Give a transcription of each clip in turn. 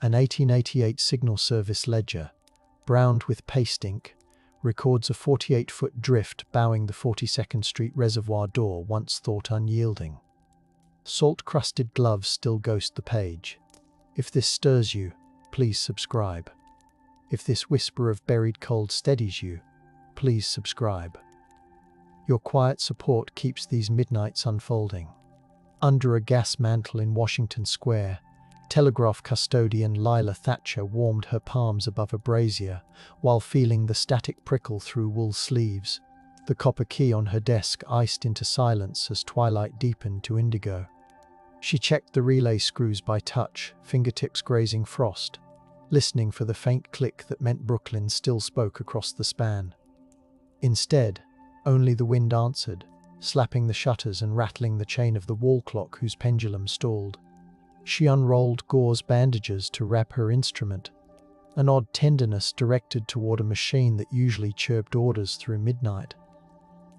An 1888 signal service ledger, browned with paste ink, records a 48-foot drift bowing the 42nd Street reservoir door once thought unyielding. Salt-crusted gloves still ghost the page. If this stirs you, please subscribe. If this whisper of buried cold steadies you, please subscribe. Your quiet support keeps these midnights unfolding. Under a gas mantle in Washington Square, telegraph custodian Lila Thatcher warmed her palms above a brazier while feeling the static prickle through wool sleeves, the copper key on her desk iced into silence as twilight deepened to indigo. She checked the relay screws by touch, fingertips grazing frost, listening for the faint click that meant Brooklyn still spoke across the span. Instead, only the wind answered, slapping the shutters and rattling the chain of the wall clock whose pendulum stalled. She unrolled gauze bandages to wrap her instrument, an odd tenderness directed toward a machine that usually chirped orders through midnight.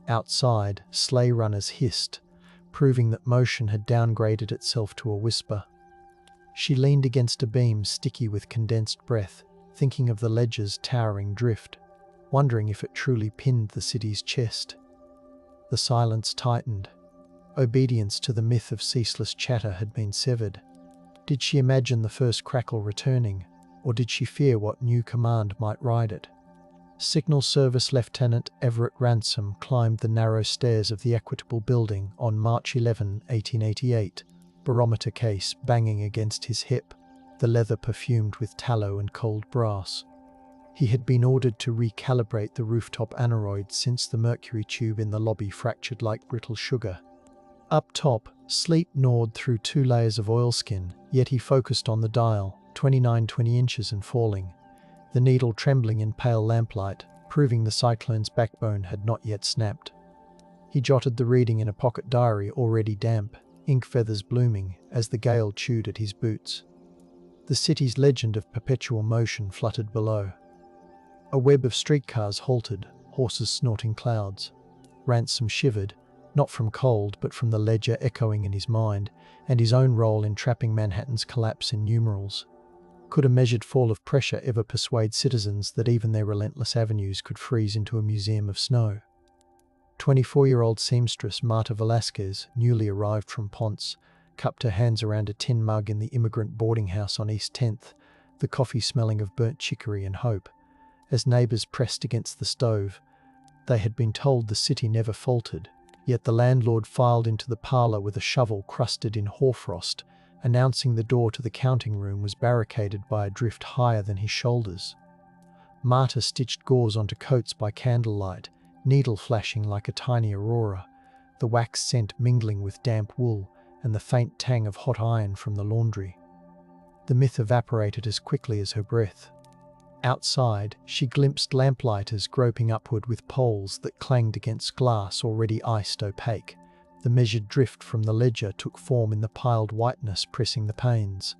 Outside, sleigh runners hissed, proving that motion had downgraded itself to a whisper. She leaned against a beam sticky with condensed breath, thinking of the ledger's towering drift, wondering if it truly pinned the city's chest. The silence tightened. Obedience to the myth of ceaseless chatter had been severed. Did she imagine the first crackle returning, or did she fear what new command might ride it? Signal Service Lieutenant Everett Ransom climbed the narrow stairs of the Equitable Building on March 11, 1888, barometer case banging against his hip, the leather perfumed with tallow and cold brass. He had been ordered to recalibrate the rooftop aneroid since the mercury tube in the lobby fractured like brittle sugar. Up top, sleep gnawed through 2 layers of oilskin, yet he focused on the dial, 2920 inches and falling, the needle trembling in pale lamplight, proving the cyclone's backbone had not yet snapped. He jotted the reading in a pocket diary already damp, ink feathers blooming as the gale chewed at his boots. The city's legend of perpetual motion fluttered below. A web of streetcars halted, horses snorting clouds. Ransom shivered, not from cold but from the ledger echoing in his mind, and his own role in trapping Manhattan's collapse in numerals. Could a measured fall of pressure ever persuade citizens that even their relentless avenues could freeze into a museum of snow? 24-year-old seamstress Marta Velasquez, newly arrived from Ponce, cupped her hands around a tin mug in the immigrant boarding house on East 10th, the coffee smelling of burnt chicory and hope. As neighbors pressed against the stove, they had been told the city never faltered, yet the landlord filed into the parlor with a shovel crusted in hoarfrost, announcing the door to the counting room was barricaded by a drift higher than his shoulders. Marta stitched gauze onto coats by candlelight, needle flashing like a tiny aurora, the wax scent mingling with damp wool and the faint tang of hot iron from the laundry. The myth evaporated as quickly as her breath. Outside, she glimpsed lamplighters groping upward with poles that clanged against glass already iced opaque. The measured drift from the ledger took form in the piled whiteness pressing the panes.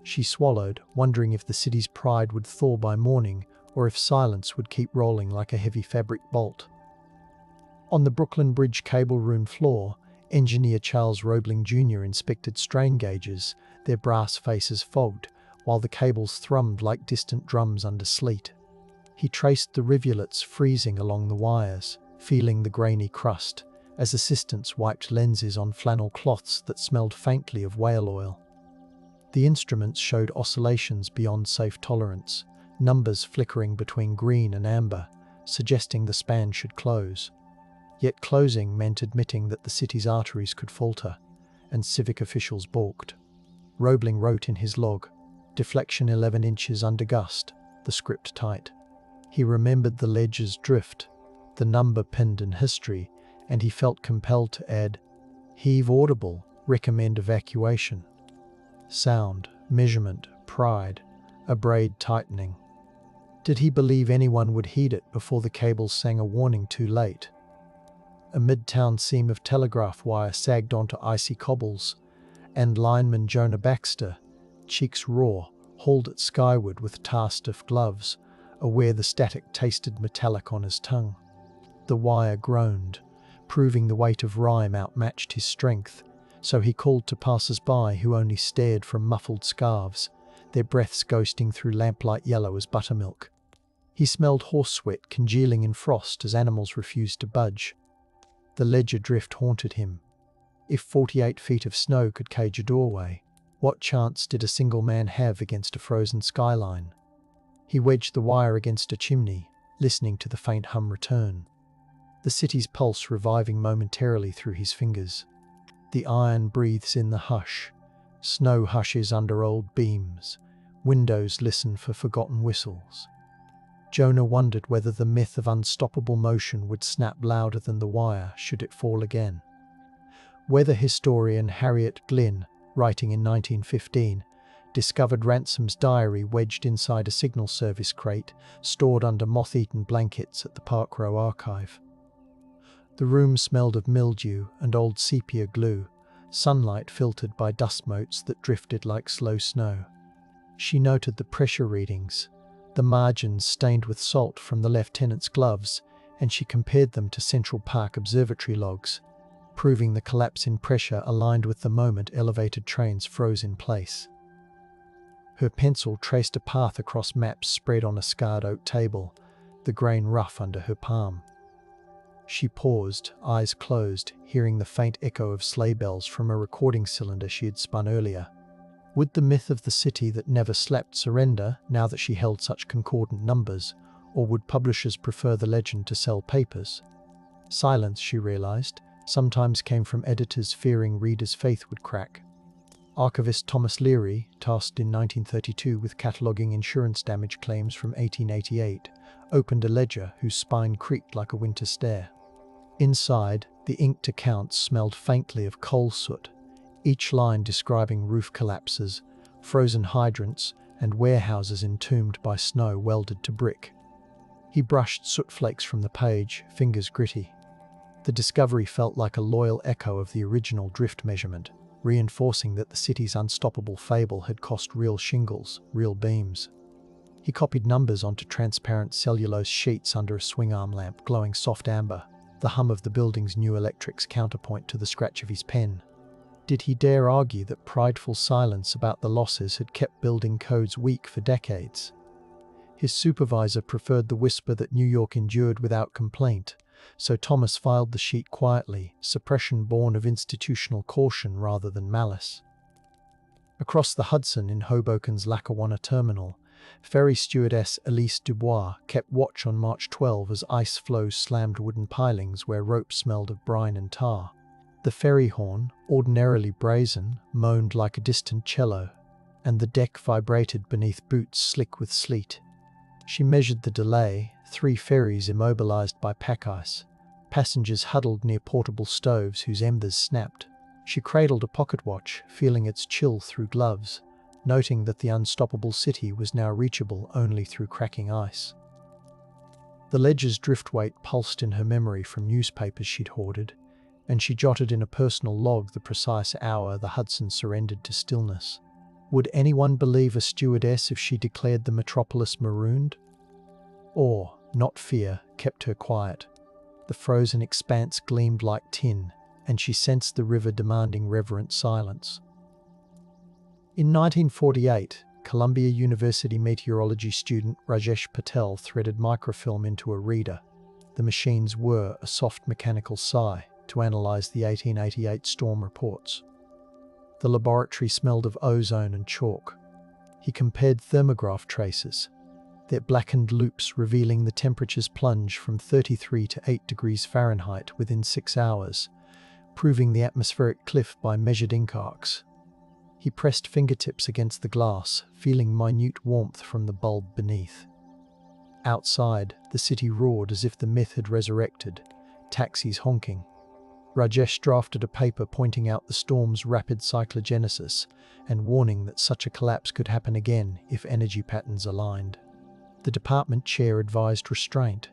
She swallowed, wondering if the city's pride would thaw by morning or if silence would keep rolling like a heavy fabric bolt. On the Brooklyn Bridge cable room floor, engineer Charles Roebling Jr. inspected strain gauges, their brass faces fogged, while the cables thrummed like distant drums under sleet. He traced the rivulets freezing along the wires, feeling the grainy crust, as assistants wiped lenses on flannel cloths that smelled faintly of whale oil. The instruments showed oscillations beyond safe tolerance, numbers flickering between green and amber, suggesting the span should close. Yet closing meant admitting that the city's arteries could falter, and civic officials balked. Roebling wrote in his log, "Deflection 11 inches under gust," the script tight. He remembered the ledger's drift, the number pinned in history, and he felt compelled to add, "Heave audible, recommend evacuation." Sound, measurement, pride, a braid tightening. Did he believe anyone would heed it before the cables sang a warning too late? A midtown seam of telegraph wire sagged onto icy cobbles, and lineman Jonah Baxter, cheeks raw, hauled it skyward with tar-stiff gloves, aware the static tasted metallic on his tongue. The wire groaned, proving the weight of rhyme outmatched his strength, so he called to passers-by who only stared from muffled scarves, their breaths ghosting through lamplight yellow as buttermilk. He smelled horse sweat congealing in frost as animals refused to budge. The ledger drift haunted him. If 48 feet of snow could cage a doorway, what chance did a single man have against a frozen skyline? He wedged the wire against a chimney, listening to the faint hum return. The city's pulse reviving momentarily through his fingers. The iron breathes in the hush. Snow hushes under old beams. Windows listen for forgotten whistles. Jonah wondered whether the myth of unstoppable motion would snap louder than the wire should it fall again. Weather historian Harriet Glynn, writing in 1915, discovered Ransom's diary wedged inside a signal service crate stored under moth-eaten blankets at the Park Row Archive. The room smelled of mildew and old sepia glue, sunlight filtered by dust motes that drifted like slow snow. She noted the pressure readings, the margins stained with salt from the lieutenant's gloves, and she compared them to Central Park Observatory logs, proving the collapse in pressure aligned with the moment elevated trains froze in place. Her pencil traced a path across maps spread on a scarred oak table, the grain rough under her palm. She paused, eyes closed, hearing the faint echo of sleigh bells from a recording cylinder she had spun earlier. Would the myth of the city that never slept surrender now that she held such concordant numbers, or would publishers prefer the legend to sell papers? Silence, she realized, sometimes came from editors fearing readers' faith would crack. Archivist Thomas Leary, tasked in 1932 with cataloguing insurance damage claims from 1888, opened a ledger whose spine creaked like a winter stare. Inside, the inked accounts smelled faintly of coal soot, each line describing roof collapses, frozen hydrants, and warehouses entombed by snow welded to brick. He brushed soot flakes from the page, fingers gritty. The discovery felt like a loyal echo of the original drift measurement, reinforcing that the city's unstoppable fable had cost real shingles, real beams. He copied numbers onto transparent cellulose sheets under a swing-arm lamp glowing soft amber, the hum of the building's new electrics counterpoint to the scratch of his pen. Did he dare argue that prideful silence about the losses had kept building codes weak for decades? His supervisor preferred the whisper that New York endured without complaint, so Thomas filed the sheet quietly, suppression born of institutional caution rather than malice. Across the Hudson in Hoboken's Lackawanna terminal, ferry stewardess Elise Dubois kept watch on March 12 as ice floes slammed wooden pilings where rope smelled of brine and tar. The ferry horn, ordinarily brazen, moaned like a distant cello, and the deck vibrated beneath boots slick with sleet. She measured the delay, 3 ferries immobilized by pack ice, passengers huddled near portable stoves whose embers snapped. She cradled a pocket watch, feeling its chill through gloves, noting that the unstoppable city was now reachable only through cracking ice. The ledger's driftweight pulsed in her memory from newspapers she'd hoarded, and she jotted in a personal log the precise hour the Hudson surrendered to stillness. Would anyone believe a stewardess if she declared the metropolis marooned? Awe, not fear, kept her quiet. The frozen expanse gleamed like tin, and she sensed the river demanding reverent silence. In 1948, Columbia University meteorology student Rajesh Patel threaded microfilm into a reader. The machines were a soft mechanical sigh to analyze the 1888 storm reports. The laboratory smelled of ozone and chalk. He compared thermograph traces, their blackened loops revealing the temperature's plunge from 33 to 8 degrees Fahrenheit within 6 hours, proving the atmospheric cliff by measured ink arcs. He pressed fingertips against the glass, feeling minute warmth from the bulb beneath. Outside, the city roared as if the myth had resurrected, taxis honking. Rajesh drafted a paper pointing out the storm's rapid cyclogenesis and warning that such a collapse could happen again if energy patterns aligned. The department chair advised restraint.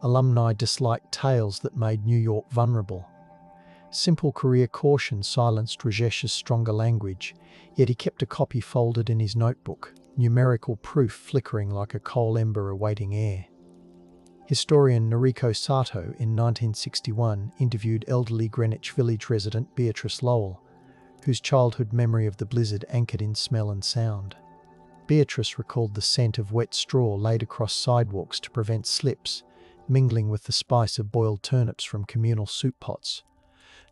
Alumni disliked tales that made New York vulnerable. Simple career caution silenced Rajesh's stronger language, yet he kept a copy folded in his notebook, numerical proof flickering like a coal ember awaiting air. Historian Noriko Sato in 1961 interviewed elderly Greenwich Village resident Beatrice Lowell, whose childhood memory of the blizzard anchored in smell and sound. Beatrice recalled the scent of wet straw laid across sidewalks to prevent slips, mingling with the spice of boiled turnips from communal soup pots.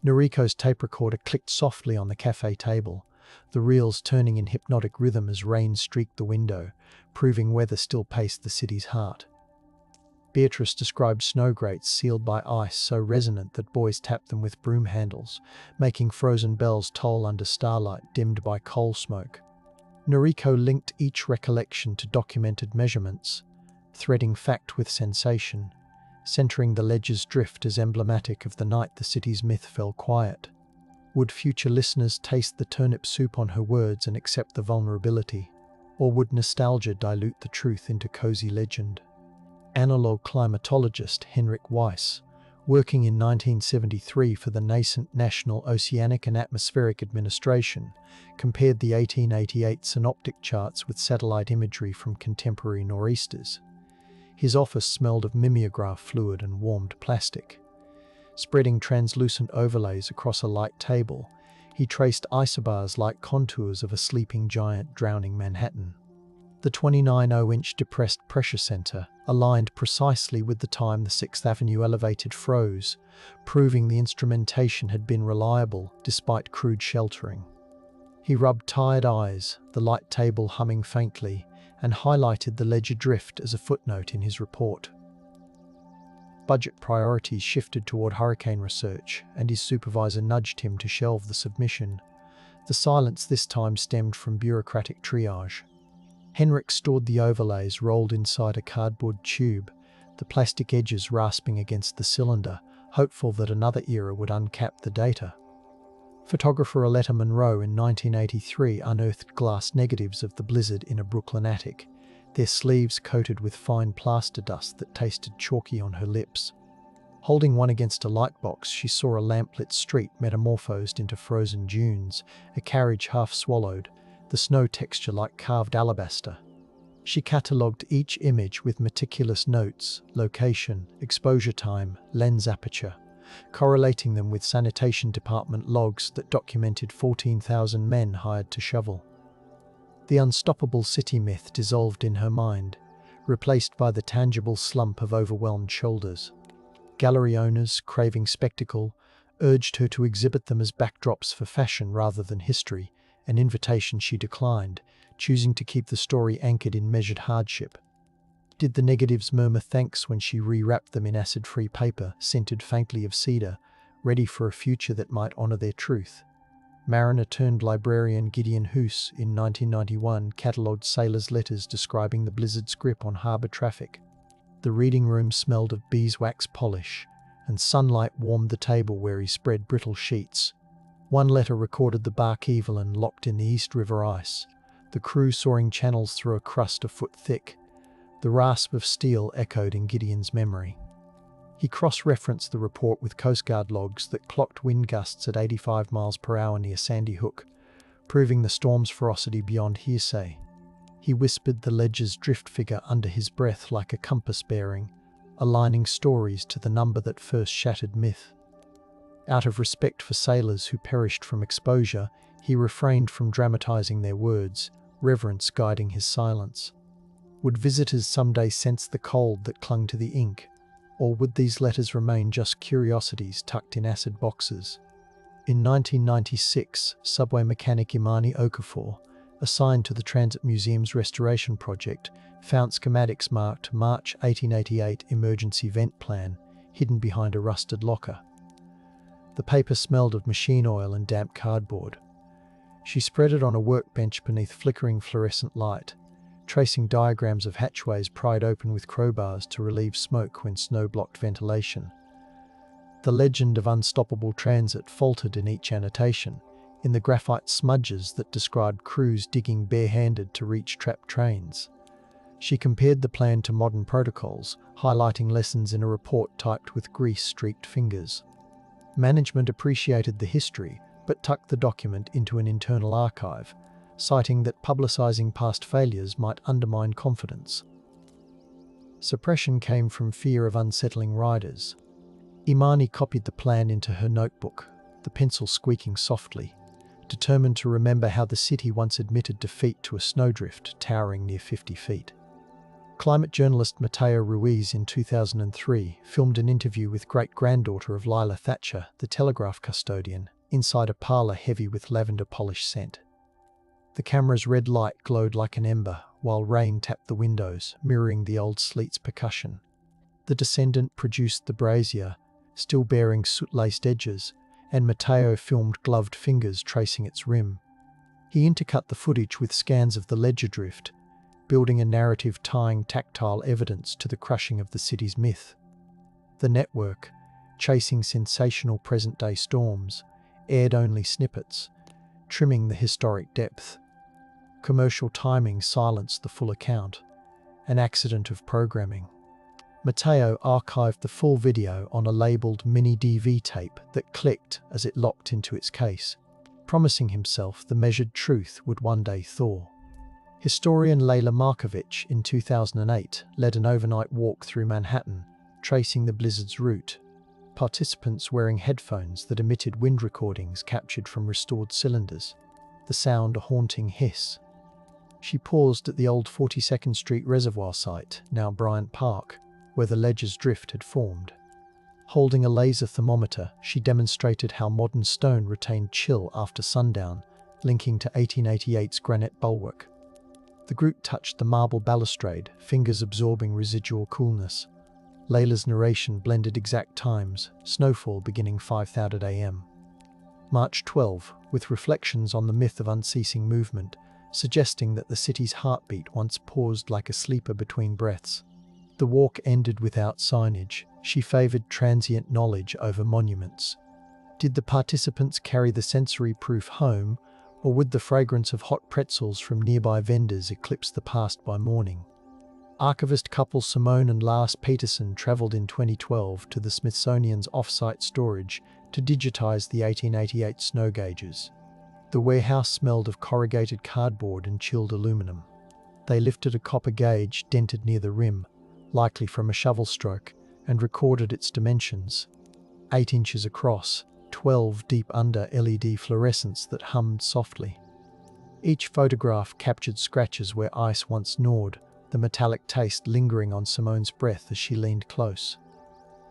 Noriko's tape recorder clicked softly on the cafe table, the reels turning in hypnotic rhythm as rain streaked the window, proving weather still paced the city's heart. Beatrice described snow grates sealed by ice so resonant that boys tapped them with broom handles, making frozen bells toll under starlight dimmed by coal smoke. Noriko linked each recollection to documented measurements, threading fact with sensation, centering the ledger's drift as emblematic of the night the city's myth fell quiet. Would future listeners taste the turnip soup on her words and accept the vulnerability? Or would nostalgia dilute the truth into cozy legend? Analog climatologist Henrik Weiss, working in 1973 for the nascent National Oceanic and Atmospheric Administration, compared the 1888 synoptic charts with satellite imagery from contemporary nor'easters. His office smelled of mimeograph fluid and warmed plastic. Spreading translucent overlays across a light table, he traced isobars-like contours of a sleeping giant drowning Manhattan. The 29-inch depressed pressure center aligned precisely with the time the 6th Avenue elevated froze, proving the instrumentation had been reliable despite crude sheltering. He rubbed tired eyes, the light table humming faintly, and highlighted the ledger drift as a footnote in his report. Budget priorities shifted toward hurricane research, and his supervisor nudged him to shelve the submission. The silence this time stemmed from bureaucratic triage. Henrik stored the overlays rolled inside a cardboard tube, the plastic edges rasping against the cylinder, hopeful that another era would uncap the data. Photographer Aletta Monroe in 1983 unearthed glass negatives of the blizzard in a Brooklyn attic, their sleeves coated with fine plaster dust that tasted chalky on her lips. Holding one against a lightbox, she saw a lamplit street metamorphosed into frozen dunes, a carriage half swallowed, the snow texture like carved alabaster. She catalogued each image with meticulous notes, location, exposure time, lens aperture, correlating them with sanitation department logs that documented 14,000 men hired to shovel. The unstoppable city myth dissolved in her mind, replaced by the tangible slump of overwhelmed shoulders. Gallery owners, craving spectacle, urged her to exhibit them as backdrops for fashion rather than history, an invitation she declined, choosing to keep the story anchored in measured hardship. Did the negatives murmur thanks when she rewrapped them in acid-free paper, scented faintly of cedar, ready for a future that might honor their truth? Mariner-turned-librarian Gideon Hoos in 1991 catalogued sailors' letters describing the blizzard's grip on harbour traffic. The reading room smelled of beeswax polish, and sunlight warmed the table where he spread brittle sheets. One letter recorded the bark Evelyn locked in the East River ice, the crew sawing channels through a crust a foot thick. The rasp of steel echoed in Gideon's memory. He cross-referenced the report with Coast Guard logs that clocked wind gusts at 85 miles per hour near Sandy Hook, proving the storm's ferocity beyond hearsay. He whispered the ledger's drift figure under his breath like a compass bearing, aligning stories to the number that first shattered myth. Out of respect for sailors who perished from exposure, he refrained from dramatizing their words, reverence guiding his silence. Would visitors someday sense the cold that clung to the ink, or would these letters remain just curiosities tucked in acid boxes? In 1996, subway mechanic Imani Okafor, assigned to the Transit Museum's restoration project, found schematics marked March 1888 emergency vent plan, hidden behind a rusted locker. The paper smelled of machine oil and damp cardboard. She spread it on a workbench beneath flickering fluorescent light, tracing diagrams of hatchways pried open with crowbars to relieve smoke when snow blocked ventilation. The legend of unstoppable transit faltered in each annotation, in the graphite smudges that described crews digging barehanded to reach trapped trains. She compared the plan to modern protocols, highlighting lessons in a report typed with grease-streaked fingers. Management appreciated the history, but tucked the document into an internal archive, citing that publicizing past failures might undermine confidence. Suppression came from fear of unsettling riders. Imani copied the plan into her notebook, the pencil squeaking softly, determined to remember how the city once admitted defeat to a snowdrift towering near 50 feet. Climate journalist Matteo Ruiz in 2003 filmed an interview with great-granddaughter of Lila Thatcher, the telegraph custodian, inside a parlour heavy with lavender polish scent. The camera's red light glowed like an ember, while rain tapped the windows, mirroring the old sleet's percussion. The descendant produced the brazier, still bearing soot-laced edges, and Matteo filmed gloved fingers tracing its rim. He intercut the footage with scans of the ledger drift, building a narrative tying tactile evidence to the crushing of the city's myth. The network, chasing sensational present-day storms, aired only snippets, trimming the historic depth. Commercial timing silenced the full account, an accident of programming. Matteo archived the full video on a labelled mini DV tape that clicked as it locked into its case, promising himself the measured truth would one day thaw. Historian Leila Markovic in 2008 led an overnight walk through Manhattan, tracing the blizzard's route. Participants wearing headphones that emitted wind recordings captured from restored cylinders, the sound a haunting hiss. She paused at the old 42nd Street Reservoir site, now Bryant Park, where the ledger's drift had formed. Holding a laser thermometer, she demonstrated how modern stone retained chill after sundown, linking to 1888's granite bulwark. The group touched the marble balustrade, fingers absorbing residual coolness. Leila's narration blended exact times, snowfall beginning 5:30 a.m. March 12, with reflections on the myth of unceasing movement, suggesting that the city's heartbeat once paused like a sleeper between breaths. The walk ended without signage. She favoured transient knowledge over monuments. Did the participants carry the sensory proof home, or would the fragrance of hot pretzels from nearby vendors eclipse the past by morning? Archivist couple Simone and Lars Peterson travelled in 2012 to the Smithsonian's off-site storage to digitise the 1888 snow gauges. The warehouse smelled of corrugated cardboard and chilled aluminum. They lifted a copper gauge dented near the rim, likely from a shovel stroke, and recorded its dimensions. 8 inches across, 12 deep under LED fluorescence that hummed softly. Each photograph captured scratches where ice once gnawed, the metallic taste lingering on Simone's breath as she leaned close.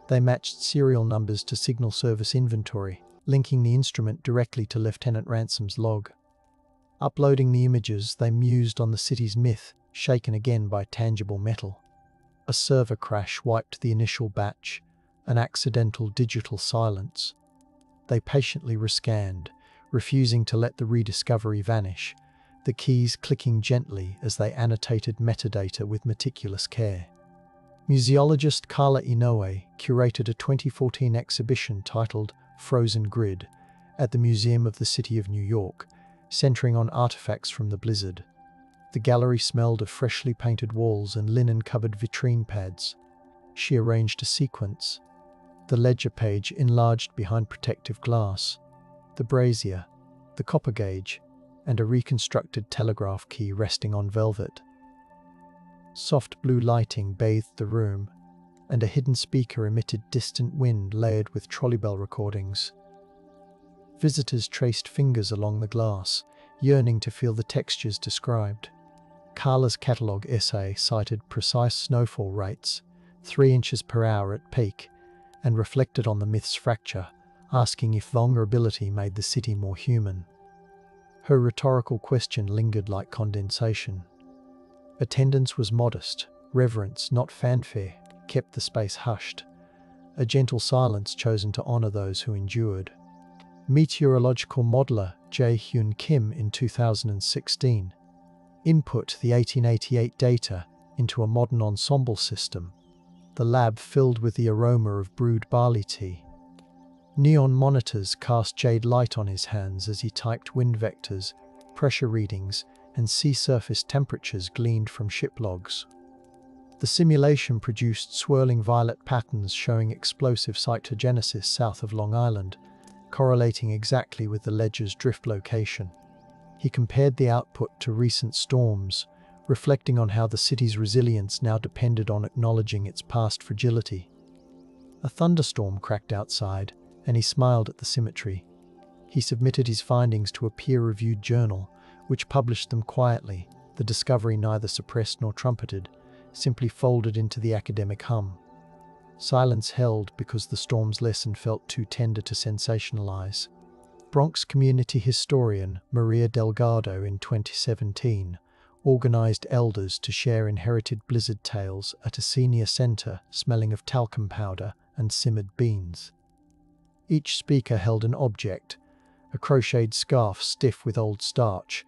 They matched serial numbers to signal service inventory, linking the instrument directly to Lieutenant Ransom's log. Uploading the images, they mused on the city's myth, shaken again by tangible metal. A server crash wiped the initial batch, an accidental digital silence. They patiently rescanned, refusing to let the rediscovery vanish, the keys clicking gently as they annotated metadata with meticulous care. Museologist Carla Inoue curated a 2014 exhibition titled Frozen Grid at the Museum of the City of New York, centering on artifacts from the blizzard. The gallery smelled of freshly painted walls and linen-covered vitrine pads. She arranged a sequence. The ledger page enlarged behind protective glass, the brazier, the copper gauge, and a reconstructed telegraph key resting on velvet. Soft blue lighting bathed the room, and a hidden speaker emitted distant wind layered with trolleybell recordings. Visitors traced fingers along the glass, yearning to feel the textures described. Carla's catalogue essay cited precise snowfall rates, 3 inches per hour at peak, and reflected on the myth's fracture, asking if vulnerability made the city more human. Her rhetorical question lingered like condensation. Attendance was modest, reverence, not fanfare, kept the space hushed, a gentle silence chosen to honour those who endured. Meteorological modeller Jae Hyun Kim in 2016 input the 1888 data into a modern ensemble system, the lab filled with the aroma of brewed barley tea. Neon monitors cast jade light on his hands as he typed wind vectors, pressure readings, and sea surface temperatures gleaned from ship logs. The simulation produced swirling violet patterns showing explosive cytogenesis south of Long Island, correlating exactly with the ledger's drift location. He compared the output to recent storms, reflecting on how the city's resilience now depended on acknowledging its past fragility. A thunderstorm cracked outside, and he smiled at the symmetry. He submitted his findings to a peer-reviewed journal, which published them quietly, the discovery neither suppressed nor trumpeted, simply folded into the academic hum. Silence held because the storm's lesson felt too tender to sensationalize. Bronx community historian Maria Delgado in 2017 organized elders to share inherited blizzard tales at a senior center smelling of talcum powder and simmered beans. Each speaker held an object, a crocheted scarf stiff with old starch,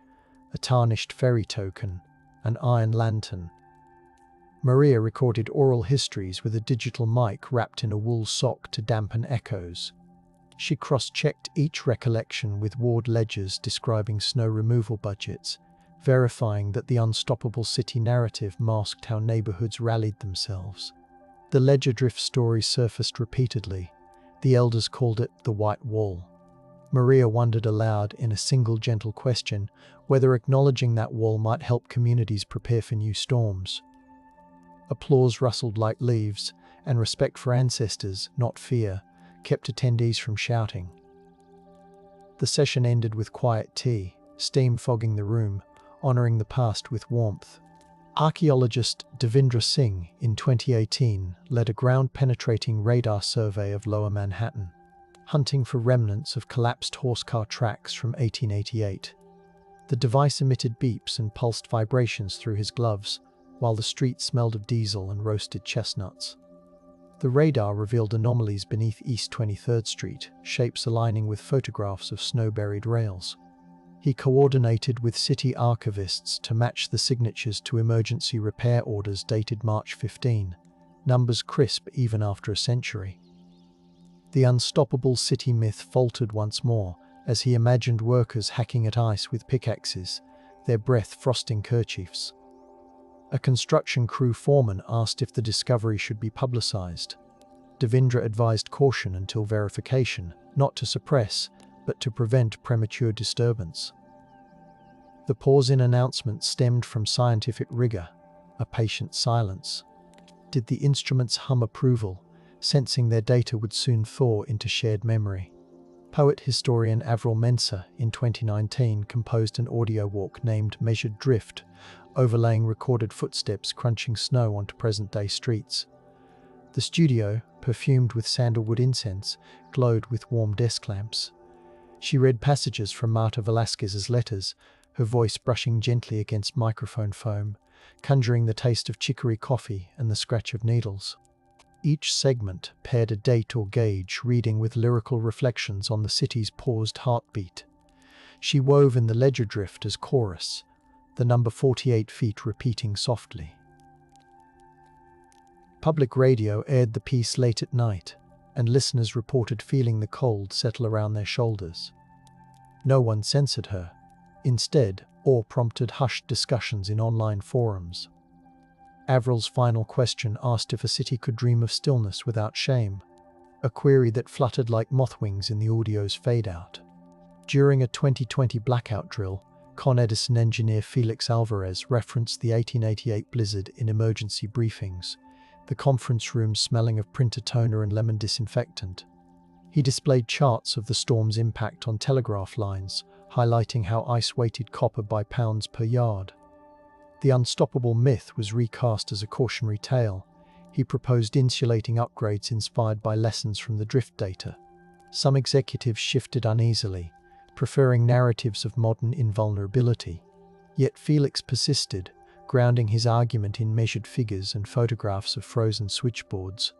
a tarnished ferry token, an iron lantern. Maria recorded oral histories with a digital mic wrapped in a wool sock to dampen echoes. She cross-checked each recollection with ward ledgers describing snow removal budgets, verifying that the unstoppable city narrative masked how neighborhoods rallied themselves. The ledger drift story surfaced repeatedly. The elders called it the White Wall. Maria wondered aloud in a single gentle question whether acknowledging that wall might help communities prepare for new storms. Applause rustled like leaves, and respect for ancestors, not fear, kept attendees from shouting. The session ended with quiet tea, steam fogging the room, honoring the past with warmth. Archaeologist Devendra Singh, in 2018, led a ground-penetrating radar survey of Lower Manhattan, hunting for remnants of collapsed horsecar tracks from 1888. The device emitted beeps and pulsed vibrations through his gloves, while the street smelled of diesel and roasted chestnuts. The radar revealed anomalies beneath East 23rd Street, shapes aligning with photographs of snow-buried rails. He coordinated with city archivists to match the signatures to emergency repair orders dated March 15, numbers crisp even after a century. The unstoppable city myth faltered once more as he imagined workers hacking at ice with pickaxes, their breath frosting kerchiefs. A construction crew foreman asked if the discovery should be publicized. Devendra advised caution until verification, not to suppress, but to prevent premature disturbance. The pause in announcement stemmed from scientific rigor, a patient silence. Did the instruments hum approval, sensing their data would soon thaw into shared memory? Poet-historian Avril Mensa, in 2019, composed an audio walk named Measured Drift, overlaying recorded footsteps crunching snow onto present-day streets. The studio, perfumed with sandalwood incense, glowed with warm desk lamps. She read passages from Marta Velázquez's letters, her voice brushing gently against microphone foam, conjuring the taste of chicory coffee and the scratch of needles. Each segment paired a date or gauge reading with lyrical reflections on the city's paused heartbeat. She wove in the ledger drift as chorus, the number 48 feet repeating softly. Public radio aired the piece late at night, and listeners reported feeling the cold settle around their shoulders. No one censored her. Instead, awe prompted hushed discussions in online forums. Avril's final question asked if a city could dream of stillness without shame, a query that fluttered like moth wings in the audio's fade-out. During a 2020 blackout drill, Con Edison engineer Felix Alvarez referenced the 1888 blizzard in emergency briefings, the conference room smelling of printer toner and lemon disinfectant. He displayed charts of the storm's impact on telegraph lines, highlighting how ice weighted copper by pounds per yard. The unstoppable myth was recast as a cautionary tale. He proposed insulating upgrades inspired by lessons from the drift data. Some executives shifted uneasily, preferring narratives of modern invulnerability. Yet Felix persisted, grounding his argument in measured figures and photographs of frozen switchboards.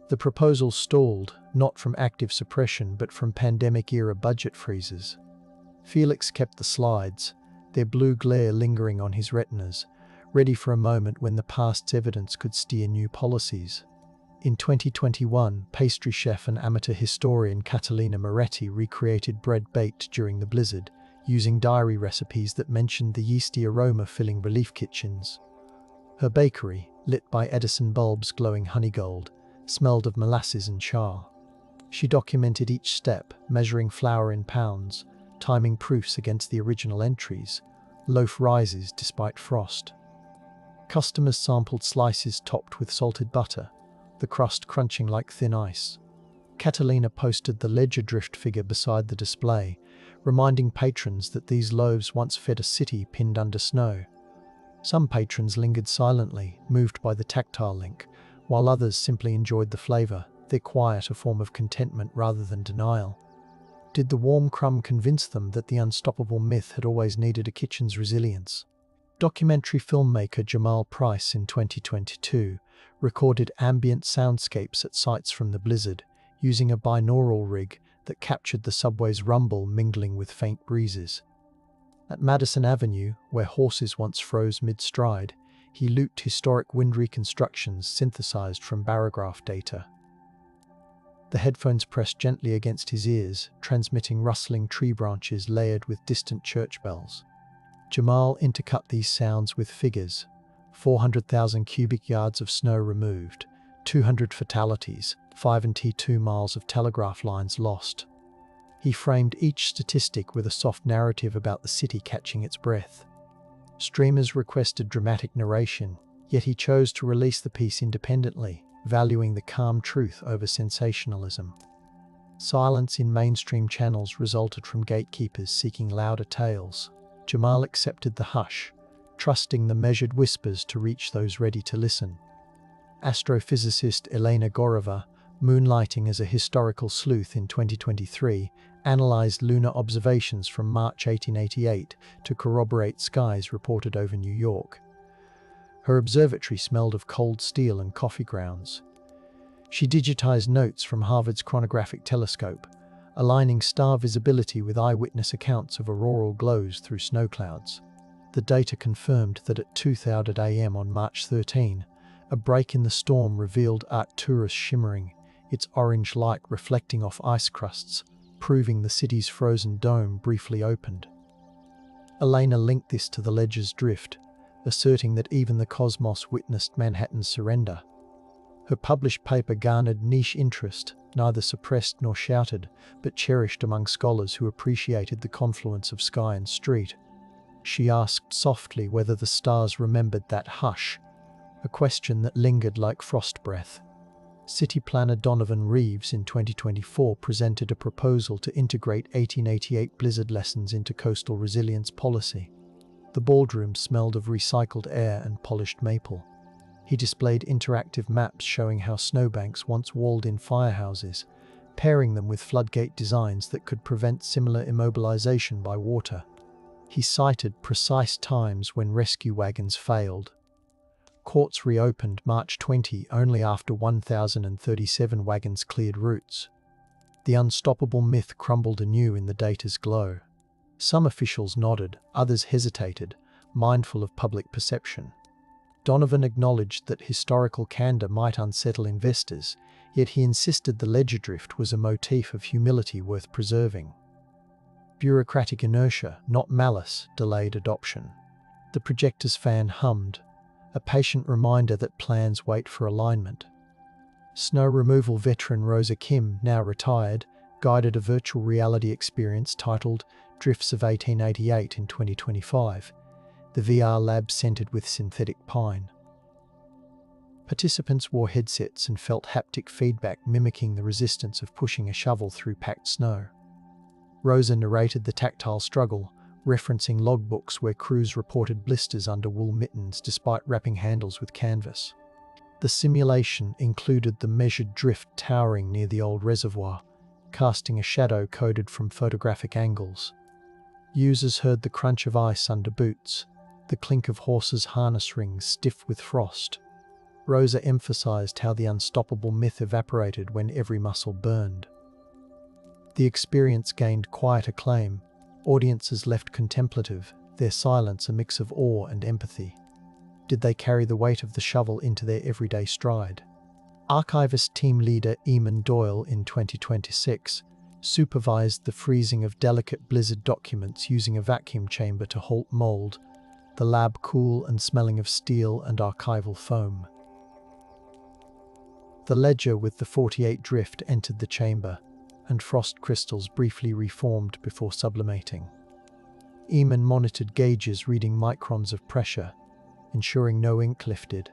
The proposal stalled, not from active suppression but from pandemic-era budget freezes. Felix kept the slides, their blue glare lingering on his retinas, ready for a moment when the past's evidence could steer new policies. In 2021, pastry chef and amateur historian Catalina Moretti recreated bread baked during the blizzard, using diary recipes that mentioned the yeasty aroma filling relief kitchens. Her bakery, lit by Edison bulbs glowing honey gold, smelled of molasses and char. She documented each step, measuring flour in pounds, timing proofs against the original entries. Loaf rises despite frost. Customers sampled slices topped with salted butter, the crust crunching like thin ice. Catalina posted the ledger drift figure beside the display, reminding patrons that these loaves once fed a city pinned under snow. Some patrons lingered silently, moved by the tactile link, while others simply enjoyed the flavor, their quiet a form of contentment rather than denial. Did the warm crumb convince them that the unstoppable myth had always needed a kitchen's resilience? Documentary filmmaker Jamal Price in 2022 recorded ambient soundscapes at sites from the blizzard, using a binaural rig that captured the subway's rumble mingling with faint breezes. At Madison Avenue, where horses once froze mid-stride, he looped historic wind reconstructions synthesized from barograph data. The headphones pressed gently against his ears, transmitting rustling tree branches layered with distant church bells. Jamal intercut these sounds with figures: 400,000 cubic yards of snow removed, 200 fatalities, 5 miles of telegraph lines lost. He framed each statistic with a soft narrative about the city catching its breath. Streamers requested dramatic narration, yet he chose to release the piece independently, valuing the calm truth over sensationalism. Silence in mainstream channels resulted from gatekeepers seeking louder tales. Jamal accepted the hush, trusting the measured whispers to reach those ready to listen. Astrophysicist Elena Gorova, moonlighting as a historical sleuth in 2023, analyzed lunar observations from March 1888 to corroborate skies reported over New York. Her observatory smelled of cold steel and coffee grounds. She digitized notes from Harvard's chronographic telescope, aligning star visibility with eyewitness accounts of auroral glows through snow clouds. The data confirmed that at 2:30 a.m. on March 13, a break in the storm revealed Arcturus shimmering, its orange light reflecting off ice crusts, proving the city's frozen dome briefly opened. Elena linked this to the ledger's drift, asserting that even the cosmos witnessed Manhattan's surrender. Her published paper garnered niche interest, neither suppressed nor shouted, but cherished among scholars who appreciated the confluence of sky and street. She asked softly whether the stars remembered that hush, a question that lingered like frost breath. City planner Donovan Reeves in 2024 presented a proposal to integrate 1888 blizzard lessons into coastal resilience policy. The ballroom smelled of recycled air and polished maple. He displayed interactive maps showing how snowbanks once walled in firehouses, pairing them with floodgate designs that could prevent similar immobilization by water. He cited precise times when rescue wagons failed. Courts reopened March 20 only after 1,037 wagons cleared routes. The unstoppable myth crumbled anew in the data's glow. Some officials nodded, others hesitated, mindful of public perception. Donovan acknowledged that historical candor might unsettle investors, yet he insisted the ledger drift was a motif of humility worth preserving. Bureaucratic inertia, not malice, delayed adoption. The projector's fan hummed, a patient reminder that plans wait for alignment. Snow removal veteran Rosa Kim, now retired, guided a virtual reality experience titled Drifts of 1888 in 2025, the VR lab scented with synthetic pine. Participants wore headsets and felt haptic feedback mimicking the resistance of pushing a shovel through packed snow. Rosa narrated the tactile struggle, referencing logbooks where crews reported blisters under wool mittens despite wrapping handles with canvas. The simulation included the measured drift towering near the old reservoir, casting a shadow coded from photographic angles. Users heard the crunch of ice under boots, the clink of horses' harness rings stiff with frost. Rosa emphasized how the unstoppable myth evaporated when every muscle burned. The experience gained quiet acclaim. Audiences left contemplative, their silence a mix of awe and empathy. Did they carry the weight of the shovel into their everyday stride? Archivist team leader Eamon Doyle in 2026 supervised the freezing of delicate blizzard documents using a vacuum chamber to halt mold, the lab cool and smelling of steel and archival foam. The ledger with the 48 drift entered the chamber, and frost crystals briefly reformed before sublimating. Eamon monitored gauges reading microns of pressure, ensuring no ink lifted.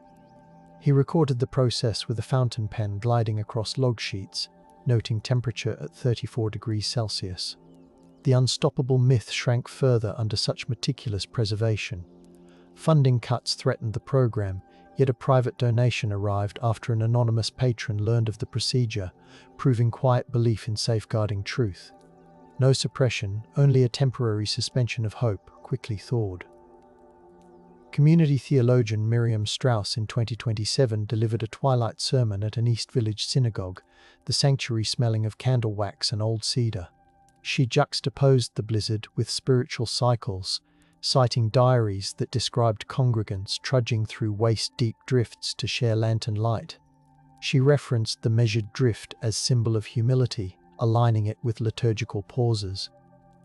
He recorded the process with a fountain pen gliding across log sheets, noting temperature at 34 degrees Celsius. The unstoppable myth shrank further under such meticulous preservation. Funding cuts threatened the program, yet a private donation arrived after an anonymous patron learned of the procedure, proving quiet belief in safeguarding truth. No suppression, only a temporary suspension of hope, quickly thawed. Community theologian Miriam Strauss in 2027 delivered a twilight sermon at an East Village synagogue, the sanctuary smelling of candle wax and old cedar. She juxtaposed the blizzard with spiritual cycles, citing diaries that described congregants trudging through waist-deep drifts to share lantern light. She referenced the measured drift as symbol of humility, aligning it with liturgical pauses.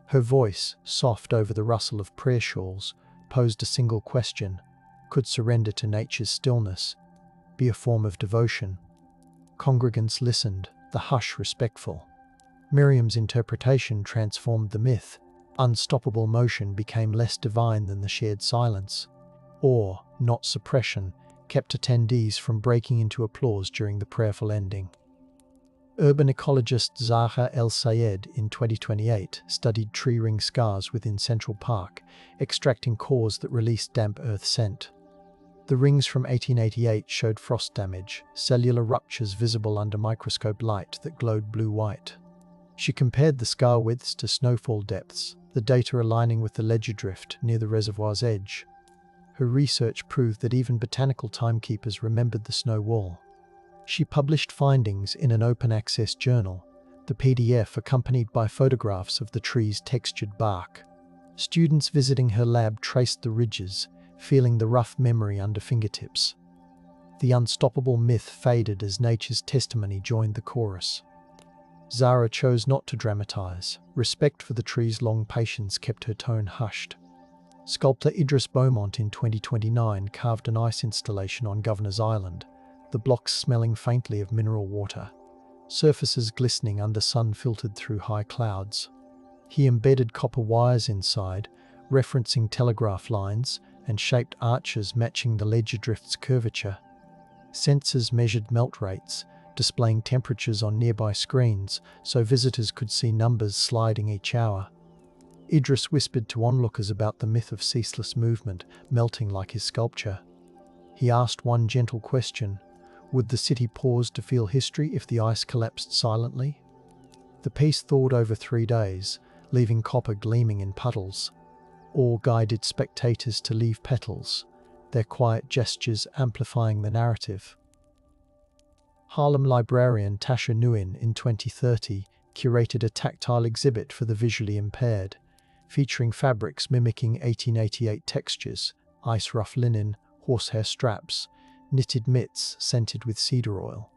Her voice, soft over the rustle of prayer shawls, posed a single question: could surrender to nature's stillness be a form of devotion? Congregants listened, the hush respectful. Miriam's interpretation transformed the myth. Unstoppable motion became less divine than the shared silence. Awe, not suppression, kept attendees from breaking into applause during the prayerful ending. Urban ecologist Zaha El-Sayed in 2028 studied tree ring scars within Central Park, extracting cores that released damp earth scent. The rings from 1888 showed frost damage, cellular ruptures visible under microscope light that glowed blue-white. She compared the scar widths to snowfall depths, the data aligning with the ledger drift near the reservoir's edge. Her research proved that even botanical timekeepers remembered the snow wall. She published findings in an open-access journal, the PDF accompanied by photographs of the tree's textured bark. Students visiting her lab traced the ridges, feeling the rough memory under fingertips. The unstoppable myth faded as nature's testimony joined the chorus. Zara chose not to dramatize. Respect for the tree's long patience kept her tone hushed. Sculptor Idris Beaumont in 2029 carved an ice installation on Governor's Island, the blocks smelling faintly of mineral water, surfaces glistening under sun filtered through high clouds. He embedded copper wires inside, referencing telegraph lines, and shaped arches matching the ledger drift's curvature. Sensors measured melt rates, displaying temperatures on nearby screens so visitors could see numbers sliding each hour. Idris whispered to onlookers about the myth of ceaseless movement, melting like his sculpture. He asked one gentle question: would the city pause to feel history if the ice collapsed silently? The piece thawed over 3 days, leaving copper gleaming in puddles. Awe guided spectators to leave petals, their quiet gestures amplifying the narrative. Harlem librarian Tasha Nguyen in 2030 curated a tactile exhibit for the visually impaired, featuring fabrics mimicking 1888 textures, ice-rough linen, horsehair straps, knitted mitts scented with cedar oil.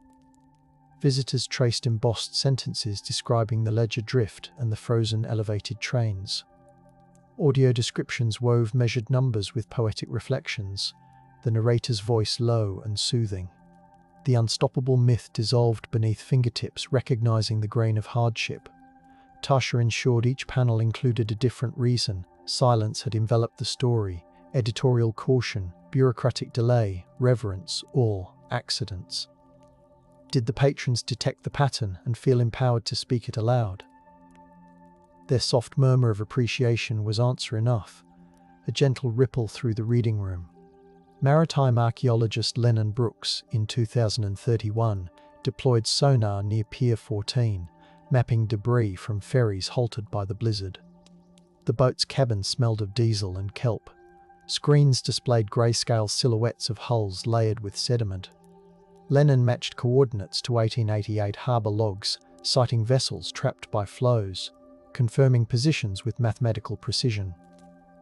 Visitors traced embossed sentences describing the ledger drift and the frozen elevated trains. Audio descriptions wove measured numbers with poetic reflections, the narrator's voice low and soothing. The unstoppable myth dissolved beneath fingertips, recognizing the grain of hardship. Tasha ensured each panel included a different reason. Silence had enveloped the story, editorial caution, bureaucratic delay, reverence, awe, accidents. Did the patrons detect the pattern and feel empowered to speak it aloud? Their soft murmur of appreciation was answer enough, a gentle ripple through the reading room. Maritime archaeologist Lennon Brooks, in 2031, deployed sonar near Pier 14, mapping debris from ferries halted by the blizzard. The boat's cabin smelled of diesel and kelp. Screens displayed grayscale silhouettes of hulls layered with sediment. Lennon matched coordinates to 1888 harbour logs, citing vessels trapped by flows, confirming positions with mathematical precision.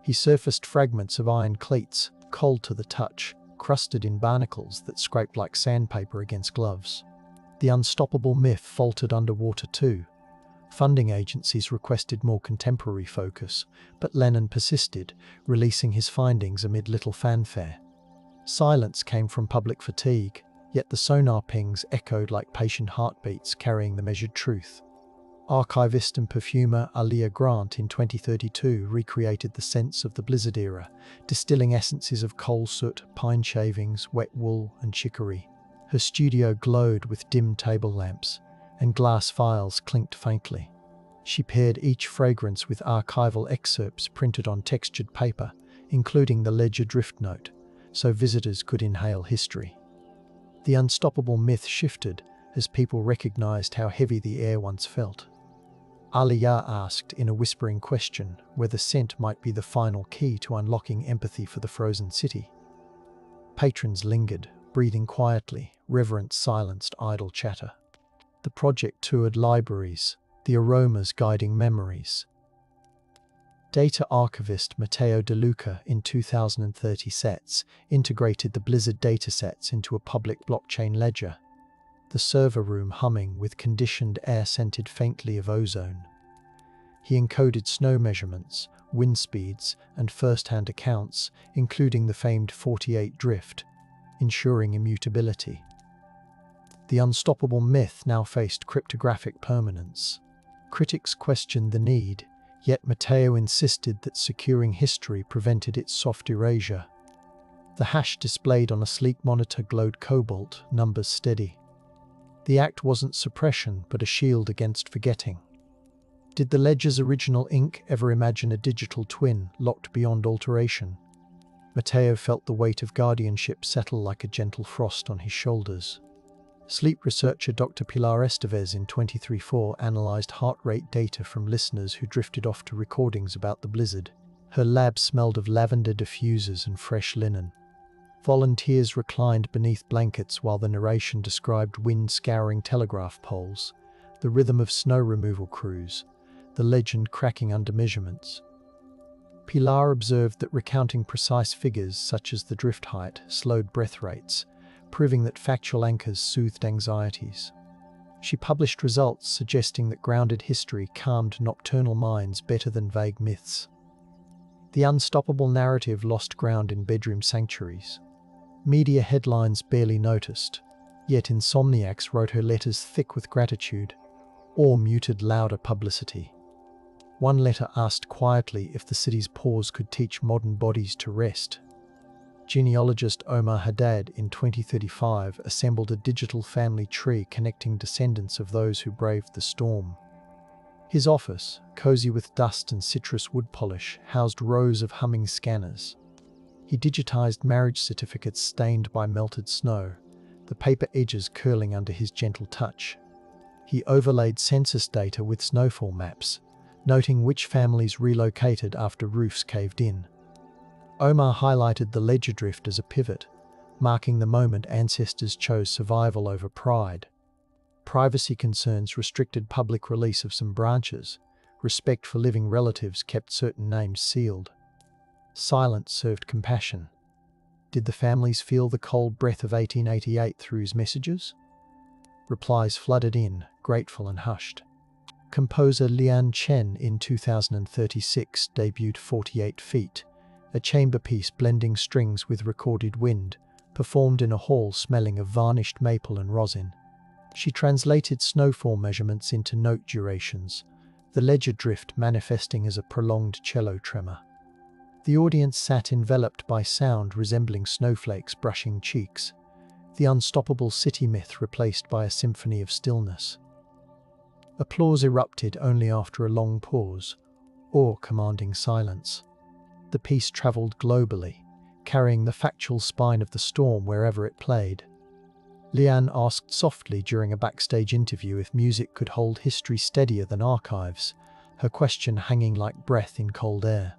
He surfaced fragments of iron cleats, cold to the touch, crusted in barnacles that scraped like sandpaper against gloves. The unstoppable myth faltered underwater too. Funding agencies requested more contemporary focus, but Lennon persisted, releasing his findings amid little fanfare. Silence came from public fatigue, yet the sonar pings echoed like patient heartbeats carrying the measured truth. Archivist and perfumer Alia Grant in 2032 recreated the scents of the blizzard era, distilling essences of coal soot, pine shavings, wet wool, and chicory. Her studio glowed with dim table lamps, and glass vials clinked faintly. She paired each fragrance with archival excerpts printed on textured paper, including the ledger drift note, so visitors could inhale history. The unstoppable myth shifted as people recognized how heavy the air once felt. Aliyah asked in a whispering question whether scent might be the final key to unlocking empathy for the frozen city. Patrons lingered, breathing quietly, reverence silenced idle chatter. The project toured libraries, the aromas guiding memories. Data archivist Matteo De Luca in 2030 sets integrated the Blizzard datasets into a public blockchain ledger, the server room humming with conditioned air scented faintly of ozone. He encoded snow measurements, wind speeds, and first-hand accounts, including the famed 48 drift, ensuring immutability. The unstoppable myth now faced cryptographic permanence. Critics questioned the need, yet Matteo insisted that securing history prevented its soft erasure. The hash displayed on a sleek monitor glowed cobalt, numbers steady. The act wasn't suppression, but a shield against forgetting. Did the ledger's original ink ever imagine a digital twin locked beyond alteration? Matteo felt the weight of guardianship settle like a gentle frost on his shoulders. Sleep researcher Dr. Pilar Estevez in 2034 analysed heart rate data from listeners who drifted off to recordings about the blizzard. Her lab smelled of lavender diffusers and fresh linen. Volunteers reclined beneath blankets while the narration described wind-scouring telegraph poles, the rhythm of snow removal crews, the legend cracking under measurements. Pilar observed that recounting precise figures such as the drift height slowed breath rates, proving that factual anchors soothed anxieties. She published results suggesting that grounded history calmed nocturnal minds better than vague myths. The unstoppable narrative lost ground in bedroom sanctuaries. Media headlines barely noticed, yet insomniacs wrote her letters thick with gratitude, or muted louder publicity. One letter asked quietly if the city's pause could teach modern bodies to rest. Genealogist Omar Haddad in 2035 assembled a digital family tree connecting descendants of those who braved the storm. His office, cozy with dust and citrus wood polish, housed rows of humming scanners. He digitized marriage certificates stained by melted snow, the paper edges curling under his gentle touch. He overlaid census data with snowfall maps, noting which families relocated after roofs caved in. Omar highlighted the ledger drift as a pivot, marking the moment ancestors chose survival over pride. Privacy concerns restricted public release of some branches. Respect for living relatives kept certain names sealed. Silence served compassion. Did the families feel the cold breath of 1888 through his messages? Replies flooded in, grateful and hushed. Composer Lian Chen in 2036 debuted 48 Feet, a chamber piece blending strings with recorded wind, performed in a hall smelling of varnished maple and rosin. She translated snowfall measurements into note durations, the ledger drift manifesting as a prolonged cello tremor. The audience sat enveloped by sound resembling snowflakes brushing cheeks, the unstoppable city myth replaced by a symphony of stillness. Applause erupted only after a long pause, awe commanding silence. The piece travelled globally, carrying the factual spine of the storm wherever it played. Lian asked softly during a backstage interview if music could hold history steadier than archives, her question hanging like breath in cold air.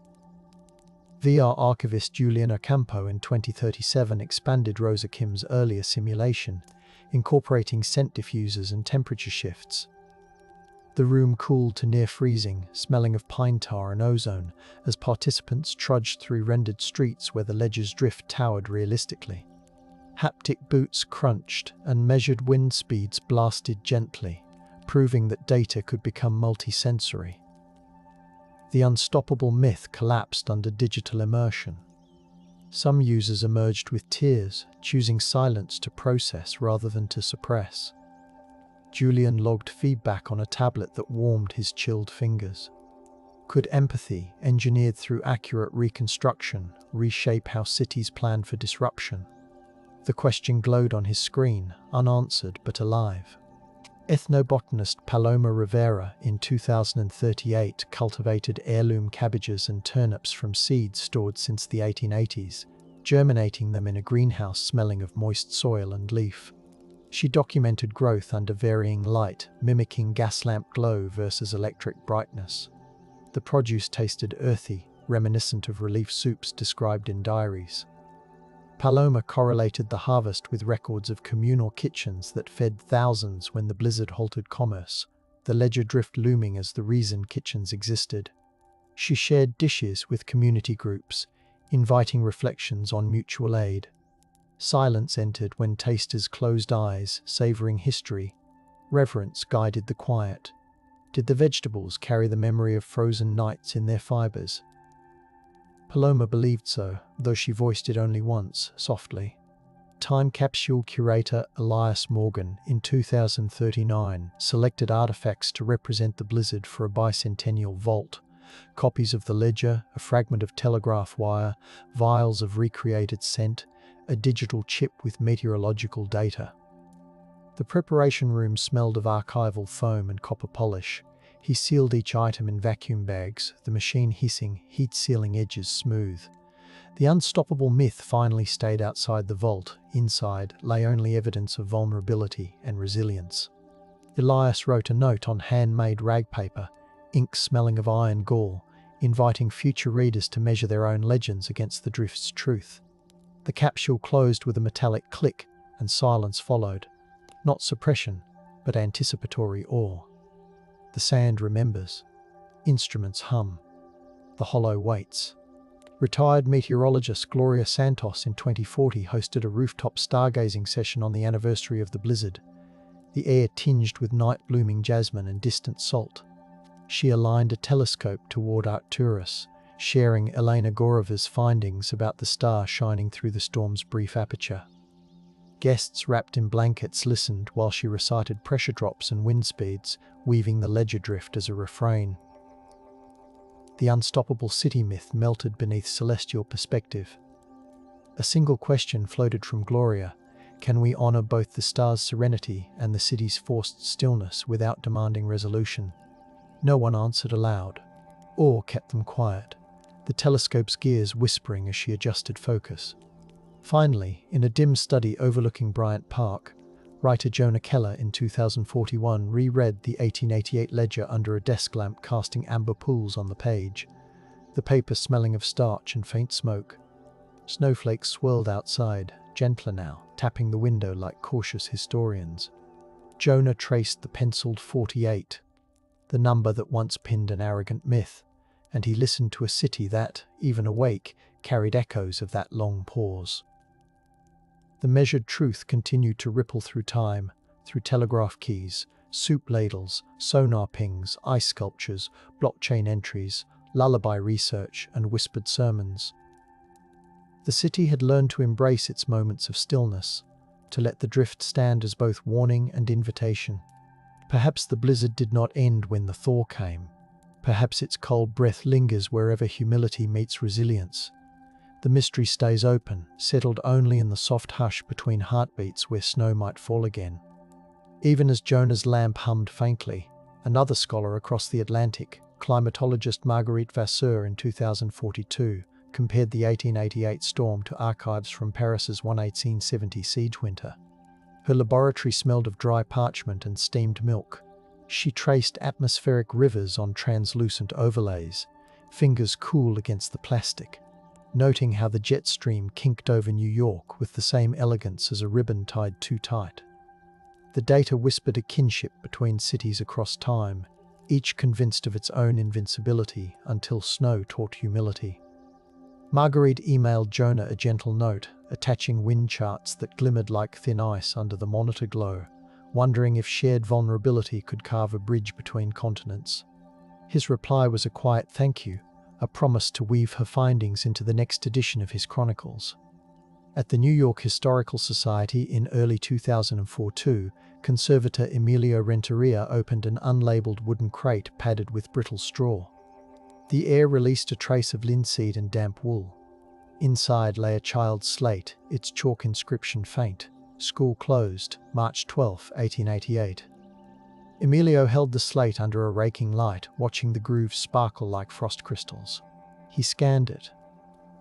VR archivist Julian Ocampo in 2037 expanded Rosa Kim's earlier simulation, incorporating scent diffusers and temperature shifts. The room cooled to near freezing, smelling of pine tar and ozone, as participants trudged through rendered streets where the ledger's drift towered realistically. Haptic boots crunched, and measured wind speeds blasted gently, proving that data could become multisensory. The unstoppable myth collapsed under digital immersion. Some users emerged with tears, choosing silence to process rather than to suppress. Julian logged feedback on a tablet that warmed his chilled fingers. Could empathy, engineered through accurate reconstruction, reshape how cities plan for disruption? The question glowed on his screen, unanswered but alive. Ethnobotanist Paloma Rivera in 2038 cultivated heirloom cabbages and turnips from seeds stored since the 1880s, germinating them in a greenhouse smelling of moist soil and leaf. She documented growth under varying light, mimicking gas lamp glow versus electric brightness. The produce tasted earthy, reminiscent of relief soups described in diaries. Paloma correlated the harvest with records of communal kitchens that fed thousands when the blizzard halted commerce, the ledger drift looming as the reason kitchens existed. She shared dishes with community groups, inviting reflections on mutual aid. Silence entered when tasters closed eyes, savoring history. Reverence guided the quiet. Did the vegetables carry the memory of frozen nights in their fibers? Paloma believed so, though she voiced it only once, softly. Time capsule curator Elias Morgan, in 2039, selected artifacts to represent the blizzard for a bicentennial vault. Copies of the ledger, a fragment of telegraph wire, vials of recreated scent, a digital chip with meteorological data. The preparation room smelled of archival foam and copper polish. He sealed each item in vacuum bags, the machine hissing, heat-sealing edges smooth. The unstoppable myth finally stayed outside the vault. Inside lay only evidence of vulnerability and resilience. Elias wrote a note on handmade rag paper, ink smelling of iron gall, inviting future readers to measure their own legends against the drift's truth. The capsule closed with a metallic click, and silence followed. Not suppression, but anticipatory awe. The sand remembers. Instruments hum. The hollow waits. Retired meteorologist Gloria Santos in 2040 hosted a rooftop stargazing session on the anniversary of the blizzard, the air tinged with night-blooming jasmine and distant salt. She aligned a telescope toward Arcturus, sharing Elena Gorova's findings about the star shining through the storm's brief aperture. Guests wrapped in blankets listened while she recited pressure drops and wind speeds, weaving the ledger drift as a refrain. The unstoppable city myth melted beneath celestial perspective. A single question floated from Gloria: can we honor both the star's serenity and the city's forced stillness without demanding resolution? No one answered aloud. Awe kept them quiet, the telescope's gears whispering as she adjusted focus. Finally, in a dim study overlooking Bryant Park, writer Jonah Keller in 2041 reread the 1888 ledger under a desk lamp, casting amber pools on the page, the paper smelling of starch and faint smoke. Snowflakes swirled outside, gentler now, tapping the window like cautious historians. Jonah traced the penciled 48, the number that once pinned an arrogant myth, and he listened to a city that, even awake, carried echoes of that long pause. The measured truth continued to ripple through time, through telegraph keys, soup ladles, sonar pings, ice sculptures, blockchain entries, lullaby research, and whispered sermons. The city had learned to embrace its moments of stillness, to let the drift stand as both warning and invitation. Perhaps the blizzard did not end when the thaw came. Perhaps its cold breath lingers wherever humility meets resilience. The mystery stays open, settled only in the soft hush between heartbeats where snow might fall again. Even as Jonah's lamp hummed faintly, another scholar across the Atlantic, climatologist Marguerite Vasseur in 2042, compared the 1888 storm to archives from Paris's 1870 siege winter. Her laboratory smelled of dry parchment and steamed milk. She traced atmospheric rivers on translucent overlays, fingers cool against the plastic, noting how the jet stream kinked over New York with the same elegance as a ribbon tied too tight. The data whispered a kinship between cities across time, each convinced of its own invincibility until snow taught humility. Marguerite emailed Jonah a gentle note, attaching wind charts that glimmered like thin ice under the monitor glow, wondering if shared vulnerability could carve a bridge between continents. His reply was a quiet thank you, a promise to weave her findings into the next edition of his chronicles. At the New York Historical Society in early 2004, conservator Emilio Renteria opened an unlabeled wooden crate padded with brittle straw. The air released a trace of linseed and damp wool. Inside lay a child's slate, its chalk inscription faint. School closed, March 12, 1888. Emilio held the slate under a raking light, watching the grooves sparkle like frost crystals. He scanned it,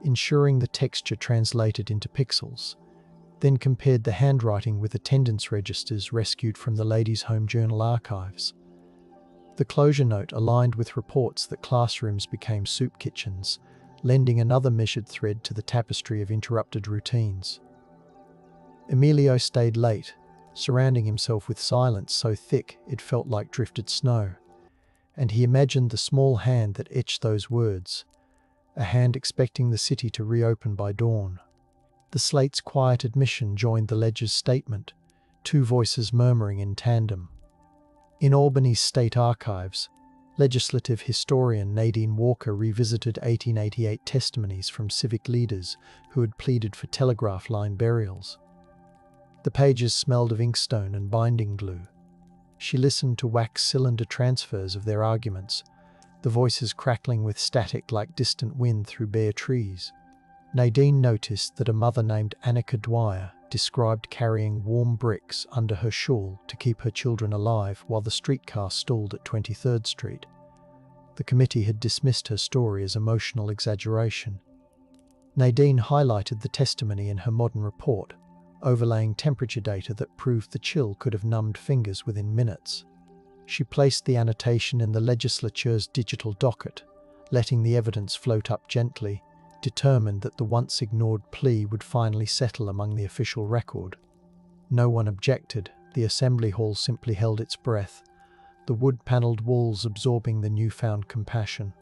ensuring the texture translated into pixels, then compared the handwriting with attendance registers rescued from the ladies' home journal archives. The closure note aligned with reports that classrooms became soup kitchens, lending another measured thread to the tapestry of interrupted routines. Emilio stayed late, surrounding himself with silence so thick it felt like drifted snow, and he imagined the small hand that etched those words, a hand expecting the city to reopen by dawn. The slate's quiet admission joined the ledger's statement, two voices murmuring in tandem. In Albany's state archives, legislative historian Nadine Walker revisited 1888 testimonies from civic leaders who had pleaded for telegraph line burials. The pages smelled of inkstone and binding glue. She listened to wax cylinder transfers of their arguments, the voices crackling with static like distant wind through bare trees. Nadine noticed that a mother named Annika Dwyer described carrying warm bricks under her shawl to keep her children alive while the streetcar stalled at 23rd Street. The committee had dismissed her story as emotional exaggeration. Nadine highlighted the testimony in her modern report, overlaying temperature data that proved the chill could have numbed fingers within minutes. She placed the annotation in the legislature's digital docket, letting the evidence float up gently, determined that the once-ignored plea would finally settle among the official record. No one objected. The assembly hall simply held its breath, the wood-panelled walls absorbing the newfound compassion.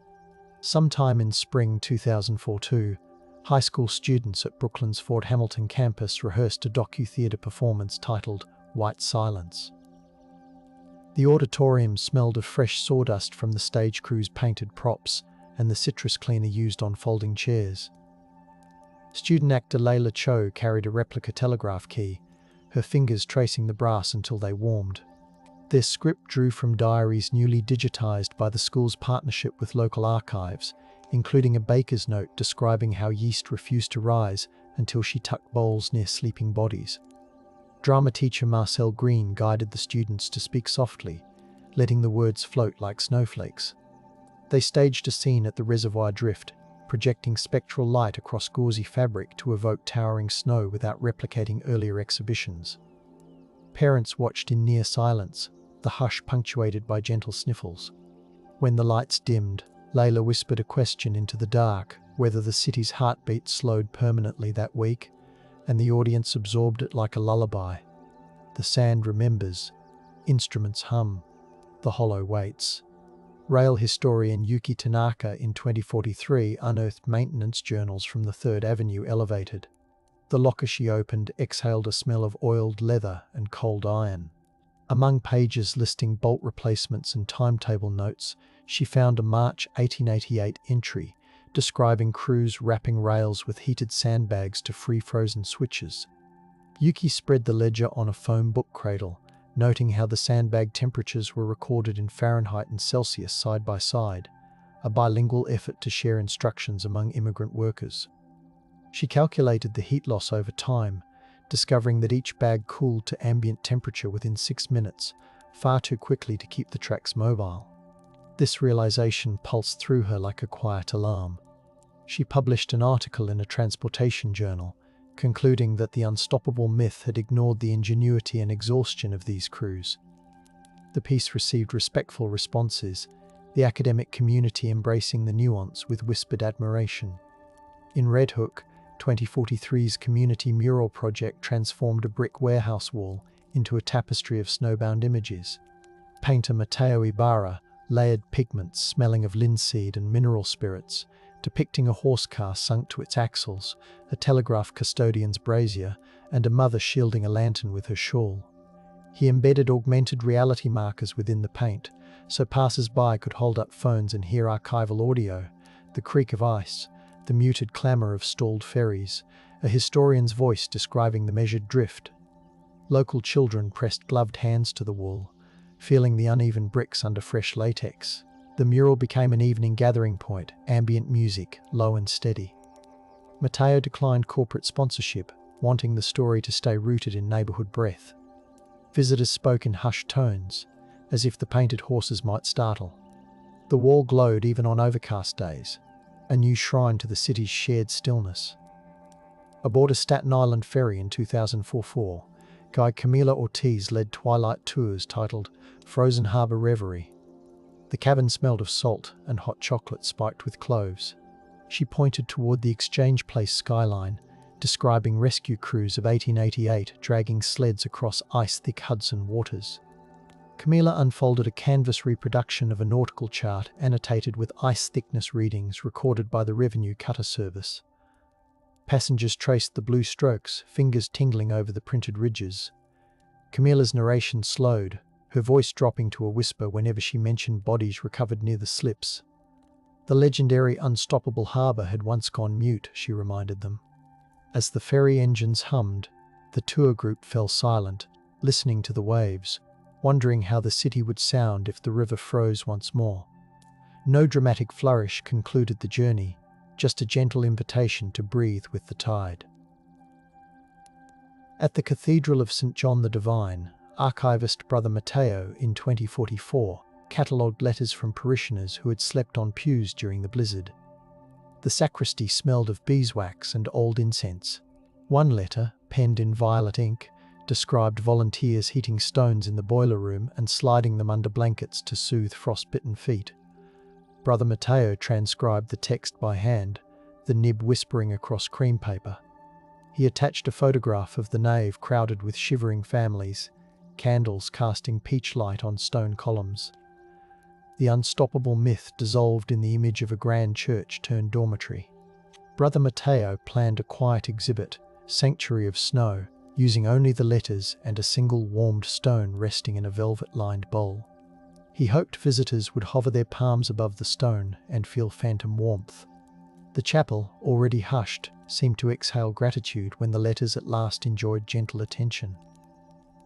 Sometime in spring 2004, high school students at Brooklyn's Fort Hamilton campus rehearsed a docu-theatre performance titled White Silence. The auditorium smelled of fresh sawdust from the stage crew's painted props and the citrus cleaner used on folding chairs. Student actor Layla Cho carried a replica telegraph key, her fingers tracing the brass until they warmed. Their script drew from diaries newly digitized by the school's partnership with local archives, including a baker's note describing how yeast refused to rise until she tucked bowls near sleeping bodies. Drama teacher Marcel Green guided the students to speak softly, letting the words float like snowflakes. They staged a scene at the reservoir drift, projecting spectral light across gauzy fabric to evoke towering snow without replicating earlier exhibitions. Parents watched in near silence, the hush punctuated by gentle sniffles. When the lights dimmed, Layla whispered a question into the dark, whether the city's heartbeat slowed permanently that week, and the audience absorbed it like a lullaby. The sand remembers, instruments hum, the hollow waits. Rail historian Yuki Tanaka in 2043 unearthed maintenance journals from the 3rd Avenue elevated. The locker she opened exhaled a smell of oiled leather and cold iron. Among pages listing bolt replacements and timetable notes, she found a March 1888 entry describing crews wrapping rails with heated sandbags to free frozen switches. Yuki spread the ledger on a foam book cradle, noting how the sandbag temperatures were recorded in Fahrenheit and Celsius side by side, a bilingual effort to share instructions among immigrant workers. She calculated the heat loss over time, discovering that each bag cooled to ambient temperature within 6 minutes, far too quickly to keep the tracks mobile. This realization pulsed through her like a quiet alarm. She published an article in a transportation journal, concluding that the unstoppable myth had ignored the ingenuity and exhaustion of these crews. The piece received respectful responses, the academic community embracing the nuance with whispered admiration. In Red Hook, 2043's community mural project transformed a brick warehouse wall into a tapestry of snowbound images. Painter Matteo Ibarra layered pigments smelling of linseed and mineral spirits, depicting a horse car sunk to its axles, a telegraph custodian's brazier, and a mother shielding a lantern with her shawl. He embedded augmented reality markers within the paint, so passers-by could hold up phones and hear archival audio, the creak of ice, the muted clamour of stalled ferries, a historian's voice describing the measured drift. Local children pressed gloved hands to the wall, feeling the uneven bricks under fresh latex. The mural became an evening gathering point, ambient music, low and steady. Matteo declined corporate sponsorship, wanting the story to stay rooted in neighbourhood breath. Visitors spoke in hushed tones, as if the painted horses might startle. The wall glowed even on overcast days, a new shrine to the city's shared stillness. Aboard a Staten Island ferry in 2004, guide Camila Ortiz led twilight tours titled Frozen Harbor Reverie. The cabin smelled of salt and hot chocolate spiked with cloves. She pointed toward the Exchange Place skyline, describing rescue crews of 1888 dragging sleds across ice-thick Hudson waters. Camila unfolded a canvas reproduction of a nautical chart annotated with ice thickness readings recorded by the Revenue Cutter Service. Passengers traced the blue strokes, fingers tingling over the printed ridges. Camila's narration slowed, her voice dropping to a whisper whenever she mentioned bodies recovered near the slips. The legendary unstoppable harbour had once gone mute, she reminded them. As the ferry engines hummed, the tour group fell silent, listening to the waves, wondering how the city would sound if the river froze once more. No dramatic flourish concluded the journey, just a gentle invitation to breathe with the tide. At the Cathedral of St. John the Divine, archivist Brother Matteo in 2044 catalogued letters from parishioners who had slept on pews during the blizzard. The sacristy smelled of beeswax and old incense. One letter, penned in violet ink, described volunteers heating stones in the boiler room and sliding them under blankets to soothe frostbitten feet. Brother Matteo transcribed the text by hand, the nib whispering across cream paper. He attached a photograph of the nave crowded with shivering families, candles casting peach light on stone columns. The unstoppable myth dissolved in the image of a grand church turned dormitory. Brother Matteo planned a quiet exhibit, Sanctuary of Snow, using only the letters and a single warmed stone resting in a velvet-lined bowl. He hoped visitors would hover their palms above the stone and feel phantom warmth. The chapel, already hushed, seemed to exhale gratitude when the letters at last enjoyed gentle attention.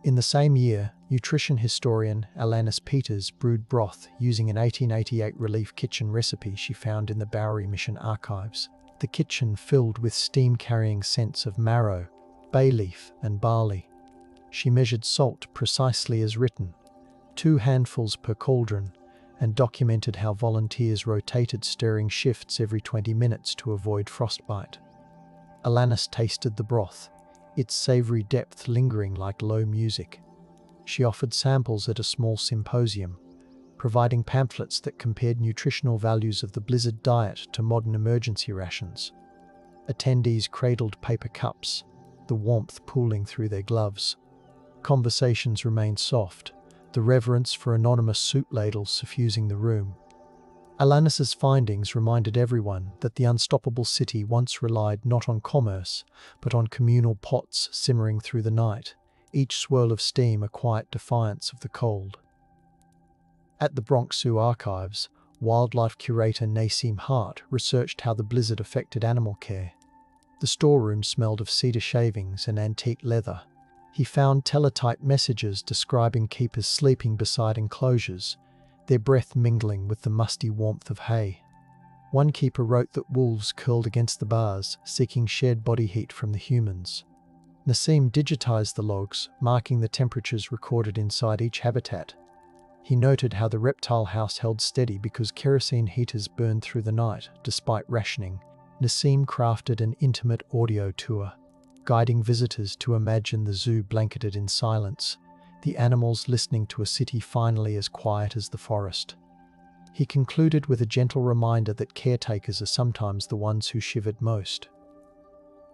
In the same year, nutrition historian Alanis Peters brewed broth using an 1888 relief kitchen recipe she found in the Bowery Mission archives. The kitchen filled with steam-carrying scents of marrow, bay leaf, and barley. She measured salt precisely as written, 2 handfuls per cauldron, and documented how volunteers rotated stirring shifts every 20 minutes to avoid frostbite. Alanis tasted the broth, its savory depth lingering like low music. She offered samples at a small symposium, providing pamphlets that compared nutritional values of the blizzard diet to modern emergency rations. Attendees cradled paper cups, the warmth pooling through their gloves. Conversations remained soft, the reverence for anonymous soup ladles suffusing the room. Alanis's findings reminded everyone that the unstoppable city once relied not on commerce, but on communal pots simmering through the night, each swirl of steam a quiet defiance of the cold. At the Bronx Zoo Archives, wildlife curator Naseem Hart researched how the blizzard affected animal care. The storeroom smelled of cedar shavings and antique leather. He found teletype messages describing keepers sleeping beside enclosures, their breath mingling with the musty warmth of hay. One keeper wrote that wolves curled against the bars, seeking shared body heat from the humans. Naseem digitized the logs, marking the temperatures recorded inside each habitat. He noted how the reptile house held steady because kerosene heaters burned through the night, despite rationing. Naseem crafted an intimate audio tour, guiding visitors to imagine the zoo blanketed in silence, the animals listening to a city finally as quiet as the forest. He concluded with a gentle reminder that caretakers are sometimes the ones who shivered most.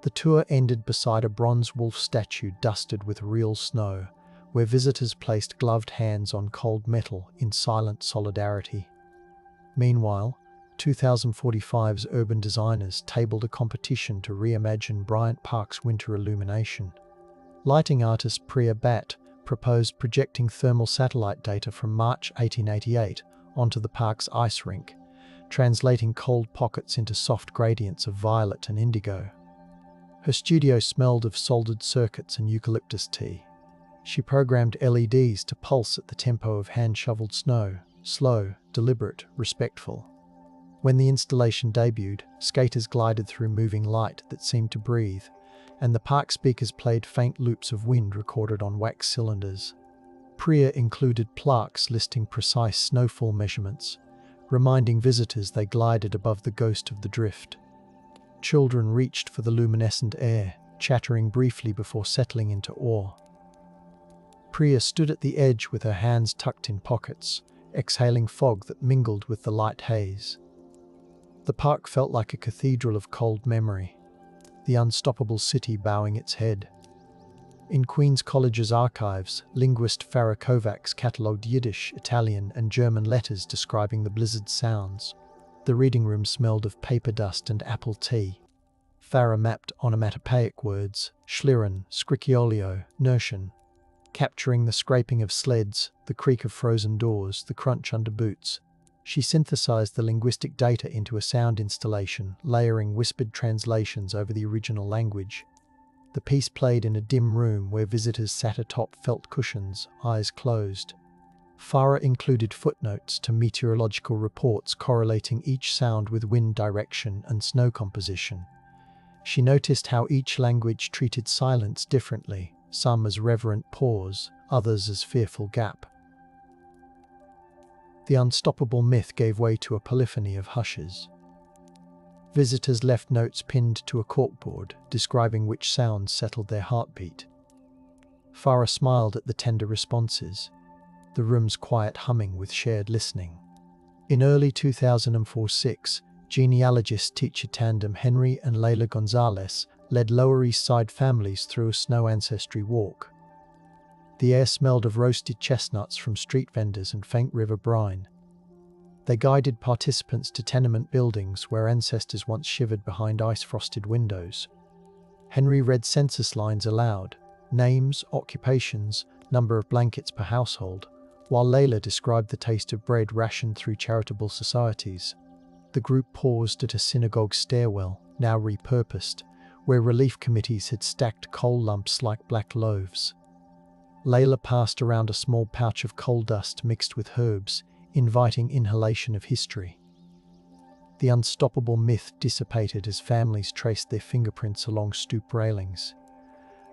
The tour ended beside a bronze wolf statue dusted with real snow, where visitors placed gloved hands on cold metal in silent solidarity. Meanwhile, 2045's urban designers tabled a competition to reimagine Bryant Park's winter illumination. Lighting artist Priya Bhatt proposed projecting thermal satellite data from March 1888 onto the park's ice rink, translating cold pockets into soft gradients of violet and indigo. Her studio smelled of soldered circuits and eucalyptus tea. She programmed LEDs to pulse at the tempo of hand-shoveled snow, slow, deliberate, respectful. When the installation debuted, skaters glided through moving light that seemed to breathe, and the park speakers played faint loops of wind recorded on wax cylinders. Priya included plaques listing precise snowfall measurements, reminding visitors they glided above the ghost of the drift. Children reached for the luminescent air, chattering briefly before settling into awe. Priya stood at the edge with her hands tucked in pockets, exhaling fog that mingled with the light haze. The park felt like a cathedral of cold memory, the unstoppable city bowing its head. In Queen's College's archives, linguist Farah Kovacs catalogued Yiddish, Italian, and German letters describing the blizzard's sounds. The reading room smelled of paper dust and apple tea. Farah mapped onomatopoeic words, Schlieren, Scricchiolio, Nerschen, capturing the scraping of sleds, the creak of frozen doors, the crunch under boots. She synthesized the linguistic data into a sound installation, layering whispered translations over the original language. The piece played in a dim room where visitors sat atop felt cushions, eyes closed. Farah included footnotes to meteorological reports correlating each sound with wind direction and snow composition. She noticed how each language treated silence differently, some as reverent pause, others as fearful gap. The unstoppable myth gave way to a polyphony of hushes. Visitors left notes pinned to a corkboard, describing which sounds settled their heartbeat. Farah smiled at the tender responses, the room's quiet humming with shared listening. In early 2004-06, genealogist teacher tandem Henry and Leila Gonzalez led Lower East Side families through a snow ancestry walk. The air smelled of roasted chestnuts from street vendors and faint river brine. They guided participants to tenement buildings where ancestors once shivered behind ice-frosted windows. Henry read census lines aloud, names, occupations, number of blankets per household, while Leila described the taste of bread rationed through charitable societies. The group paused at a synagogue stairwell, now repurposed, where relief committees had stacked coal lumps like black loaves. Leila passed around a small pouch of coal dust mixed with herbs, inviting inhalation of history. The unstoppable myth dissipated as families traced their fingerprints along stoop railings.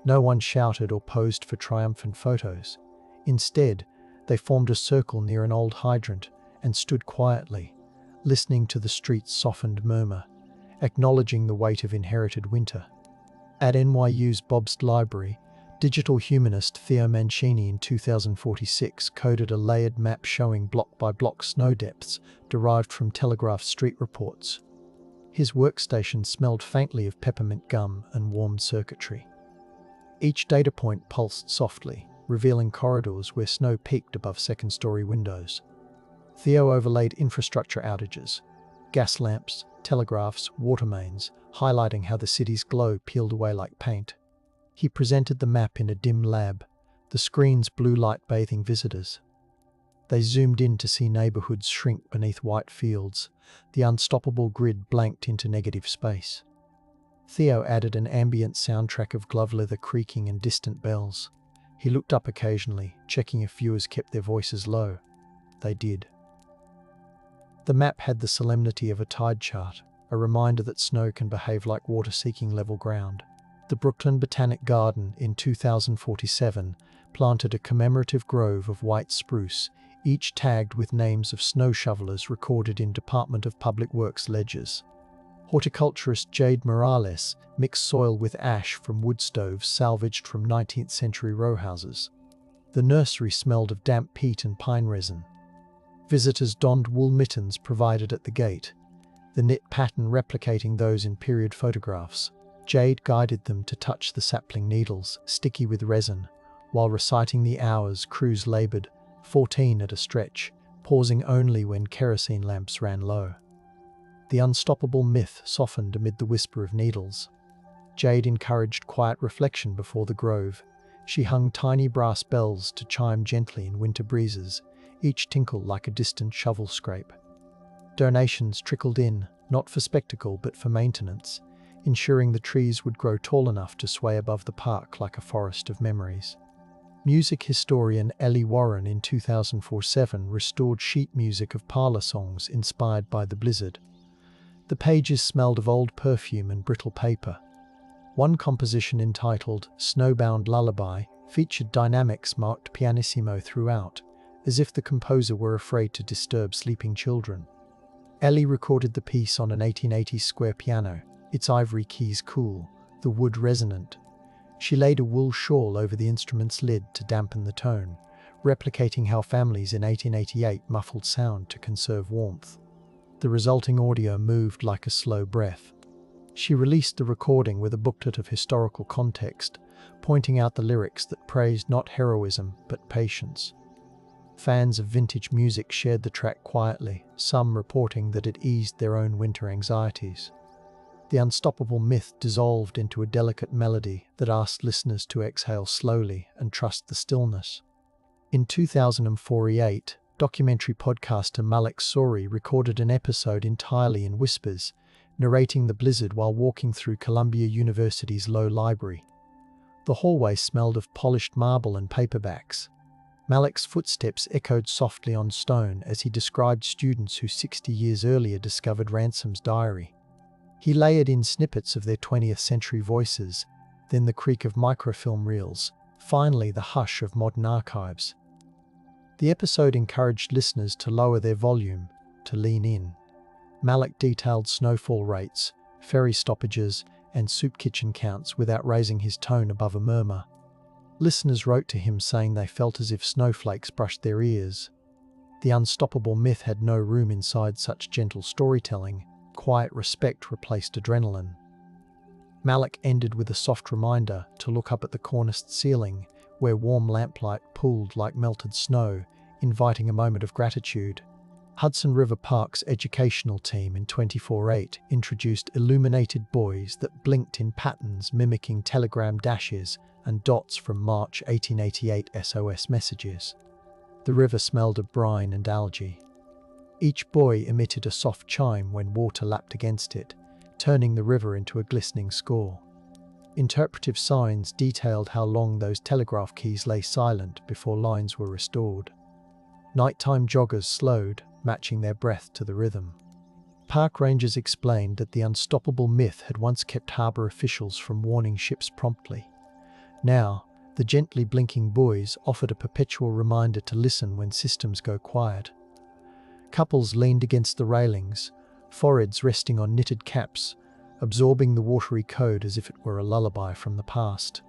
No one shouted or posed for triumphant photos. Instead, they formed a circle near an old hydrant and stood quietly, listening to the street's softened murmur, acknowledging the weight of inherited winter. At NYU's Bobst Library, digital humanist Theo Mancini in 2046 coded a layered map showing block-by-block snow depths derived from Telegraph street reports. His workstation smelled faintly of peppermint gum and warmed circuitry. Each data point pulsed softly, revealing corridors where snow peaked above second-story windows. Theo overlaid infrastructure outages, gas lamps, telegraphs, water mains, highlighting how the city's glow peeled away like paint. He presented the map in a dim lab, the screen's blue light bathing visitors. They zoomed in to see neighborhoods shrink beneath white fields, the unstoppable grid blanked into negative space. Theo added an ambient soundtrack of glove leather creaking and distant bells. He looked up occasionally, checking if viewers kept their voices low. They did. The map had the solemnity of a tide chart, a reminder that snow can behave like water seeking level ground. The Brooklyn Botanic Garden in 2047 planted a commemorative grove of white spruce, each tagged with names of snow shovelers recorded in Department of Public Works ledgers. Horticulturist Jade Morales mixed soil with ash from wood stoves salvaged from 19th century row houses. The nursery smelled of damp peat and pine resin. Visitors donned wool mittens provided at the gate, the knit pattern replicating those in period photographs. Jade guided them to touch the sapling needles, sticky with resin, while reciting the hours crews labored, 14 at a stretch, pausing only when kerosene lamps ran low. The unstoppable myth softened amid the whisper of needles. Jade encouraged quiet reflection before the grove. She hung tiny brass bells to chime gently in winter breezes, each tinkle like a distant shovel scrape. Donations trickled in, not for spectacle but for maintenance, ensuring the trees would grow tall enough to sway above the park like a forest of memories. Music historian Ellie Warren in 2004-07 restored sheet music of parlor songs inspired by the blizzard. The pages smelled of old perfume and brittle paper. One composition entitled Snowbound Lullaby Featured dynamics marked pianissimo throughout, as if the composer were afraid to disturb sleeping children. Ellie recorded the piece on an 1880s square piano, its ivory keys cool, the wood resonant. She laid a wool shawl over the instrument's lid to dampen the tone, replicating how families in 1888 muffled sound to conserve warmth. The resulting audio moved like a slow breath. She released the recording with a booklet of historical context, pointing out the lyrics that praised not heroism but patience. Fans of vintage music shared the track quietly, some reporting that it eased their own winter anxieties. The unstoppable myth dissolved into a delicate melody that asked listeners to exhale slowly and trust the stillness. In 2048, documentary podcaster Malik Sori recorded an episode entirely in whispers, narrating the blizzard while walking through Columbia University's Low Library. The hallway smelled of polished marble and paperbacks. Malik's footsteps echoed softly on stone as he described students who 60 years earlier discovered Ransom's diary. He layered in snippets of their 20th century voices, then the creak of microfilm reels, finally the hush of modern archives. The episode encouraged listeners to lower their volume, to lean in. Malik detailed snowfall rates, ferry stoppages, and soup kitchen counts without raising his tone above a murmur. Listeners wrote to him saying they felt as if snowflakes brushed their ears. The unstoppable myth had no room inside such gentle storytelling. Quiet respect replaced adrenaline. Malik ended with a soft reminder to look up at the corniced ceiling, where warm lamplight pooled like melted snow, inviting a moment of gratitude. Hudson River Park's educational team in 24/8 introduced illuminated buoys that blinked in patterns mimicking telegram dashes and dots from March 1888 SOS messages. The river smelled of brine and algae. Each buoy emitted a soft chime when water lapped against it, turning the river into a glistening score. Interpretive signs detailed how long those telegraph keys lay silent before lines were restored. Nighttime joggers slowed, matching their breath to the rhythm. Park rangers explained that the unstoppable myth had once kept harbour officials from warning ships promptly. Now, the gently blinking buoys offered a perpetual reminder to listen when systems go quiet. Couples leaned against the railings, foreheads resting on knitted caps, absorbing the watery code as if it were a lullaby from the past.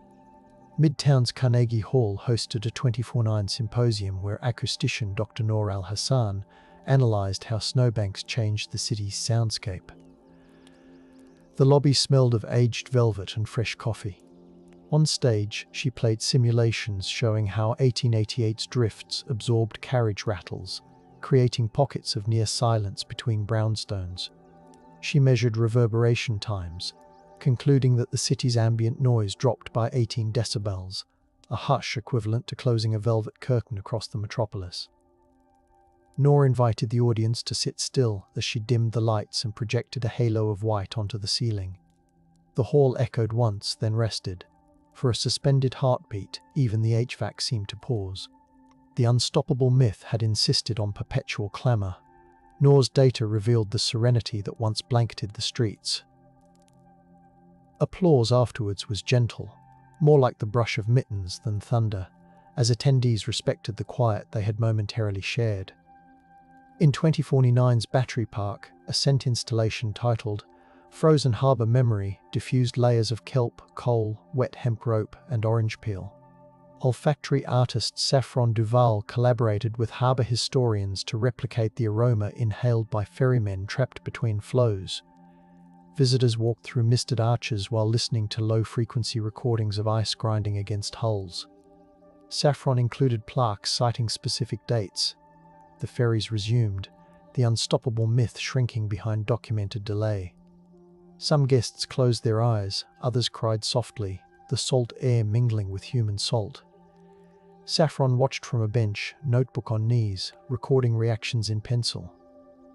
Midtown's Carnegie Hall hosted a 24/9 symposium where acoustician Dr. Noor Al-Hassan analysed how snowbanks changed the city's soundscape. The lobby smelled of aged velvet and fresh coffee. On stage, she played simulations showing how 1888's drifts absorbed carriage rattles, creating pockets of near silence between brownstones. She measured reverberation times, concluding that the city's ambient noise dropped by 18 decibels, a hush equivalent to closing a velvet curtain across the metropolis. Noor invited the audience to sit still as she dimmed the lights and projected a halo of white onto the ceiling. The hall echoed once, then rested. For a suspended heartbeat, even the HVAC seemed to pause. The unstoppable myth had insisted on perpetual clamour. Noor's data revealed the serenity that once blanketed the streets. Applause afterwards was gentle, more like the brush of mittens than thunder, as attendees respected the quiet they had momentarily shared. In 2049's Battery Park, a scent installation titled Frozen Harbour Memory diffused layers of kelp, coal, wet hemp rope, and orange peel. Olfactory artist Saffron Duval collaborated with harbour historians to replicate the aroma inhaled by ferrymen trapped between flows. Visitors walked through misted arches while listening to low-frequency recordings of ice grinding against hulls. Saffron included plaques citing specific dates. The ferries resumed, the unstoppable myth shrinking behind documented delay. Some guests closed their eyes, others cried softly, the salt air mingling with human salt. Saffron watched from a bench, notebook on knees, recording reactions in pencil.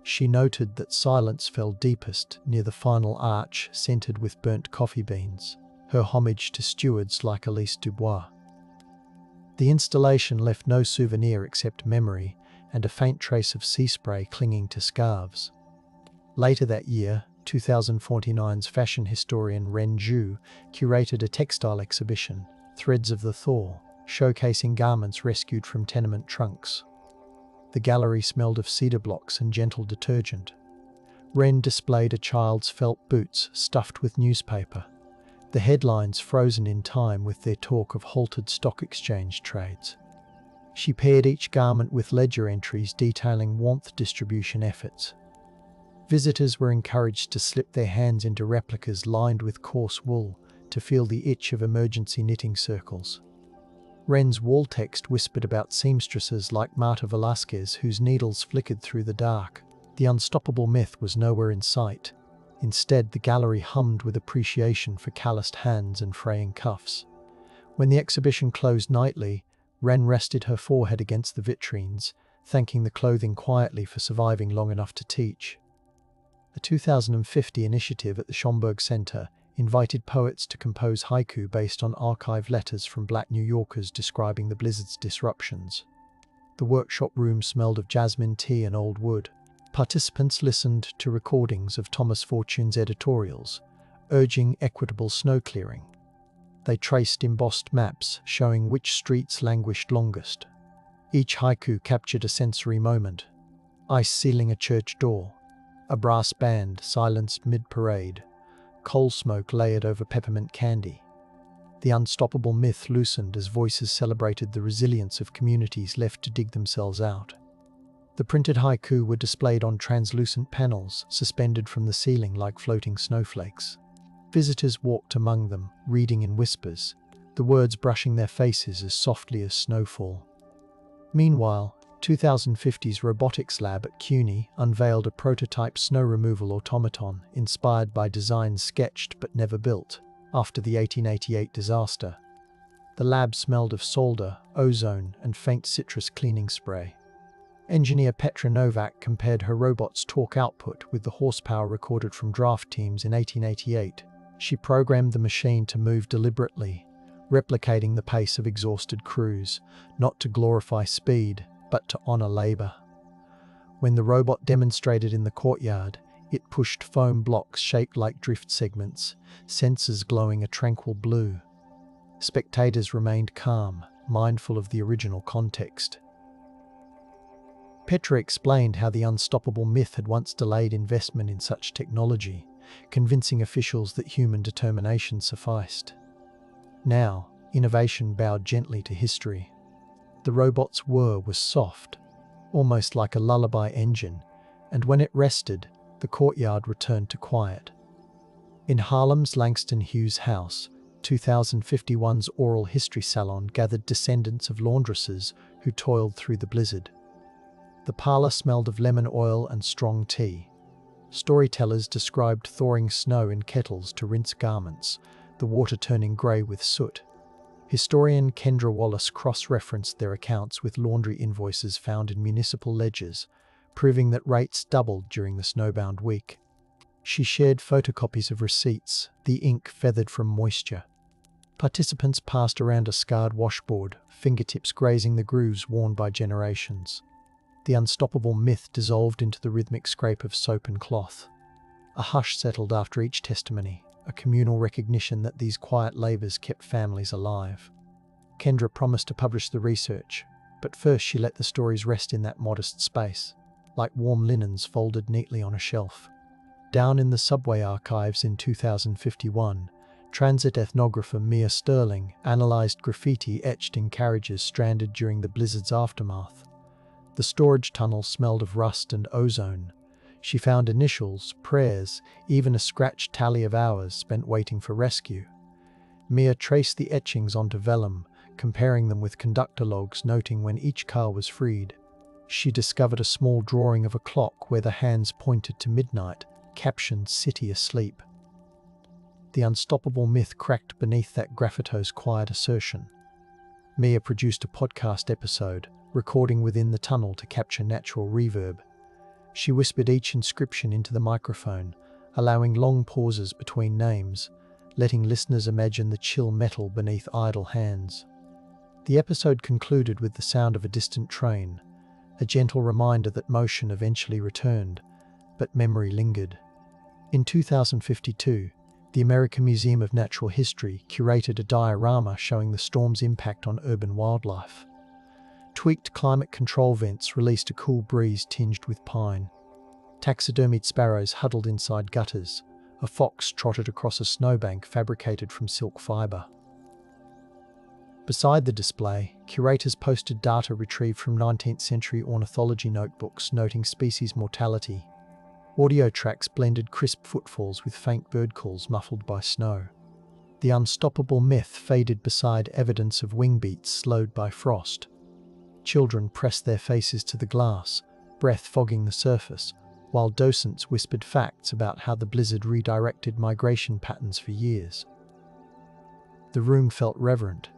She noted that silence fell deepest near the final arch scented with burnt coffee beans, her homage to stewards like Elise Dubois. The installation left no souvenir except memory and a faint trace of sea spray clinging to scarves. Later that year, 2049's fashion historian Ren Zhu curated a textile exhibition, Threads of the Thaw, showcasing garments rescued from tenement trunks. The gallery smelled of cedar blocks and gentle detergent. Wren displayed a child's felt boots stuffed with newspaper, the headlines frozen in time with their talk of halted stock exchange trades. She paired each garment with ledger entries detailing warmth distribution efforts. Visitors were encouraged to slip their hands into replicas lined with coarse wool to feel the itch of emergency knitting circles. Wren's wall text whispered about seamstresses like Marta Velasquez whose needles flickered through the dark. The unstoppable myth was nowhere in sight. Instead, the gallery hummed with appreciation for calloused hands and fraying cuffs. When the exhibition closed nightly, Wren rested her forehead against the vitrines, thanking the clothing quietly for surviving long enough to teach. A 2050 initiative at the Schomburg Center invited poets to compose haiku based on archived letters from Black New Yorkers describing the blizzard's disruptions. The workshop room smelled of jasmine tea and old wood. Participants listened to recordings of Thomas Fortune's editorials, urging equitable snow clearing. They traced embossed maps showing which streets languished longest. Each haiku captured a sensory moment: ice sealing a church door, a brass band silenced mid-parade, coal smoke layered over peppermint candy. The unstoppable myth loosened as voices celebrated the resilience of communities left to dig themselves out. The printed haiku were displayed on translucent panels suspended from the ceiling like floating snowflakes. Visitors walked among them, reading in whispers, the words brushing their faces as softly as snowfall. Meanwhile, 2050's robotics lab at CUNY unveiled a prototype snow removal automaton inspired by designs sketched but never built after the 1888 disaster. The lab smelled of solder, ozone, and faint citrus cleaning spray. Engineer Petra Novak compared her robot's torque output with the horsepower recorded from draft teams in 1888. She programmed the machine to move deliberately, replicating the pace of exhausted crews, not to glorify speed, but to honor labor. When the robot demonstrated in the courtyard, it pushed foam blocks shaped like drift segments, sensors glowing a tranquil blue. Spectators remained calm, mindful of the original context. Petra explained how the unstoppable myth had once delayed investment in such technology, convincing officials that human determination sufficed. Now, innovation bowed gently to history. The robot's whir was soft, almost like a lullaby engine, and when it rested, the courtyard returned to quiet. In Harlem's Langston Hughes House, 2051's oral history salon gathered descendants of laundresses who toiled through the blizzard. The parlor smelled of lemon oil and strong tea. Storytellers described thawing snow in kettles to rinse garments, the water turning grey with soot. Historian Kendra Wallace cross-referenced their accounts with laundry invoices found in municipal ledgers, proving that rates doubled during the snowbound week. She shared photocopies of receipts, the ink feathered from moisture. Participants passed around a scarred washboard, fingertips grazing the grooves worn by generations. The unstoppable myth dissolved into the rhythmic scrape of soap and cloth. A hush settled after each testimony, a communal recognition that these quiet labors kept families alive. Kendra promised to publish the research, but first she let the stories rest in that modest space, like warm linens folded neatly on a shelf. Down in the subway archives in 2051, transit ethnographer Mia Sterling analyzed graffiti etched in carriages stranded during the blizzard's aftermath. The storage tunnel smelled of rust and ozone. She found initials, prayers, even a scratched tally of hours spent waiting for rescue. Mia traced the etchings onto vellum, comparing them with conductor logs noting when each car was freed. She discovered a small drawing of a clock where the hands pointed to midnight, captioned "City Asleep." The unstoppable myth cracked beneath that graffito's quiet assertion. Mia produced a podcast episode, recording within the tunnel to capture natural reverb. She whispered each inscription into the microphone, allowing long pauses between names, letting listeners imagine the chill metal beneath idle hands. The episode concluded with the sound of a distant train, a gentle reminder that motion eventually returned, but memory lingered. In 2052, The American Museum of Natural History curated a diorama showing the storm's impact on urban wildlife. Tweaked climate control vents released a cool breeze tinged with pine. Taxidermied sparrows huddled inside gutters. A fox trotted across a snowbank fabricated from silk fibre. Beside the display, curators posted data retrieved from 19th century ornithology notebooks noting species mortality. Audio tracks blended crisp footfalls with faint bird calls muffled by snow. The unstoppable myth faded beside evidence of wing beats slowed by frost. Children pressed their faces to the glass, breath fogging the surface, while docents whispered facts about how the blizzard redirected migration patterns for years. The room felt reverent,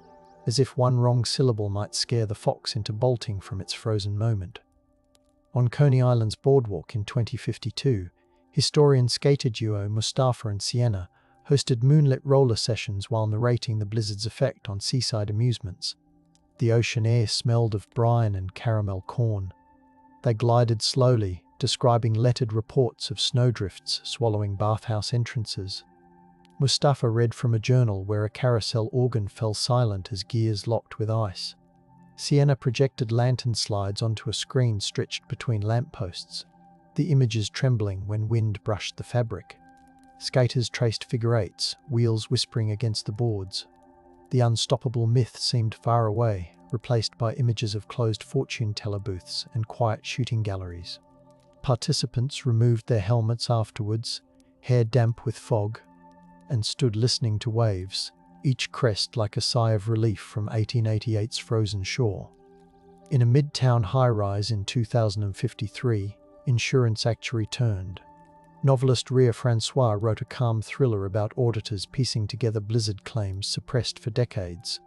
as if one wrong syllable might scare the fox into bolting from its frozen moment. On Coney Island's boardwalk in 2052, historian skater duo Mustafa and Sienna hosted moonlit roller sessions while narrating the blizzard's effect on seaside amusements. The ocean air smelled of brine and caramel corn. They glided slowly, describing lettered reports of snowdrifts swallowing bathhouse entrances. Mustafa read from a journal where a carousel organ fell silent as gears locked with ice. Sienna projected lantern slides onto a screen stretched between lampposts, the images trembling when wind brushed the fabric. Skaters traced figure eights, wheels whispering against the boards. The unstoppable myth seemed far away, replaced by images of closed fortune teller booths and quiet shooting galleries. Participants removed their helmets afterwards, hair damp with fog, and stood listening to waves, each crest like a sigh of relief from 1888's frozen shore. In a midtown high-rise in 2053, insurance actuary turned. Novelist Ria Francois wrote a calm thriller about auditors piecing together blizzard claims suppressed for decades.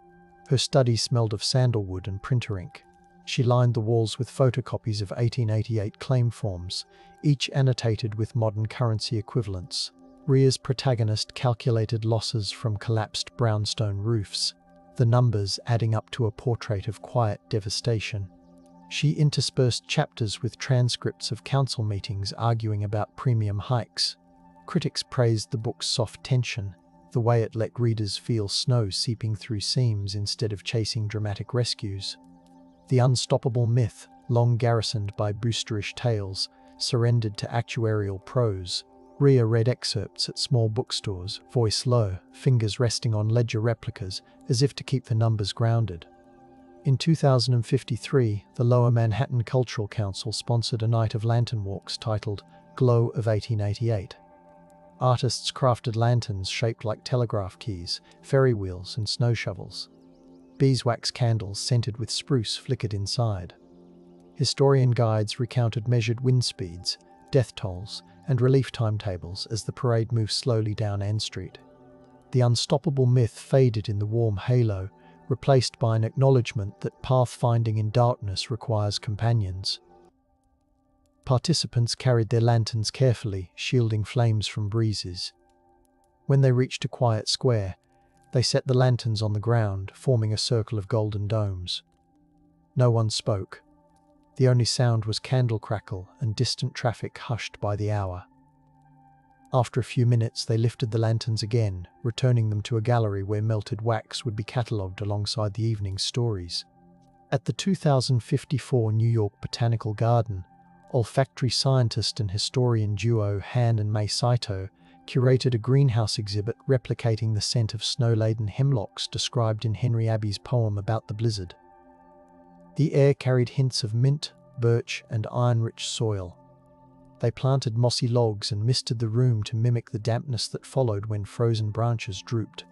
Her study smelled of sandalwood and printer ink. She lined the walls with photocopies of 1888 claim forms, each annotated with modern currency equivalents. Ria's protagonist calculated losses from collapsed brownstone roofs, the numbers adding up to a portrait of quiet devastation. She interspersed chapters with transcripts of council meetings arguing about premium hikes. Critics praised the book's soft tension, the way it let readers feel snow seeping through seams instead of chasing dramatic rescues. The unstoppable myth, long garrisoned by boosterish tales, surrendered to actuarial prose. Ria read excerpts at small bookstores, voice low, fingers resting on ledger replicas, as if to keep the numbers grounded. In 2053, the Lower Manhattan Cultural Council sponsored a night of lantern walks titled Glow of 1888. Artists crafted lanterns shaped like telegraph keys, ferry wheels, and snow shovels. Beeswax candles scented with spruce flickered inside. Historian guides recounted measured wind speeds, death tolls, and relief timetables as the parade moved slowly down N Street. The unstoppable myth faded in the warm halo, replaced by an acknowledgement that pathfinding in darkness requires companions. Participants carried their lanterns carefully, shielding flames from breezes. When they reached a quiet square, they set the lanterns on the ground, forming a circle of golden domes. No one spoke. The only sound was candle crackle and distant traffic hushed by the hour. After a few minutes, they lifted the lanterns again, returning them to a gallery where melted wax would be catalogued alongside the evening's stories. At the 2054 New York Botanical Garden, olfactory scientist and historian duo Han and Mei Saito curated a greenhouse exhibit replicating the scent of snow-laden hemlocks described in Henry Abbey's poem about the blizzard. The air carried hints of mint, birch, and iron-rich soil. They planted mossy logs and misted the room to mimic the dampness that followed when frozen branches drooped.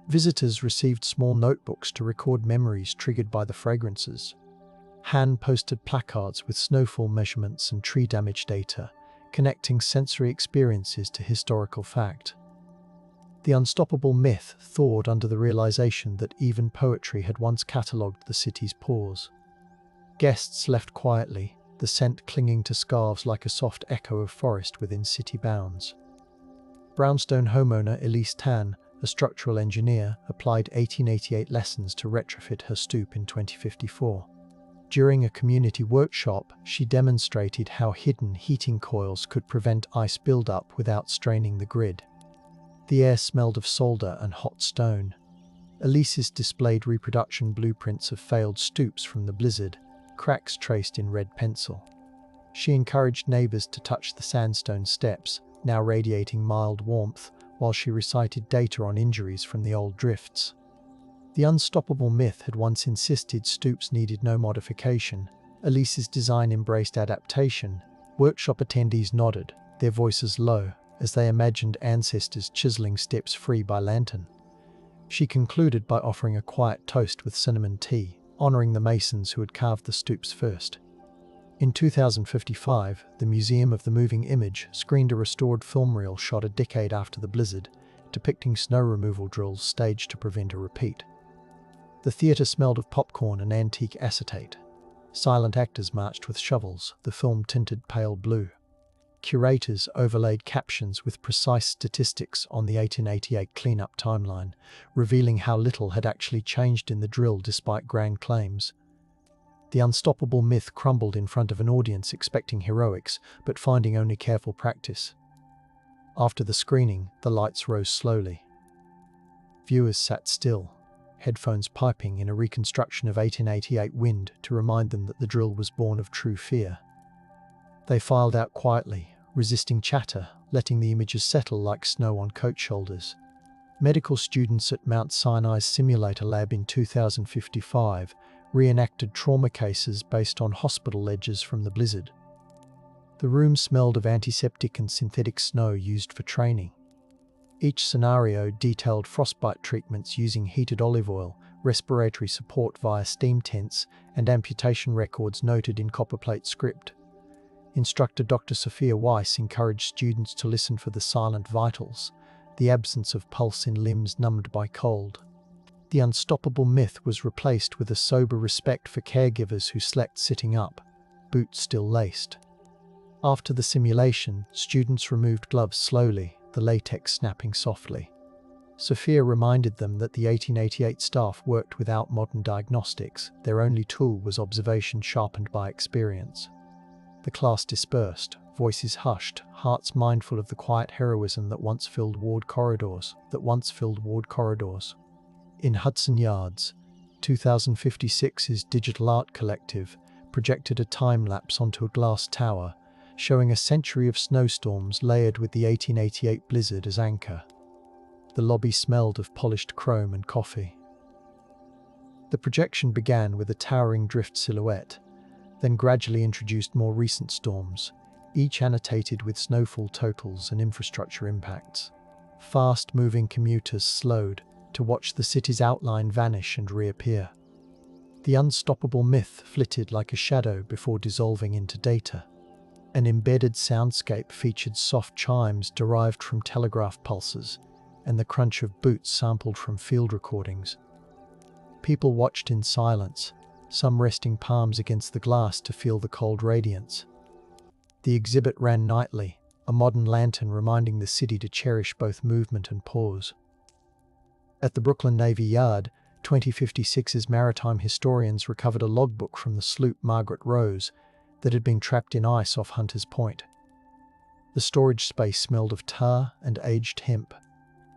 Visitors received small notebooks to record memories triggered by the fragrances. Han posted placards with snowfall measurements and tree damage data, connecting sensory experiences to historical fact. The unstoppable myth thawed under the realization that even poetry had once catalogued the city's pores. Guests left quietly, the scent clinging to scarves like a soft echo of forest within city bounds. Brownstone homeowner Elise Tan, a structural engineer, applied 1888 lessons to retrofit her stoop in 2054. During a community workshop, she demonstrated how hidden heating coils could prevent ice buildup without straining the grid. The air smelled of solder and hot stone. Elise's displayed reproduction blueprints of failed stoops from the blizzard, cracks traced in red pencil. She encouraged neighbors to touch the sandstone steps, now radiating mild warmth, while she recited data on injuries from the old drifts. The unstoppable myth had once insisted stoops needed no modification. Elise's design embraced adaptation. Workshop attendees nodded, their voices low, as they imagined ancestors chiseling steps free by lantern. She concluded by offering a quiet toast with cinnamon tea, honoring the masons who had carved the stoops first. In 2055, the Museum of the Moving Image screened a restored film reel shot a decade after the blizzard, depicting snow removal drills staged to prevent a repeat. The theatre smelled of popcorn and antique acetate. Silent actors marched with shovels, the film tinted pale blue. Curators overlaid captions with precise statistics on the 1888 cleanup timeline, revealing how little had actually changed in the drill despite grand claims. The unstoppable myth crumbled in front of an audience expecting heroics, but finding only careful practice. After the screening, the lights rose slowly. Viewers sat still, headphones piping in a reconstruction of 1888 wind to remind them that the drill was born of true fear. They filed out quietly, resisting chatter, letting the images settle like snow on coat shoulders. Medical students at Mount Sinai's simulator lab in 2055 reenacted trauma cases based on hospital ledgers from the blizzard. The room smelled of antiseptic and synthetic snow used for training. Each scenario detailed frostbite treatments using heated olive oil, respiratory support via steam tents, and amputation records noted in copperplate script. Instructor Dr. Sophia Weiss encouraged students to listen for the silent vitals, the absence of pulse in limbs numbed by cold. The unstoppable myth was replaced with a sober respect for caregivers who slept sitting up, boots still laced. After the simulation, students removed gloves slowly, the latex snapping softly. Sophia reminded them that the 1888 staff worked without modern diagnostics. Their only tool was observation sharpened by experience. The class dispersed, voices hushed, hearts mindful of the quiet heroism that once filled ward corridors. In Hudson Yards, 2056's Digital Art Collective projected a time-lapse onto a glass tower, showing a century of snowstorms layered with the 1888 blizzard as anchor. The lobby smelled of polished chrome and coffee. The projection began with a towering drift silhouette, then gradually introduced more recent storms, each annotated with snowfall totals and infrastructure impacts. Fast-moving commuters slowed to watch the city's outline vanish and reappear. The unstoppable myth flitted like a shadow before dissolving into data. An embedded soundscape featured soft chimes derived from telegraph pulses and the crunch of boots sampled from field recordings. People watched in silence, some resting palms against the glass to feel the cold radiance. The exhibit ran nightly, a modern lantern reminding the city to cherish both movement and pause. At the Brooklyn Navy Yard, 2056's maritime historians recovered a logbook from the sloop Margaret Rose that had been trapped in ice off Hunter's Point. The storage space smelled of tar and aged hemp.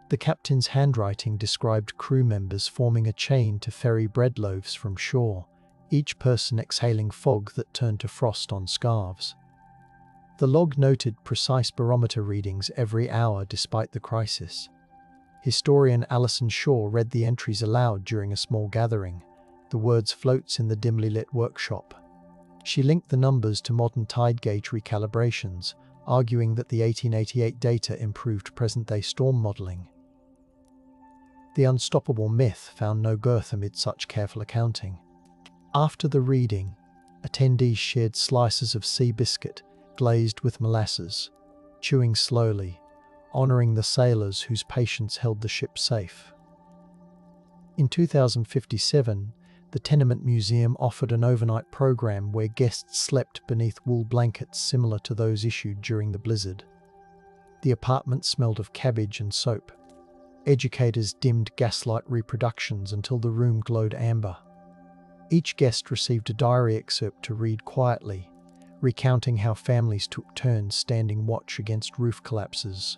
The captain's handwriting described crew members forming a chain to ferry bread loaves from shore, each person exhaling fog that turned to frost on scarves. The log noted precise barometer readings every hour despite the crisis. Historian Alison Shaw read the entries aloud during a small gathering, the words floats in the dimly lit workshop. She linked the numbers to modern tide gauge recalibrations, arguing that the 1888 data improved present-day storm modelling. The unstoppable myth found no girth amid such careful accounting. After the reading, attendees shared slices of sea biscuit glazed with molasses, chewing slowly, honouring the sailors whose patience held the ship safe. In 2057, the Tenement Museum offered an overnight program where guests slept beneath wool blankets similar to those issued during the blizzard. The apartment smelled of cabbage and soap. Educators dimmed gaslight reproductions until the room glowed amber. Each guest received a diary excerpt to read quietly, recounting how families took turns standing watch against roof collapses.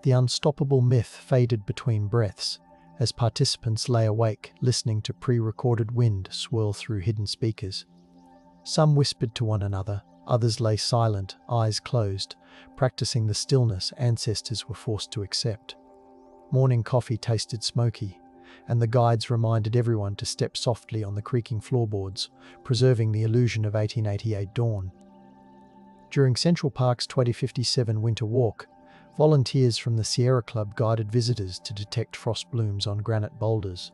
The unstoppable myth faded between breaths as participants lay awake, listening to pre-recorded wind swirl through hidden speakers. Some whispered to one another, others lay silent, eyes closed, practicing the stillness ancestors were forced to accept. Morning coffee tasted smoky, and the guides reminded everyone to step softly on the creaking floorboards, preserving the illusion of 1888 dawn. During Central Park's 2057 Winter Walk, volunteers from the Sierra Club guided visitors to detect frost blooms on granite boulders.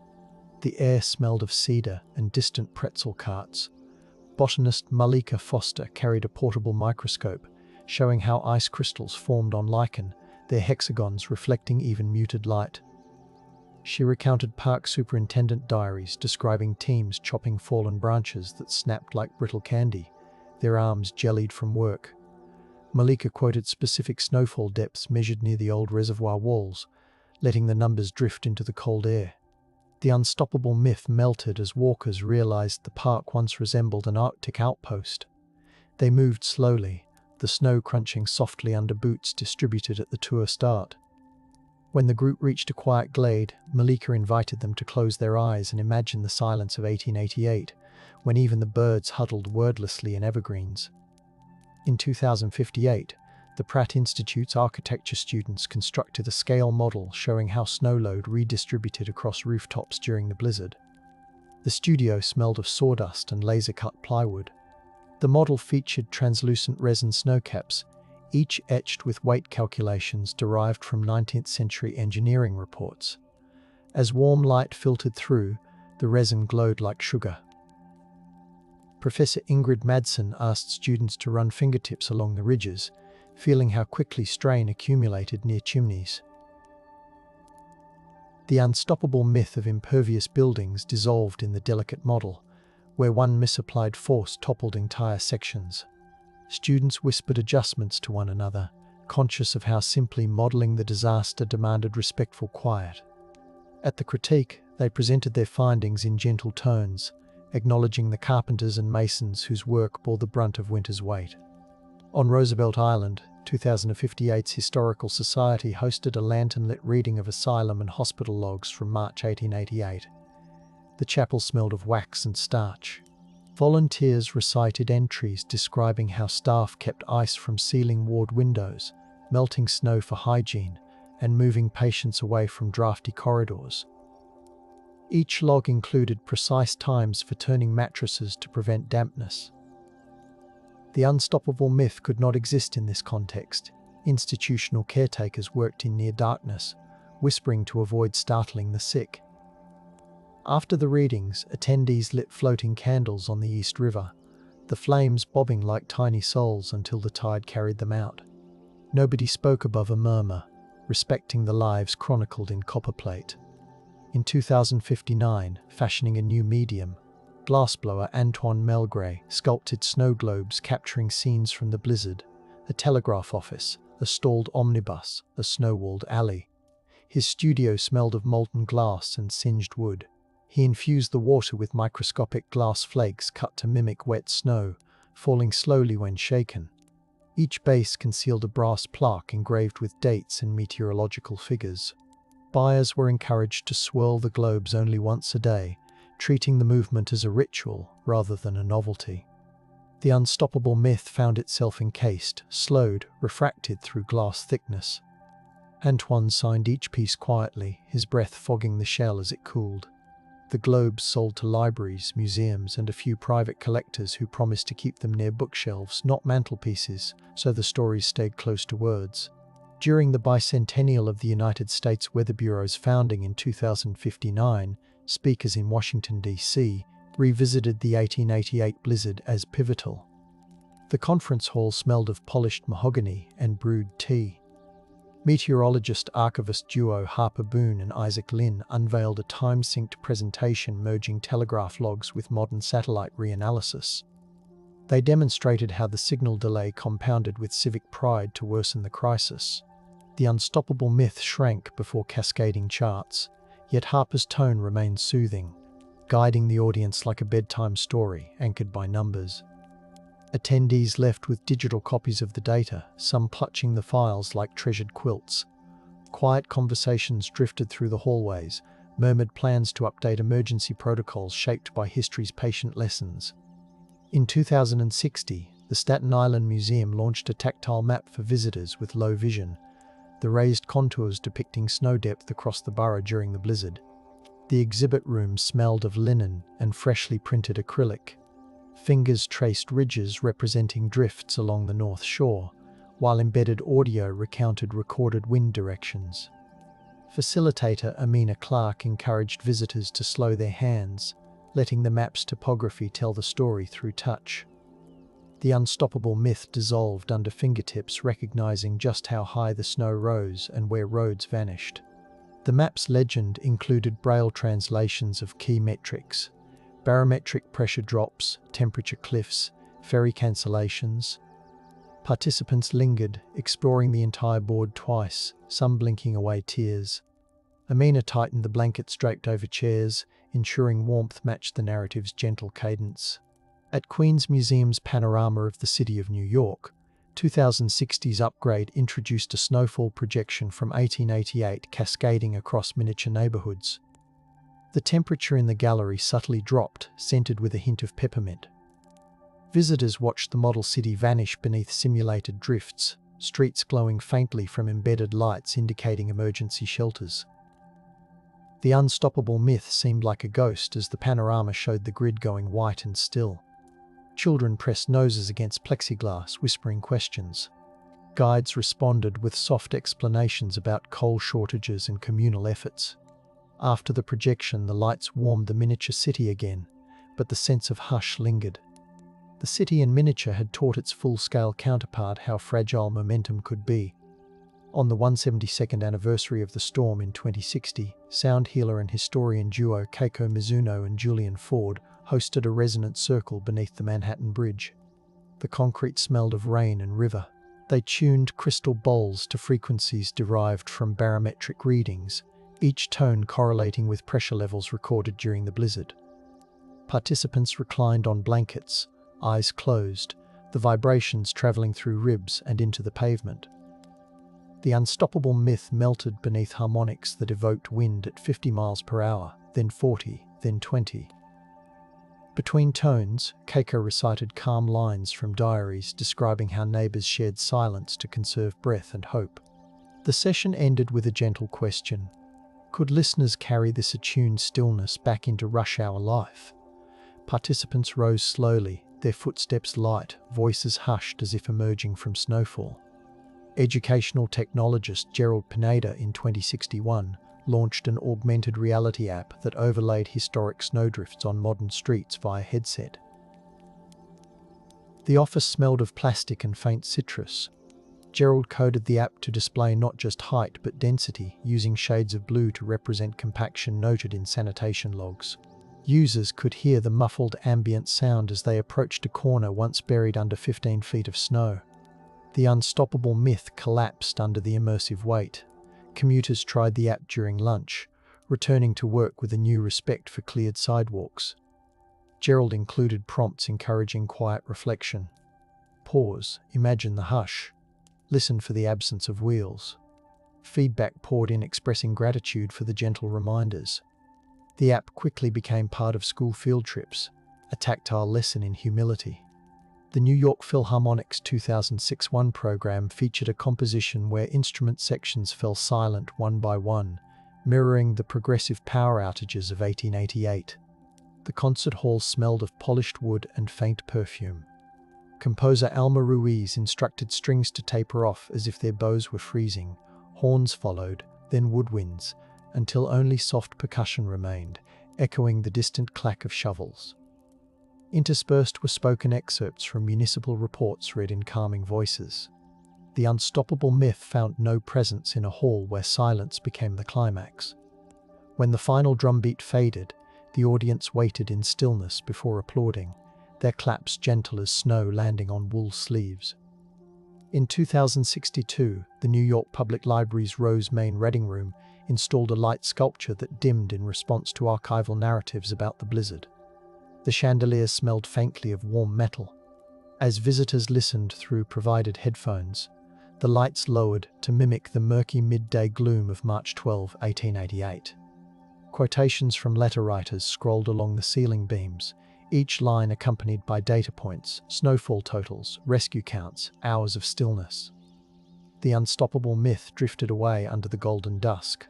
The air smelled of cedar and distant pretzel carts. Botanist Malika Foster carried a portable microscope, showing how ice crystals formed on lichen, their hexagons reflecting even muted light. She recounted park superintendent diaries describing teams chopping fallen branches that snapped like brittle candy, their arms jellied from work. Malika quoted specific snowfall depths measured near the old reservoir walls, letting the numbers drift into the cold air. The unstoppable myth melted as walkers realized the park once resembled an Arctic outpost. They moved slowly, the snow crunching softly under boots distributed at the tour start. When the group reached a quiet glade, Malika invited them to close their eyes and imagine the silence of 1888, when even the birds huddled wordlessly in evergreens. In 2058, the Pratt Institute's architecture students constructed a scale model showing how snow load redistributed across rooftops during the blizzard. The studio smelled of sawdust and laser-cut plywood. The model featured translucent resin snowcaps, each etched with weight calculations derived from 19th century engineering reports. As warm light filtered through, the resin glowed like sugar. Professor Ingrid Madsen asked students to run fingertips along the ridges, feeling how quickly strain accumulated near chimneys. The unstoppable myth of impervious buildings dissolved in the delicate model, where one misapplied force toppled entire sections. Students whispered adjustments to one another, conscious of how simply modelling the disaster demanded respectful quiet. At the critique, they presented their findings in gentle tones, acknowledging the carpenters and masons whose work bore the brunt of winter's weight. On Roosevelt Island, 2058's Historical Society hosted a lantern-lit reading of asylum and hospital logs from March 1888. The chapel smelled of wax and starch. Volunteers recited entries describing how staff kept ice from sealing ward windows, melting snow for hygiene, and moving patients away from drafty corridors. Each log included precise times for turning mattresses to prevent dampness. The unstoppable myth could not exist in this context. Institutional caretakers worked in near darkness, whispering to avoid startling the sick. After the readings, attendees lit floating candles on the East River, the flames bobbing like tiny souls until the tide carried them out. Nobody spoke above a murmur, respecting the lives chronicled in copperplate. In 2059, fashioning a new medium, glassblower Antoine Melgray sculpted snow globes capturing scenes from the blizzard, a telegraph office, a stalled omnibus, a snow-walled alley. His studio smelled of molten glass and singed wood. He infused the water with microscopic glass flakes cut to mimic wet snow, falling slowly when shaken. Each base concealed a brass plaque engraved with dates and meteorological figures. Buyers were encouraged to swirl the globes only once a day, treating the movement as a ritual rather than a novelty. The unstoppable myth found itself encased, slowed, refracted through glass thickness. Antoine signed each piece quietly, his breath fogging the shell as it cooled. The globes sold to libraries, museums, and a few private collectors who promised to keep them near bookshelves, not mantelpieces, so the stories stayed close to words. During the bicentennial of the United States Weather Bureau's founding in 2059, speakers in Washington, D.C., revisited the 1888 blizzard as pivotal. The conference hall smelled of polished mahogany and brewed tea. Meteorologist archivist duo Harper Boone and Isaac Lynn unveiled a time-synced presentation merging telegraph logs with modern satellite reanalysis. They demonstrated how the signal delay compounded with civic pride to worsen the crisis. The unstoppable myth shrank before cascading charts, yet Harper's tone remained soothing. guiding the audience like a bedtime story anchored by numbers. Attendees left with digital copies of the data, some clutching the files like treasured quilts. Quiet conversations drifted through the hallways, murmured plans to update emergency protocols shaped by history's patient lessons. In 2060, the Staten Island Museum launched a tactile map for visitors with low vision, the raised contours depicting snow depth across the borough during the blizzard. The exhibit room smelled of linen and freshly printed acrylic. Fingers traced ridges representing drifts along the North Shore, while embedded audio recounted recorded wind directions. Facilitator Amina Clark encouraged visitors to slow their hands, letting the map's topography tell the story through touch. The unstoppable myth dissolved under fingertips, recognizing just how high the snow rose and where roads vanished. The map's legend included Braille translations of key metrics: barometric pressure drops, temperature cliffs, ferry cancellations. Participants lingered, exploring the entire board twice, some blinking away tears. Amina tightened the blankets draped over chairs, ensuring warmth matched the narrative's gentle cadence. At Queen's Museum's panorama of the city of New York, 2060's upgrade introduced a snowfall projection from 1888 cascading across miniature neighborhoods. The temperature in the gallery subtly dropped, scented with a hint of peppermint. Visitors watched the model city vanish beneath simulated drifts, streets glowing faintly from embedded lights indicating emergency shelters. The unstoppable myth seemed like a ghost as the panorama showed the grid going white and still. Children pressed noses against plexiglass, whispering questions. Guides responded with soft explanations about coal shortages and communal efforts. After the projection, the lights warmed the miniature city again, but the sense of hush lingered. The city in miniature had taught its full-scale counterpart how fragile momentum could be. On the 172nd anniversary of the storm in 2060, sound healer and historian duo Keiko Mizuno and Julian Ford hosted a resonant circle beneath the Manhattan Bridge. The concrete smelled of rain and river. They tuned crystal bowls to frequencies derived from barometric readings, each tone correlating with pressure levels recorded during the blizzard. Participants reclined on blankets, eyes closed, the vibrations traveling through ribs and into the pavement. The unstoppable myth melted beneath harmonics that evoked wind at 50 miles per hour, then 40, then 20. Between tones, Keiko recited calm lines from diaries describing how neighbors shared silence to conserve breath and hope. The session ended with a gentle question: could listeners carry this attuned stillness back into rush hour life? Participants rose slowly, their footsteps light, voices hushed as if emerging from snowfall. Educational technologist Gerald Pineda in 2061 launched an augmented reality app that overlaid historic snowdrifts on modern streets via headset. The office smelled of plastic and faint citrus. Gerald coded the app to display not just height but density, using shades of blue to represent compaction noted in sanitation logs. Users could hear the muffled ambient sound as they approached a corner once buried under 15 feet of snow. The unstoppable myth collapsed under the immersive weight. Commuters tried the app during lunch, returning to work with a new respect for cleared sidewalks. Gerald included prompts encouraging quiet reflection. Pause, imagine the hush. Listen for the absence of wheels. Feedback poured in expressing gratitude for the gentle reminders. The app quickly became part of school field trips, a tactile lesson in humility. The New York Philharmonic's 2006-1 program featured a composition where instrument sections fell silent one by one, mirroring the progressive power outages of 1888. The concert hall smelled of polished wood and faint perfume. Composer Alma Ruiz instructed strings to taper off as if their bows were freezing. Horns followed, then woodwinds, until only soft percussion remained, echoing the distant clack of shovels. Interspersed were spoken excerpts from municipal reports read in calming voices. The unstoppable myth found no presence in a hall where silence became the climax. When the final drumbeat faded, the audience waited in stillness before applauding, their claps gentle as snow landing on wool sleeves. In 2062, the New York Public Library's Rose Main Reading Room installed a light sculpture that dimmed in response to archival narratives about the blizzard. The chandelier smelled faintly of warm metal. As visitors listened through provided headphones, the lights lowered to mimic the murky midday gloom of March 12, 1888. Quotations from letter writers scrolled along the ceiling beams, each line accompanied by data points, snowfall totals, rescue counts, hours of stillness. The unstoppable myth drifted away under the golden dusk.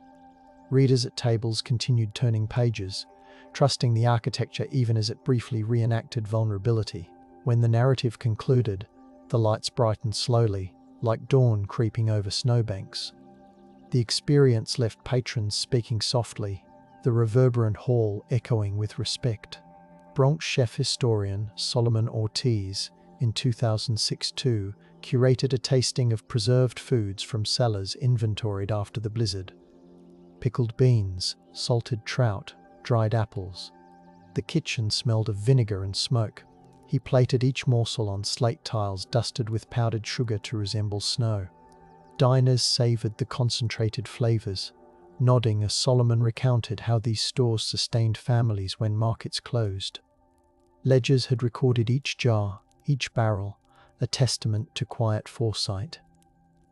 Readers at tables continued turning pages, trusting the architecture even as it briefly reenacted vulnerability. When the narrative concluded, the lights brightened slowly, like dawn creeping over snowbanks. The experience left patrons speaking softly, the reverberant hall echoing with respect. Bronx chef historian Solomon Ortiz, in 2006 curated a tasting of preserved foods from cellars inventoried after the blizzard. Pickled beans, salted trout, dried apples. The kitchen smelled of vinegar and smoke. He plated each morsel on slate tiles dusted with powdered sugar to resemble snow. Diners savored the concentrated flavors, nodding as Solomon recounted how these stores sustained families when markets closed. Ledgers had recorded each jar, each barrel, a testament to quiet foresight.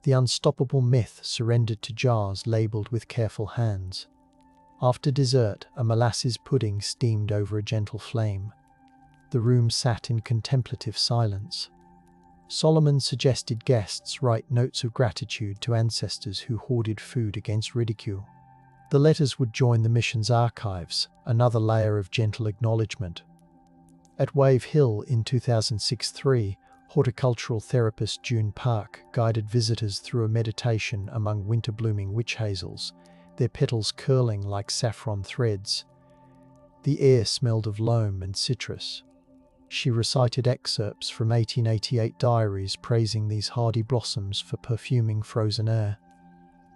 The unstoppable myth surrendered to jars labeled with careful hands. After dessert, a molasses pudding steamed over a gentle flame. The room sat in contemplative silence. Solomon suggested guests write notes of gratitude to ancestors who hoarded food against ridicule. The letters would join the mission's archives, another layer of gentle acknowledgement. At Wave Hill in 2006-03, horticultural therapist June Park guided visitors through a meditation among winter-blooming witch hazels, their petals curling like saffron threads. The air smelled of loam and citrus. She recited excerpts from 1888 diaries praising these hardy blossoms for perfuming frozen air.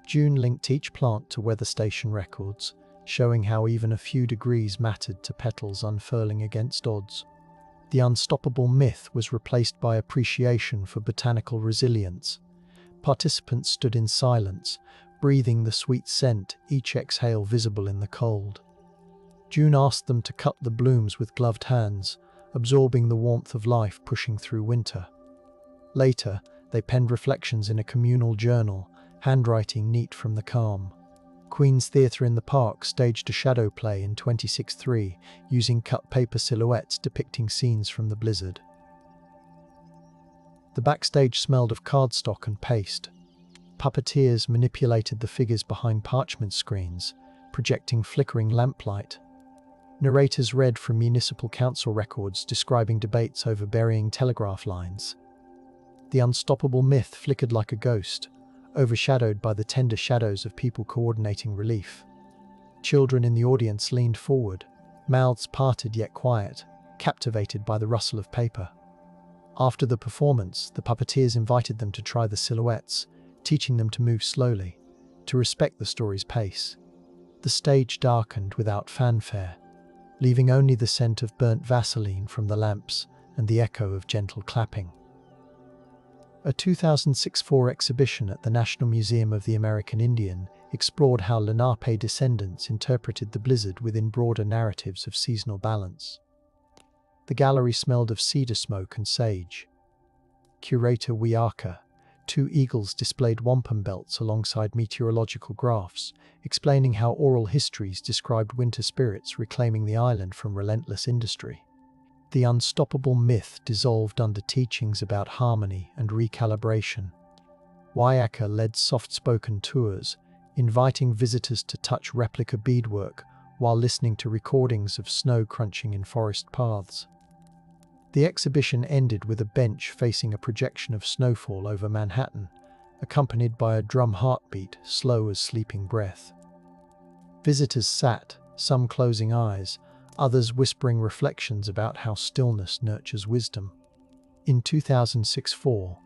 June linked each plant to weather station records, showing how even a few degrees mattered to petals unfurling against odds. The unstoppable myth was replaced by appreciation for botanical resilience. Participants stood in silence, breathing the sweet scent, each exhale visible in the cold. June asked them to cut the blooms with gloved hands, absorbing the warmth of life pushing through winter. Later, they penned reflections in a communal journal, handwriting neat from the calm. Queen's Theatre in the Park staged a shadow play in 2006-03, using cut paper silhouettes depicting scenes from the blizzard. The backstage smelled of cardstock and paste. Puppeteers manipulated the figures behind parchment screens, projecting flickering lamplight. Narrators read from municipal council records describing debates over burying telegraph lines. The unstoppable myth flickered like a ghost, overshadowed by the tender shadows of people coordinating relief. Children in the audience leaned forward, mouths parted yet quiet, captivated by the rustle of paper. After the performance, the puppeteers invited them to try the silhouettes, teaching them to move slowly, to respect the story's pace. The stage darkened without fanfare, leaving only the scent of burnt Vaseline from the lamps and the echo of gentle clapping. A 2006-04 exhibition at the National Museum of the American Indian explored how Lenape descendants interpreted the blizzard within broader narratives of seasonal balance. The gallery smelled of cedar smoke and sage. Curator WWII, two eagles displayed wampum belts alongside meteorological graphs, explaining how oral histories described winter spirits reclaiming the island from relentless industry. The unstoppable myth dissolved under teachings about harmony and recalibration. WWII led soft-spoken tours, inviting visitors to touch replica beadwork while listening to recordings of snow crunching in forest paths. The exhibition ended with a bench facing a projection of snowfall over Manhattan, accompanied by a drum heartbeat slow as sleeping breath. Visitors sat, some closing eyes, others whispering reflections about how stillness nurtures wisdom. In 2006-04,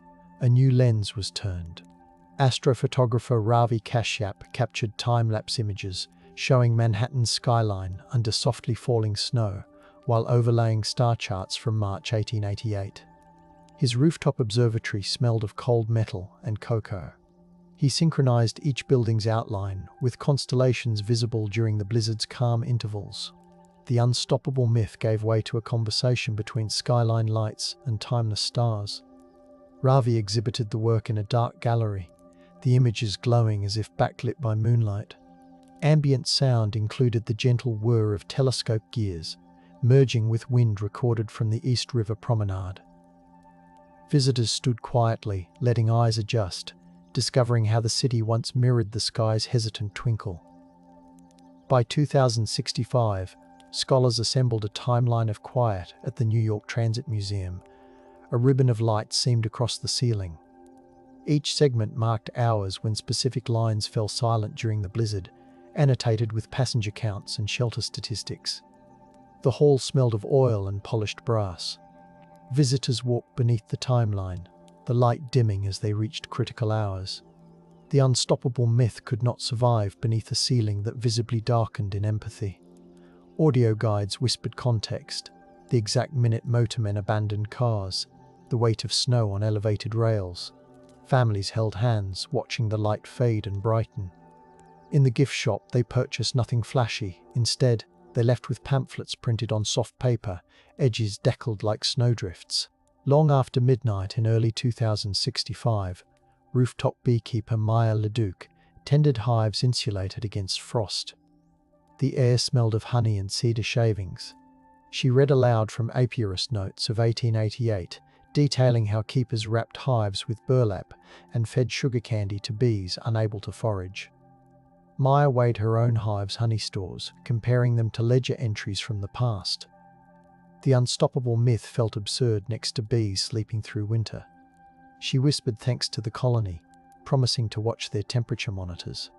a new lens was turned. Astrophotographer Ravi Kashyap captured time-lapse images showing Manhattan's skyline under softly falling snow while overlaying star charts from March 1888. His rooftop observatory smelled of cold metal and cocoa. He synchronized each building's outline, with constellations visible during the blizzard's calm intervals. The unstoppable myth gave way to a conversation between skyline lights and timeless stars. Ravi exhibited the work in a dark gallery, the images glowing as if backlit by moonlight. Ambient sound included the gentle whir of telescope gears, merging with wind recorded from the East River promenade. Visitors stood quietly, letting eyes adjust, discovering how the city once mirrored the sky's hesitant twinkle. By 2065, scholars assembled a timeline of quiet at the New York Transit Museum. A ribbon of light seamed across the ceiling. Each segment marked hours when specific lines fell silent during the blizzard, annotated with passenger counts and shelter statistics. The hall smelled of oil and polished brass. Visitors walked beneath the timeline, the light dimming as they reached critical hours. The unstoppable myth could not survive beneath a ceiling that visibly darkened in empathy. Audio guides whispered context, the exact minute motormen abandoned cars, the weight of snow on elevated rails. Families held hands, watching the light fade and brighten. In the gift shop, they purchased nothing flashy. Instead, they left with pamphlets printed on soft paper, edges deckled like snowdrifts. Long after midnight in early 2065, rooftop beekeeper Maya Leduc tended hives insulated against frost. The air smelled of honey and cedar shavings. She read aloud from apiarist notes of 1888, detailing how keepers wrapped hives with burlap and fed sugar candy to bees unable to forage. Maya weighed her own hive's honey stores, comparing them to ledger entries from the past. The unstoppable myth felt absurd next to bees sleeping through winter. She whispered thanks to the colony, promising to watch their temperature monitors.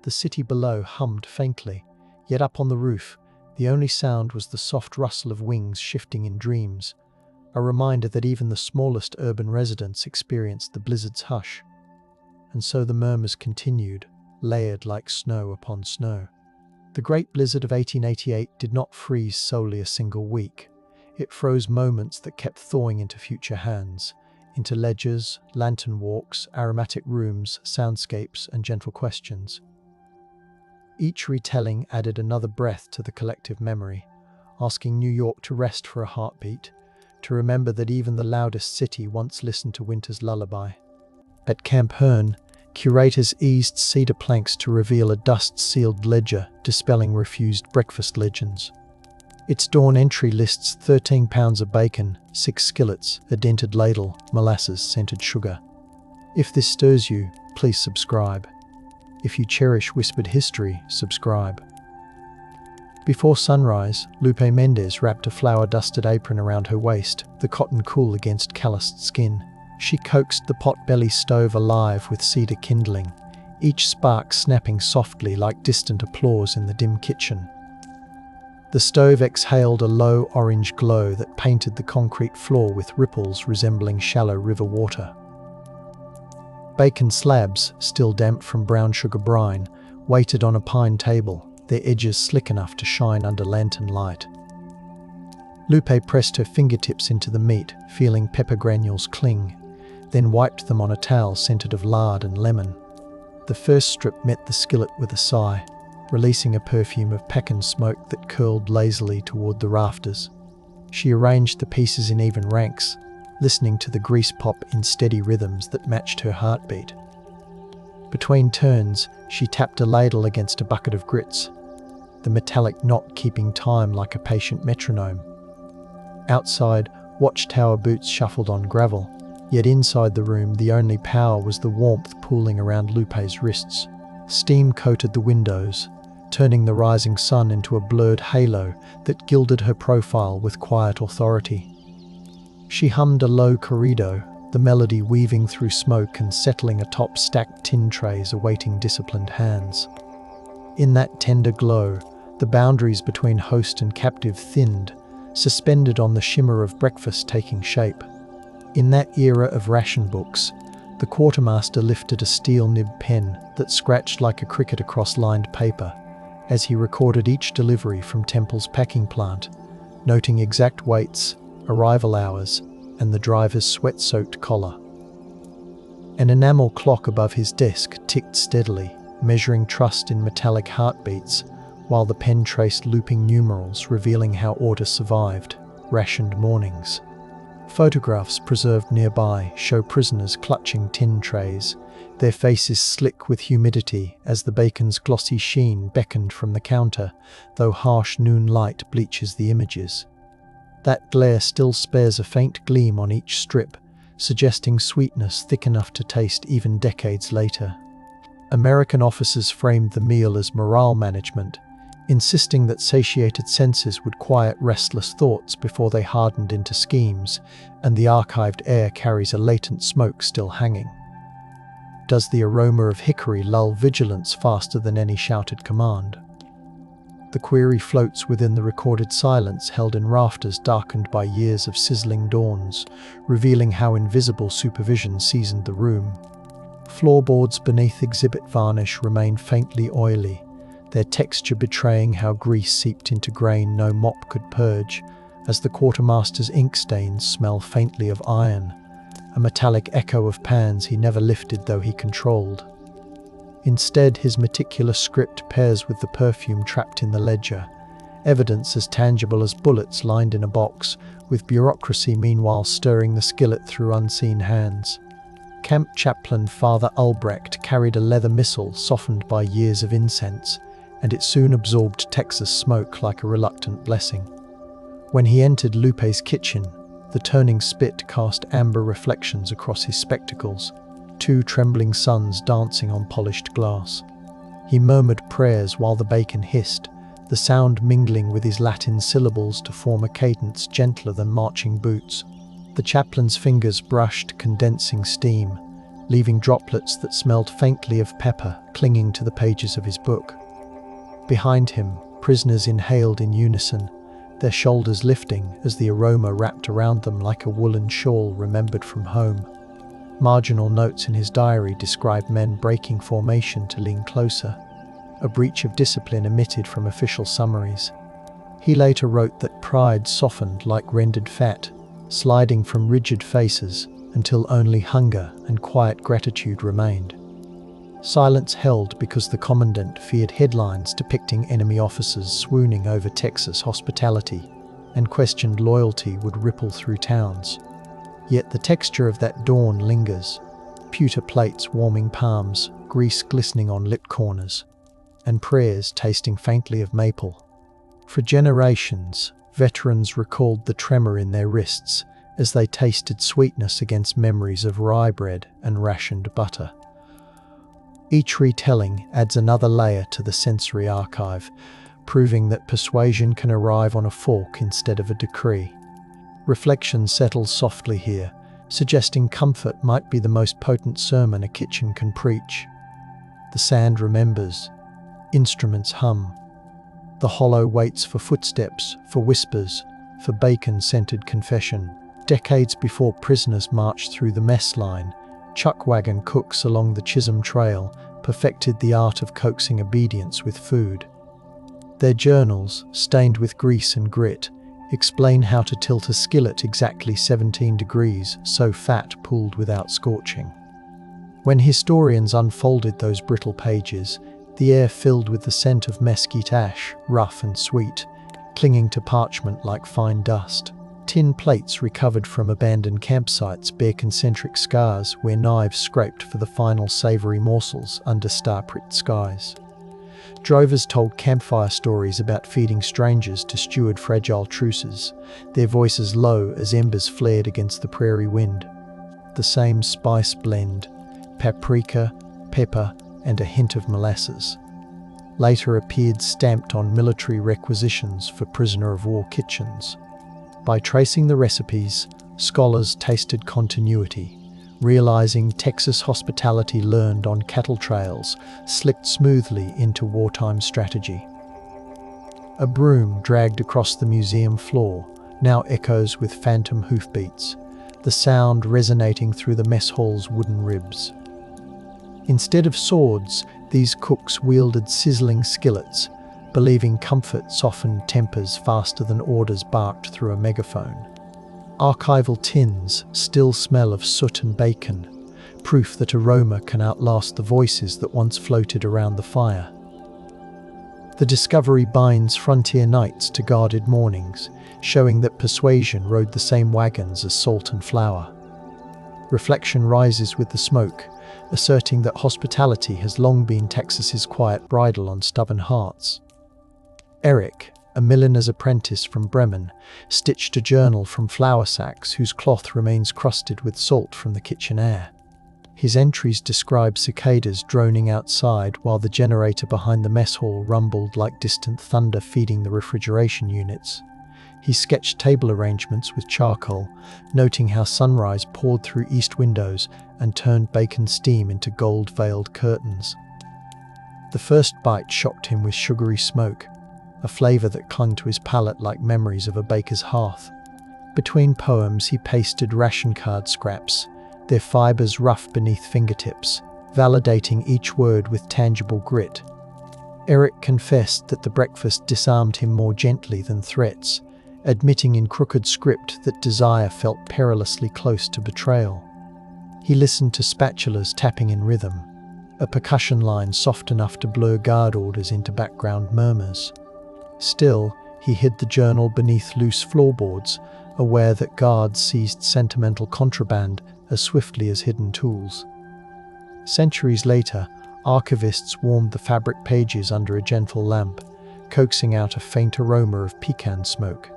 The city below hummed faintly, yet up on the roof, the only sound was the soft rustle of wings shifting in dreams, a reminder that even the smallest urban residents experienced the blizzard's hush. And so the murmurs continued, layered like snow upon snow. The Great Blizzard of 1888 did not freeze solely a single week. It froze moments that kept thawing into future hands, into ledgers, lantern walks, aromatic rooms, soundscapes, and gentle questions. Each retelling added another breath to the collective memory, asking New York to rest for a heartbeat, to remember that even the loudest city once listened to winter's lullaby. At Camp Hearn, curators eased cedar planks to reveal a dust-sealed ledger dispelling refused breakfast legends. Its dawn entry lists 13 pounds of bacon, 6 skillets, a dented ladle, molasses, scented sugar. If this stirs you, please subscribe. If you cherish whispered history, subscribe. Before sunrise, Lupe Mendez wrapped a flour-dusted apron around her waist, the cotton cool against calloused skin. She coaxed the pot-belly stove alive with cedar kindling, each spark snapping softly like distant applause in the dim kitchen. The stove exhaled a low orange glow that painted the concrete floor with ripples resembling shallow river water. Bacon slabs, still damp from brown sugar brine, waited on a pine table, their edges slick enough to shine under lantern light. Lupe pressed her fingertips into the meat, feeling pepper granules cling, then wiped them on a towel scented of lard and lemon. The first strip met the skillet with a sigh, releasing a perfume of pecan smoke that curled lazily toward the rafters. She arranged the pieces in even ranks, listening to the grease pop in steady rhythms that matched her heartbeat. Between turns, she tapped a ladle against a bucket of grits, the metallic knot keeping time like a patient metronome. Outside, watchtower boots shuffled on gravel, yet inside the room the only power was the warmth pooling around Lupe's wrists. Steam coated the windows, turning the rising sun into a blurred halo that gilded her profile with quiet authority. She hummed a low corrido, the melody weaving through smoke and settling atop stacked tin trays awaiting disciplined hands. In that tender glow, the boundaries between host and captive thinned, suspended on the shimmer of breakfast taking shape. In that era of ration books, the quartermaster lifted a steel-nibbed pen that scratched like a cricket across lined paper as he recorded each delivery from Temple's packing plant, noting exact weights, arrival hours, and the driver's sweat-soaked collar. An enamel clock above his desk ticked steadily, measuring trust in metallic heartbeats, while the pen traced looping numerals revealing how order survived rationed mornings. Photographs preserved nearby show prisoners clutching tin trays, their faces slick with humidity as the bacon's glossy sheen beckoned from the counter, though harsh noon light bleaches the images. That glare still spares a faint gleam on each strip, suggesting sweetness thick enough to taste even decades later. American officers framed the meal as morale management, insisting that satiated senses would quiet restless thoughts before they hardened into schemes, and the archived air carries a latent smoke still hanging. Does the aroma of hickory lull vigilance faster than any shouted command? The query floats within the recorded silence held in rafters darkened by years of sizzling dawns, revealing how invisible supervision seasoned the room. Floorboards beneath exhibit varnish remain faintly oily, their texture betraying how grease seeped into grain no mop could purge, as the quartermaster's ink stains smell faintly of iron, a metallic echo of pans he never lifted though he controlled. Instead, his meticulous script pairs with the perfume trapped in the ledger, evidence as tangible as bullets lined in a box, with bureaucracy meanwhile stirring the skillet through unseen hands. Camp chaplain Father Ulbrecht carried a leather missal softened by years of incense, and it soon absorbed Texas smoke like a reluctant blessing. When he entered Lupe's kitchen, the turning spit cast amber reflections across his spectacles, two trembling suns dancing on polished glass. He murmured prayers while the bacon hissed, the sound mingling with his Latin syllables to form a cadence gentler than marching boots. The chaplain's fingers brushed condensing steam, leaving droplets that smelled faintly of pepper clinging to the pages of his book. Behind him, prisoners inhaled in unison, their shoulders lifting as the aroma wrapped around them like a woolen shawl remembered from home. Marginal notes in his diary describe men breaking formation to lean closer, a breach of discipline omitted from official summaries. He later wrote that pride softened like rendered fat, sliding from rigid faces until only hunger and quiet gratitude remained. Silence held because the commandant feared headlines depicting enemy officers swooning over Texas hospitality, and questioned loyalty would ripple through towns. Yet the texture of that dawn lingers, pewter plates warming palms, grease glistening on lip corners, and prayers tasting faintly of maple. For generations, veterans recalled the tremor in their wrists as they tasted sweetness against memories of rye bread and rationed butter. Each retelling adds another layer to the sensory archive, proving that persuasion can arrive on a fork instead of a decree. Reflection settles softly here, suggesting comfort might be the most potent sermon a kitchen can preach. The sand remembers. Instruments hum. The hollow waits for footsteps, for whispers, for bacon-scented confession. Decades before prisoners marched through the mess line, chuck wagon cooks along the Chisholm Trail perfected the art of coaxing obedience with food. Their journals, stained with grease and grit, explain how to tilt a skillet exactly 17 degrees so fat pooled without scorching. When historians unfolded those brittle pages, the air filled with the scent of mesquite ash, rough and sweet, clinging to parchment like fine dust. Tin plates recovered from abandoned campsites bear concentric scars where knives scraped for the final savory morsels under star-pricked skies. Drovers told campfire stories about feeding strangers to steward fragile truces, their voices low as embers flared against the prairie wind. The same spice blend, paprika, pepper, and a hint of molasses, later appeared stamped on military requisitions for prisoner-of-war kitchens. By tracing the recipes, scholars tasted continuity, realizing Texas hospitality learned on cattle trails slipped smoothly into wartime strategy. A broom dragged across the museum floor now echoes with phantom hoofbeats, the sound resonating through the mess hall's wooden ribs. Instead of swords, these cooks wielded sizzling skillets, believing comfort softened tempers faster than orders barked through a megaphone. Archival tins still smell of soot and bacon, proof that aroma can outlast the voices that once floated around the fire. The discovery binds frontier nights to guarded mornings, showing that persuasion rode the same wagons as salt and flour. Reflection rises with the smoke, asserting that hospitality has long been Texas's quiet bridle on stubborn hearts. Eric, a milliner's apprentice from Bremen, stitched a journal from flour sacks whose cloth remains crusted with salt from the kitchen air. His entries describe cicadas droning outside while the generator behind the mess hall rumbled like distant thunder feeding the refrigeration units. He sketched table arrangements with charcoal, noting how sunrise poured through east windows and turned bacon steam into gold-veiled curtains. The first bite shocked him with sugary smoke, a flavour that clung to his palate like memories of a baker's hearth. Between poems he pasted ration card scraps, their fibres rough beneath fingertips, validating each word with tangible grit. Eric confessed that the breakfast disarmed him more gently than threats, admitting in crooked script that desire felt perilously close to betrayal. He listened to spatulas tapping in rhythm, a percussion line soft enough to blur guard orders into background murmurs. Still, he hid the journal beneath loose floorboards, aware that guards seized sentimental contraband as swiftly as hidden tools. Centuries later, archivists warmed the fabric pages under a gentle lamp, coaxing out a faint aroma of pecan smoke.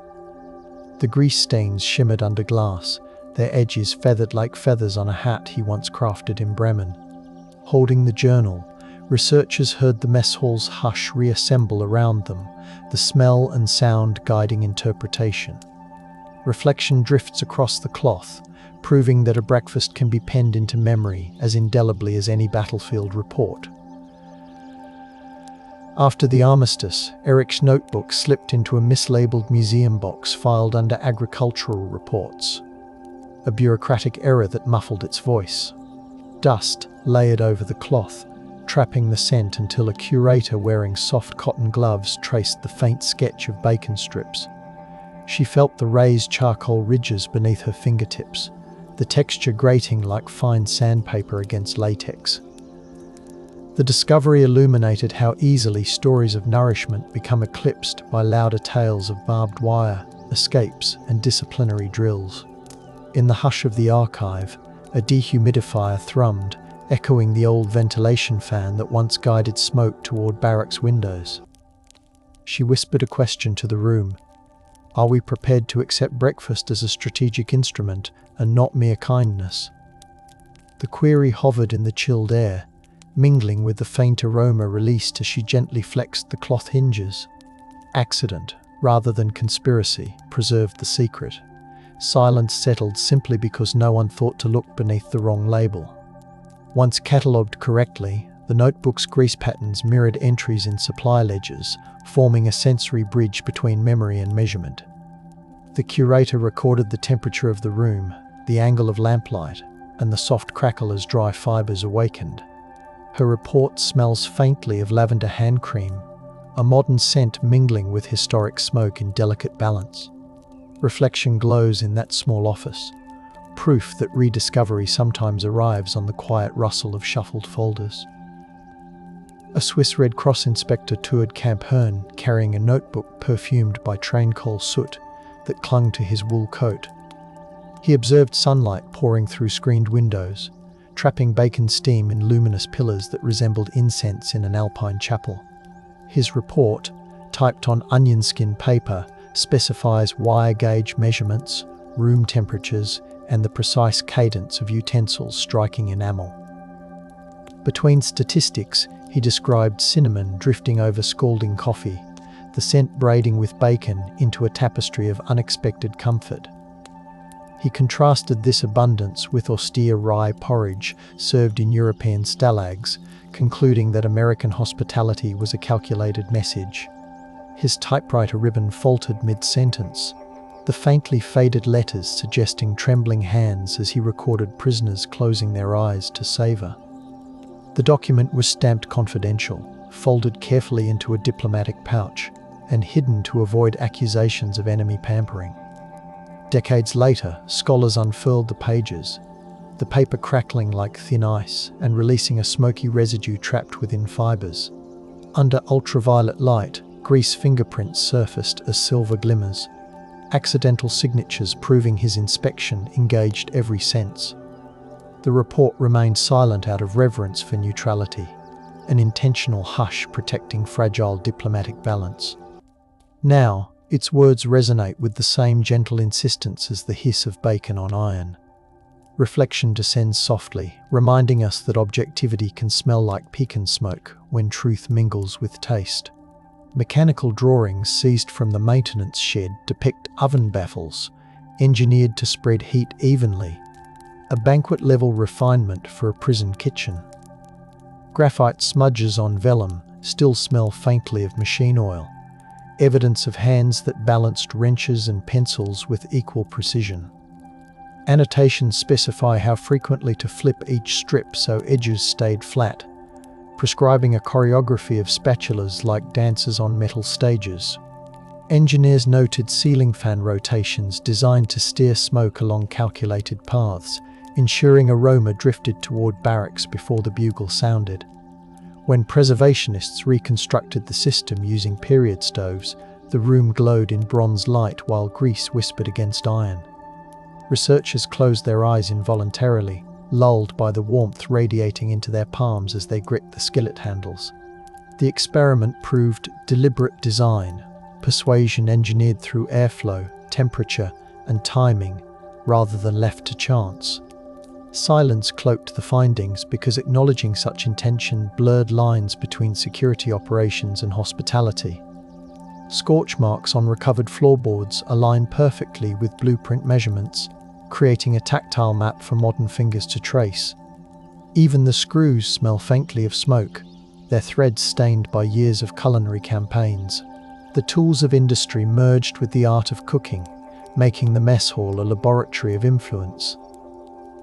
The grease stains shimmered under glass, their edges feathered like feathers on a hat he once crafted in Bremen. Holding the journal, researchers heard the mess hall's hush reassemble around them, the smell and sound guiding interpretation. Reflection drifts across the cloth, proving that a breakfast can be penned into memory as indelibly as any battlefield report. After the armistice, Eric's notebook slipped into a mislabeled museum box filed under agricultural reports, a bureaucratic error that muffled its voice. Dust layered over the cloth, trapping the scent until a curator wearing soft cotton gloves traced the faint sketch of bacon strips. She felt the raised charcoal ridges beneath her fingertips, the texture grating like fine sandpaper against latex. The discovery illuminated how easily stories of nourishment become eclipsed by louder tales of barbed wire, escapes, and disciplinary drills. In the hush of the archive, a dehumidifier thrummed, echoing the old ventilation fan that once guided smoke toward barracks windows. She whispered a question to the room. Are we prepared to accept breakfast as a strategic instrument and not mere kindness? The query hovered in the chilled air, mingling with the faint aroma released as she gently flexed the cloth hinges. Accident, rather than conspiracy, preserved the secret. Silence settled simply because no one thought to look beneath the wrong label. Once catalogued correctly, the notebook's grease patterns mirrored entries in supply ledgers, forming a sensory bridge between memory and measurement. The curator recorded the temperature of the room, the angle of lamplight, and the soft crackle as dry fibers awakened. Her report smells faintly of lavender hand cream, a modern scent mingling with historic smoke in delicate balance. Reflection glows in that small office, proof that rediscovery sometimes arrives on the quiet rustle of shuffled folders. A Swiss Red Cross inspector toured Camp Herne, carrying a notebook perfumed by train coal soot that clung to his wool coat. He observed sunlight pouring through screened windows, trapping bacon steam in luminous pillars that resembled incense in an alpine chapel. His report, typed on onion skin paper, specifies wire gauge measurements, room temperatures, and the precise cadence of utensils striking enamel. Between statistics, he described cinnamon drifting over scalding coffee, the scent braiding with bacon into a tapestry of unexpected comfort. He contrasted this abundance with austere rye porridge served in European stalags, concluding that American hospitality was a calculated message. His typewriter ribbon faltered mid-sentence, the faintly faded letters suggesting trembling hands as he recorded prisoners closing their eyes to savor. The document was stamped confidential, folded carefully into a diplomatic pouch, and hidden to avoid accusations of enemy pampering. Decades later, scholars unfurled the pages, the paper crackling like thin ice and releasing a smoky residue trapped within fibers. Under ultraviolet light, grease fingerprints surfaced as silver glimmers, accidental signatures proving his inspection engaged every sense. The report remained silent out of reverence for neutrality, an intentional hush protecting fragile diplomatic balance. Now, its words resonate with the same gentle insistence as the hiss of bacon on iron. Reflection descends softly, reminding us that objectivity can smell like pecan smoke when truth mingles with taste. Mechanical drawings seized from the maintenance shed depict oven baffles, engineered to spread heat evenly, a banquet-level refinement for a prison kitchen. Graphite smudges on vellum still smell faintly of machine oil, evidence of hands that balanced wrenches and pencils with equal precision. Annotations specify how frequently to flip each strip so edges stayed flat, prescribing a choreography of spatulas like dancers on metal stages. Engineers noted ceiling fan rotations designed to steer smoke along calculated paths, ensuring aroma drifted toward barracks before the bugle sounded. When preservationists reconstructed the system using period stoves, the room glowed in bronze light while grease whispered against iron. Researchers closed their eyes involuntarily, lulled by the warmth radiating into their palms as they gripped the skillet handles. The experiment proved deliberate design, persuasion engineered through airflow, temperature, and timing, rather than left to chance. Silence cloaked the findings because acknowledging such intention blurred lines between security operations and hospitality. Scorch marks on recovered floorboards align perfectly with blueprint measurements, creating a tactile map for modern fingers to trace. Even the screws smell faintly of smoke, their threads stained by years of culinary campaigns. The tools of industry merged with the art of cooking, making the mess hall a laboratory of influence.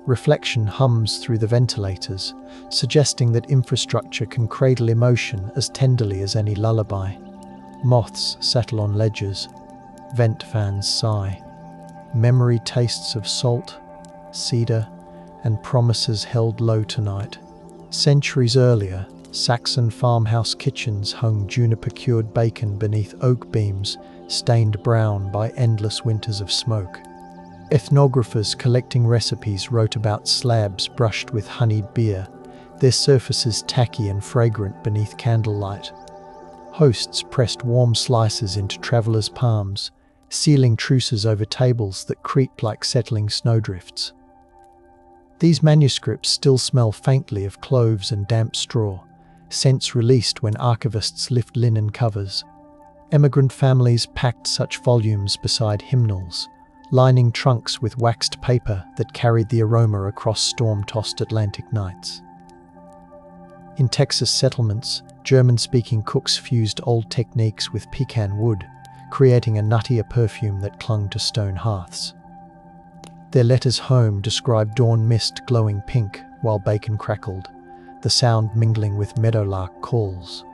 Reflection hums through the ventilators, suggesting that infrastructure can cradle emotion as tenderly as any lullaby. Moths settle on ledges, vent fans sigh. Memory tastes of salt, cedar, and promises held low tonight. Centuries earlier, Saxon farmhouse kitchens hung juniper-cured bacon beneath oak beams, stained brown by endless winters of smoke. Ethnographers collecting recipes wrote about slabs brushed with honeyed beer, their surfaces tacky and fragrant beneath candlelight. Hosts pressed warm slices into travelers' palms, sealing truces over tables that creaked like settling snowdrifts. These manuscripts still smell faintly of cloves and damp straw, scents released when archivists lift linen covers. Emigrant families packed such volumes beside hymnals, lining trunks with waxed paper that carried the aroma across storm-tossed Atlantic nights. In Texas settlements, German-speaking cooks fused old techniques with pecan wood, creating a nuttier perfume that clung to stone hearths. Their letters home described dawn mist glowing pink while bacon crackled, the sound mingling with meadowlark calls.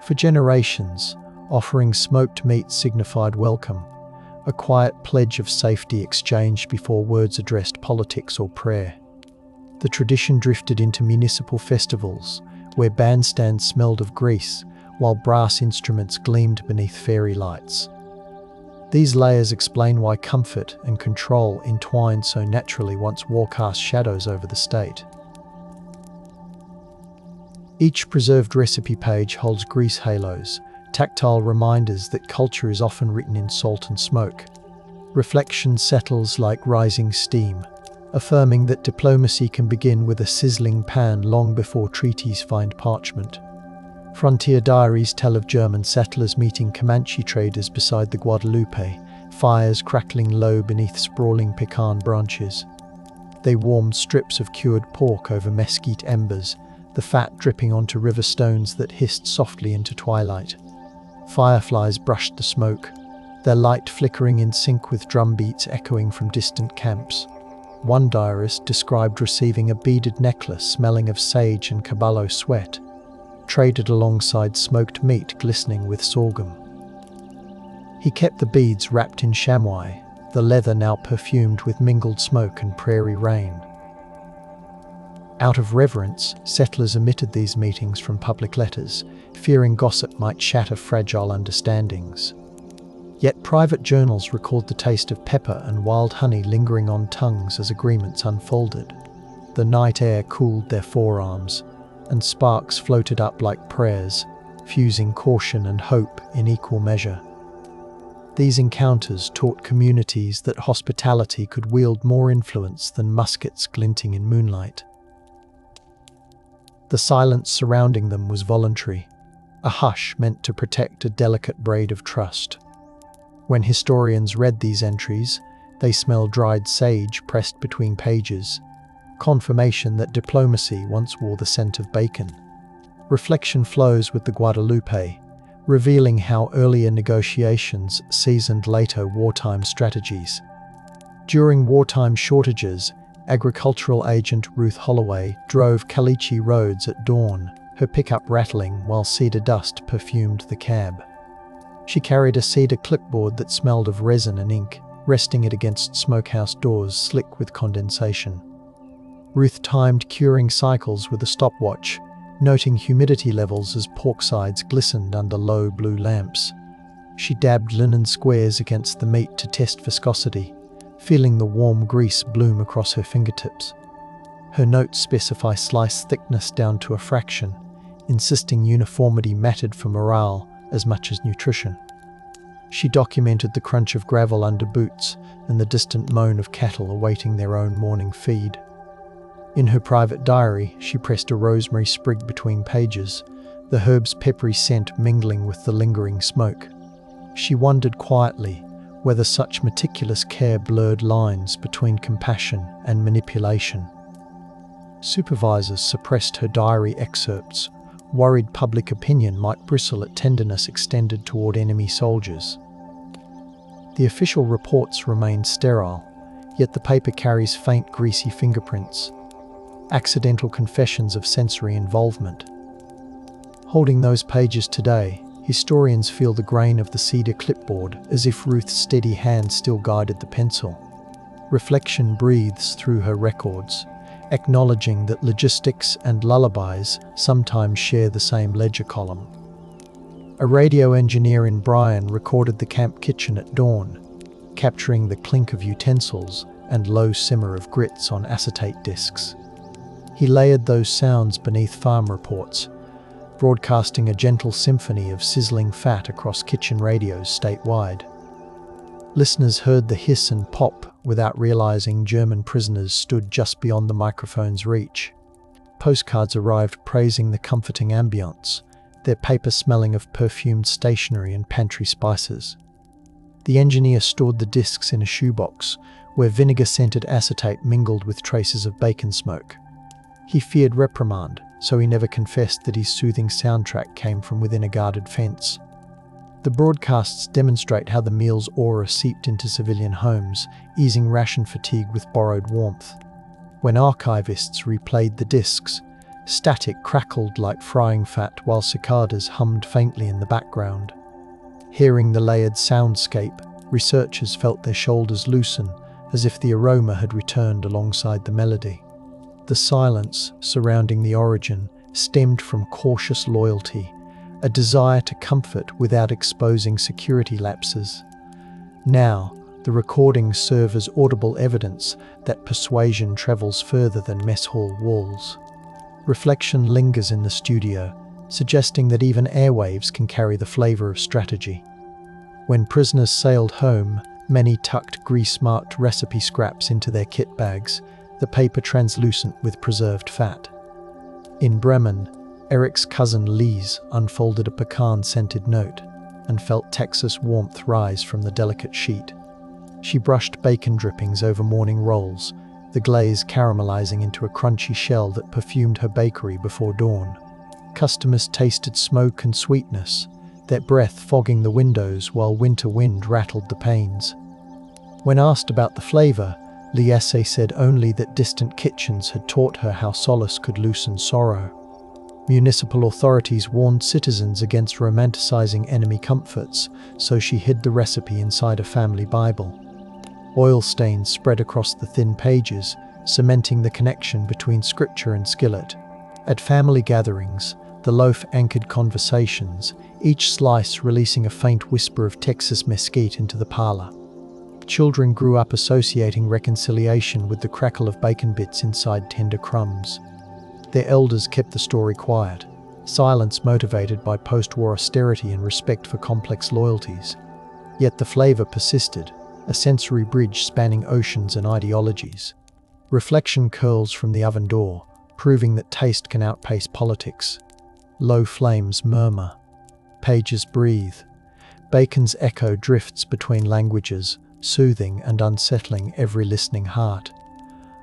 For generations, offering smoked meat signified welcome, a quiet pledge of safety exchanged before words addressed politics or prayer. The tradition drifted into municipal festivals, where bandstands smelled of grease, while brass instruments gleamed beneath fairy lights. These layers explain why comfort and control entwined so naturally once war cast shadows over the state. Each preserved recipe page holds grease halos, tactile reminders that culture is often written in salt and smoke. Reflection settles like rising steam, affirming that diplomacy can begin with a sizzling pan long before treaties find parchment. Frontier diaries tell of German settlers meeting Comanche traders beside the Guadalupe, fires crackling low beneath sprawling pecan branches. They warmed strips of cured pork over mesquite embers, the fat dripping onto river stones that hissed softly into twilight. Fireflies brushed the smoke, their light flickering in sync with drumbeats echoing from distant camps. One diarist described receiving a beaded necklace smelling of sage and caballo sweat, traded alongside smoked meat glistening with sorghum. He kept the beads wrapped in chamois, the leather now perfumed with mingled smoke and prairie rain. Out of reverence, settlers omitted these meetings from public letters, fearing gossip might shatter fragile understandings. Yet private journals record the taste of pepper and wild honey lingering on tongues as agreements unfolded. The night air cooled their forearms, and sparks floated up like prayers, fusing caution and hope in equal measure. These encounters taught communities that hospitality could wield more influence than muskets glinting in moonlight. The silence surrounding them was voluntary, a hush meant to protect a delicate braid of trust. When historians read these entries, they smelled dried sage pressed between pages, confirmation that diplomacy once wore the scent of bacon. Reflection flows with the WWII, revealing how earlier negotiations seasoned later wartime strategies. During wartime shortages, agricultural agent Ruth Holloway drove Caliche roads at dawn, her pickup rattling while cedar dust perfumed the cab. She carried a cedar clipboard that smelled of resin and ink, resting it against smokehouse doors slick with condensation. Ruth timed curing cycles with a stopwatch, noting humidity levels as pork sides glistened under low blue lamps. She dabbed linen squares against the meat to test viscosity, feeling the warm grease bloom across her fingertips. Her notes specify slice thickness down to a fraction, insisting uniformity mattered for morale as much as nutrition. She documented the crunch of gravel under boots and the distant moan of cattle awaiting their own morning feed. In her private diary, she pressed a rosemary sprig between pages, the herb's peppery scent mingling with the lingering smoke. She wondered quietly whether such meticulous care blurred lines between compassion and manipulation. Supervisors suppressed her diary excerpts, worried public opinion might bristle at tenderness extended toward enemy soldiers. The official reports remain sterile, yet the paper carries faint greasy fingerprints, accidental confessions of sensory involvement. Holding those pages today, historians feel the grain of the cedar clipboard as if Ruth's steady hand still guided the pencil. Reflection breathes through her records, acknowledging that logistics and lullabies sometimes share the same ledger column. A radio engineer in Bryan recorded the camp kitchen at dawn, capturing the clink of utensils and low simmer of grits on acetate discs. He layered those sounds beneath farm reports, broadcasting a gentle symphony of sizzling fat across kitchen radios statewide. Listeners heard the hiss and pop without realizing German prisoners stood just beyond the microphone's reach. Postcards arrived praising the comforting ambience, their paper smelling of perfumed stationery and pantry spices. The engineer stored the discs in a shoebox, where vinegar-scented acetate mingled with traces of bacon smoke. He feared reprimand, so he never confessed that his soothing soundtrack came from within a guarded fence. The broadcasts demonstrate how the meal's aura seeped into civilian homes, easing ration fatigue with borrowed warmth. When archivists replayed the discs, static crackled like frying fat while cicadas hummed faintly in the background. Hearing the layered soundscape, researchers felt their shoulders loosen, as if the aroma had returned alongside the melody. The silence surrounding the origin stemmed from cautious loyalty, a desire to comfort without exposing security lapses. Now, the recordings serve as audible evidence that persuasion travels further than mess hall walls. Reflection lingers in the studio, suggesting that even airwaves can carry the flavor of strategy. When prisoners sailed home, many tucked grease-marked recipe scraps into their kit bags, the paper translucent with preserved fat. In Bremen, Eric's cousin Lise unfolded a pecan-scented note and felt Texas warmth rise from the delicate sheet. She brushed bacon drippings over morning rolls, the glaze caramelizing into a crunchy shell that perfumed her bakery before dawn. Customers tasted smoke and sweetness, their breath fogging the windows while winter wind rattled the panes. When asked about the flavor, Liesse said only that distant kitchens had taught her how solace could loosen sorrow. Municipal authorities warned citizens against romanticizing enemy comforts, so she hid the recipe inside a family Bible. Oil stains spread across the thin pages, cementing the connection between scripture and skillet. At family gatherings, the loaf anchored conversations, each slice releasing a faint whisper of Texas mesquite into the parlor. Children grew up associating reconciliation with the crackle of bacon bits inside tender crumbs. Their elders kept the story quiet, silence motivated by post-war austerity and respect for complex loyalties. Yet the flavor persisted, a sensory bridge spanning oceans and ideologies. Reflection curls from the oven door, proving that taste can outpace politics. Low flames murmur. Pages breathe. Bacon's echo drifts between languages, soothing and unsettling every listening heart.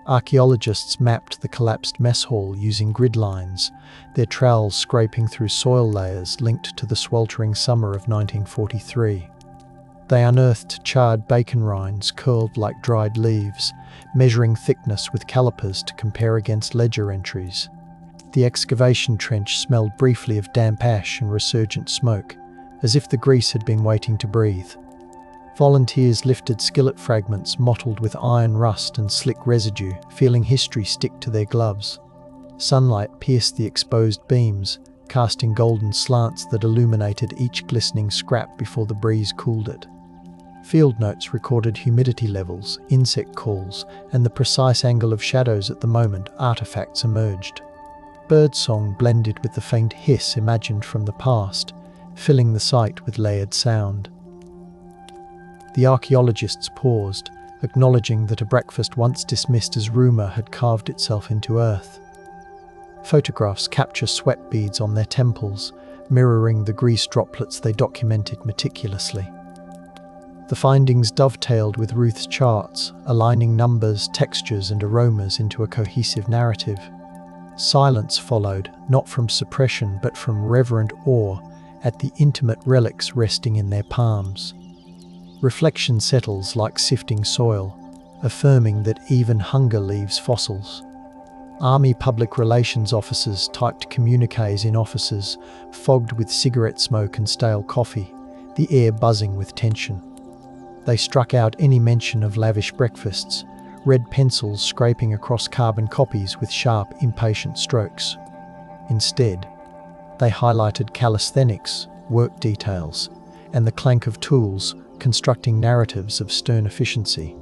Archaeologists mapped the collapsed mess hall using grid lines, their trowels scraping through soil layers linked to the sweltering summer of 1943. They unearthed charred bacon rinds curled like dried leaves, measuring thickness with calipers to compare against ledger entries. The excavation trench smelled briefly of damp ash and resurgent smoke, as if the grease had been waiting to breathe. Volunteers lifted skillet fragments mottled with iron rust and slick residue, feeling history stick to their gloves. Sunlight pierced the exposed beams, casting golden slants that illuminated each glistening scrap before the breeze cooled it. Field notes recorded humidity levels, insect calls, and the precise angle of shadows at the moment artifacts emerged. Birdsong blended with the faint hiss imagined from the past, filling the site with layered sound. The archaeologists paused, acknowledging that a breakfast once dismissed as rumour had carved itself into earth. Photographs capture sweat beads on their temples, mirroring the grease droplets they documented meticulously. The findings dovetailed with Ruth's charts, aligning numbers, textures, and aromas into a cohesive narrative. Silence followed, not from suppression but from reverent awe at the intimate relics resting in their palms. Reflection settles like sifting soil, affirming that even hunger leaves fossils. Army public relations officers typed communiques in offices, fogged with cigarette smoke and stale coffee, the air buzzing with tension. They struck out any mention of lavish breakfasts, red pencils scraping across carbon copies with sharp, impatient strokes. Instead, they highlighted calisthenics, work details, and the clank of tools, constructing narratives of stern efficiency.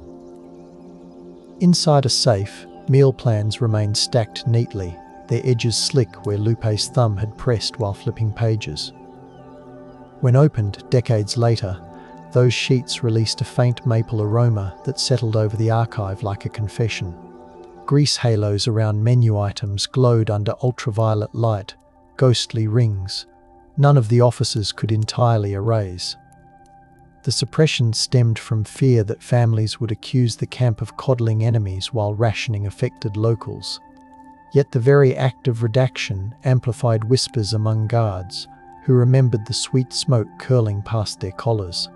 Inside a safe, meal plans remained stacked neatly, their edges slick where Lupe's thumb had pressed while flipping pages. When opened decades later, those sheets released a faint maple aroma that settled over the archive like a confession. Grease halos around menu items glowed under ultraviolet light, ghostly rings. None of the officers could entirely erase. The suppression stemmed from fear that families would accuse the camp of coddling enemies while rationing affected locals. Yet the very act of redaction amplified whispers among guards, who remembered the sweet smoke curling past their collars.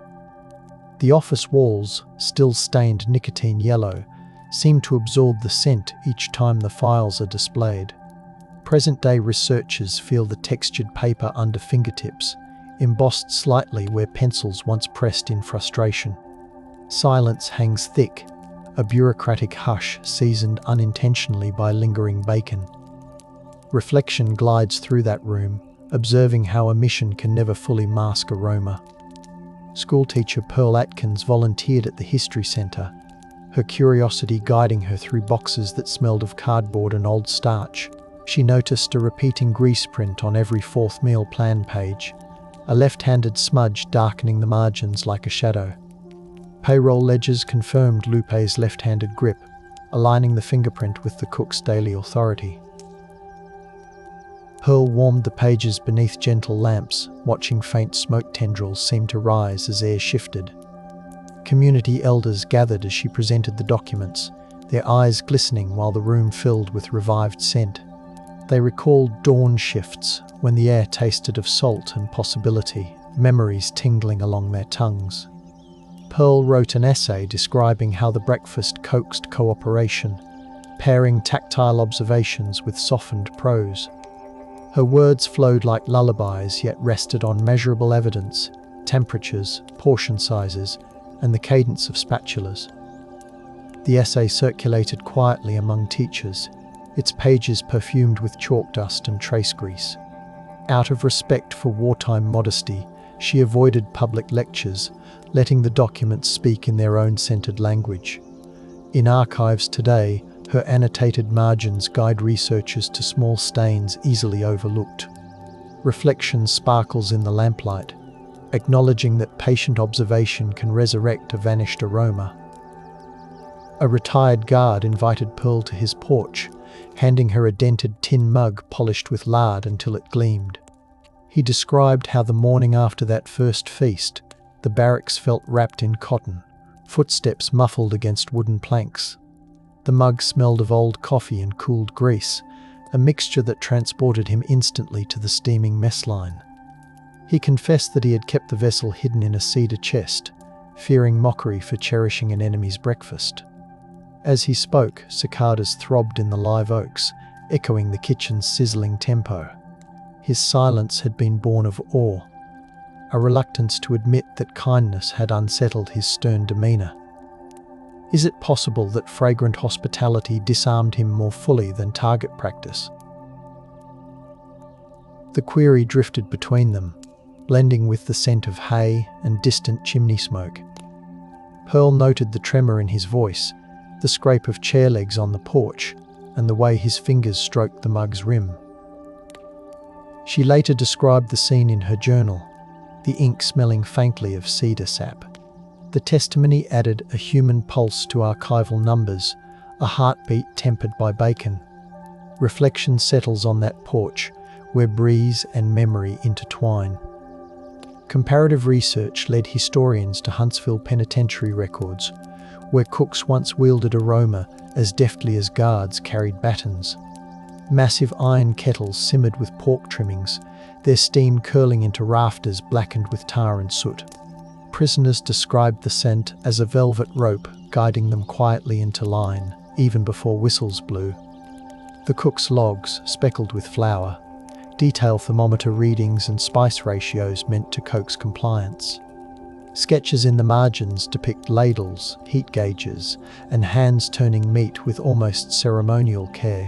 The office walls, still stained nicotine yellow, seemed to absorb the scent each time the files are displayed. Present-day researchers feel the textured paper under fingertips, embossed slightly where pencils once pressed in frustration. Silence hangs thick, a bureaucratic hush seasoned unintentionally by lingering bacon. Reflection glides through that room, observing how omission can never fully mask aroma. Schoolteacher Pearl Atkins volunteered at the History Centre, her curiosity guiding her through boxes that smelled of cardboard and old starch. She noticed a repeating grease print on every fourth meal plan page, a left-handed smudge darkening the margins like a shadow. Payroll ledgers confirmed Lupe's left-handed grip, aligning the fingerprint with the cook's daily authority. Pearl warmed the pages beneath gentle lamps, watching faint smoke tendrils seem to rise as air shifted. Community elders gathered as she presented the documents, their eyes glistening while the room filled with revived scent. They recalled dawn shifts, when the air tasted of salt and possibility, memories tingling along their tongues. Pearl wrote an essay describing how the breakfast coaxed cooperation, pairing tactile observations with softened prose. Her words flowed like lullabies yet rested on measurable evidence, temperatures, portion sizes, and the cadence of spatulas. The essay circulated quietly among teachers, its pages perfumed with chalk dust and trace grease. Out of respect for wartime modesty, she avoided public lectures, letting the documents speak in their own centered language. In archives today, her annotated margins guide researchers to small stains easily overlooked. Reflection sparkles in the lamplight, acknowledging that patient observation can resurrect a vanished aroma. A retired guard invited Pearl to his porch, handing her a dented tin mug polished with lard until it gleamed. He described how the morning after that first feast, the barracks felt wrapped in cotton, footsteps muffled against wooden planks. The mug smelled of old coffee and cooled grease, a mixture that transported him instantly to the steaming mess line. He confessed that he had kept the vessel hidden in a cedar chest, fearing mockery for cherishing an enemy's breakfast. As he spoke, cicadas throbbed in the live oaks, echoing the kitchen's sizzling tempo. His silence had been born of awe, a reluctance to admit that kindness had unsettled his stern demeanour. Is it possible that fragrant hospitality disarmed him more fully than target practice? The query drifted between them, blending with the scent of hay and distant chimney smoke. Pearl noted the tremor in his voice, the scrape of chair legs on the porch, and the way his fingers stroked the mug's rim. She later described the scene in her journal, the ink smelling faintly of cedar sap. The testimony added a human pulse to archival numbers, a heartbeat tempered by bacon. Reflection settles on that porch, where breeze and memory intertwine. Comparative research led historians to Huntsville Penitentiary records, where cooks once wielded aroma as deftly as guards carried batons. Massive iron kettles simmered with pork trimmings, their steam curling into rafters blackened with tar and soot. Prisoners described the scent as a velvet rope guiding them quietly into line, even before whistles blew. The cook's logs, speckled with flour, detail thermometer readings and spice ratios meant to coax compliance. Sketches in the margins depict ladles, heat gauges, and hands turning meat with almost ceremonial care.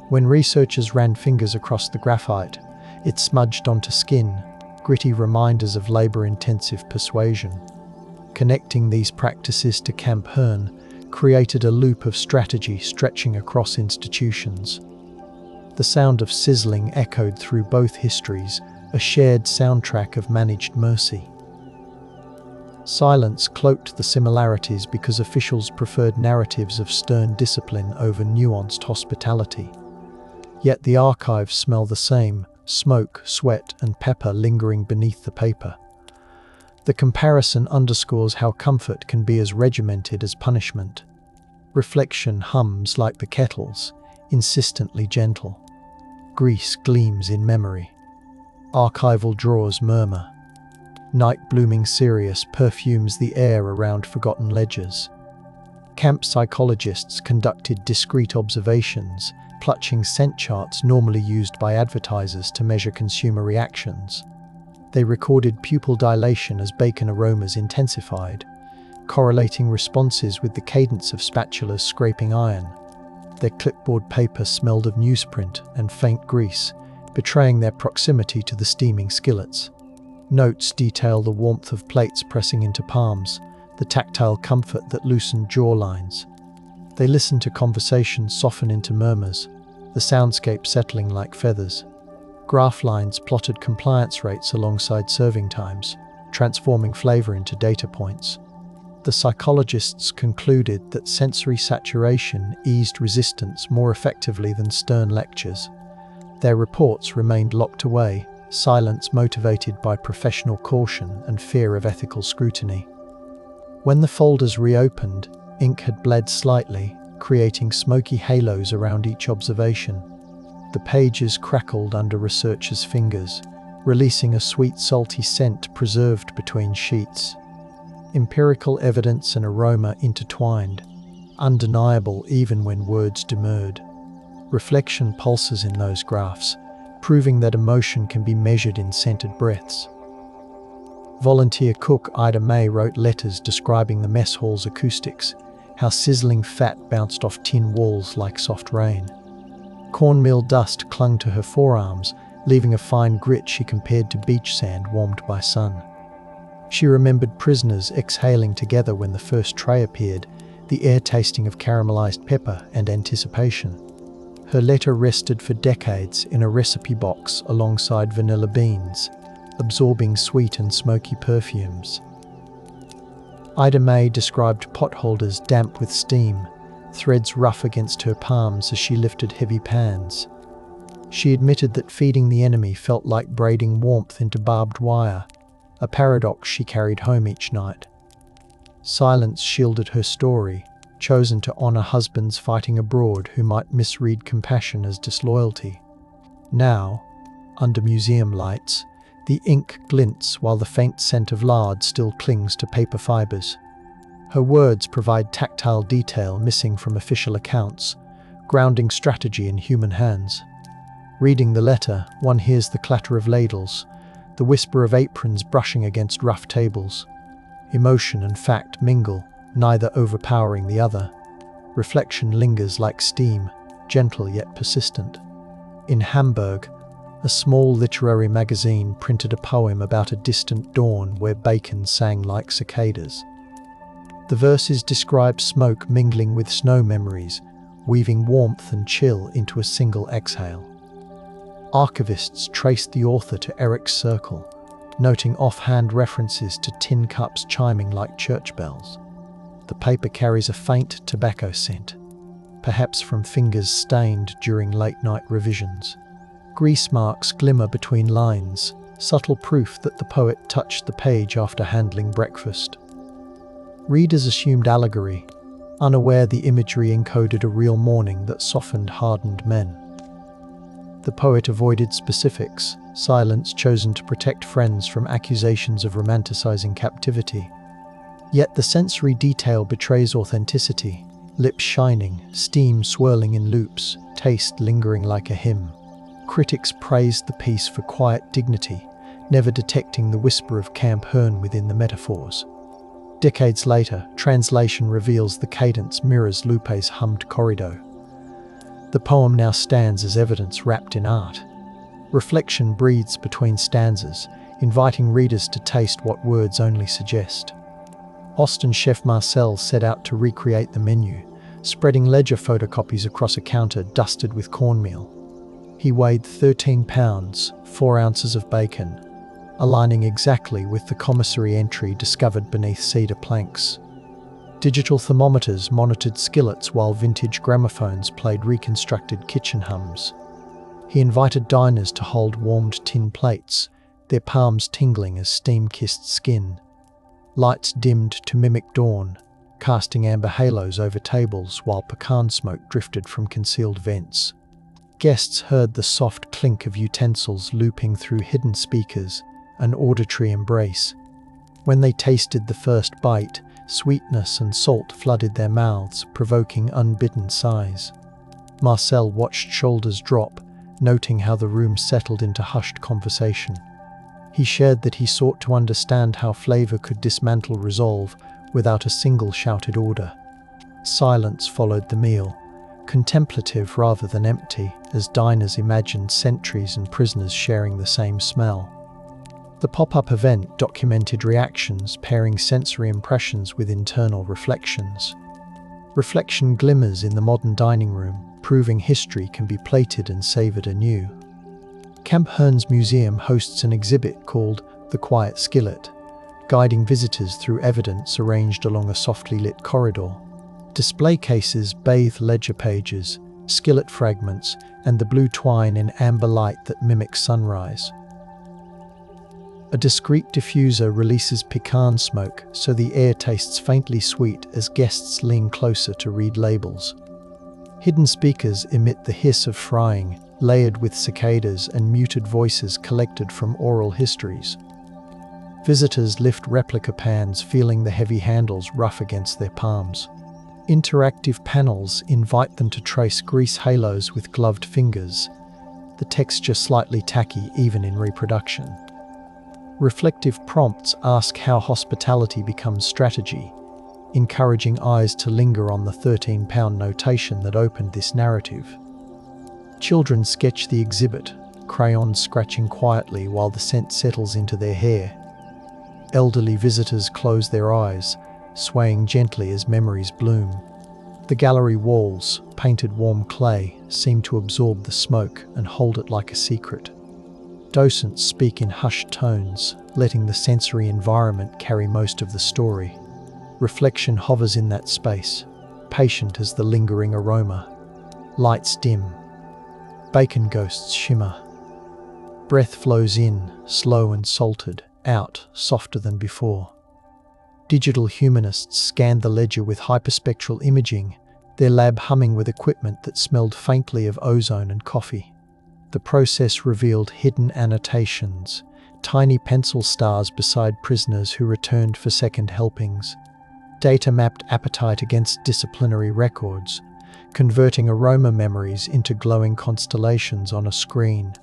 When researchers ran fingers across the graphite, it smudged onto skin, gritty reminders of labour-intensive persuasion. Connecting these practices to Camp Hearn created a loop of strategy stretching across institutions. The sound of sizzling echoed through both histories, a shared soundtrack of managed mercy. Silence cloaked the similarities because officials preferred narratives of stern discipline over nuanced hospitality. Yet the archives smell the same, smoke, sweat, and pepper lingering beneath the paper. The comparison underscores how comfort can be as regimented as punishment. Reflection hums like the kettles, insistently gentle. Grease gleams in memory. Archival drawers murmur. Night blooming Sirius perfumes the air around forgotten ledgers. Camp psychologists conducted discreet observations, clutching scent charts normally used by advertisers to measure consumer reactions. They recorded pupil dilation as bacon aromas intensified, correlating responses with the cadence of spatulas scraping iron. Their clipboard paper smelled of newsprint and faint grease, betraying their proximity to the steaming skillets. Notes detail the warmth of plates pressing into palms, the tactile comfort that loosened jawlines. They listened to conversations soften into murmurs, the soundscape settling like feathers. Graph lines plotted compliance rates alongside serving times, transforming flavor into data points. The psychologists concluded that sensory saturation eased resistance more effectively than stern lectures. Their reports remained locked away, silence motivated by professional caution and fear of ethical scrutiny. When the folders reopened, ink had bled slightly, creating smoky halos around each observation. The pages crackled under researchers' fingers, releasing a sweet salty scent preserved between sheets. Empirical evidence and aroma intertwined, undeniable even when words demurred. Reflection pulses in those graphs, proving that emotion can be measured in scented breaths. Volunteer cook Ida May wrote letters describing the mess hall's acoustics, how sizzling fat bounced off tin walls like soft rain. Cornmeal dust clung to her forearms, leaving a fine grit she compared to beach sand warmed by sun. She remembered prisoners exhaling together when the first tray appeared, the air tasting of caramelized pepper and anticipation. Her letter rested for decades in a recipe box alongside vanilla beans, absorbing sweet and smoky perfumes. Ida May described potholders damp with steam, threads rough against her palms as she lifted heavy pans. She admitted that feeding the enemy felt like braiding warmth into barbed wire, a paradox she carried home each night. Silence shielded her story, chosen to honor husbands fighting abroad who might misread compassion as disloyalty. Now, under museum lights, the ink glints while the faint scent of lard still clings to paper fibers. Her words provide tactile detail missing from official accounts, grounding strategy in human hands. Reading the letter, one hears the clatter of ladles, the whisper of aprons brushing against rough tables. Emotion and fact mingle, neither overpowering the other. Reflection lingers like steam, gentle yet persistent. In Hamburg, a small literary magazine printed a poem about a distant dawn where bacon sang like cicadas. The verses describe smoke mingling with snow memories, weaving warmth and chill into a single exhale. Archivists traced the author to Eric's circle, noting offhand references to tin cups chiming like church bells. The paper carries a faint tobacco scent, perhaps from fingers stained during late-night revisions. Grease marks glimmer between lines, subtle proof that the poet touched the page after handling breakfast. Readers assumed allegory, unaware the imagery encoded a real mourning that softened hardened men. The poet avoided specifics, silence chosen to protect friends from accusations of romanticizing captivity. Yet the sensory detail betrays authenticity, lips shining, steam swirling in loops, taste lingering like a hymn. Critics praised the piece for quiet dignity, never detecting the whisper of Camp Hearn within the metaphors. Decades later, translation reveals the cadence mirrors Lupe's hummed corrido. The poem now stands as evidence wrapped in art. Reflection breathes between stanzas, inviting readers to taste what words only suggest. Austin chef Marcel set out to recreate the menu, spreading ledger photocopies across a counter dusted with cornmeal. He weighed 13 pounds, 4 ounces of bacon, aligning exactly with the commissary entry discovered beneath cedar planks. Digital thermometers monitored skillets while vintage gramophones played reconstructed kitchen hums. He invited diners to hold warmed tin plates, their palms tingling as steam kissed skin. Lights dimmed to mimic dawn, casting amber halos over tables while pecan smoke drifted from concealed vents. Guests heard the soft clink of utensils looping through hidden speakers, an auditory embrace. When they tasted the first bite, sweetness and salt flooded their mouths, provoking unbidden sighs. Marcel watched shoulders drop, noting how the room settled into hushed conversation. He shared that he sought to understand how flavor could dismantle resolve without a single shouted order. Silence followed the meal, contemplative rather than empty, as diners imagined sentries and prisoners sharing the same smell. The pop-up event documented reactions, pairing sensory impressions with internal reflections. Reflection glimmers in the modern dining room, proving history can be plated and savored anew. Camp Hearn's museum hosts an exhibit called The Quiet Skillet, guiding visitors through evidence arranged along a softly lit corridor. Display cases bathe ledger pages, skillet fragments, and the blue twine in amber light that mimics sunrise. A discreet diffuser releases pecan smoke, so the air tastes faintly sweet as guests lean closer to read labels. Hidden speakers emit the hiss of frying, layered with cicadas and muted voices collected from oral histories. Visitors lift replica pans, feeling the heavy handles rough against their palms. Interactive panels invite them to trace grease halos with gloved fingers, the texture slightly tacky even in reproduction. Reflective prompts ask how hospitality becomes strategy, encouraging eyes to linger on the 13-pound notation that opened this narrative. Children sketch the exhibit, crayons scratching quietly while the scent settles into their hair. Elderly visitors close their eyes, swaying gently as memories bloom. The gallery walls, painted warm clay, seem to absorb the smoke and hold it like a secret. Docents speak in hushed tones, letting the sensory environment carry most of the story. Reflection hovers in that space, patient as the lingering aroma. Lights dim. Bacon ghosts shimmer. Breath flows in, slow and salted, out, softer than before. Digital humanists scanned the ledger with hyperspectral imaging, their lab humming with equipment that smelled faintly of ozone and coffee. The process revealed hidden annotations, tiny pencil stars beside prisoners who returned for second helpings. Data mapped appetite against disciplinary records, converting aroma memories into glowing constellations on a screen.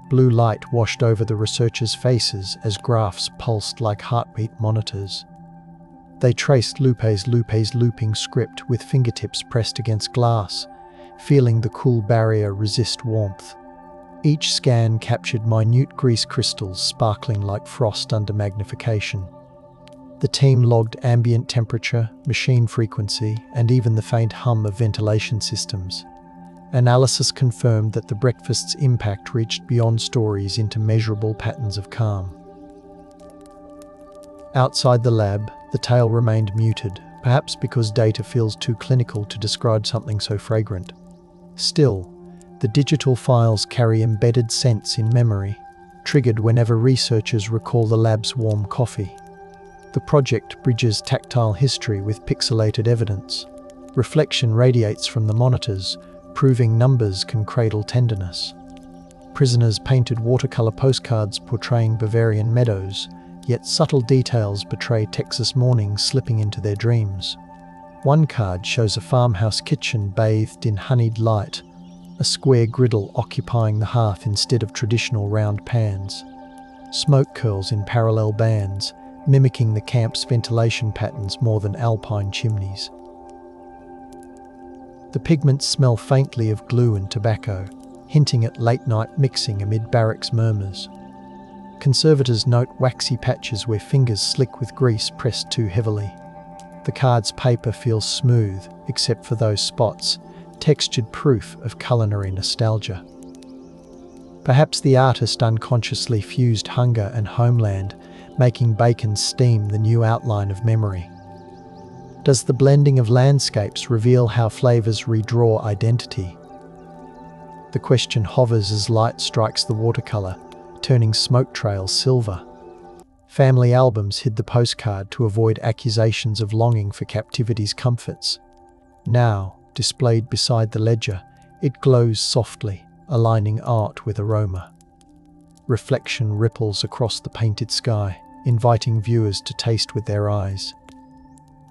Blue light washed over the researchers' faces as graphs pulsed like heartbeat monitors. They traced Lupe's looping script with fingertips pressed against glass, feeling the cool barrier resist warmth. Each scan captured minute grease crystals sparkling like frost under magnification. The team logged ambient temperature, machine frequency, and even the faint hum of ventilation systems. Analysis confirmed that the breakfast's impact reached beyond stories into measurable patterns of calm. Outside the lab, the tale remained muted, perhaps because data feels too clinical to describe something so fragrant. Still, the digital files carry embedded scents in memory, triggered whenever researchers recall the lab's warm coffee. The project bridges tactile history with pixelated evidence. Reflection radiates from the monitors, proving numbers can cradle tenderness. Prisoners painted watercolor postcards portraying Bavarian meadows, yet subtle details betray Texas mornings slipping into their dreams. One card shows a farmhouse kitchen bathed in honeyed light, a square griddle occupying the hearth instead of traditional round pans. Smoke curls in parallel bands, mimicking the camp's ventilation patterns more than alpine chimneys. The pigments smell faintly of glue and tobacco, hinting at late-night mixing amid barracks murmurs. Conservators note waxy patches where fingers slick with grease pressed too heavily. The card's paper feels smooth, except for those spots, textured proof of culinary nostalgia. Perhaps the artist unconsciously fused hunger and homeland, making bacon's steam the new outline of memory. Does the blending of landscapes reveal how flavors redraw identity? The question hovers as light strikes the watercolor, turning smoke trails silver. Family albums hid the postcard to avoid accusations of longing for captivity's comforts. Now, displayed beside the ledger, it glows softly, aligning art with aroma. Reflection ripples across the painted sky, inviting viewers to taste with their eyes.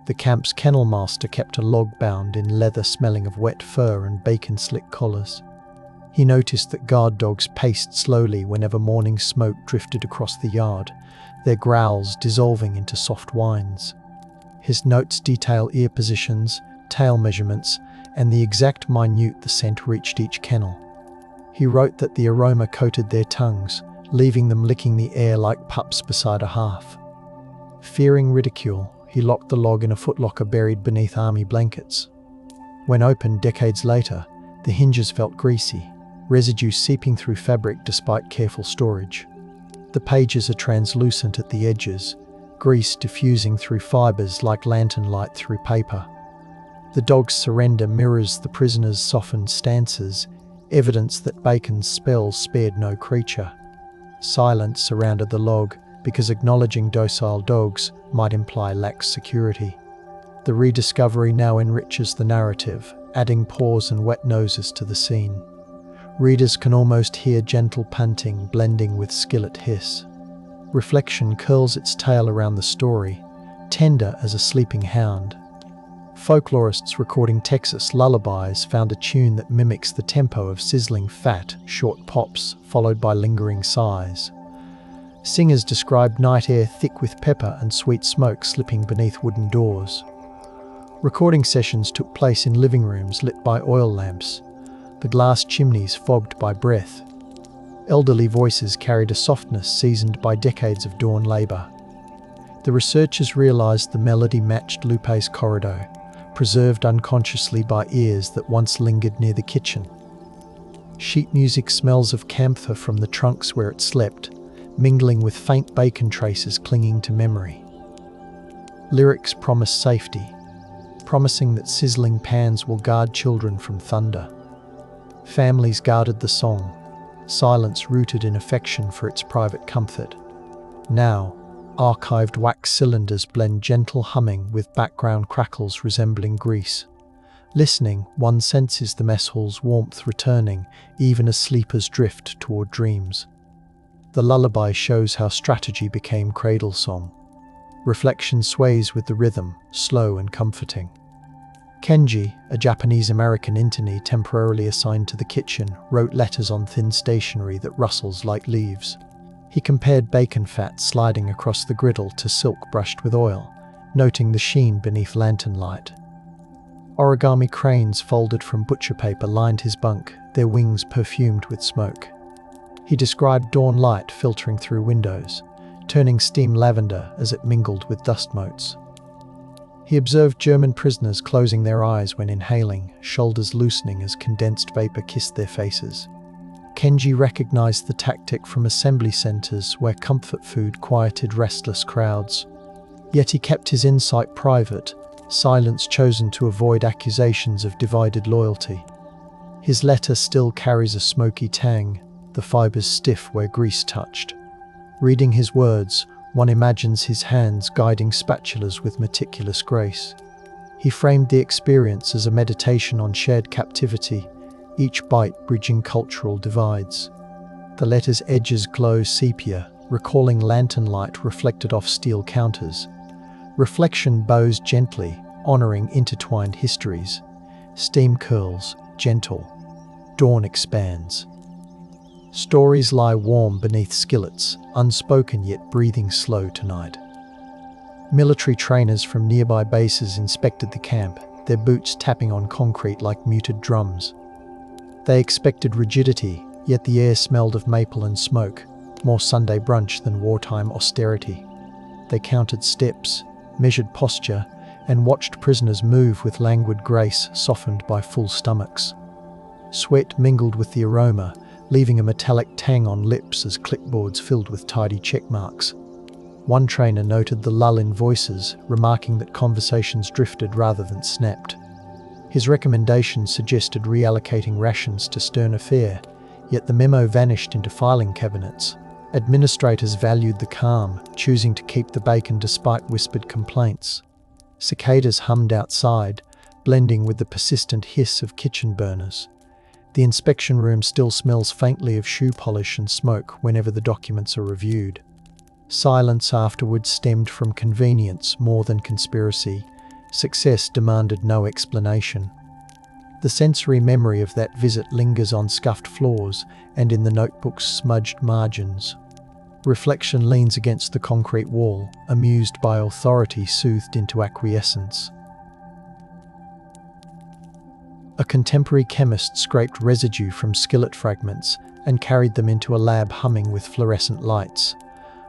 The camp's kennel master kept a log bound in leather smelling of wet fur and bacon slick collars. He noticed that guard dogs paced slowly whenever morning smoke drifted across the yard, their growls dissolving into soft whines. His notes detail ear positions, tail measurements, and the exact minute the scent reached each kennel. He wrote that the aroma coated their tongues, leaving them licking the air like pups beside a hearth. Fearing ridicule, he locked the log in a footlocker buried beneath army blankets. When opened decades later, the hinges felt greasy, residue seeping through fabric despite careful storage. The pages are translucent at the edges, grease diffusing through fibers like lantern light through paper. The dog's surrender mirrors the prisoner's softened stances, evidence that Bacon's spells spared no creature. Silence surrounded the log, because acknowledging docile dogs might imply lax security. The rediscovery now enriches the narrative, adding paws and wet noses to the scene. Readers can almost hear gentle panting blending with skillet hiss. Reflection curls its tail around the story, tender as a sleeping hound. Folklorists recording Texas lullabies found a tune that mimics the tempo of sizzling fat, short pops, followed by lingering sighs. Singers described night air thick with pepper and sweet smoke slipping beneath wooden doors. Recording sessions took place in living rooms lit by oil lamps, the glass chimneys fogged by breath. Elderly voices carried a softness seasoned by decades of dawn labour. The researchers realised the melody matched Lupe's corridor, preserved unconsciously by ears that once lingered near the kitchen. Sheet music smells of camphor from the trunks where it slept, mingling with faint bacon traces clinging to memory. Lyrics promise safety, promising that sizzling pans will guard children from thunder. Families guarded the song, silence rooted in affection for its private comfort. Now, archived wax cylinders blend gentle humming with background crackles resembling grease. Listening, one senses the mess hall's warmth returning, even as sleepers drift toward dreams. The lullaby shows how strategy became cradle song. Reflection sways with the rhythm, slow and comforting. Kenji, a Japanese-American internee temporarily assigned to the kitchen, wrote letters on thin stationery that rustles like leaves. He compared bacon fat sliding across the griddle to silk brushed with oil, noting the sheen beneath lantern light. Origami cranes folded from butcher paper lined his bunk, their wings perfumed with smoke. He described dawn light filtering through windows, turning steam lavender as it mingled with dust motes. He observed German prisoners closing their eyes when inhaling, shoulders loosening as condensed vapor kissed their faces. Kenji recognized the tactic from assembly centers where comfort food quieted restless crowds. Yet he kept his insight private, silence chosen to avoid accusations of divided loyalty. His letter still carries a smoky tang, the fibers stiff where grease touched. Reading his words, one imagines his hands guiding spatulas with meticulous grace. He framed the experience as a meditation on shared captivity, each bite bridging cultural divides. The letter's edges glow sepia, recalling lantern light reflected off steel counters. Reflection bows gently, honouring intertwined histories. Steam curls, gentle. Dawn expands. Stories lie warm beneath skillets, unspoken yet breathing slow tonight. Military trainers from nearby bases inspected the camp, their boots tapping on concrete like muted drums. They expected rigidity, yet the air smelled of maple and smoke, more Sunday brunch than wartime austerity. They counted steps, measured posture, and watched prisoners move with languid grace softened by full stomachs. Sweat mingled with the aroma, leaving a metallic tang on lips as clipboards filled with tidy check marks. One trainer noted the lull in voices, remarking that conversations drifted rather than snapped. His recommendation suggested reallocating rations to sterner fare, yet the memo vanished into filing cabinets. Administrators valued the calm, choosing to keep the bacon despite whispered complaints. Cicadas hummed outside, blending with the persistent hiss of kitchen burners. The inspection room still smells faintly of shoe polish and smoke whenever the documents are reviewed. Silence afterwards stemmed from convenience more than conspiracy. Success demanded no explanation. The sensory memory of that visit lingers on scuffed floors and in the notebook's smudged margins. Reflection leans against the concrete wall, amused by authority soothed into acquiescence. A contemporary chemist scraped residue from skillet fragments and carried them into a lab humming with fluorescent lights.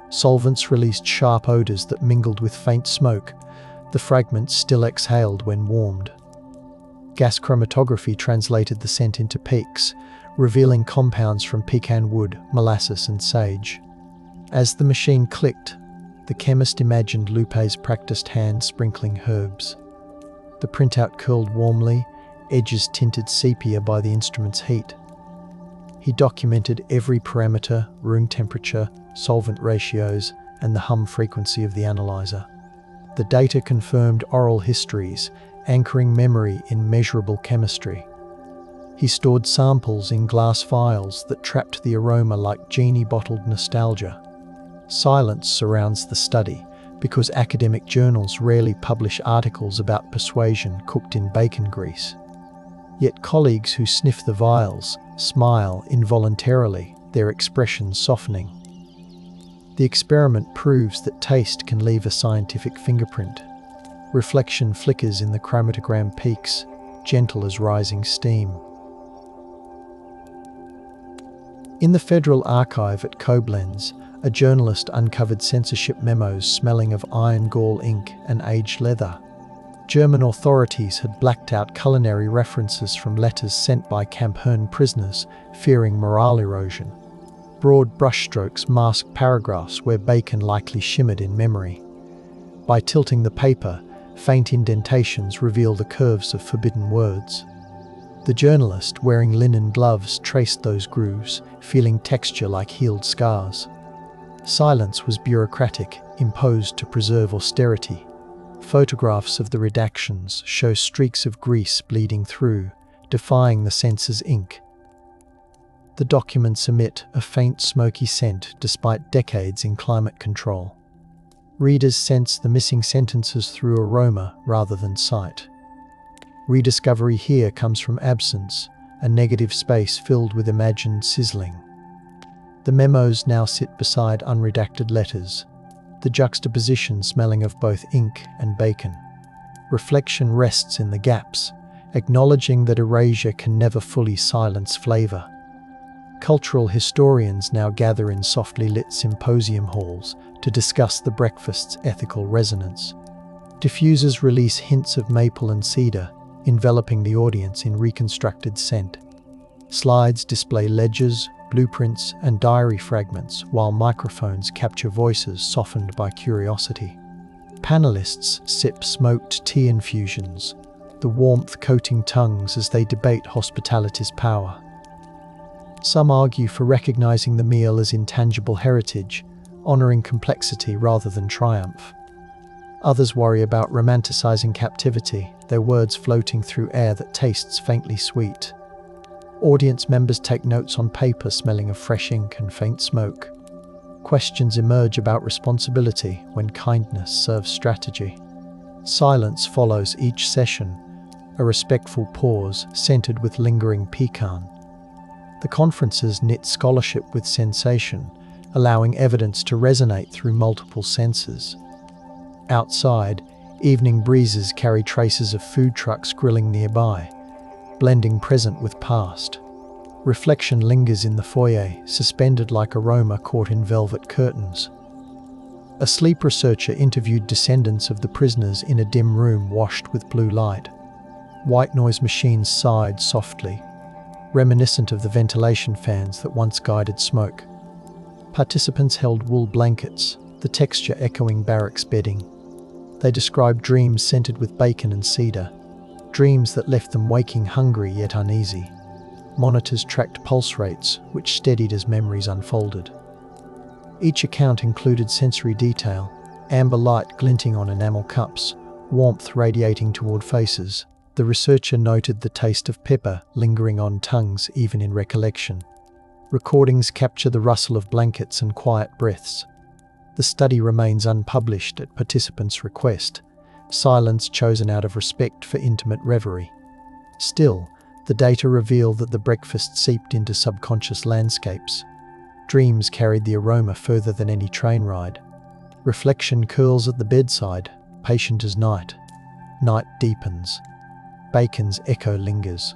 Solvents released sharp odours that mingled with faint smoke. The fragments still exhaled when warmed. Gas chromatography translated the scent into peaks, revealing compounds from pecan wood, molasses and sage. As the machine clicked, the chemist imagined Lupe's practiced hand sprinkling herbs. The printout curled warmly, edges tinted sepia by the instrument's heat. He documented every parameter, room temperature, solvent ratios, and the hum frequency of the analyzer. The data confirmed oral histories, anchoring memory in measurable chemistry. He stored samples in glass vials that trapped the aroma like genie-bottled nostalgia. Silence surrounds the study, because academic journals rarely publish articles about persuasion cooked in bacon grease. Yet colleagues who sniff the vials smile involuntarily, their expressions softening. The experiment proves that taste can leave a scientific fingerprint. Reflection flickers in the chromatogram peaks, gentle as rising steam. In the Federal Archive at Koblenz, a journalist uncovered censorship memos smelling of iron gall ink and aged leather. German authorities had blacked out culinary references from letters sent by Camp Herne prisoners, fearing morale erosion. Broad brushstrokes masked paragraphs where bacon likely shimmered in memory. By tilting the paper, faint indentations reveal the curves of forbidden words. The journalist, wearing linen gloves, traced those grooves, feeling texture like healed scars. Silence was bureaucratic, imposed to preserve austerity. Photographs of the redactions show streaks of grease bleeding through, defying the censor's ink. The documents emit a faint smoky scent despite decades in climate control. Readers sense the missing sentences through aroma rather than sight. Rediscovery here comes from absence, a negative space filled with imagined sizzling. The memos now sit beside unredacted letters, the juxtaposition smelling of both ink and bacon. Reflection rests in the gaps, acknowledging that erasure can never fully silence flavor. Cultural historians now gather in softly lit symposium halls to discuss the breakfast's ethical resonance. Diffusers release hints of maple and cedar, enveloping the audience in reconstructed scent. Slides display ledgers, blueprints, and diary fragments, while microphones capture voices softened by curiosity. Panelists sip smoked tea infusions, the warmth coating tongues as they debate hospitality's power. Some argue for recognizing the meal as intangible heritage, honoring complexity rather than triumph. Others worry about romanticizing captivity, their words floating through air that tastes faintly sweet. Audience members take notes on paper smelling of fresh ink and faint smoke. Questions emerge about responsibility when kindness serves strategy. Silence follows each session, a respectful pause scented with lingering pecan. The conferences knit scholarship with sensation, allowing evidence to resonate through multiple senses. Outside, evening breezes carry traces of food trucks grilling nearby, blending present with past. Reflection lingers in the foyer, suspended like aroma caught in velvet curtains. A sleep researcher interviewed descendants of the prisoners in a dim room washed with blue light. White noise machines sighed softly, reminiscent of the ventilation fans that once guided smoke. Participants held wool blankets, the texture echoing barracks bedding. They described dreams scented with bacon and cedar, dreams that left them waking hungry yet uneasy. Monitors tracked pulse rates, which steadied as memories unfolded. Each account included sensory detail, amber light glinting on enamel cups, warmth radiating toward faces. The researcher noted the taste of pepper lingering on tongues even in recollection. Recordings capture the rustle of blankets and quiet breaths. The study remains unpublished at participants' request, silence chosen out of respect for intimate reverie. Still, the data reveal that the breakfast seeped into subconscious landscapes. Dreams carried the aroma further than any train ride. Reflection curls at the bedside, patient as night. Night deepens. Bacon's echo lingers.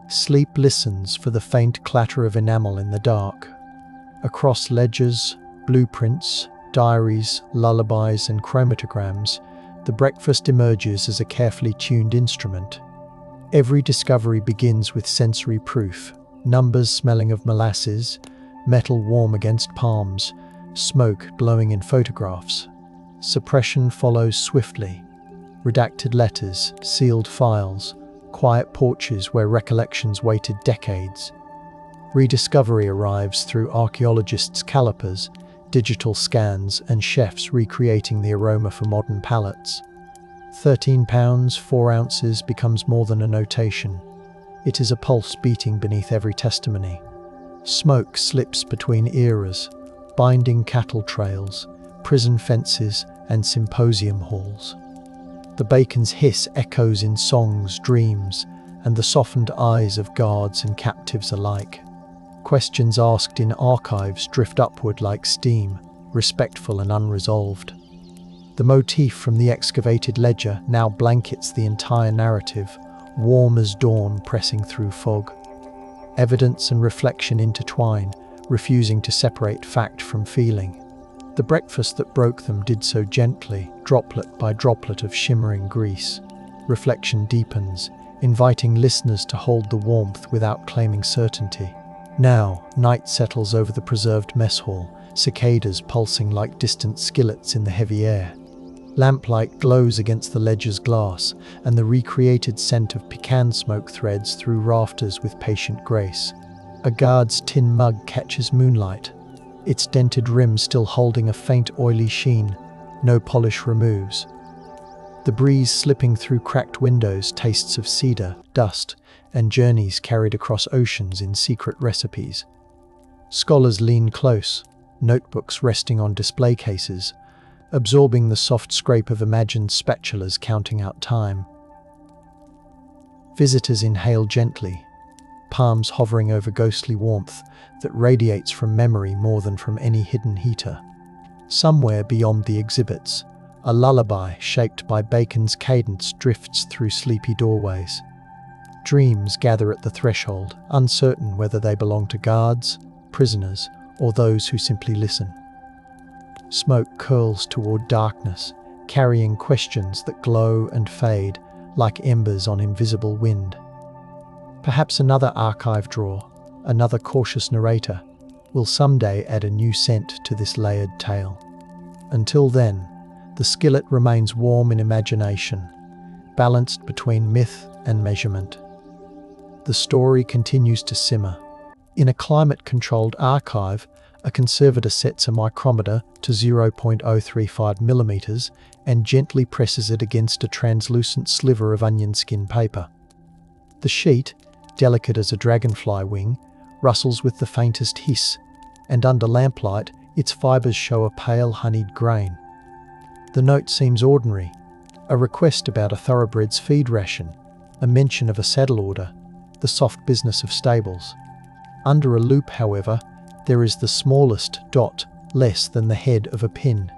Sleep listens for the faint clatter of enamel in the dark. Across ledgers, blueprints, diaries, lullabies, and chromatograms, the breakfast emerges as a carefully tuned instrument. Every discovery begins with sensory proof, numbers smelling of molasses, metal warm against palms, smoke glowing in photographs. Suppression follows swiftly. Redacted letters, sealed files, quiet porches where recollections waited decades. Rediscovery arrives through archaeologists' calipers, digital scans, and chefs recreating the aroma for modern palates. 13 pounds, 4 ounces becomes more than a notation. It is a pulse beating beneath every testimony. Smoke slips between eras, binding cattle trails, prison fences, and symposium halls. The bacon's hiss echoes in songs, dreams, and the softened eyes of guards and captives alike. Questions asked in archives drift upward like steam, respectful and unresolved. The motif from the excavated ledger now blankets the entire narrative, warm as dawn pressing through fog. Evidence and reflection intertwine, refusing to separate fact from feeling. The breakfast that broke them did so gently, droplet by droplet of shimmering grease. Reflection deepens, inviting listeners to hold the warmth without claiming certainty. Now, night settles over the preserved mess hall, cicadas pulsing like distant skillets in the heavy air. Lamplight glows against the ledger's glass, and the recreated scent of pecan smoke threads through rafters with patient grace. A guard's tin mug catches moonlight, its dented rim still holding a faint oily sheen, no polish removes. The breeze slipping through cracked windows tastes of cedar, dust, and journeys carried across oceans in secret recipes. Scholars lean close, notebooks resting on display cases, absorbing the soft scrape of imagined spatulas counting out time. Visitors inhale gently, palms hovering over ghostly warmth that radiates from memory more than from any hidden heater. Somewhere beyond the exhibits, a lullaby shaped by Bacon's cadence drifts through sleepy doorways. Dreams gather at the threshold, uncertain whether they belong to guards, prisoners, or those who simply listen. Smoke curls toward darkness, carrying questions that glow and fade like embers on invisible wind. Perhaps another archive drawer, another cautious narrator, will someday add a new scent to this layered tale. Until then, the skillet remains warm in imagination, balanced between myth and measurement. The story continues to simmer. In a climate-controlled archive, a conservator sets a micrometer to 0.035 millimeters and gently presses it against a translucent sliver of onion skin paper. The sheet, delicate as a dragonfly wing, rustles with the faintest hiss, and under lamplight, its fibers show a pale honeyed grain. The note seems ordinary, a request about a thoroughbred's feed ration, a mention of a saddle order, the soft business of stables. Under a loop, however, there is the smallest dot, less than the head of a pin,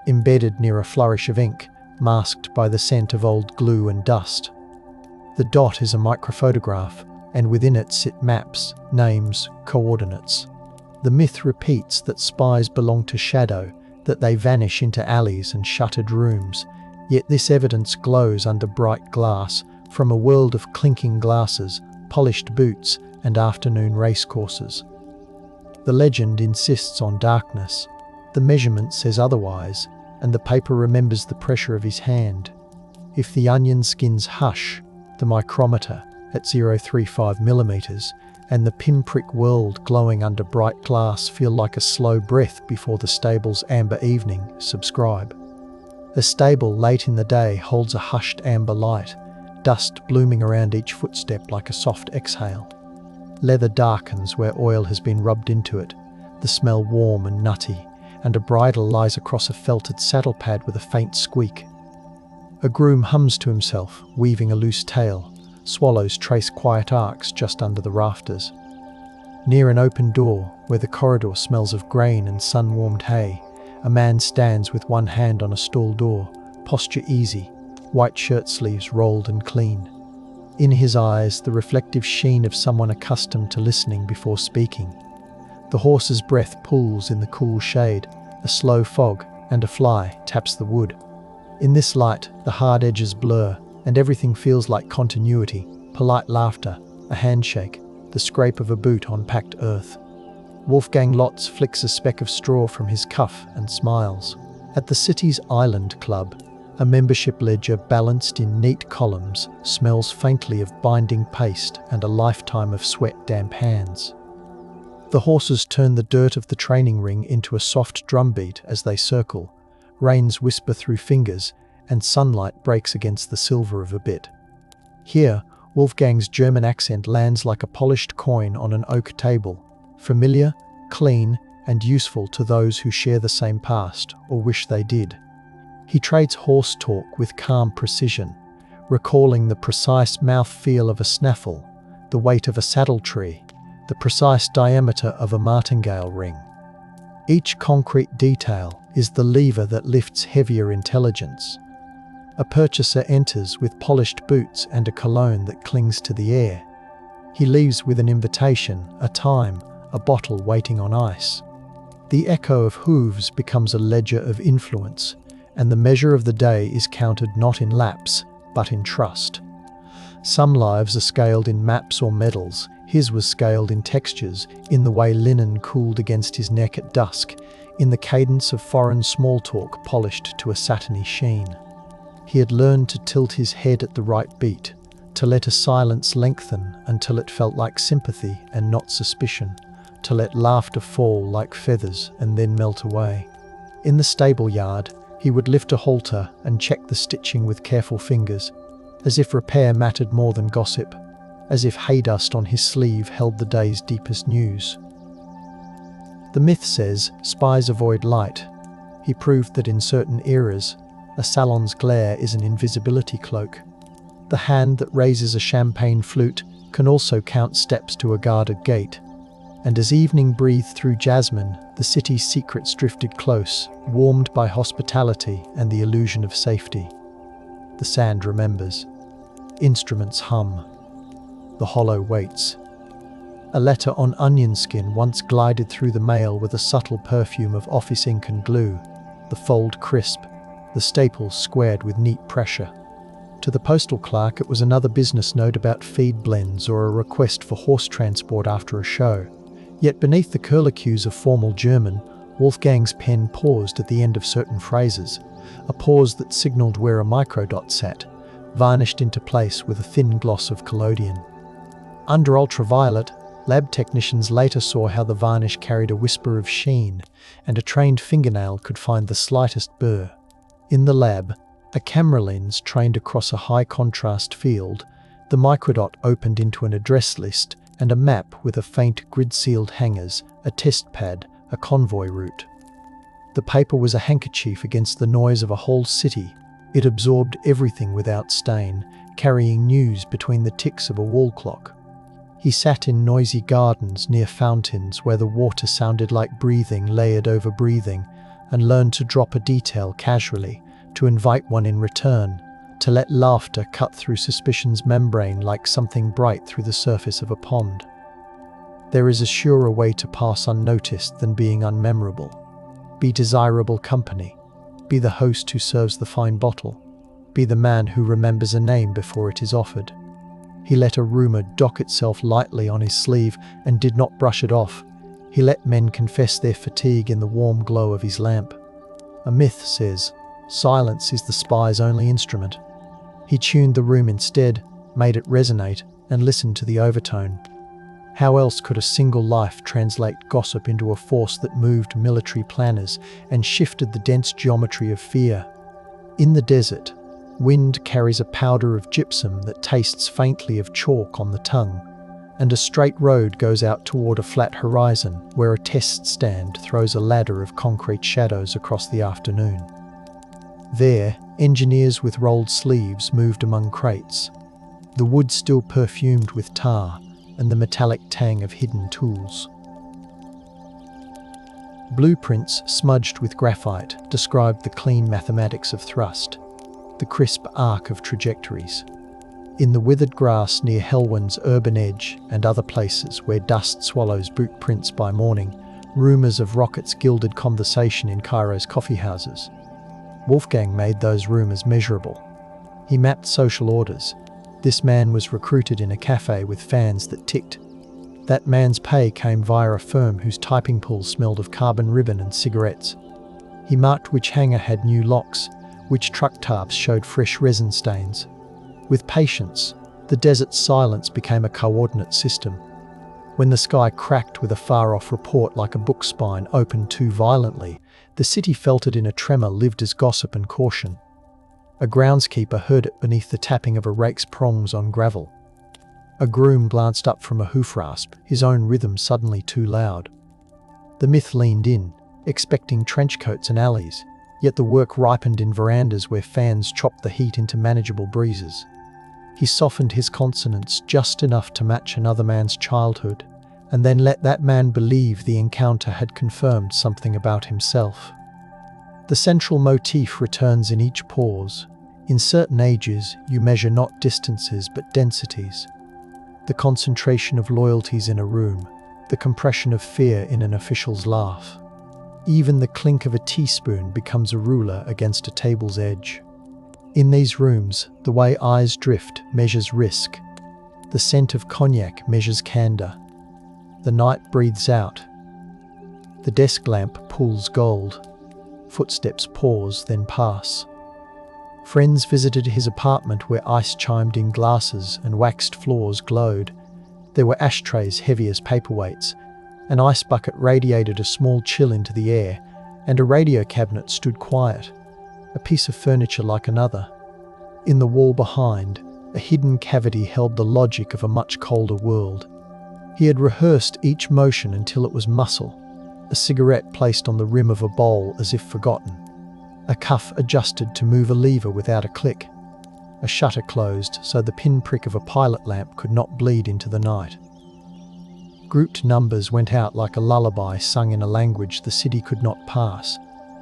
embedded near a flourish of ink, masked by the scent of old glue and dust. The dot is a microphotograph, and within it sit maps, names, coordinates. The myth repeats that spies belong to shadow, that they vanish into alleys and shuttered rooms, yet this evidence glows under bright glass from a world of clinking glasses, polished boots, and afternoon racecourses. The legend insists on darkness, the measurement says otherwise, and the paper remembers the pressure of his hand. If the onion skins hush, the micrometer at 0.35 millimeters, and the pinprick world glowing under bright glass feel like a slow breath before the stable's amber evening, subscribe. A stable late in the day holds a hushed amber light, dust blooming around each footstep like a soft exhale. Leather darkens where oil has been rubbed into it, the smell warm and nutty, and a bridle lies across a felted saddle pad with a faint squeak. A groom hums to himself, weaving a loose tail. Swallows trace quiet arcs just under the rafters. Near an open door, where the corridor smells of grain and sun-warmed hay, a man stands with one hand on a stall door, posture easy, white shirt sleeves rolled and clean. In his eyes, the reflective sheen of someone accustomed to listening before speaking. The horse's breath pools in the cool shade, a slow fog, and a fly taps the wood. In this light, the hard edges blur, and everything feels like continuity, polite laughter, a handshake, the scrape of a boot on packed earth. Wolfgang Lotz flicks a speck of straw from his cuff and smiles. At the city's Island Club, a membership ledger balanced in neat columns smells faintly of binding paste and a lifetime of sweat-damp hands. The horses turn the dirt of the training ring into a soft drumbeat as they circle, reins whisper through fingers, and sunlight breaks against the silver of a bit. Here, Wolfgang's German accent lands like a polished coin on an oak table, familiar, clean, and useful to those who share the same past or wish they did. He trades horse talk with calm precision, recalling the precise mouth-feel of a snaffle, the weight of a saddle tree, the precise diameter of a martingale ring. Each concrete detail is the lever that lifts heavier intelligence. A purchaser enters with polished boots and a cologne that clings to the air. He leaves with an invitation, a time, a bottle waiting on ice. The echo of hooves becomes a ledger of influence, and the measure of the day is counted not in laps, but in trust. Some lives are scaled in maps or medals. His was scaled in textures, in the way linen cooled against his neck at dusk, in the cadence of foreign small talk polished to a satiny sheen. He had learned to tilt his head at the right beat, to let a silence lengthen until it felt like sympathy and not suspicion, to let laughter fall like feathers and then melt away. In the stable yard, he would lift a halter and check the stitching with careful fingers, as if repair mattered more than gossip, as if hay dust on his sleeve held the day's deepest news. The myth says spies avoid light. He proved that in certain eras, a salon's glare is an invisibility cloak. The hand that raises a champagne flute can also count steps to a guarded gate. And as evening breathed through jasmine, the city's secrets drifted close, warmed by hospitality and the illusion of safety. The sand remembers. Instruments hum. The hollow waits. A letter on onion skin once glided through the mail with a subtle perfume of office ink and glue, the fold crisp, the staples squared with neat pressure. To the postal clerk, it was another business note about feed blends or a request for horse transport after a show. Yet beneath the curlicues of formal German, Wolfgang's pen paused at the end of certain phrases, a pause that signalled where a microdot sat, varnished into place with a thin gloss of collodion. Under ultraviolet, lab technicians later saw how the varnish carried a whisper of sheen, and a trained fingernail could find the slightest burr. In the lab, a camera lens trained across a high-contrast field, the microdot opened into an address list and a map with a faint grid-sealed hangers, a test pad, a convoy route. The paper was a handkerchief against the noise of a whole city. It absorbed everything without stain, carrying news between the ticks of a wall clock. He sat in noisy gardens near fountains where the water sounded like breathing layered over breathing, and learned to drop a detail casually, to invite one in return, to let laughter cut through suspicion's membrane like something bright through the surface of a pond. There is a surer way to pass unnoticed than being unmemorable. Be desirable company. Be the host who serves the fine bottle. Be the man who remembers a name before it is offered. He let a rumour dock itself lightly on his sleeve and did not brush it off. He let men confess their fatigue in the warm glow of his lamp. A myth says, silence is the spy's only instrument. He tuned the room instead, made it resonate, and listened to the overtone. How else could a single life translate gossip into a force that moved military planners and shifted the dense geometry of fear? In the desert, wind carries a powder of gypsum that tastes faintly of chalk on the tongue, and a straight road goes out toward a flat horizon where a test stand throws a ladder of concrete shadows across the afternoon. There, engineers with rolled sleeves moved among crates, the wood still perfumed with tar and the metallic tang of hidden tools. Blueprints smudged with graphite described the clean mathematics of thrust, the crisp arc of trajectories. In the withered grass near Helwan's urban edge and other places where dust swallows blueprints by morning, rumours of rockets gilded conversation in Cairo's coffeehouses. Wolfgang made those rumours measurable. He mapped social orders. This man was recruited in a cafe with fans that ticked. That man's pay came via a firm whose typing pool smelled of carbon ribbon and cigarettes. He marked which hangar had new locks, which truck tarps showed fresh resin stains. With patience, the desert's silence became a coordinate system. When the sky cracked with a far-off report like a book spine opened too violently, the city felt it in a tremor lived as gossip and caution. A groundskeeper heard it beneath the tapping of a rake's prongs on gravel. A groom glanced up from a hoof rasp, his own rhythm suddenly too loud. The myth leaned in, expecting trench coats and alleys, yet the work ripened in verandas where fans chopped the heat into manageable breezes. He softened his consonants just enough to match another man's childhood, and then let that man believe the encounter had confirmed something about himself. The central motif returns in each pause. In certain ages, you measure not distances but densities. The concentration of loyalties in a room, the compression of fear in an official's laugh. Even the clink of a teaspoon becomes a ruler against a table's edge. In these rooms, the way eyes drift measures risk. The scent of cognac measures candor. The night breathes out. The desk lamp pulls gold. Footsteps pause, then pass. Friends visited his apartment where ice chimed in glasses and waxed floors glowed. There were ashtrays heavy as paperweights. An ice bucket radiated a small chill into the air, and a radio cabinet stood quiet, a piece of furniture like another. In the wall behind, a hidden cavity held the logic of a much colder world. He had rehearsed each motion until it was muscle, a cigarette placed on the rim of a bowl as if forgotten, a cuff adjusted to move a lever without a click, a shutter closed so the pinprick of a pilot lamp could not bleed into the night. Grouped numbers went out like a lullaby sung in a language the city could not pass,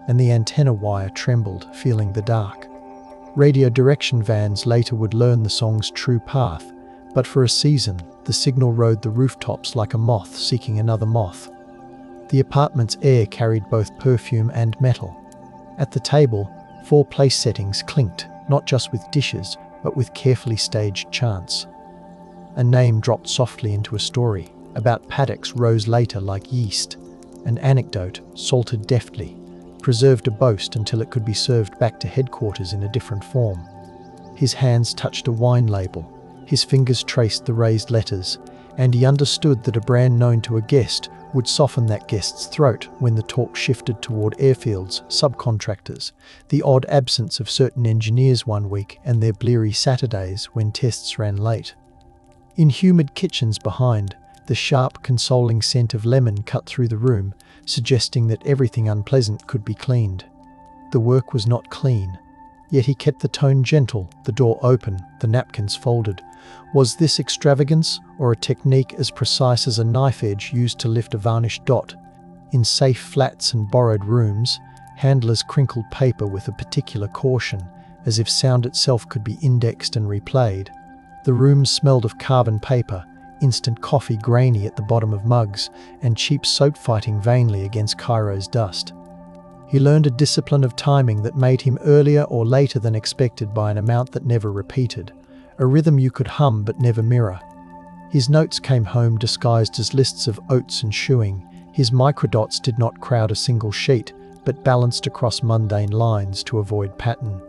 and the antenna wire trembled, feeling the dark. Radio direction vans later would learn the song's true path, but for a season, the signal rode the rooftops like a moth seeking another moth. The apartment's air carried both perfume and metal. At the table, 4 place settings clinked, not just with dishes, but with carefully staged chants. A name dropped softly into a story. About paddocks rose later like yeast. An anecdote, salted deftly, preserved a boast until it could be served back to headquarters in a different form. His hands touched a wine label. His fingers traced the raised letters, and he understood that a brand known to a guest would soften that guest's throat when the talk shifted toward airfields, subcontractors, the odd absence of certain engineers one week and their bleary Saturdays when tests ran late. In humid kitchens behind, the sharp, consoling scent of lemon cut through the room, suggesting that everything unpleasant could be cleaned. The work was not clean, yet he kept the tone gentle, the door open, the napkins folded. Was this extravagance, or a technique as precise as a knife edge used to lift a varnished dot? In safe flats and borrowed rooms, handlers crinkled paper with a particular caution, as if sound itself could be indexed and replayed. The rooms smelled of carbon paper, instant coffee grainy at the bottom of mugs, and cheap soap fighting vainly against Cairo's dust. He learned a discipline of timing that made him earlier or later than expected by an amount that never repeated, a rhythm you could hum but never mirror. His notes came home disguised as lists of oats and shoeing. His microdots did not crowd a single sheet, but balanced across mundane lines to avoid pattern.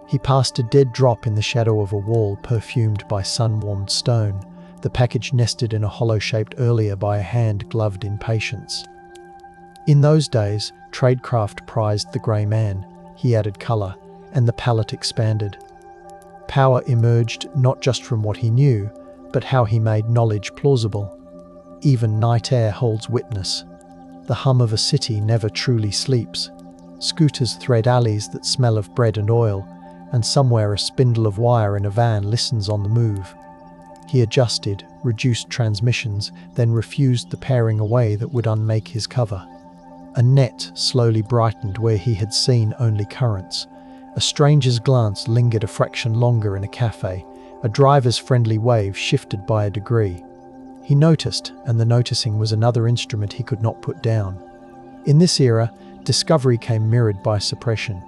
He passed a dead drop in the shadow of a wall perfumed by sun-warmed stone, the package nested in a hollow shaped earlier by a hand gloved in patience. In those days, tradecraft prized the grey man. He added colour, and the palette expanded. Power emerged not just from what he knew, but how he made knowledge plausible. Even night air holds witness. The hum of a city never truly sleeps. Scooters thread alleys that smell of bread and oil, and somewhere a spindle of wire in a van listens on the move. He adjusted, reduced transmissions, then refused the paring away that would unmake his cover. A net slowly brightened where he had seen only currents. A stranger's glance lingered a fraction longer in a cafe, a driver's friendly wave shifted by a degree. He noticed, and the noticing was another instrument he could not put down. In this era, discovery came mirrored by suppression.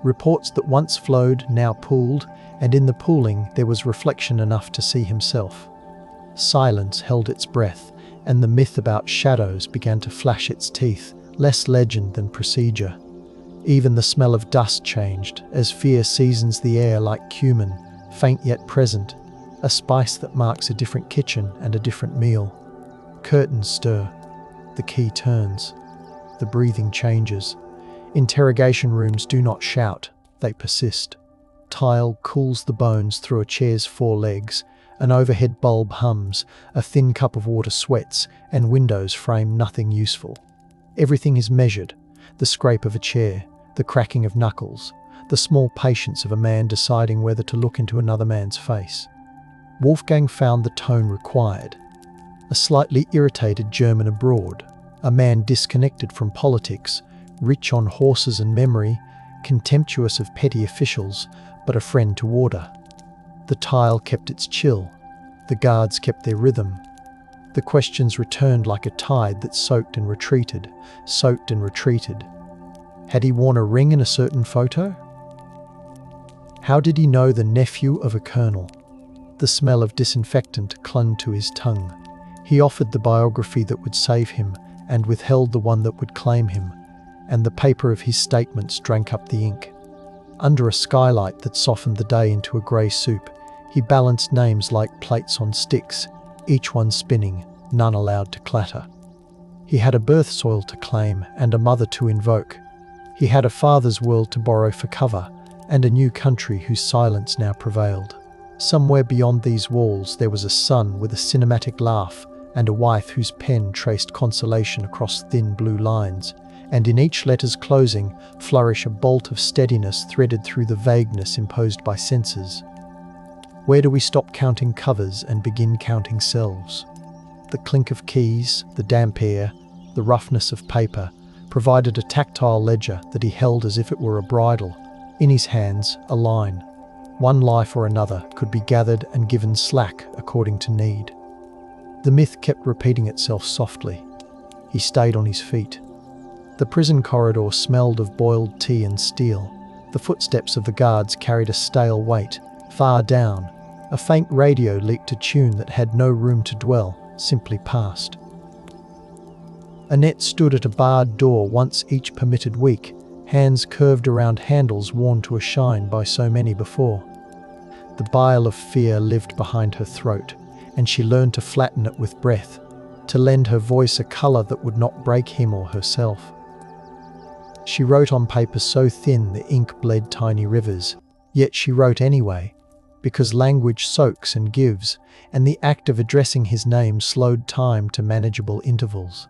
Reports that once flowed now pooled, and in the pooling there was reflection enough to see himself. Silence held its breath, and the myth about shadows began to flash its teeth, less legend than procedure. Even the smell of dust changed, as fear seasons the air like cumin, faint yet present, a spice that marks a different kitchen and a different meal. Curtains stir. The key turns. The breathing changes. Interrogation rooms do not shout, they persist. Tile cools the bones through a chair's 4 legs, an overhead bulb hums, a thin cup of water sweats, and windows frame nothing useful. Everything is measured, the scrape of a chair, the cracking of knuckles, the small patience of a man deciding whether to look into another man's face. Wolfgang found the tone required. a slightly irritated German abroad, a man disconnected from politics, rich on horses and memory, contemptuous of petty officials, but a friend to order. The tile kept its chill. The guards kept their rhythm. The questions returned like a tide that soaked and retreated, soaked and retreated. Had he worn a ring in a certain photo? How did he know the nephew of a colonel? The smell of disinfectant clung to his tongue. He offered the biography that would save him and withheld the one that would claim him, and the paper of his statements drank up the ink. Under a skylight that softened the day into a grey soup, he balanced names like plates on sticks, each one spinning, none allowed to clatter. He had a birth soil to claim and a mother to invoke. He had a father's world to borrow for cover, and a new country whose silence now prevailed. Somewhere beyond these walls there was a son with a cinematic laugh and a wife whose pen traced consolation across thin blue lines, and in each letter's closing flourish a bolt of steadiness threaded through the vagueness imposed by censors. Where do we stop counting covers and begin counting selves? The clink of keys, the damp air, the roughness of paper provided a tactile ledger that he held as if it were a bridle. In his hands, a line. One life or another could be gathered and given slack according to need. The myth kept repeating itself softly. He stayed on his feet. The prison corridor smelled of boiled tea and steel. The footsteps of the guards carried a stale weight. Far down, a faint radio leaked a tune that had no room to dwell, simply passed. Annette stood at a barred door once each permitted week, hands curved around handles worn to a shine by so many before. The bile of fear lived behind her throat, and she learned to flatten it with breath, to lend her voice a colour that would not break him or herself. She wrote on paper so thin the ink bled tiny rivers, yet she wrote anyway, because language soaks and gives, and the act of addressing his name slowed time to manageable intervals.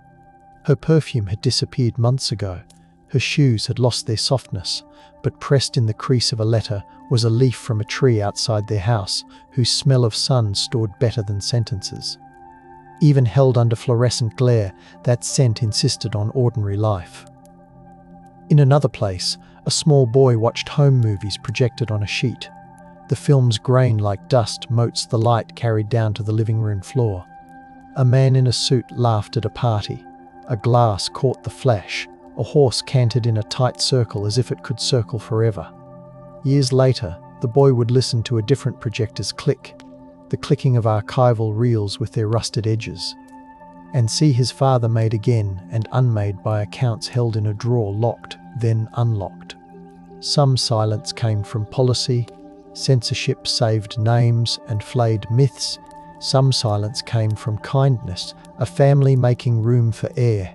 Her perfume had disappeared months ago. Her shoes had lost their softness, but pressed in the crease of a letter was a leaf from a tree outside their house, whose smell of sun stored better than sentences. Even held under fluorescent glare, that scent insisted on ordinary life. In another place, a small boy watched home movies projected on a sheet. The film's grain like dust motes the light carried down to the living room floor. A man in a suit laughed at a party. A glass caught the flash. A horse cantered in a tight circle as if it could circle forever. Years later, the boy would listen to a different projector's click, the clicking of archival reels with their rusted edges, and see his father made again and unmade by accounts held in a drawer locked, then unlocked. Some silence came from policy, censorship saved names and flayed myths. Some silence came from kindness, a family making room for air.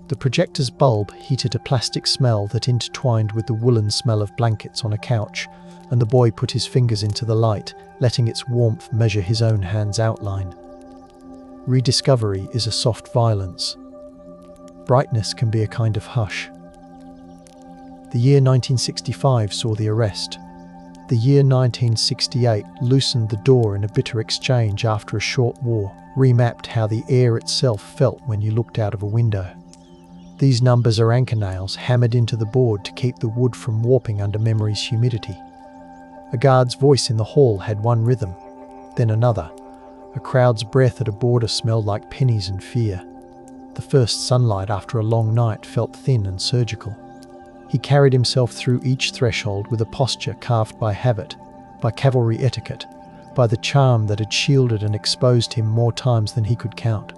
The projector's bulb heated a plastic smell that intertwined with the woolen smell of blankets on a couch, and the boy put his fingers into the light, letting its warmth measure his own hand's outline. Rediscovery is a soft violence. Brightness can be a kind of hush. The year 1965 saw the arrest. The year 1968 loosened the door in a bitter exchange after a short war, remapped how the air itself felt when you looked out of a window. These numbers are anchor nails hammered into the board to keep the wood from warping under memory's humidity. A guard's voice in the hall had one rhythm, then another. A crowd's breath at a border smelled like pennies and fear. The first sunlight after a long night felt thin and surgical. He carried himself through each threshold with a posture carved by habit, by cavalry etiquette, by the charm that had shielded and exposed him more times than he could count.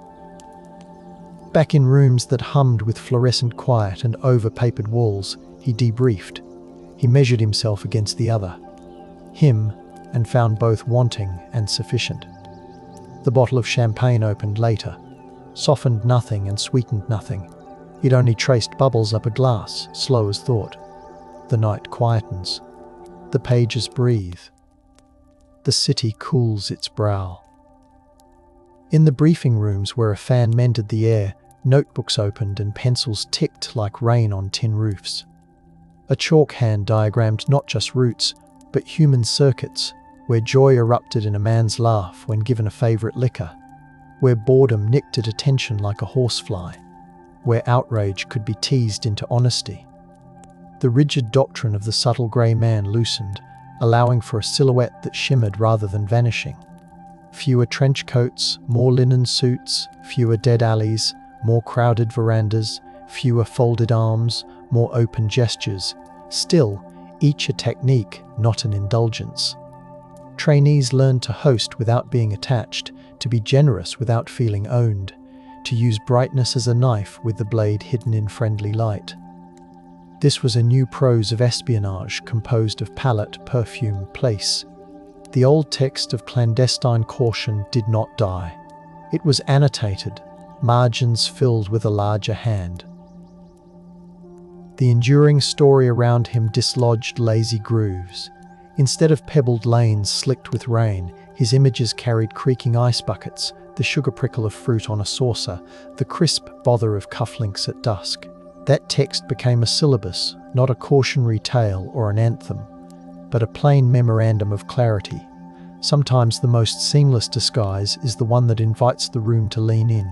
Back in rooms that hummed with fluorescent quiet and over-papered walls, he debriefed. He measured himself against the other, him, and found both wanting and sufficient. The bottle of champagne opened later, softened nothing and sweetened nothing. It only traced bubbles up a glass, slow as thought. The night quietens. The pages breathe. The city cools its brow. In the briefing rooms where a fan mended the air, notebooks opened and pencils ticked like rain on tin roofs. A chalk hand diagrammed not just routes, but human circuits, where joy erupted in a man's laugh when given a favourite liquor, where boredom nicked at attention like a horsefly, where outrage could be teased into honesty. The rigid doctrine of the subtle grey man loosened, allowing for a silhouette that shimmered rather than vanishing. Fewer trench coats, more linen suits, fewer dead alleys, more crowded verandas, fewer folded arms, more open gestures. Still, each a technique, not an indulgence. Trainees learned to host without being attached, to be generous without feeling owned, to use brightness as a knife with the blade hidden in friendly light. This was a new prose of espionage composed of palette, perfume, place. The old text of clandestine caution did not die. It was annotated, margins filled with a larger hand. The enduring story around him dislodged lazy grooves. Instead of pebbled lanes slicked with rain, his images carried creaking ice buckets, the sugar prickle of fruit on a saucer, the crisp bother of cufflinks at dusk. That text became a syllabus, not a cautionary tale or an anthem, but a plain memorandum of clarity. Sometimes the most seamless disguise is the one that invites the room to lean in.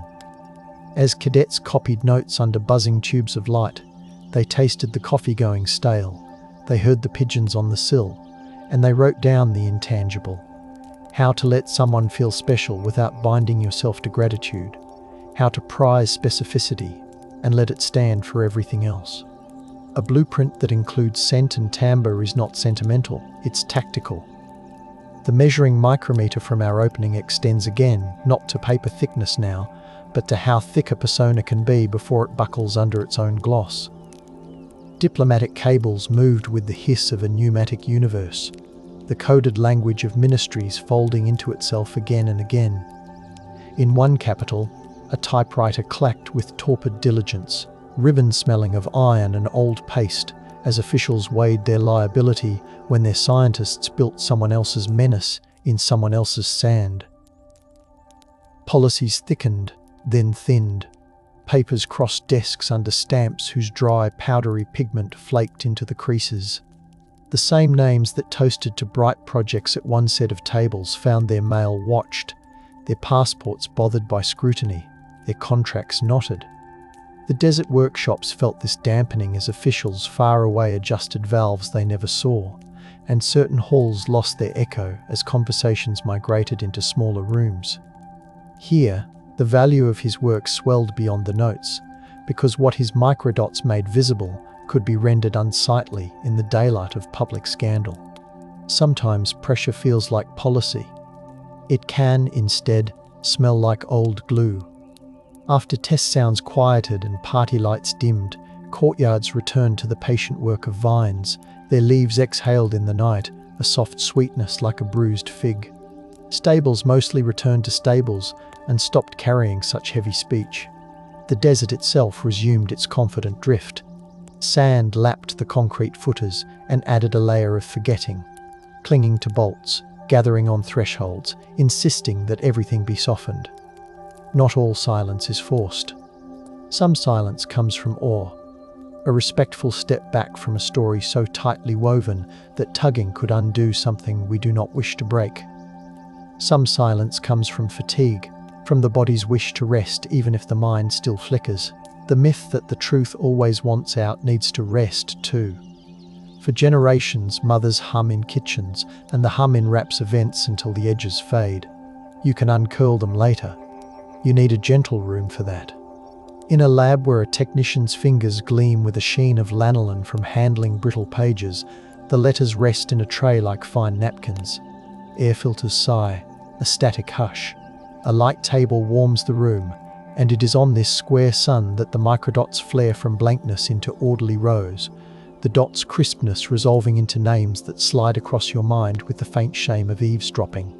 As cadets copied notes under buzzing tubes of light, they tasted the coffee going stale, they heard the pigeons on the sill, and they wrote down the intangible. How to let someone feel special without binding yourself to gratitude. How to prize specificity and let it stand for everything else. A blueprint that includes scent and timbre is not sentimental, it's tactical. The measuring micrometer from our opening extends again, not to paper thickness now, but to how thick a persona can be before it buckles under its own gloss. Diplomatic cables moved with the hiss of a pneumatic universe, the coded language of ministries folding into itself again and again. In one capital, a typewriter clacked with torpid diligence, ribbon smelling of iron and old paste, as officials weighed their liability when their scientists built someone else's menace in someone else's sand. Policies thickened, then thinned. Papers crossed desks under stamps whose dry, powdery pigment flaked into the creases. The same names that toasted to bright projects at one set of tables found their mail watched, their passports bothered by scrutiny, their contracts knotted. The desert workshops felt this dampening as officials far away adjusted valves they never saw, and certain halls lost their echo as conversations migrated into smaller rooms. Here, the value of his work swelled beyond the notes, because what his microdots made visible could be rendered unsightly in the daylight of public scandal. Sometimes pressure feels like policy. It can, instead, smell like old glue. After test sounds quieted and party lights dimmed, courtyards returned to the patient work of vines, their leaves exhaled in the night, a soft sweetness like a bruised fig. Stables mostly returned to stables and stopped carrying such heavy speech. The desert itself resumed its confident drift. Sand lapped the concrete footers and added a layer of forgetting, clinging to bolts, gathering on thresholds, insisting that everything be softened. Not all silence is forced. Some silence comes from awe, a respectful step back from a story so tightly woven that tugging could undo something we do not wish to break. Some silence comes from fatigue, from the body's wish to rest even if the mind still flickers. The myth that the truth always wants out needs to rest too. For generations, mothers hum in kitchens, and the hum enwraps events until the edges fade. You can uncurl them later. You need a gentle room for that. In a lab where a technician's fingers gleam with a sheen of lanolin from handling brittle pages, the letters rest in a tray like fine napkins. Air filters sigh, a static hush. A light table warms the room, and it is on this square sun that the microdots flare from blankness into orderly rows, the dots' crispness resolving into names that slide across your mind with the faint shame of eavesdropping.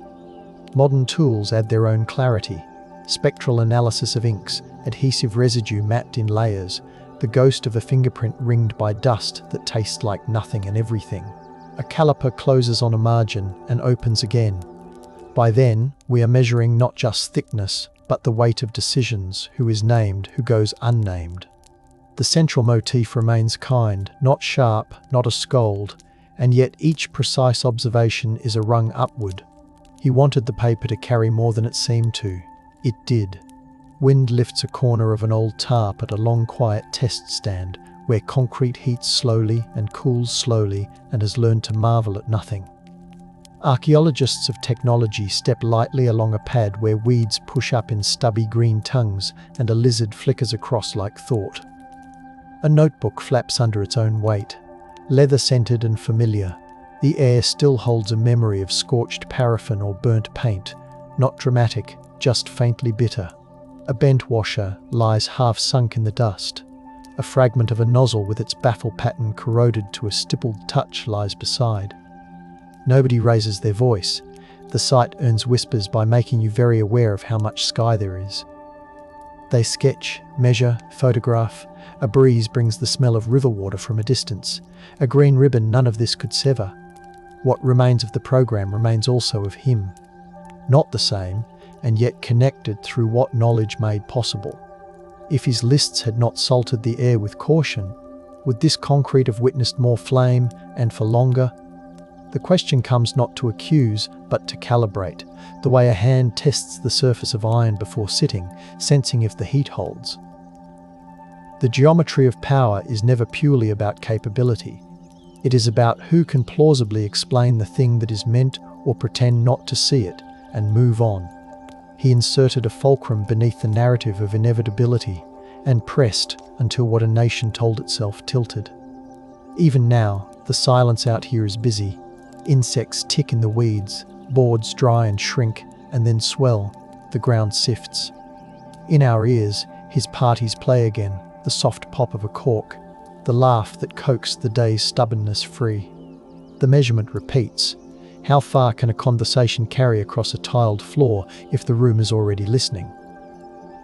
Modern tools add their own clarity. Spectral analysis of inks, adhesive residue mapped in layers, the ghost of a fingerprint ringed by dust that tastes like nothing and everything. A caliper closes on a margin and opens again. By then, we are measuring not just thickness, but the weight of decisions, who is named, who goes unnamed. The central motif remains kind, not sharp, not a scold, and yet each precise observation is a rung upward. He wanted the paper to carry more than it seemed to. It did. Wind lifts a corner of an old tarp at a long quiet test stand where concrete heats slowly and cools slowly and has learned to marvel at nothing. Archaeologists of technology step lightly along a pad where weeds push up in stubby green tongues and a lizard flickers across like thought. A notebook flaps under its own weight, leather-scented and familiar. The air still holds a memory of scorched paraffin or burnt paint, not dramatic, just faintly bitter. A bent washer lies half sunk in the dust. A fragment of a nozzle with its baffle pattern corroded to a stippled touch lies beside. Nobody raises their voice. The sight earns whispers by making you very aware of how much sky there is. They sketch, measure, photograph. A breeze brings the smell of river water from a distance. A green ribbon none of this could sever. What remains of the program remains also of him. Not the same, and yet connected through what knowledge made possible. If his lists had not salted the air with caution, would this concrete have witnessed more flame, and for longer? The question comes not to accuse, but to calibrate, the way a hand tests the surface of iron before sitting, sensing if the heat holds. The geometry of power is never purely about capability. It is about who can plausibly explain the thing that is meant or pretend not to see it, and move on. He inserted a fulcrum beneath the narrative of inevitability, and pressed until what a nation told itself tilted. Even now, the silence out here is busy. Insects tick in the weeds, boards dry and shrink, and then swell. The ground sifts. In our ears, his parties play again, the soft pop of a cork, the laugh that coaxed the day's stubbornness free. The measurement repeats. How far can a conversation carry across a tiled floor if the room is already listening?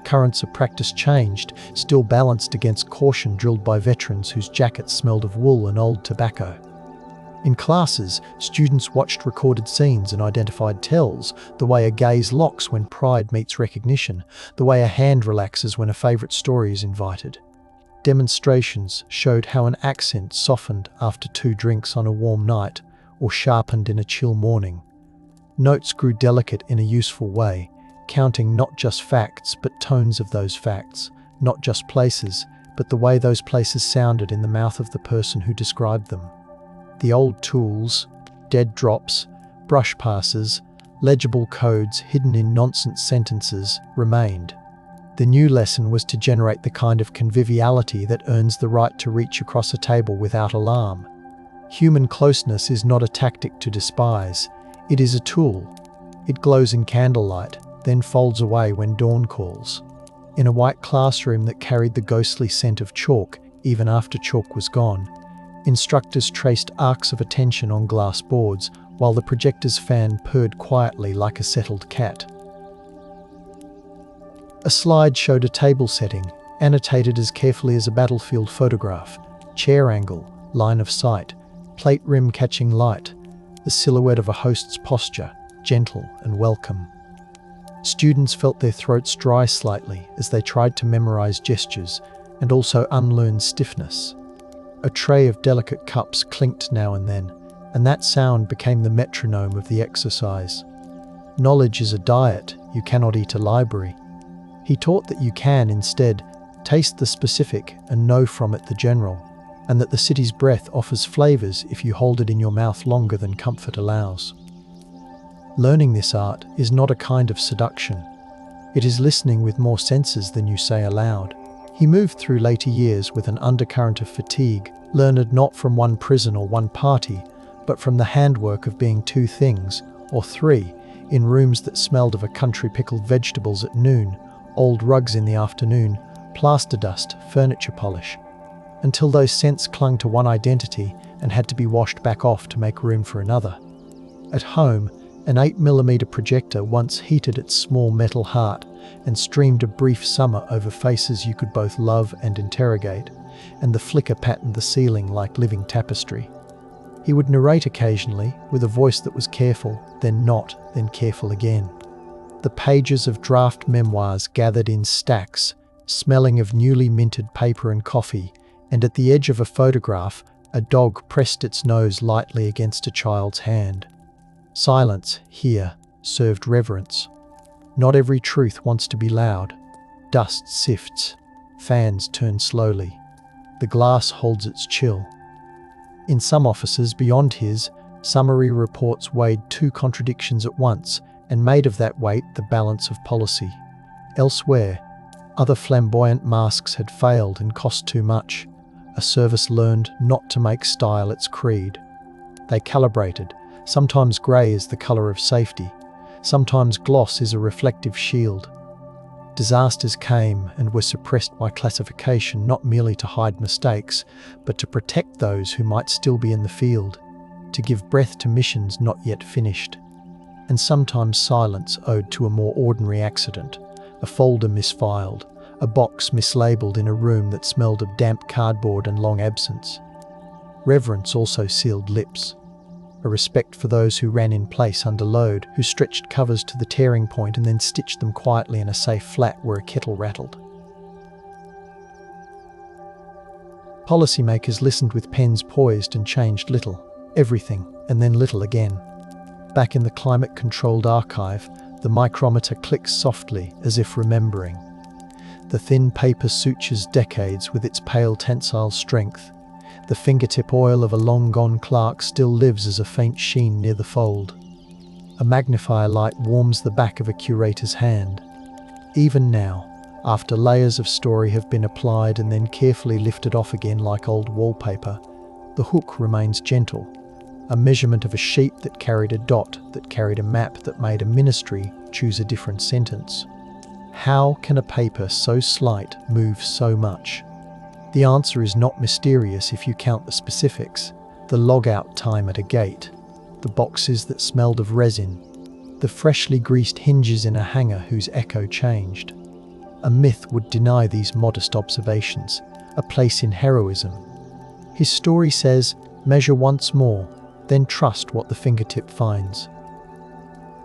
Currents of practice changed, still balanced against caution drilled by veterans whose jackets smelled of wool and old tobacco. In classes, students watched recorded scenes and identified tells, the way a gaze locks when pride meets recognition, the way a hand relaxes when a favourite story is invited. Demonstrations showed how an accent softened after 2 drinks on a warm night, or sharpened in a chill morning. Notes grew delicate in a useful way, counting not just facts but tones of those facts, not just places, but the way those places sounded in the mouth of the person who described them. The old tools, dead drops, brush passes, legible codes hidden in nonsense sentences, remained. The new lesson was to generate the kind of conviviality that earns the right to reach across a table without alarm. Human closeness is not a tactic to despise. It is a tool. It glows in candlelight, then folds away when dawn calls. In a white classroom that carried the ghostly scent of chalk, even after chalk was gone, instructors traced arcs of attention on glass boards, while the projector's fan purred quietly like a settled cat. A slide showed a table setting, annotated as carefully as a battlefield photograph. Chair angle, line of sight, plate rim catching light, the silhouette of a host's posture, gentle and welcome. Students felt their throats dry slightly as they tried to memorize gestures and also unlearn stiffness. A tray of delicate cups clinked now and then, and that sound became the metronome of the exercise. Knowledge is a diet, you cannot eat a library. He taught that you can, instead, taste the specific and know from it the general, and that the city's breath offers flavors if you hold it in your mouth longer than comfort allows. Learning this art is not a kind of seduction. It is listening with more senses than you say aloud. He moved through later years with an undercurrent of fatigue, learned not from one prison or one party, but from the handwork of being 2 things, or 3, in rooms that smelled of a country pickled vegetables at noon, old rugs in the afternoon, plaster dust, furniture polish, until those scents clung to one identity and had to be washed back off to make room for another. At home, an 8mm projector once heated its small metal heart and streamed a brief summer over faces you could both love and interrogate, and the flicker patterned the ceiling like living tapestry. He would narrate occasionally, with a voice that was careful, then not, then careful again. The pages of draft memoirs gathered in stacks, smelling of newly minted paper and coffee, and at the edge of a photograph, a dog pressed its nose lightly against a child's hand. Silence, here, served reverence. Not every truth wants to be loud. Dust sifts. Fans turn slowly. The glass holds its chill. In some offices beyond his, summary reports weighed two contradictions at once and made of that weight the balance of policy. Elsewhere, other flamboyant masks had failed and cost too much. A service learned not to make style its creed. They calibrated. Sometimes grey is the colour of safety. Sometimes gloss is a reflective shield. Disasters came and were suppressed by classification not merely to hide mistakes, but to protect those who might still be in the field, to give breath to missions not yet finished. And sometimes silence owed to a more ordinary accident, a folder misfiled, a box mislabeled in a room that smelled of damp cardboard and long absence. Reverence also sealed lips. A respect for those who ran in place under load, who stretched covers to the tearing point and then stitched them quietly in a safe flat where a kettle rattled. Policymakers listened with pens poised and changed little, everything, and then little again. Back in the climate-controlled archive, the micrometer clicks softly, as if remembering. The thin paper sutures decades with its pale tensile strength. The fingertip oil of a long-gone clerk still lives as a faint sheen near the fold. A magnifier light warms the back of a curator's hand. Even now, after layers of story have been applied and then carefully lifted off again like old wallpaper, the hook remains gentle, a measurement of a sheet that carried a dot, that carried a map, that made a ministry choose a different sentence. How can a paper so slight move so much? The answer is not mysterious if you count the specifics: the log-out time at a gate, the boxes that smelled of resin, the freshly greased hinges in a hangar whose echo changed. A myth would deny these modest observations, a place in heroism. His story says, measure once more, then trust what the fingertip finds.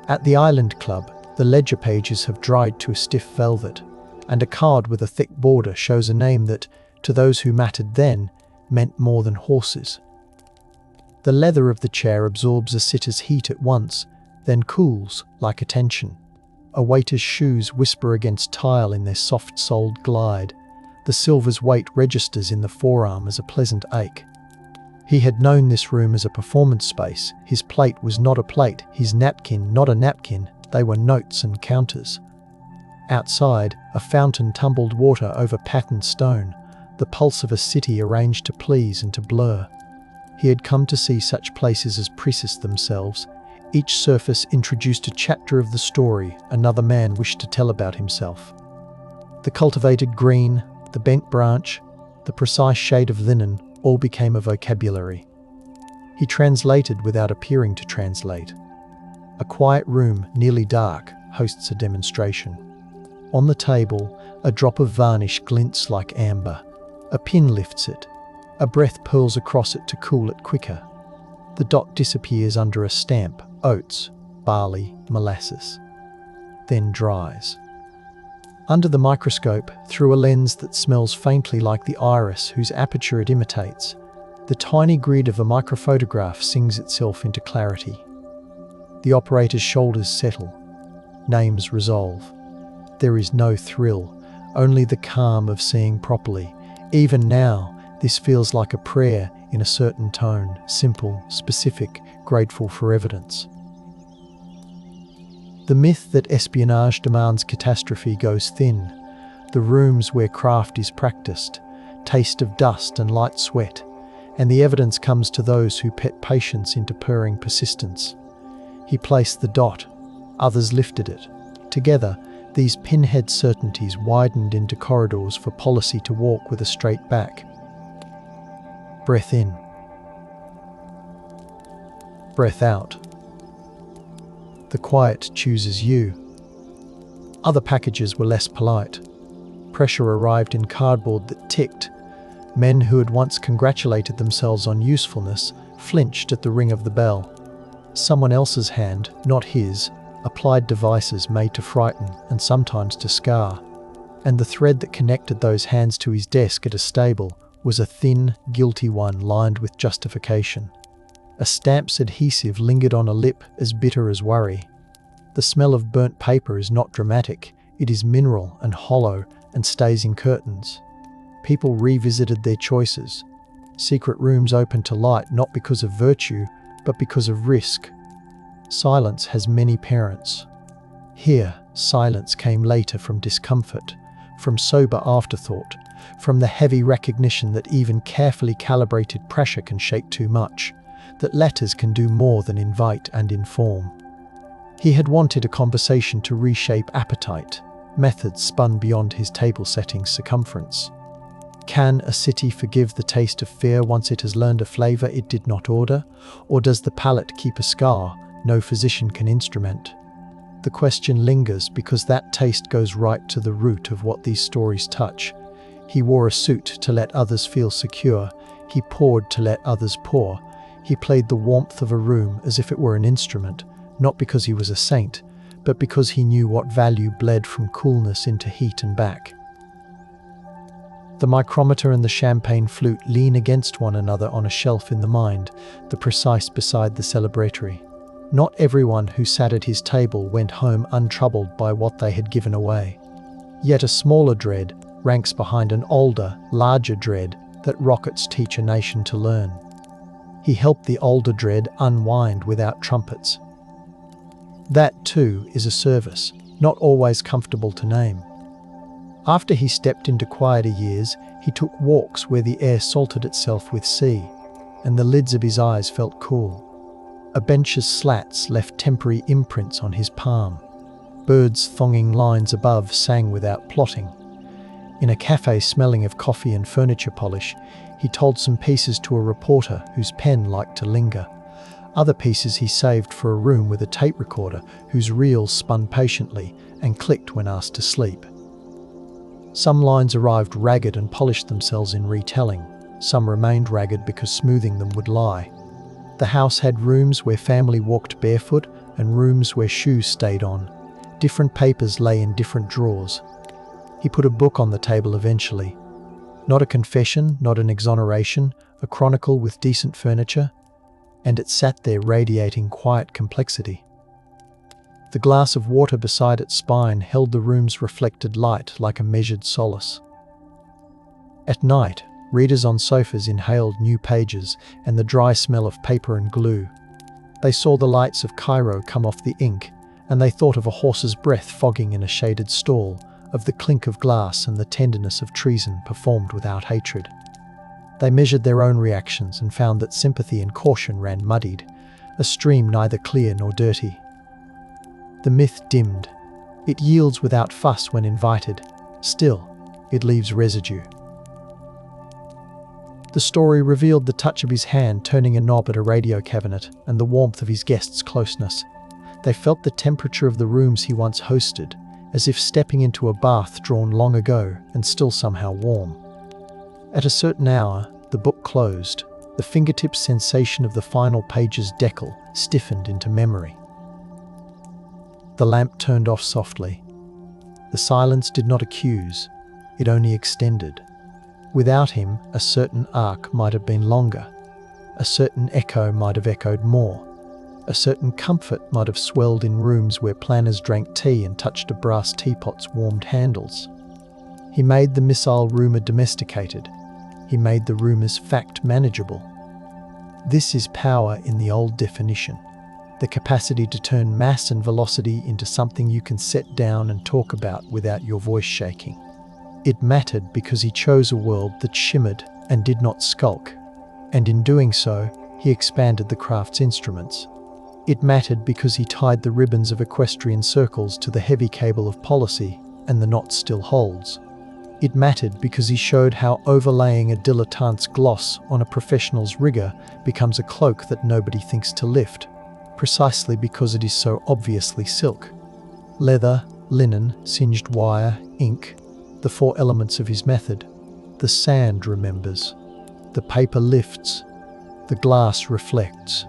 At the Island Club, the ledger pages have dried to a stiff velvet, and a card with a thick border shows a name that, to those who mattered then, meant more than horses. The leather of the chair absorbs a sitter's heat at once, then cools like attention. A waiter's shoes whisper against tile in their soft-soled glide. The silver's weight registers in the forearm as a pleasant ache. He had known this room as a performance space. His plate was not a plate, his napkin not a napkin. They were notes and counters. Outside, a fountain tumbled water over patterned stone, the pulse of a city arranged to please and to blur. He had come to see such places as precious themselves. Each surface introduced a chapter of the story another man wished to tell about himself. The cultivated green, the bent branch, the precise shade of linen, all became a vocabulary. He translated without appearing to translate. A quiet room, nearly dark, hosts a demonstration. On the table, a drop of varnish glints like amber. A pin lifts it. A breath purls across it to cool it quicker. The dot disappears under a stamp: oats, barley, molasses. Then dries. Under the microscope, through a lens that smells faintly like the iris whose aperture it imitates, the tiny grid of a microphotograph sings itself into clarity. The operator's shoulders settle. Names resolve. There is no thrill, only the calm of seeing properly. Even now, this feels like a prayer in a certain tone, simple, specific, grateful for evidence. The myth that espionage demands catastrophe goes thin. The rooms where craft is practiced, taste of dust and light sweat, and the evidence comes to those who put patience into purring persistence. He placed the dot, others lifted it. Together, these pinhead certainties widened into corridors for policy to walk with a straight back. Breath in. Breath out. The quiet chooses you. Other packages were less polite. Pressure arrived in cardboard that ticked. Men who had once congratulated themselves on usefulness flinched at the ring of the bell. Someone else's hand, not his, applied devices made to frighten and sometimes to scar. And the thread that connected those hands to his desk at a stable was a thin, guilty one lined with justification. A stamp's adhesive lingered on a lip as bitter as worry. The smell of burnt paper is not dramatic, it is mineral and hollow and stays in curtains. People revisited their choices. Secret rooms open to light not because of virtue, but because of risk. Silence has many parents. Here, silence came later from discomfort, from sober afterthought, from the heavy recognition that even carefully calibrated pressure can shake too much, that letters can do more than invite and inform. He had wanted a conversation to reshape appetite, methods spun beyond his table-setting circumference. Can a city forgive the taste of fear once it has learned a flavor it did not order? Or does the palate keep a scar no physician can instrument? The question lingers because that taste goes right to the root of what these stories touch. He wore a suit to let others feel secure. He poured to let others pour. He played the warmth of a room as if it were an instrument, not because he was a saint, but because he knew what value bled from coolness into heat and back. The micrometer and the champagne flute lean against one another on a shelf in the mind, the precise beside the celebratory. Not everyone who sat at his table went home untroubled by what they had given away. Yet a smaller dread ranks behind an older, larger dread that rockets teach a nation to learn. He helped the older dread unwind without trumpets. That, too, is a service, not always comfortable to name. After he stepped into quieter years, he took walks where the air salted itself with sea, and the lids of his eyes felt cool. A bench's slats left temporary imprints on his palm. Birds thonging lines above sang without plotting. In a cafe smelling of coffee and furniture polish, he told some pieces to a reporter whose pen liked to linger. Other pieces he saved for a room with a tape recorder whose reels spun patiently and clicked when asked to sleep. Some lines arrived ragged and polished themselves in retelling. Some remained ragged because smoothing them would lie. The house had rooms where family walked barefoot and rooms where shoes stayed on. Different papers lay in different drawers. He put a book on the table eventually. Not a confession, not an exoneration, a chronicle with decent furniture. And it sat there radiating quiet complexity. The glass of water beside its spine held the room's reflected light like a measured solace. At night, readers on sofas inhaled new pages and the dry smell of paper and glue. They saw the lights of Cairo come off the ink, and they thought of a horse's breath fogging in a shaded stall, of the clink of glass and the tenderness of treason performed without hatred. They measured their own reactions and found that sympathy and caution ran muddied, a stream neither clear nor dirty. The myth dimmed. It yields without fuss when invited. Still, it leaves residue. The story revealed the touch of his hand turning a knob at a radio cabinet and the warmth of his guests' closeness. They felt the temperature of the rooms he once hosted, as if stepping into a bath drawn long ago and still somehow warm. At a certain hour, the book closed. The fingertip sensation of the final page's decal stiffened into memory. The lamp turned off softly. The silence did not accuse, it only extended. Without him, a certain arc might have been longer. A certain echo might have echoed more. A certain comfort might have swelled in rooms where planners drank tea and touched a brass teapot's warmed handles. He made the missile rumour domesticated. He made the rumour's fact manageable. This is power in the old definition. The capacity to turn mass and velocity into something you can set down and talk about without your voice shaking. It mattered because he chose a world that shimmered and did not skulk, and in doing so, he expanded the craft's instruments. It mattered because he tied the ribbons of equestrian circles to the heavy cable of policy, and the knot still holds. It mattered because he showed how overlaying a dilettante's gloss on a professional's rigour becomes a cloak that nobody thinks to lift, precisely because it is so obviously silk. Leather, linen, singed wire, ink, the four elements of his method. The sand remembers. The paper lifts. The glass reflects.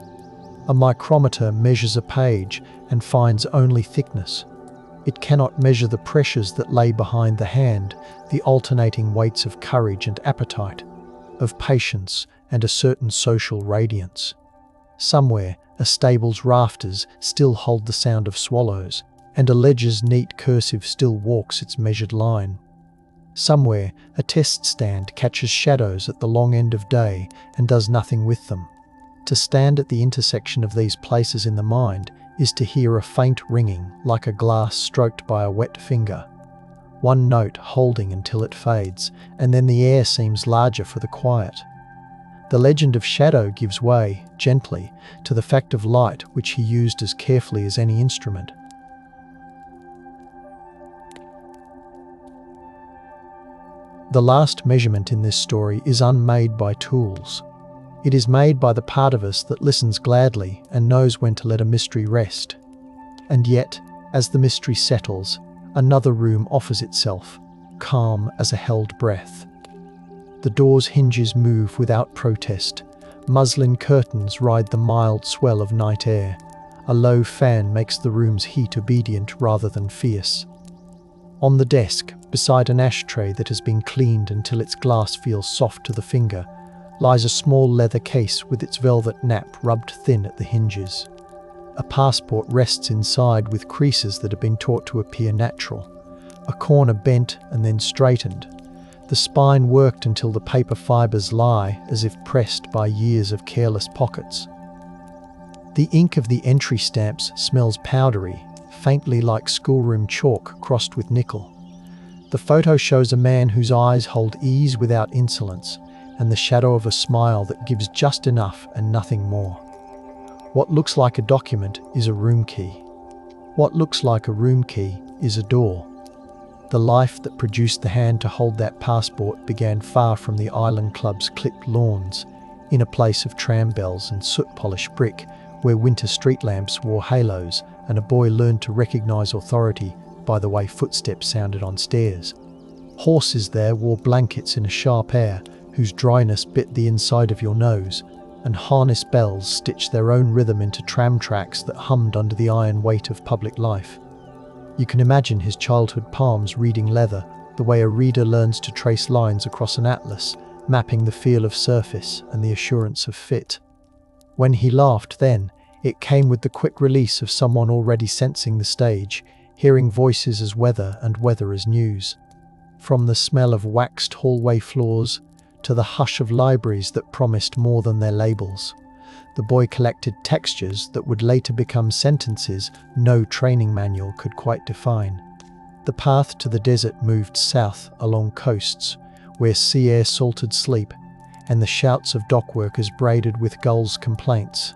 A micrometer measures a page and finds only thickness. It cannot measure the pressures that lay behind the hand, the alternating weights of courage and appetite, of patience and a certain social radiance. Somewhere, a stable's rafters still hold the sound of swallows, and a ledger's neat cursive still walks its measured line. Somewhere, a test stand catches shadows at the long end of day and does nothing with them. To stand at the intersection of these places in the mind is to hear a faint ringing like a glass stroked by a wet finger. One note holding until it fades, and then the air seems larger for the quiet. The legend of shadow gives way, gently, to the fact of light which he used as carefully as any instrument. The last measurement in this story is unmade by tools. It is made by the part of us that listens gladly and knows when to let a mystery rest. And yet, as the mystery settles, another room offers itself, calm as a held breath. The door's hinges move without protest. Muslin curtains ride the mild swell of night air. A low fan makes the room's heat obedient rather than fierce. On the desk, beside an ashtray that has been cleaned until its glass feels soft to the finger, lies a small leather case with its velvet nap rubbed thin at the hinges. A passport rests inside with creases that have been taught to appear natural. A corner bent and then straightened. The spine worked until the paper fibres lie as if pressed by years of careless pockets. The ink of the entry stamps smells powdery, faintly like schoolroom chalk crossed with nickel. The photo shows a man whose eyes hold ease without insolence, and the shadow of a smile that gives just enough and nothing more. What looks like a document is a room key. What looks like a room key is a door. The life that produced the hand to hold that passport began far from the Island Club's clipped lawns, in a place of tram bells and soot-polished brick, where winter street lamps wore halos and a boy learned to recognise authority by the way footsteps sounded on stairs. Horses there wore blankets in a sharp air, whose dryness bit the inside of your nose, and harness bells stitched their own rhythm into tram tracks that hummed under the iron weight of public life. You can imagine his childhood palms reading leather, the way a reader learns to trace lines across an atlas, mapping the feel of surface and the assurance of fit. When he laughed then, it came with the quick release of someone already sensing the stage, hearing voices as weather and weather as news. From the smell of waxed hallway floors to the hush of libraries that promised more than their labels, the boy collected textures that would later become sentences no training manual could quite define. The path to the desert moved south along coasts, where sea air salted sleep, and the shouts of dock workers braided with gulls' complaints.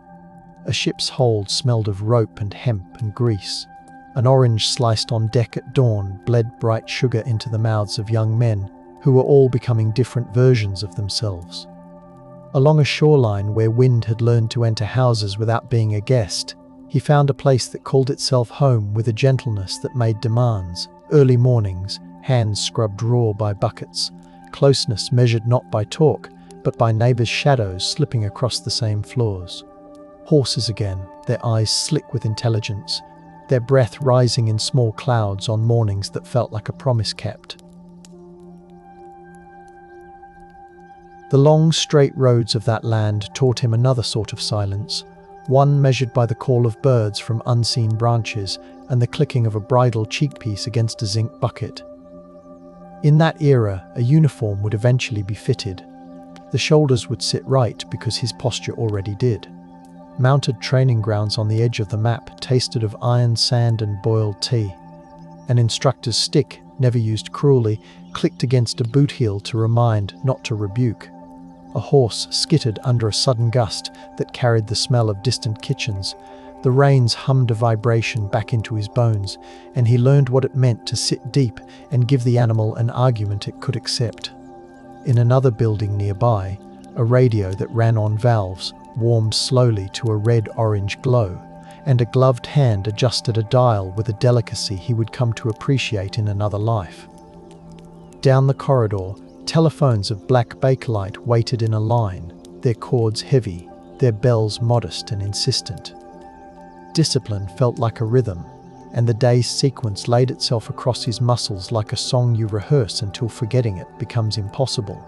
A ship's hold smelled of rope and hemp and grease. An orange sliced on deck at dawn bled bright sugar into the mouths of young men, who were all becoming different versions of themselves. Along a shoreline where wind had learned to enter houses without being a guest, he found a place that called itself home with a gentleness that made demands. Early mornings, hands scrubbed raw by buckets, closeness measured not by talk, but by neighbours' shadows slipping across the same floors. Horses again, their eyes slick with intelligence, their breath rising in small clouds on mornings that felt like a promise kept. The long, straight roads of that land taught him another sort of silence, one measured by the call of birds from unseen branches and the clicking of a bridal cheekpiece against a zinc bucket. In that era, a uniform would eventually be fitted. The shoulders would sit right because his posture already did. Mounted training grounds on the edge of the map tasted of iron sand and boiled tea. An instructor's stick, never used cruelly, clicked against a boot heel to remind, not to rebuke. A horse skittered under a sudden gust that carried the smell of distant kitchens. The reins hummed a vibration back into his bones, and he learned what it meant to sit deep and give the animal an argument it could accept. In another building nearby, a radio that ran on valves warmed slowly to a red-orange glow, and a gloved hand adjusted a dial with a delicacy he would come to appreciate in another life. Down the corridor, telephones of black bakelite waited in a line, their cords heavy, their bells modest and insistent. Discipline felt like a rhythm, and the day's sequence laid itself across his muscles like a song you rehearse until forgetting it becomes impossible.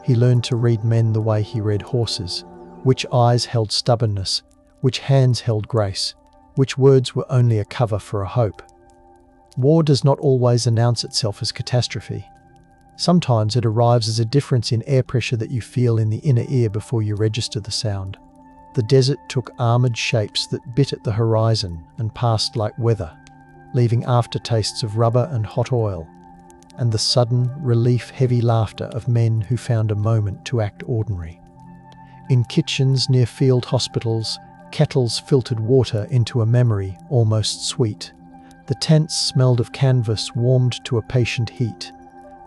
He learned to read men the way he read horses, which eyes held stubbornness, which hands held grace, which words were only a cover for a hope. War does not always announce itself as catastrophe. Sometimes it arrives as a difference in air pressure that you feel in the inner ear before you register the sound. The desert took armoured shapes that bit at the horizon and passed like weather, leaving aftertastes of rubber and hot oil, and the sudden, relief-heavy laughter of men who found a moment to act ordinary. In kitchens near field hospitals, kettles filtered water into a memory almost sweet. The tents smelled of canvas warmed to a patient heat,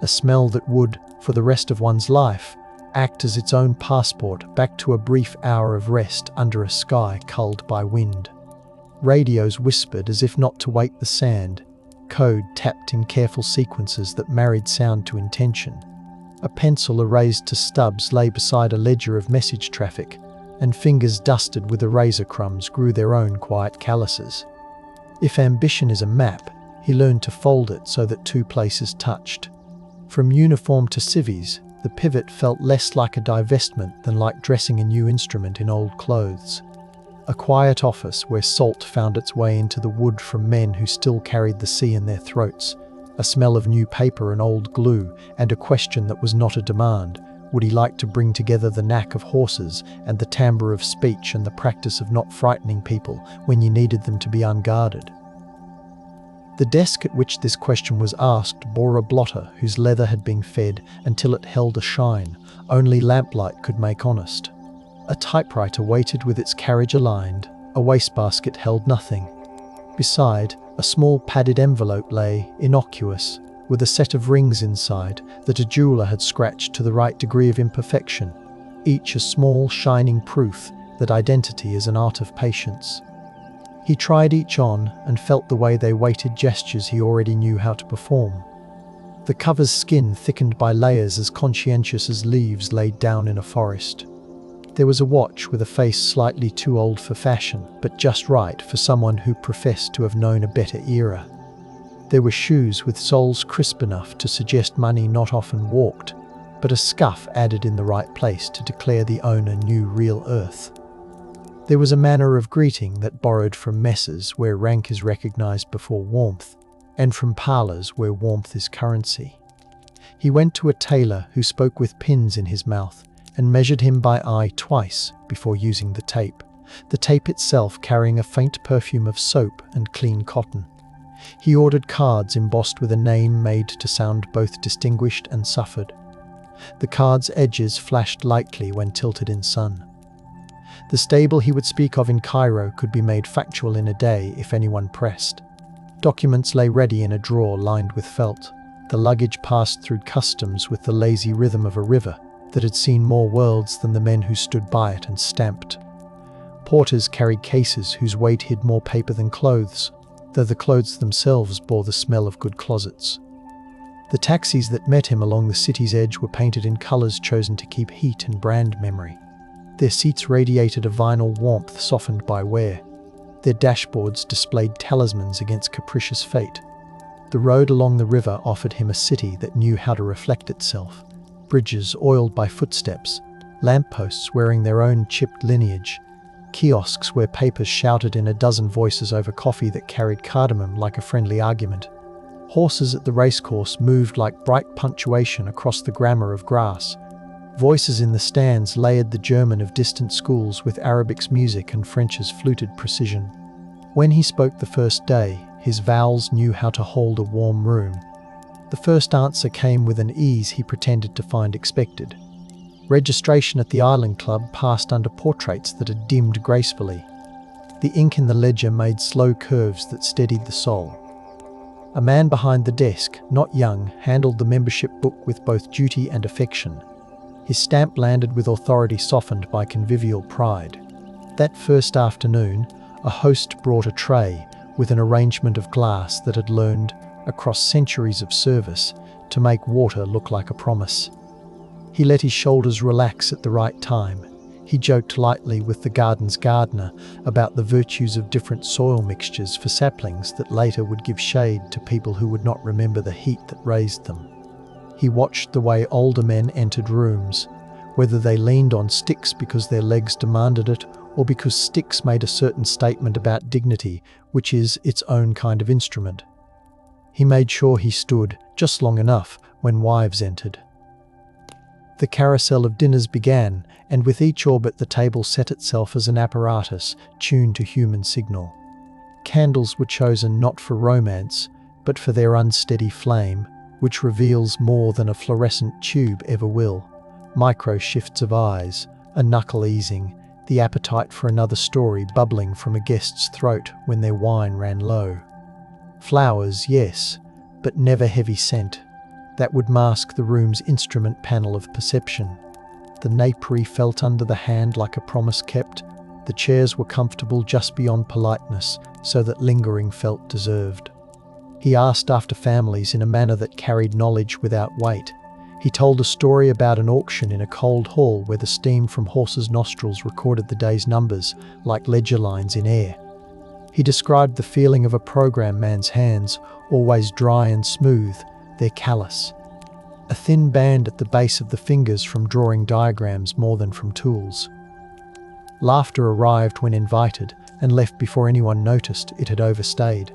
a smell that would, for the rest of one's life, act as its own passport back to a brief hour of rest under a sky culled by wind. Radios whispered as if not to wake the sand, code tapped in careful sequences that married sound to intention. A pencil erased to stubs lay beside a ledger of message traffic, and fingers dusted with eraser crumbs grew their own quiet calluses. If ambition is a map, he learned to fold it so that two places touched. From uniform to civvies, the pivot felt less like a divestment than like dressing a new instrument in old clothes. A quiet office where salt found its way into the wood from men who still carried the sea in their throats, a smell of new paper and old glue, and a question that was not a demand. Would he like to bring together the knack of horses and the timbre of speech and the practice of not frightening people when you needed them to be unguarded? The desk at which this question was asked bore a blotter whose leather had been fed until it held a shine only lamplight could make honest. A typewriter waited with its carriage aligned, a wastebasket held nothing. Beside, a small padded envelope lay, innocuous, with a set of rings inside that a jeweller had scratched to the right degree of imperfection, each a small, shining proof that identity is an art of patience. He tried each on and felt the way they weighted gestures he already knew how to perform. The cover's skin thickened by layers as conscientious as leaves laid down in a forest. There was a watch with a face slightly too old for fashion, but just right for someone who professed to have known a better era. There were shoes with soles crisp enough to suggest money not often walked, but a scuff added in the right place to declare the owner knew real earth. There was a manner of greeting that borrowed from messes where rank is recognized before warmth, and from parlors where warmth is currency. He went to a tailor who spoke with pins in his mouth and measured him by eye twice before using the tape itself carrying a faint perfume of soap and clean cotton. He ordered cards embossed with a name made to sound both distinguished and suffered. The cards' edges flashed lightly when tilted in sun. The stable he would speak of in Cairo could be made factual in a day if anyone pressed. Documents lay ready in a drawer lined with felt. The luggage passed through customs with the lazy rhythm of a river that had seen more worlds than the men who stood by it and stamped. Porters carried cases whose weight hid more paper than clothes, though the clothes themselves bore the smell of good closets. The taxis that met him along the city's edge were painted in colours chosen to keep heat and brand memory. Their seats radiated a vinyl warmth softened by wear. Their dashboards displayed talismans against capricious fate. The road along the river offered him a city that knew how to reflect itself. Bridges oiled by footsteps, lampposts wearing their own chipped lineage, kiosks where papers shouted in a dozen voices over coffee that carried cardamom like a friendly argument. Horses at the racecourse moved like bright punctuation across the grammar of grass. Voices in the stands layered the German of distant schools with Arabic's music and French's fluted precision. When he spoke the first day, his vowels knew how to hold a warm room. The first answer came with an ease he pretended to find expected. Registration at the Island Club passed under portraits that had dimmed gracefully. The ink in the ledger made slow curves that steadied the soul. A man behind the desk, not young, handled the membership book with both duty and affection. His stamp landed with authority softened by convivial pride. That first afternoon, a host brought a tray with an arrangement of glass that had learned, across centuries of service, to make water look like a promise. He let his shoulders relax at the right time. He joked lightly with the garden's gardener about the virtues of different soil mixtures for saplings that later would give shade to people who would not remember the heat that raised them. He watched the way older men entered rooms, whether they leaned on sticks because their legs demanded it, or because sticks made a certain statement about dignity, which is its own kind of instrument. He made sure he stood just long enough when wives entered. The carousel of dinners began, and with each orbit the table set itself as an apparatus tuned to human signal. Candles were chosen not for romance, but for their unsteady flame, which reveals more than a fluorescent tube ever will. Micro shifts of eyes, a knuckle easing, the appetite for another story bubbling from a guest's throat when their wine ran low. Flowers, yes, but never heavy scent. That would mask the room's instrument panel of perception. The napery felt under the hand like a promise kept. The chairs were comfortable just beyond politeness, so that lingering felt deserved. He asked after families in a manner that carried knowledge without weight. He told a story about an auction in a cold hall where the steam from horses' nostrils recorded the day's numbers like ledger lines in air. He described the feeling of a program man's hands, always dry and smooth, their callous. A thin band at the base of the fingers from drawing diagrams more than from tools. Laughter arrived when invited and left before anyone noticed it had overstayed.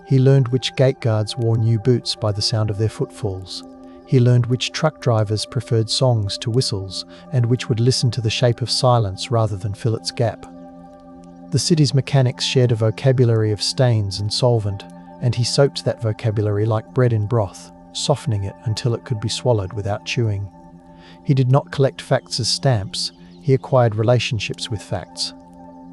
He learned which gate guards wore new boots by the sound of their footfalls. He learned which truck drivers preferred songs to whistles and which would listen to the shape of silence rather than fill its gap. The city's mechanics shared a vocabulary of stains and solvent, and he soaked that vocabulary like bread in broth, softening it until it could be swallowed without chewing. He did not collect facts as stamps, he acquired relationships with facts.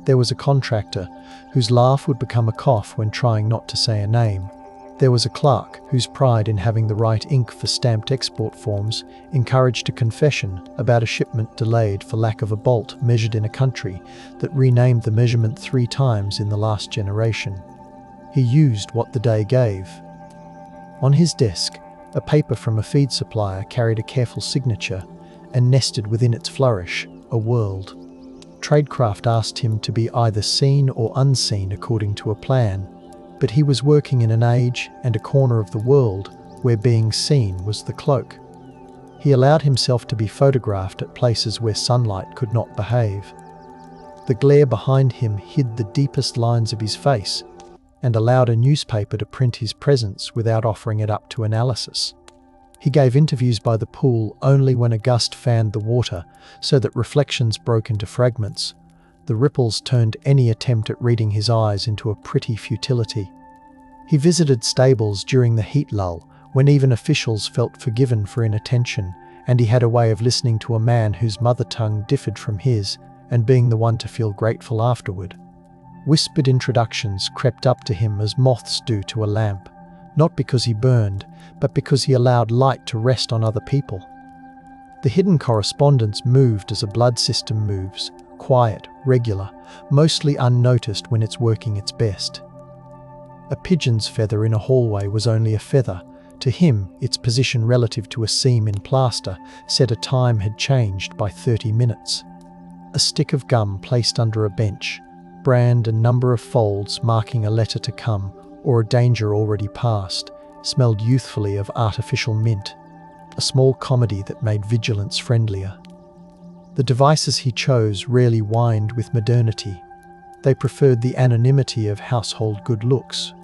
There was a contractor whose laugh would become a cough when trying not to say a name. There was a clerk whose pride in having the right ink for stamped export forms encouraged a confession about a shipment delayed for lack of a bolt measured in a country that renamed the measurement 3 times in the last generation. He used what the day gave. On his desk, a paper from a feed supplier carried a careful signature, and nested within its flourish, a world. Tradecraft asked him to be either seen or unseen according to a plan, but he was working in an age and a corner of the world where being seen was the cloak. He allowed himself to be photographed at places where sunlight could not behave. The glare behind him hid the deepest lines of his face, and allowed a newspaper to print his presence without offering it up to analysis. He gave interviews by the pool only when a gust fanned the water, so that reflections broke into fragments. The ripples turned any attempt at reading his eyes into a pretty futility. He visited stables during the heat lull, when even officials felt forgiven for inattention, and he had a way of listening to a man whose mother tongue differed from his, and being the one to feel grateful afterward. Whispered introductions crept up to him as moths do to a lamp, not because he burned, but because he allowed light to rest on other people. The hidden correspondence moved as a blood system moves, quiet, regular, mostly unnoticed when it's working its best. A pigeon's feather in a hallway was only a feather. To him, its position relative to a seam in plaster said a time had changed by 30 minutes. A stick of gum placed under a bench, brand and number of folds marking a letter to come or a danger already past, smelled youthfully of artificial mint, a small comedy that made vigilance friendlier. The devices he chose rarely whined with modernity. They preferred the anonymity of household good looks.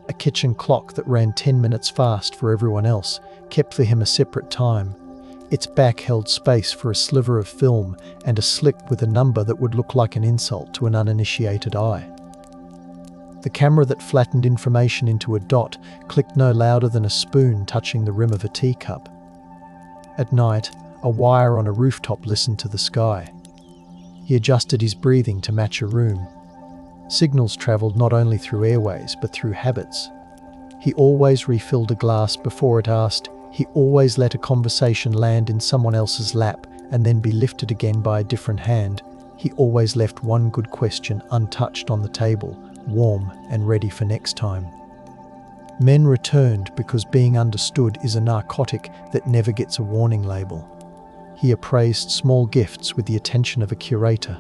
A kitchen clock that ran 10 minutes fast for everyone else kept for him a separate time. Its back held space for a sliver of film and a slip with a number that would look like an insult to an uninitiated eye. The camera that flattened information into a dot clicked no louder than a spoon touching the rim of a teacup. At night, a wire on a rooftop listened to the sky. He adjusted his breathing to match a room. Signals travelled not only through airways but through habits. He always refilled a glass before it asked. He always let a conversation land in someone else's lap and then be lifted again by a different hand. He always left one good question untouched on the table, warm and ready for next time. Men returned because being understood is a narcotic that never gets a warning label. He appraised small gifts with the attention of a curator.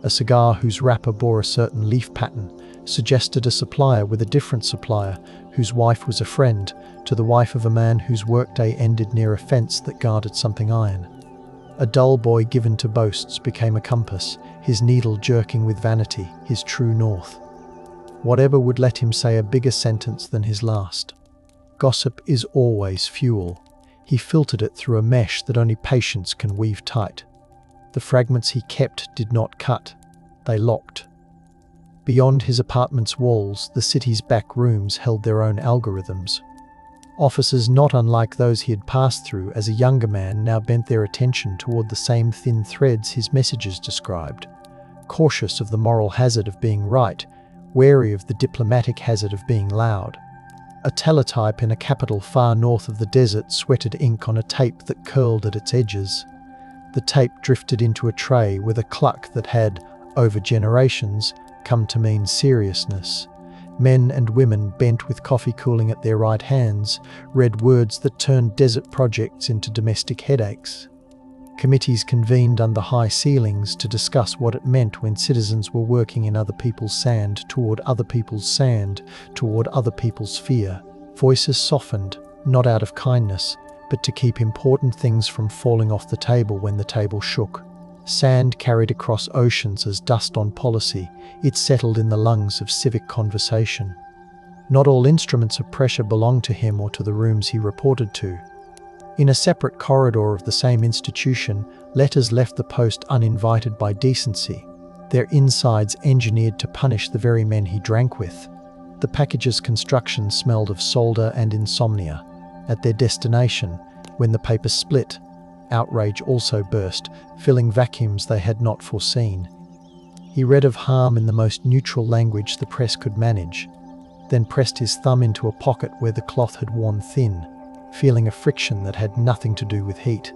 A cigar whose wrapper bore a certain leaf pattern suggested a supplier with a different supplier whose wife was a friend to the wife of a man whose workday ended near a fence that guarded something iron. A dull boy given to boasts became a compass, his needle jerking with vanity, his true north. Whatever would let him say a bigger sentence than his last. Gossip is always fuel. He filtered it through a mesh that only patience can weave tight. The fragments he kept did not cut, they locked. Beyond his apartment's walls, the city's back rooms held their own algorithms. Offices not unlike those he had passed through as a younger man now bent their attention toward the same thin threads his messages described, cautious of the moral hazard of being right, wary of the diplomatic hazard of being loud. A teletype in a capital far north of the desert sweated ink on a tape that curled at its edges. The tape drifted into a tray with a cluck that had, over generations, come to mean seriousness. Men and women bent with coffee cooling at their right hands read words that turned desert projects into domestic headaches. Committees convened under high ceilings to discuss what it meant when citizens were working in other people's sand toward other people's sand, toward other people's fear. Voices softened, not out of kindness, but to keep important things from falling off the table when the table shook. Sand carried across oceans as dust on policy, it settled in the lungs of civic conversation. Not all instruments of pressure belonged to him or to the rooms he reported to. In a separate corridor of the same institution, letters left the post uninvited by decency, their insides engineered to punish the very men he drank with. The package's construction smelled of solder and insomnia. At their destination, when the paper split, outrage also burst, filling vacuums they had not foreseen. He read of harm in the most neutral language the press could manage, then pressed his thumb into a pocket where the cloth had worn thin, feeling a friction that had nothing to do with heat.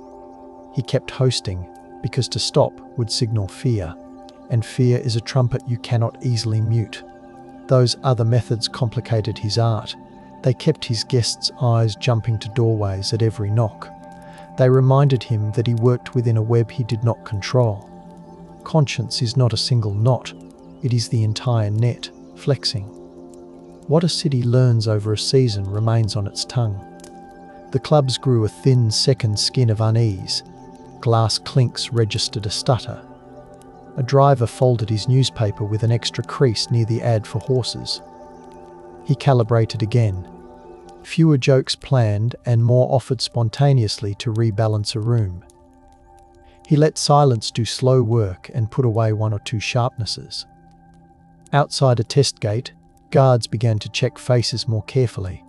He kept hosting, because to stop would signal fear, and fear is a trumpet you cannot easily mute. Those other methods complicated his art. They kept his guests' eyes jumping to doorways at every knock. They reminded him that he worked within a web he did not control. Conscience is not a single knot, it is the entire net, flexing. What a city learns over a season remains on its tongue. The clubs grew a thin second skin of unease. Glass clinks registered a stutter. A driver folded his newspaper with an extra crease near the ad for horses. He calibrated again. Fewer jokes planned and more offered spontaneously to rebalance a room. He let silence do slow work and put away one or two sharpnesses. Outside a test gate, guards began to check faces more carefully.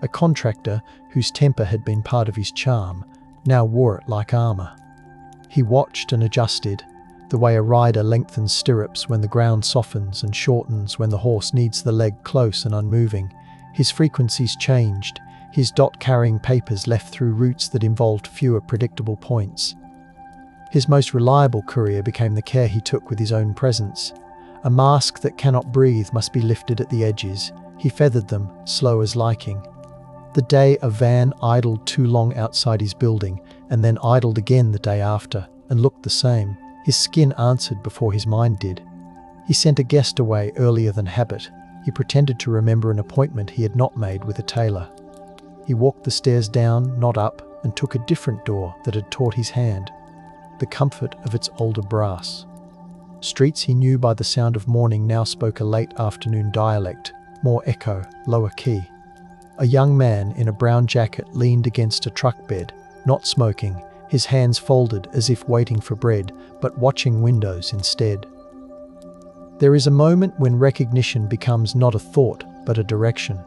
A contractor, whose temper had been part of his charm, now wore it like armour. He watched and adjusted, the way a rider lengthens stirrups when the ground softens and shortens when the horse needs the leg close and unmoving. His frequencies changed, his dot-carrying papers left through routes that involved fewer predictable points. His most reliable courier became the care he took with his own presence. A mask that cannot breathe must be lifted at the edges. He feathered them, slow as liking. The day a van idled too long outside his building, and then idled again the day after, and looked the same. His skin answered before his mind did. He sent a guest away earlier than habit. He pretended to remember an appointment he had not made with a tailor. He walked the stairs down, not up, and took a different door that had taught his hand, the comfort of its older brass. Streets he knew by the sound of morning now spoke a late afternoon dialect, more echo, lower key. A young man in a brown jacket leaned against a truck bed, not smoking, his hands folded as if waiting for bread, but watching windows instead. There is a moment when recognition becomes not a thought, but a direction.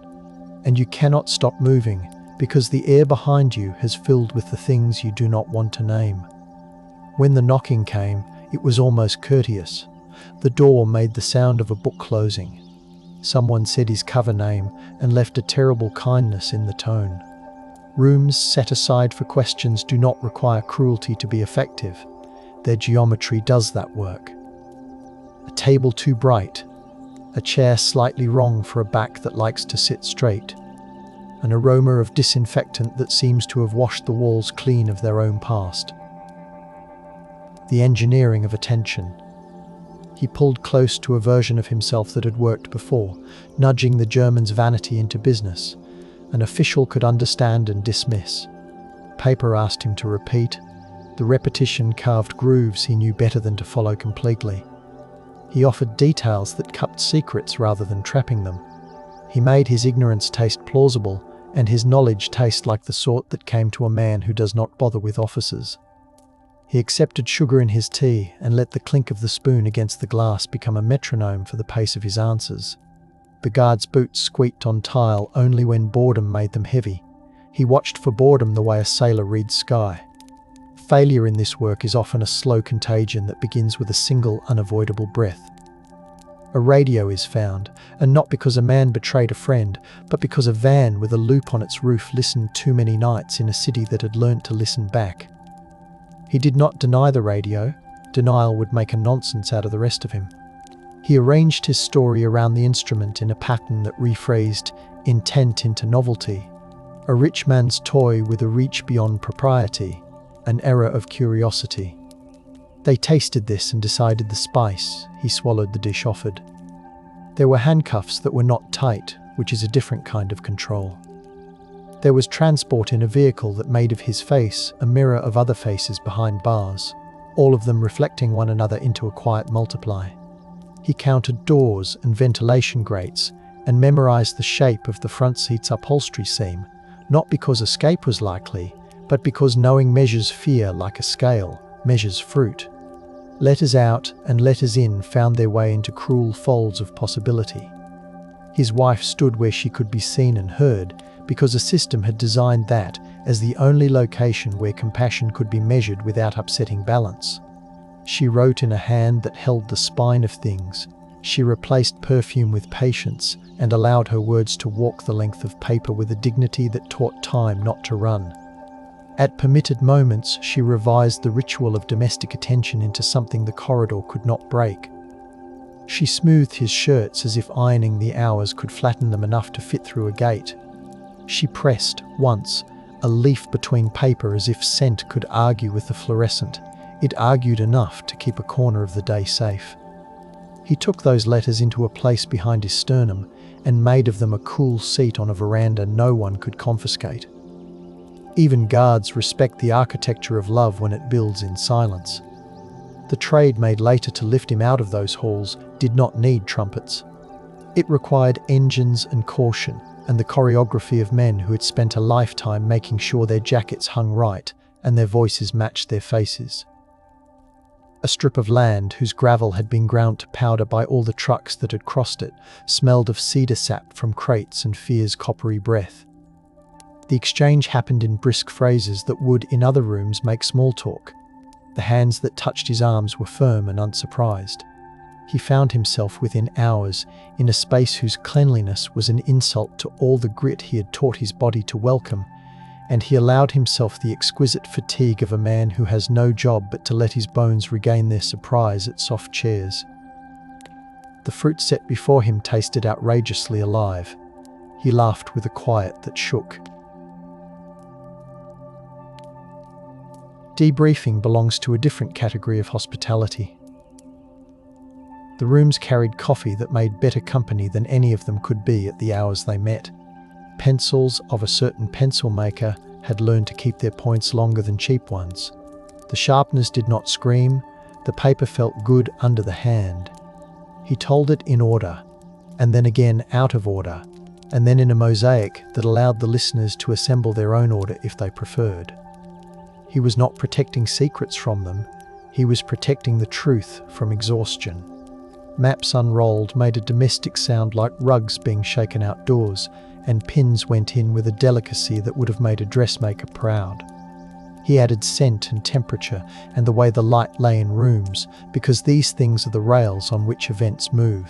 And you cannot stop moving, because the air behind you has filled with the things you do not want to name. When the knocking came, it was almost courteous. The door made the sound of a book closing. Someone said his cover name and left a terrible kindness in the tone. Rooms set aside for questions do not require cruelty to be effective. Their geometry does that work. A table too bright, a chair slightly wrong for a back that likes to sit straight, an aroma of disinfectant that seems to have washed the walls clean of their own past. The engineering of attention. He pulled close to a version of himself that had worked before, nudging the German's vanity into business. An official could understand and dismiss. Paper asked him to repeat. The repetition carved grooves he knew better than to follow completely. He offered details that cupped secrets rather than trapping them. He made his ignorance taste plausible, and his knowledge taste like the sort that came to a man who does not bother with officers. He accepted sugar in his tea and let the clink of the spoon against the glass become a metronome for the pace of his answers. The guard's boots squeaked on tile only when boredom made them heavy. He watched for boredom the way a sailor reads sky. Failure in this work is often a slow contagion that begins with a single unavoidable breath. A radio is found, and not because a man betrayed a friend, but because a van with a loop on its roof listened too many nights in a city that had learnt to listen back. He did not deny the radio. Denial would make a nonsense out of the rest of him. He arranged his story around the instrument in a pattern that rephrased intent into novelty, a rich man's toy with a reach beyond propriety, an era of curiosity. They tasted this and decided the spice. He swallowed the dish offered. There were handcuffs that were not tight, which is a different kind of control. There was transport in a vehicle that made of his face a mirror of other faces behind bars, all of them reflecting one another into a quiet multiply. He counted doors and ventilation grates and memorized the shape of the front seat's upholstery seam, not because escape was likely, but because knowing measures fear like a scale, measures fruit. Letters out and letters in found their way into cruel folds of possibility. His wife stood where she could be seen and heard, because a system had designed that as the only location where compassion could be measured without upsetting balance. She wrote in a hand that held the spine of things. She replaced perfume with patience and allowed her words to walk the length of paper with a dignity that taught time not to run. At permitted moments, she revised the ritual of domestic attention into something the corridor could not break. She smoothed his shirts as if ironing the hours could flatten them enough to fit through a gate. She pressed, once, a leaf between paper as if scent could argue with the fluorescent. It argued enough to keep a corner of the day safe. He took those letters into a place behind his sternum and made of them a cool seat on a veranda no one could confiscate. Even guards respect the architecture of love when it builds in silence. The trade made later to lift him out of those halls did not need trumpets. It required engines and caution, and the choreography of men who had spent a lifetime making sure their jackets hung right and their voices matched their faces. A strip of land whose gravel had been ground to powder by all the trucks that had crossed it smelled of cedar sap from crates and fear's coppery breath. The exchange happened in brisk phrases that would, in other rooms, make small talk. The hands that touched his arms were firm and unsurprised. He found himself within hours in a space whose cleanliness was an insult to all the grit he had taught his body to welcome, and he allowed himself the exquisite fatigue of a man who has no job but to let his bones regain their surprise at soft chairs. The fruit set before him tasted outrageously alive. He laughed with a quiet that shook. Debriefing belongs to a different category of hospitality. The rooms carried coffee that made better company than any of them could be at the hours they met. Pencils of a certain pencil maker had learned to keep their points longer than cheap ones. The sharpeners did not scream. The paper felt good under the hand. He told it in order, and then again out of order, and then in a mosaic that allowed the listeners to assemble their own order if they preferred. He was not protecting secrets from them. He was protecting the truth from exhaustion. Maps unrolled made a domestic sound like rugs being shaken outdoors, and pins went in with a delicacy that would have made a dressmaker proud. He added scent and temperature and the way the light lay in rooms, because these things are the rails on which events move.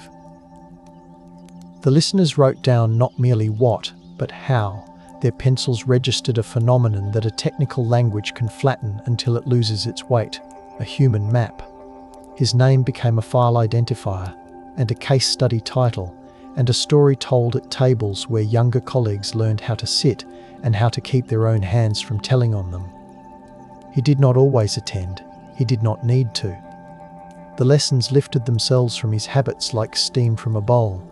The listeners wrote down not merely what, but how. Their pencils registered a phenomenon that a technical language can flatten until it loses its weight, a human map. His name became a file identifier, and a case study title, and a story told at tables where younger colleagues learned how to sit and how to keep their own hands from telling on them. He did not always attend. He did not need to. The lessons lifted themselves from his habits like steam from a bowl.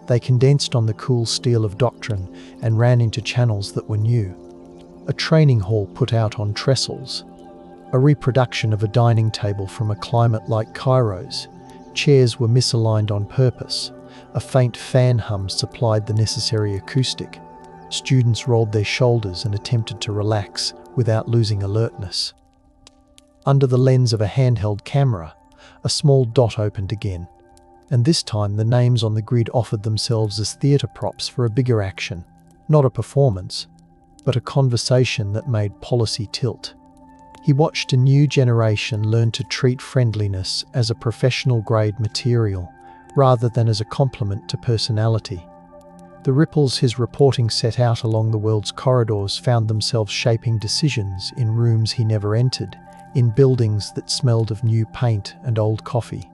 They condensed on the cool steel of doctrine and ran into channels that were new. A training hall put out on trestles. a reproduction of a dining table from a climate like Cairo's. Chairs were misaligned on purpose. A faint fan hum supplied the necessary acoustic. Students rolled their shoulders and attempted to relax without losing alertness. Under the lens of a handheld camera, a small dot opened again, and this time the names on the grid offered themselves as theatre props for a bigger action, not a performance, but a conversation that made policy tilt. He watched a new generation learn to treat friendliness as a professional-grade material, rather than as a complement to personality. The ripples his reporting set out along the world's corridors found themselves shaping decisions in rooms he never entered, in buildings that smelled of new paint and old coffee.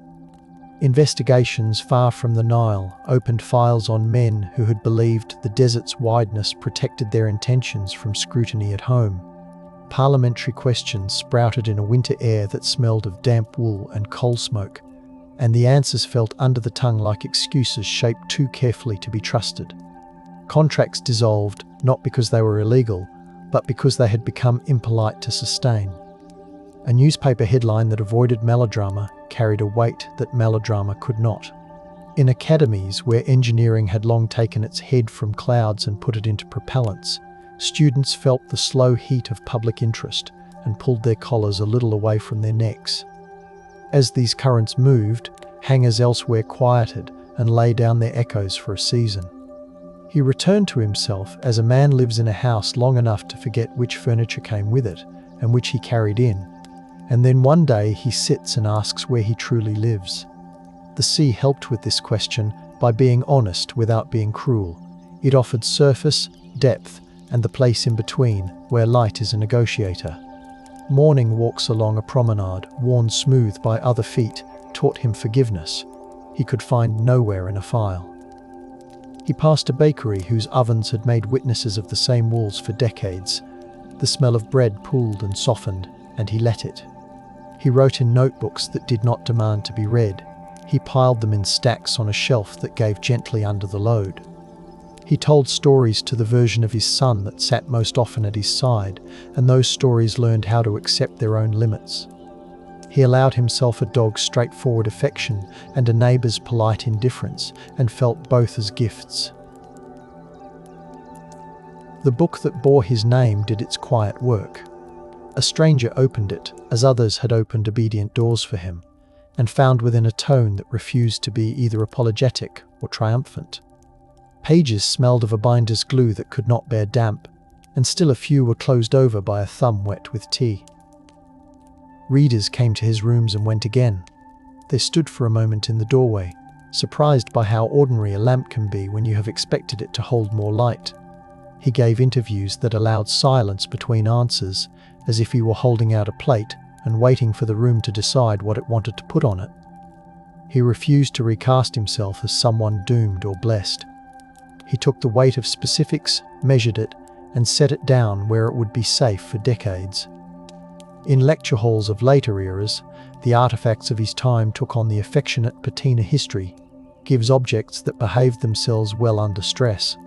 Investigations far from the Nile opened files on men who had believed the desert's wideness protected their intentions from scrutiny at home. Parliamentary questions sprouted in a winter air that smelled of damp wool and coal smoke, and the answers felt under the tongue like excuses shaped too carefully to be trusted. Contracts dissolved not because they were illegal, but because they had become impolite to sustain. A newspaper headline that avoided melodrama carried a weight that melodrama could not. In academies where engineering had long taken its head from clouds and put it into propellants, students felt the slow heat of public interest and pulled their collars a little away from their necks. As these currents moved, hangars elsewhere quieted and lay down their echoes for a season. He returned to himself as a man lives in a house long enough to forget which furniture came with it and which he carried in, and then one day he sits and asks where he truly lives. The sea helped with this question by being honest without being cruel. It offered surface, depth, and the place in between, where light is a negotiator. Morning walks along a promenade, worn smooth by other feet, taught him forgiveness he could find nowhere in a file. He passed a bakery whose ovens had made witnesses of the same walls for decades. The smell of bread pooled and softened, and he let it. He wrote in notebooks that did not demand to be read. He piled them in stacks on a shelf that gave gently under the load. He told stories to the version of his son that sat most often at his side, and those stories learned how to accept their own limits. He allowed himself a dog's straightforward affection and a neighbour's polite indifference, and felt both as gifts. The book that bore his name did its quiet work. A stranger opened it, as others had opened obedient doors for him, and found within a tone that refused to be either apologetic or triumphant. Pages smelled of a binder's glue that could not bear damp, and still a few were closed over by a thumb wet with tea. Readers came to his rooms and went again. They stood for a moment in the doorway, surprised by how ordinary a lamp can be when you have expected it to hold more light. He gave interviews that allowed silence between answers, as if he were holding out a plate and waiting for the room to decide what it wanted to put on it. He refused to recast himself as someone doomed or blessed. He took the weight of specifics, measured it, and set it down where it would be safe for decades. In lecture halls of later eras, the artifacts of his time took on the affectionate patina history, gives objects that behaved themselves well under stress.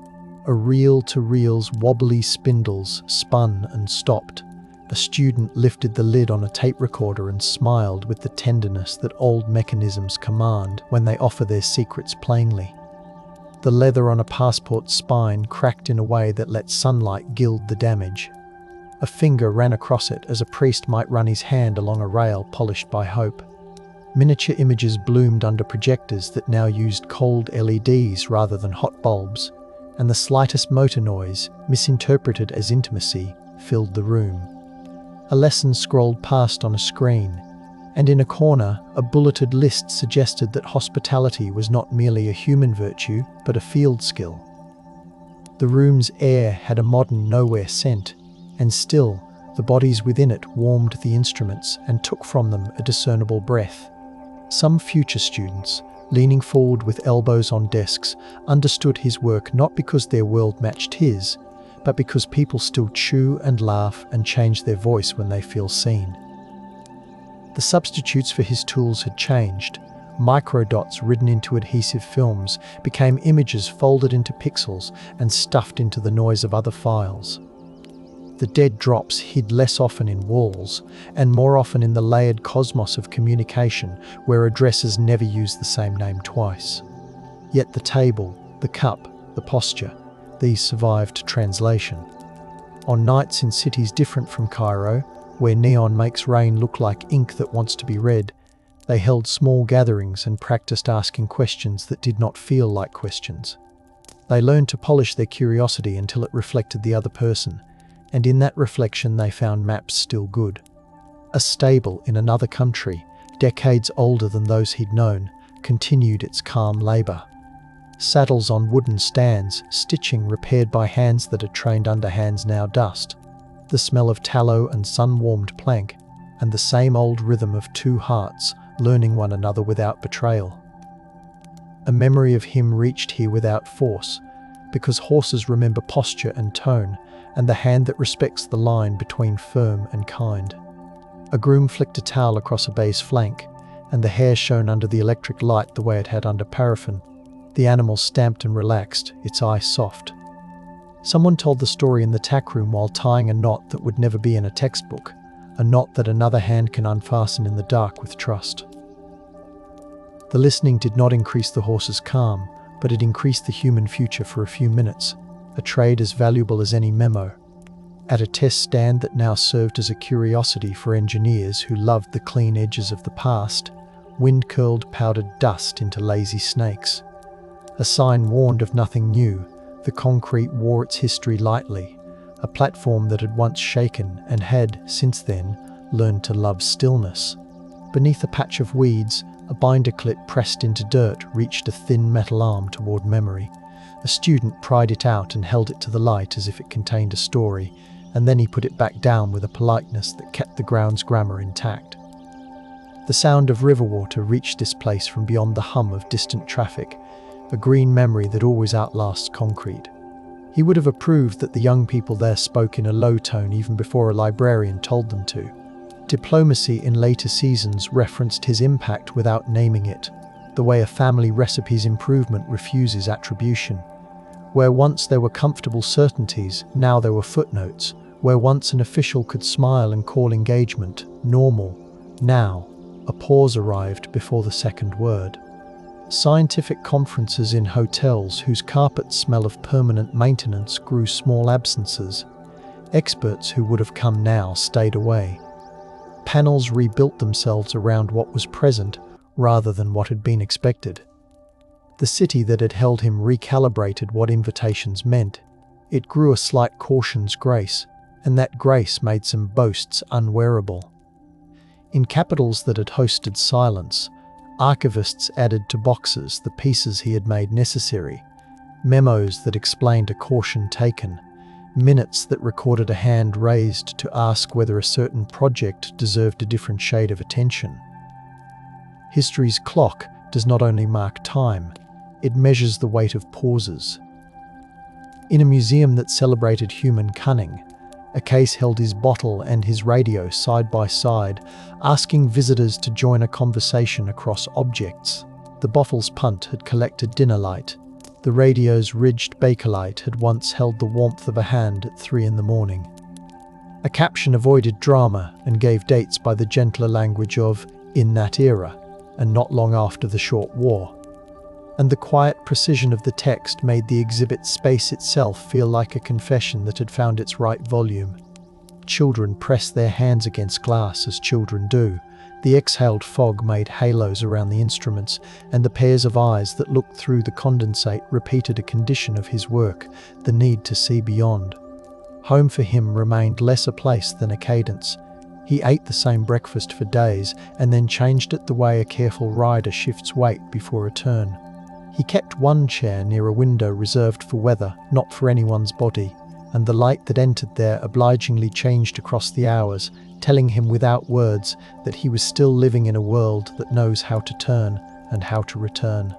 A reel-to-reel's wobbly spindles spun and stopped. A student lifted the lid on a tape recorder and smiled with the tenderness that old mechanisms command when they offer their secrets plainly. The leather on a passport's spine cracked in a way that let sunlight gild the damage. A finger ran across it as a priest might run his hand along a rail polished by hope. Miniature images bloomed under projectors that now used cold LEDs rather than hot bulbs, and the slightest motor noise, misinterpreted as intimacy, filled the room. A lesson scrolled past on a screen, and in a corner, a bulleted list suggested that hospitality was not merely a human virtue, but a field skill. The room's air had a modern nowhere scent, and still, the bodies within it warmed the instruments and took from them a discernible breath. Some future students, leaning forward with elbows on desks, understood his work not because their world matched his, but because people still chew and laugh and change their voice when they feel seen. The substitutes for his tools had changed. Microdots ridden into adhesive films became images folded into pixels and stuffed into the noise of other files. The dead drops hid less often in walls, and more often in the layered cosmos of communication where addresses never use the same name twice. Yet the table, the cup, the posture, these survived translation. On nights in cities different from Cairo, where neon makes rain look like ink that wants to be read, they held small gatherings and practiced asking questions that did not feel like questions. They learned to polish their curiosity until it reflected the other person, and in that reflection they found maps still good. A stable in another country, decades older than those he'd known, continued its calm labour. Saddles on wooden stands, stitching repaired by hands that had trained under hands now dust. The smell of tallow and sun-warmed plank, and the same old rhythm of two hearts, learning one another without betrayal. A memory of him reached here without force, because horses remember posture and tone, and the hand that respects the line between firm and kind. A groom flicked a towel across a bay's flank, and the hair shone under the electric light the way it had under paraffin. The animal stamped and relaxed, its eye soft. Someone told the story in the tack room while tying a knot that would never be in a textbook, a knot that another hand can unfasten in the dark with trust. The listening did not increase the horse's calm, but it increased the human future for a few minutes, a trade as valuable as any memo. At a test stand that now served as a curiosity for engineers who loved the clean edges of the past, wind curled powdered dust into lazy snakes. A sign warned of nothing new. The concrete wore its history lightly, a platform that had once shaken and had, since then, learned to love stillness. Beneath a patch of weeds, a binder clip pressed into dirt reached a thin metal arm toward memory. A student pried it out and held it to the light as if it contained a story, and then he put it back down with a politeness that kept the ground's grammar intact. The sound of river water reached this place from beyond the hum of distant traffic, a green memory that always outlasts concrete. He would have approved that the young people there spoke in a low tone even before a librarian told them to. Diplomacy in later seasons referenced his impact without naming it, the way a family recipe's improvement refuses attribution. Where once there were comfortable certainties, now there were footnotes. Where once an official could smile and call engagement normal, now a pause arrived before the second word. Scientific conferences in hotels whose carpets smell of permanent maintenance grew small absences. Experts who would have come now stayed away. Panels rebuilt themselves around what was present rather than what had been expected. The city that had held him recalibrated what invitations meant. It grew a slight caution's grace, and that grace made some boasts unwearable. In capitals that had hosted silence, archivists added to boxes the pieces he had made necessary, memos that explained a caution taken, minutes that recorded a hand raised to ask whether a certain project deserved a different shade of attention. History's clock does not only mark time, it measures the weight of pauses. In a museum that celebrated human cunning, a case held his bottle and his radio side by side, asking visitors to join a conversation across objects. The bottle's punt had collected dinner light. The radio's ridged bakelite had once held the warmth of a hand at 3 a.m. A caption avoided drama and gave dates by the gentler language of "in that era" and not long after the short war. And the quiet precision of the text made the exhibit space itself feel like a confession that had found its right volume. Children pressed their hands against glass as children do. The exhaled fog made halos around the instruments, and the pairs of eyes that looked through the condensate repeated a condition of his work, the need to see beyond. Home for him remained less a place than a cadence. He ate the same breakfast for days and then changed it the way a careful rider shifts weight before a turn. He kept one chair near a window reserved for weather, not for anyone's body, and the light that entered there obligingly changed across the hours, telling him without words that he was still living in a world that knows how to turn and how to return.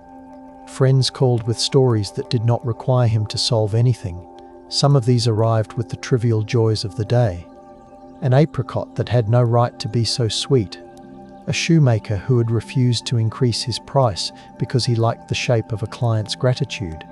Friends called with stories that did not require him to solve anything. Some of these arrived with the trivial joys of the day. An apricot that had no right to be so sweet. A shoemaker who had refused to increase his price because he liked the shape of a client's gratitude.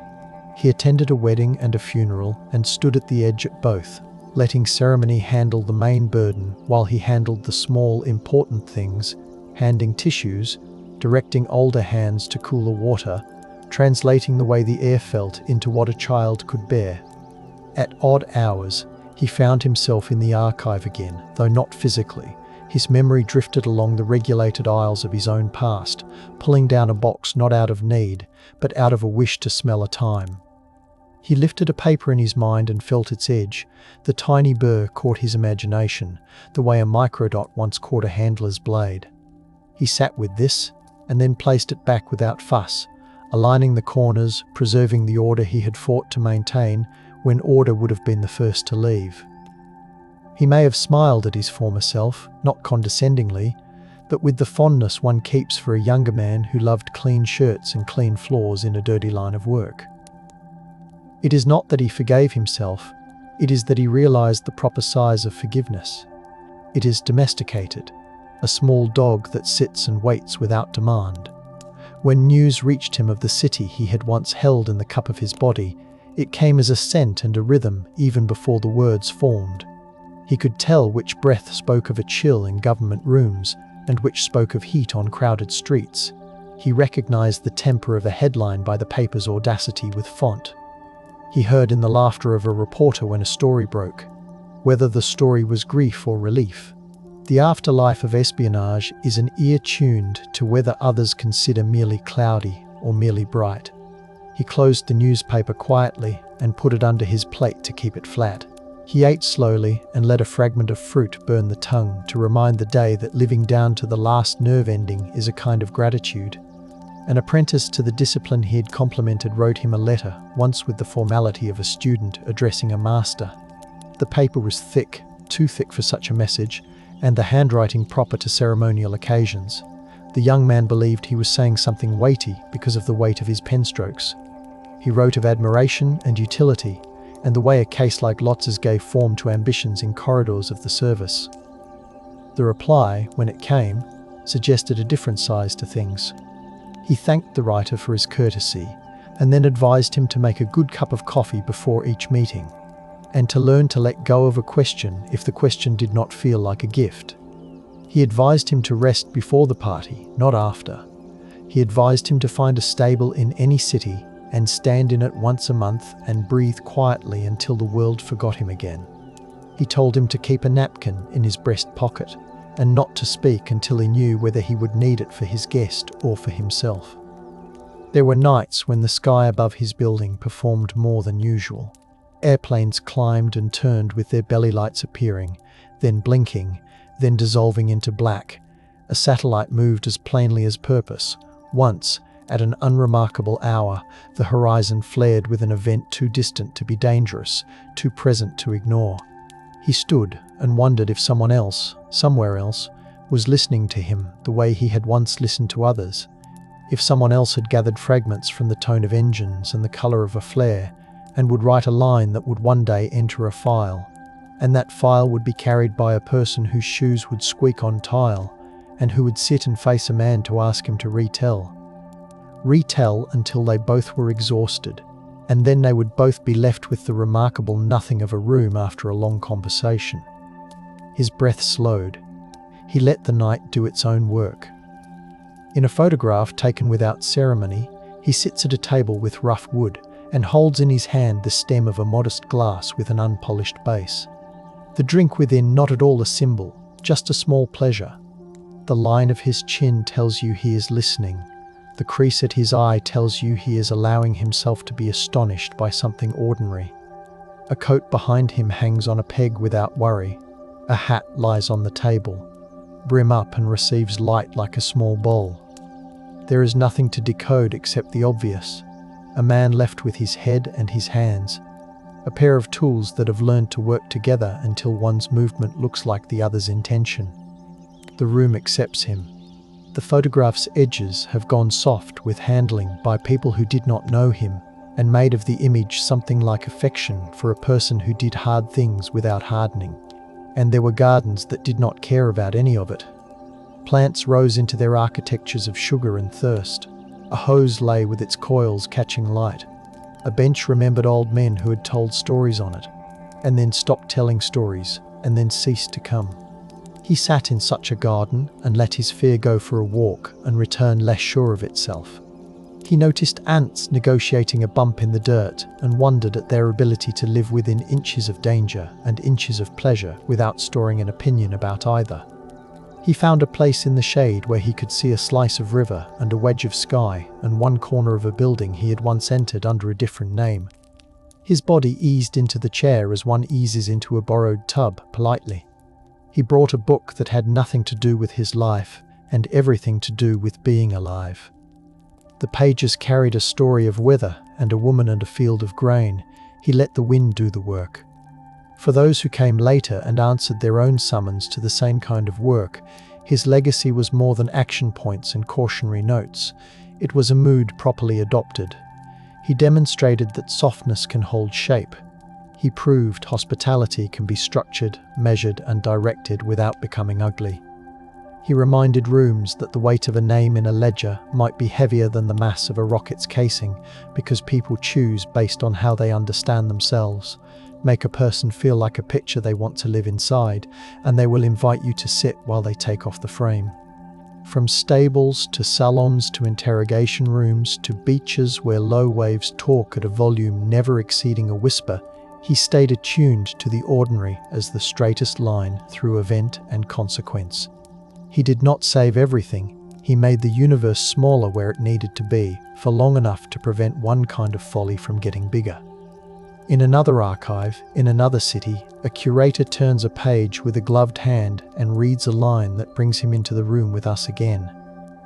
He attended a wedding and a funeral and stood at the edge at both. letting ceremony handle the main burden while he handled the small, important things, handing tissues, directing older hands to cooler water, translating the way the air felt into what a child could bear. At odd hours, he found himself in the archive again, though not physically. His memory drifted along the regulated aisles of his own past, pulling down a box not out of need, but out of a wish to smell a time. He lifted a paper in his mind and felt its edge. The tiny burr caught his imagination, the way a microdot once caught a handler's blade. He sat with this, and then placed it back without fuss, aligning the corners, preserving the order he had fought to maintain when order would have been the first to leave. He may have smiled at his former self, not condescendingly, but with the fondness one keeps for a younger man who loved clean shirts and clean floors in a dirty line of work. It is not that he forgave himself, it is that he realized the proper size of forgiveness. It is domesticated, a small dog that sits and waits without demand. When news reached him of the city he had once held in the cup of his body, it came as a scent and a rhythm even before the words formed. He could tell which breath spoke of a chill in government rooms and which spoke of heat on crowded streets. He recognized the temper of a headline by the paper's audacity with font. He heard in the laughter of a reporter when a story broke, whether the story was grief or relief. The afterlife of espionage is an ear tuned to whether others consider merely cloudy or merely bright. He closed the newspaper quietly and put it under his plate to keep it flat. He ate slowly and let a fragment of fruit burn the tongue to remind the day that living down to the last nerve ending is a kind of gratitude. An apprentice to the discipline he had complimented wrote him a letter, once with the formality of a student addressing a master. The paper was thick, too thick for such a message, and the handwriting proper to ceremonial occasions. The young man believed he was saying something weighty because of the weight of his pen strokes. He wrote of admiration and utility, and the way a case like Lotz's gave form to ambitions in corridors of the service. The reply, when it came, suggested a different size to things. He thanked the writer for his courtesy, and then advised him to make a good cup of coffee before each meeting, and to learn to let go of a question if the question did not feel like a gift. He advised him to rest before the party, not after. He advised him to find a stable in any city and stand in it once a month and breathe quietly until the world forgot him again. He told him to keep a napkin in his breast pocket and not to speak until he knew whether he would need it for his guest or for himself. There were nights when the sky above his building performed more than usual. Airplanes climbed and turned with their belly lights appearing, then blinking, then dissolving into black. A satellite moved as plainly as purpose. Once, at an unremarkable hour, the horizon flared with an event too distant to be dangerous, too present to ignore. He stood and wondered if someone else, somewhere else, was listening to him the way he had once listened to others. If someone else had gathered fragments from the tone of engines and the colour of a flare, and would write a line that would one day enter a file, and that file would be carried by a person whose shoes would squeak on tile, and who would sit and face a man to ask him to retell until they both were exhausted, and then they would both be left with the remarkable nothing of a room after a long conversation. His breath slowed. He let the night do its own work. In a photograph taken without ceremony, he sits at a table with rough wood and holds in his hand the stem of a modest glass with an unpolished base. The drink within not at all a symbol, just a small pleasure. The line of his chin tells you he is listening. The crease at his eye tells you he is allowing himself to be astonished by something ordinary. A coat behind him hangs on a peg without worry. A hat lies on the table, brim up and receives light like a small bowl. There is nothing to decode except the obvious. A man left with his head and his hands. A pair of tools that have learned to work together until one's movement looks like the other's intention. The room accepts him. The photograph's edges have gone soft with handling by people who did not know him and made of the image something like affection for a person who did hard things without hardening. And there were gardens that did not care about any of it. Plants rose into their architectures of sugar and thirst. A hose lay with its coils catching light. A bench remembered old men who had told stories on it. and then stopped telling stories, and then ceased to come. He sat in such a garden and let his fear go for a walk and return less sure of itself. He noticed ants negotiating a bump in the dirt and wondered at their ability to live within inches of danger and inches of pleasure without storing an opinion about either. He found a place in the shade where he could see a slice of river and a wedge of sky and one corner of a building he had once entered under a different name. His body eased into the chair as one eases into a borrowed tub, politely. He brought a book that had nothing to do with his life and everything to do with being alive. The pages carried a story of weather and a woman and a field of grain. He let the wind do the work. For those who came later and answered their own summons to the same kind of work, his legacy was more than action points and cautionary notes. It was a mood properly adopted. He demonstrated that softness can hold shape. He proved hospitality can be structured, measured, and directed without becoming ugly. He reminded rooms that the weight of a name in a ledger might be heavier than the mass of a rocket's casing, because people choose based on how they understand themselves. Make a person feel like a picture they want to live inside, and they will invite you to sit while they take off the frame. From stables to salons to interrogation rooms to beaches where low waves talk at a volume never exceeding a whisper, he stayed attuned to the ordinary as the straightest line through event and consequence. He did not save everything. He made the universe smaller where it needed to be, for long enough to prevent one kind of folly from getting bigger. In another archive, in another city, a curator turns a page with a gloved hand and reads a line that brings him into the room with us again.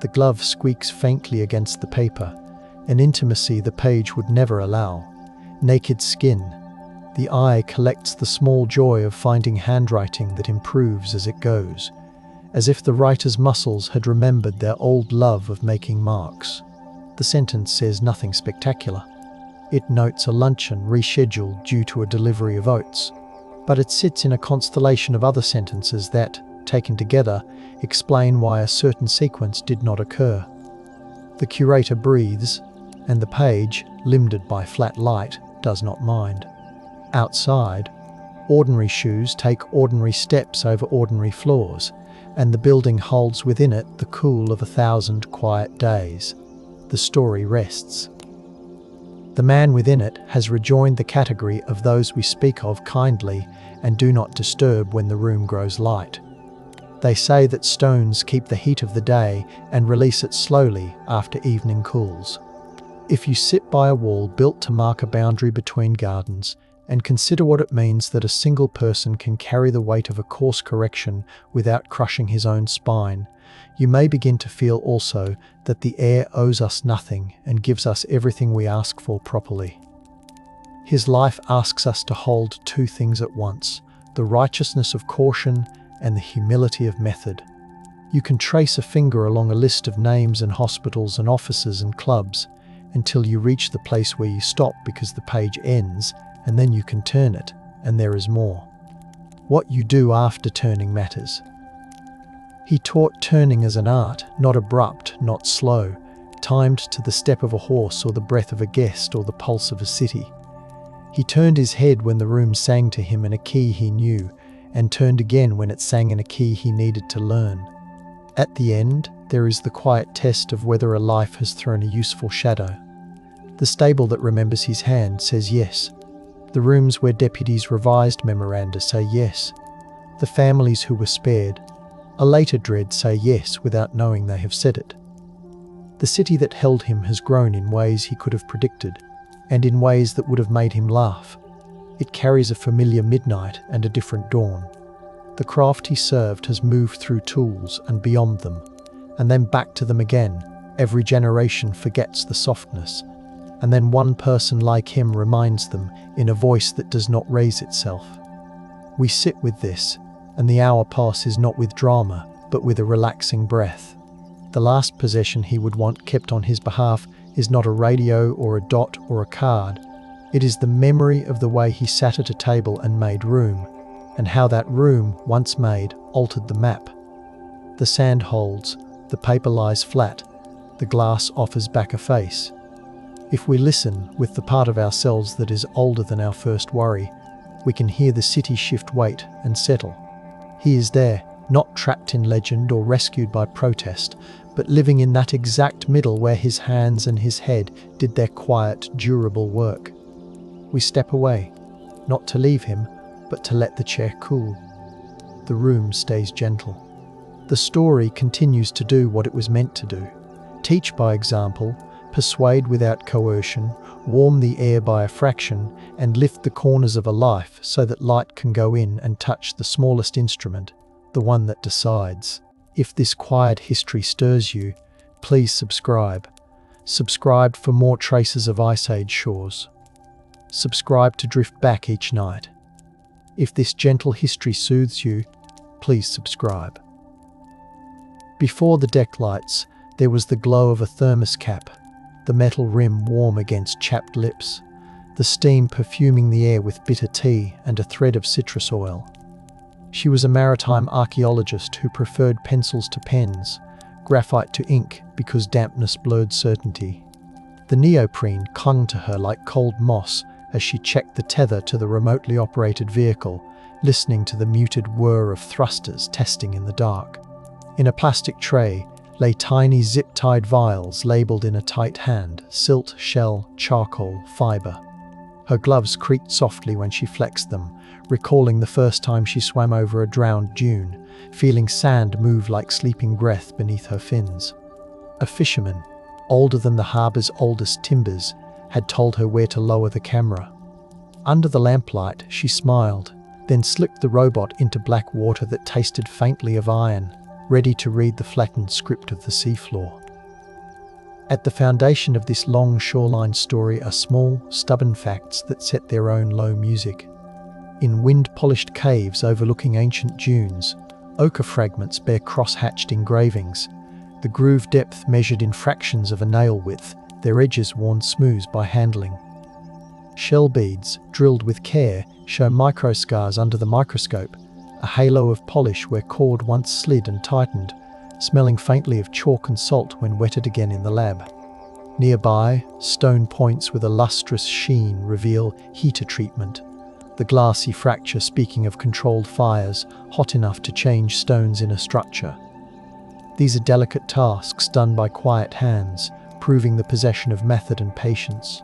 The glove squeaks faintly against the paper, an intimacy the page would never allow. Naked skin. The eye collects the small joy of finding handwriting that improves as it goes, as if the writer's muscles had remembered their old love of making marks. The sentence says nothing spectacular. It notes a luncheon rescheduled due to a delivery of oats, but it sits in a constellation of other sentences that, taken together, explain why a certain sequence did not occur. The curator breathes, and the page, limned by flat light, does not mind. Outside, ordinary shoes take ordinary steps over ordinary floors, and the building holds within it the cool of 1,000 quiet days. The story rests. The man within it has rejoined the category of those we speak of kindly and do not disturb when the room grows light. They say that stones keep the heat of the day and release it slowly after evening cools. If you sit by a wall built to mark a boundary between gardens, and consider what it means that a single person can carry the weight of a course correction without crushing his own spine, you may begin to feel also that the air owes us nothing and gives us everything we ask for properly. His life asks us to hold two things at once, the righteousness of caution and the humility of method. You can trace a finger along a list of names and hospitals and offices and clubs until you reach the place where you stop because the page ends, and then you can turn it, and there is more. What you do after turning matters. He taught turning as an art, not abrupt, not slow, timed to the step of a horse or the breath of a guest or the pulse of a city. He turned his head when the room sang to him in a key he knew, and turned again when it sang in a key he needed to learn. At the end, there is the quiet test of whether a life has thrown a useful shadow. The stable that remembers his hand says yes. The rooms where deputies revised memoranda say yes. The families who were spared, a later dread, say yes without knowing they have said it. The city that held him has grown in ways he could have predicted, and in ways that would have made him laugh. It carries a familiar midnight and a different dawn. The craft he served has moved through tools and beyond them, and then back to them again. Every generation forgets the softness, and then one person like him reminds them in a voice that does not raise itself. We sit with this, and the hour passes not with drama, but with a relaxing breath. The last possession he would want kept on his behalf is not a radio or a dot or a card. It is the memory of the way he sat at a table and made room, and how that room, once made, altered the map. The sand holds, the paper lies flat, the glass offers back a face. If we listen with the part of ourselves that is older than our first worry, we can hear the city shift weight and settle. He is there, not trapped in legend or rescued by protest, but living in that exact middle where his hands and his head did their quiet, durable work. We step away, not to leave him, but to let the chair cool. The room stays gentle. The story continues to do what it was meant to do. Teach by example, persuade without coercion, warm the air by a fraction, and lift the corners of a life so that light can go in and touch the smallest instrument, the one that decides. If this quiet history stirs you, please subscribe. Subscribe for more traces of Ice Age shores. Subscribe to drift back each night. If this gentle history soothes you, please subscribe. Before the deck lights, there was the glow of a thermos cap, the metal rim warm against chapped lips, the steam perfuming the air with bitter tea and a thread of citrus oil. She was a maritime archaeologist who preferred pencils to pens, graphite to ink because dampness blurred certainty. The neoprene clung to her like cold moss as she checked the tether to the remotely operated vehicle, listening to the muted whir of thrusters testing in the dark. In a plastic tray lay tiny zip-tied vials labelled in a tight hand: silt, shell, charcoal, fibre. Her gloves creaked softly when she flexed them, recalling the first time she swam over a drowned dune, feeling sand move like sleeping breath beneath her fins. A fisherman, older than the harbour's oldest timbers, had told her where to lower the camera. Under the lamplight, she smiled, then slipped the robot into black water that tasted faintly of iron, ready to read the flattened script of the seafloor. At the foundation of this long shoreline story are small, stubborn facts that set their own low music. In wind-polished caves overlooking ancient dunes, ochre fragments bear cross-hatched engravings, the groove depth measured in fractions of a nail width, their edges worn smooth by handling. Shell beads, drilled with care, show microscars under the microscope, a halo of polish where cord once slid and tightened, smelling faintly of chalk and salt when wetted again in the lab. Nearby, stone points with a lustrous sheen reveal heater treatment, the glassy fracture speaking of controlled fires, hot enough to change stones in a structure. These are delicate tasks done by quiet hands, proving the possession of method and patience.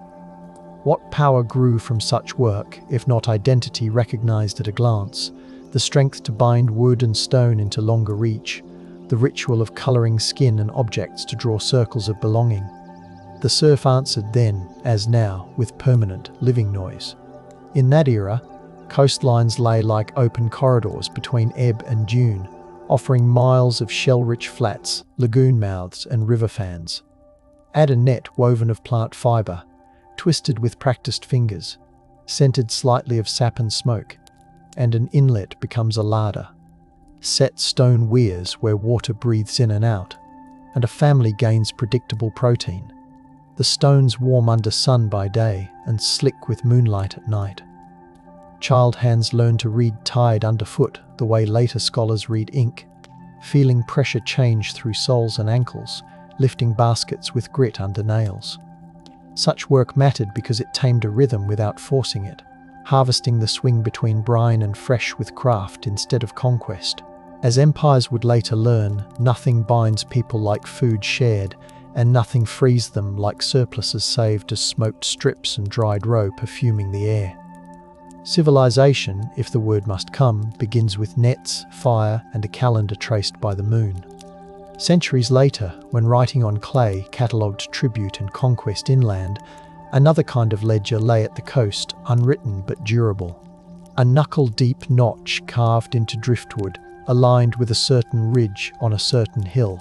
What power grew from such work, if not identity recognized at a glance? The strength to bind wood and stone into longer reach, the ritual of colouring skin and objects to draw circles of belonging. The surf answered then, as now, with permanent, living noise. In that era, coastlines lay like open corridors between ebb and dune, offering miles of shell-rich flats, lagoon mouths and river fans. Add a net woven of plant fibre, twisted with practiced fingers, scented slightly of sap and smoke, and an inlet becomes a larder. Set stone weirs where water breathes in and out, and a family gains predictable protein. The stones warm under sun by day and slick with moonlight at night. Child hands learn to read tide underfoot the way later scholars read ink, feeling pressure change through soles and ankles, lifting baskets with grit under nails. Such work mattered because it tamed a rhythm without forcing it, harvesting the swing between brine and fresh with craft instead of conquest. As empires would later learn, nothing binds people like food shared, and nothing frees them like surpluses saved as smoked strips and dried roe perfuming the air. Civilization, if the word must come, begins with nets, fire, and a calendar traced by the moon. Centuries later, when writing on clay catalogued tribute and conquest inland, another kind of ledger lay at the coast, unwritten but durable. A knuckle-deep notch carved into driftwood, aligned with a certain ridge on a certain hill.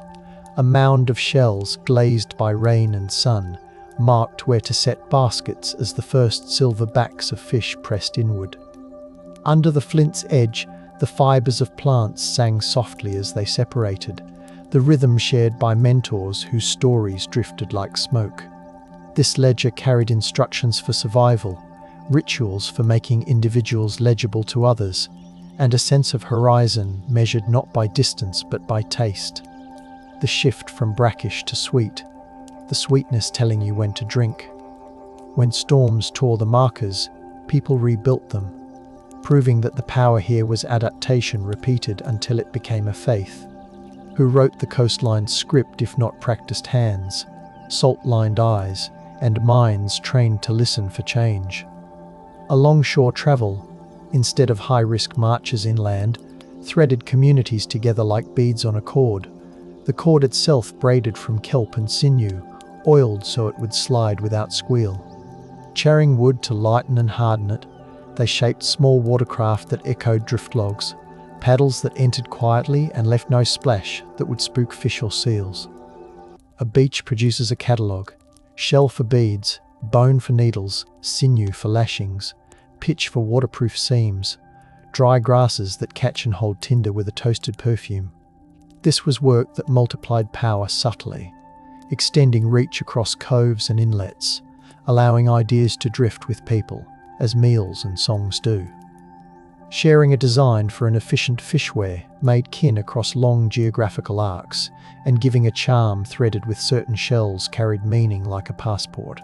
A mound of shells glazed by rain and sun, marked where to set baskets as the first silver backs of fish pressed inward. Under the flint's edge, the fibres of plants sang softly as they separated, the rhythm shared by mentors whose stories drifted like smoke. This ledger carried instructions for survival, rituals for making individuals legible to others, and a sense of horizon measured not by distance but by taste. The shift from brackish to sweet, the sweetness telling you when to drink. When storms tore the markers, people rebuilt them. proving that the power here was adaptation repeated until it became a faith. Who wrote the coastline's script if not practiced hands, salt-lined eyes, and minds trained to listen for change? Alongshore travel, instead of high-risk marches inland, threaded communities together like beads on a cord, the cord itself braided from kelp and sinew, oiled so it would slide without squeal. Charring wood to lighten and harden it, they shaped small watercraft that echoed drift logs, paddles that entered quietly and left no splash that would spook fish or seals. A beach produces a catalogue: shell for beads, bone for needles, sinew for lashings, pitch for waterproof seams, dry grasses that catch and hold tinder with a toasted perfume. This was work that multiplied power subtly, extending reach across coves and inlets, allowing ideas to drift with people, as meals and songs do. Sharing a design for an efficient fishware made kin across long geographical arcs, and giving a charm threaded with certain shells carried meaning like a passport.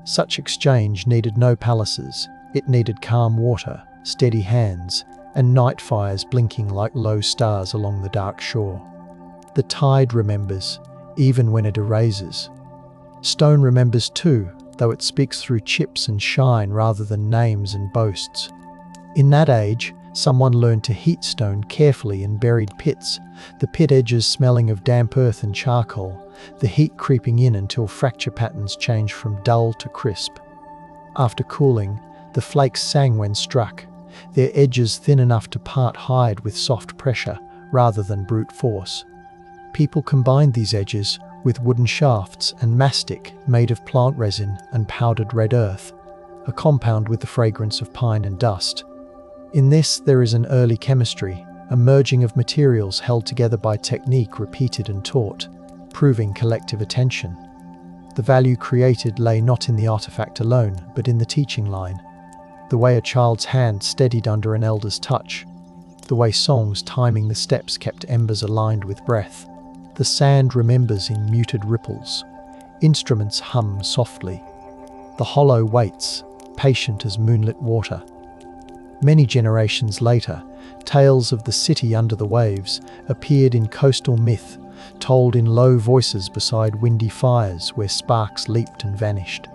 Such exchange needed no palaces, it needed calm water, steady hands, and night fires blinking like low stars along the dark shore. The tide remembers, even when it erases. Stone remembers too, though it speaks through chips and shine rather than names and boasts. In that age, someone learned to heat stone carefully in buried pits, the pit edges smelling of damp earth and charcoal, the heat creeping in until fracture patterns changed from dull to crisp. After cooling, the flakes sang when struck, their edges thin enough to part hide with soft pressure rather than brute force. People combined these edges with wooden shafts and mastic made of plant resin and powdered red earth, a compound with the fragrance of pine and dust. In this there is an early chemistry, a merging of materials held together by technique repeated and taught, proving collective attention. The value created lay not in the artifact alone, but in the teaching line. The way a child's hand steadied under an elder's touch, the way songs timing the steps kept embers aligned with breath. The sand remembers in muted ripples. Instruments hum softly. The hollow waits, patient as moonlit water. Many generations later, tales of the city under the waves appeared in coastal myth, told in low voices beside windy fires where sparks leaped and vanished.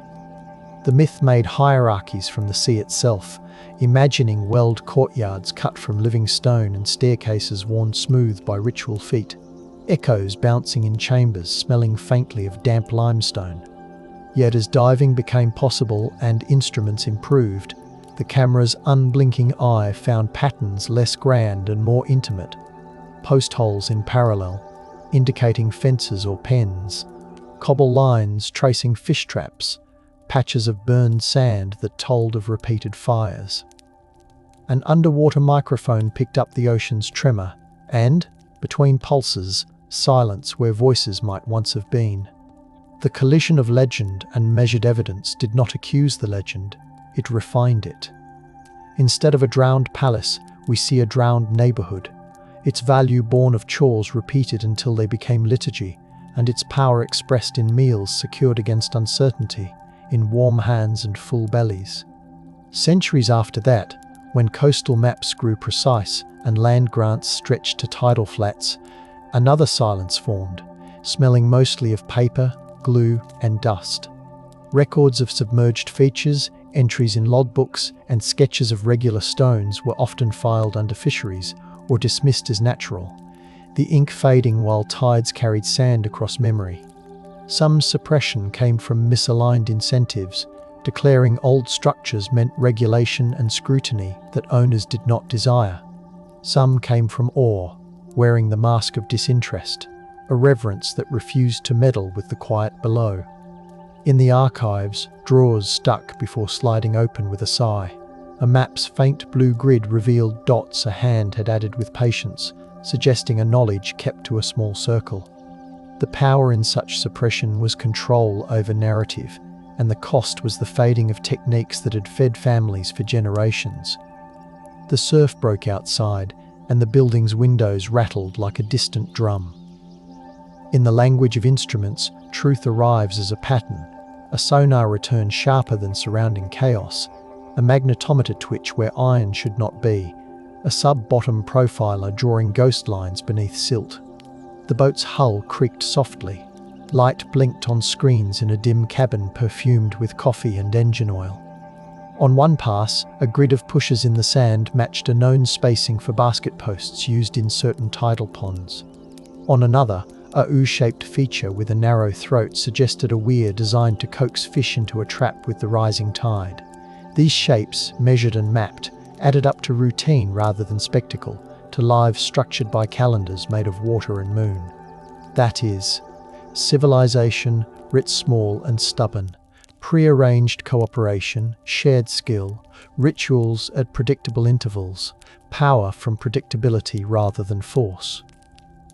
The myth made hierarchies from the sea itself, imagining welled courtyards cut from living stone and staircases worn smooth by ritual feet. Echoes bouncing in chambers smelling faintly of damp limestone. Yet as diving became possible and instruments improved, the camera's unblinking eye found patterns less grand and more intimate. Post holes in parallel, indicating fences or pens. Cobble lines tracing fish traps. Patches of burned sand that told of repeated fires. An underwater microphone picked up the ocean's tremor, and, between pulses, silence where voices might once have been. The collision of legend and measured evidence did not accuse the legend, it refined it. Instead of a drowned palace, we see a drowned neighborhood, its value born of chores repeated until they became liturgy, and its power expressed in meals secured against uncertainty, in warm hands and full bellies. Centuries after that, when coastal maps grew precise and land grants stretched to tidal flats, another silence formed, smelling mostly of paper, glue, and dust. Records of submerged features, entries in logbooks, and sketches of regular stones were often filed under fisheries or dismissed as natural, the ink fading while tides carried sand across memory. Some suppression came from misaligned incentives, declaring old structures meant regulation and scrutiny that owners did not desire. Some came from awe, wearing the mask of disinterest, a reverence that refused to meddle with the quiet below. In the archives, drawers stuck before sliding open with a sigh. A map's faint blue grid revealed dots a hand had added with patience, suggesting a knowledge kept to a small circle. The power in such suppression was control over narrative, and the cost was the fading of techniques that had fed families for generations. The surf broke outside, and the building's windows rattled like a distant drum. In the language of instruments, truth arrives as a pattern. A sonar returns sharper than surrounding chaos, a magnetometer twitch where iron should not be, a sub-bottom profiler drawing ghost lines beneath silt. The boat's hull creaked softly. Light blinked on screens in a dim cabin perfumed with coffee and engine oil. On one pass, a grid of pushes in the sand matched a known spacing for basket posts used in certain tidal ponds. On another, a U-shaped feature with a narrow throat suggested a weir designed to coax fish into a trap with the rising tide. These shapes, measured and mapped, added up to routine rather than spectacle, to lives structured by calendars made of water and moon. That is, civilization, writ small and stubborn, prearranged cooperation, shared skill, rituals at predictable intervals, power from predictability rather than force.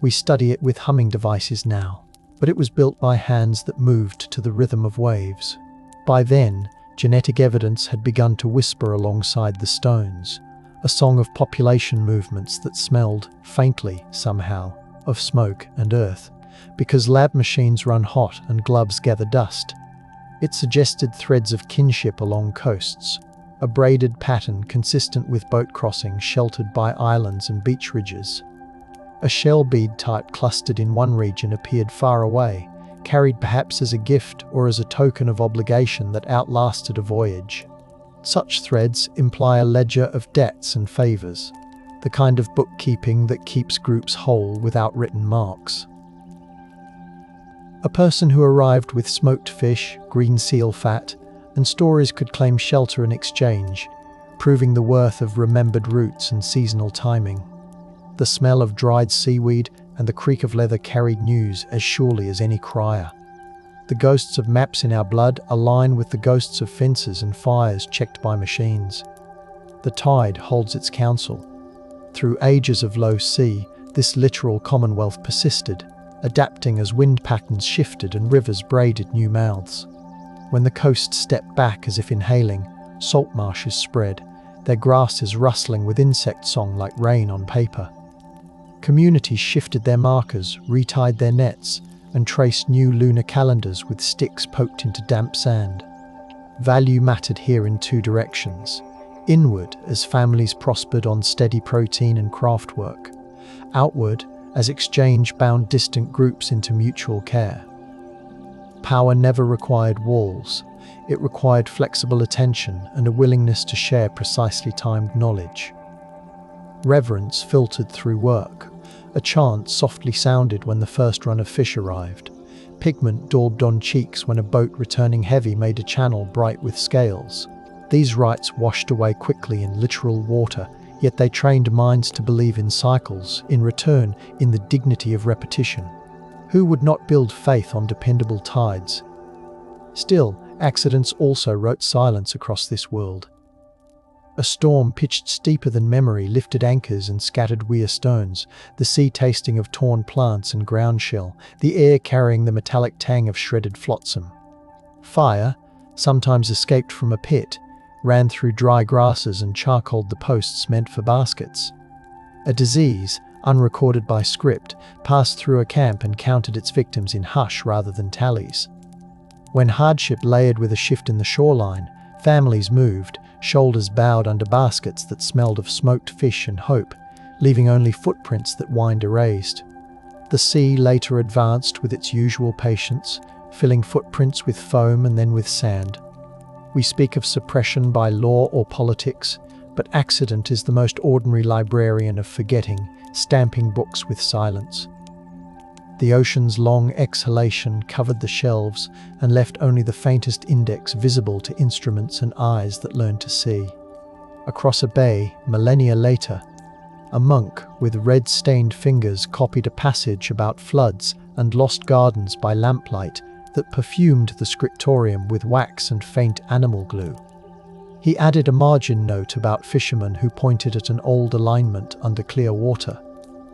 We study it with humming devices now, but it was built by hands that moved to the rhythm of waves. By then, genetic evidence had begun to whisper alongside the stones, a song of population movements that smelled, faintly somehow, of smoke and earth, because lab machines run hot and gloves gather dust. It suggested threads of kinship along coasts, a braided pattern consistent with boat crossings sheltered by islands and beach ridges. A shell bead type clustered in one region appeared far away, carried perhaps as a gift or as a token of obligation that outlasted a voyage. Such threads imply a ledger of debts and favours, the kind of bookkeeping that keeps groups whole without written marks. A person who arrived with smoked fish, green seal fat, and stories could claim shelter in exchange, proving the worth of remembered routes and seasonal timing. The smell of dried seaweed and the creak of leather carried news as surely as any crier. The ghosts of maps in our blood align with the ghosts of fences and fires checked by machines. The tide holds its counsel. Through ages of low sea, this literal commonwealth persisted, adapting as wind patterns shifted and rivers braided new mouths. When the coast stepped back as if inhaling, salt marshes spread, their grasses rustling with insect song like rain on paper. Communities shifted their markers, retied their nets, and traced new lunar calendars with sticks poked into damp sand. Value mattered here in two directions. Inward, as families prospered on steady protein and craft work. Outward, as exchange bound distant groups into mutual care. Power never required walls. It required flexible attention and a willingness to share precisely timed knowledge. Reverence filtered through work. A chant softly sounded when the first run of fish arrived. Pigment daubed on cheeks when a boat returning heavy made a channel bright with scales. These rites washed away quickly in literal water, yet they trained minds to believe in cycles, in return, in the dignity of repetition. Who would not build faith on dependable tides? Still, accidents also wrote silence across this world. A storm pitched steeper than memory lifted anchors and scattered weir stones, the sea tasting of torn plants and ground shell, the air carrying the metallic tang of shredded flotsam. Fire, sometimes escaped from a pit, ran through dry grasses and charcoaled the posts meant for baskets. A disease, unrecorded by script, passed through a camp and counted its victims in hush rather than tallies. When hardship layered with a shift in the shoreline, families moved, shoulders bowed under baskets that smelled of smoked fish and hope, leaving only footprints that wind erased. The sea later advanced with its usual patience, filling footprints with foam and then with sand. We speak of suppression by law or politics, but accident is the most ordinary librarian of forgetting, stamping books with silence. The ocean's long exhalation covered the shelves and left only the faintest index visible to instruments and eyes that learned to see. Across a bay, millennia later, a monk with red-stained fingers copied a passage about floods and lost gardens by lamplight that perfumed the scriptorium with wax and faint animal glue. He added a margin note about fishermen who pointed at an old alignment under clear water,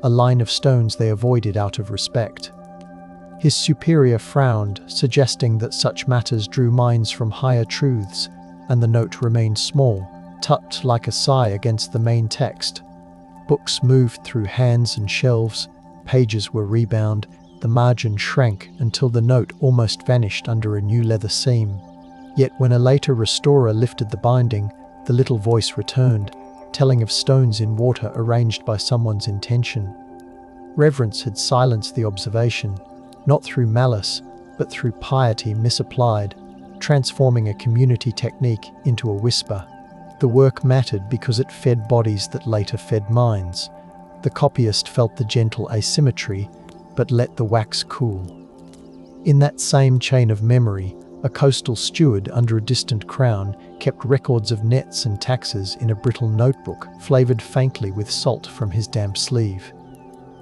a line of stones they avoided out of respect. His superior frowned, suggesting that such matters drew minds from higher truths, and the note remained small, tucked like a sigh against the main text. Books moved through hands and shelves, pages were rebound, the margin shrank until the note almost vanished under a new leather seam. Yet when a later restorer lifted the binding, The little voice returned, telling of stones in water arranged by someone's intention. Reverence had silenced the observation, not through malice, but through piety misapplied, transforming a community technique into a whisper. The work mattered because it fed bodies that later fed minds. The copyist felt the gentle asymmetry, but let the wax cool. In that same chain of memory, a coastal steward under a distant crown kept records of nets and taxes in a brittle notebook flavoured faintly with salt from his damp sleeve.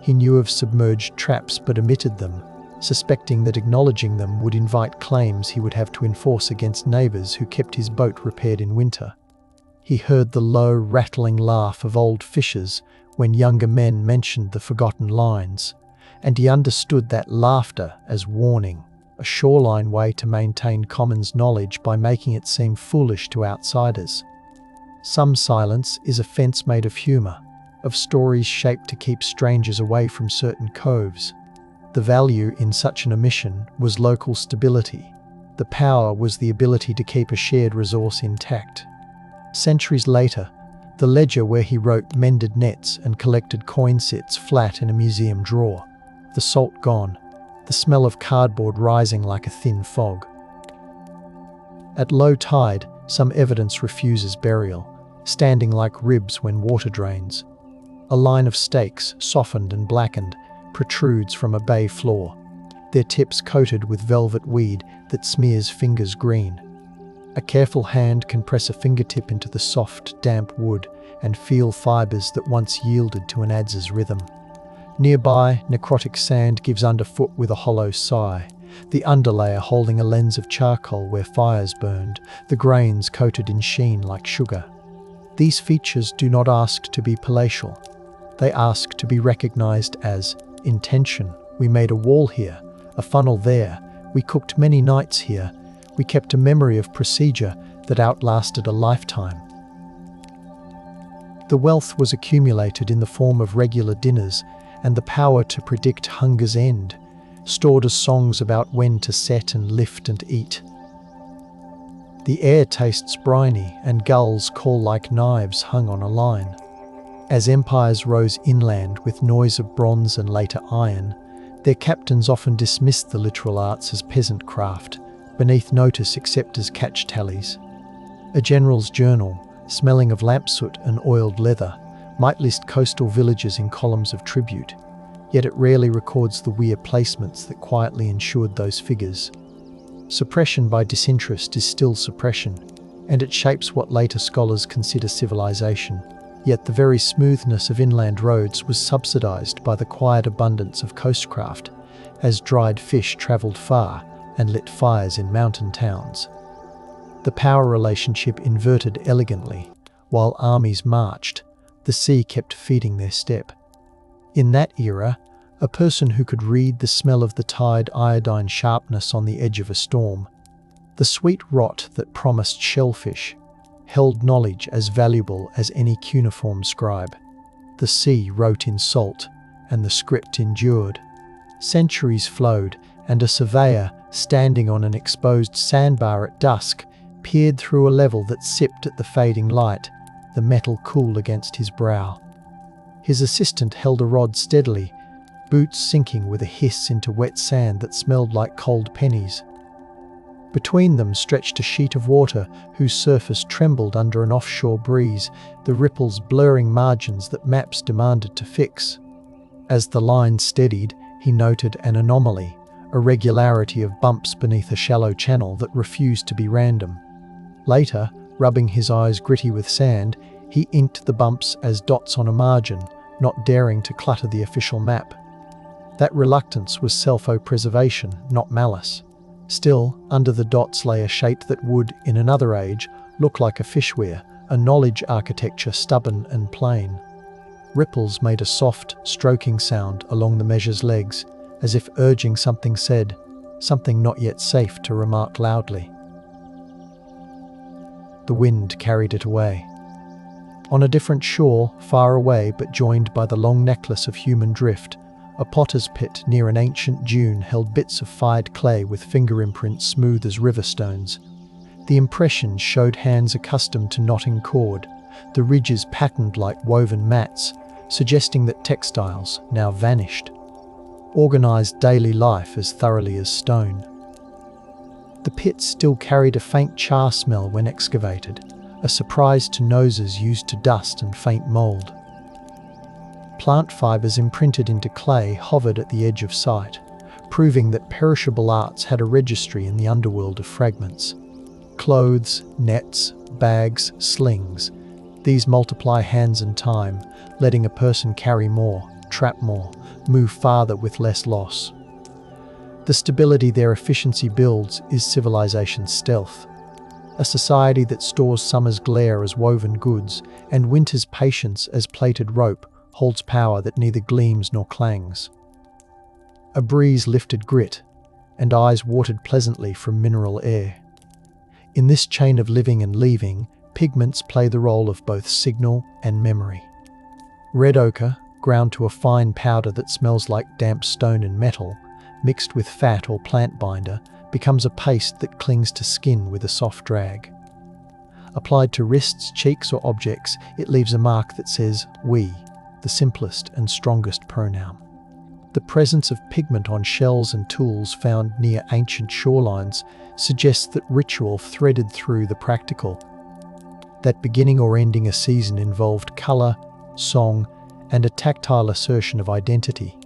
He knew of submerged traps but omitted them, suspecting that acknowledging them would invite claims he would have to enforce against neighbours who kept his boat repaired in winter. He heard the low, rattling laugh of old fishers when younger men mentioned the forgotten lines, and he understood that laughter as warning, a shoreline way to maintain commons knowledge by making it seem foolish to outsiders. Some silence is a fence made of humour, of stories shaped to keep strangers away from certain coves. The value in such an omission was local stability. The power was the ability to keep a shared resource intact. Centuries later, the ledger where he wrote mended nets and collected coin sits flat in a museum drawer, the salt gone, the smell of cardboard rising like a thin fog. At low tide, some evidence refuses burial, standing like ribs when water drains. A line of stakes, softened and blackened, protrudes from a bay floor, their tips coated with velvet weed that smears fingers green. A careful hand can press a fingertip into the soft, damp wood and feel fibres that once yielded to an adz's rhythm. Nearby, necrotic sand gives underfoot with a hollow sigh, the underlayer holding a lens of charcoal where fires burned, the grains coated in sheen like sugar. These features do not ask to be palatial. They ask to be recognized as intention. We made a wall here, a funnel there, we cooked many nights here, we kept a memory of procedure that outlasted a lifetime. The wealth was accumulated in the form of regular dinners and the power to predict hunger's end, stored as songs about when to set and lift and eat. The air tastes briny and gulls call like knives hung on a line. As empires rose inland with noise of bronze and later iron, their captains often dismissed the literal arts as peasant craft, beneath notice except as catch tallies. A general's journal, smelling of lamp soot and oiled leather, might list coastal villages in columns of tribute, yet it rarely records the weird placements that quietly ensured those figures. Suppression by disinterest is still suppression, and it shapes what later scholars consider civilization. Yet the very smoothness of inland roads was subsidized by the quiet abundance of coastcraft, as dried fish traveled far and lit fires in mountain towns. The power relationship inverted elegantly. While armies marched, the sea kept feeding their step. In that era, a person who could read the smell of the tide iodine sharpness on the edge of a storm, the sweet rot that promised shellfish, held knowledge as valuable as any cuneiform scribe. The sea wrote in salt, and the script endured. Centuries flowed, and a surveyor, standing on an exposed sandbar at dusk, peered through a level that sipped at the fading light, the metal cool against his brow. His assistant held a rod steadily, boots sinking with a hiss into wet sand that smelled like cold pennies. Between them stretched a sheet of water whose surface trembled under an offshore breeze, the ripples blurring margins that maps demanded to fix. As the line steadied, he noted an anomaly, a regularity of bumps beneath a shallow channel that refused to be random. Later, rubbing his eyes gritty with sand, he inked the bumps as dots on a margin, not daring to clutter the official map. That reluctance was self-preservation, not malice. Still, under the dots lay a shape that would, in another age, look like a fishweir, a knowledge architecture stubborn and plain. Ripples made a soft, stroking sound along the measure's legs, as if urging something said, something not yet safe to remark loudly. The wind carried it away. On a different shore, far away but joined by the long necklace of human drift, a potter's pit near an ancient dune held bits of fired clay with finger imprints smooth as river stones. The impressions showed hands accustomed to knotting cord, the ridges patterned like woven mats, suggesting that textiles now vanished, organised daily life as thoroughly as stone. The pits still carried a faint char smell when excavated, a surprise to noses used to dust and faint mould. Plant fibres imprinted into clay hovered at the edge of sight, proving that perishable arts had a registry in the underworld of fragments. Clothes, nets, bags, slings, these multiply hands and time, letting a person carry more, trap more, move farther with less loss. The stability their efficiency builds is civilization's stealth. A society that stores summer's glare as woven goods and winter's patience as plaited rope holds power that neither gleams nor clangs. A breeze lifted grit, and eyes watered pleasantly from mineral air. In this chain of living and leaving, pigments play the role of both signal and memory. Red ochre, ground to a fine powder that smells like damp stone and metal, mixed with fat or plant binder, becomes a paste that clings to skin with a soft drag. Applied to wrists, cheeks, or objects, it leaves a mark that says "we," the simplest and strongest pronoun. The presence of pigment on shells and tools found near ancient shorelines suggests that ritual threaded through the practical, that beginning or ending a season involved colour, song, and a tactile assertion of identity.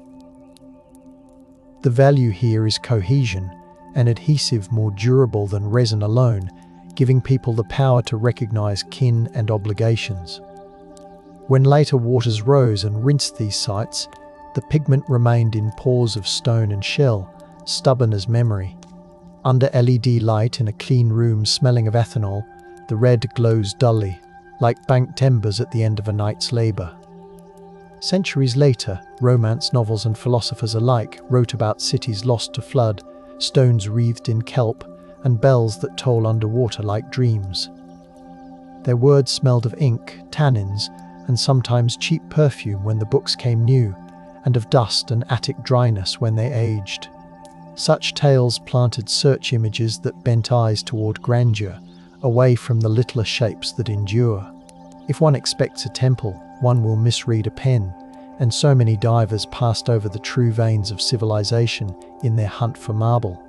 The value here is cohesion, an adhesive more durable than resin alone, giving people the power to recognise kin and obligations. When later waters rose and rinsed these sites, the pigment remained in pores of stone and shell, stubborn as memory. Under LED light in a clean room smelling of ethanol, the red glows dully, like banked embers at the end of a night's labour. Centuries later, romance novels and philosophers alike wrote about cities lost to flood, stones wreathed in kelp, and bells that toll underwater like dreams. Their words smelled of ink, tannins, and sometimes cheap perfume when the books came new, and of dust and attic dryness when they aged. Such tales planted search images that bent eyes toward grandeur, away from the littler shapes that endure. If one expects a temple, one will misread a pen, and so many divers passed over the true veins of civilization in their hunt for marble.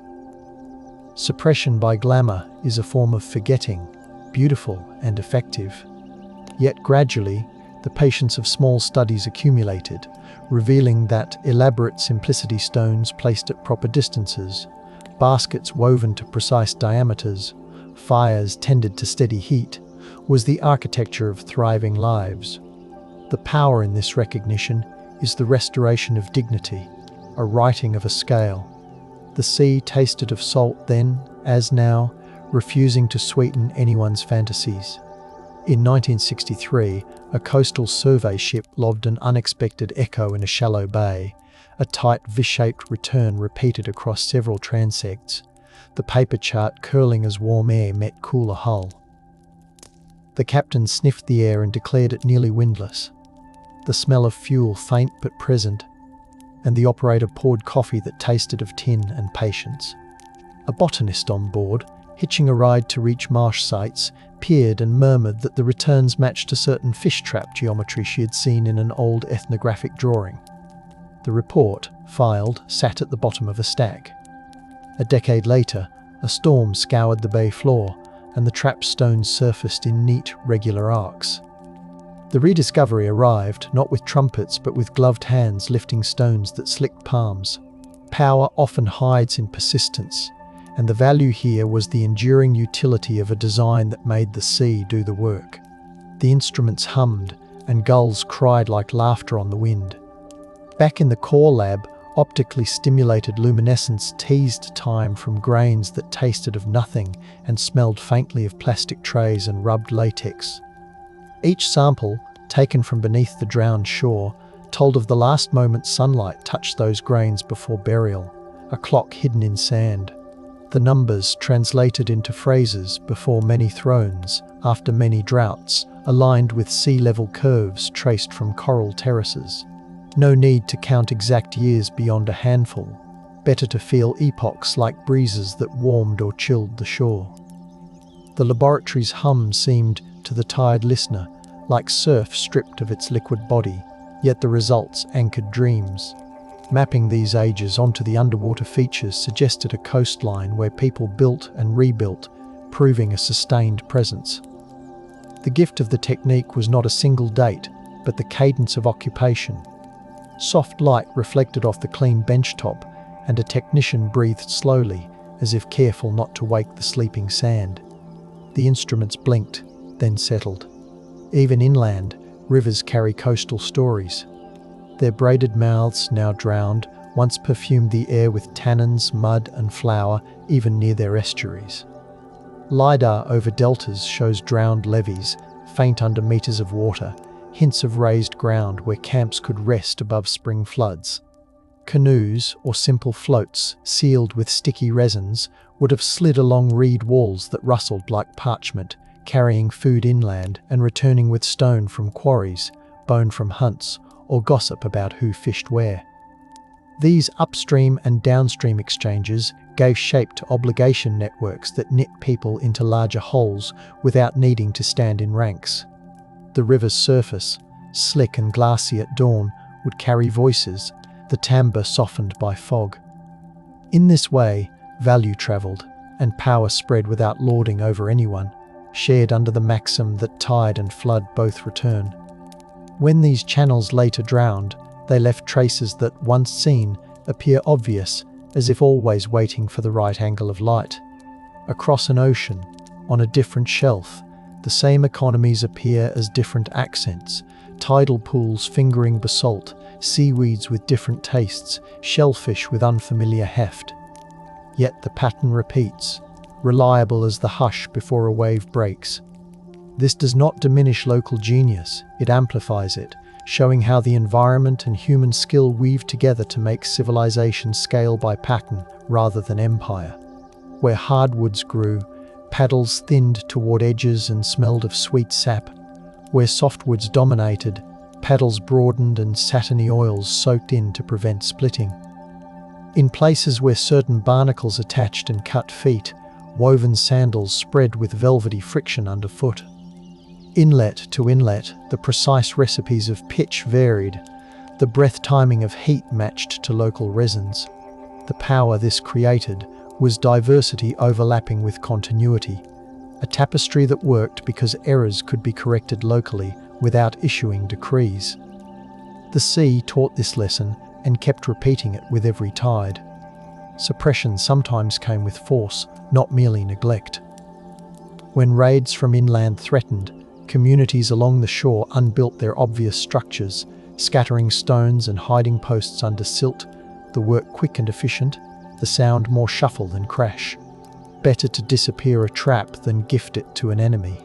Suppression by glamour is a form of forgetting, beautiful and effective. Yet gradually, the patience of small studies accumulated, revealing that elaborate simplicity stones placed at proper distances, baskets woven to precise diameters, fires tended to steady heat, was the architecture of thriving lives. The power in this recognition is the restoration of dignity, a writing of a scale. The sea tasted of salt then, as now, refusing to sweeten anyone's fantasies. In 1963, a coastal survey ship lobbed an unexpected echo in a shallow bay, a tight V-shaped return repeated across several transects, the paper chart curling as warm air met cooler hull. The captain sniffed the air and declared it nearly windless. The smell of fuel faint but present, and the operator poured coffee that tasted of tin and patience. A botanist on board, hitching a ride to reach marsh sites, peered and murmured that the returns matched a certain fish trap geometry she had seen in an old ethnographic drawing. The report, filed, sat at the bottom of a stack. A decade later, a storm scoured the bay floor, and the trap stones surfaced in neat, regular arcs. The rediscovery arrived, not with trumpets but with gloved hands lifting stones that slicked palms. Power often hides in persistence, and the value here was the enduring utility of a design that made the sea do the work. The instruments hummed, and gulls cried like laughter on the wind. Back in the core lab, optically stimulated luminescence teased time from grains that tasted of nothing and smelled faintly of plastic trays and rubbed latex. Each sample, taken from beneath the drowned shore, told of the last moment sunlight touched those grains before burial, a clock hidden in sand. The numbers translated into phrases before many thrones, after many droughts, aligned with sea level curves traced from coral terraces. No need to count exact years beyond a handful. Better to feel epochs like breezes that warmed or chilled the shore. The laboratory's hum seemed, to the tired listener, like surf stripped of its liquid body, yet the results anchored dreams. Mapping these ages onto the underwater features suggested a coastline where people built and rebuilt, proving a sustained presence. The gift of the technique was not a single date, but the cadence of occupation. Soft light reflected off the clean benchtop, and a technician breathed slowly, as if careful not to wake the sleeping sand. The instruments blinked, then settled. Even inland, rivers carry coastal stories. Their braided mouths, now drowned, once perfumed the air with tannins, mud and flour, even near their estuaries. LiDAR over deltas shows drowned levees, faint under meters of water, hints of raised ground where camps could rest above spring floods. Canoes, or simple floats, sealed with sticky resins, would have slid along reed walls that rustled like parchment, carrying food inland and returning with stone from quarries, bone from hunts, or gossip about who fished where. These upstream and downstream exchanges gave shape to obligation networks that knit people into larger wholes without needing to stand in ranks. The river's surface, slick and glassy at dawn, would carry voices, the timbre softened by fog. In this way, value travelled, and power spread without lording over anyone, shared under the maxim that tide and flood both return. When these channels later drowned, they left traces that, once seen, appear obvious, as if always waiting for the right angle of light. Across an ocean, on a different shelf, the same economies appear as different accents, tidal pools fingering basalt, seaweeds with different tastes, shellfish with unfamiliar heft. Yet the pattern repeats, reliable as the hush before a wave breaks. This does not diminish local genius, it amplifies it, showing how the environment and human skill weave together to make civilization scale by pattern rather than empire. Where hardwoods grew, paddles thinned toward edges and smelled of sweet sap. Where softwoods dominated, paddles broadened and satiny oils soaked in to prevent splitting. In places where certain barnacles attached and cut feet, woven sandals spread with velvety friction underfoot. Inlet to inlet, the precise recipes of pitch varied. The breath timing of heat matched to local resins. The power this created was diversity overlapping with continuity. A tapestry that worked because errors could be corrected locally without issuing decrees. The sea taught this lesson and kept repeating it with every tide. Suppression sometimes came with force, not merely neglect. When raids from inland threatened, communities along the shore unbuilt their obvious structures, scattering stones and hiding posts under silt, the work quick and efficient, the sound more shuffle than crash. Better to disappear a trap than gift it to an enemy.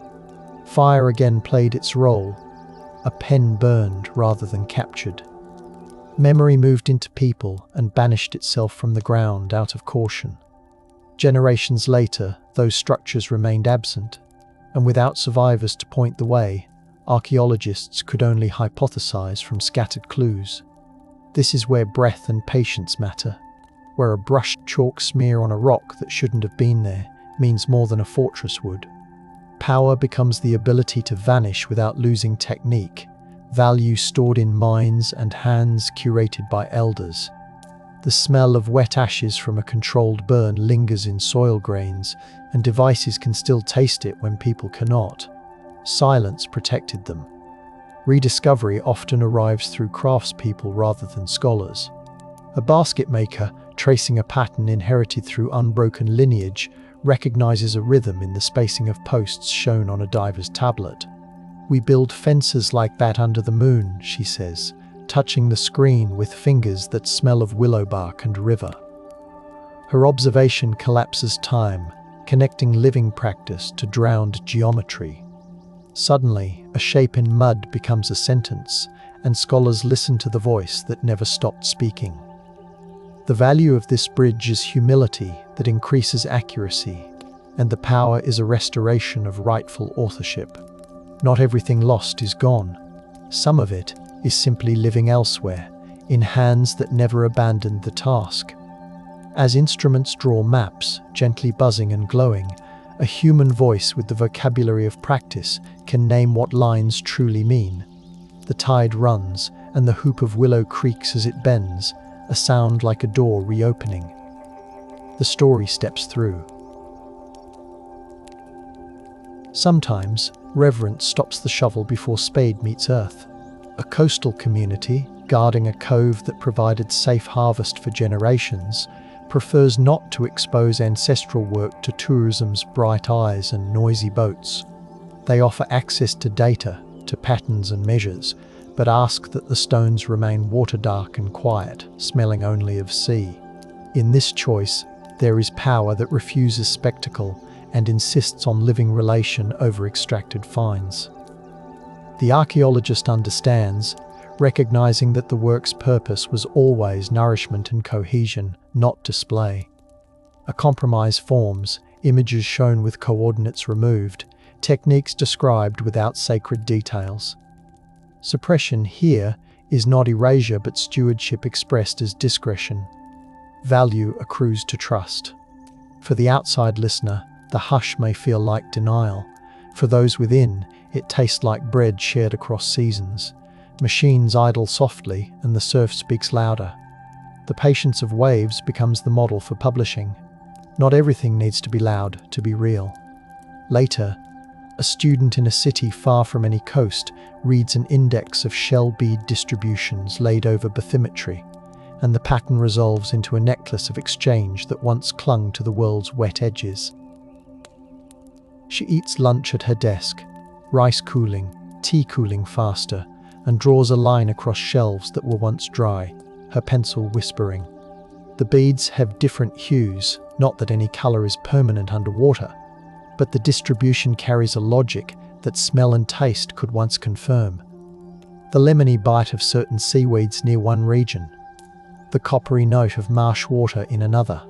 Fire again played its role. A pen burned rather than captured. Memory moved into people and banished itself from the ground out of caution. Generations later, those structures remained absent, and without survivors to point the way, archaeologists could only hypothesize from scattered clues. This is where breath and patience matter, where a brushed chalk smear on a rock that shouldn't have been there means more than a fortress would. Power becomes the ability to vanish without losing technique, value stored in minds and hands curated by elders. The smell of wet ashes from a controlled burn lingers in soil grains, and devices can still taste it when people cannot. Silence protected them. Rediscovery often arrives through craftspeople rather than scholars. A basket maker, tracing a pattern inherited through unbroken lineage, recognizes a rhythm in the spacing of posts shown on a diver's tablet. "We build fences like that under the moon," she says, touching the screen with fingers that smell of willow bark and river. Her observation collapses time, connecting living practice to drowned geometry. Suddenly, a shape in mud becomes a sentence, and scholars listen to the voice that never stopped speaking. The value of this bridge is humility that increases accuracy, and the power is a restoration of rightful authorship. Not everything lost is gone. Some of it is simply living elsewhere, in hands that never abandoned the task. As instruments draw maps, gently buzzing and glowing, A human voice with the vocabulary of practice can name what lines truly mean. The tide runs, and the hoop of willow creaks as it bends, a sound like a door reopening. The story steps through. Sometimes, reverence stops the shovel before spade meets earth. A coastal community, guarding a cove that provided safe harvest for generations, prefers not to expose ancestral work to tourism's bright eyes and noisy boats. They offer access to data, to patterns and measures, but ask that the stones remain water dark and quiet, smelling only of sea. In this choice, there is power that refuses spectacle and insists on living relation over extracted finds. The archaeologist understands, recognizing that the work's purpose was always nourishment and cohesion, not display. A compromise forms, images shown with coordinates removed, techniques described without sacred details. Suppression here is not erasure but stewardship expressed as discretion. Value accrues to trust. For the outside listener, the hush may feel like denial. For those within, it tastes like bread shared across seasons. Machines idle softly and the surf speaks louder. The patience of waves becomes the model for publishing. Not everything needs to be loud to be real. Later, a student in a city far from any coast reads an index of shell bead distributions laid over bathymetry, and the pattern resolves into a necklace of exchange that once clung to the world's wet edges. She eats lunch at her desk, rice cooling, tea cooling faster, and draws a line across shelves that were once dry, her pencil whispering. The beads have different hues, not that any colour is permanent underwater, but the distribution carries a logic that smell and taste could once confirm. The lemony bite of certain seaweeds near one region, the coppery note of marsh water in another.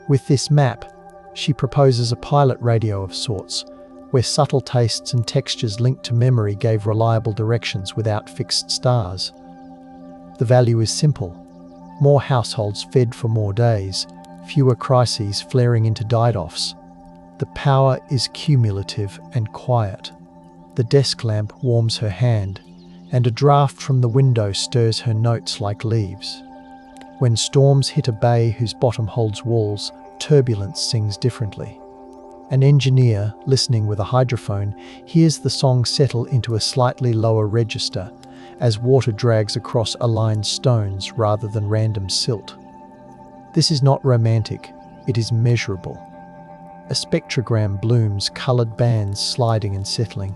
With this map, she proposes a pilot radio of sorts, where subtle tastes and textures linked to memory gave reliable directions without fixed stars. The value is simple. More households fed for more days, fewer crises flaring into die-offs. The power is cumulative and quiet. The desk lamp warms her hand, and a draft from the window stirs her notes like leaves. When storms hit a bay whose bottom holds walls, turbulence sings differently. An engineer, listening with a hydrophone, hears the song settle into a slightly lower register as water drags across aligned stones rather than random silt. This is not romantic, it is measurable. A spectrogram blooms, coloured bands sliding and settling.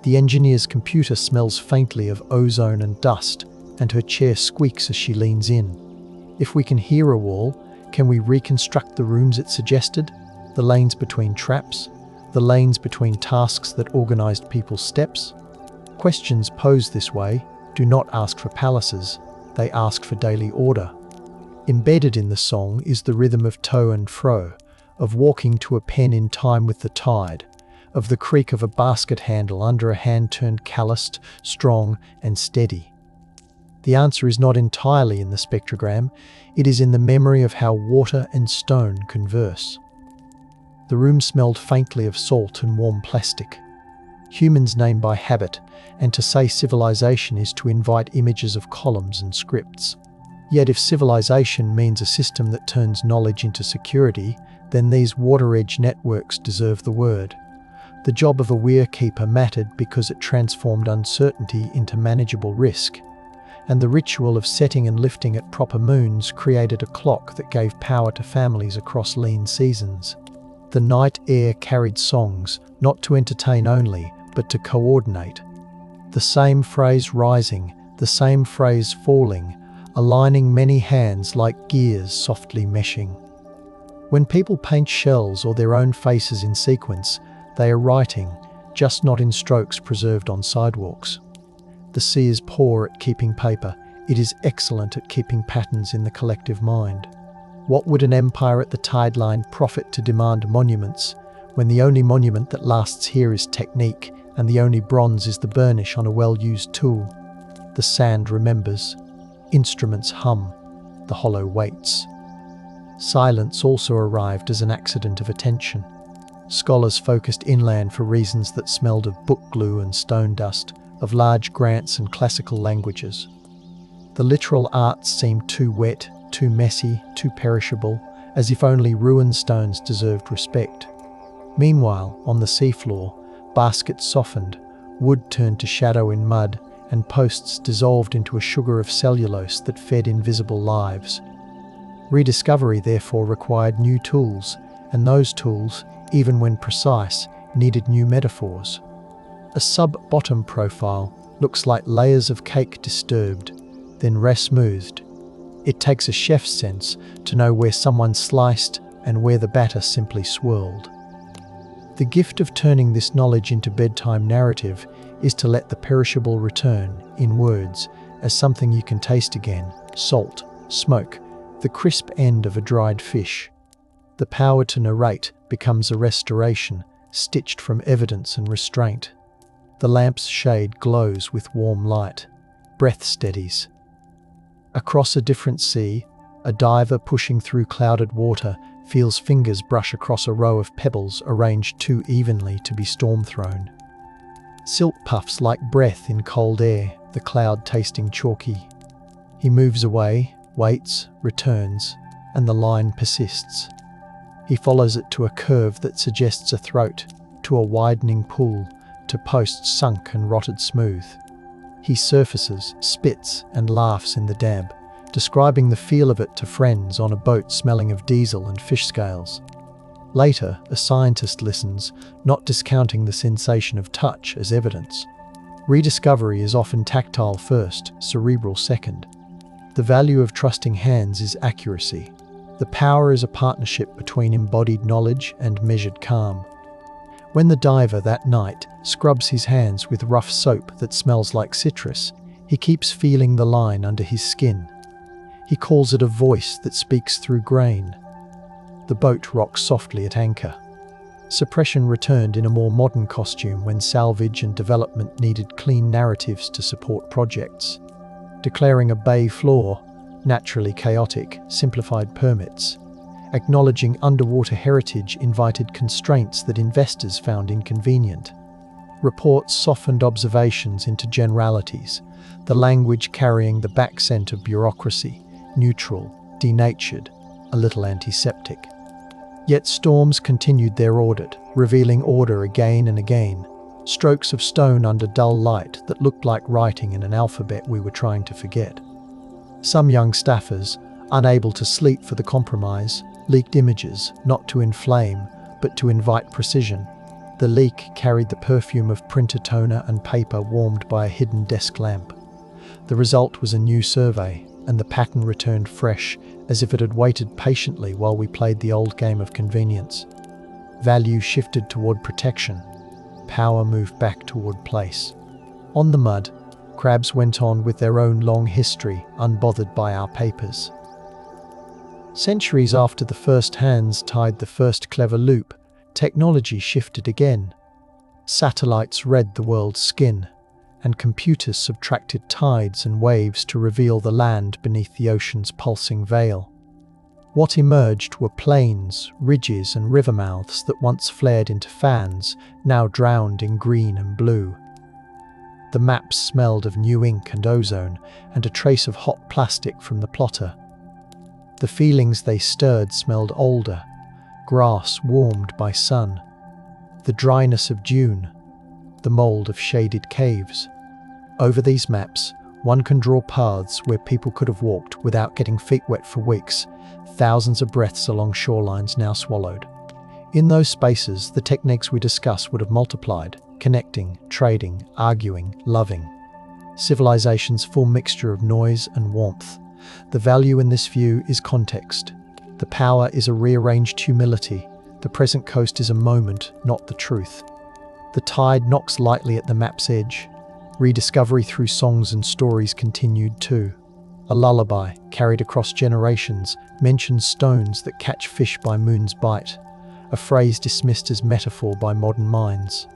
The engineer's computer smells faintly of ozone and dust, and her chair squeaks as she leans in. If we can hear a wall, can we reconstruct the rooms it suggested? The lanes between traps? The lanes between tasks that organised people's steps? Questions posed this way do not ask for palaces, they ask for daily order. Embedded in the song is the rhythm of to and fro, of walking to a pen in time with the tide, of the creak of a basket handle under a hand turned calloused, strong and steady. The answer is not entirely in the spectrogram, it is in the memory of how water and stone converse. The room smelled faintly of salt and warm plastic. Humans name by habit, and to say civilization is to invite images of columns and scripts. Yet if civilization means a system that turns knowledge into security, then these water-edge networks deserve the word. The job of a weir keeper mattered because it transformed uncertainty into manageable risk, and the ritual of setting and lifting at proper moons created a clock that gave power to families across lean seasons. The night air carried songs, not to entertain only, but to coordinate. The same phrase rising, the same phrase falling, aligning many hands like gears softly meshing. When people paint shells or their own faces in sequence, they are writing, just not in strokes preserved on sidewalks. The sea is poor at keeping paper, it is excellent at keeping patterns in the collective mind. What would an empire at the tide line profit to demand monuments, when the only monument that lasts here is technique, and the only bronze is the burnish on a well-used tool? The sand remembers. Instruments hum. The hollow waits. Silence also arrived as an accident of attention. scholars focused inland for reasons that smelled of book glue and stone dust, of large grants and classical languages. The literal arts seemed too wet, too messy, too perishable, as if only ruined stones deserved respect. Meanwhile, on the seafloor, baskets softened, wood turned to shadow in mud, and posts dissolved into a sugar of cellulose that fed invisible lives. Rediscovery therefore required new tools, and those tools, even when precise, needed new metaphors. A sub-bottom profile looks like layers of cake disturbed, then re-smoothed. It takes a chef's sense to know where someone sliced and where the batter simply swirled. The gift of turning this knowledge into bedtime narrative is to let the perishable return, in words, as something you can taste again: salt, smoke, the crisp end of a dried fish. The power to narrate becomes a restoration, stitched from evidence and restraint. The lamp's shade glows with warm light. Breath steadies. Across a different sea, a diver pushing through clouded water feels fingers brush across a row of pebbles arranged too evenly to be storm-thrown. Silt puffs like breath in cold air, the cloud tasting chalky. He moves away, waits, returns, and the line persists. He follows it to a curve that suggests a throat, to a widening pool, to posts sunk and rotted smooth. He surfaces, spits, and laughs in the damp, describing the feel of it to friends on a boat smelling of diesel and fish scales. Later, a scientist listens, not discounting the sensation of touch as evidence. Rediscovery is often tactile first, cerebral second. The value of trusting hands is accuracy. The power is a partnership between embodied knowledge and measured calm. When the diver that night scrubs his hands with rough soap that smells like citrus, he keeps feeling the line under his skin. He calls it a voice that speaks through grain. The boat rocks softly at anchor. Suppression returned in a more modern costume when salvage and development needed clean narratives to support projects. Declaring a bay floor, naturally chaotic, simplified permits. Acknowledging underwater heritage invited constraints that investors found inconvenient. Reports softened observations into generalities, the language carrying the back-scent of bureaucracy, neutral, denatured, a little antiseptic. Yet storms continued their audit, revealing order again and again, strokes of stone under dull light that looked like writing in an alphabet we were trying to forget. Some young staffers, unable to sleep for the compromise, leaked images, not to inflame, but to invite precision. The leak carried the perfume of printer toner and paper warmed by a hidden desk lamp. The result was a new survey, and the pattern returned fresh, as if it had waited patiently while we played the old game of convenience. Value shifted toward protection. Power moved back toward place. On the mud, crabs went on with their own long history, unbothered by our papers. Centuries after the first hands tied the first clever loop, technology shifted again. Satellites read the world's skin, and computers subtracted tides and waves to reveal the land beneath the ocean's pulsing veil. What emerged were plains, ridges, and river mouths that once flared into fans, now drowned in green and blue. The maps smelled of new ink and ozone, and a trace of hot plastic from the plotter. The feelings they stirred smelled older, grass warmed by sun, the dryness of dune, the mould of shaded caves. Over these maps, one can draw paths where people could have walked without getting feet wet for weeks, thousands of breaths along shorelines now swallowed. In those spaces, the techniques we discuss would have multiplied, connecting, trading, arguing, loving. Civilization's full mixture of noise and warmth. The value in this view is context. The power is a rearranged humility. The present coast is a moment, not the truth. The tide knocks lightly at the map's edge. Rediscovery through songs and stories continued too. A lullaby, carried across generations, mentions stones that catch fish by moon's bite. A phrase dismissed as metaphor by modern minds.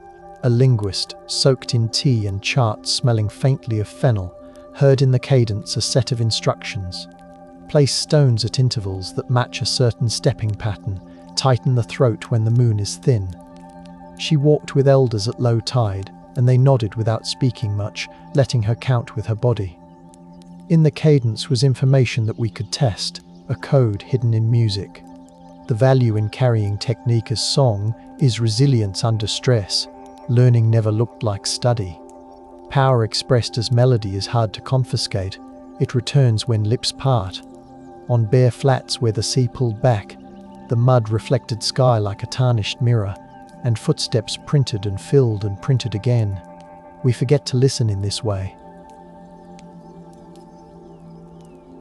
A linguist, soaked in tea and charts smelling faintly of fennel, heard in the cadence a set of instructions. Place stones at intervals that match a certain stepping pattern. Tighten the throat when the moon is thin. She walked with elders at low tide, and they nodded without speaking much, letting her count with her body. In the cadence was information that we could test, a code hidden in music. The value in carrying technique as song is resilience under stress. Learning never looked like study. Power expressed as melody is hard to confiscate. It returns when lips part. On bare flats where the sea pulled back, the mud reflected sky like a tarnished mirror, and footsteps printed and filled and printed again. We forget to listen in this way.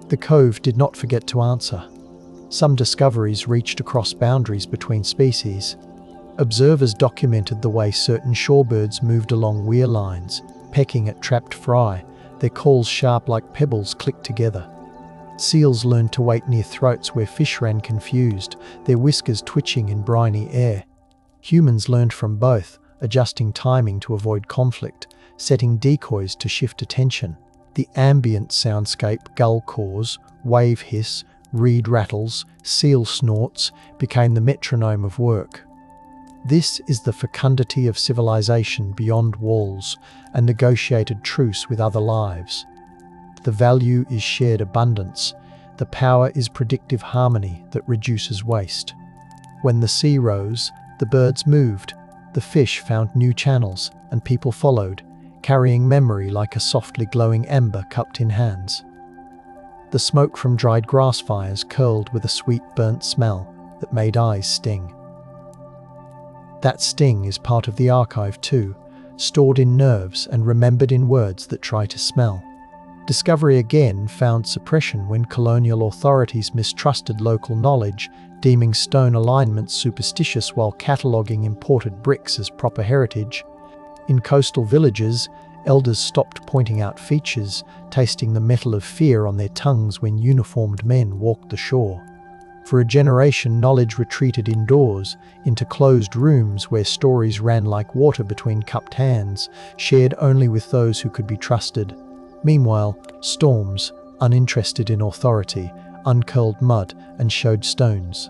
The cove did not forget to answer. Some discoveries reached across boundaries between species. Observers documented the way certain shorebirds moved along weir lines, pecking at trapped fry, their calls sharp like pebbles clicked together. Seals learned to wait near throats where fish ran confused, their whiskers twitching in briny air. Humans learned from both, adjusting timing to avoid conflict, setting decoys to shift attention. The ambient soundscape, gull calls, wave hiss, reed rattles, seal snorts, became the metronome of work. This is the fecundity of civilization beyond walls, a negotiated truce with other lives. The value is shared abundance. The power is predictive harmony that reduces waste. When the sea rose, the birds moved, the fish found new channels, and people followed, carrying memory like a softly glowing ember cupped in hands. The smoke from dried grass fires curled with a sweet burnt smell that made eyes sting. That sting is part of the archive too, stored in nerves and remembered in words that try to smell. Discovery again found suppression when colonial authorities mistrusted local knowledge, deeming stone alignments superstitious while cataloguing imported bricks as proper heritage. In coastal villages, elders stopped pointing out features, tasting the metal of fear on their tongues when uniformed men walked the shore. For a generation, knowledge retreated indoors, into closed rooms where stories ran like water between cupped hands, shared only with those who could be trusted. Meanwhile, storms, uninterested in authority, uncurled mud and showed stones.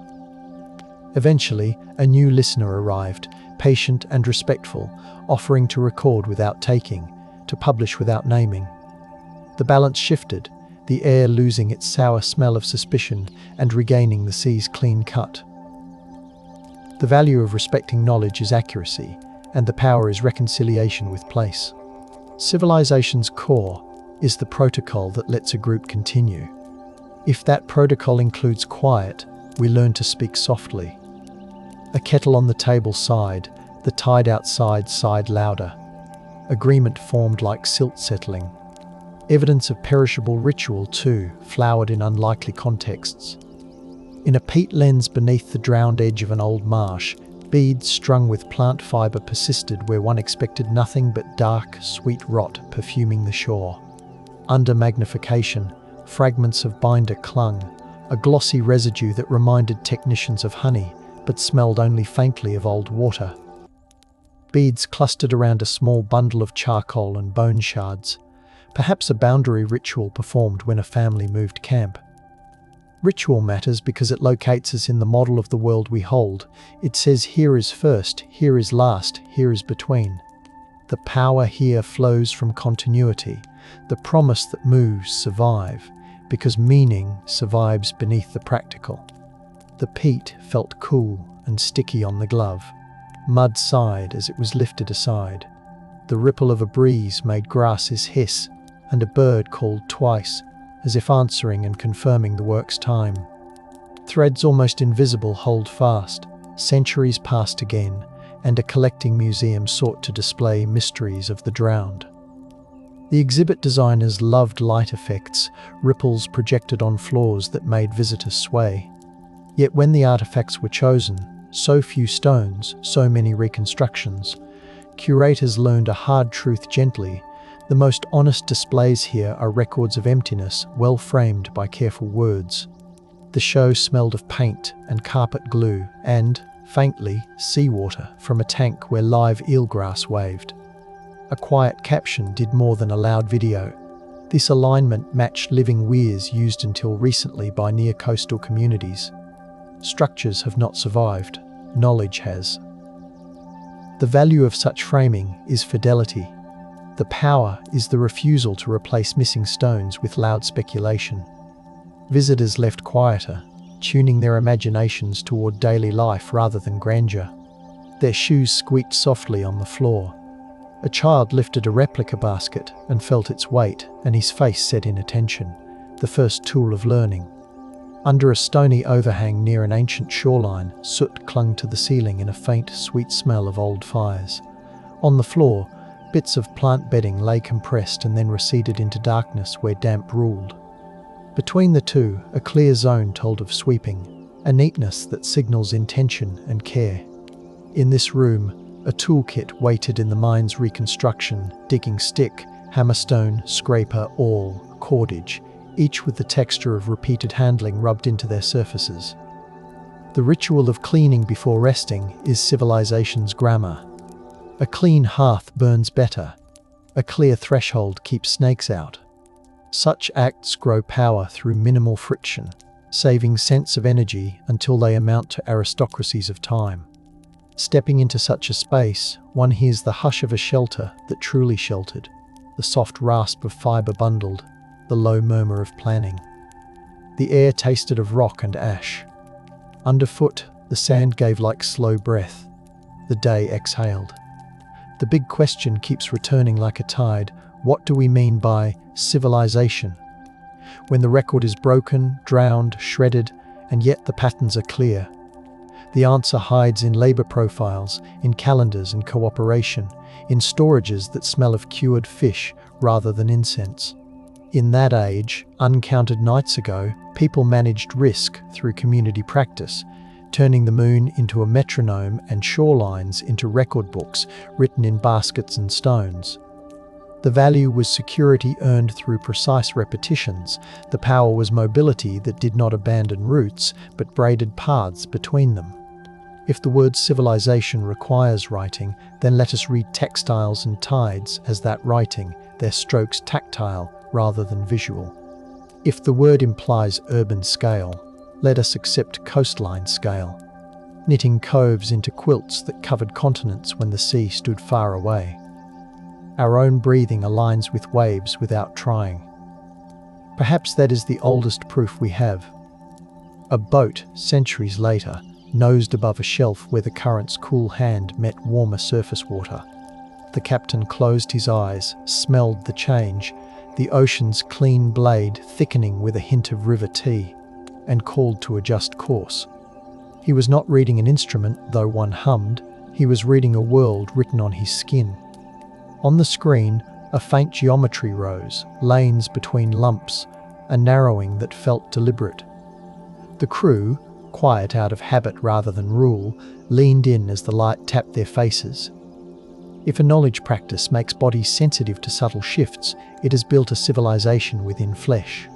Eventually, a new listener arrived, patient and respectful, offering to record without taking, to publish without naming. The balance shifted, the air losing its sour smell of suspicion and regaining the sea's clean cut. The value of respecting knowledge is accuracy, and the power is reconciliation with place. Civilization's core is the protocol that lets a group continue. If that protocol includes quiet, we learn to speak softly. A kettle on the table sighed, the tide outside sighed louder. Agreement formed like silt settling. Evidence of perishable ritual, too, flowered in unlikely contexts. In a peat lens beneath the drowned edge of an old marsh, beads strung with plant fibre persisted where one expected nothing but dark, sweet rot perfuming the shore. Under magnification, fragments of binder clung, a glossy residue that reminded technicians of honey, but smelled only faintly of old water. Beads clustered around a small bundle of charcoal and bone shards, perhaps a boundary ritual performed when a family moved camp. Ritual matters because it locates us in the model of the world we hold. It says here is first, here is last, here is between. The power here flows from continuity, the promise that moves survive, because meaning survives beneath the practical. The peat felt cool and sticky on the glove. Mud sighed as it was lifted aside. The ripple of a breeze made grasses hiss, and a bird called twice, as if answering and confirming the work's time. Threads almost invisible hold fast. Centuries passed again, and a collecting museum sought to display mysteries of the drowned. The exhibit designers loved light effects, ripples projected on floors that made visitors sway. Yet when the artifacts were chosen, so few stones, so many reconstructions, curators learned a hard truth gently. The most honest displays here are records of emptiness, well framed by careful words. The show smelled of paint and carpet glue and, faintly, seawater from a tank where live eelgrass waved. A quiet caption did more than a loud video. This alignment matched living weirs used until recently by near-coastal communities. Structures have not survived, knowledge has. The value of such framing is fidelity. The power is the refusal to replace missing stones with loud speculation. Visitors left quieter, tuning their imaginations toward daily life rather than grandeur. Their shoes squeaked softly on the floor. A child lifted a replica basket and felt its weight, and his face set in attention, the first tool of learning. Under a stony overhang near an ancient shoreline, soot clung to the ceiling in a faint, sweet smell of old fires. On the floor, bits of plant bedding lay compressed and then receded into darkness where damp ruled. Between the two, a clear zone told of sweeping, a neatness that signals intention and care. In this room, a toolkit waited in the mind's reconstruction: digging stick, hammerstone, scraper, awl, cordage, each with the texture of repeated handling rubbed into their surfaces. The ritual of cleaning before resting is civilization's grammar. A clean hearth burns better. A clear threshold keeps snakes out. Such acts grow power through minimal friction, saving cents of energy until they amount to aristocracies of time. Stepping into such a space, one hears the hush of a shelter that truly sheltered, the soft rasp of fibre bundled, the low murmur of planning. The air tasted of rock and ash. Underfoot, the sand gave like slow breath. The day exhaled. The big question keeps returning like a tide: what do we mean by civilization? When the record is broken, drowned, shredded, and yet the patterns are clear. The answer hides in labour profiles, in calendars and cooperation, in storages that smell of cured fish rather than incense. In that age, uncounted nights ago, people managed risk through community practice, turning the moon into a metronome and shorelines into record books written in baskets and stones. The value was security earned through precise repetitions. The power was mobility that did not abandon roots, but braided paths between them. If the word civilization requires writing, then let us read textiles and tides as that writing, their strokes tactile rather than visual. If the word implies urban scale, let us accept coastline scale, knitting coves into quilts that covered continents when the sea stood far away. Our own breathing aligns with waves without trying. Perhaps that is the oldest proof we have. A boat, centuries later, nosed above a shelf where the current's cool hand met warmer surface water. The captain closed his eyes, smelled the change, the ocean's clean blade thickening with a hint of river tea, and called to adjust course. He was not reading an instrument, though one hummed. He was reading a world written on his skin. On the screen, a faint geometry rose, lanes between lumps, a narrowing that felt deliberate. The crew, quiet out of habit rather than rule, leaned in as the light tapped their faces. If a knowledge practice makes bodies sensitive to subtle shifts, it has built a civilization within flesh.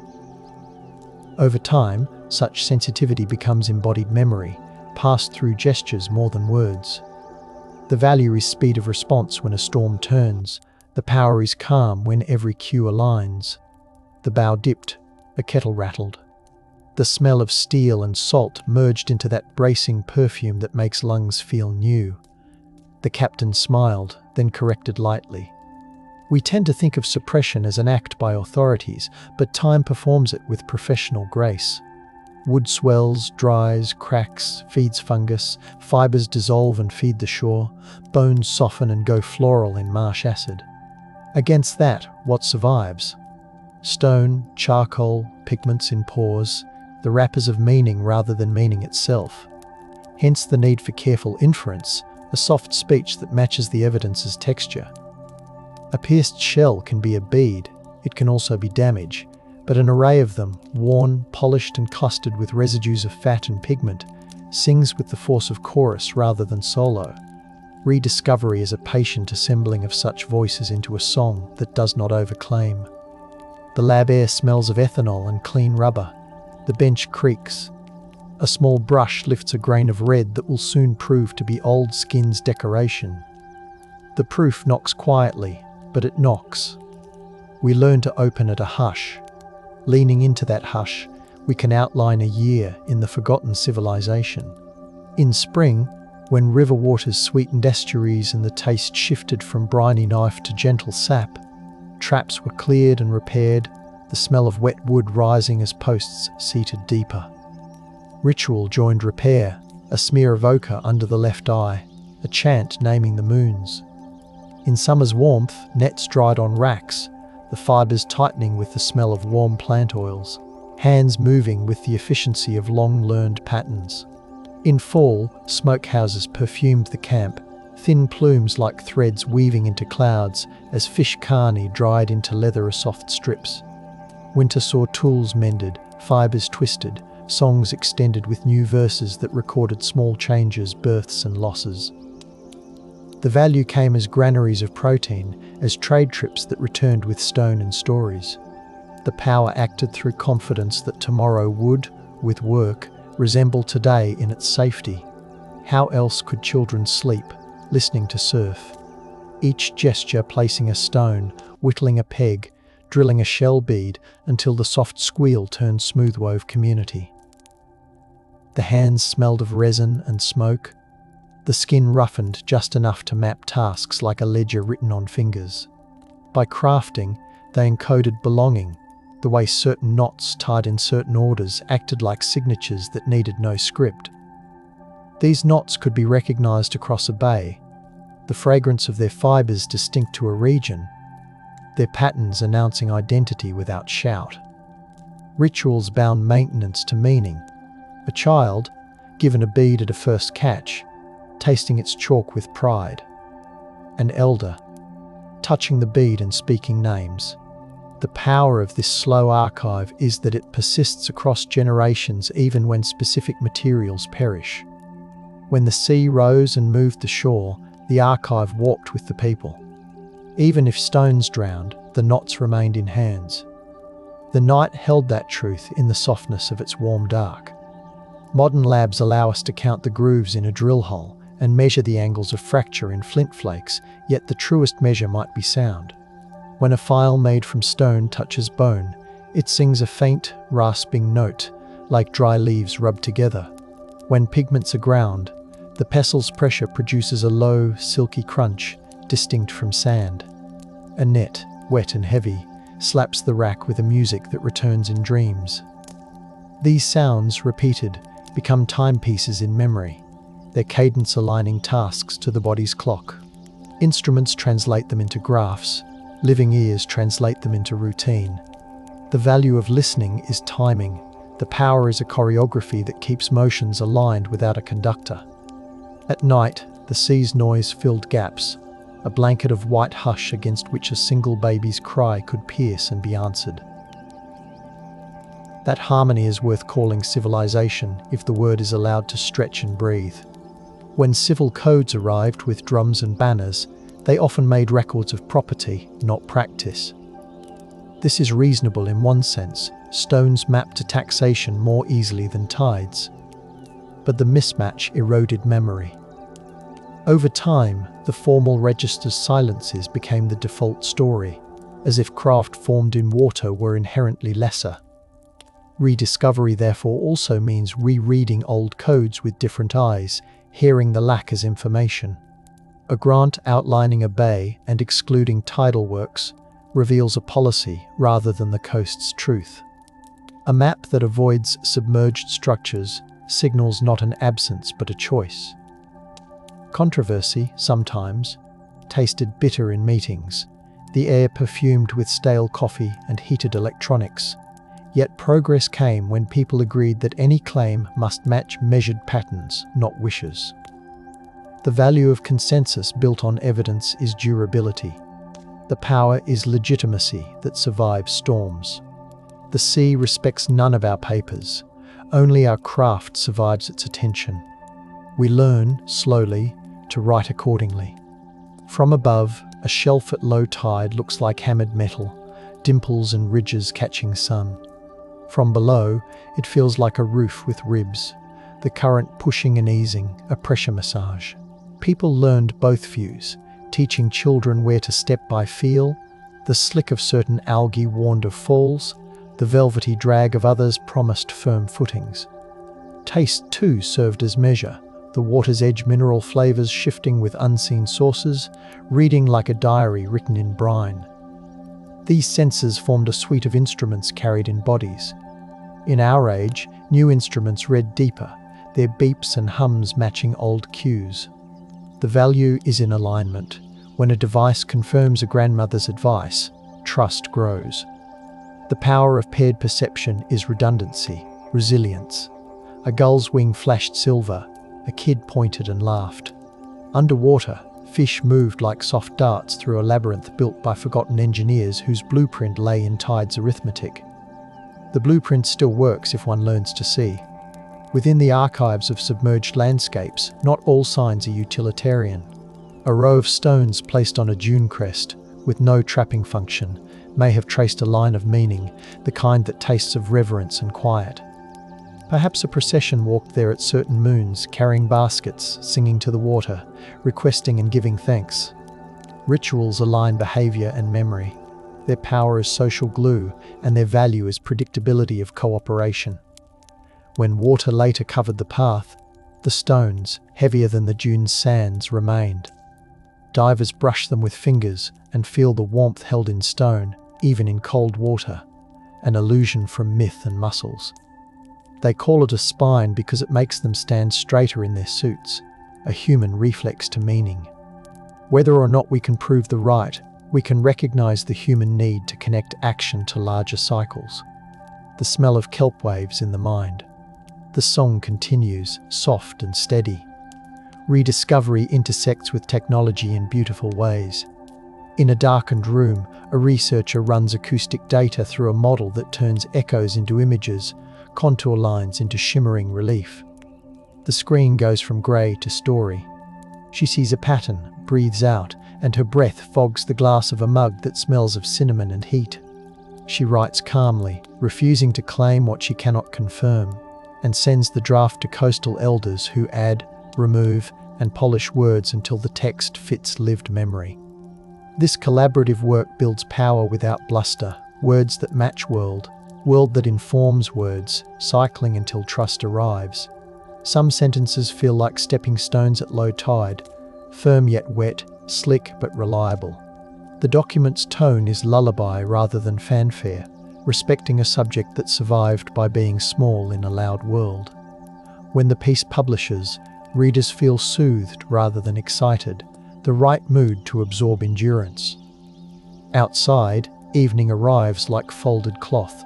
Over time, such sensitivity becomes embodied memory, passed through gestures more than words. The value is speed of response when a storm turns. The power is calm when every cue aligns. The bow dipped, a kettle rattled. The smell of steel and salt merged into that bracing perfume that makes lungs feel new. The captain smiled, then corrected lightly. We tend to think of suppression as an act by authorities, but time performs it with professional grace. Wood swells, dries, cracks, feeds fungus, fibres dissolve and feed the shore, bones soften and go floral in marsh acid. Against that, what survives? Stone, charcoal, pigments in pores, the wrappers of meaning rather than meaning itself. Hence the need for careful inference, a soft speech that matches the evidence's texture. A pierced shell can be a bead, it can also be damage, but an array of them, worn, polished and clustered with residues of fat and pigment, sings with the force of chorus rather than solo. Rediscovery is a patient assembling of such voices into a song that does not overclaim. The lab air smells of ethanol and clean rubber. The bench creaks. A small brush lifts a grain of red that will soon prove to be old skin's decoration. The proof knocks quietly, but it knocks. We learn to open at a hush. Leaning into that hush, we can outline a year in the forgotten civilization. In spring, When river waters sweetened estuaries and the taste shifted from briny knife to gentle sap, traps were cleared and repaired, the smell of wet wood rising as posts seated deeper. Ritual joined repair, a smear of ochre under the left eye, a chant naming the moons. In summer's warmth, nets dried on racks, the fibres tightening with the smell of warm plant oils, hands moving with the efficiency of long-learned patterns. In fall, smokehouses perfumed the camp, thin plumes like threads weaving into clouds as fish carne dried into leather soft strips. Winter saw tools mended, fibres twisted, songs extended with new verses that recorded small changes, births and losses. The value came as granaries of protein, as trade trips that returned with stone and stories. The power acted through confidence that tomorrow would, with work, resemble today in its safety. How else could children sleep, listening to surf? Each gesture placing a stone, whittling a peg, drilling a shell bead until the soft squeal turned smooth-wove community. The hands smelled of resin and smoke, the skin roughened just enough to map tasks like a ledger written on fingers. By crafting, they encoded belonging. The way certain knots tied in certain orders acted like signatures that needed no script. These knots could be recognized across a bay, the fragrance of their fibers distinct to a region, their patterns announcing identity without shout. Rituals bound maintenance to meaning. A child, given a bead at a first catch, tasting its chalk with pride. An elder, touching the bead and speaking names. The power of this slow archive is that it persists across generations even when specific materials perish. When the sea rose and moved the shore, the archive walked with the people. Even if stones drowned, the knots remained in hands. The night held that truth in the softness of its warm dark. Modern labs allow us to count the grooves in a drill hole and measure the angles of fracture in flint flakes, yet the truest measure might be sound. When a file made from stone touches bone, it sings a faint, rasping note, like dry leaves rubbed together. When pigments are ground, the pestle's pressure produces a low, silky crunch, distinct from sand. A net, wet and heavy, slaps the rack with a music that returns in dreams. These sounds, repeated, become timepieces in memory, their cadence aligning tasks to the body's clock. Instruments translate them into graphs, living ears translate them into routine. The value of listening is timing. The power is a choreography that keeps motions aligned without a conductor. At night, the sea's noise filled gaps, a blanket of white hush against which a single baby's cry could pierce and be answered. That harmony is worth calling civilization if the word is allowed to stretch and breathe. When civil codes arrived with drums and banners, they often made records of property, not practice. This is reasonable in one sense. Stones map to taxation more easily than tides. But the mismatch eroded memory. Over time, the formal register's silences became the default story, as if craft formed in water were inherently lesser. Rediscovery therefore also means rereading old codes with different eyes, hearing the lack as information. A grant outlining a bay and excluding tidal works reveals a policy rather than the coast's truth. A map that avoids submerged structures signals not an absence but a choice. Controversy, sometimes, tasted bitter in meetings, the air perfumed with stale coffee and heated electronics. Yet progress came when people agreed that any claim must match measured patterns, not wishes. The value of consensus built on evidence is durability. The power is legitimacy that survives storms. The sea respects none of our papers. Only our craft survives its attention. We learn, slowly, to write accordingly. From above, a shelf at low tide looks like hammered metal, dimples and ridges catching sun. From below, it feels like a roof with ribs, the current pushing and easing, a pressure massage. People learned both views, teaching children where to step by feel. The slick of certain algae warned of falls, the velvety drag of others promised firm footings. Taste, too, served as measure. the water's edge mineral flavors shifting with unseen sources, reading like a diary written in brine. These senses formed a suite of instruments carried in bodies. In our age, new instruments read deeper, their beeps and hums matching old cues. The value is in alignment. When a device confirms a grandmother's advice, trust grows. The power of paired perception is redundancy, resilience. A gull's wing flashed silver, a kid pointed and laughed. Underwater, fish moved like soft darts through a labyrinth built by forgotten engineers whose blueprint lay in tide's arithmetic. The blueprint still works if one learns to see. Within the archives of submerged landscapes, not all signs are utilitarian. A row of stones placed on a dune crest, with no trapping function, may have traced a line of meaning, the kind that tastes of reverence and quiet. Perhaps a procession walked there at certain moons, carrying baskets, singing to the water, requesting and giving thanks. Rituals align behavior and memory. Their power is social glue, and their value is predictability of cooperation. When water later covered the path, the stones, heavier than the dune's sands, remained. Divers brush them with fingers and feel the warmth held in stone, even in cold water, an illusion from myth and muscles. They call it a spine because it makes them stand straighter in their suits, a human reflex to meaning. Whether or not we can prove the right, we can recognize the human need to connect action to larger cycles. The smell of kelp waves in the mind. The song continues, soft and steady. Rediscovery intersects with technology in beautiful ways. In a darkened room, a researcher runs acoustic data through a model that turns echoes into images, contour lines into shimmering relief. The screen goes from grey to story. She sees a pattern, breathes out, and her breath fogs the glass of a mug that smells of cinnamon and heat. She writes calmly, refusing to claim what she cannot confirm, and sends the draft to coastal elders who add, remove, and polish words until the text fits lived memory. This collaborative work builds power without bluster, words that match world that informs words, cycling until trust arrives. Some sentences feel like stepping stones at low tide, firm yet wet, slick but reliable. The document's tone is lullaby rather than fanfare, respecting a subject that survived by being small in a loud world. When the piece publishes, readers feel soothed rather than excited, the right mood to absorb endurance. Outside, evening arrives like folded cloth.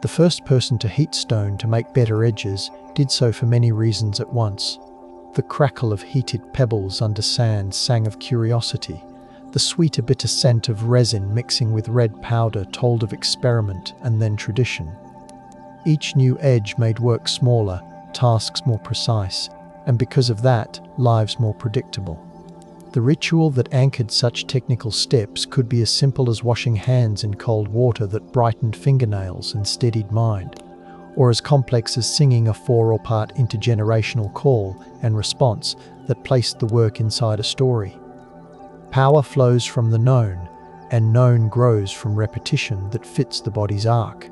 The first person to heat stone to make better edges did so for many reasons at once. The crackle of heated pebbles under sand sang of curiosity. The sweeter bitter scent of resin mixing with red powder told of experiment and then tradition. Each new edge made work smaller, tasks more precise, and because of that, lives more predictable. The ritual that anchored such technical steps could be as simple as washing hands in cold water that brightened fingernails and steadied mind, or as complex as singing a 4-part intergenerational call and response that placed the work inside a story. Power flows from the known, and known grows from repetition that fits the body's arc.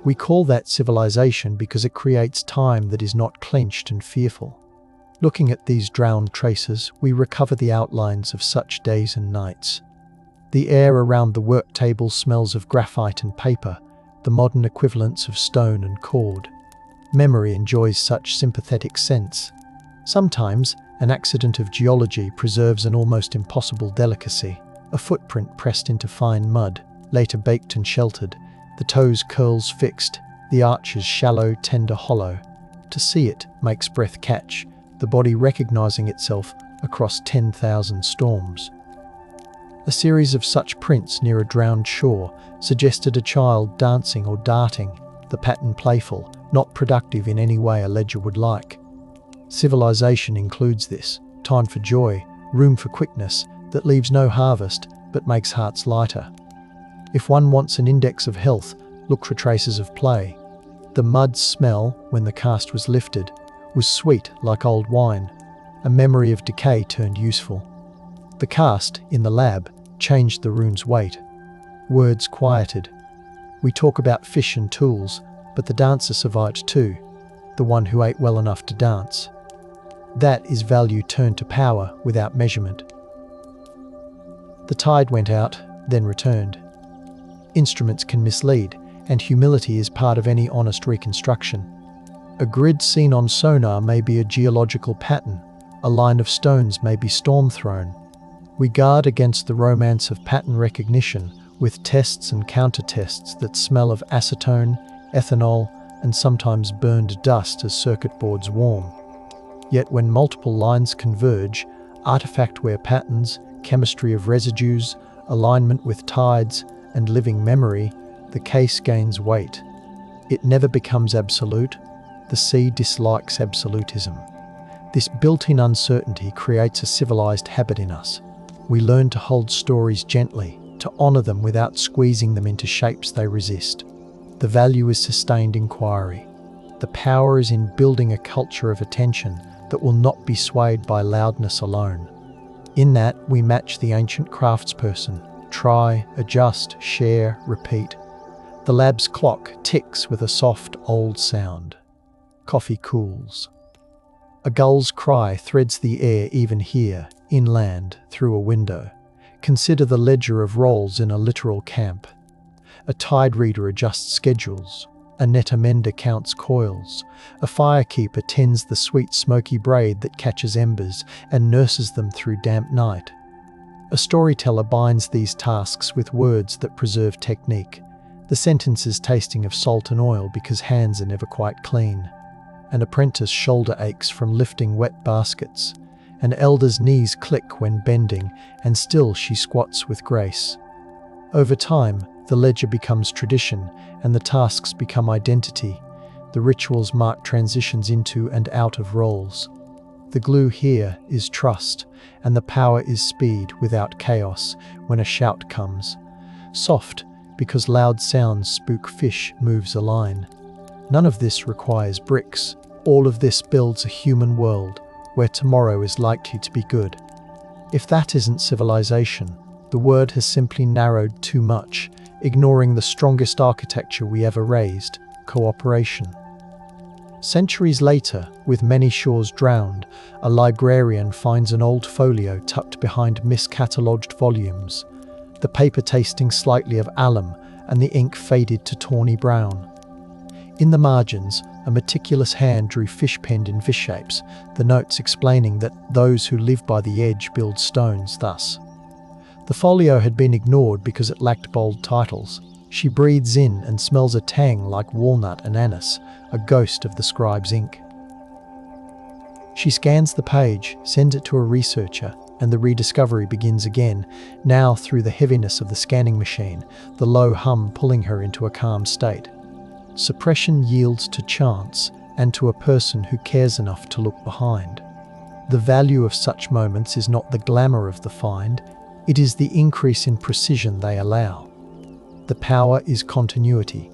We call that civilization because it creates time that is not clenched and fearful. Looking at these drowned traces, we recover the outlines of such days and nights. The air around the work table smells of graphite and paper, the modern equivalents of stone and cord. Memory enjoys such sympathetic scents. Sometimes, an accident of geology preserves an almost impossible delicacy, a footprint pressed into fine mud, later baked and sheltered, the toes' curls fixed, the arches shallow, tender hollow. To see it makes breath catch, the body recognizing itself across 10,000 storms. A series of such prints near a drowned shore suggested a child dancing or darting, the pattern playful, not productive in any way a ledger would like. Civilization includes this, time for joy, room for quickness, that leaves no harvest but makes hearts lighter. If one wants an index of health, look for traces of play. The mud's smell, when the cast was lifted, was sweet like old wine, a memory of decay turned useful. The cast, in the lab, changed the rune's weight. Words quieted. We talk about fish and tools, but the dancer survived too, the one who ate well enough to dance. That is value turned to power without measurement. The tide went out, then returned. Instruments can mislead, and humility is part of any honest reconstruction. A grid seen on sonar may be a geological pattern. A line of stones may be storm-thrown. We guard against the romance of pattern recognition with tests and counter-tests that smell of acetone, ethanol, and sometimes burned dust as circuit boards warm. Yet when multiple lines converge, artifact-aware patterns, chemistry of residues, alignment with tides, and living memory, the case gains weight. It never becomes absolute. The sea dislikes absolutism. This built-in uncertainty creates a civilized habit in us. We learn to hold stories gently, to honor them without squeezing them into shapes they resist. The value is sustained inquiry. The power is in building a culture of attention that will not be swayed by loudness alone. In that, we match the ancient craftsperson. Try, adjust, share, repeat. The lab's clock ticks with a soft, old sound. Coffee cools. A gull's cry threads the air even here, inland, through a window. Consider the ledger of rolls in a littoral camp. A tide reader adjusts schedules. A net amender counts coils. A firekeeper tends the sweet smoky braid that catches embers and nurses them through damp night. A storyteller binds these tasks with words that preserve technique. The sentences tasting of salt and oil because hands are never quite clean. An apprentice shoulder aches from lifting wet baskets. An elder's knees click when bending, and still she squats with grace. Over time, the ledger becomes tradition, and the tasks become identity. The rituals mark transitions into and out of roles. The glue here is trust, and the power is speed without chaos when a shout comes. Soft, because loud sounds spook fish, moves a line. None of this requires bricks. All of this builds a human world where tomorrow is likely to be good. If that isn't civilization, the word has simply narrowed too much, ignoring the strongest architecture we ever raised, cooperation. Centuries later, with many shores drowned, a librarian finds an old folio tucked behind miscatalogued volumes, the paper tasting slightly of alum and the ink faded to tawny brown. In the margins, a meticulous hand drew fish-penned in fish shapes, the notes explaining that those who live by the edge build stones thus. The folio had been ignored because it lacked bold titles. She breathes in and smells a tang like walnut and anise, a ghost of the scribe's ink. She scans the page, sends it to a researcher, and the rediscovery begins again, now through the heaviness of the scanning machine, the low hum pulling her into a calm state. Suppression yields to chance and to a person who cares enough to look behind. The value of such moments is not the glamour of the find, it is the increase in precision they allow. The power is continuity.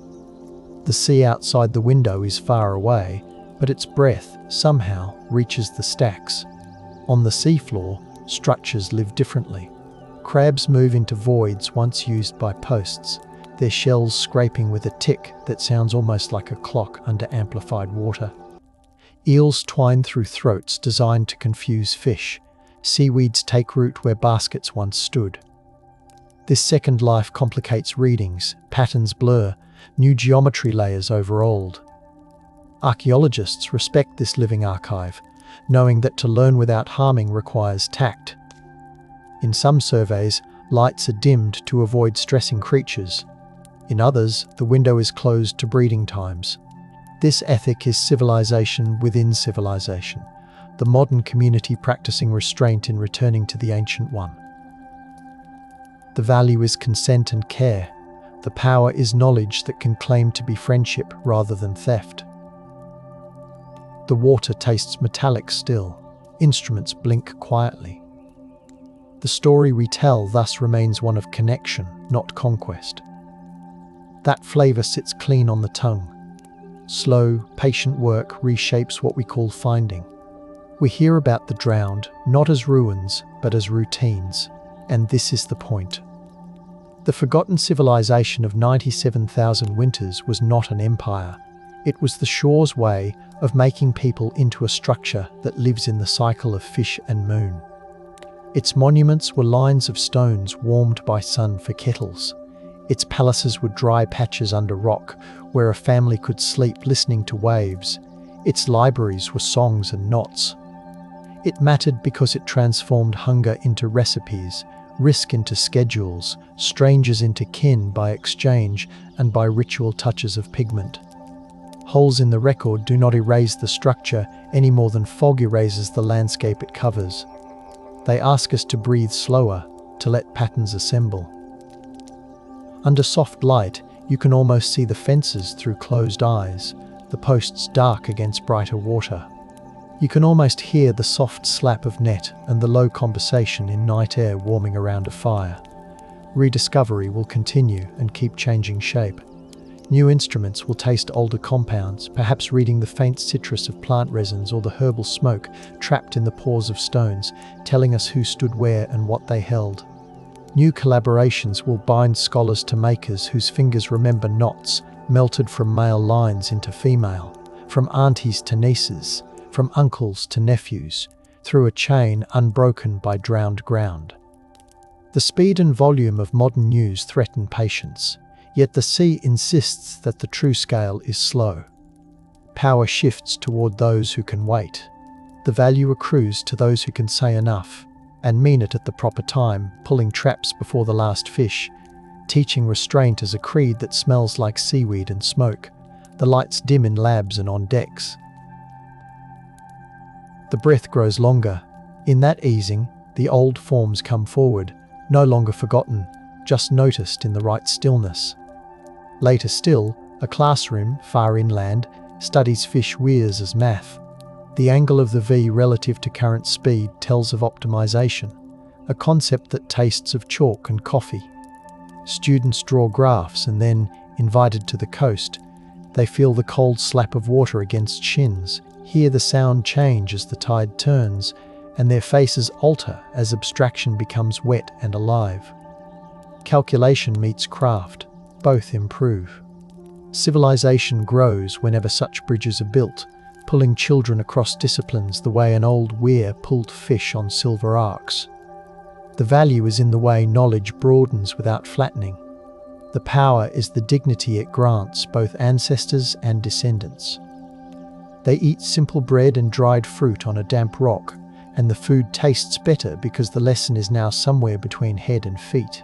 The sea outside the window is far away, but its breath, somehow, reaches the stacks. On the seafloor, structures live differently. Crabs move into voids once used by posts, their shells scraping with a tick that sounds almost like a clock under amplified water. Eels twine through throats designed to confuse fish. Seaweeds take root where baskets once stood. This second life complicates readings, patterns blur, new geometry layers over old. Archaeologists respect this living archive, knowing that to learn without harming requires tact. In some surveys, lights are dimmed to avoid stressing creatures. In others, the window is closed to breeding times. This ethic is civilization within civilization, the modern community practicing restraint in returning to the ancient one. The value is consent and care. The power is knowledge that can claim to be friendship rather than theft. The water tastes metallic still. Instruments blink quietly. The story we tell thus remains one of connection, not conquest. That flavor sits clean on the tongue. Slow, patient work reshapes what we call finding. We hear about the drowned, not as ruins, but as routines. And this is the point. The forgotten civilization of 97,000 winters was not an empire. It was the shore's way of making people into a structure that lives in the cycle of fish and moon. Its monuments were lines of stones warmed by sun for kettles. Its palaces were dry patches under rock where a family could sleep listening to waves. Its libraries were songs and knots. It mattered because it transformed hunger into recipes, risk into schedules, strangers into kin by exchange and by ritual touches of pigment. Holes in the record do not erase the structure any more than fog erases the landscape it covers. They ask us to breathe slower, to let patterns assemble. Under soft light, you can almost see the fences through closed eyes, the posts dark against brighter water. You can almost hear the soft slap of net and the low conversation in night air warming around a fire. Rediscovery will continue and keep changing shape. New instruments will taste older compounds, perhaps reading the faint citrus of plant resins or the herbal smoke trapped in the pores of stones, telling us who stood where and what they held. New collaborations will bind scholars to makers whose fingers remember knots, melted from male lines into female, from aunties to nieces, from uncles to nephews, through a chain unbroken by drowned ground. The speed and volume of modern news threaten patience, yet the sea insists that the true scale is slow. Power shifts toward those who can wait. The value accrues to those who can say enough, and mean it at the proper time, pulling traps before the last fish, teaching restraint as a creed that smells like seaweed and smoke. The lights dim in labs and on decks. The breath grows longer. In that easing, the old forms come forward, no longer forgotten, just noticed in the right stillness. Later still, a classroom, far inland, studies fish weirs as math. The angle of the V relative to current speed tells of optimization, a concept that tastes of chalk and coffee. Students draw graphs and then, invited to the coast, they feel the cold slap of water against shins, hear the sound change as the tide turns, and their faces alter as abstraction becomes wet and alive. Calculation meets craft, both improve. Civilization grows whenever such bridges are built, pulling children across disciplines the way an old weir pulled fish on silver arcs. The value is in the way knowledge broadens without flattening. The power is the dignity it grants both ancestors and descendants. They eat simple bread and dried fruit on a damp rock, and the food tastes better because the lesson is now somewhere between head and feet.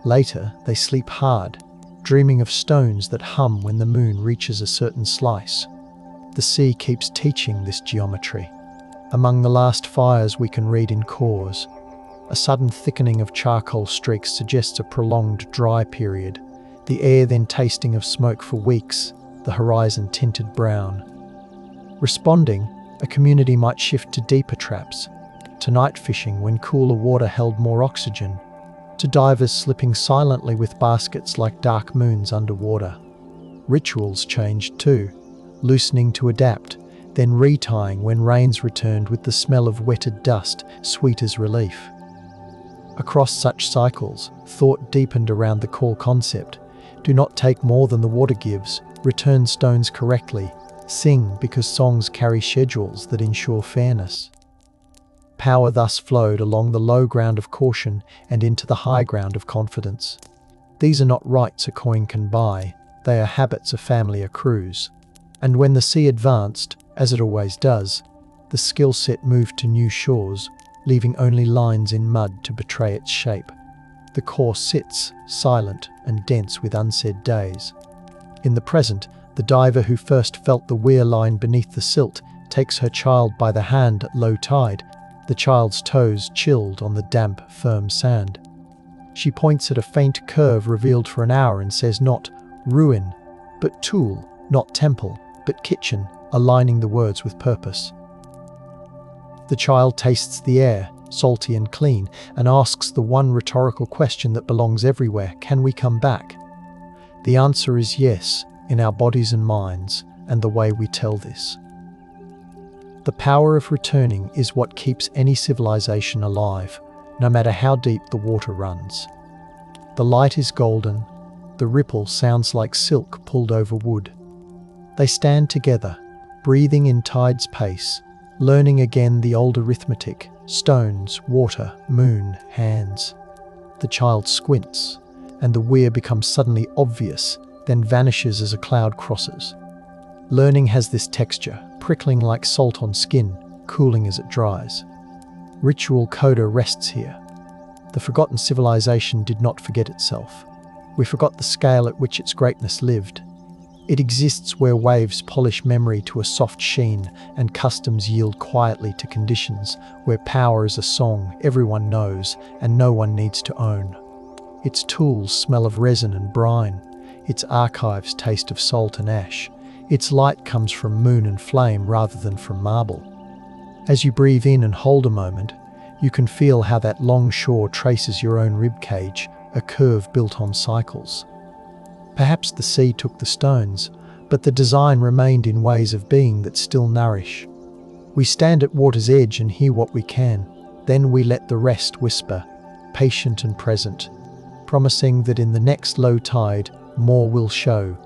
Later, they sleep hard, dreaming of stones that hum when the moon reaches a certain slice. The sea keeps teaching this geometry. Among the last fires we can read in cores. A sudden thickening of charcoal streaks suggests a prolonged dry period, the air then tasting of smoke for weeks, the horizon tinted brown. Responding, a community might shift to deeper traps, to night fishing when cooler water held more oxygen, to divers slipping silently with baskets like dark moons underwater. Rituals changed too, loosening to adapt, then retying when rains returned with the smell of wetted dust, sweet as relief. Across such cycles, thought deepened around the core concept. Do not take more than the water gives, return stones correctly, sing because songs carry schedules that ensure fairness. Power thus flowed along the low ground of caution and into the high ground of confidence. These are not rights a coin can buy, they are habits a family accrues. And when the sea advanced, as it always does, the skill set moved to new shores, leaving only lines in mud to betray its shape. The core sits, silent and dense with unsaid days. In the present, the diver who first felt the weir line beneath the silt takes her child by the hand at low tide, the child's toes chilled on the damp, firm sand. She points at a faint curve revealed for an hour and says not ruin, but tool, not temple, but kitchen, aligning the words with purpose. The child tastes the air, salty and clean, and asks the one rhetorical question that belongs everywhere: can we come back? The answer is yes, in our bodies and minds, and the way we tell this. The power of returning is what keeps any civilization alive, no matter how deep the water runs. The light is golden, the ripple sounds like silk pulled over wood. They stand together, breathing in tide's pace, learning again the old arithmetic: stones, water, moon, hands. The child squints, and the weir becomes suddenly obvious, then vanishes as a cloud crosses. Learning has this texture, prickling like salt on skin, cooling as it dries. Ritual coda rests here. The forgotten civilization did not forget itself. We forgot the scale at which its greatness lived. It exists where waves polish memory to a soft sheen and customs yield quietly to conditions, where power is a song everyone knows and no one needs to own. Its tools smell of resin and brine. Its archives taste of salt and ash. Its light comes from moon and flame rather than from marble. As you breathe in and hold a moment, you can feel how that long shore traces your own ribcage, a curve built on cycles. Perhaps the sea took the stones, but the design remained in ways of being that still nourish. We stand at water's edge and hear what we can, then we let the rest whisper, patient and present, promising that in the next low tide more will show,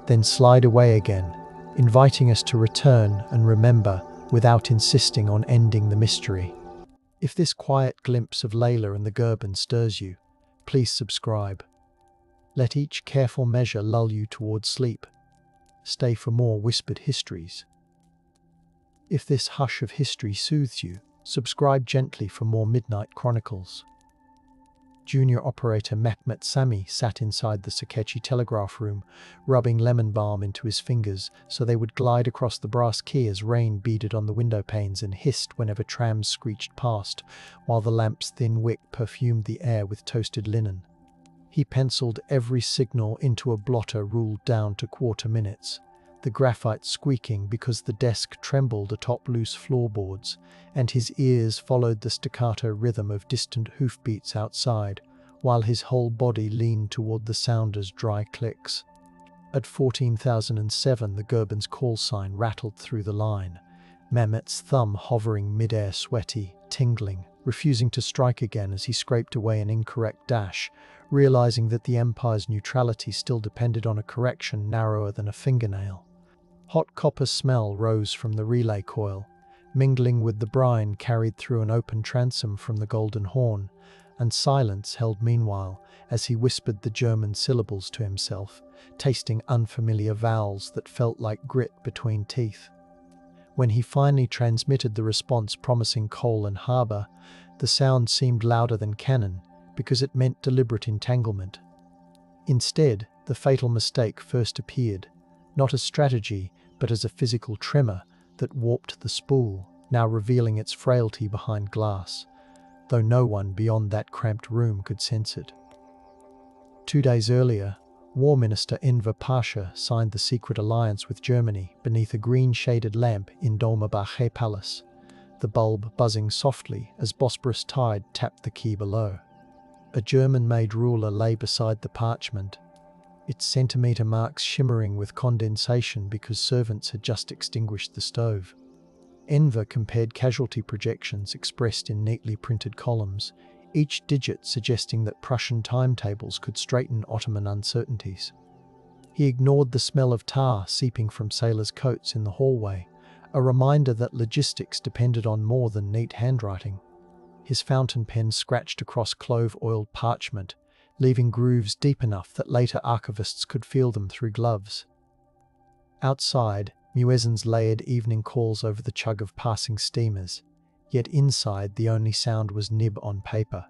then slide away again, inviting us to return and remember without insisting on ending the mystery. If this quiet glimpse of Layla and the Gurban stirs you, please subscribe. Let each careful measure lull you towards sleep. Stay for more whispered histories. If this hush of history soothes you, subscribe gently for more Midnight Chronicles. Junior operator Mehmet Sami sat inside the Sakechi telegraph room, rubbing lemon balm into his fingers so they would glide across the brass key as rain beaded on the window panes and hissed whenever trams screeched past, while the lamp's thin wick perfumed the air with toasted linen. He penciled every signal into a blotter ruled down to quarter minutes, the graphite squeaking because the desk trembled atop loose floorboards, and his ears followed the staccato rhythm of distant hoofbeats outside, while his whole body leaned toward the sounder's dry clicks. At 14,007, the Gurban's call sign rattled through the line, Mehmet's thumb hovering mid-air, sweaty, tingling, refusing to strike again as he scraped away an incorrect dash, realizing that the Empire's neutrality still depended on a correction narrower than a fingernail. Hot copper smell rose from the relay coil, mingling with the brine carried through an open transom from the Golden Horn, and silence held meanwhile as he whispered the German syllables to himself, tasting unfamiliar vowels that felt like grit between teeth. When he finally transmitted the response promising coal and harbour, the sound seemed louder than cannon because it meant deliberate entanglement. Instead, the fatal mistake first appeared, not as strategy, but as a physical tremor that warped the spool, now revealing its frailty behind glass, though no one beyond that cramped room could sense it. 2 days earlier, War Minister Enver Pasha signed the secret alliance with Germany beneath a green-shaded lamp in Dolmabahce Palace, the bulb buzzing softly as Bosporus tide tapped the key below. A German-made ruler lay beside the parchment, its centimetre marks shimmering with condensation because servants had just extinguished the stove. Enver compared casualty projections expressed in neatly printed columns, each digit suggesting that Prussian timetables could straighten Ottoman uncertainties. He ignored the smell of tar seeping from sailors' coats in the hallway, a reminder that logistics depended on more than neat handwriting. His fountain pen scratched across clove-oiled parchment, leaving grooves deep enough that later archivists could feel them through gloves. Outside, muezzins layered evening calls over the chug of passing steamers, yet inside the only sound was nib on paper.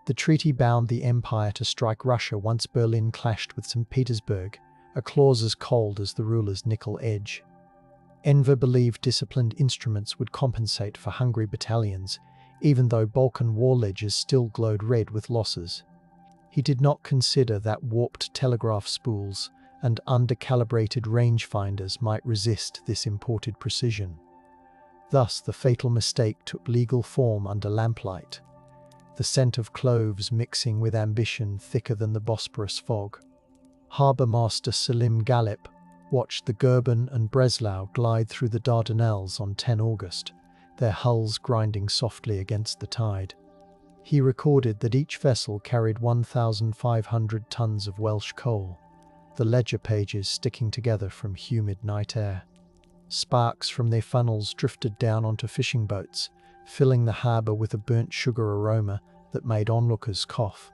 The treaty bound the Empire to strike Russia once Berlin clashed with St. Petersburg, a clause as cold as the ruler's nickel edge. Enver believed disciplined instruments would compensate for hungry battalions, even though Balkan war ledgers still glowed red with losses. He did not consider that warped telegraph spools and undercalibrated rangefinders might resist this imported precision. Thus the fatal mistake took legal form under lamplight, the scent of cloves mixing with ambition thicker than the Bosporus fog. Harbour Master Selim Galip watched the Gurban and Breslau glide through the Dardanelles on 10 August, their hulls grinding softly against the tide. He recorded that each vessel carried 1,500 tons of Welsh coal, the ledger pages sticking together from humid night air. Sparks from their funnels drifted down onto fishing boats, filling the harbour with a burnt sugar aroma that made onlookers cough.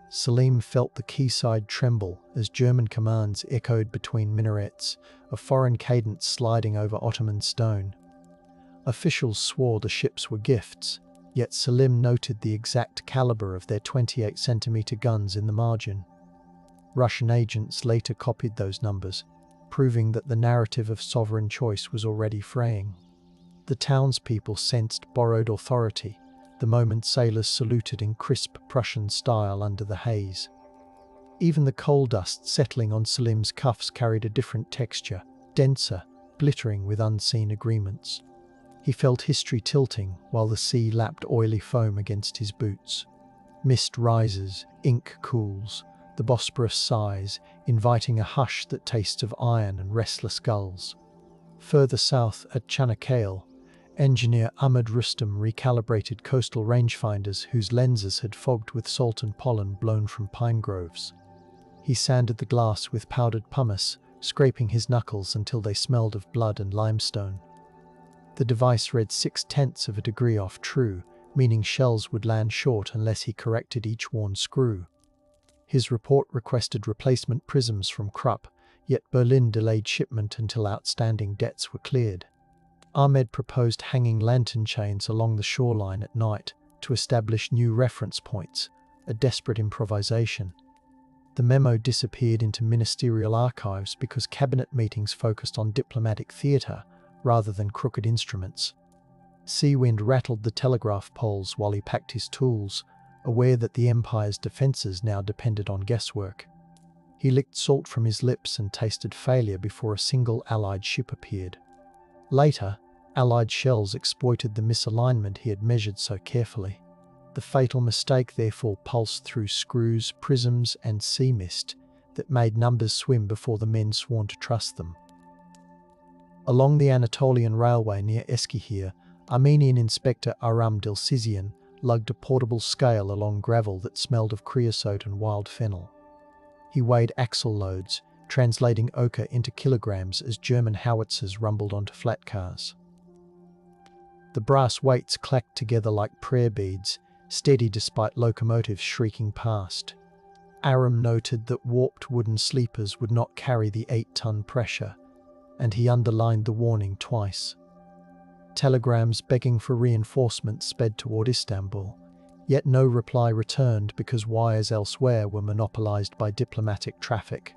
Selim felt the quayside tremble as German commands echoed between minarets, a foreign cadence sliding over Ottoman stone. Officials swore the ships were gifts, yet Selim noted the exact caliber of their 28-centimetre guns in the margin. Russian agents later copied those numbers, proving that the narrative of sovereign choice was already fraying. The townspeople sensed borrowed authority the moment sailors saluted in crisp Prussian style under the haze. Even the coal dust settling on Selim's cuffs carried a different texture, denser, glittering with unseen agreements. He felt history tilting while the sea lapped oily foam against his boots. Mist rises, ink cools, the Bosporus sighs, inviting a hush that tastes of iron and restless gulls. Further south at Chanakale, engineer Ahmed Rustam recalibrated coastal rangefinders whose lenses had fogged with salt and pollen blown from pine groves. He sanded the glass with powdered pumice, scraping his knuckles until they smelled of blood and limestone. The device read 0.6 of a degree off true, meaning shells would land short unless he corrected each worn screw. His report requested replacement prisms from Krupp, yet Berlin delayed shipment until outstanding debts were cleared. Ahmed proposed hanging lantern chains along the shoreline at night to establish new reference points, a desperate improvisation. The memo disappeared into ministerial archives because cabinet meetings focused on diplomatic theatre rather than crooked instruments. Seawind rattled the telegraph poles while he packed his tools, aware that the Empire's defences now depended on guesswork. He licked salt from his lips and tasted failure before a single Allied ship appeared. Later, Allied shells exploited the misalignment he had measured so carefully. The fatal mistake therefore pulsed through screws, prisms, and sea mist that made numbers swim before the men sworn to trust them. Along the Anatolian Railway near Eskihir, Armenian inspector Aram Dilsizian lugged a portable scale along gravel that smelled of creosote and wild fennel. He weighed axle loads, translating ochre into kilograms as German howitzers rumbled onto flat cars. The brass weights clacked together like prayer beads, steady despite locomotives shrieking past. Aram noted that warped wooden sleepers would not carry the 8-ton pressure, and he underlined the warning twice. Telegrams begging for reinforcements sped toward Istanbul, yet no reply returned because wires elsewhere were monopolized by diplomatic traffic.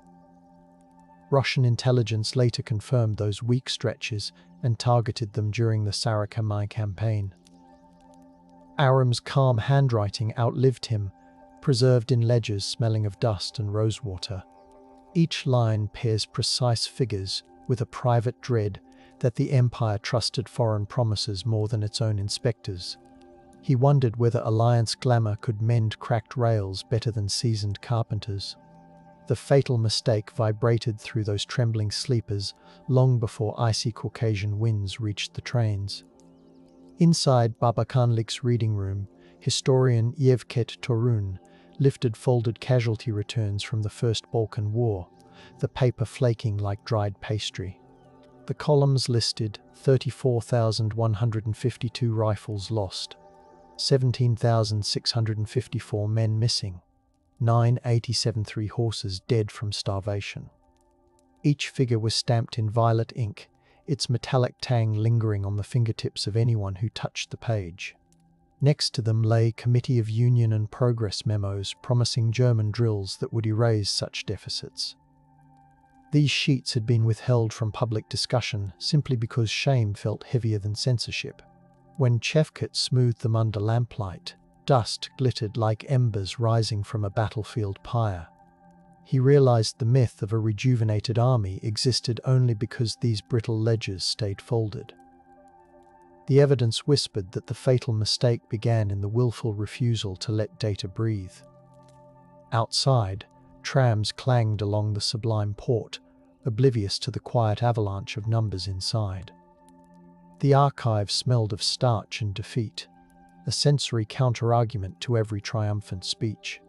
Russian intelligence later confirmed those weak stretches and targeted them during the Sarikami campaign. Aram's calm handwriting outlived him, preserved in ledgers smelling of dust and rosewater. Each line pairs precise figures with a private dread that the Empire trusted foreign promises more than its own inspectors. He wondered whether Alliance glamour could mend cracked rails better than seasoned carpenters. The fatal mistake vibrated through those trembling sleepers long before icy Caucasian winds reached the trains. Inside Babakanlik's reading room, historian Yevket Torun lifted folded casualty returns from the First Balkan War, the paper flaking like dried pastry. The columns listed 34,152 rifles lost, 17,654 men missing, 987 horses dead from starvation. Each figure was stamped in violet ink, its metallic tang lingering on the fingertips of anyone who touched the page. Next to them lay Committee of Union and Progress memos promising German drills that would erase such deficits. These sheets had been withheld from public discussion simply because shame felt heavier than censorship. When Chefkut smoothed them under lamplight, dust glittered like embers rising from a battlefield pyre. He realized the myth of a rejuvenated army existed only because these brittle ledgers stayed folded. The evidence whispered that the fatal mistake began in the willful refusal to let data breathe. Outside, trams clanged along the sublime port, oblivious to the quiet avalanche of numbers inside. The archive smelled of starch and defeat, a sensory counter-argument to every triumphant speech.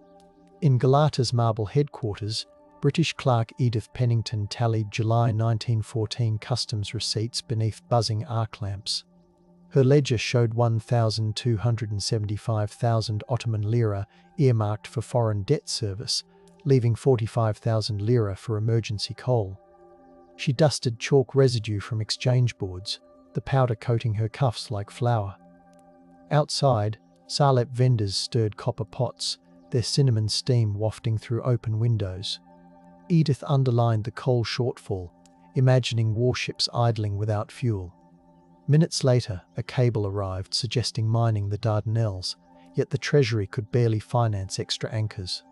In Galata's marble headquarters, British clerk Edith Pennington tallied July 1914 customs receipts beneath buzzing arc lamps. Her ledger showed 1,275,000 Ottoman lira earmarked for foreign debt service, leaving 45,000 lira for emergency coal. She dusted chalk residue from exchange boards, the powder coating her cuffs like flour. Outside, Salep vendors stirred copper pots, their cinnamon steam wafting through open windows. Edith underlined the coal shortfall, imagining warships idling without fuel. Minutes later, a cable arrived suggesting mining the Dardanelles, yet the Treasury could barely finance extra anchors.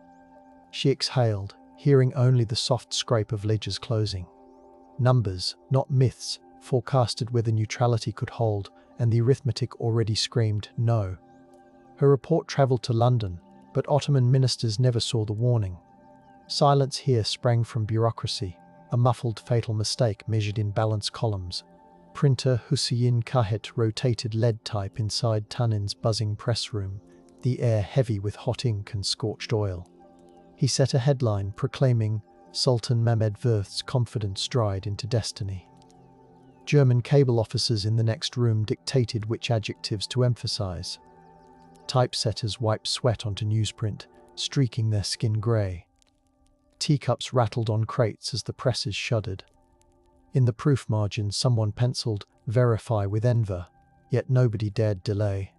She exhaled, hearing only the soft scrape of ledgers closing. Numbers, not myths, forecasted whether neutrality could hold, and the arithmetic already screamed no. Her report travelled to London, but Ottoman ministers never saw the warning. Silence here sprang from bureaucracy, a muffled fatal mistake measured in balance columns. Printer Hüseyin Kahet rotated lead type inside Tunin's buzzing press room, the air heavy with hot ink and scorched oil. He set a headline proclaiming Sultan Mehmed Veth's confident stride into destiny. German cable officers in the next room dictated which adjectives to emphasize. Typesetters wiped sweat onto newsprint, streaking their skin grey. Teacups rattled on crates as the presses shuddered. In the proof margin someone penciled "Verify with Enver," yet nobody dared delay.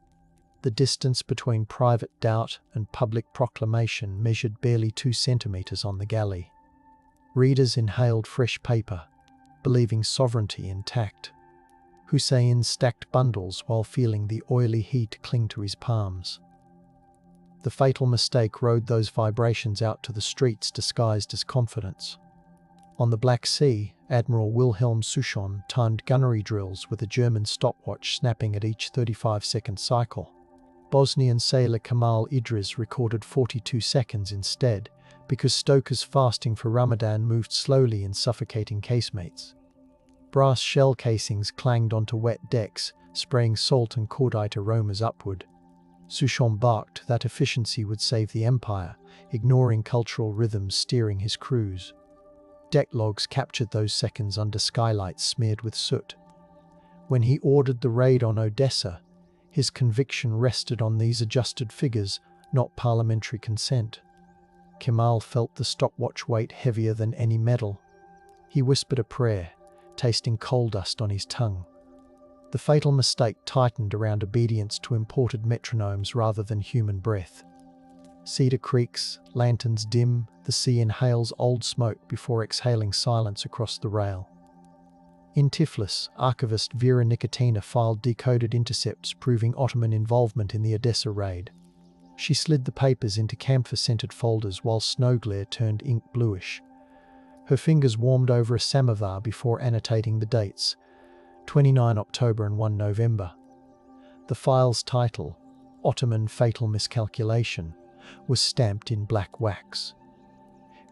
The distance between private doubt and public proclamation measured barely 2 centimetres on the galley. Readers inhaled fresh paper, believing sovereignty intact. Hussein stacked bundles while feeling the oily heat cling to his palms. The fatal mistake rode those vibrations out to the streets disguised as confidence. On the Black Sea, Admiral Wilhelm Souchon timed gunnery drills with a German stopwatch snapping at each 35-second cycle. Bosnian sailor Kemal Idris recorded 42 seconds instead, because stokers fasting for Ramadan moved slowly in suffocating casemates. Brass shell casings clanged onto wet decks, spraying salt and cordite aromas upward. Souchon barked that efficiency would save the empire, ignoring cultural rhythms steering his crews. Deck logs captured those seconds under skylights smeared with soot. When he ordered the raid on Odessa, his conviction rested on these adjusted figures, not parliamentary consent. Kemal felt the stopwatch weight heavier than any medal. He whispered a prayer, tasting coal dust on his tongue. The fatal mistake tightened around obedience to imported metronomes rather than human breath. Cedar creaks, lanterns dim, the sea inhales old smoke before exhaling silence across the rail. In Tiflis, archivist Vera Nikitina filed decoded intercepts proving Ottoman involvement in the Odessa raid. She slid the papers into camphor-scented folders while snow glare turned ink bluish. Her fingers warmed over a samovar before annotating the dates, 29 October and 1 November. The file's title, Ottoman Fatal Miscalculation, was stamped in black wax.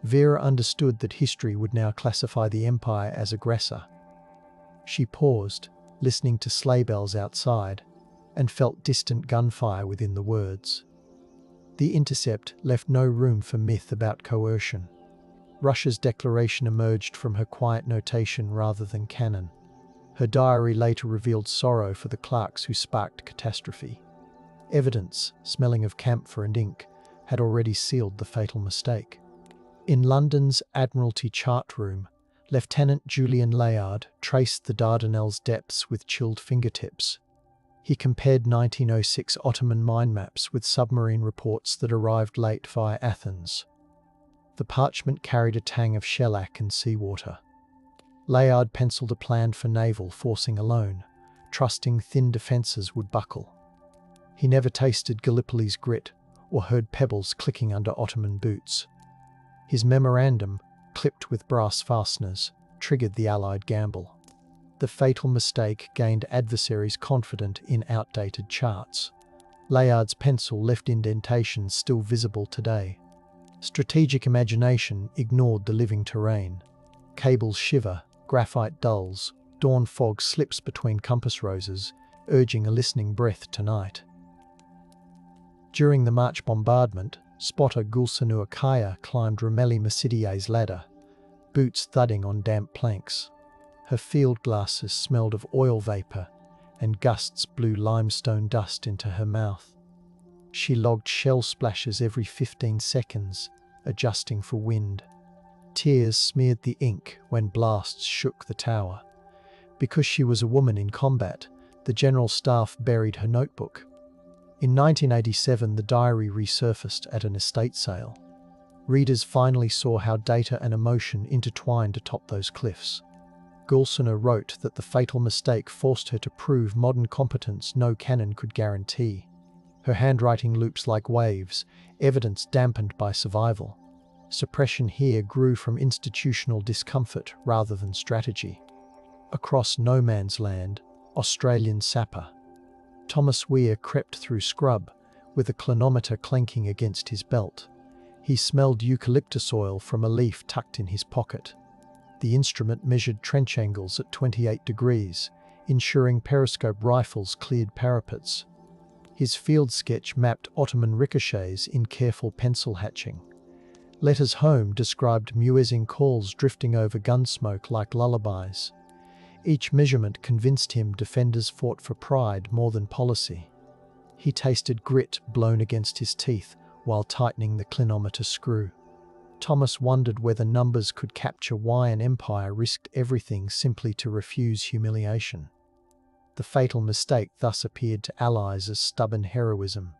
Vera understood that history would now classify the empire as aggressor. She paused, listening to sleigh bells outside, and felt distant gunfire within the words. The intercept left no room for myth about coercion. Russia's declaration emerged from her quiet notation rather than canon. Her diary later revealed sorrow for the clerks who sparked catastrophe. Evidence, smelling of camphor and ink, had already sealed the fatal mistake. In London's Admiralty chart room, Lieutenant Julian Layard traced the Dardanelles' depths with chilled fingertips. He compared 1906 Ottoman mine maps with submarine reports that arrived late via Athens. The parchment carried a tang of shellac and seawater. Layard penciled a plan for naval forcing alone, trusting thin defences would buckle. He never tasted Gallipoli's grit or heard pebbles clicking under Ottoman boots. His memorandum, clipped with brass fasteners, triggered the Allied gamble. The fatal mistake gained adversaries confident in outdated charts. Layard's pencil left indentations still visible today. Strategic imagination ignored the living terrain. Cables shiver, graphite dulls, dawn fog slips between compass roses, urging a listening breath tonight. During the March bombardment, Spotter Gulsanur Kaya climbed Rameli Masidie's ladder, boots thudding on damp planks. Her field glasses smelled of oil vapour, and gusts blew limestone dust into her mouth. She logged shell splashes every 15 seconds, adjusting for wind. Tears smeared the ink when blasts shook the tower. Because she was a woman in combat, the General Staff buried her notebook. In 1987, the diary resurfaced at an estate sale. Readers finally saw how data and emotion intertwined atop those cliffs. Gulsanur wrote that the fatal mistake forced her to prove modern competence no cannon could guarantee. Her handwriting loops like waves, evidence dampened by survival. Suppression here grew from institutional discomfort rather than strategy. Across no man's land, Australian sapper Thomas Weir crept through scrub, with a clinometer clanking against his belt. He smelled eucalyptus oil from a leaf tucked in his pocket. The instrument measured trench angles at 28 degrees, ensuring periscope rifles cleared parapets. His field sketch mapped Ottoman ricochets in careful pencil hatching. Letters home described muezzin calls drifting over gunsmoke like lullabies. Each measurement convinced him defenders fought for pride more than policy. He tasted grit blown against his teeth while tightening the clinometer screw. Thomas wondered whether numbers could capture why an empire risked everything simply to refuse humiliation. The fatal mistake thus appeared to allies as stubborn heroism.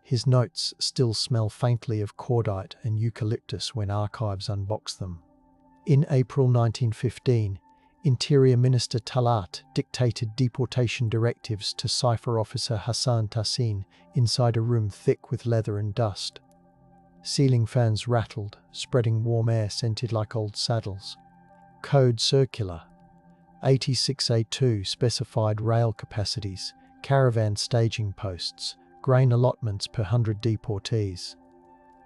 His notes still smell faintly of cordite and eucalyptus when archives unbox them. In April 1915, Interior Minister Talat dictated deportation directives to Cipher Officer Hassan Tassin inside a room thick with leather and dust. Ceiling fans rattled, spreading warm air scented like old saddles. Code Circular 86A2 specified rail capacities, caravan staging posts, grain allotments per 100 deportees.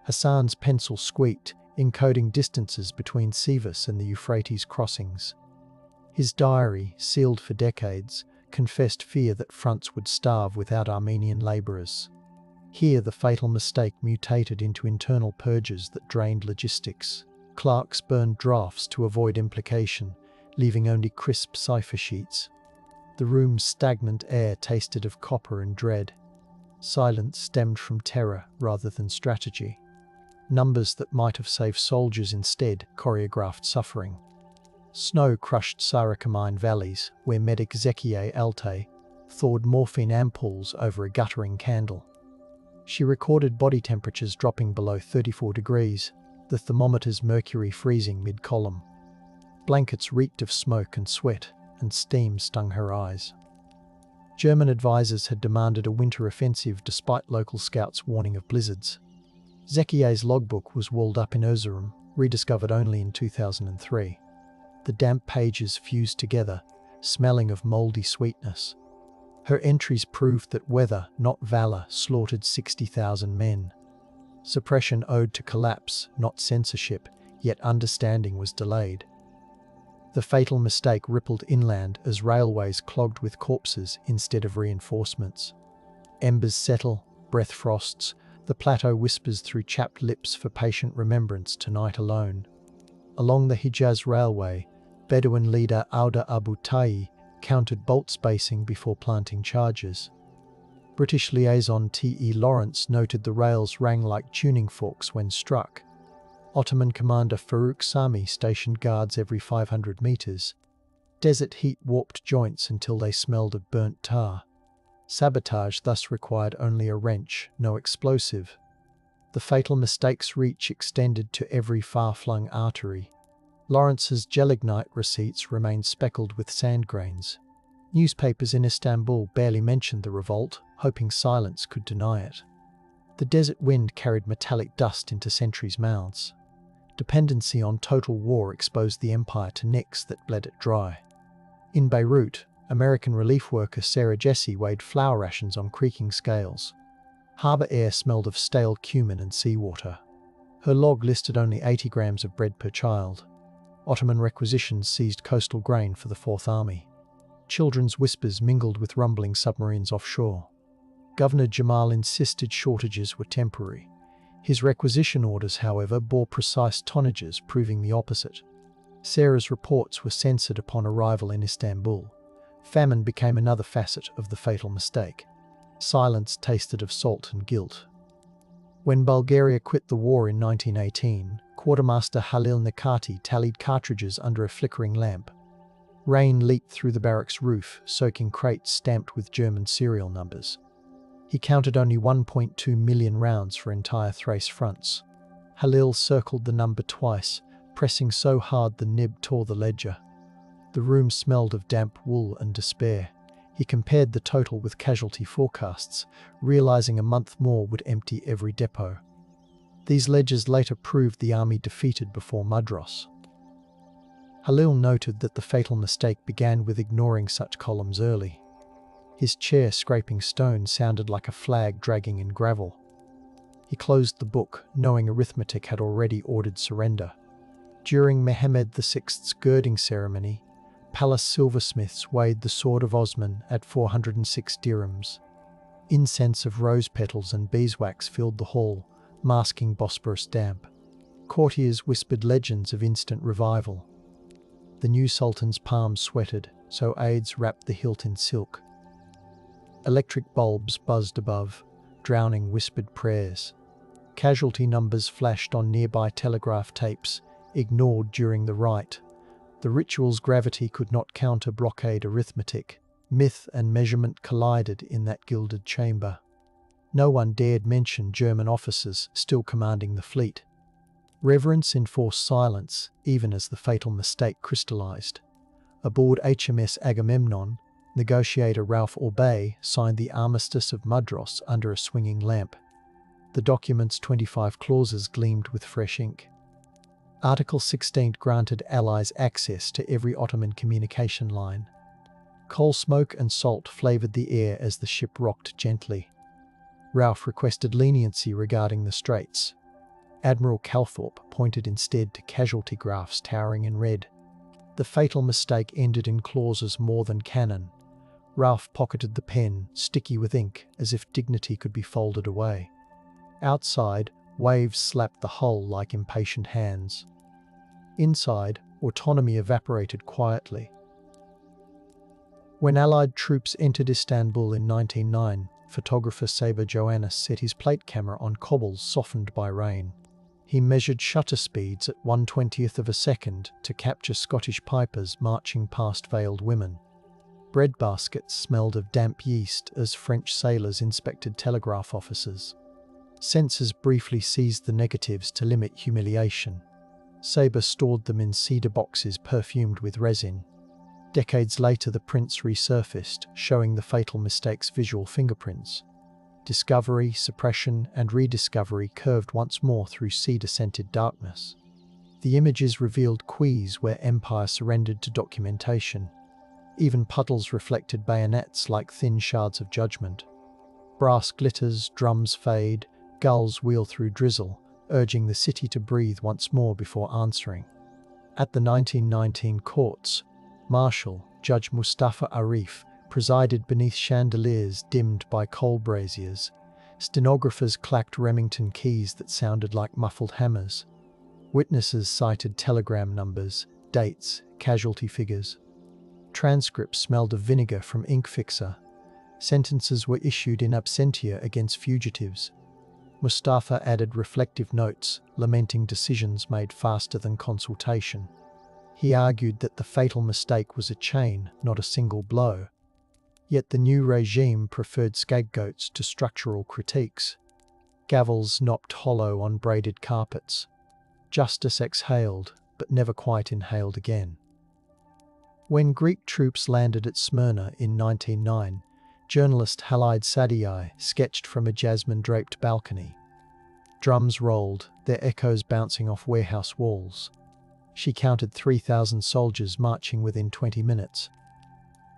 Hassan's pencil squeaked, encoding distances between Sivas and the Euphrates crossings. His diary, sealed for decades, confessed fear that fronts would starve without Armenian labourers. Here the fatal mistake mutated into internal purges that drained logistics. Clerks burned drafts to avoid implication, leaving only crisp cipher sheets. The room's stagnant air tasted of copper and dread. Silence stemmed from terror rather than strategy. Numbers that might have saved soldiers instead choreographed suffering. Snow crushed Sarakamine valleys, where medic Zekiye Alte thawed morphine ampoules over a guttering candle. She recorded body temperatures dropping below 34 degrees, the thermometer's mercury freezing mid-column. Blankets reeked of smoke and sweat, and steam stung her eyes. German advisors had demanded a winter offensive despite local scouts' warning of blizzards. Zekiye's logbook was walled up in Erzurum, rediscovered only in 2003. The damp pages fused together, smelling of mouldy sweetness. Her entries proved that weather, not valour, slaughtered 60,000 men. Suppression owed to collapse, not censorship, yet understanding was delayed. The fatal mistake rippled inland as railways clogged with corpses instead of reinforcements. Embers settle, breath frosts, the plateau whispers through chapped lips for patient remembrance tonight alone. Along the Hijaz Railway, Bedouin leader Auda Abu Tayi counted bolt spacing before planting charges. British liaison T.E. Lawrence noted the rails rang like tuning forks when struck. Ottoman commander Faruk Sami stationed guards every 500 metres. Desert heat warped joints until they smelled of burnt tar. Sabotage thus required only a wrench, no explosive. The fatal mistake's reach extended to every far-flung artery. Lawrence's gelignite receipts remained speckled with sand grains. Newspapers in Istanbul barely mentioned the revolt, hoping silence could deny it. The desert wind carried metallic dust into sentries' mouths. Dependency on total war exposed the empire to nicks that bled it dry. In Beirut, American relief worker Sarah Jesse weighed flour rations on creaking scales. Harbour air smelled of stale cumin and seawater. Her log listed only 80 grams of bread per child. Ottoman requisitions seized coastal grain for the Fourth Army. Children's whispers mingled with rumbling submarines offshore. Governor Jamal insisted shortages were temporary. His requisition orders, however, bore precise tonnages, proving the opposite. Sarah's reports were censored upon arrival in Istanbul. Famine became another facet of the fatal mistake. Silence tasted of salt and guilt. When Bulgaria quit the war in 1918, Quartermaster Halil Nikati tallied cartridges under a flickering lamp. Rain leaked through the barracks roof, soaking crates stamped with German serial numbers. He counted only 1.2 million rounds for entire Thrace fronts. Halil circled the number twice, pressing so hard the nib tore the ledger. The room smelled of damp wool and despair. He compared the total with casualty forecasts, realizing a month more would empty every depot. These ledgers later proved the army defeated before Mudros. Halil noted that the fatal mistake began with ignoring such columns early. His chair scraping stone sounded like a flag dragging in gravel. He closed the book, knowing arithmetic had already ordered surrender. During Mehmed VI's girding ceremony, palace silversmiths weighed the sword of Osman at 406 dirhams. Incense of rose petals and beeswax filled the hall, masking Bosporus damp. Courtiers whispered legends of instant revival. The new sultan's palms sweated, so aides wrapped the hilt in silk. Electric bulbs buzzed above, drowning whispered prayers. Casualty numbers flashed on nearby telegraph tapes, ignored during the rite. The ritual's gravity could not counter-blockade arithmetic. Myth and measurement collided in that gilded chamber. No one dared mention German officers still commanding the fleet. Reverence enforced silence, even as the fatal mistake crystallized. Aboard HMS Agamemnon, negotiator Rauf Orbay signed the Armistice of Mudros under a swinging lamp. The document's 25 clauses gleamed with fresh ink. Article 16 granted Allies access to every Ottoman communication line. Coal smoke and salt flavored the air as the ship rocked gently. Rauf requested leniency regarding the straits. Admiral Calthorpe pointed instead to casualty graphs towering in red. The fatal mistake ended in clauses more than canon. Rauf pocketed the pen, sticky with ink, as if dignity could be folded away. Outside, waves slapped the hull like impatient hands. Inside, autonomy evaporated quietly. When Allied troops entered Istanbul in 1909, photographer Saber Joannis set his plate camera on cobbles softened by rain. He measured shutter speeds at 1/20th of a second to capture Scottish pipers marching past veiled women. Bread baskets smelled of damp yeast as French sailors inspected telegraph offices. Sensors briefly seized the negatives to limit humiliation. Sabre stored them in cedar boxes perfumed with resin. Decades later, the prints resurfaced, showing the fatal mistake's visual fingerprints. Discovery, suppression, and rediscovery curved once more through cedar-scented darkness. The images revealed quays where empire surrendered to documentation. Even puddles reflected bayonets like thin shards of judgment. Brass glitters, drums fade, gulls wheel through drizzle, urging the city to breathe once more before answering. At the 1919 courts, Marshal, Judge Mustafa Arif, presided beneath chandeliers dimmed by coal braziers. Stenographers clacked Remington keys that sounded like muffled hammers. Witnesses cited telegram numbers, dates, casualty figures. Transcripts smelled of vinegar from ink fixer. Sentences were issued in absentia against fugitives. Mustafa added reflective notes, lamenting decisions made faster than consultation. He argued that the fatal mistake was a chain, not a single blow. Yet the new regime preferred scapegoats to structural critiques. Gavels knocked hollow on braided carpets. Justice exhaled, but never quite inhaled again. When Greek troops landed at Smyrna in 1909, journalist Halide Sadiyai sketched from a jasmine-draped balcony. Drums rolled, their echoes bouncing off warehouse walls. She counted 3,000 soldiers marching within 20 minutes.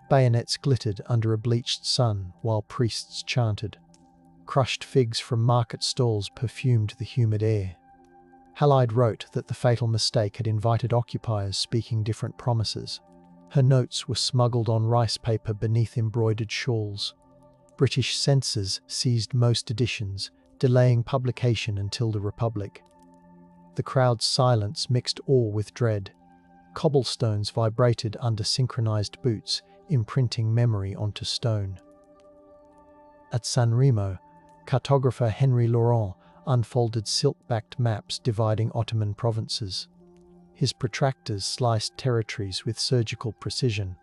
Bayonets glittered under a bleached sun while priests chanted. Crushed figs from market stalls perfumed the humid air. Halide wrote that the fatal mistake had invited occupiers speaking different promises. Her notes were smuggled on rice paper beneath embroidered shawls. British censors seized most editions, delaying publication until the Republic. The crowd's silence mixed awe with dread. Cobblestones vibrated under synchronized boots, imprinting memory onto stone. At San Remo, cartographer Henry Laurent unfolded silk-backed maps dividing Ottoman provinces. His protractors sliced territories with surgical precision.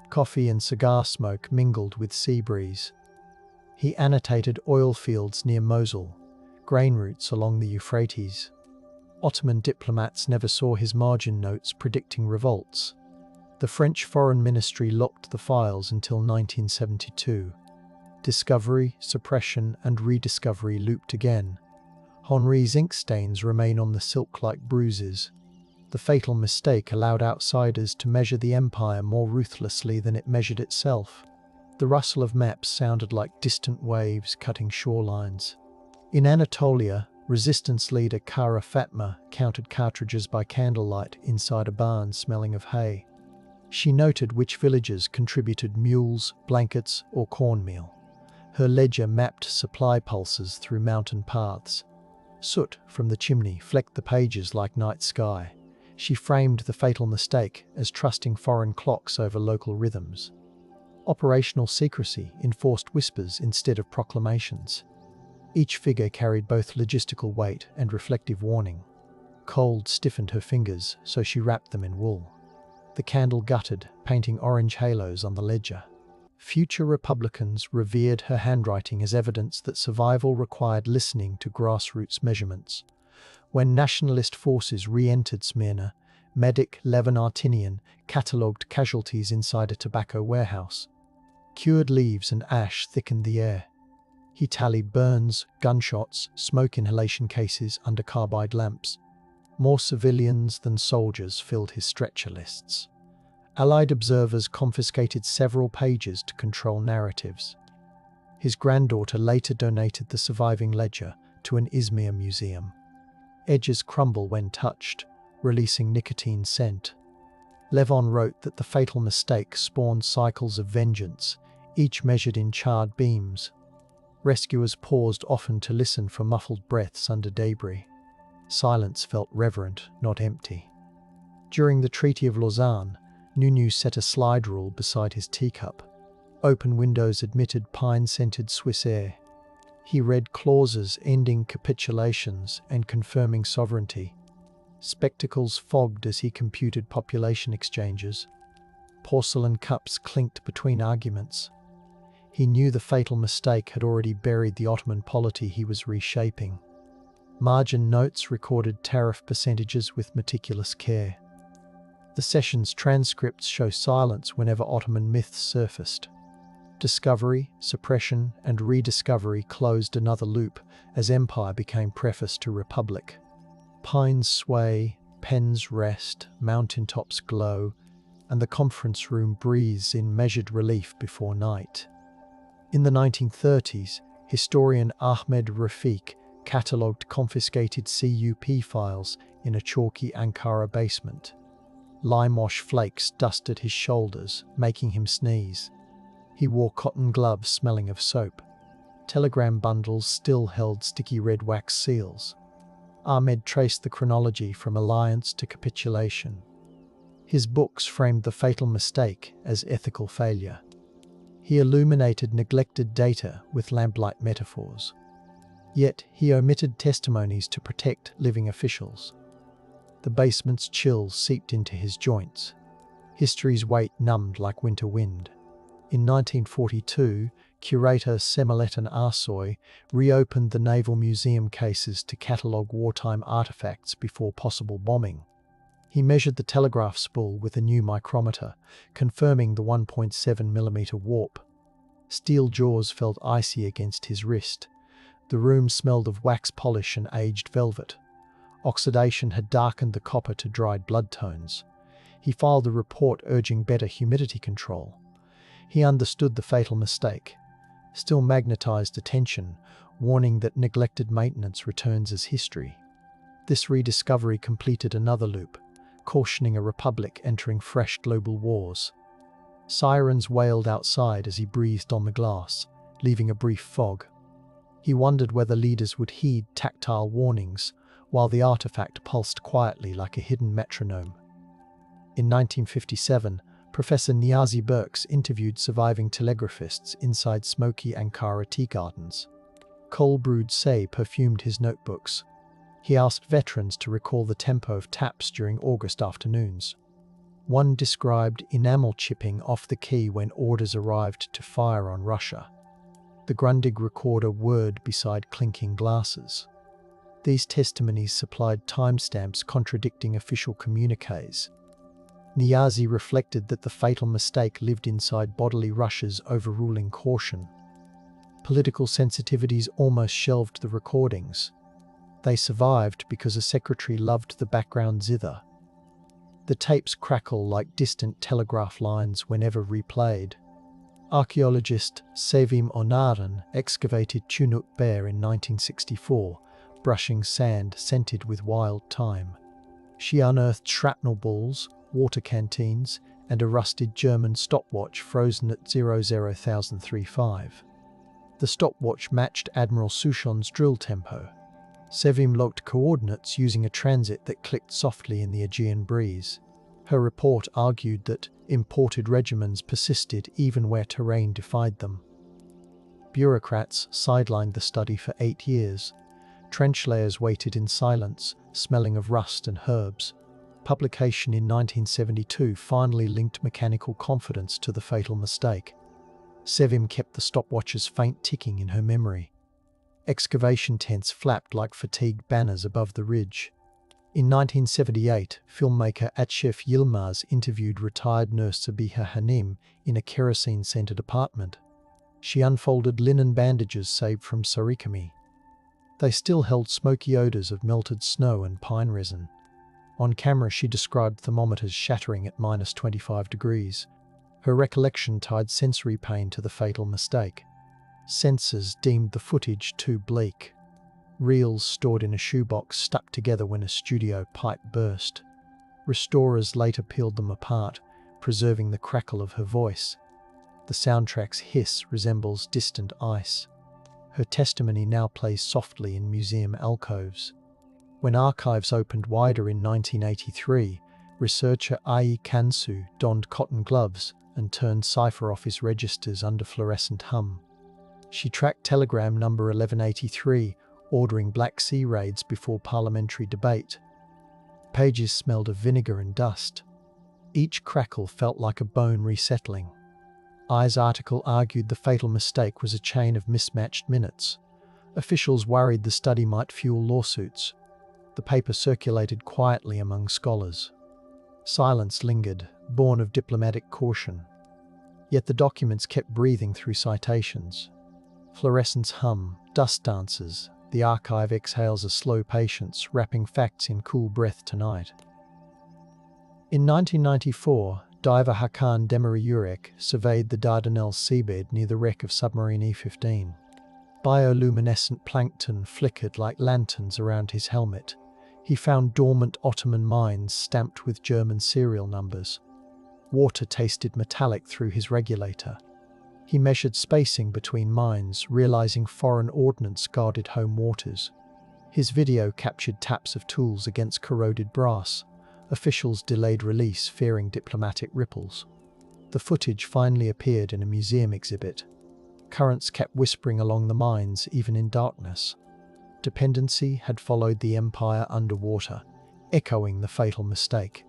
Coffee and cigar smoke mingled with sea breeze. He annotated oil fields near Mosul, grain routes along the Euphrates. Ottoman diplomats never saw his margin notes predicting revolts. The French Foreign Ministry locked the files until 1972. Discovery, suppression, and rediscovery looped again. Henri's ink stains remain on the silk like bruises. The fatal mistake allowed outsiders to measure the empire more ruthlessly than it measured itself. The rustle of maps sounded like distant waves cutting shorelines. In Anatolia, resistance leader Kara Fatma counted cartridges by candlelight inside a barn smelling of hay. She noted which villagers contributed mules, blankets, or cornmeal. Her ledger mapped supply pulses through mountain paths. Soot from the chimney flecked the pages like night sky. She framed the fatal mistake as trusting foreign clocks over local rhythms. Operational secrecy enforced whispers instead of proclamations. Each figure carried both logistical weight and reflective warning. Cold stiffened her fingers, so she wrapped them in wool. The candle guttered, painting orange halos on the ledger. Future Republicans revered her handwriting as evidence that survival required listening to grassroots measurements. When nationalist forces re-entered Smyrna, medic Levin Artinian catalogued casualties inside a tobacco warehouse. Cured leaves and ash thickened the air. He tallied burns, gunshots, smoke inhalation cases under carbide lamps. More civilians than soldiers filled his stretcher lists. Allied observers confiscated several pages to control narratives. His granddaughter later donated the surviving ledger to an Izmir museum. Edges crumble when touched, releasing nicotine scent. Levon wrote that the fatal mistake spawned cycles of vengeance, each measured in charred beams. Rescuers paused often to listen for muffled breaths under debris. Silence felt reverent, not empty. During the Treaty of Lausanne, Nunu set a slide rule beside his teacup. Open windows admitted pine-scented Swiss air. He read clauses ending capitulations and confirming sovereignty. Spectacles fogged as he computed population exchanges. Porcelain cups clinked between arguments. He knew the fatal mistake had already buried the Ottoman polity he was reshaping. Margin notes recorded tariff percentages with meticulous care. The session's transcripts show silence whenever Ottoman myths surfaced. Discovery, suppression, and rediscovery closed another loop as empire became preface to republic. Pines sway, pens rest, mountaintops glow, and the conference room breathes in measured relief before night. In the 1930s, historian Ahmed Rafiq catalogued confiscated CUP files in a chalky Ankara basement. Limewash flakes dusted his shoulders, making him sneeze. He wore cotton gloves smelling of soap. Telegram bundles still held sticky red wax seals. Ahmed traced the chronology from alliance to capitulation. His books framed the fatal mistake as ethical failure. He illuminated neglected data with lamplight metaphors. Yet he omitted testimonies to protect living officials. The basement's chills seeped into his joints. History's weight numbed like winter wind. In 1942, curator Semeletan Arsoy reopened the Naval Museum cases to catalogue wartime artifacts before possible bombing. He measured the telegraph spool with a new micrometer, confirming the 1.7mm warp. Steel jaws felt icy against his wrist. The room smelled of wax polish and aged velvet. Oxidation had darkened the copper to dried blood tones. He filed a report urging better humidity control. He understood the fatal mistake, still magnetized attention, warning that neglected maintenance returns as history. This rediscovery completed another loop, cautioning a republic entering fresh global wars. Sirens wailed outside as he breathed on the glass, leaving a brief fog. He wondered whether leaders would heed tactile warnings, while the artifact pulsed quietly like a hidden metronome. In 1957, Professor Niazi Burks interviewed surviving telegraphists inside smoky Ankara tea gardens. Cold-brewed say perfumed his notebooks. He asked veterans to recall the tempo of taps during August afternoons. One described enamel chipping off the key when orders arrived to fire on Russia. The Grundig recorder whirred beside clinking glasses. These testimonies supplied timestamps contradicting official communiques. Niazi reflected that the fatal mistake lived inside bodily rushes overruling caution. Political sensitivities almost shelved the recordings. They survived because a secretary loved the background zither. The tapes crackle like distant telegraph lines whenever replayed. Archaeologist Sevim Onarın excavated Chunuk Bear in 1964, brushing sand scented with wild thyme. She unearthed shrapnel balls, water canteens, and a rusted German stopwatch frozen at 00,035. The stopwatch matched Admiral Souchon's drill tempo. Sevim logged coordinates using a transit that clicked softly in the Aegean breeze. Her report argued that imported regimens persisted even where terrain defied them. Bureaucrats sidelined the study for 8 years. Trench layers waited in silence, smelling of rust and herbs. Publication in 1972 finally linked mechanical confidence to the fatal mistake. Sevim kept the stopwatch's faint ticking in her memory. Excavation tents flapped like fatigued banners above the ridge. In 1978, filmmaker Atshef Yilmaz interviewed retired nurse Sabiha Hanim in a kerosene-scented apartment. She unfolded linen bandages saved from Sarikami. They still held smoky odors of melted snow and pine resin. On camera, she described thermometers shattering at -25 degrees. Her recollection tied sensory pain to the fatal mistake. Censors deemed the footage too bleak. Reels stored in a shoebox stuck together when a studio pipe burst. Restorers later peeled them apart, preserving the crackle of her voice. The soundtrack's hiss resembles distant ice. Her testimony now plays softly in museum alcoves. When archives opened wider in 1983, researcher Ai Kansu donned cotton gloves and turned cipher office registers under fluorescent hum. She tracked telegram number 1183, ordering Black Sea raids before parliamentary debate. Pages smelled of vinegar and dust. Each crackle felt like a bone resettling. Ai's article argued the fatal mistake was a chain of mismatched minutes. Officials worried the study might fuel lawsuits. The paper circulated quietly among scholars. Silence lingered, born of diplomatic caution. Yet the documents kept breathing through citations. Fluorescents hum, dust dances. The archive exhales a slow patience, wrapping facts in cool breath tonight. In 1994, diver Hakan Demiryorek surveyed the Dardanelles seabed near the wreck of submarine E-15. Bioluminescent plankton flickered like lanterns around his helmet. He found dormant Ottoman mines stamped with German serial numbers. Water tasted metallic through his regulator. He measured spacing between mines, realizing foreign ordnance guarded home waters. His video captured taps of tools against corroded brass. Officials delayed release, fearing diplomatic ripples. The footage finally appeared in a museum exhibit. Currents kept whispering along the mines, even in darkness. Dependency had followed the empire underwater, echoing the fatal mistake.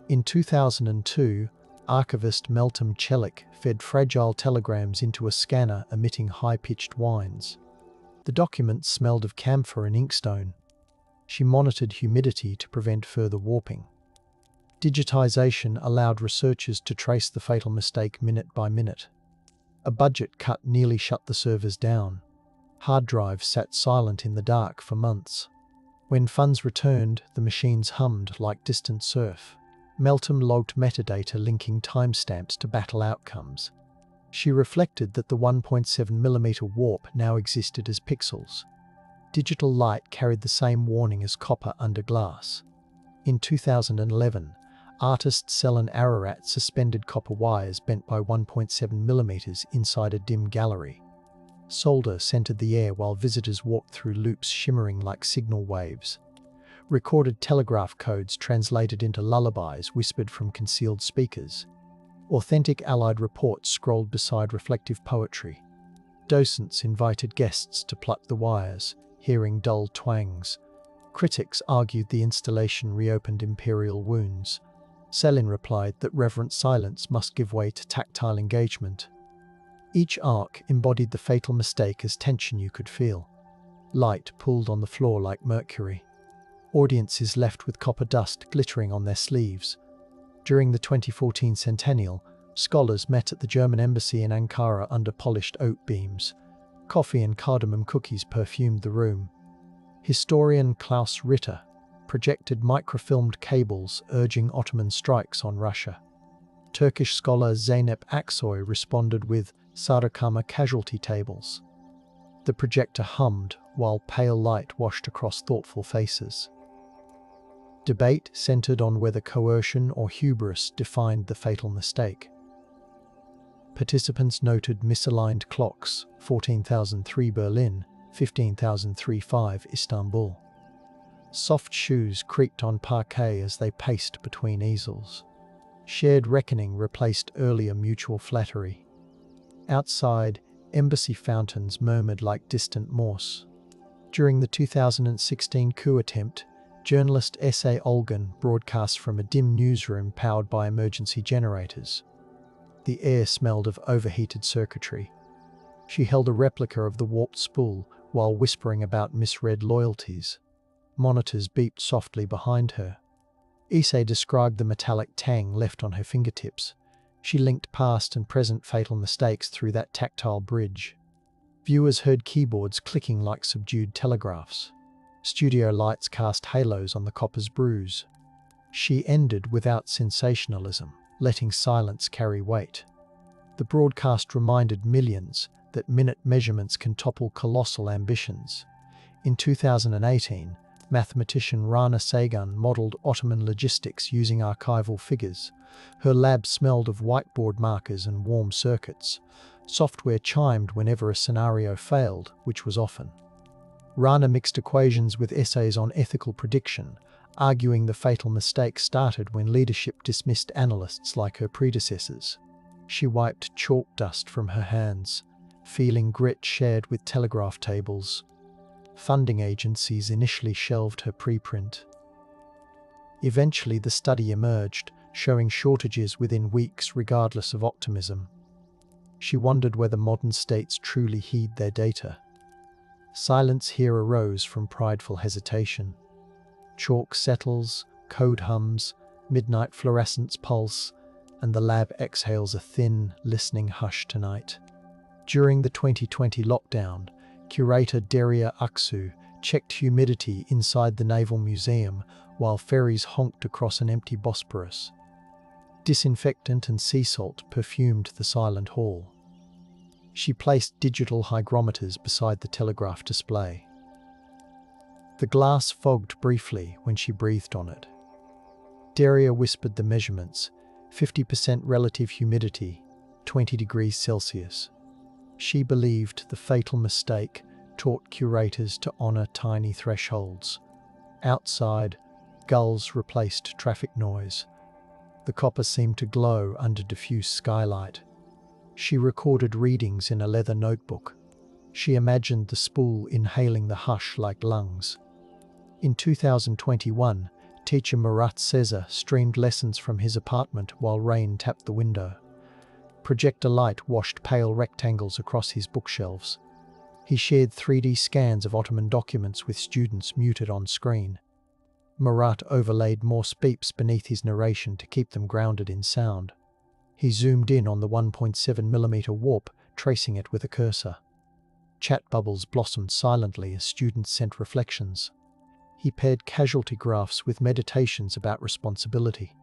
In 2002, archivist Meltem Çelik fed fragile telegrams into a scanner emitting high-pitched whines. The documents smelled of camphor and inkstone. She monitored humidity to prevent further warping. Digitization allowed researchers to trace the fatal mistake minute by minute. A budget cut nearly shut the servers down. Hard drives sat silent in the dark for months. When funds returned, the machines hummed like distant surf. Meltem logged metadata linking timestamps to battle outcomes. She reflected that the 1.7mm warp now existed as pixels. Digital light carried the same warning as copper under glass. In 2011, artist Selin Ararat suspended copper wires bent by 1.7mm inside a dim gallery. Solder scented the air while visitors walked through loops shimmering like signal waves. Recorded telegraph codes translated into lullabies whispered from concealed speakers. Authentic Allied reports scrolled beside reflective poetry. Docents invited guests to pluck the wires, hearing dull twangs. Critics argued the installation reopened imperial wounds. Selin replied that reverent silence must give way to tactile engagement. Each arc embodied the fatal mistake as tension you could feel. Light pulled on the floor like mercury. Audiences left with copper dust glittering on their sleeves. During the 2014 centennial, scholars met at the German embassy in Ankara under polished oak beams. Coffee and cardamom cookies perfumed the room. Historian Klaus Ritter projected microfilmed cables urging Ottoman strikes on Russia. Turkish scholar Zeynep Aksoy responded with Sarıkama casualty tables. The projector hummed while pale light washed across thoughtful faces. Debate centered on whether coercion or hubris defined the fatal mistake. Participants noted misaligned clocks, 14,003 Berlin, 15,035 Istanbul. Soft shoes creaked on parquet as they paced between easels. Shared reckoning replaced earlier mutual flattery. Outside, embassy fountains murmured like distant Morse. During the 2016 coup attempt, journalist S.A. Olgan broadcast from a dim newsroom powered by emergency generators. The air smelled of overheated circuitry. She held a replica of the warped spool while whispering about misread loyalties. Monitors beeped softly behind her. Issei described the metallic tang left on her fingertips. She linked past and present fatal mistakes through that tactile bridge. Viewers heard keyboards clicking like subdued telegraphs. Studio lights cast halos on the copper's bruise. She ended without sensationalism, letting silence carry weight. The broadcast reminded millions that minute measurements can topple colossal ambitions. In 2018, mathematician Rana Sagan modeled Ottoman logistics using archival figures. Her lab smelled of whiteboard markers and warm circuits. Software chimed whenever a scenario failed, which was often. Rana mixed equations with essays on ethical prediction, arguing the fatal mistake started when leadership dismissed analysts like her predecessors. She wiped chalk dust from her hands, feeling grit shared with telegraph tables. Funding agencies initially shelved her preprint. Eventually the study emerged, showing shortages within weeks regardless of optimism. She wondered whether modern states truly heed their data. Silence here arose from prideful hesitation. Chalk settles, code hums, midnight fluorescents pulse, and the lab exhales a thin, listening hush tonight. During the 2020 lockdown, curator Derya Aksu checked humidity inside the Naval Museum while ferries honked across an empty Bosporus. Disinfectant and sea salt perfumed the silent hall. She placed digital hygrometers beside the telegraph display. The glass fogged briefly when she breathed on it. Derya whispered the measurements: 50% relative humidity, 20 degrees Celsius. She believed the fatal mistake taught curators to honor tiny thresholds. Outside, gulls replaced traffic noise. The copper seemed to glow under diffuse skylight. She recorded readings in a leather notebook. She imagined the spool inhaling the hush like lungs. In 2021, teacher Murat Sezer streamed lessons from his apartment while rain tapped the window. Projector light washed pale rectangles across his bookshelves. He shared 3D scans of Ottoman documents with students muted on screen. Murat overlaid Morse beeps beneath his narration to keep them grounded in sound. He zoomed in on the 1.7mm warp, tracing it with a cursor. Chat bubbles blossomed silently as students sent reflections. He paired casualty graphs with meditations about responsibility.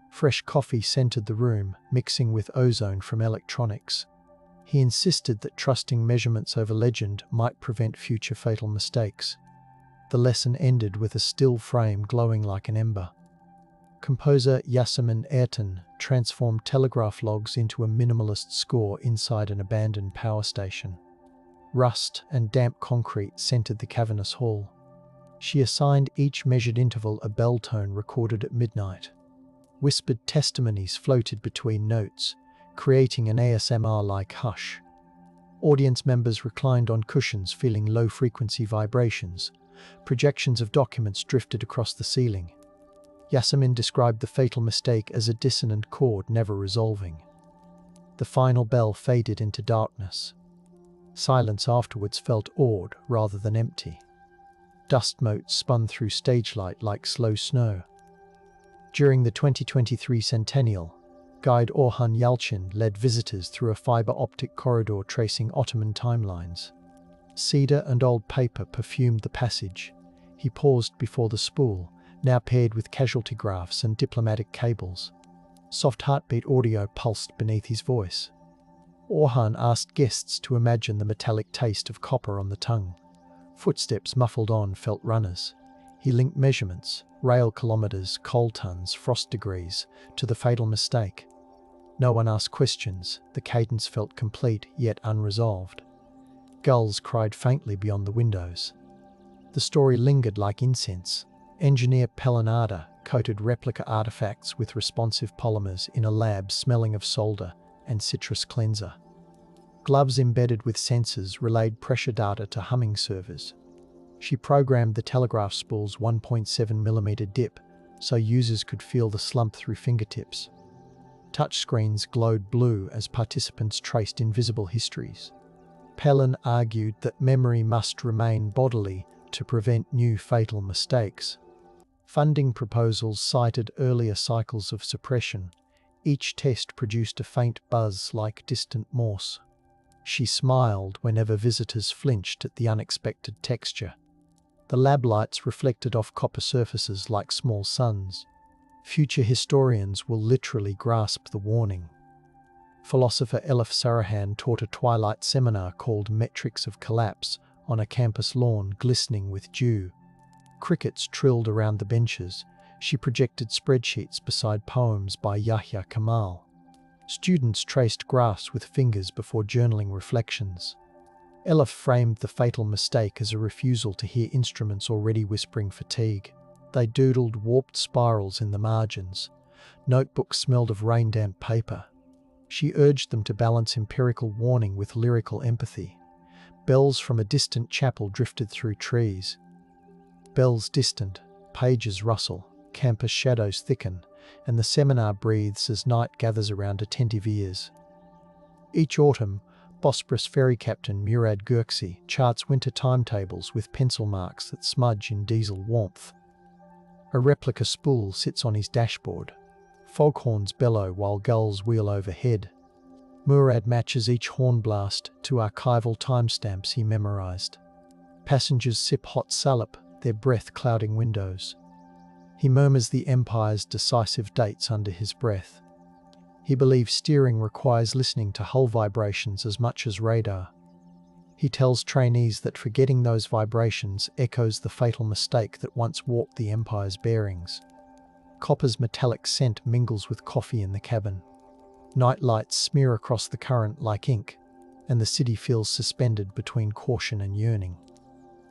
Fresh coffee scented the room, mixing with ozone from electronics. He insisted that trusting measurements over legend might prevent future fatal mistakes. The lesson ended with a still frame glowing like an ember. Composer Yasemin Ertan transformed telegraph logs into a minimalist score inside an abandoned power station. Rust and damp concrete scented the cavernous hall. She assigned each measured interval a bell tone recorded at midnight. Whispered testimonies floated between notes, creating an ASMR-like hush. Audience members reclined on cushions feeling low-frequency vibrations. Projections of documents drifted across the ceiling. Yasemin described the fatal mistake as a dissonant chord never resolving. The final bell faded into darkness. Silence afterwards felt awed rather than empty. Dust motes spun through stage light like slow snow. During the 2023 centennial, guide Orhan Yalchin led visitors through a fiber optic corridor tracing Ottoman timelines. Cedar and old paper perfumed the passage. He paused before the spool, now paired with casualty graphs and diplomatic cables. Soft heartbeat audio pulsed beneath his voice. Orhan asked guests to imagine the metallic taste of copper on the tongue. Footsteps muffled on felt runners. He linked measurements, rail kilometers, coal tons, frost degrees, to the fatal mistake. No one asked questions. The cadence felt complete yet unresolved. Gulls cried faintly beyond the windows. The story lingered like incense. Engineer Pelinada coated replica artifacts with responsive polymers in a lab smelling of solder and citrus cleanser. Gloves embedded with sensors relayed pressure data to humming servers. She programmed the telegraph spool's 1.7mm dip so users could feel the slump through fingertips. Touchscreens glowed blue as participants traced invisible histories. Pelin argued that memory must remain bodily to prevent new fatal mistakes. Funding proposals cited earlier cycles of suppression. Each test produced a faint buzz like distant Morse. She smiled whenever visitors flinched at the unexpected texture. The lab lights reflected off copper surfaces like small suns. Future historians will literally grasp the warning. Philosopher Elif Sarahan taught a twilight seminar called Metrics of Collapse on a campus lawn glistening with dew. Crickets trilled around the benches. She projected spreadsheets beside poems by Yahya Kemal. Students traced graphs with fingers before journaling reflections. Elif framed the fatal mistake as a refusal to hear instruments already whispering fatigue. They doodled warped spirals in the margins. Notebooks smelled of rain-damp paper. She urged them to balance empirical warning with lyrical empathy. Bells from a distant chapel drifted through trees. Bells distant, pages rustle, campus shadows thicken, and the seminar breathes as night gathers around attentive ears. Each autumn, Bosporus ferry captain Murad Gurksi charts winter timetables with pencil marks that smudge in diesel warmth. A replica spool sits on his dashboard. Foghorns bellow while gulls wheel overhead. Murad matches each horn blast to archival timestamps he memorized. Passengers sip hot salep, their breath clouding windows. He murmurs the empire's decisive dates under his breath. He believes steering requires listening to hull vibrations as much as radar. He tells trainees that forgetting those vibrations echoes the fatal mistake that once warped the empire's bearings. Copper's metallic scent mingles with coffee in the cabin. Night lights smear across the current like ink, and the city feels suspended between caution and yearning.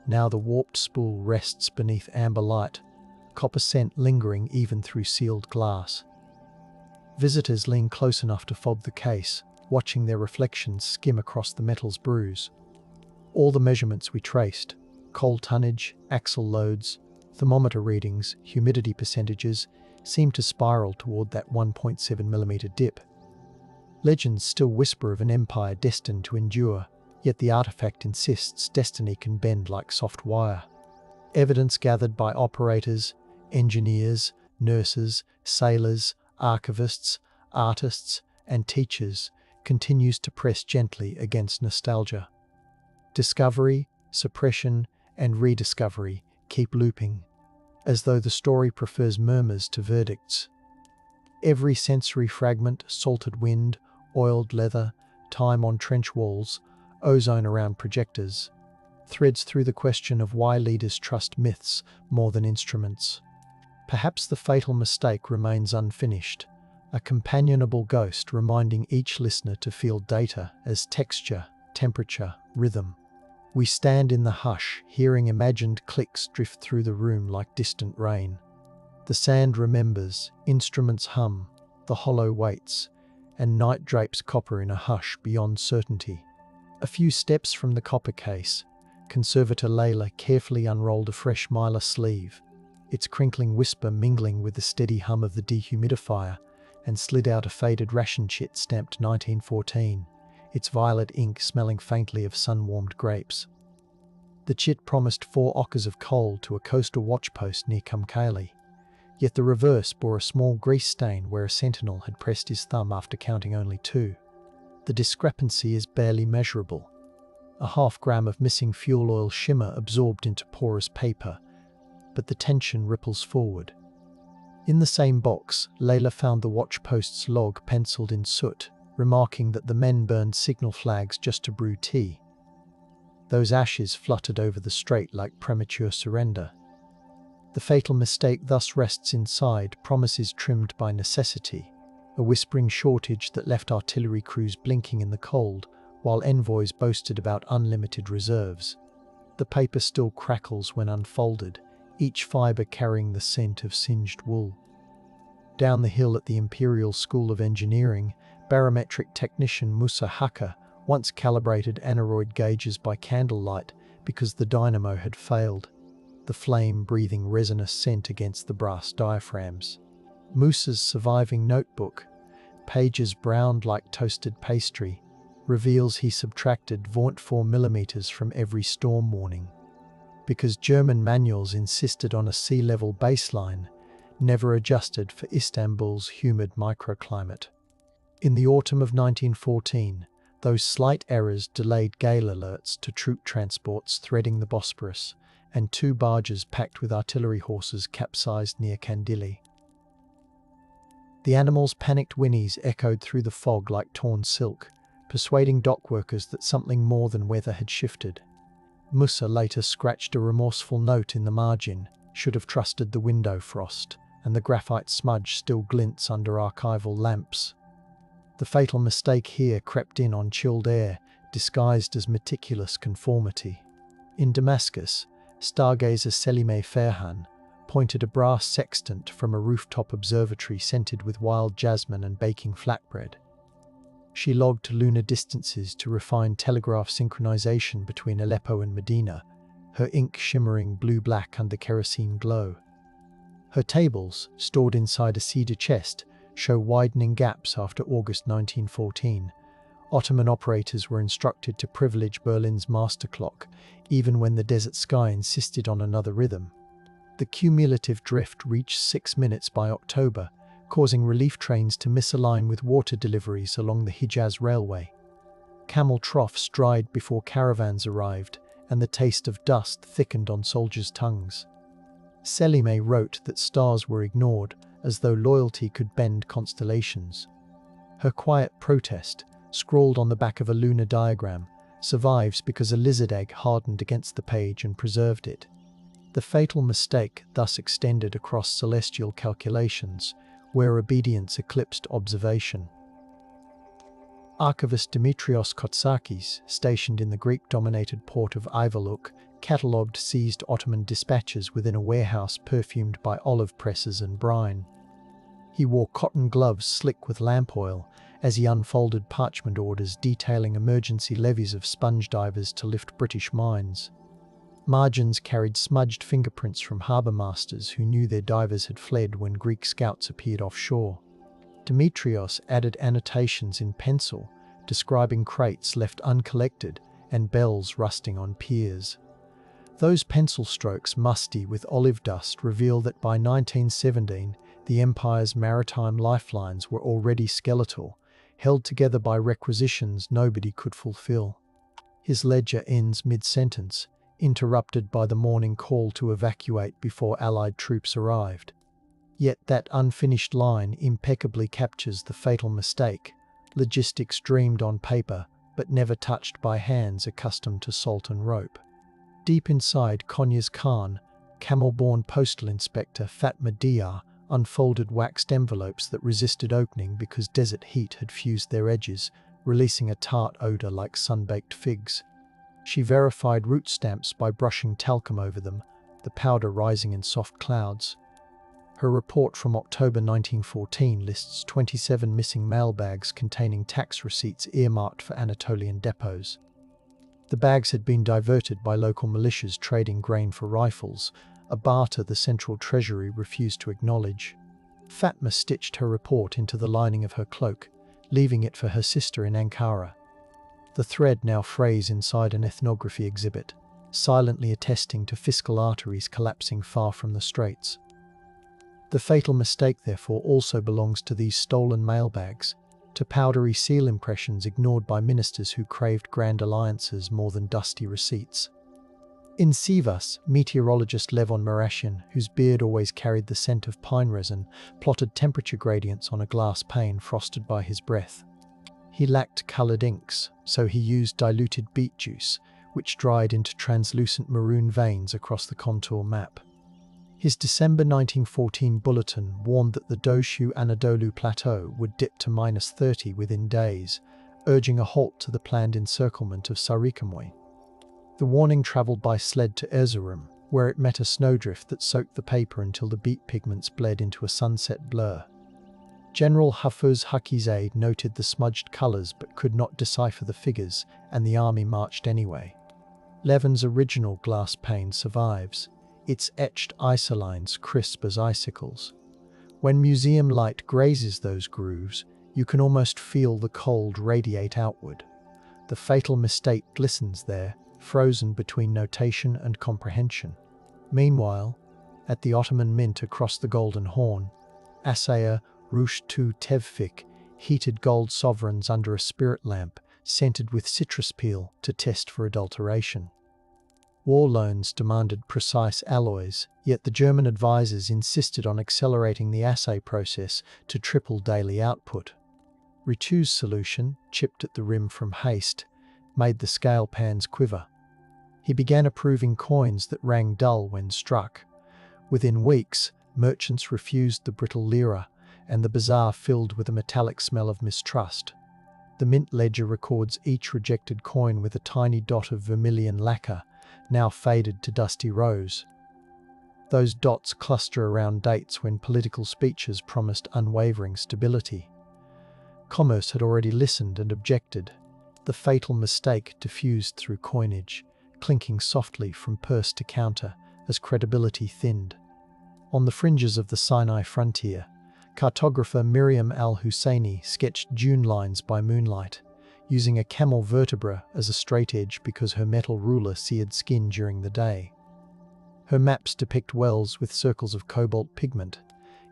Now the warped spool rests beneath amber light, copper scent lingering even through sealed glass. Visitors lean close enough to fob the case, watching their reflections skim across the metal's bruise. All the measurements we traced, coal tonnage, axle loads, thermometer readings, humidity percentages, seem to spiral toward that 1.7mm dip. Legends still whisper of an empire destined to endure, yet the artifact insists destiny can bend like soft wire. Evidence gathered by operators, engineers, nurses, sailors, archivists, artists, and teachers continues to press gently against nostalgia. Discovery, suppression, and rediscovery keep looping, as though the story prefers murmurs to verdicts. Every sensory fragment, salted wind, oiled leather, time on trench walls, ozone around projectors, threads through the question of why leaders trust myths more than instruments. Perhaps the fatal mistake remains unfinished, a companionable ghost reminding each listener to feel data as texture, temperature, rhythm. We stand in the hush, hearing imagined clicks drift through the room like distant rain. The sand remembers, instruments hum, the hollow waits, and night drapes copper in a hush beyond certainty. A few steps from the copper case, Conservator Layla carefully unrolled a fresh mylar sleeve, its crinkling whisper mingling with the steady hum of the dehumidifier, and slid out a faded ration chit stamped 1914, its violet ink smelling faintly of sun-warmed grapes. The chit promised 4 ockers of coal to a coastal watchpost near Kumkale, yet the reverse bore a small grease stain where a sentinel had pressed his thumb after counting only 2. The discrepancy is barely measurable. A half-gram of missing fuel oil shimmer absorbed into porous paper, but the tension ripples forward. In the same box, Layla found the watchpost's log penciled in soot, remarking that the men burned signal flags just to brew tea. Those ashes fluttered over the strait like premature surrender. The fatal mistake thus rests inside promises trimmed by necessity, a whispering shortage that left artillery crews blinking in the cold, while envoys boasted about unlimited reserves. The paper still crackles when unfolded, each fibre carrying the scent of singed wool. Down the hill at the Imperial School of Engineering, barometric technician Musa Haka once calibrated aneroid gauges by candlelight because the dynamo had failed, the flame breathing resinous scent against the brass diaphragms. Musa's surviving notebook, pages browned like toasted pastry, reveals he subtracted 0.4 millimeters from every storm warning, because German manuals insisted on a sea level baseline, never adjusted for Istanbul's humid microclimate. In the autumn of 1914, those slight errors delayed gale alerts to troop transports threading the Bosporus, and 2 barges packed with artillery horses capsized near Kandili. The animals' panicked whinnies echoed through the fog like torn silk, persuading dockworkers that something more than weather had shifted. Musa later scratched a remorseful note in the margin, should have trusted the window frost, and the graphite smudge still glints under archival lamps. The fatal mistake here crept in on chilled air, disguised as meticulous conformity. In Damascus, stargazer Selime Ferhan pointed a brass sextant from a rooftop observatory scented with wild jasmine and baking flatbread. She logged lunar distances to refine telegraph synchronization between Aleppo and Medina, her ink shimmering blue-black under kerosene glow. Her tables, stored inside a cedar chest, show widening gaps after August 1914. Ottoman operators were instructed to privilege Berlin's master clock, even when the desert sky insisted on another rhythm. The cumulative drift reached 6 minutes by October, causing relief trains to misalign with water deliveries along the Hijaz Railway. Camel troughs dried before caravans arrived, and the taste of dust thickened on soldiers' tongues. Selime wrote that stars were ignored, as though loyalty could bend constellations. Her quiet protest, scrawled on the back of a lunar diagram, survives because a lizard egg hardened against the page and preserved it. The fatal mistake thus extended across celestial calculations, where obedience eclipsed observation. Archivist Dimitrios Kotsakis, stationed in the Greek-dominated port of Ayvalık, catalogued seized Ottoman dispatches within a warehouse perfumed by olive presses and brine. He wore cotton gloves slick with lamp oil as he unfolded parchment orders detailing emergency levies of sponge divers to lift British mines. Margins carried smudged fingerprints from harbour masters who knew their divers had fled when Greek scouts appeared offshore. Dimitrios added annotations in pencil, describing crates left uncollected and bells rusting on piers. Those pencil strokes, musty with olive dust, reveal that by 1917, the Empire's maritime lifelines were already skeletal, held together by requisitions nobody could fulfill. His ledger ends mid-sentence, interrupted by the morning call to evacuate before Allied troops arrived. Yet that unfinished line impeccably captures the fatal mistake, logistics dreamed on paper but never touched by hands accustomed to salt and rope. Deep inside Konya's Khan, camel-born postal inspector Fatma Diyar unfolded waxed envelopes that resisted opening because desert heat had fused their edges, releasing a tart odor like sun-baked figs. She verified route stamps by brushing talcum over them, the powder rising in soft clouds. Her report from October 1914 lists 27 missing mailbags containing tax receipts earmarked for Anatolian depots. The bags had been diverted by local militias trading grain for rifles, a barter the Central Treasury refused to acknowledge. Fatma stitched her report into the lining of her cloak, leaving it for her sister in Ankara. The thread now frays inside an ethnography exhibit, silently attesting to fiscal arteries collapsing far from the straits. The fatal mistake, therefore, also belongs to these stolen mailbags, to powdery seal impressions ignored by ministers who craved grand alliances more than dusty receipts. In Sivas, meteorologist Levon Marashian, whose beard always carried the scent of pine resin, plotted temperature gradients on a glass pane frosted by his breath. He lacked coloured inks, so he used diluted beet juice, which dried into translucent maroon veins across the contour map. His December 1914 bulletin warned that the Doshu Anadolu Plateau would dip to -30 within days, urging a halt to the planned encirclement of Sarıkamış. The warning travelled by sled to Erzurum, where it met a snowdrift that soaked the paper until the beet pigments bled into a sunset blur. General Hafız Hakizade noted the smudged colours but could not decipher the figures, and the army marched anyway. Levon's original glass pane survives, its etched isolines crisp as icicles. When museum light grazes those grooves, you can almost feel the cold radiate outward. The fatal mistake glistens there, frozen between notation and comprehension. Meanwhile, at the Ottoman Mint across the Golden Horn, assayer Rüştü Tevfik heated gold sovereigns under a spirit lamp scented with citrus peel to test for adulteration. War loans demanded precise alloys, yet the German advisors insisted on accelerating the assay process to triple daily output. Ritu's solution, chipped at the rim from haste, made the scale pans quiver. He began approving coins that rang dull when struck. Within weeks, merchants refused the brittle lira, and the bazaar filled with a metallic smell of mistrust. The mint ledger records each rejected coin with a tiny dot of vermilion lacquer, now faded to dusty rose. Those dots cluster around dates when political speeches promised unwavering stability. Commerce had already listened and objected. The fatal mistake diffused through coinage, clinking softly from purse to counter as credibility thinned. On the fringes of the Sinai frontier, cartographer Miriam al-Husseini sketched dune lines by moonlight, using a camel vertebra as a straightedge because her metal ruler seared skin during the day. Her maps depict wells with circles of cobalt pigment,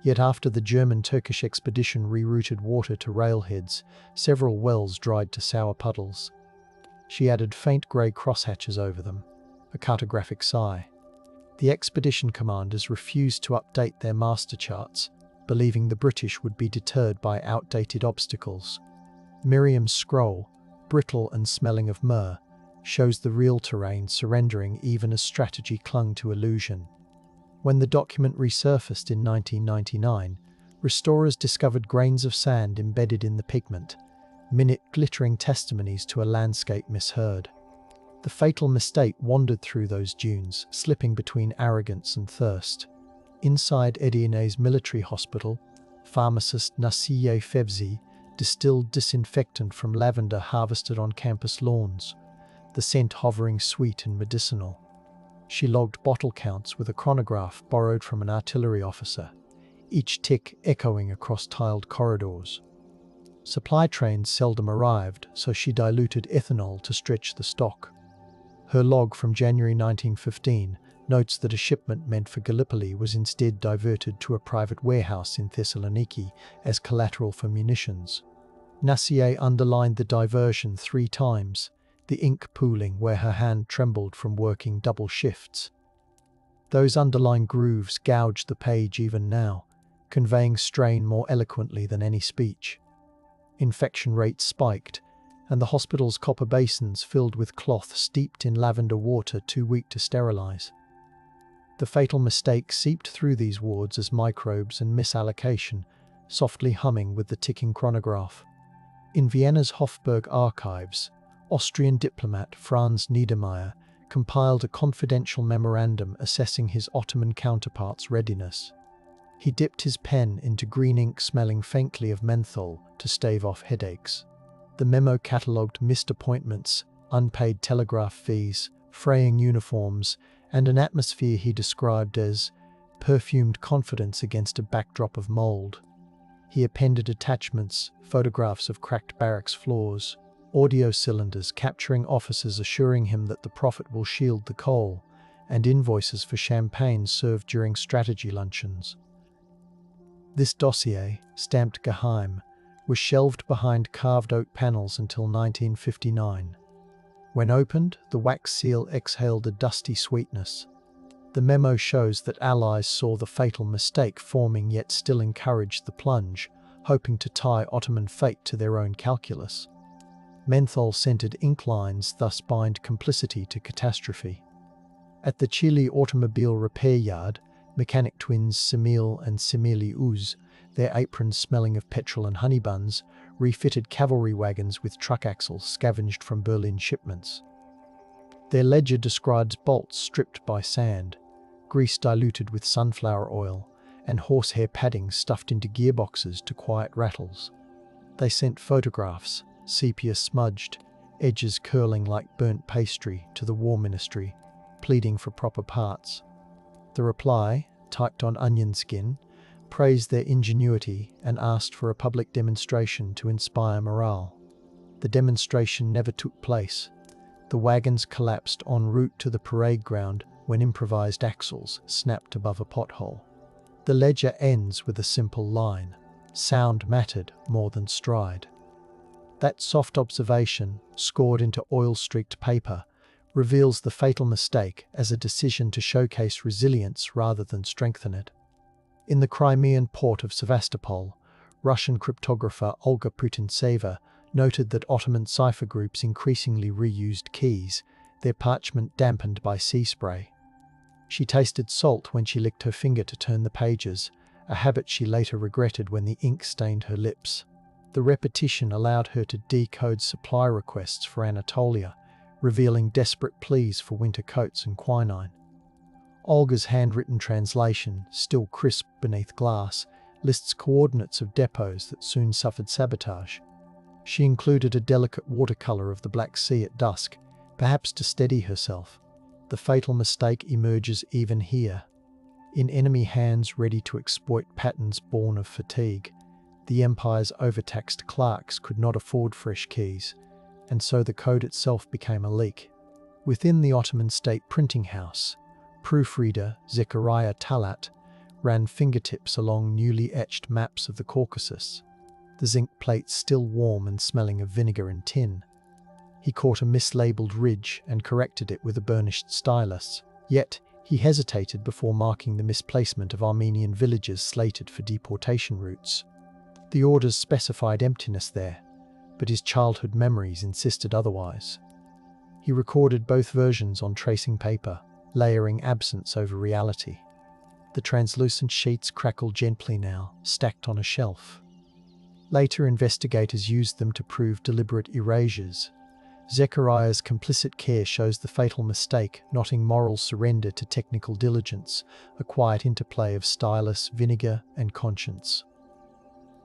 yet after the German-Turkish expedition rerouted water to railheads, several wells dried to sour puddles. She added faint grey crosshatches over them, a cartographic sigh. The expedition commanders refused to update their master charts, believing the British would be deterred by outdated obstacles. Miriam's scroll, brittle and smelling of myrrh, shows the real terrain surrendering even as strategy clung to illusion. When the document resurfaced in 1999, restorers discovered grains of sand embedded in the pigment, minute glittering testimonies to a landscape misheard. The fatal mistake wandered through those dunes, slipping between arrogance and thirst. Inside Edirne's military hospital, pharmacist Nasiye Fevzi distilled disinfectant from lavender harvested on campus lawns, the scent hovering sweet and medicinal. She logged bottle counts with a chronograph borrowed from an artillery officer, each tick echoing across tiled corridors. Supply trains seldom arrived, so she diluted ethanol to stretch the stock. Her log from January 1915 notes that a shipment meant for Gallipoli was instead diverted to a private warehouse in Thessaloniki as collateral for munitions. Nasiye underlined the diversion 3 times, the ink pooling where her hand trembled from working double shifts. Those underlined grooves gouged the page even now, conveying strain more eloquently than any speech. Infection rates spiked, and the hospital's copper basins filled with cloth steeped in lavender water too weak to sterilize. The fatal mistake seeped through these wards as microbes and misallocation, softly humming with the ticking chronograph. In Vienna's Hofburg archives, Austrian diplomat Franz Niedermeyer compiled a confidential memorandum assessing his Ottoman counterpart's readiness. He dipped his pen into green ink smelling faintly of menthol to stave off headaches. The memo catalogued missed appointments, unpaid telegraph fees, fraying uniforms, and an atmosphere he described as perfumed confidence against a backdrop of mold. He appended attachments, photographs of cracked barracks floors, audio cylinders capturing officers assuring him that the Prophet will shield the coal, and invoices for champagne served during strategy luncheons. This dossier, stamped Geheim, was shelved behind carved oak panels until 1959. When opened, the wax seal exhaled a dusty sweetness. The memo shows that Allies saw the fatal mistake forming yet still encouraged the plunge, hoping to tie Ottoman fate to their own calculus. Menthol-scented ink lines thus bind complicity to catastrophe. At the Chile automobile repair yard, mechanic twins Semil and Semili Uz, their aprons smelling of petrol and honey buns, refitted cavalry wagons with truck axles scavenged from Berlin shipments. Their ledger describes bolts stripped by sand, grease diluted with sunflower oil, and horsehair padding stuffed into gearboxes to quiet rattles. They sent photographs, sepia smudged, edges curling like burnt pastry, to the War Ministry, pleading for proper parts. The reply, typed on onion skin, praised their ingenuity and asked for a public demonstration to inspire morale. The demonstration never took place. The wagons collapsed en route to the parade ground when improvised axles snapped above a pothole. The ledger ends with a simple line: sound mattered more than stride. That soft observation, scored into oil-streaked paper, reveals the fatal mistake as a decision to showcase resilience rather than strengthen it. In the Crimean port of Sevastopol, Russian cryptographer Olga Putintseva noted that Ottoman cipher groups increasingly reused keys, their parchment dampened by sea spray. She tasted salt when she licked her finger to turn the pages, a habit she later regretted when the ink stained her lips. The repetition allowed her to decode supply requests for Anatolia, revealing desperate pleas for winter coats and quinine. Olga's handwritten translation, still crisp beneath glass, lists coordinates of depots that soon suffered sabotage. She included a delicate watercolour of the Black Sea at dusk, perhaps to steady herself. The fatal mistake emerges even here. In enemy hands ready to exploit patterns born of fatigue, the Empire's overtaxed clerks could not afford fresh keys, and so the code itself became a leak. Within the Ottoman state printing house, proofreader Zechariah Talat ran fingertips along newly etched maps of the Caucasus, the zinc plates still warm and smelling of vinegar and tin. He caught a mislabeled ridge and corrected it with a burnished stylus, yet he hesitated before marking the misplacement of Armenian villages slated for deportation routes. The orders specified emptiness there, but his childhood memories insisted otherwise. He recorded both versions on tracing paper, layering absence over reality. The translucent sheets crackled gently now, stacked on a shelf. Later investigators used them to prove deliberate erasures. Zechariah's complicit care shows the fatal mistake, knotting moral surrender to technical diligence, a quiet interplay of stylus, vinegar, and conscience.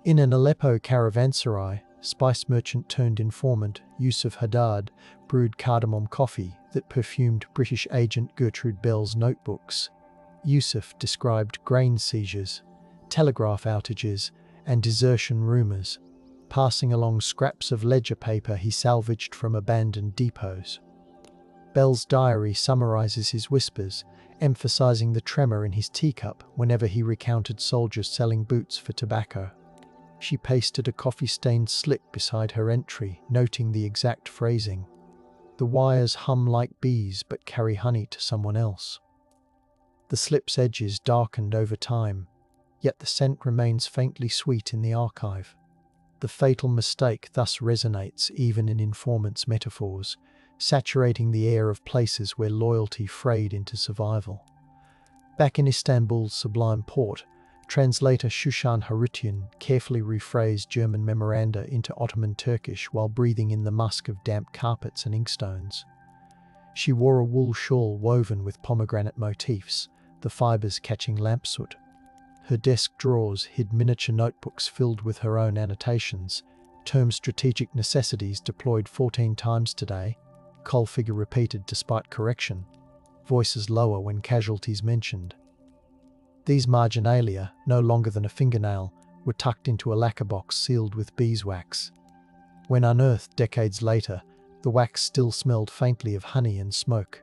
In an Aleppo caravanserai, spice merchant turned informant Yusuf Haddad brewed cardamom coffee that perfumed British agent Gertrude Bell's notebooks. Yusuf described grain seizures, telegraph outages, and desertion rumours, passing along scraps of ledger paper he salvaged from abandoned depots. Bell's diary summarises his whispers, emphasising the tremor in his teacup whenever he recounted soldiers selling boots for tobacco. She pasted a coffee-stained slip beside her entry, noting the exact phrasing. The wires hum like bees but carry honey to someone else. The slip's edges darkened over time, yet the scent remains faintly sweet in the archive. The fatal mistake thus resonates even in informants' metaphors, saturating the air of places where loyalty frayed into survival. Back in Istanbul's sublime port, Translator Shushan Harutyan carefully rephrased German memoranda into Ottoman Turkish while breathing in the musk of damp carpets and inkstones. She wore a wool shawl woven with pomegranate motifs, the fibres catching lamp soot. Her desk drawers hid miniature notebooks filled with her own annotations, termed strategic necessities deployed 14 times today, call figure repeated despite correction, voices lower when casualties mentioned. These marginalia, no longer than a fingernail, were tucked into a lacquer box sealed with beeswax. When unearthed decades later, the wax still smelled faintly of honey and smoke.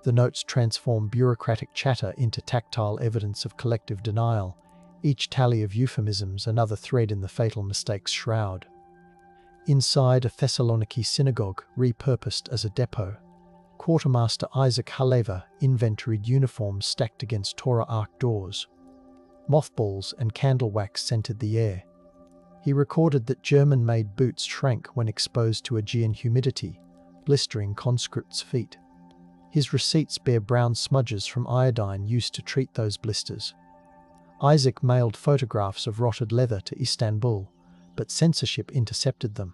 The notes transformed bureaucratic chatter into tactile evidence of collective denial, each tally of euphemisms another thread in the fatal mistake's shroud. Inside a Thessaloniki synagogue repurposed as a depot, Quartermaster Isaac Haleva inventoried uniforms stacked against Torah Ark doors. Mothballs and candle wax scented the air. He recorded that German-made boots shrank when exposed to Aegean humidity, blistering conscripts' feet. His receipts bear brown smudges from iodine used to treat those blisters. Isaac mailed photographs of rotted leather to Istanbul, but censorship intercepted them.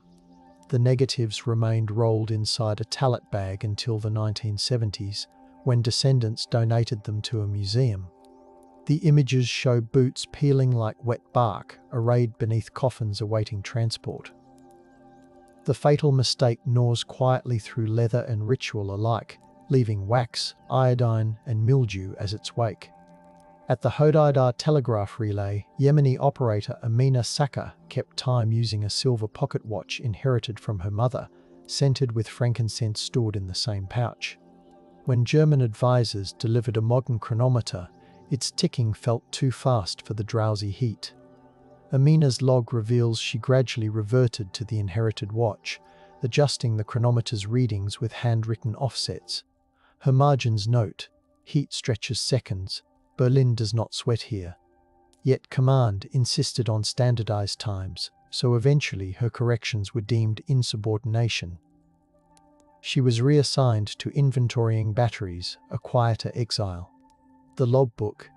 The negatives remained rolled inside a tallet bag until the 1970s, when descendants donated them to a museum. The images show boots peeling like wet bark, arrayed beneath coffins awaiting transport. The fatal mistake gnaws quietly through leather and ritual alike, leaving wax, iodine, and mildew as its wake. At the Hodeidah telegraph relay, Yemeni operator Amina Saka kept time using a silver pocket watch inherited from her mother, scented with frankincense stored in the same pouch. When German advisors delivered a modern chronometer, its ticking felt too fast for the drowsy heat. Amina's log reveals she gradually reverted to the inherited watch, adjusting the chronometer's readings with handwritten offsets. Her margins note, heat stretches seconds, Berlin does not sweat here. Yet command insisted on standardized times, so eventually her corrections were deemed insubordination. She was reassigned to inventorying batteries, a quieter exile. The logbook,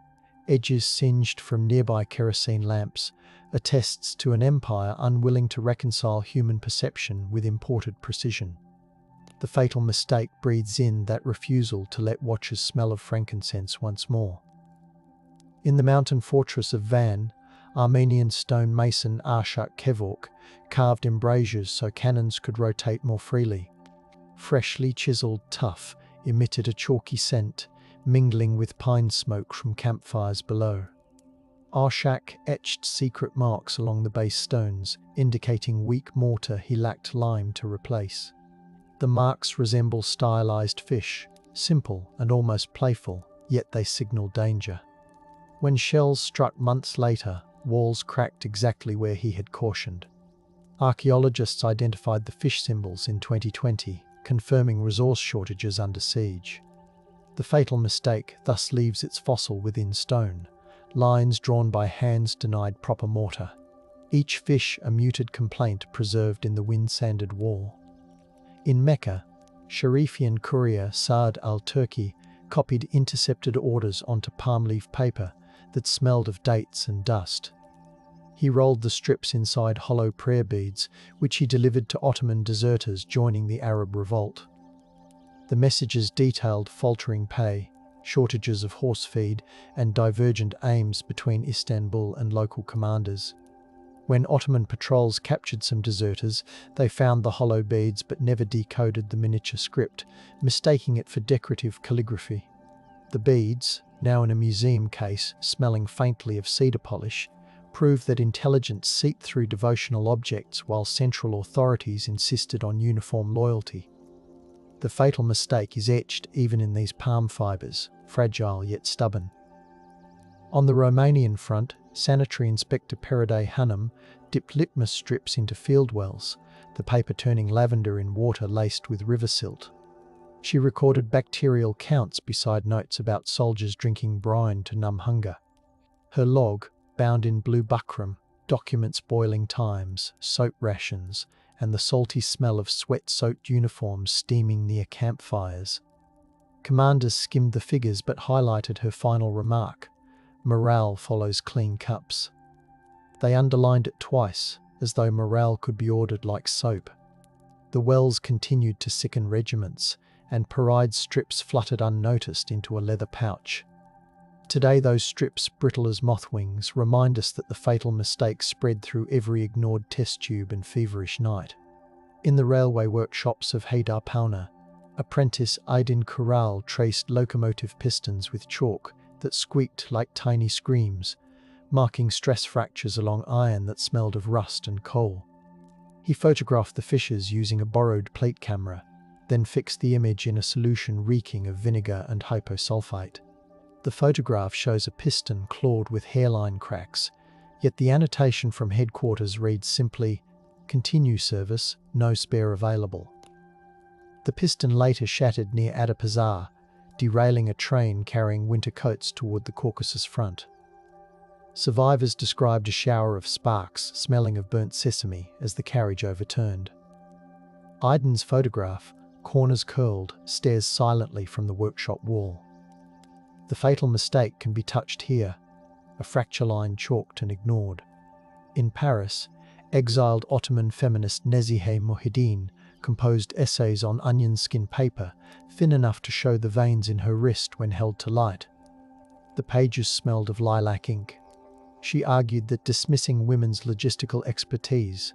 edges singed from nearby kerosene lamps, attests to an empire unwilling to reconcile human perception with imported precision. The fatal mistake breathes in that refusal to let watchers smell of frankincense once more. In the mountain fortress of Van, Armenian stonemason Arshak Kevork carved embrasures so cannons could rotate more freely. Freshly chiseled tuff emitted a chalky scent, mingling with pine smoke from campfires below. Arshak etched secret marks along the base stones, indicating weak mortar he lacked lime to replace. The marks resemble stylized fish, simple and almost playful, yet they signal danger. When shells struck months later, walls cracked exactly where he had cautioned. Archaeologists identified the fish symbols in 2020, confirming resource shortages under siege. The fatal mistake thus leaves its fossil within stone, lines drawn by hands denied proper mortar. Each fish a muted complaint preserved in the wind-sanded wall. In Mecca, Sharifian courier Saad al-Turki copied intercepted orders onto palm leaf paper that smelled of dates and dust. He rolled the strips inside hollow prayer beads, which he delivered to Ottoman deserters joining the Arab revolt. The messages detailed faltering pay, shortages of horse feed, and divergent aims between Istanbul and local commanders. When Ottoman patrols captured some deserters, they found the hollow beads but never decoded the miniature script, mistaking it for decorative calligraphy. The beads, now in a museum case smelling faintly of cedar polish, prove that intelligence seeped through devotional objects while central authorities insisted on uniform loyalty. The fatal mistake is etched even in these palm fibres, fragile yet stubborn. On the Romanian front, Sanitary Inspector Peride Hanum dipped litmus strips into field wells, the paper turning lavender in water laced with river silt. She recorded bacterial counts beside notes about soldiers drinking brine to numb hunger. Her log, bound in blue buckram, documents boiling times, soap rations, and the salty smell of sweat-soaked uniforms steaming near campfires. Commanders skimmed the figures but highlighted her final remark. Morale follows clean cups. They underlined it twice, as though morale could be ordered like soap. The wells continued to sicken regiments, and parade strips fluttered unnoticed into a leather pouch. Today those strips, brittle as moth wings, remind us that the fatal mistake spread through every ignored test tube and feverish night. In the railway workshops of Haydar Pauna, apprentice Aydin Kural traced locomotive pistons with chalk that squeaked like tiny screams, marking stress fractures along iron that smelled of rust and coal. He photographed the fissures using a borrowed plate camera, then fixed the image in a solution reeking of vinegar and hyposulfite. The photograph shows a piston clawed with hairline cracks, yet the annotation from headquarters reads simply, "Continue service, no spare available." The piston later shattered near Adapazar, derailing a train carrying winter coats toward the Caucasus front. Survivors described a shower of sparks smelling of burnt sesame as the carriage overturned. Aydin's photograph, corners curled, stares silently from the workshop wall. The fatal mistake can be touched here, a fracture line chalked and ignored. In Paris, exiled Ottoman feminist Nezihe Mohideen composed essays on onion skin paper, thin enough to show the veins in her wrist when held to light. The pages smelled of lilac ink. She argued that dismissing women's logistical expertise,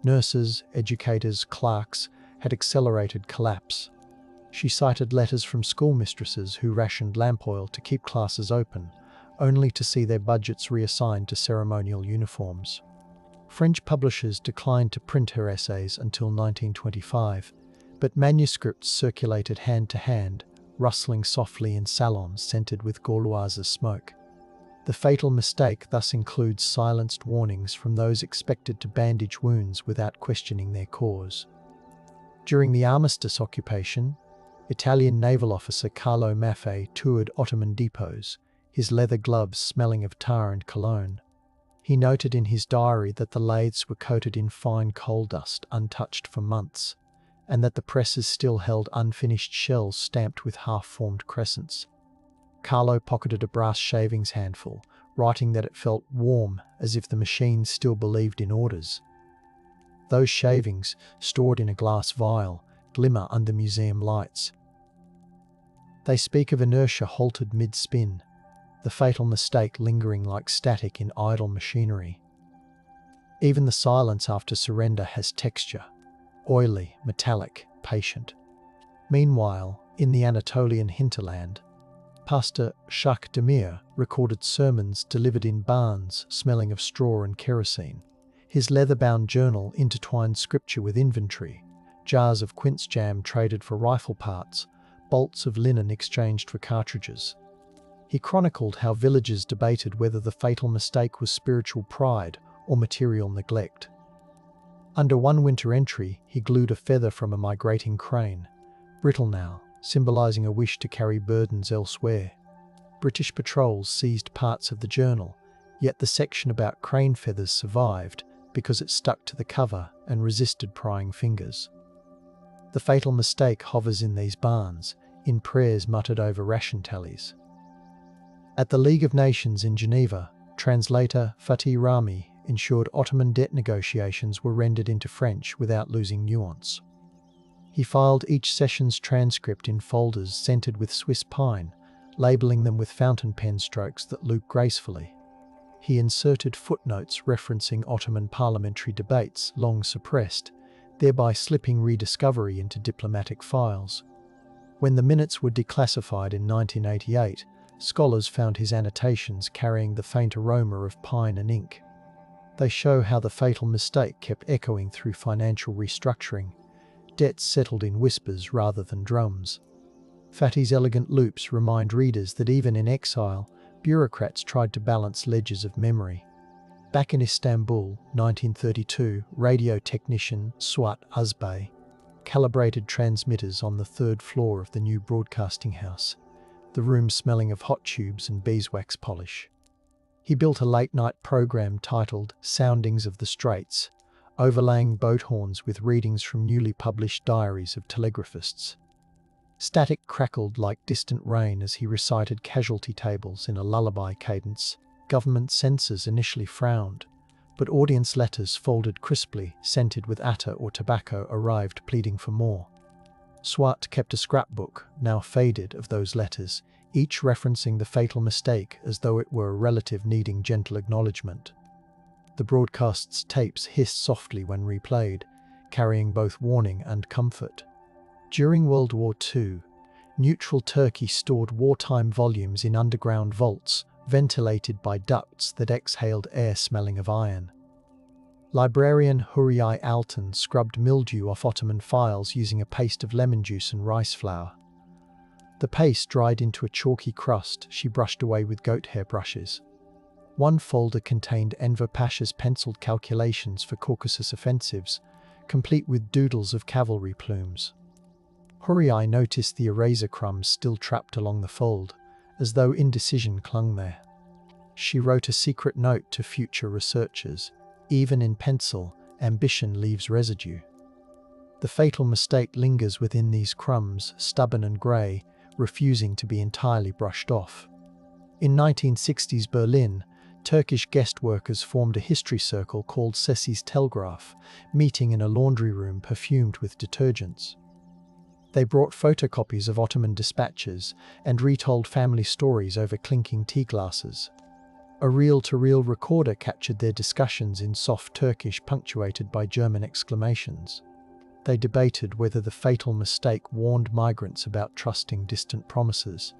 nurses, educators, clerks, had accelerated collapse. She cited letters from schoolmistresses who rationed lamp oil to keep classes open, only to see their budgets reassigned to ceremonial uniforms. French publishers declined to print her essays until 1925, but manuscripts circulated hand to hand, rustling softly in salons scented with Gauloise smoke. The fatal mistake thus includes silenced warnings from those expected to bandage wounds without questioning their cause. During the armistice occupation, Italian naval officer Carlo Maffei toured Ottoman depots, his leather gloves smelling of tar and cologne. He noted in his diary that the lathes were coated in fine coal dust untouched for months, and that the presses still held unfinished shells stamped with half-formed crescents. Carlo pocketed a brass shavings handful, writing that it felt warm, as if the machine still believed in orders. Those shavings, stored in a glass vial, glimmer under museum lights. They speak of inertia halted mid-spin, the fatal mistake lingering like static in idle machinery. Even the silence after surrender has texture, oily, metallic, patient. Meanwhile, in the Anatolian hinterland, Pastor Shak Demir recorded sermons delivered in barns smelling of straw and kerosene. His leather-bound journal intertwined scripture with inventory, jars of quince jam traded for rifle parts, bolts of linen exchanged for cartridges. He chronicled how villagers debated whether the fatal mistake was spiritual pride or material neglect. Under one winter entry, he glued a feather from a migrating crane, brittle now, symbolizing a wish to carry burdens elsewhere. British patrols seized parts of the journal, yet the section about crane feathers survived because it stuck to the cover and resisted prying fingers. The fatal mistake hovers in these barns, in prayers muttered over ration tallies. At the League of Nations in Geneva, translator Fatih Rami ensured Ottoman debt negotiations were rendered into French without losing nuance. He filed each session's transcript in folders scented with Swiss pine, labelling them with fountain pen strokes that loop gracefully. He inserted footnotes referencing Ottoman parliamentary debates long suppressed, thereby slipping rediscovery into diplomatic files. When the minutes were declassified in 1988, scholars found his annotations carrying the faint aroma of pine and ink. They show how the fatal mistake kept echoing through financial restructuring. Debts settled in whispers rather than drums. Fatih's elegant loops remind readers that even in exile, bureaucrats tried to balance ledgers of memory. Back in Istanbul, 1932, radio technician Suat Uzbey calibrated transmitters on the third floor of the new broadcasting house, the room smelling of hot tubes and beeswax polish. He built a late-night program titled Soundings of the Straits, overlaying boat horns with readings from newly published diaries of telegraphists. Static crackled like distant rain as he recited casualty tables in a lullaby cadence. Government censors initially frowned, but audience letters folded crisply, scented with attar or tobacco, arrived pleading for more. Swart kept a scrapbook, now faded, of those letters, each referencing the fatal mistake as though it were a relative needing gentle acknowledgement. The broadcast's tapes hissed softly when replayed, carrying both warning and comfort. During World War II, neutral Turkey stored wartime volumes in underground vaults, ventilated by ducts that exhaled air smelling of iron. Librarian WWII Alton scrubbed mildew off Ottoman files using a paste of lemon juice and rice flour. The paste dried into a chalky crust she brushed away with goat hair brushes. One folder contained Enver Pasha's penciled calculations for Caucasus offensives, complete with doodles of cavalry plumes. WWII noticed the eraser crumbs still trapped along the fold, as though indecision clung there. She wrote a secret note to future researchers. Even in pencil, ambition leaves residue. The fatal mistake lingers within these crumbs, stubborn and grey, refusing to be entirely brushed off. In 1960s Berlin, Turkish guest workers formed a history circle called Sessi's Telgraph, meeting in a laundry room perfumed with detergents. They brought photocopies of Ottoman dispatches and retold family stories over clinking tea glasses. A reel-to-reel recorder captured their discussions in soft Turkish punctuated by German exclamations. They debated whether the fatal mistake warned migrants about trusting distant promises.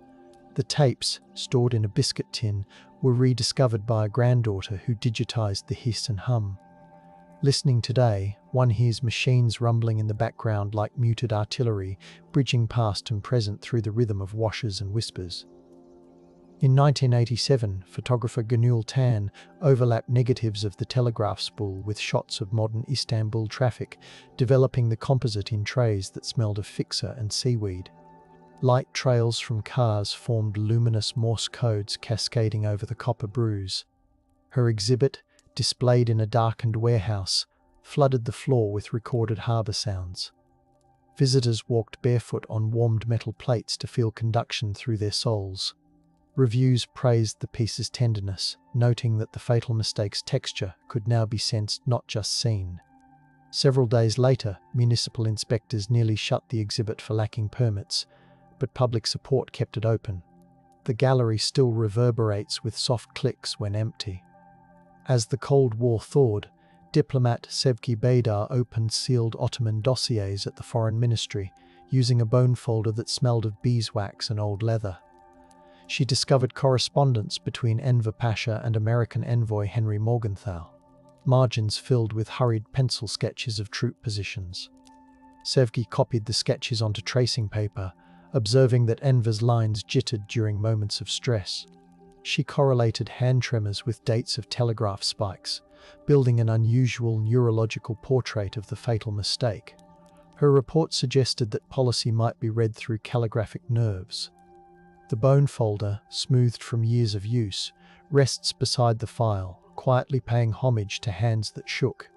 The tapes, stored in a biscuit tin, were rediscovered by a granddaughter who digitized the hiss and hum. Listening today, one hears machines rumbling in the background like muted artillery, bridging past and present through the rhythm of washers and whispers. In 1987, photographer Gönül Tan overlapped negatives of the telegraph spool with shots of modern Istanbul traffic, developing the composite in trays that smelled of fixer and seaweed. Light trails from cars formed luminous Morse codes cascading over the copper bruise. Her exhibit, displayed in a darkened warehouse, flooded the floor with recorded harbour sounds. Visitors walked barefoot on warmed metal plates to feel conduction through their soles. Reviews praised the piece's tenderness, noting that the fatal mistake's texture could now be sensed, not just seen. Several days later, municipal inspectors nearly shut the exhibit for lacking permits, but public support kept it open. The gallery still reverberates with soft clicks when empty. As the Cold War thawed, diplomat Sevgi Baydar opened sealed Ottoman dossiers at the Foreign Ministry, using a bone folder that smelled of beeswax and old leather. She discovered correspondence between Enver Pasha and American envoy Henry Morgenthau, margins filled with hurried pencil sketches of troop positions. Sevgi copied the sketches onto tracing paper, observing that Enver's lines jittered during moments of stress. She correlated hand tremors with dates of telegraph spikes, building an unusual neurological portrait of the fatal mistake. Her report suggested that policy might be read through calligraphic nerves. The bone folder, smoothed from years of use, rests beside the file, quietly paying homage to hands that shook.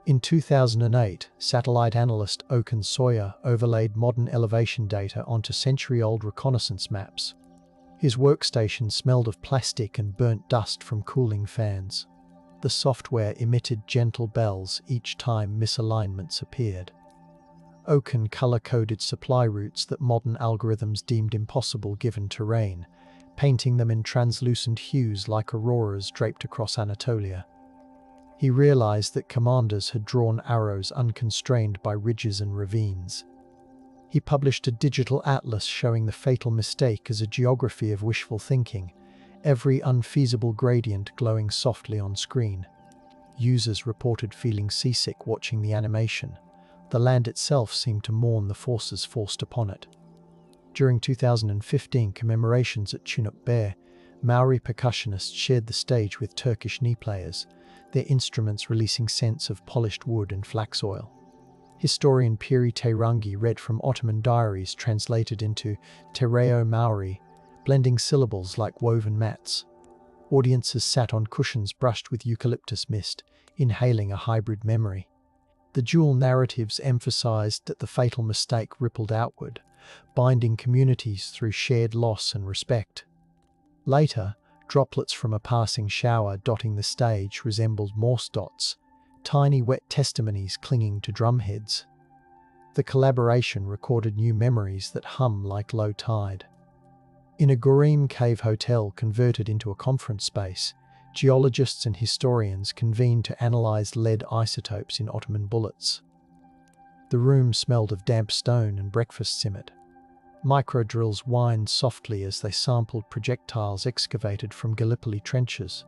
In 2008, satellite analyst Okan Sawyer overlaid modern elevation data onto century-old reconnaissance maps. His workstation smelled of plastic and burnt dust from cooling fans. The software emitted gentle bells each time misalignments appeared. Okan color-coded supply routes that modern algorithms deemed impossible given terrain, painting them in translucent hues like auroras draped across Anatolia. He realized that commanders had drawn arrows unconstrained by ridges and ravines. He published a digital atlas showing the fatal mistake as a geography of wishful thinking, every unfeasible gradient glowing softly on screen. Users reported feeling seasick watching the animation. The land itself seemed to mourn the forces forced upon it. During 2015 commemorations at Chunuk Bair, Maori percussionists shared the stage with Turkish knee players, their instruments releasing scents of polished wood and flax oil. Historian Piri Teirangi read from Ottoman diaries translated into Tereo Maori, blending syllables like woven mats. Audiences sat on cushions brushed with eucalyptus mist, inhaling a hybrid memory. The dual narratives emphasized that the fatal mistake rippled outward, binding communities through shared loss and respect. Later, droplets from a passing shower dotting the stage resembled Morse dots, tiny wet testimonies clinging to drumheads. The collaboration recorded new memories that hum like low tide. In a Gorim cave hotel converted into a conference space, geologists and historians convened to analyze lead isotopes in Ottoman bullets. The room smelled of damp stone and breakfast simmet. Microdrills whined softly as they sampled projectiles excavated from Gallipoli trenches.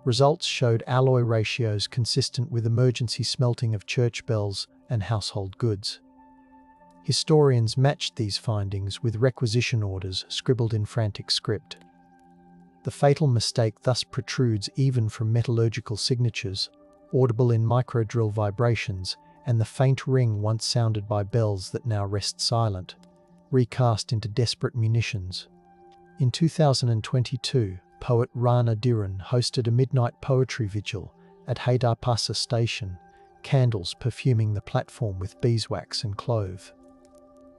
Results showed alloy ratios consistent with emergency smelting of church bells and household goods. Historians matched these findings with requisition orders scribbled in frantic script. The fatal mistake thus protrudes even from metallurgical signatures, audible in microdrill vibrations, and the faint ring once sounded by bells that now rest silent, recast into desperate munitions. In 2022, poet Rana Diran hosted a midnight poetry vigil at Haydarpasa station, candles perfuming the platform with beeswax and clove.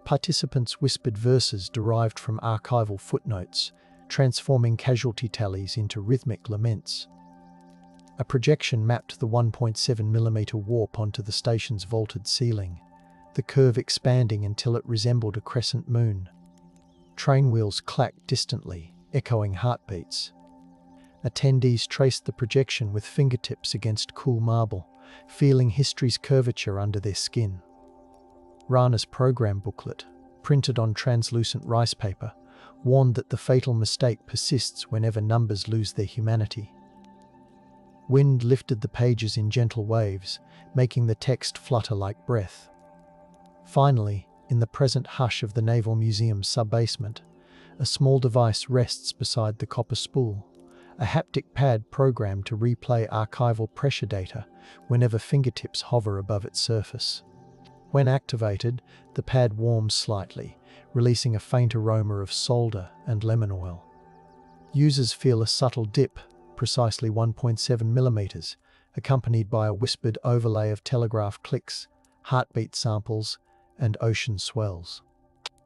Participants whispered verses derived from archival footnotes, transforming casualty tallies into rhythmic laments. A projection mapped the 1.7mm warp onto the station's vaulted ceiling, the curve expanding until it resembled a crescent moon. Train wheels clacked distantly, echoing heartbeats. Attendees traced the projection with fingertips against cool marble, feeling history's curvature under their skin. Rana's program booklet, printed on translucent rice paper, warned that the fatal mistake persists whenever numbers lose their humanity. Wind lifted the pages in gentle waves, making the text flutter like breath. Finally, in the present hush of the Naval Museum's sub-basement, a small device rests beside the copper spool, a haptic pad programmed to replay archival pressure data whenever fingertips hover above its surface. When activated, the pad warms slightly, releasing a faint aroma of solder and lemon oil. Users feel a subtle dip, precisely 1.7mm, accompanied by a whispered overlay of telegraph clicks, heartbeat samples, and ocean swells.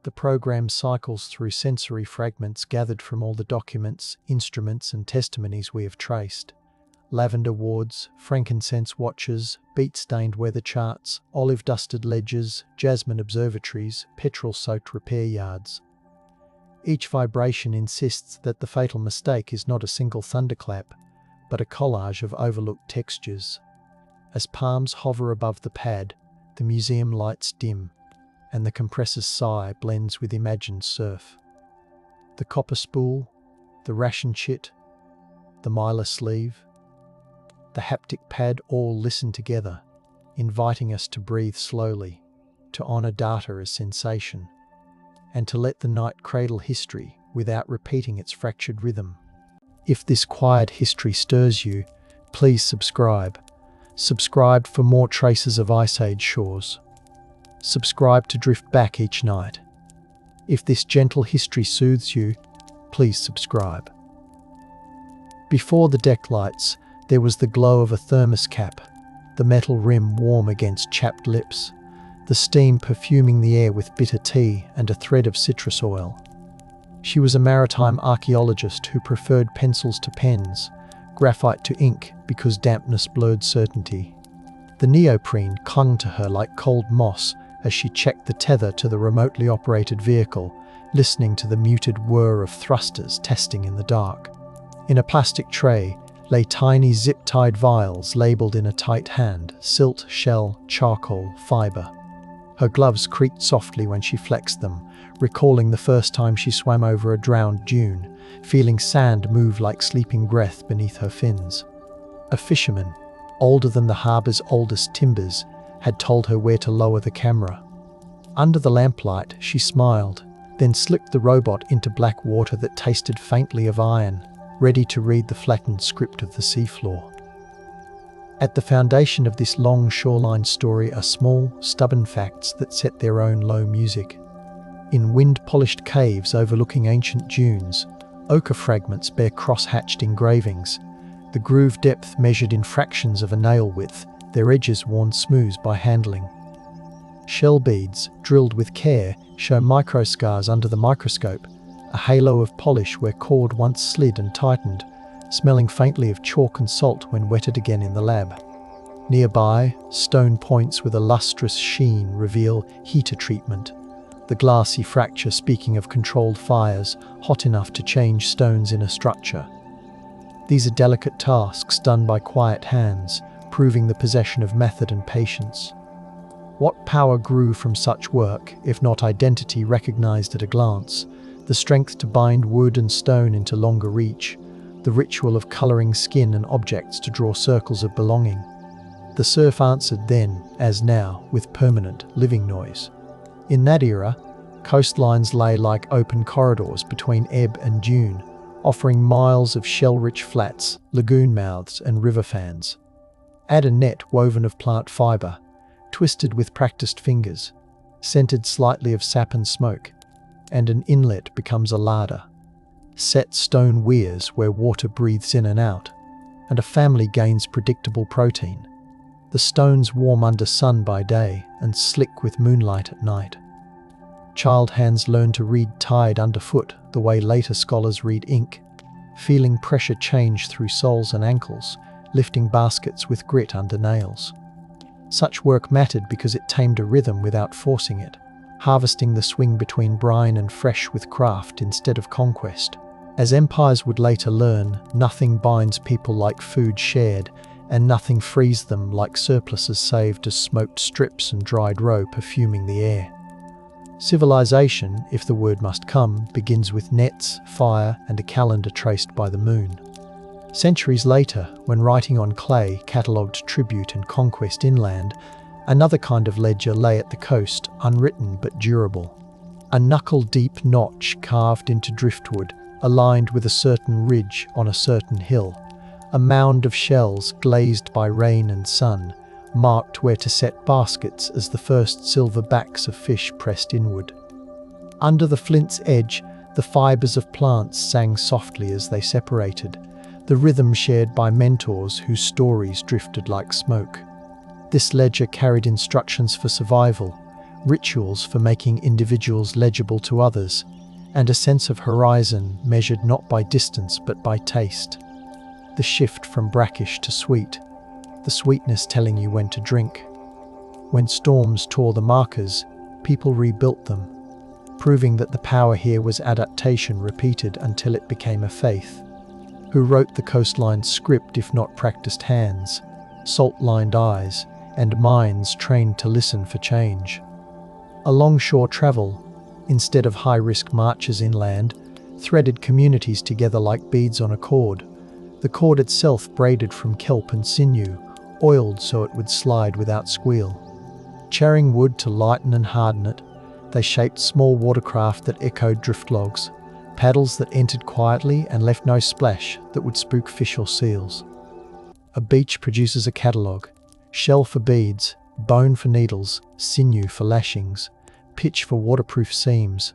The program cycles through sensory fragments gathered from all the documents, instruments, and testimonies we have traced. Lavender wards, frankincense watches, beet-stained weather charts, olive-dusted ledgers, jasmine observatories, petrol-soaked repair yards. Each vibration insists that the fatal mistake is not a single thunderclap, but a collage of overlooked textures. As palms hover above the pad, the museum lights dim, and the compressor's sigh blends with imagined surf. The copper spool, the ration chit, the mylar sleeve, the haptic pad all listen together, inviting us to breathe slowly, to honour data as sensation, and to let the night cradle history without repeating its fractured rhythm. If this quiet history stirs you, please subscribe. Subscribe for more traces of Ice Age shores. Subscribe to drift back each night. If this gentle history soothes you, please subscribe. Before the deck lights, there was the glow of a thermos cap, the metal rim warm against chapped lips, the steam perfuming the air with bitter tea and a thread of citrus oil. She was a maritime archaeologist who preferred pencils to pens, graphite to ink because dampness blurred certainty. The neoprene clung to her like cold moss as she checked the tether to the remotely operated vehicle, listening to the muted whir of thrusters testing in the dark. In a plastic tray lay tiny zip-tied vials labelled in a tight hand: silt, shell, charcoal, fibre. Her gloves creaked softly when she flexed them, recalling the first time she swam over a drowned dune, feeling sand move like sleeping breath beneath her fins. A fisherman, older than the harbour's oldest timbers, had told her where to lower the camera. Under the lamplight, she smiled, then slipped the robot into black water that tasted faintly of iron, ready to read the flattened script of the seafloor. At the foundation of this long shoreline story are small, stubborn facts that set their own low music. In wind-polished caves overlooking ancient dunes, ochre fragments bear cross-hatched engravings, the groove depth measured in fractions of a nail width, their edges worn smooth by handling. Shell beads, drilled with care, show microscars under the microscope, a halo of polish where cord once slid and tightened, smelling faintly of chalk and salt when wetted again in the lab. Nearby, stone points with a lustrous sheen reveal heater treatment, the glassy fracture speaking of controlled fires hot enough to change stone's inner structure. These are delicate tasks done by quiet hands, proving the possession of method and patience. What power grew from such work, if not identity recognized at a glance? The strength to bind wood and stone into longer reach, the ritual of colouring skin and objects to draw circles of belonging. The surf answered then, as now, with permanent, living noise. In that era, coastlines lay like open corridors between ebb and dune, offering miles of shell-rich flats, lagoon mouths and river fans. Add a net woven of plant fibre, twisted with practiced fingers, scented slightly of sap and smoke, and an inlet becomes a larder. Set stone weirs where water breathes in and out, and a family gains predictable protein. The stones warm under sun by day and slick with moonlight at night. Child hands learn to read tide underfoot the way later scholars read ink, feeling pressure change through soles and ankles, lifting baskets with grit under nails. Such work mattered because it tamed a rhythm without forcing it, harvesting the swing between brine and fresh with craft instead of conquest. As empires would later learn, nothing binds people like food shared, and nothing frees them like surpluses saved as smoked strips and dried roe perfuming the air. Civilization, if the word must come, begins with nets, fire, and a calendar traced by the moon. Centuries later, when writing on clay catalogued tribute and conquest inland, another kind of ledger lay at the coast, unwritten but durable. A knuckle-deep notch carved into driftwood, aligned with a certain ridge on a certain hill. A mound of shells glazed by rain and sun, marked where to set baskets as the first silver backs of fish pressed inward. Under the flint's edge, the fibres of plants sang softly as they separated, the rhythm shared by mentors whose stories drifted like smoke. This ledger carried instructions for survival, rituals for making individuals legible to others, and a sense of horizon measured not by distance but by taste. The shift from brackish to sweet, the sweetness telling you when to drink. When storms tore the markers, people rebuilt them, proving that the power here was adaptation repeated until it became a faith. Who wrote the coastline's script if not practiced hands, salt-lined eyes, and minds trained to listen for change? Alongshore travel, instead of high-risk marches inland, threaded communities together like beads on a cord, the cord itself braided from kelp and sinew, oiled so it would slide without squeal. Charring wood to lighten and harden it, they shaped small watercraft that echoed drift logs, paddles that entered quietly and left no splash that would spook fish or seals. A beach produces a catalogue: shell for beads, bone for needles, sinew for lashings, pitch for waterproof seams,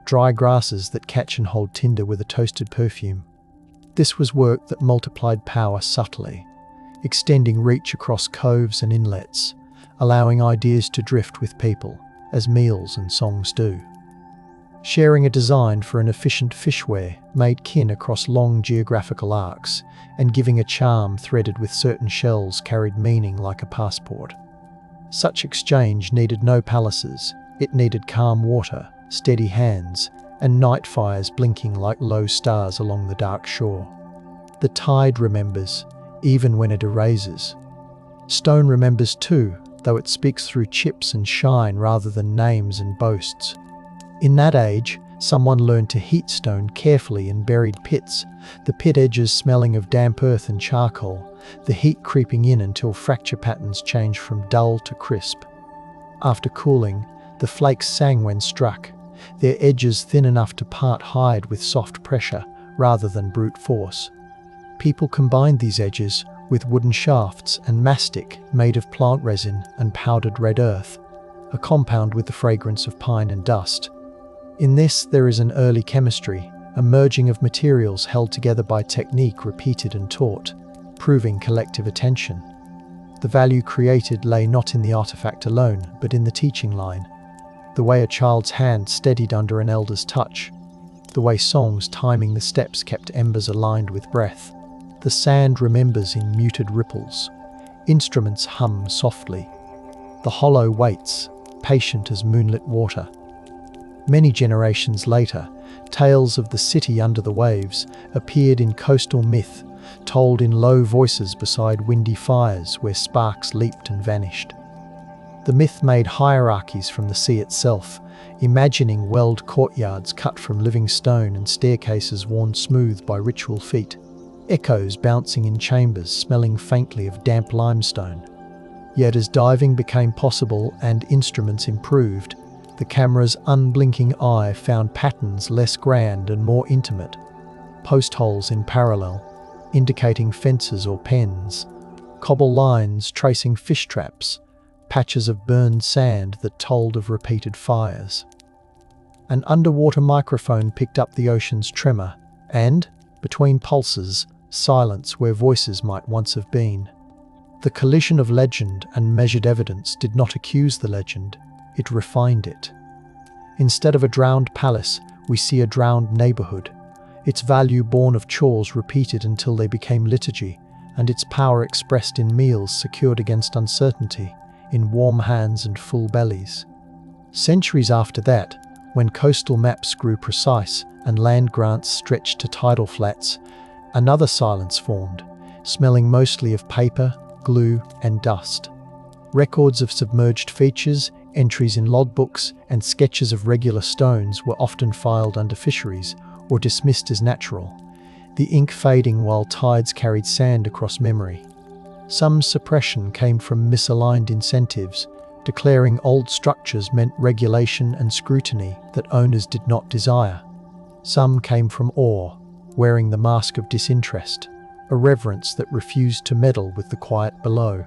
dry grasses that catch and hold tinder with a toasted perfume. This was work that multiplied power subtly, extending reach across coves and inlets, allowing ideas to drift with people, as meals and songs do. Sharing a design for an efficient fishware made kin across long geographical arcs, and giving a charm threaded with certain shells carried meaning like a passport. Such exchange needed no palaces, it needed calm water, steady hands, and night fires blinking like low stars along the dark shore. The tide remembers, even when it erases. Stone remembers too, though it speaks through chips and shine rather than names and boasts. In that age, someone learned to heat stone carefully in buried pits, the pit edges smelling of damp earth and charcoal, the heat creeping in until fracture patterns changed from dull to crisp. After cooling, the flakes sang when struck, their edges thin enough to part hide with soft pressure rather than brute force. People combined these edges with wooden shafts and mastic made of plant resin and powdered red earth, a compound with the fragrance of pine and dust. In this there is an early chemistry, a merging of materials held together by technique repeated and taught, proving collective attention. The value created lay not in the artifact alone, but in the teaching line. The way a child's hand steadied under an elder's touch. The way songs timing the steps kept embers aligned with breath. The sand remembers in muted ripples. Instruments hum softly. The hollow waits, patient as moonlit water. Many generations later, tales of the city under the waves appeared in coastal myth, told in low voices beside windy fires where sparks leaped and vanished. The myth made hierarchies from the sea itself, imagining welled courtyards cut from living stone and staircases worn smooth by ritual feet, echoes bouncing in chambers smelling faintly of damp limestone. Yet as diving became possible and instruments improved, the camera's unblinking eye found patterns less grand and more intimate. Post holes in parallel, indicating fences or pens, cobble lines tracing fish traps, patches of burned sand that told of repeated fires. An underwater microphone picked up the ocean's tremor, and, between pulses, silence where voices might once have been. The collision of legend and measured evidence did not accuse the legend, it refined it. Instead of a drowned palace, we see a drowned neighborhood, its value born of chores repeated until they became liturgy, and its power expressed in meals secured against uncertainty, in warm hands and full bellies. Centuries after that, when coastal maps grew precise and land grants stretched to tidal flats, another silence formed, smelling mostly of paper, glue, and dust. Records of submerged features, entries in logbooks, and sketches of regular stones were often filed under fisheries or dismissed as natural, the ink fading while tides carried sand across memory. Some suppression came from misaligned incentives, declaring old structures meant regulation and scrutiny that owners did not desire. Some came from awe, wearing the mask of disinterest, a reverence that refused to meddle with the quiet below.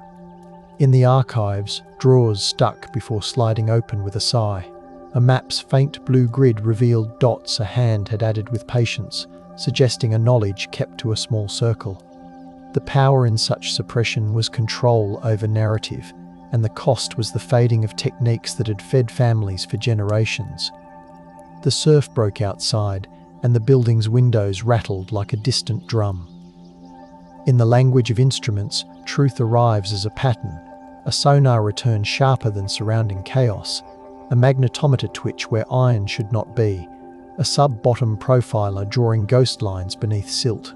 In the archives, drawers stuck before sliding open with a sigh. A map's faint blue grid revealed dots a hand had added with patience, suggesting a knowledge kept to a small circle. The power in such suppression was control over narrative, and the cost was the fading of techniques that had fed families for generations. The surf broke outside, and the building's windows rattled like a distant drum. In the language of instruments, truth arrives as a pattern. A sonar return sharper than surrounding chaos, a magnetometer twitch where iron should not be, a sub-bottom profiler drawing ghost lines beneath silt.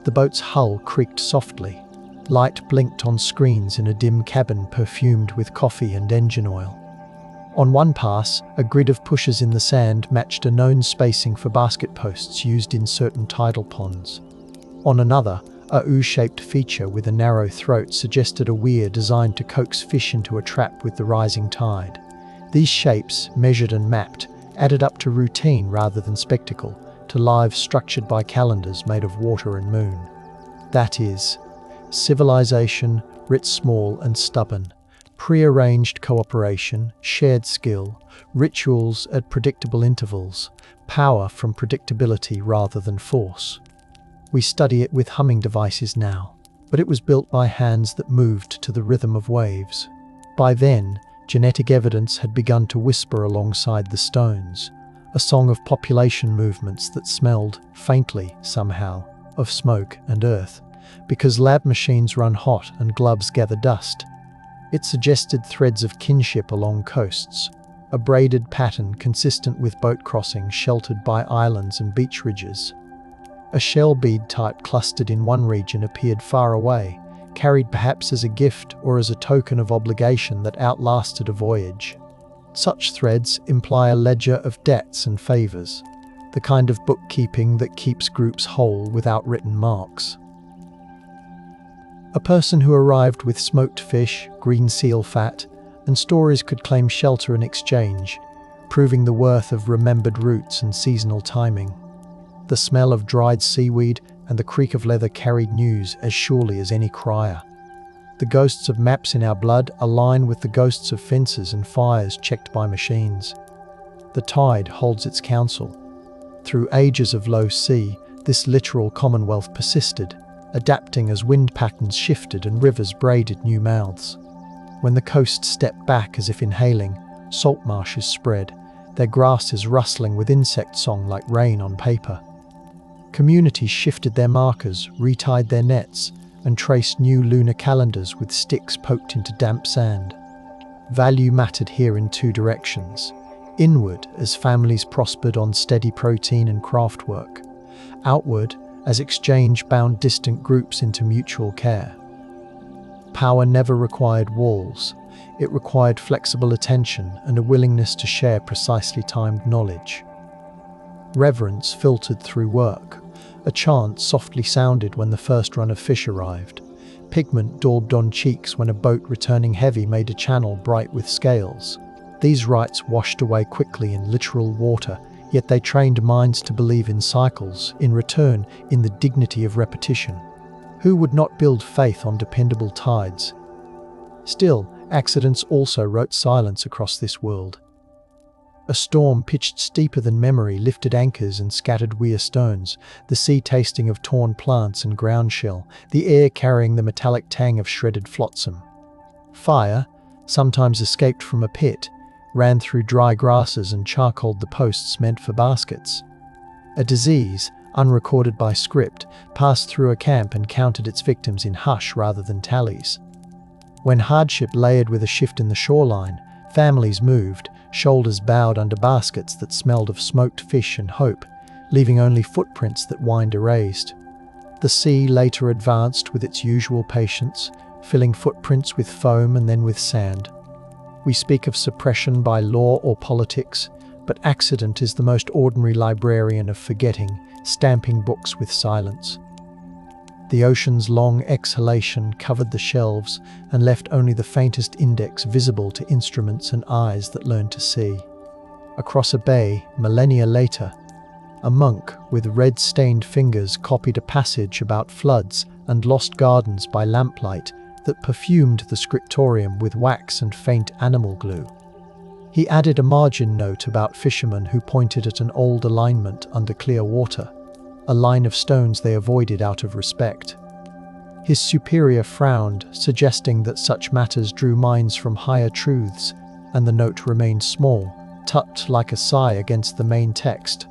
The boat's hull creaked softly. Light blinked on screens in a dim cabin perfumed with coffee and engine oil. On one pass, a grid of pushers in the sand matched a known spacing for basket posts used in certain tidal ponds. On another, a U-shaped feature with a narrow throat suggested a weir designed to coax fish into a trap with the rising tide. These shapes, measured and mapped, added up to routine rather than spectacle, to lives structured by calendars made of water and moon. That is, civilization, writ small and stubborn, prearranged cooperation, shared skill, rituals at predictable intervals, power from predictability rather than force. We study it with humming devices now, but it was built by hands that moved to the rhythm of waves. By then, genetic evidence had begun to whisper alongside the stones, a song of population movements that smelled, faintly somehow, of smoke and earth, because lab machines run hot and gloves gather dust. It suggested threads of kinship along coasts, a braided pattern consistent with boat crossings sheltered by islands and beach ridges. A shell bead type clustered in one region appeared far away, carried perhaps as a gift or as a token of obligation that outlasted a voyage. Such threads imply a ledger of debts and favours, the kind of bookkeeping that keeps groups whole without written marks. A person who arrived with smoked fish, green seal fat, and stories could claim shelter in exchange, proving the worth of remembered routes and seasonal timing. The smell of dried seaweed and the creak of leather carried news as surely as any crier. The ghosts of maps in our blood align with the ghosts of fences and fires checked by machines. The tide holds its counsel. Through ages of low sea, this literal commonwealth persisted, adapting as wind patterns shifted and rivers braided new mouths. When the coast stepped back as if inhaling, salt marshes spread, their grasses rustling with insect song like rain on paper. Communities shifted their markers, retied their nets, and traced new lunar calendars with sticks poked into damp sand. Value mattered here in two directions. Inward, as families prospered on steady protein and craft work. Outward, as exchange bound distant groups into mutual care. Power never required walls. It required flexible attention and a willingness to share precisely timed knowledge. Reverence filtered through work. A chant softly sounded when the first run of fish arrived. Pigment daubed on cheeks when a boat returning heavy made a channel bright with scales. These rites washed away quickly in literal water, yet they trained minds to believe in cycles, in return, in the dignity of repetition. Who would not build faith on dependable tides? Still, accidents also wrote silence across this world. A storm pitched steeper than memory lifted anchors and scattered weir stones, the sea tasting of torn plants and ground shell, the air carrying the metallic tang of shredded flotsam. Fire, sometimes escaped from a pit, ran through dry grasses and charcoaled the posts meant for baskets. A disease, unrecorded by script, passed through a camp and counted its victims in hush rather than tallies. When hardship layered with a shift in the shoreline, families moved, shoulders bowed under baskets that smelled of smoked fish and hope, leaving only footprints that wind erased. The sea later advanced with its usual patience, filling footprints with foam and then with sand. We speak of suppression by law or politics, but accident is the most ordinary librarian of forgetting, stamping books with silence. The ocean's long exhalation covered the shelves and left only the faintest index visible to instruments and eyes that learned to see. Across a bay, millennia later, a monk with red-stained fingers copied a passage about floods and lost gardens by lamplight that perfumed the scriptorium with wax and faint animal glue. He added a margin note about fishermen who pointed at an old alignment under clear water, a line of stones they avoided out of respect. His superior frowned, suggesting that such matters drew minds from higher truths, and the note remained small, tucked like a sigh against the main text.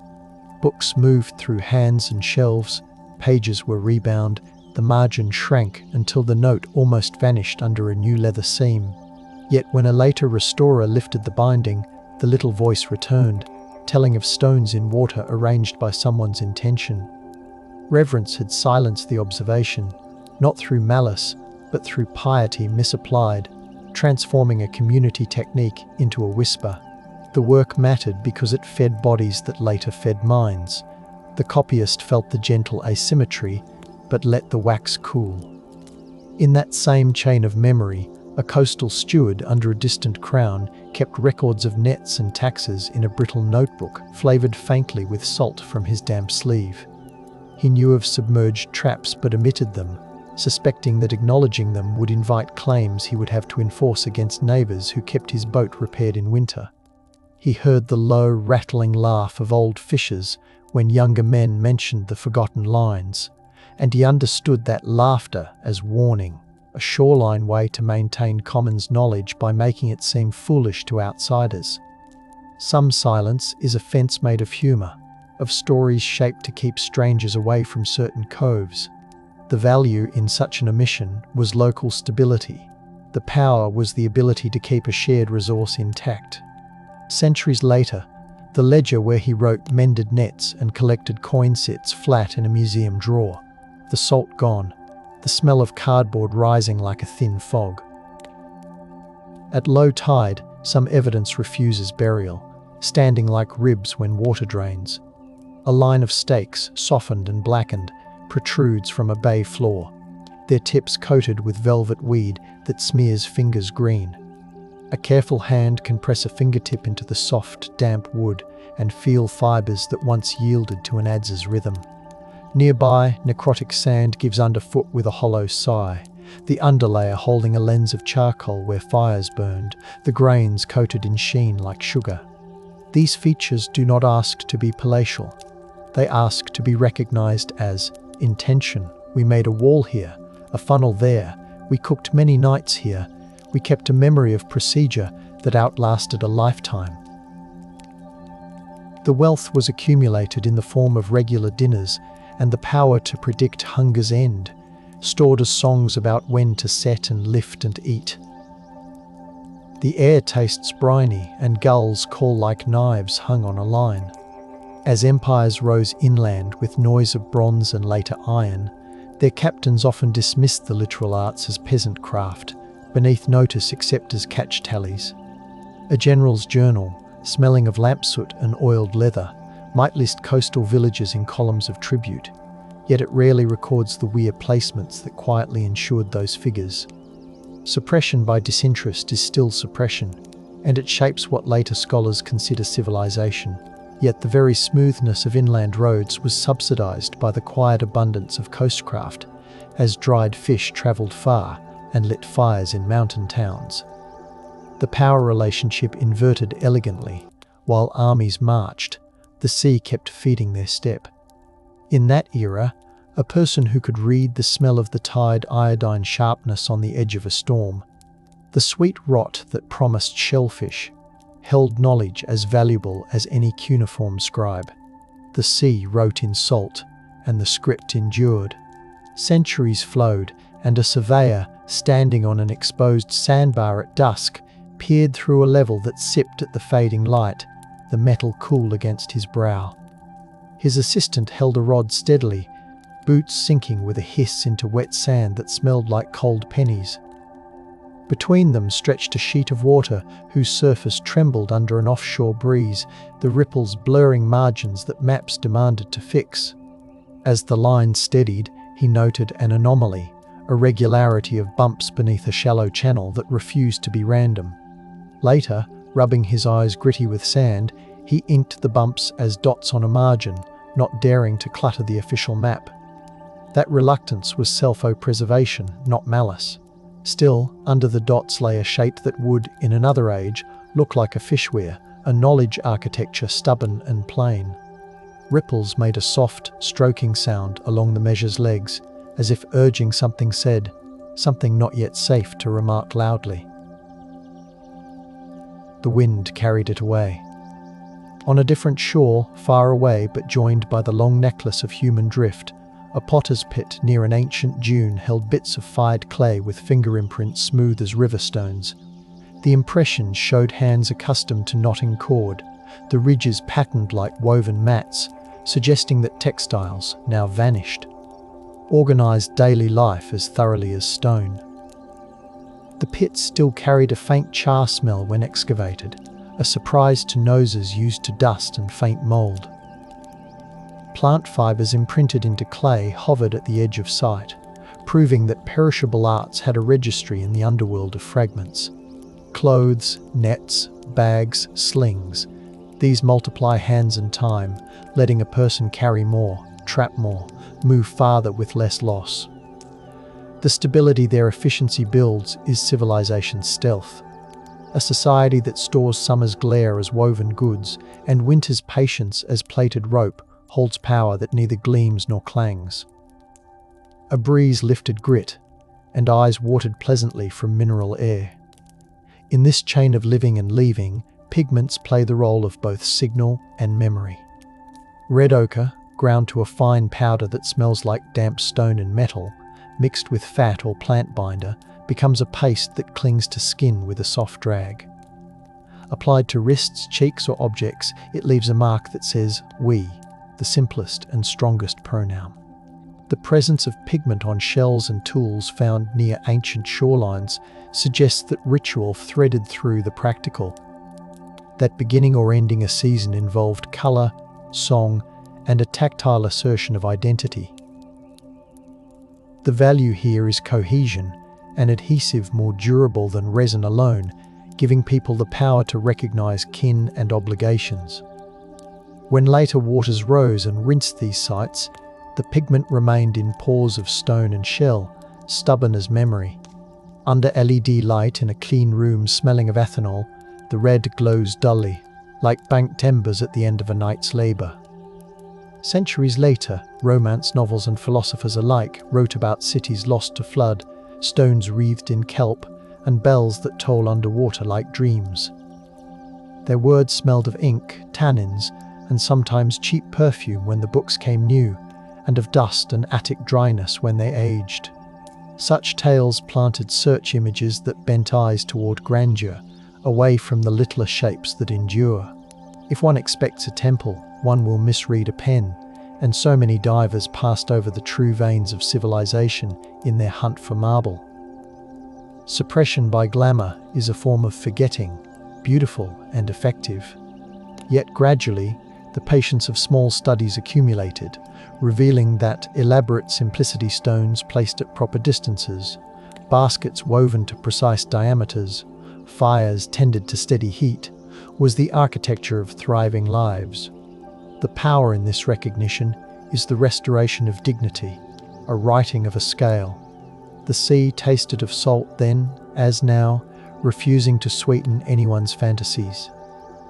Books moved through hands and shelves, pages were rebound, the margin shrank until the note almost vanished under a new leather seam. Yet when a later restorer lifted the binding, the little voice returned, telling of stones in water arranged by someone's intention. Reverence had silenced the observation, not through malice, but through piety misapplied, transforming a community technique into a whisper. The work mattered because it fed bodies that later fed minds. The copyist felt the gentle asymmetry, but let the wax cool. In that same chain of memory, a coastal steward under a distant crown kept records of nets and taxes in a brittle notebook flavoured faintly with salt from his damp sleeve. He knew of submerged traps but omitted them, suspecting that acknowledging them would invite claims he would have to enforce against neighbours who kept his boat repaired in winter. He heard the low, rattling laugh of old fishers when younger men mentioned the forgotten lines, and he understood that laughter as warning, a shoreline way to maintain commons knowledge by making it seem foolish to outsiders. Some silence is a fence made of humour, of stories shaped to keep strangers away from certain coves. The value in such an omission was local stability. The power was the ability to keep a shared resource intact. Centuries later, the ledger where he wrote mended nets and collected coin sits flat in a museum drawer, the salt gone, the smell of cardboard rising like a thin fog. At low tide, some evidence refuses burial, standing like ribs when water drains. A line of stakes, softened and blackened, protrudes from a bay floor, their tips coated with velvet weed that smears fingers green. A careful hand can press a fingertip into the soft, damp wood and feel fibres that once yielded to an adz's rhythm. Nearby, necrotic sand gives underfoot with a hollow sigh, the underlayer holding a lens of charcoal where fires burned, the grains coated in sheen like sugar. These features do not ask to be palatial. They ask to be recognized as intention We made a wall here, a funnel there. We cooked many nights here. We kept a memory of procedure that outlasted a lifetime. The wealth was accumulated in the form of regular dinners and the power to predict hunger's end, stored as songs about when to set and lift and eat. The air tastes briny and gulls call like knives hung on a line. As empires rose inland with noise of bronze and later iron, their captains often dismissed the literal arts as peasant craft, beneath notice except as catch tallies. A general's journal, smelling of lamp soot and oiled leather, might list coastal villages in columns of tribute, yet it rarely records the weird placements that quietly ensured those figures. Suppression by disinterest is still suppression, and it shapes what later scholars consider civilization. Yet the very smoothness of inland roads was subsidized by the quiet abundance of coastcraft, as dried fish travelled far and lit fires in mountain towns. The power relationship inverted elegantly. While armies marched, the sea kept feeding their step. In that era, a person who could read the smell of the tide iodine sharpness on the edge of a storm, the sweet rot that promised shellfish, held knowledge as valuable as any cuneiform scribe. The sea wrote in salt, and the script endured. Centuries flowed, and a surveyor, standing on an exposed sandbar at dusk, peered through a level that sipped at the fading light, the metal cool against his brow. His assistant held a rod steadily, boots sinking with a hiss into wet sand that smelled like cold pennies. Between them stretched a sheet of water whose surface trembled under an offshore breeze, the ripples blurring margins that maps demanded to fix. As the line steadied, he noted an anomaly, a regularity of bumps beneath a shallow channel that refused to be random. Later, rubbing his eyes gritty with sand, he inked the bumps as dots on a margin, not daring to clutter the official map. That reluctance was self-preservation, not malice. Still, under the dots lay a shape that would, in another age, look like a fishweir, a knowledge architecture stubborn and plain. Ripples made a soft, stroking sound along the measure's legs, as if urging something said, something not yet safe to remark loudly. The wind carried it away. On a different shore, far away but joined by the long necklace of human drift, a potter's pit near an ancient dune held bits of fired clay with finger imprints smooth as river stones. The impressions showed hands accustomed to knotting cord, the ridges patterned like woven mats, suggesting that textiles, now vanished, organized daily life as thoroughly as stone. The pit still carried a faint char smell when excavated, a surprise to noses used to dust and faint mold. Plant fibers imprinted into clay hovered at the edge of sight, proving that perishable arts had a registry in the underworld of fragments. Clothes, nets, bags, slings, these multiply hands and time, letting a person carry more, trap more, move farther with less loss. The stability their efficiency builds is civilization's stealth. A society that stores summer's glare as woven goods and winter's patience as plaited rope holds power that neither gleams nor clangs. A breeze lifted grit, and eyes watered pleasantly from mineral air. In this chain of living and leaving, pigments play the role of both signal and memory. Red ochre, ground to a fine powder that smells like damp stone and metal, mixed with fat or plant binder, becomes a paste that clings to skin with a soft drag. Applied to wrists, cheeks, or objects, it leaves a mark that says "we," the simplest and strongest pronoun. The presence of pigment on shells and tools found near ancient shorelines suggests that ritual threaded through the practical, that beginning or ending a season involved colour, song, and a tactile assertion of identity. The value here is cohesion, an adhesive more durable than resin alone, giving people the power to recognise kin and obligations. When later waters rose and rinsed these sites, the pigment remained in pores of stone and shell, stubborn as memory. Under LED light in a clean room smelling of ethanol, the red glows dully, like banked embers at the end of a night's labour. Centuries later, romance novels and philosophers alike wrote about cities lost to flood, stones wreathed in kelp, and bells that toll underwater like dreams. Their words smelled of ink, tannins, and sometimes cheap perfume when the books came new, and of dust and attic dryness when they aged. Such tales planted search images that bent eyes toward grandeur, away from the littler shapes that endure. If one expects a temple, one will misread a pen, and so many divers passed over the true veins of civilization in their hunt for marble. Suppression by glamour is a form of forgetting, beautiful and effective. Yet gradually, the patience of small studies accumulated, revealing that elaborate simplicity, stones placed at proper distances, baskets woven to precise diameters, fires tended to steady heat, was the architecture of thriving lives. The power in this recognition is the restoration of dignity, a righting of a scale. The sea tasted of salt then, as now, refusing to sweeten anyone's fantasies.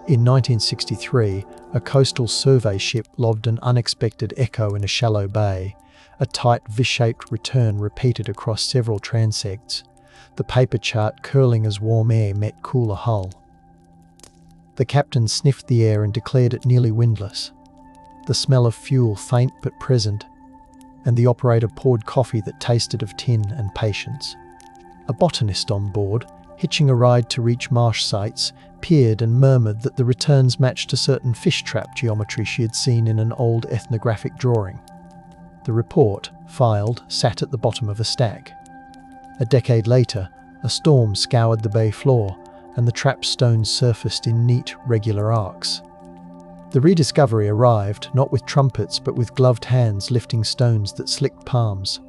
In 1963, a coastal survey ship lobbed an unexpected echo in a shallow bay, a tight V-shaped return repeated across several transects, the paper chart curling as warm air met cooler hull. The captain sniffed the air and declared it nearly windless. The smell of fuel faint but present, and the operator poured coffee that tasted of tin and patience. A botanist on board, hitching a ride to reach marsh sites, peered and murmured that the returns matched a certain fish trap geometry she had seen in an old ethnographic drawing. The report, filed, sat at the bottom of a stack. A decade later, a storm scoured the bay floor, and the trapped stones surfaced in neat, regular arcs. The rediscovery arrived not with trumpets but with gloved hands lifting stones that slicked palms.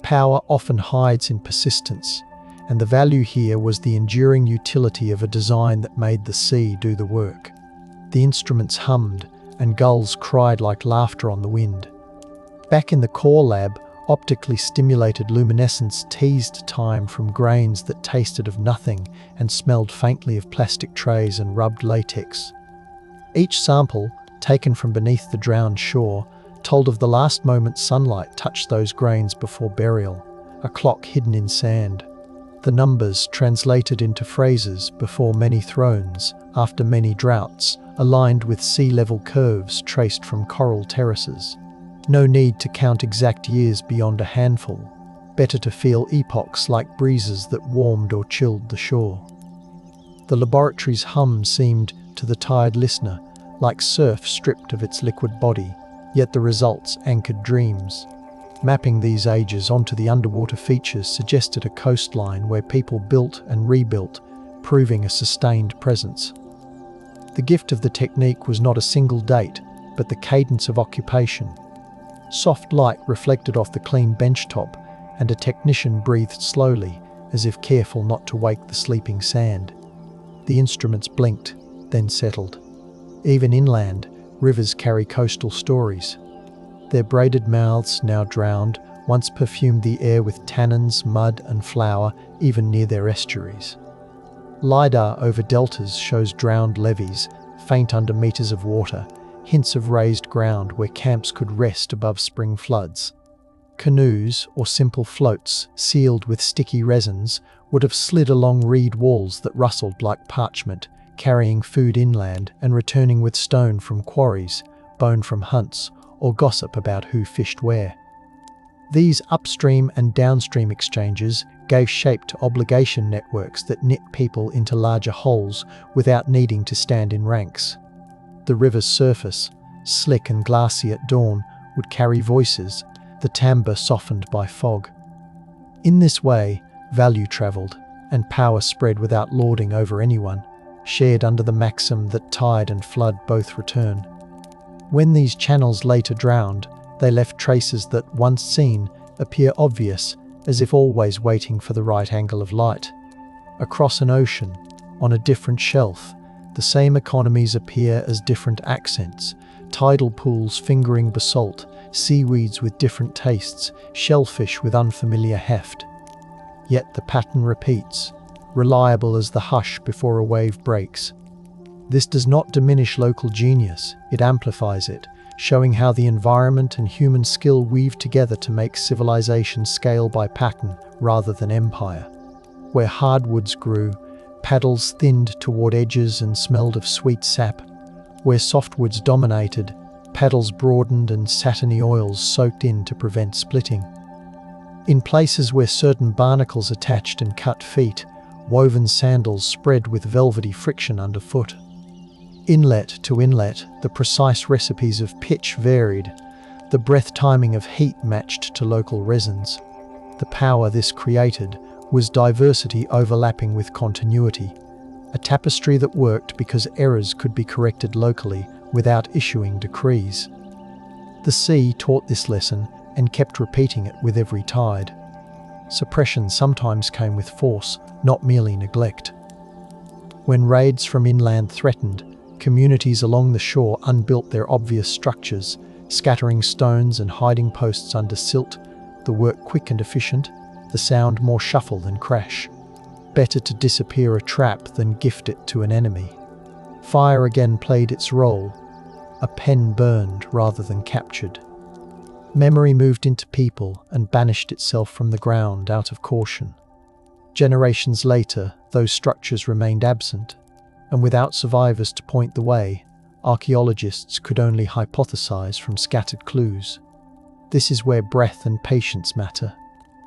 Power often hides in persistence, and the value here was the enduring utility of a design that made the sea do the work. The instruments hummed, and gulls cried like laughter on the wind. Back in the core lab, optically stimulated luminescence teased time from grains that tasted of nothing and smelled faintly of plastic trays and rubbed latex. Each sample, taken from beneath the drowned shore, told of the last moment sunlight touched those grains before burial, a clock hidden in sand. The numbers translated into phrases before many thrones, after many droughts, aligned with sea level curves traced from coral terraces. No need to count exact years beyond a handful. Better to feel epochs like breezes that warmed or chilled the shore. The laboratory's hum seemed, to the tired listener, like surf stripped of its liquid body, yet the results anchored dreams. Mapping these ages onto the underwater features suggested a coastline where people built and rebuilt, proving a sustained presence. The gift of the technique was not a single date, but the cadence of occupation. Soft light reflected off the clean bench top, and a technician breathed slowly, as if careful not to wake the sleeping sand. The instruments blinked, then settled. Even inland, rivers carry coastal stories. Their braided mouths, now drowned, once perfumed the air with tannins, mud and flour, even near their estuaries. LiDAR over deltas shows drowned levees, faint under meters of water, hints of raised ground where camps could rest above spring floods. Canoes, or simple floats, sealed with sticky resins, would have slid along reed walls that rustled like parchment, carrying food inland and returning with stone from quarries, bone from hunts, or gossip about who fished where. These upstream and downstream exchanges gave shape to obligation networks that knit people into larger wholes without needing to stand in ranks. The river's surface, slick and glassy at dawn, would carry voices, the timbre softened by fog. In this way, value travelled, and power spread without lording over anyone, shared under the maxim that tide and flood both return. When these channels later drowned, they left traces that, once seen, appear obvious, as if always waiting for the right angle of light. Across an ocean, on a different shelf, the same economies appear as different accents, tidal pools fingering basalt, seaweeds with different tastes, shellfish with unfamiliar heft. Yet the pattern repeats, reliable as the hush before a wave breaks. This does not diminish local genius, it amplifies it, showing how the environment and human skill weave together to make civilization scale by pattern rather than empire. Where hardwoods grew, paddles thinned toward edges and smelled of sweet sap. Where softwoods dominated, paddles broadened and satiny oils soaked in to prevent splitting. In places where certain barnacles attached and cut feet, woven sandals spread with velvety friction underfoot. Inlet to inlet, the precise recipes of pitch varied. The breath timing of heat matched to local resins. The power this created was diversity overlapping with continuity, a tapestry that worked because errors could be corrected locally without issuing decrees. The sea taught this lesson and kept repeating it with every tide. Suppression sometimes came with force, not merely neglect. When raids from inland threatened, communities along the shore unbuilt their obvious structures, scattering stones and hiding posts under silt, the work quick and efficient, the sound more shuffle than crash. Better to disappear a trap than gift it to an enemy. Fire again played its role. A pen burned rather than captured. Memory moved into people and banished itself from the ground out of caution. Generations later, those structures remained absent, and without survivors to point the way, archaeologists could only hypothesize from scattered clues. This is where breath and patience matter,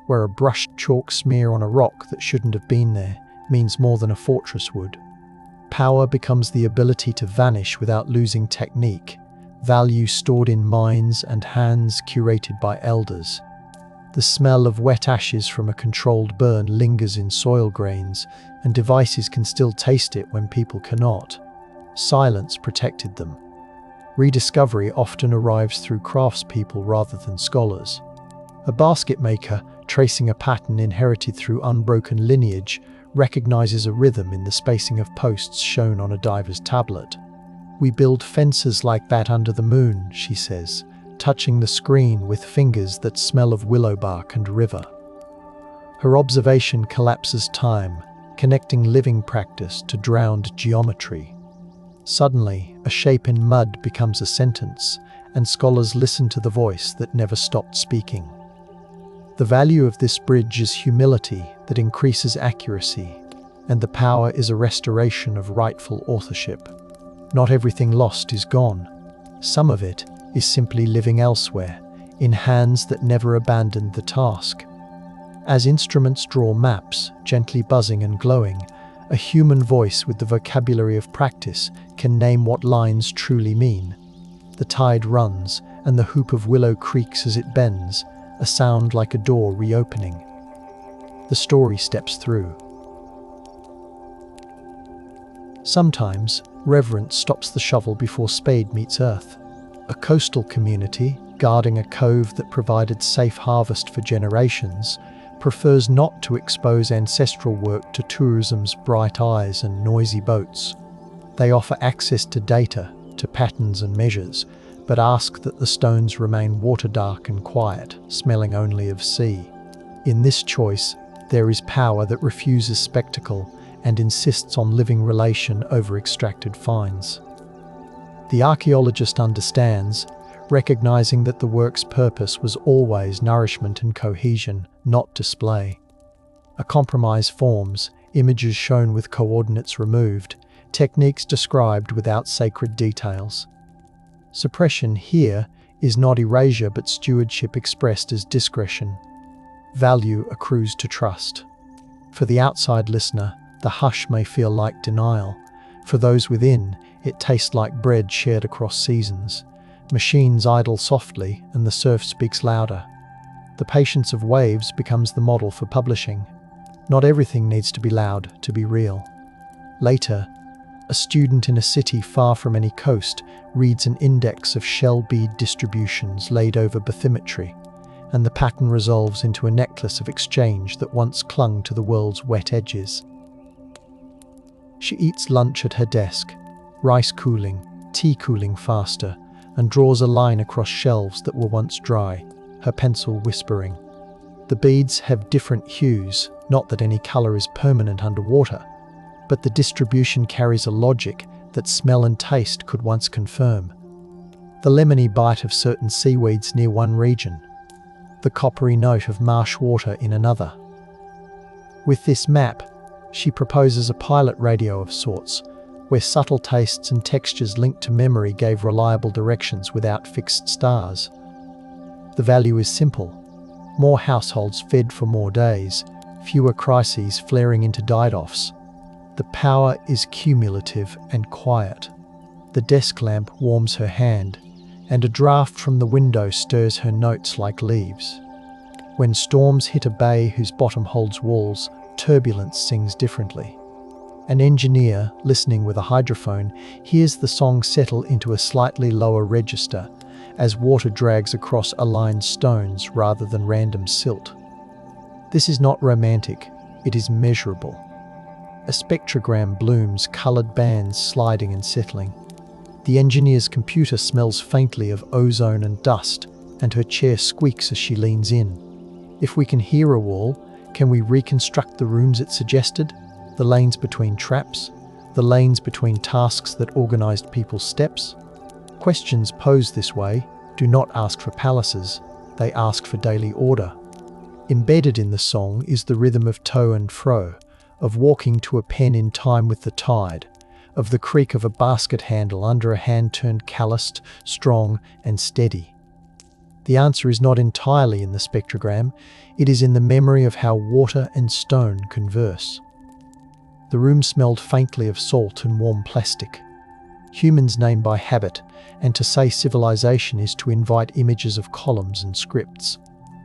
where a brushed chalk smear on a rock that shouldn't have been there means more than a fortress would. Power becomes the ability to vanish without losing technique, value stored in minds and hands curated by elders. The smell of wet ashes from a controlled burn lingers in soil grains, and devices can still taste it when people cannot. Silence protected them. Rediscovery often arrives through craftspeople rather than scholars. A basket maker, tracing a pattern inherited through unbroken lineage, recognizes a rhythm in the spacing of posts shown on a diver's tablet. "We build fences like that under the moon," she says, touching the screen with fingers that smell of willow bark and river. Her observation collapses time, connecting living practice to drowned geometry. Suddenly, a shape in mud becomes a sentence, and scholars listen to the voice that never stopped speaking. The value of this bridge is humility that increases accuracy, and the power is a restoration of rightful authorship. Not everything lost is gone. Some of it is simply living elsewhere, in hands that never abandoned the task. As instruments draw maps, gently buzzing and glowing, a human voice with the vocabulary of practice can name what lines truly mean. The tide runs, and the hoop of willow creaks as it bends, a sound like a door reopening. The story steps through. Sometimes, reverence stops the shovel before spade meets earth. A coastal community, guarding a cove that provided safe harvest for generations, prefers not to expose ancestral work to tourism's bright eyes and noisy boats. They offer access to data, to patterns and measures, but ask that the stones remain water-dark and quiet, smelling only of sea. In this choice, there is power that refuses spectacle and insists on living relation over extracted finds. The archaeologist understands, recognizing that the work's purpose was always nourishment and cohesion, not display. A compromise forms, images shown with coordinates removed, techniques described without sacred details. Suppression here is not erasure but stewardship expressed as discretion. Value accrues to trust. For the outside listener, the hush may feel like denial. For those within, it tastes like bread shared across seasons. Machines idle softly, and the surf speaks louder. The patience of waves becomes the model for publishing. Not everything needs to be loud to be real. Later, a student in a city far from any coast reads an index of shell bead distributions laid over bathymetry, and the pattern resolves into a necklace of exchange that once clung to the world's wet edges. She eats lunch at her desk, rice cooling, tea cooling faster, and draws a line across shelves that were once dry, her pencil whispering. The beads have different hues, not that any color is permanent underwater, but the distribution carries a logic that smell and taste could once confirm. the lemony bite of certain seaweeds near one region, the coppery note of marsh water in another. With this map, she proposes a pilot radio of sorts, where subtle tastes and textures linked to memory gave reliable directions without fixed stars. The value is simple: more households fed for more days, fewer crises flaring into die-offs. The power is cumulative and quiet. The desk lamp warms her hand, and a draught from the window stirs her notes like leaves. When storms hit a bay whose bottom holds walls, turbulence sings differently. An engineer, listening with a hydrophone, hears the song settle into a slightly lower register as water drags across aligned stones rather than random silt. This is not romantic, it is measurable. A spectrogram blooms, coloured bands sliding and settling. The engineer's computer smells faintly of ozone and dust, and her chair squeaks as she leans in. If we can hear a wall, can we reconstruct the rooms it suggested? The lanes between traps? The lanes between tasks that organised people's steps? Questions posed this way do not ask for palaces, they ask for daily order. Embedded in the song is the rhythm of to and fro, of walking to a pen in time with the tide, of the creak of a basket handle under a hand turned calloused, strong and steady. The answer is not entirely in the spectrogram, it is in the memory of how water and stone converse. The room smelled faintly of salt and warm plastic. Humans name by habit, and to say civilization is to invite images of columns and scripts.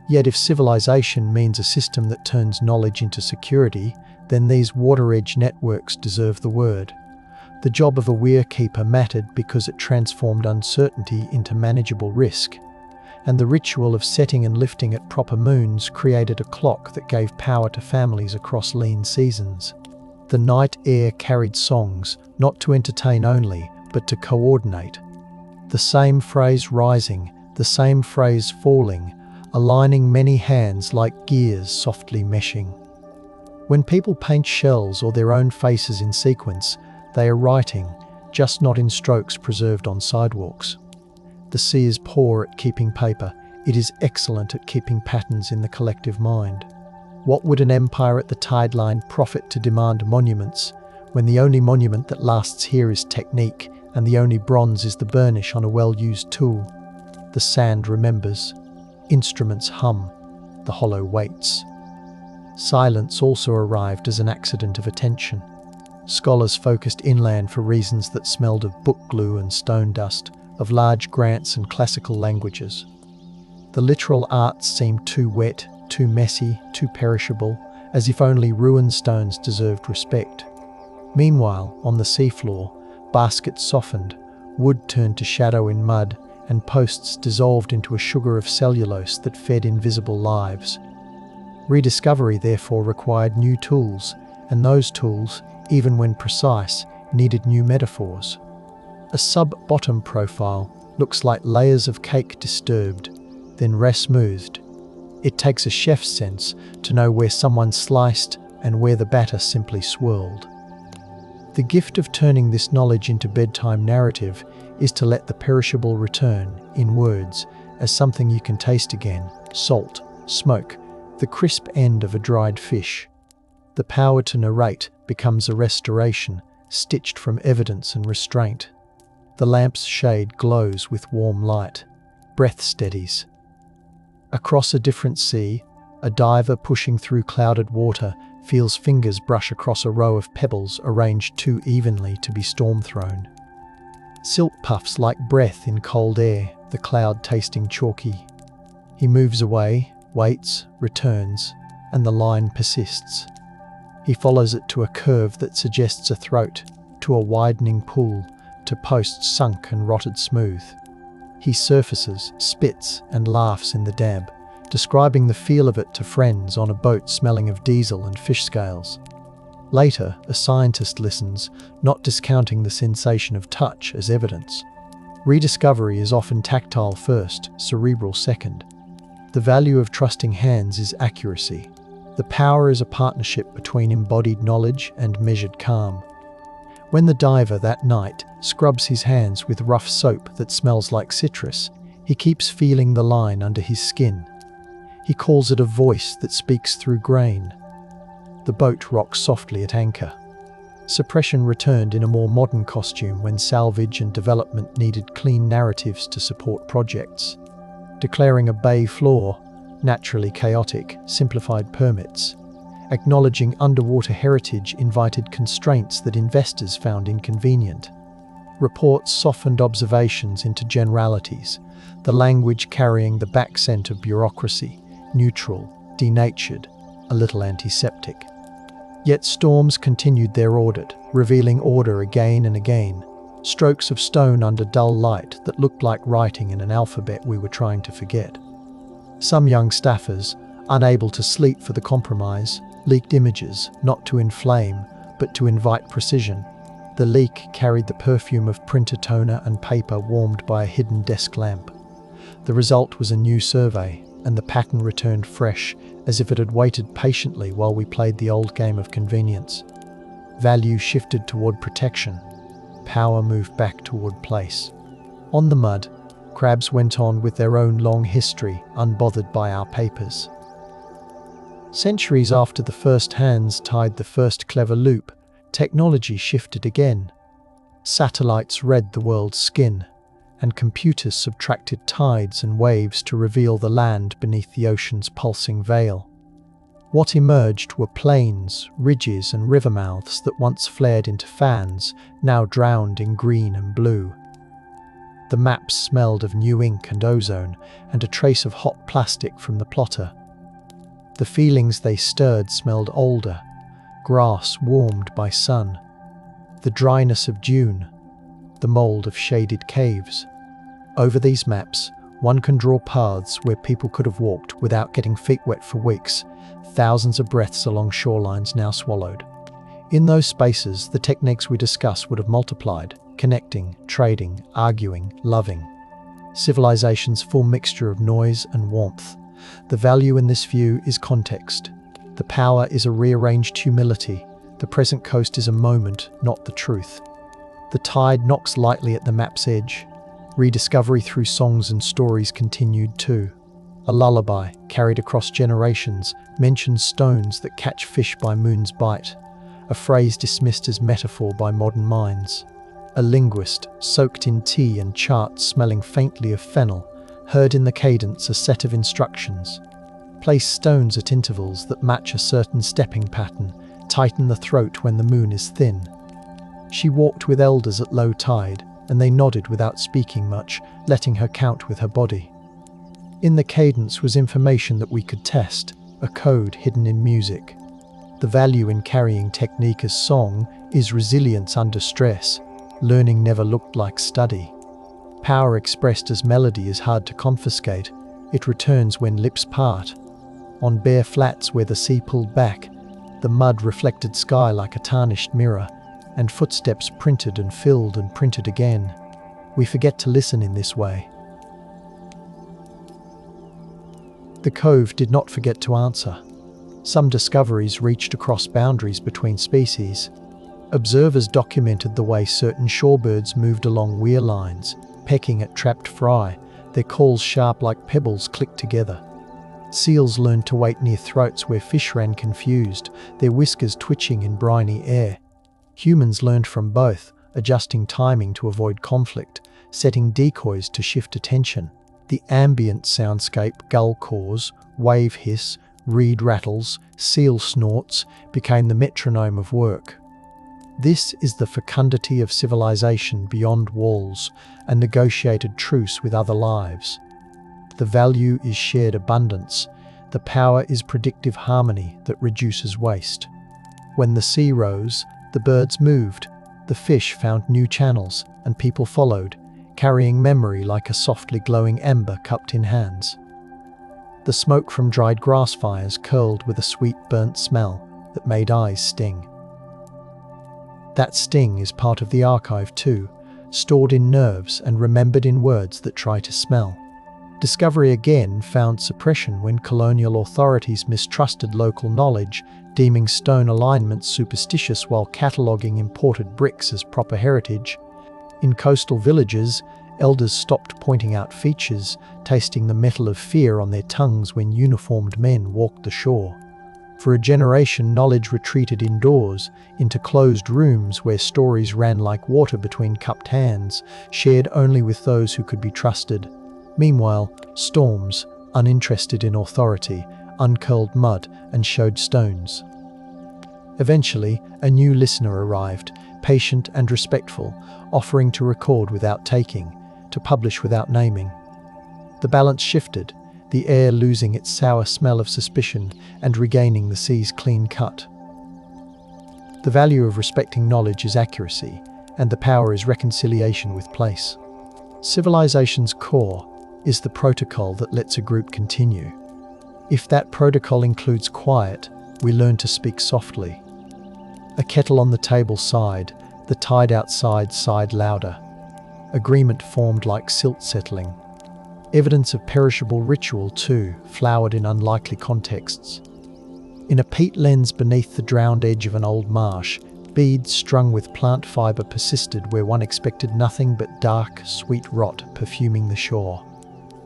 Yet if civilization means a system that turns knowledge into security, then these water-edge networks deserve the word. The job of a weir keeper mattered because it transformed uncertainty into manageable risk, and the ritual of setting and lifting at proper moons created a clock that gave power to families across lean seasons. The night air carried songs, not to entertain only, but to coordinate. The same phrase rising, the same phrase falling, aligning many hands like gears softly meshing. When people paint shells or their own faces in sequence, they are writing, just not in strokes preserved on sidewalks. The sea is poor at keeping paper, it is excellent at keeping patterns in the collective mind. What would an empire at the tide line profit to demand monuments, when the only monument that lasts here is technique, and the only bronze is the burnish on a well-used tool? The sand remembers. Instruments hum. The hollow waits. Silence also arrived as an accident of attention. Scholars focused inland for reasons that smelled of book glue and stone dust, of large grants and classical languages. The literal arts seemed too wet, too messy, too perishable, as if only ruined stones deserved respect. Meanwhile, on the seafloor, baskets softened, wood turned to shadow in mud, and posts dissolved into a sugar of cellulose that fed invisible lives. Rediscovery therefore required new tools, and those tools, even when precise, needed new metaphors. A sub-bottom profile looks like layers of cake disturbed, then re-smoothed. It takes a chef's sense to know where someone sliced and where the batter simply swirled. The gift of turning this knowledge into bedtime narrative is to let the perishable return, in words, as something you can taste again: salt, smoke, the crisp end of a dried fish. The power to narrate becomes a restoration, stitched from evidence and restraint. The lamp's shade glows with warm light. Breath steadies. Across a different sea, a diver pushing through clouded water feels fingers brush across a row of pebbles arranged too evenly to be storm-thrown. Silt puffs like breath in cold air, the cloud tasting chalky. He moves away, waits, returns, and the line persists. He follows it to a curve that suggests a throat, to a widening pool, to posts sunk and rotted smooth. He surfaces, spits, and laughs in the damp, describing the feel of it to friends on a boat smelling of diesel and fish scales. Later, a scientist listens, not discounting the sensation of touch as evidence. Rediscovery is often tactile first, cerebral second. The value of trusting hands is accuracy. The power is a partnership between embodied knowledge and measured calm. When the diver that night scrubs his hands with rough soap that smells like citrus, he keeps feeling the line under his skin. He calls it a voice that speaks through grain. The boat rocks softly at anchor. Suppression returned in a more modern costume when salvage and development needed clean narratives to support projects. Declaring a bay floor, naturally chaotic, simplified permits. Acknowledging underwater heritage invited constraints that investors found inconvenient. Reports softened observations into generalities, the language carrying the accent of bureaucracy, neutral, denatured, a little antiseptic. Yet storms continued their audit, revealing order again and again, strokes of stone under dull light that looked like writing in an alphabet we were trying to forget. Some young staffers, unable to sleep for the compromise, leaked images, not to inflame, but to invite precision. The leak carried the perfume of printer toner and paper warmed by a hidden desk lamp. The result was a new survey, and the pattern returned fresh, as if it had waited patiently while we played the old game of convenience. Value shifted toward protection. Power moved back toward place. On the mud, crabs went on with their own long history, unbothered by our papers. Centuries after the first hands tied the first clever loop, technology shifted again. Satellites read the world's skin, and computers subtracted tides and waves to reveal the land beneath the ocean's pulsing veil. What emerged were plains, ridges and river mouths that once flared into fans, now drowned in green and blue. The maps smelled of new ink and ozone, and a trace of hot plastic from the plotter. The feelings they stirred smelled older, grass warmed by sun, the dryness of dune, the mold of shaded caves. Over these maps, one can draw paths where people could have walked without getting feet wet for weeks, thousands of breaths along shorelines now swallowed. In those spaces, the techniques we discuss would have multiplied, connecting, trading, arguing, loving. Civilization's full mixture of noise and warmth. The value in this view is context. The power is a rearranged humility. The present coast is a moment, not the truth. The tide knocks lightly at the map's edge. Rediscovery through songs and stories continued too. A lullaby, carried across generations, mentions stones that catch fish by moon's bite. A phrase dismissed as metaphor by modern minds. A linguist, soaked in tea and charts smelling faintly of fennel, heard in the cadence a set of instructions. Place stones at intervals that match a certain stepping pattern. Tighten the throat when the moon is thin. She walked with elders at low tide, and they nodded without speaking much, letting her count with her body. In the cadence was information that we could test, a code hidden in music. The value in carrying technique as song is resilience under stress. Learning never looked like study. Power expressed as melody is hard to confiscate. It returns when lips part. On bare flats where the sea pulled back, the mud reflected sky like a tarnished mirror, and footsteps printed and filled and printed again. We forget to listen in this way. The cove did not forget to answer. Some discoveries reached across boundaries between species. Observers documented the way certain shorebirds moved along weir lines, pecking at trapped fry, their calls sharp like pebbles clicked together. Seals learned to wait near throats where fish ran confused, their whiskers twitching in briny air. Humans learned from both, adjusting timing to avoid conflict, setting decoys to shift attention. The ambient soundscape, gull calls, wave hiss, reed rattles, seal snorts, became the metronome of work. This is the fecundity of civilization beyond walls, a negotiated truce with other lives. The value is shared abundance. The power is predictive harmony that reduces waste. When the sea rose, the birds moved, the fish found new channels, and people followed, carrying memory like a softly glowing ember cupped in hands. The smoke from dried grass fires curled with a sweet burnt smell that made eyes sting. That sting is part of the archive too, stored in nerves and remembered in words that try to smell. Discovery again found suppression when colonial authorities mistrusted local knowledge, deeming stone alignments superstitious while cataloguing imported bricks as proper heritage. In coastal villages, elders stopped pointing out features, tasting the metal of fear on their tongues when uniformed men walked the shore. For a generation, knowledge retreated indoors, into closed rooms where stories ran like water between cupped hands, shared only with those who could be trusted. Meanwhile, storms, uninterested in authority, uncurled mud and showed stones. Eventually, a new listener arrived, patient and respectful, offering to record without taking, to publish without naming. The balance shifted, the air losing its sour smell of suspicion and regaining the sea's clean cut. The value of respecting knowledge is accuracy, and the power is reconciliation with place. Civilization's core is the protocol that lets a group continue. If that protocol includes quiet, we learn to speak softly. A kettle on the table sighed, the tide outside sighed louder. Agreement formed like silt settling. Evidence of perishable ritual, too, flowered in unlikely contexts. In a peat lens beneath the drowned edge of an old marsh, beads strung with plant fibre persisted where one expected nothing but dark, sweet rot perfuming the shore.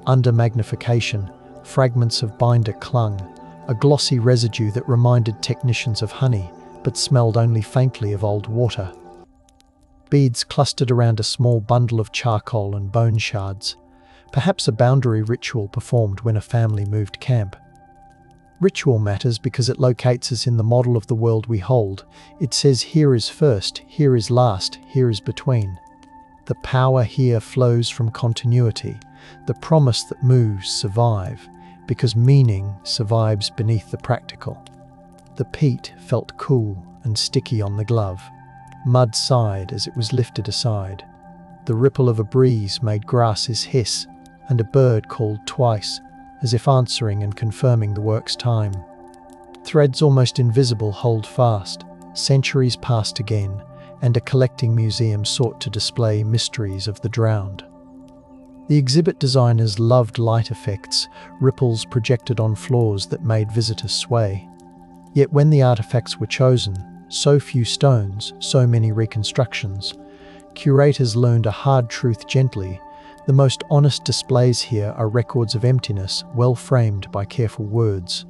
Under magnification, fragments of binder clung, a glossy residue that reminded technicians of honey, but smelled only faintly of old water. Beads clustered around a small bundle of charcoal and bone shards, perhaps a boundary ritual performed when a family moved camp. Ritual matters because it locates us in the model of the world we hold. It says here is first, here is last, here is between. The power here flows from continuity, the promise that moves survive, because meaning survives beneath the practical. The peat felt cool and sticky on the glove. Mud sighed as it was lifted aside. The ripple of a breeze made grasses hiss, and a bird called twice, as if answering and confirming the work's time. Threads almost invisible hold fast. Centuries passed again, and a collecting museum sought to display mysteries of the drowned. The exhibit designers loved light effects, ripples projected on floors that made visitors sway. Yet when the artifacts were chosen, so few stones, so many reconstructions, curators learned a hard truth gently. The most honest displays here are records of emptiness, well framed by careful words.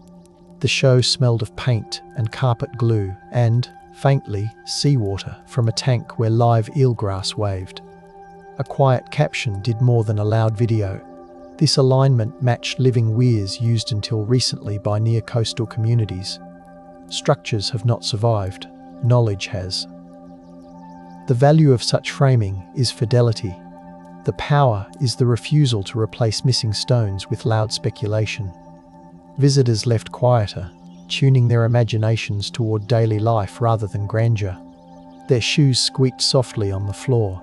The show smelled of paint and carpet glue and, faintly, seawater from a tank where live eelgrass waved. A quiet caption did more than a loud video. This alignment matched living weirs used until recently by near-coastal communities. Structures have not survived, knowledge has. The value of such framing is fidelity. The power is the refusal to replace missing stones with loud speculation. Visitors left quieter, tuning their imaginations toward daily life rather than grandeur. Their shoes squeaked softly on the floor.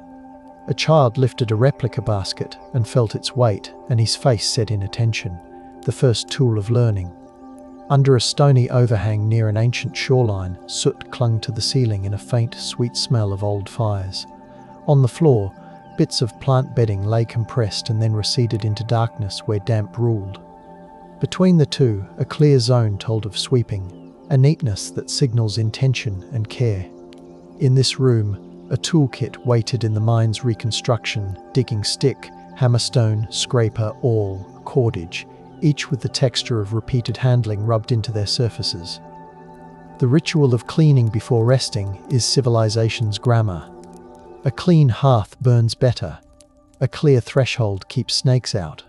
A child lifted a replica basket and felt its weight, and his face set in attention, the first tool of learning. Under a stony overhang near an ancient shoreline, soot clung to the ceiling in a faint, sweet smell of old fires. On the floor, bits of plant bedding lay compressed and then receded into darkness where damp ruled. Between the two, a clear zone told of sweeping, a neatness that signals intention and care. In this room, a toolkit waited in the mine's reconstruction, digging stick, hammerstone, scraper, awl, cordage, each with the texture of repeated handling rubbed into their surfaces. The ritual of cleaning before resting is civilization's grammar. A clean hearth burns better. A clear threshold keeps snakes out.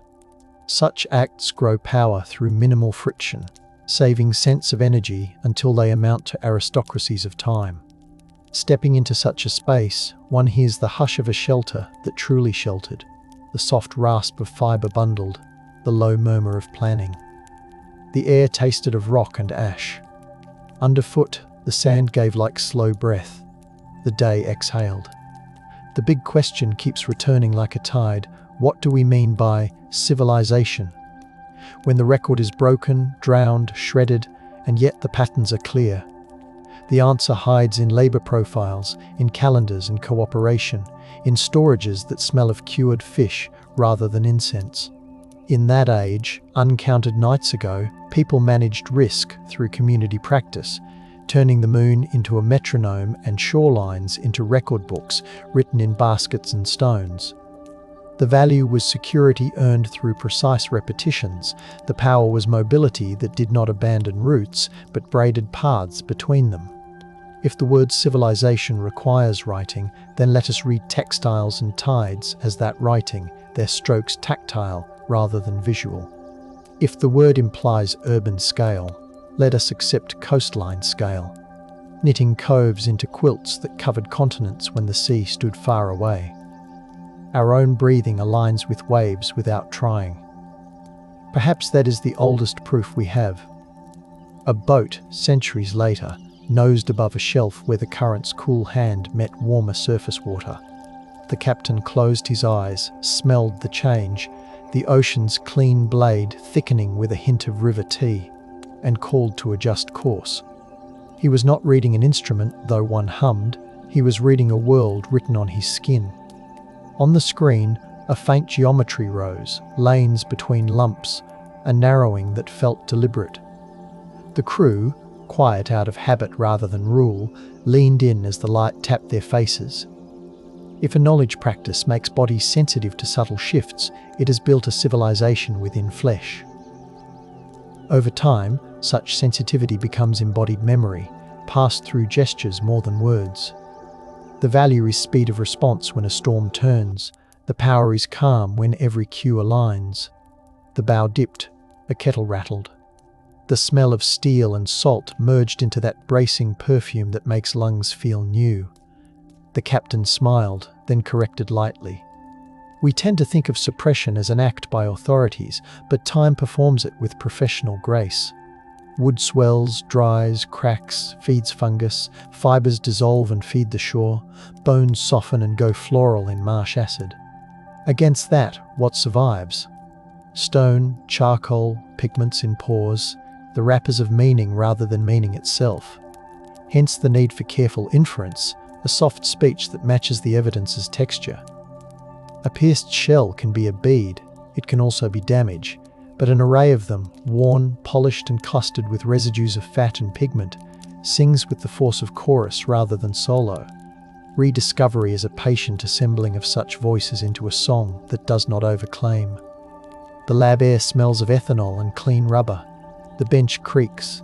Such acts grow power through minimal friction, saving sense of energy until they amount to aristocracies of time. Stepping into such a space, one hears the hush of a shelter that truly sheltered, the soft rasp of fibre bundled, the low murmur of planning. The air tasted of rock and ash. Underfoot, the sand gave like slow breath. The day exhaled. The big question keeps returning like a tide. What do we mean by civilization? When the record is broken, drowned, shredded, and yet the patterns are clear. The answer hides in labor profiles, in calendars and cooperation, in storages that smell of cured fish rather than incense. In that age, uncounted nights ago, people managed risk through community practice, turning the moon into a metronome and shorelines into record books written in baskets and stones. The value was security earned through precise repetitions. The power was mobility that did not abandon roots, but braided paths between them. If the word civilization requires writing, then let us read textiles and tides as that writing, their strokes tactile rather than visual. If the word implies urban scale, let us accept coastline scale, knitting coves into quilts that covered continents when the sea stood far away. Our own breathing aligns with waves without trying. Perhaps that is the oldest proof we have. A boat, centuries later, nosed above a shelf where the current's cool hand met warmer surface water. The captain closed his eyes, smelled the change, the ocean's clean blade thickening with a hint of river tea, and called to adjust course. He was not reading an instrument, though one hummed. He was reading a world written on his skin. On the screen, a faint geometry rose, lanes between lumps, a narrowing that felt deliberate. The crew, quiet out of habit rather than rule, leaned in as the light tapped their faces. If a knowledge practice makes bodies sensitive to subtle shifts, it has built a civilization within flesh. Over time, such sensitivity becomes embodied memory, passed through gestures more than words. The value is speed of response when a storm turns. The power is calm when every cue aligns. The bow dipped, a kettle rattled. The smell of steel and salt merged into that bracing perfume that makes lungs feel new. The captain smiled, then corrected lightly. We tend to think of suppression as an act by authorities, but time performs it with professional grace. Wood swells, dries, cracks, feeds fungus, fibres dissolve and feed the shore, bones soften and go floral in marsh acid. Against that, what survives? Stone, charcoal, pigments in pores, the wrappers of meaning rather than meaning itself. Hence the need for careful inference, a soft speech that matches the evidence's texture. A pierced shell can be a bead, it can also be damage, but an array of them, worn, polished and clustered with residues of fat and pigment, sings with the force of chorus rather than solo. Rediscovery is a patient assembling of such voices into a song that does not overclaim. The lab air smells of ethanol and clean rubber. The bench creaks.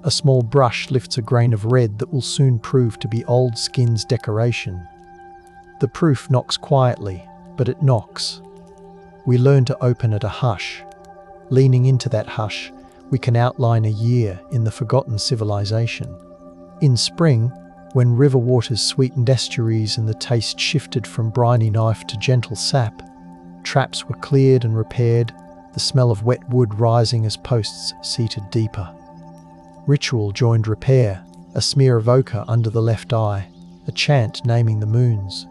A small brush lifts a grain of red that will soon prove to be old skin's decoration. The proof knocks quietly, but it knocks. We learn to open at a hush. Leaning into that hush, we can outline a year in the forgotten civilization. In spring, when river waters sweetened estuaries and the taste shifted from briny knife to gentle sap, traps were cleared and repaired, the smell of wet wood rising as posts seated deeper. Ritual joined repair, a smear of ochre under the left eye, a chant naming the moons.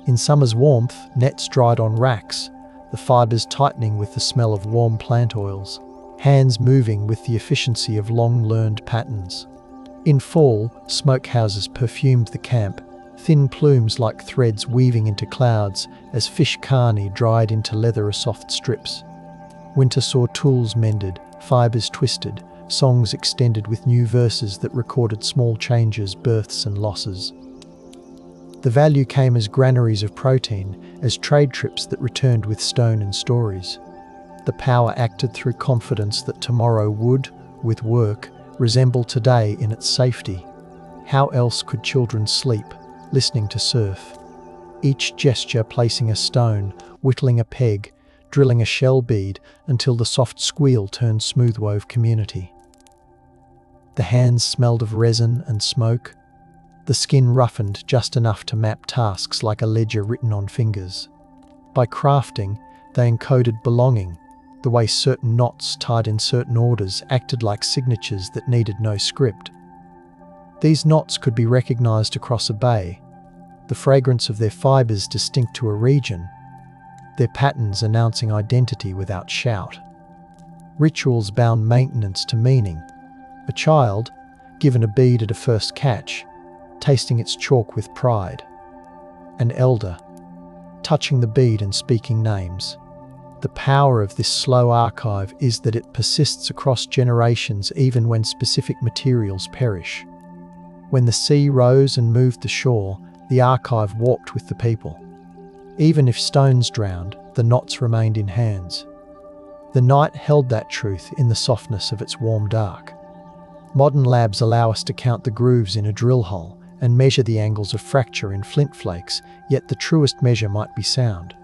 In summer's warmth, nets dried on racks, the fibres tightening with the smell of warm plant oils, hands moving with the efficiency of long-learned patterns. In fall, smokehouses perfumed the camp, thin plumes like threads weaving into clouds as fish carne dried into leather soft strips. Winter saw tools mended, fibres twisted, songs extended with new verses that recorded small changes, births and losses. The value came as granaries of protein, as trade trips that returned with stone and stories. The power acted through confidence that tomorrow would, with work, resemble today in its safety. How else could children sleep, listening to surf? Each gesture placing a stone, whittling a peg, drilling a shell bead until the soft squeal turned smooth-wove community. The hands smelled of resin and smoke, the skin roughened just enough to map tasks like a ledger written on fingers. By crafting, they encoded belonging, the way certain knots tied in certain orders acted like signatures that needed no script. These knots could be recognized across a bay, the fragrance of their fibers distinct to a region, their patterns announcing identity without shout. Rituals bound maintenance to meaning. A child, given a bead at a first catch, tasting its chalk with pride. An elder, touching the bead and speaking names. The power of this slow archive is that it persists across generations even when specific materials perish. When the sea rose and moved the shore, the archive walked with the people. Even if stones drowned, the knots remained in hands. The night held that truth in the softness of its warm dark. Modern labs allow us to count the grooves in a drill hole and measure the angles of fracture in flint flakes, yet the truest measure might be sound.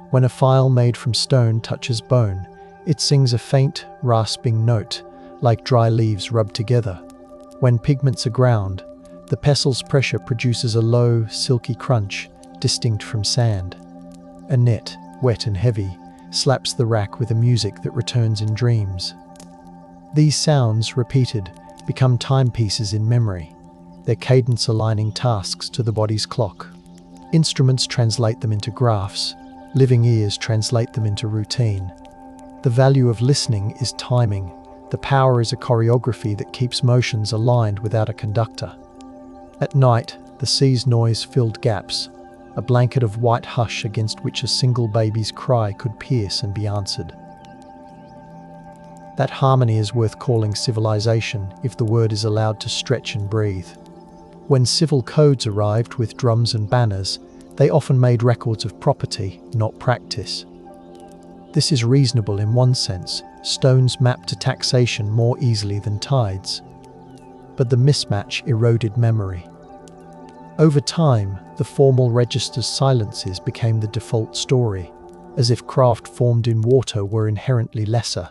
When a file made from stone touches bone, it sings a faint, rasping note, like dry leaves rubbed together. When pigments are ground, the pestle's pressure produces a low, silky crunch, distinct from sand. A net, wet and heavy, slaps the rack with a music that returns in dreams. These sounds, repeated, become timepieces in memory, their cadence aligning tasks to the body's clock. Instruments translate them into graphs, living ears translate them into routine. The value of listening is timing. The power is a choreography that keeps motions aligned without a conductor. At night, the sea's noise filled gaps, a blanket of white hush against which a single baby's cry could pierce and be answered. That harmony is worth calling civilization if the word is allowed to stretch and breathe. When civil codes arrived with drums and banners, they often made records of property, not practice. This is reasonable in one sense. Stones map to taxation more easily than tides. But the mismatch eroded memory. Over time, the formal register's silences became the default story, as if craft formed in water were inherently lesser.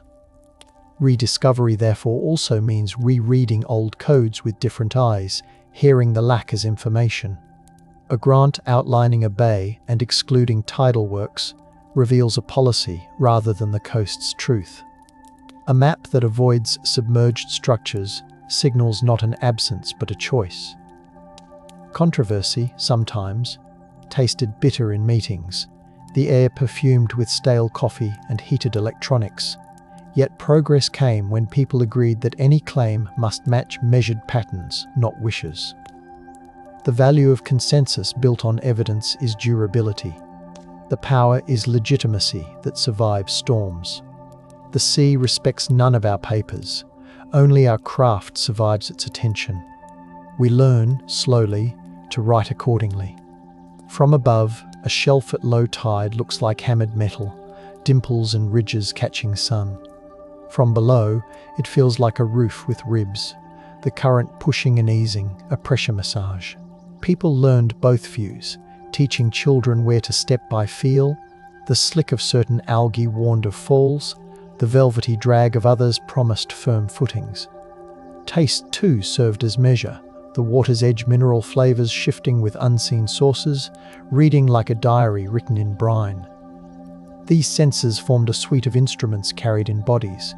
Rediscovery therefore also means rereading old codes with different eyes, hearing the lack as information. A grant outlining a bay and excluding tidal works reveals a policy rather than the coast's truth. A map that avoids submerged structures signals not an absence but a choice. Controversy, sometimes, tasted bitter in meetings, the air perfumed with stale coffee and heated electronics. Yet progress came when people agreed that any claim must match measured patterns, not wishes. The value of consensus built on evidence is durability. The power is legitimacy that survives storms. The sea respects none of our papers. Only our craft survives its attention. We learn, slowly, to write accordingly. From above, a shelf at low tide looks like hammered metal, dimples and ridges catching sun. From below, it feels like a roof with ribs, the current pushing and easing, a pressure massage. People learned both views, teaching children where to step by feel. The slick of certain algae warned of falls, the velvety drag of others promised firm footings. Taste, too, served as measure, the water's edge mineral flavors shifting with unseen sources, reading like a diary written in brine. These senses formed a suite of instruments carried in bodies.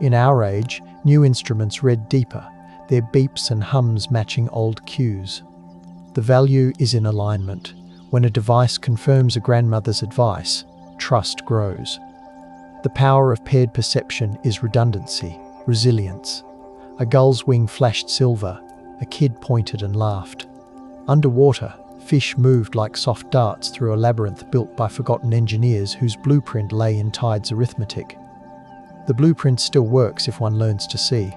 In our age, new instruments read deeper, their beeps and hums matching old cues. The value is in alignment. When a device confirms a grandmother's advice, trust grows. The power of paired perception is redundancy, resilience. A gull's wing flashed silver, a kid pointed and laughed. Underwater, fish moved like soft darts through a labyrinth built by forgotten engineers whose blueprint lay in tide's arithmetic. The blueprint still works if one learns to see.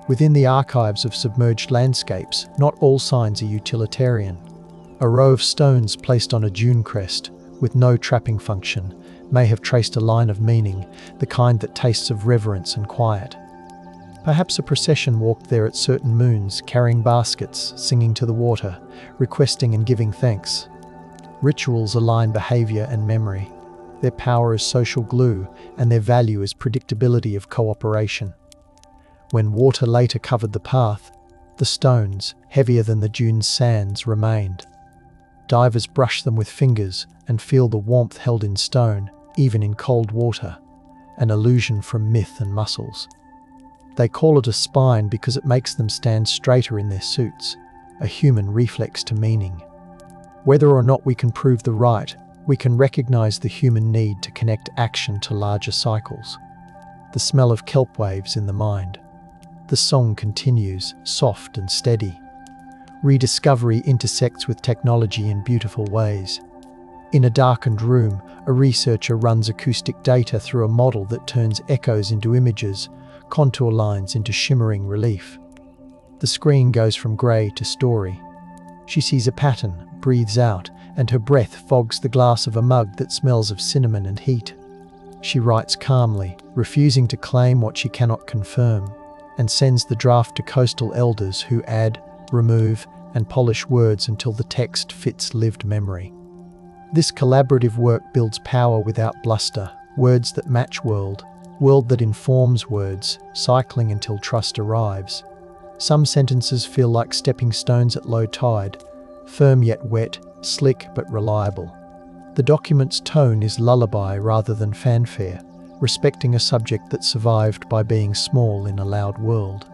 Within the archives of submerged landscapes, not all signs are utilitarian. A row of stones placed on a dune crest, with no trapping function, may have traced a line of meaning, the kind that tastes of reverence and quiet. Perhaps a procession walked there at certain moons, carrying baskets, singing to the water, requesting and giving thanks. Rituals align behavior and memory. Their power is social glue, and their value is predictability of cooperation. When water later covered the path, the stones, heavier than the dune's sands, remained. Divers brush them with fingers and feel the warmth held in stone, even in cold water, an illusion from myth and muscles. They call it a spine because it makes them stand straighter in their suits, a human reflex to meaning. Whether or not we can prove the right, we can recognize the human need to connect action to larger cycles. The smell of kelp waves in the mind. The song continues, soft and steady. Rediscovery intersects with technology in beautiful ways. In a darkened room, a researcher runs acoustic data through a model that turns echoes into images, contour lines into shimmering relief. The screen goes from grey to story. She sees a pattern, breathes out, and her breath fogs the glass of a mug that smells of cinnamon and heat. She writes calmly, refusing to claim what she cannot confirm, and sends the draft to coastal elders who add, remove, and polish words until the text fits lived memory. This collaborative work builds power without bluster, words that match world that informs words, cycling until trust arrives. Some sentences feel like stepping stones at low tide, firm yet wet, slick but reliable. The document's tone is lullaby rather than fanfare, respecting a subject that survived by being small in a loud world.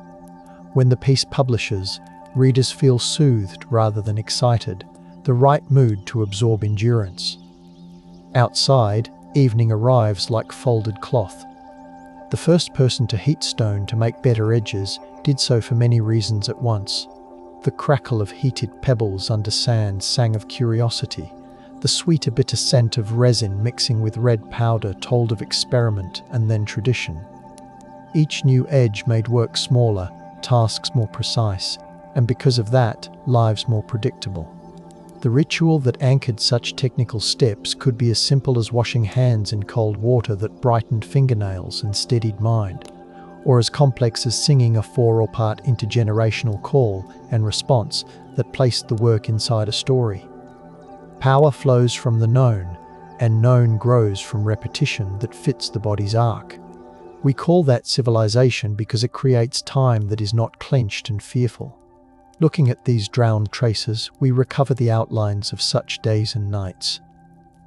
When the piece publishes, readers feel soothed rather than excited, the right mood to absorb endurance. Outside, evening arrives like folded cloth. The first person to heat stone to make better edges did so for many reasons at once. The crackle of heated pebbles under sand sang of curiosity. The sweeter bitter scent of resin mixing with red powder told of experiment and then tradition. Each new edge made work smaller, tasks more precise, and because of that, lives more predictable. The ritual that anchored such technical steps could be as simple as washing hands in cold water that brightened fingernails and steadied mind, or as complex as singing a 4-part intergenerational call and response that placed the work inside a story. Power flows from the known, and known grows from repetition that fits the body's arc. We call that civilization because it creates time that is not clenched and fearful. Looking at these drowned traces, we recover the outlines of such days and nights.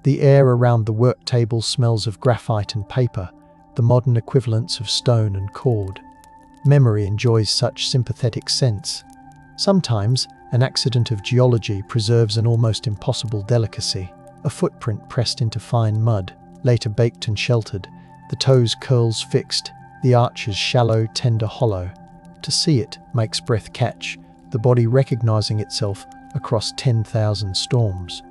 The air around the work table smells of graphite and paper, the modern equivalents of stone and cord. Memory enjoys such sympathetic scents. Sometimes, an accident of geology preserves an almost impossible delicacy. A footprint pressed into fine mud, later baked and sheltered, the toes' curls fixed, the arches shallow, tender hollow. To see it makes breath catch, the body recognizing itself across 10,000 storms.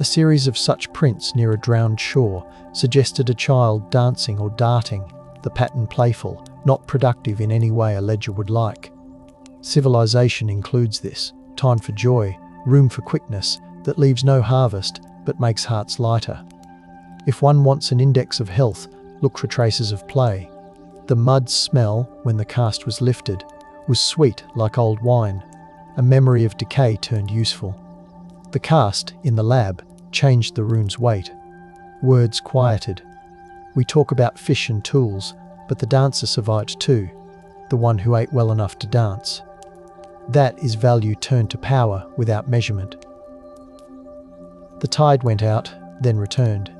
A series of such prints near a drowned shore suggested a child dancing or darting, the pattern playful, not productive in any way a ledger would like. Civilization includes this, time for joy, room for quickness, that leaves no harvest but makes hearts lighter. If one wants an index of health, look for traces of play. The mud's smell, when the cast was lifted, was sweet like old wine, a memory of decay turned useful. The cast, in the lab, changed the rune's weight. Words quieted. We talk about fish and tools, but the dancer survived too, the one who ate well enough to dance. That is value turned to power without measurement. The tide went out, then returned.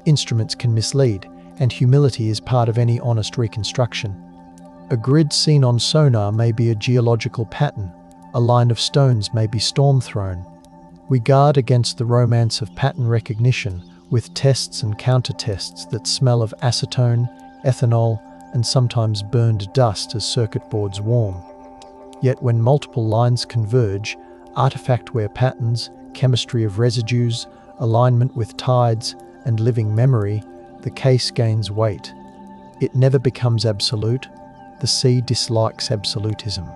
Instruments can mislead, and humility is part of any honest reconstruction. A grid seen on sonar may be a geological pattern, a line of stones may be storm-thrown. We guard against the romance of pattern recognition with tests and counter-tests that smell of acetone, ethanol, and sometimes burned dust as circuit boards warm. Yet when multiple lines converge, artifact-wear patterns, chemistry of residues, alignment with tides, and living memory, the case gains weight. It never becomes absolute. The sea dislikes absolutism.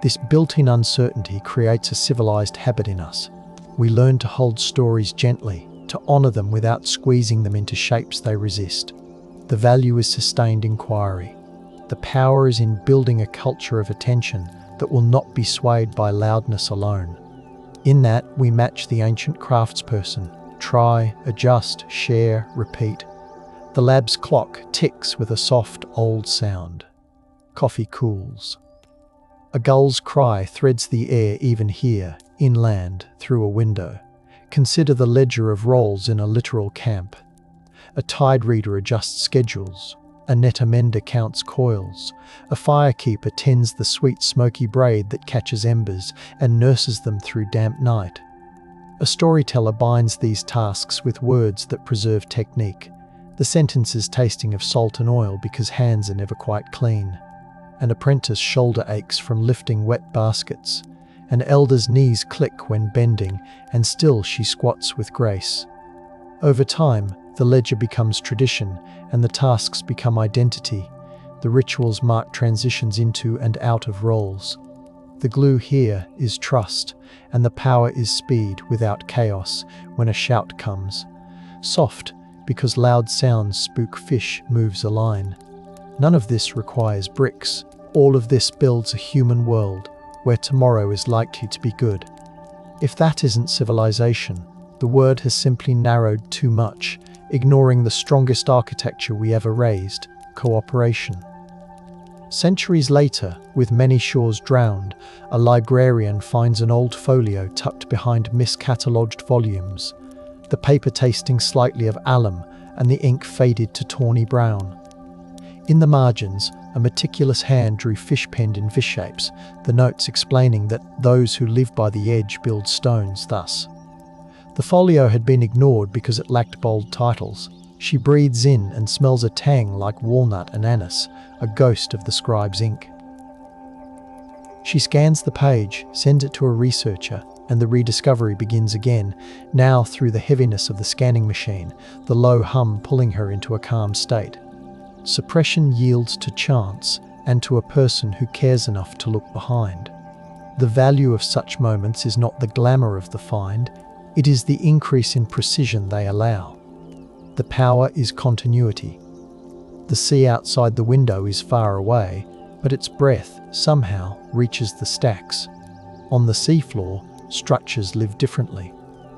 This built-in uncertainty creates a civilized habit in us. We learn to hold stories gently, to honor them without squeezing them into shapes they resist. The value is sustained inquiry. The power is in building a culture of attention that will not be swayed by loudness alone. In that, we match the ancient craftsperson. Try, adjust, share, repeat. The lab's clock ticks with a soft, old sound. Coffee cools. A gull's cry threads the air even here, inland, through a window. Consider the ledger of rolls in a literal camp. A tide reader adjusts schedules. A net amender counts coils. A firekeeper tends the sweet smoky braid that catches embers and nurses them through damp night. A storyteller binds these tasks with words that preserve technique. The sentences tasting of salt and oil because hands are never quite clean. An apprentice shoulder aches from lifting wet baskets. An elder's knees click when bending, and still she squats with grace. Over time, the ledger becomes tradition, and the tasks become identity. The rituals mark transitions into and out of roles. The glue here is trust, and the power is speed without chaos when a shout comes. Soft, because loud sounds spook fish, moves a line. None of this requires bricks. All of this builds a human world where tomorrow is likely to be good. If that isn't civilization, the word has simply narrowed too much, ignoring the strongest architecture we ever raised: cooperation. Centuries later, with many shores drowned, a librarian finds an old folio tucked behind miscatalogued volumes, the paper tasting slightly of alum and the ink faded to tawny brown. In the margins, a meticulous hand drew fish penned in fish shapes, the notes explaining that those who live by the edge build stones thus. The folio had been ignored because it lacked bold titles. She breathes in and smells a tang like walnut and anise, a ghost of the scribe's ink. She scans the page, sends it to a researcher, and the rediscovery begins again, now through the heaviness of the scanning machine, the low hum pulling her into a calm state. Suppression yields to chance and to a person who cares enough to look behind. The value of such moments is not the glamour of the find, it is the increase in precision they allow. The power is continuity. The sea outside the window is far away, but its breath, somehow, reaches the stacks. On the seafloor, structures live differently.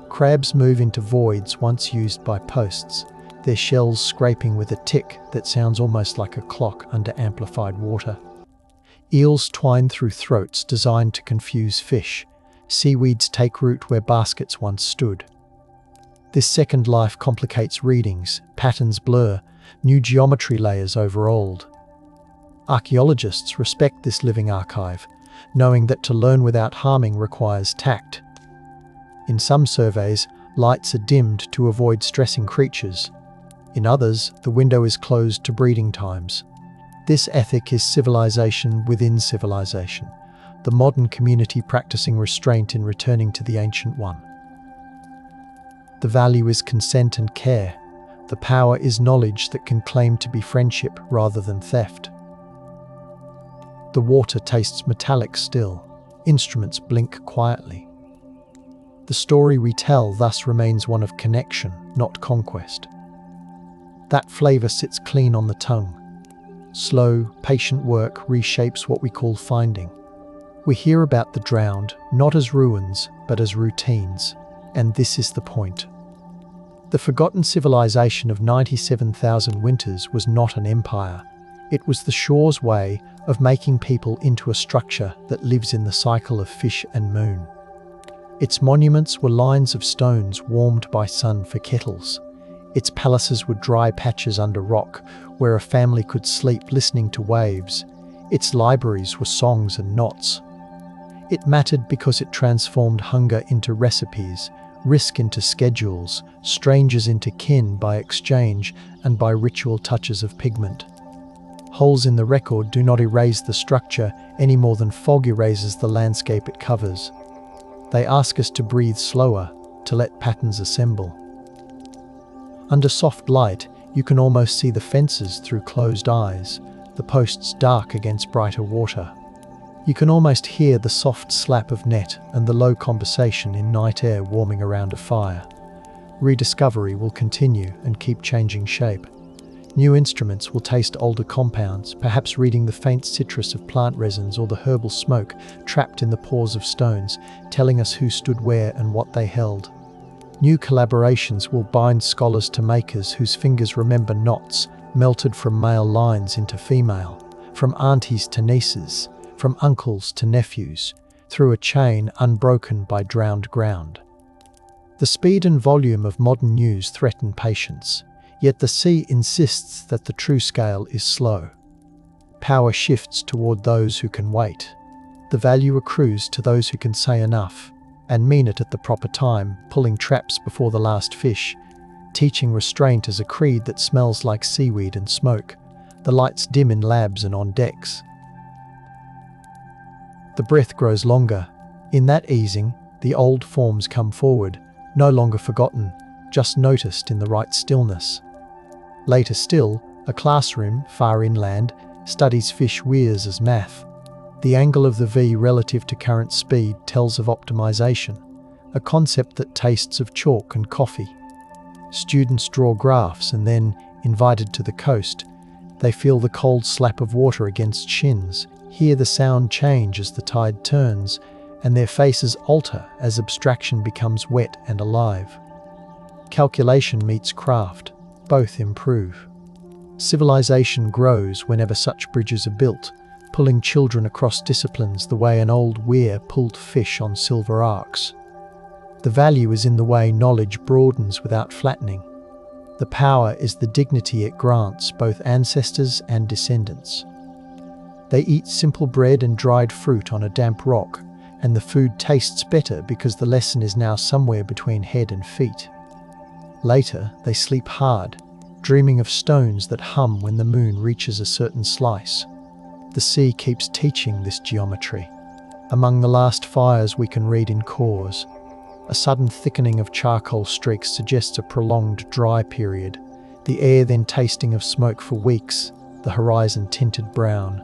Crabs move into voids once used by posts, their shells scraping with a tick that sounds almost like a clock under amplified water. Eels twine through throats designed to confuse fish. Seaweeds take root where baskets once stood. This second life complicates readings, patterns blur, new geometry layers over old. Archaeologists respect this living archive, knowing that to learn without harming requires tact. In some surveys, lights are dimmed to avoid stressing creatures. In others, the window is closed to breeding times. This ethic is civilization within civilization, the modern community practicing restraint in returning to the ancient one. The value is consent and care. The power is knowledge that can claim to be friendship rather than theft. The water tastes metallic still. Instruments blink quietly. The story we tell thus remains one of connection, not conquest. That flavor sits clean on the tongue. Slow, patient work reshapes what we call finding. We hear about the drowned, not as ruins, but as routines. And this is the point. The forgotten civilization of 97,000 winters was not an empire. It was the shore's way of making people into a structure that lives in the cycle of fish and moon. Its monuments were lines of stones warmed by sun for kettles. Its palaces were dry patches under rock, where a family could sleep listening to waves. Its libraries were songs and knots. It mattered because it transformed hunger into recipes, risk into schedules, strangers into kin by exchange and by ritual touches of pigment. Holes in the record do not erase the structure any more than fog erases the landscape it covers. They ask us to breathe slower, to let patterns assemble. Under soft light, you can almost see the fences through closed eyes, the posts dark against brighter water. You can almost hear the soft slap of net and the low conversation in night air warming around a fire. Rediscovery will continue and keep changing shape. New instruments will taste older compounds, perhaps reading the faint citrus of plant resins or the herbal smoke trapped in the pores of stones, telling us who stood where and what they held. New collaborations will bind scholars to makers whose fingers remember knots, melted from male lines into female, from aunties to nieces, from uncles to nephews, through a chain unbroken by drowned ground. The speed and volume of modern news threaten patience, yet the sea insists that the true scale is slow. Power shifts toward those who can wait. The value accrues to those who can say enough, and mean it at the proper time, pulling traps before the last fish, teaching restraint as a creed that smells like seaweed and smoke. The lights dim in labs and on decks. The breath grows longer. In that easing, the old forms come forward, no longer forgotten, just noticed in the right stillness. Later still, a classroom, far inland, studies fish weirs as math. The angle of the V relative to current speed tells of optimization, a concept that tastes of chalk and coffee. Students draw graphs and then, invited to the coast, they feel the cold slap of water against shins, hear the sound change as the tide turns, and their faces alter as abstraction becomes wet and alive. Calculation meets craft, both improve. Civilization grows whenever such bridges are built, pulling children across disciplines the way an old weir pulled fish on silver arcs. The value is in the way knowledge broadens without flattening. The power is the dignity it grants both ancestors and descendants. They eat simple bread and dried fruit on a damp rock, and the food tastes better because the lesson is now somewhere between head and feet. Later, they sleep hard, dreaming of stones that hum when the moon reaches a certain slice. The sea keeps teaching this geometry. Among the last fires we can read in cores. A sudden thickening of charcoal streaks suggests a prolonged dry period, the air then tasting of smoke for weeks, the horizon tinted brown.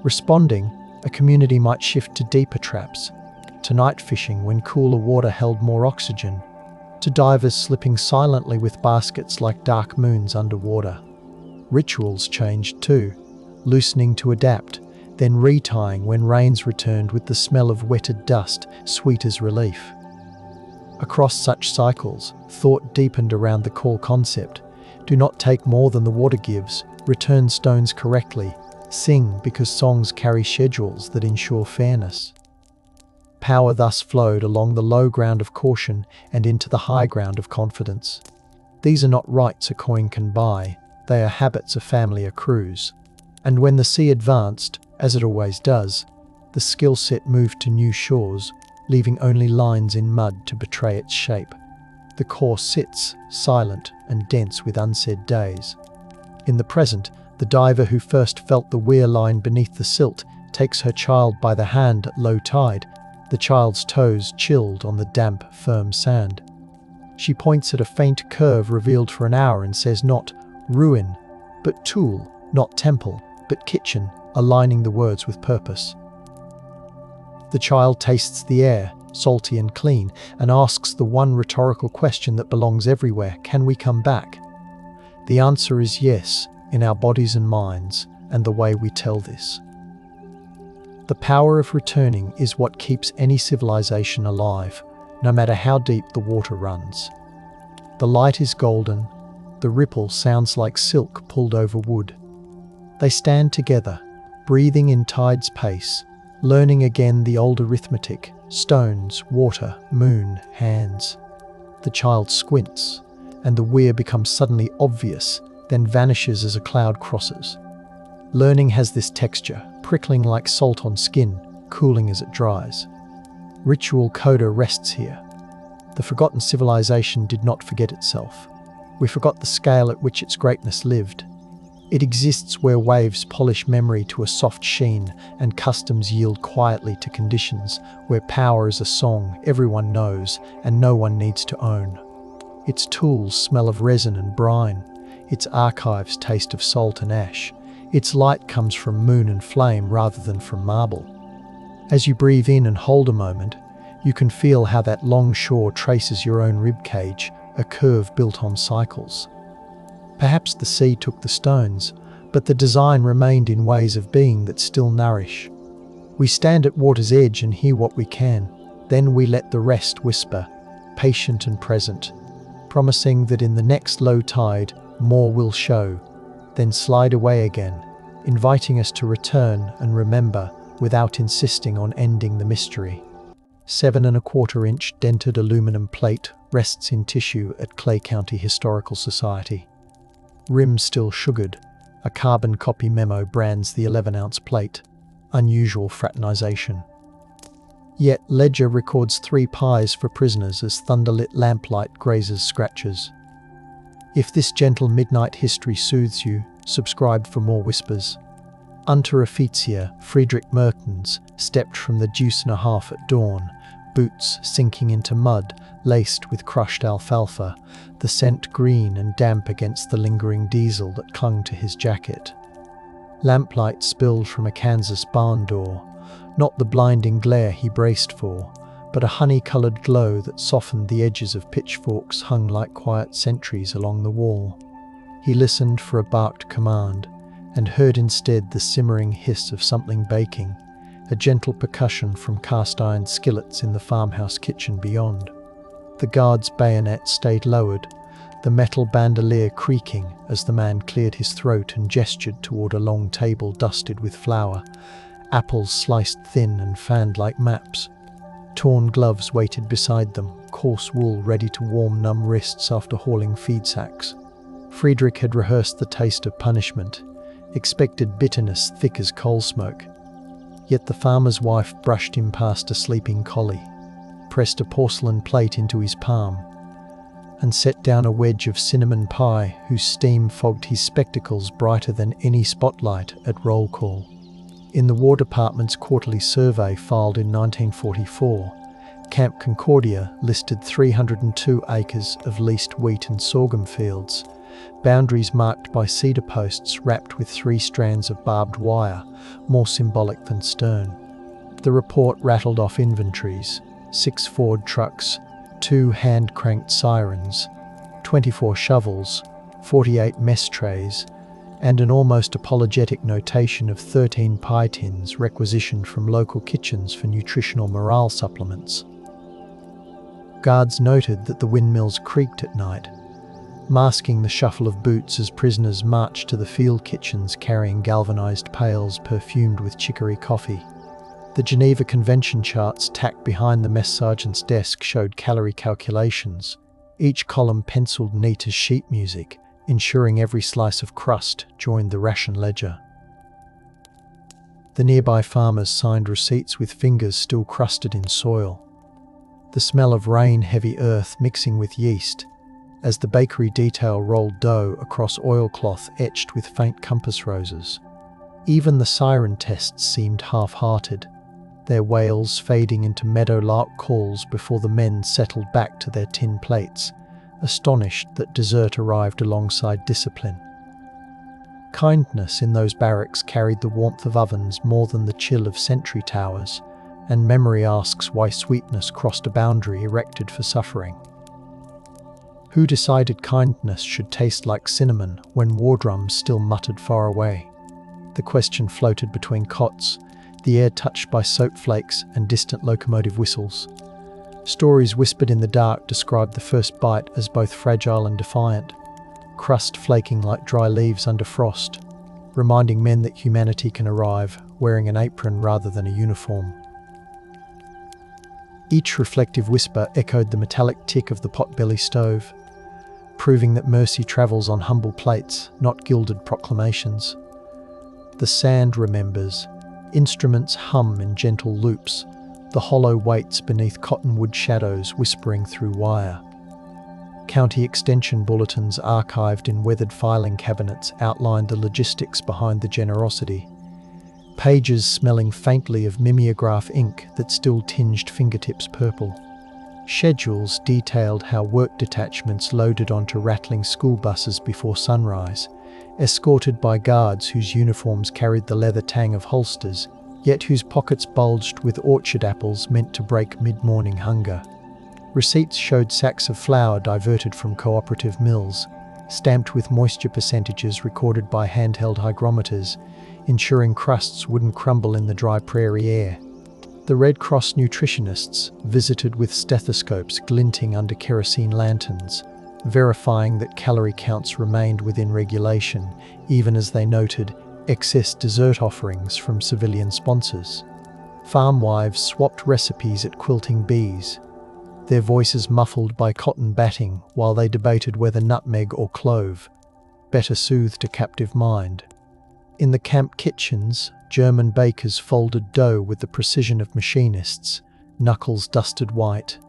Responding, a community might shift to deeper traps, to night fishing when cooler water held more oxygen, to divers slipping silently with baskets like dark moons underwater. Rituals changed too, loosening to adapt, then retying when rains returned with the smell of wetted dust, sweet as relief. Across such cycles, thought deepened around the core concept: do not take more than the water gives, return stones correctly, sing because songs carry schedules that ensure fairness. Power thus flowed along the low ground of caution and into the high ground of confidence. These are not rights a coin can buy, they are habits a family accrues. And when the sea advanced, as it always does, the skill set moved to new shores, leaving only lines in mud to betray its shape. The core sits, silent and dense with unsaid days. In the present, the diver who first felt the weir line beneath the silt takes her child by the hand at low tide, the child's toes chilled on the damp, firm sand. She points at a faint curve revealed for an hour and says not ruin, but tool, not temple, but kitchen, aligning the words with purpose. The child tastes the air, salty and clean, and asks the one rhetorical question that belongs everywhere: can we come back? The answer is yes, in our bodies and minds, and the way we tell this. The power of returning is what keeps any civilization alive, no matter how deep the water runs. The light is golden, the ripple sounds like silk pulled over wood. They stand together, breathing in tide's pace, learning again the old arithmetic: stones, water, moon, hands. The child squints, and the weir becomes suddenly obvious, then vanishes as a cloud crosses. Learning has this texture, prickling like salt on skin, cooling as it dries. Ritual coda rests here. The forgotten civilization did not forget itself. We forgot the scale at which its greatness lived. It exists where waves polish memory to a soft sheen and customs yield quietly to conditions, where power is a song everyone knows and no one needs to own. Its tools smell of resin and brine. Its archives taste of salt and ash. Its light comes from moon and flame rather than from marble. As you breathe in and hold a moment, you can feel how that long shore traces your own ribcage, a curve built on cycles. Perhaps the sea took the stones, but the design remained in ways of being that still nourish. We stand at water's edge and hear what we can, then we let the rest whisper, patient and present, promising that in the next low tide more will show, then slide away again, inviting us to return and remember without insisting on ending the mystery. 7¼ inch dented aluminum plate rests in tissue at Clay County Historical Society. Rim still sugared, a carbon copy memo brands the 11-ounce plate. Unusual fraternization. Yet ledger records 3 pies for prisoners as thunderlit lamplight grazes scratches. If this gentle midnight history soothes you, subscribe for more whispers. Unteroffizier Friedrich Mertens stepped from the deuce-and-a-half at dawn, boots sinking into mud, laced with crushed alfalfa, the scent green and damp against the lingering diesel that clung to his jacket. Lamplight spilled from a Kansas barn door, not the blinding glare he braced for, but a honey-coloured glow that softened the edges of pitchforks hung like quiet sentries along the wall. He listened for a barked command, and heard instead the simmering hiss of something baking, a gentle percussion from cast-iron skillets in the farmhouse kitchen beyond. The guard's bayonet stayed lowered, the metal bandolier creaking as the man cleared his throat and gestured toward a long table dusted with flour, apples sliced thin and fanned like maps. Torn gloves waited beside them, coarse wool ready to warm numb wrists after hauling feed sacks. Friedrich had rehearsed the taste of punishment, expected bitterness thick as coal smoke. Yet the farmer's wife brushed him past a sleeping collie, pressed a porcelain plate into his palm, and set down a wedge of cinnamon pie whose steam fogged his spectacles brighter than any spotlight at roll call. In the War Department's quarterly survey filed in 1944, Camp Concordia listed 302 acres of leased wheat and sorghum fields, boundaries marked by cedar posts wrapped with 3 strands of barbed wire, more symbolic than stern. The report rattled off inventories: 6 Ford trucks, 2 hand-cranked sirens, 24 shovels, 48 mess trays, and an almost apologetic notation of 13 pie tins requisitioned from local kitchens for nutritional morale supplements. Guards noted that the windmills creaked at night, masking the shuffle of boots as prisoners marched to the field kitchens carrying galvanized pails perfumed with chicory coffee. The Geneva Convention charts tacked behind the mess sergeant's desk showed calorie calculations, each column penciled neat as sheet music, ensuring every slice of crust joined the ration ledger. The nearby farmers signed receipts with fingers still crusted in soil. The smell of rain-heavy earth mixing with yeast, as the bakery detail rolled dough across oilcloth etched with faint compass roses. Even the siren tests seemed half-hearted, their wails fading into meadowlark calls before the men settled back to their tin plates, astonished that dessert arrived alongside discipline. Kindness in those barracks carried the warmth of ovens more than the chill of sentry towers, and memory asks why sweetness crossed a boundary erected for suffering. Who decided kindness should taste like cinnamon when war drums still muttered far away? The question floated between cots, the air touched by soap flakes and distant locomotive whistles. Stories whispered in the dark described the first bite as both fragile and defiant, crust flaking like dry leaves under frost, reminding men that humanity can arrive wearing an apron rather than a uniform. Each reflective whisper echoed the metallic tick of the potbelly stove, proving that mercy travels on humble plates, not gilded proclamations. The sand remembers, instruments hum in gentle loops, the hollow weights beneath cottonwood shadows whispering through wire. County extension bulletins archived in weathered filing cabinets outlined the logistics behind the generosity. Pages smelling faintly of mimeograph ink that still tinged fingertips purple. Schedules detailed how work detachments loaded onto rattling school buses before sunrise, escorted by guards whose uniforms carried the leather tang of holsters, yet whose pockets bulged with orchard apples meant to break mid-morning hunger. Receipts showed sacks of flour diverted from cooperative mills, stamped with moisture percentages recorded by handheld hygrometers, ensuring crusts wouldn't crumble in the dry prairie air. The Red Cross nutritionists visited with stethoscopes glinting under kerosene lanterns, verifying that calorie counts remained within regulation, even as they noted excess dessert offerings from civilian sponsors. Farm wives swapped recipes at quilting bees, their voices muffled by cotton batting while they debated whether nutmeg or clove better soothed a captive mind. In the camp kitchens, German bakers folded dough with the precision of machinists, knuckles dusted white,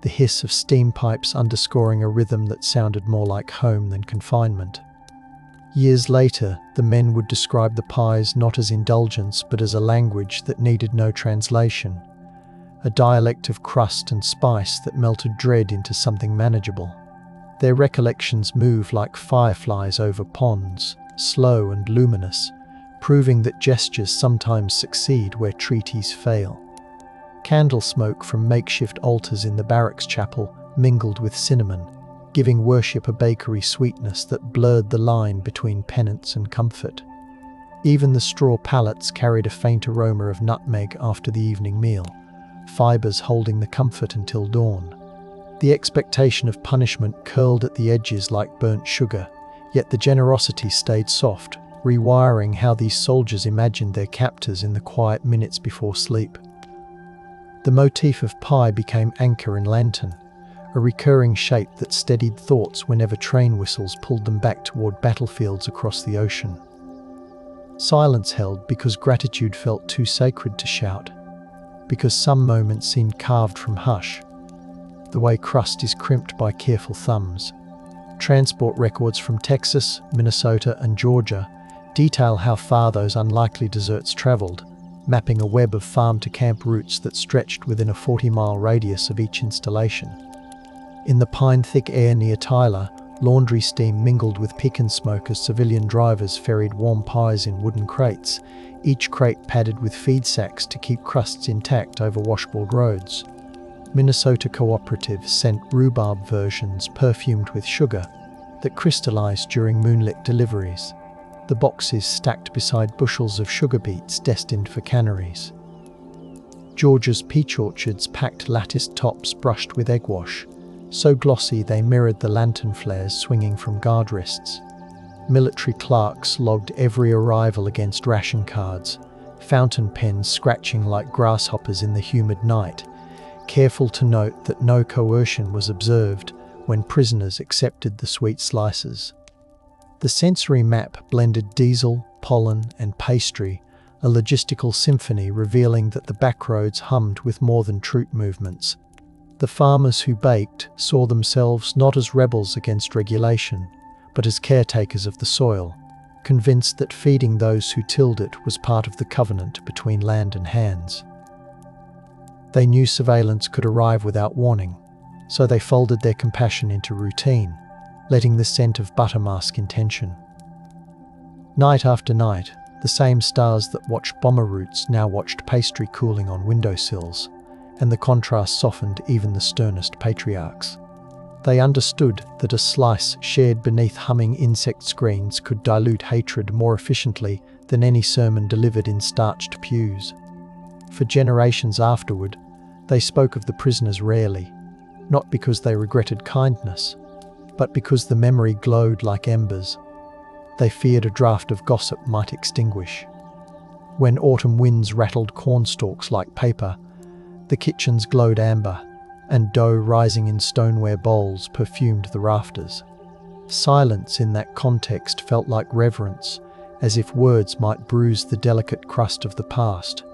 the hiss of steam pipes underscoring a rhythm that sounded more like home than confinement. Years later, the men would describe the pies not as indulgence but as a language that needed no translation, a dialect of crust and spice that melted dread into something manageable. Their recollections move like fireflies over ponds, slow and luminous, proving that gestures sometimes succeed where treaties fail. Candle smoke from makeshift altars in the barracks chapel mingled with cinnamon, giving worship a bakery sweetness that blurred the line between penance and comfort. Even the straw pallets carried a faint aroma of nutmeg after the evening meal, fibers holding the comfort until dawn. The expectation of punishment curled at the edges like burnt sugar, yet the generosity stayed soft, rewiring how these soldiers imagined their captors in the quiet minutes before sleep. The motif of pie became anchor and lantern, a recurring shape that steadied thoughts whenever train whistles pulled them back toward battlefields across the ocean. Silence held because gratitude felt too sacred to shout, because some moments seemed carved from hush, the way crust is crimped by careful thumbs. Transport records from Texas, Minnesota, and Georgia detail how far those unlikely desserts traveled, mapping a web of farm-to-camp routes that stretched within a 40-mile radius of each installation. In the pine-thick air near Tyler, laundry steam mingled with pick-and smoke as civilian drivers ferried warm pies in wooden crates, each crate padded with feed sacks to keep crusts intact over washboard roads. Minnesota cooperatives sent rhubarb versions perfumed with sugar that crystallized during moonlit deliveries, the boxes stacked beside bushels of sugar beets destined for canneries. Georgia's peach orchards packed latticed tops brushed with egg wash, so glossy they mirrored the lantern flares swinging from guard wrists. Military clerks logged every arrival against ration cards, fountain pens scratching like grasshoppers in the humid night, careful to note that no coercion was observed when prisoners accepted the sweet slices. The sensory map blended diesel, pollen, and pastry, a logistical symphony revealing that the backroads hummed with more than troop movements. The farmers who baked saw themselves not as rebels against regulation, but as caretakers of the soil, convinced that feeding those who tilled it was part of the covenant between land and hands. They knew surveillance could arrive without warning, so they folded their compassion into routine, letting the scent of butter mask intention. Night after night, the same stars that watched bomber routes now watched pastry cooling on windowsills, and the contrast softened even the sternest patriarchs. They understood that a slice shared beneath humming insect screens could dilute hatred more efficiently than any sermon delivered in starched pews. For generations afterward, they spoke of the prisoners rarely, not because they regretted kindness, but because the memory glowed like embers. They feared a draught of gossip might extinguish. When autumn winds rattled cornstalks like paper, the kitchens glowed amber, and dough rising in stoneware bowls perfumed the rafters. Silence in that context felt like reverence, as if words might bruise the delicate crust of the past.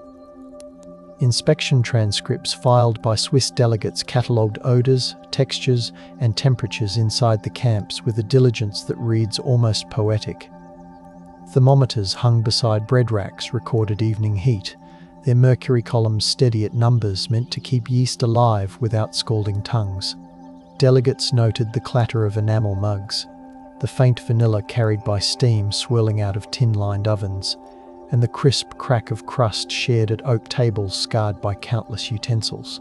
Inspection transcripts filed by Swiss delegates catalogued odors, textures, and temperatures inside the camps with a diligence that reads almost poetic. Thermometers hung beside bread racks recorded evening heat, their mercury columns steady at numbers meant to keep yeast alive without scalding tongues. Delegates noted the clatter of enamel mugs, the faint vanilla carried by steam swirling out of tin-lined ovens, and the crisp crack of crust shared at oak tables scarred by countless utensils.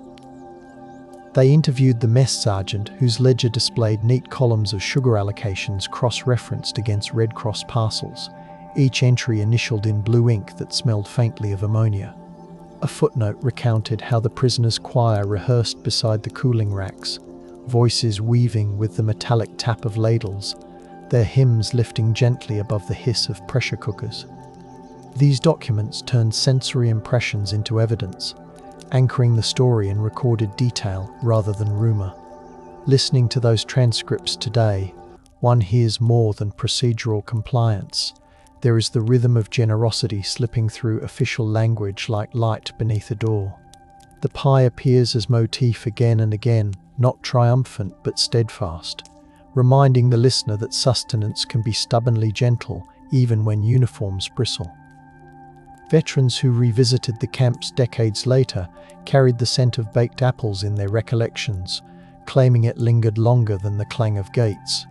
They interviewed the mess sergeant, whose ledger displayed neat columns of sugar allocations cross-referenced against Red Cross parcels, each entry initialed in blue ink that smelled faintly of ammonia. A footnote recounted how the prisoners' choir rehearsed beside the cooling racks, voices weaving with the metallic tap of ladles, their hymns lifting gently above the hiss of pressure cookers. These documents turned sensory impressions into evidence, anchoring the story in recorded detail rather than rumor. Listening to those transcripts today, one hears more than procedural compliance. There is the rhythm of generosity slipping through official language like light beneath a door. The pie appears as motif again and again, not triumphant but steadfast, reminding the listener that sustenance can be stubbornly gentle even when uniforms bristle. Veterans who revisited the camps decades later carried the scent of baked apples in their recollections, claiming it lingered longer than the clang of gates.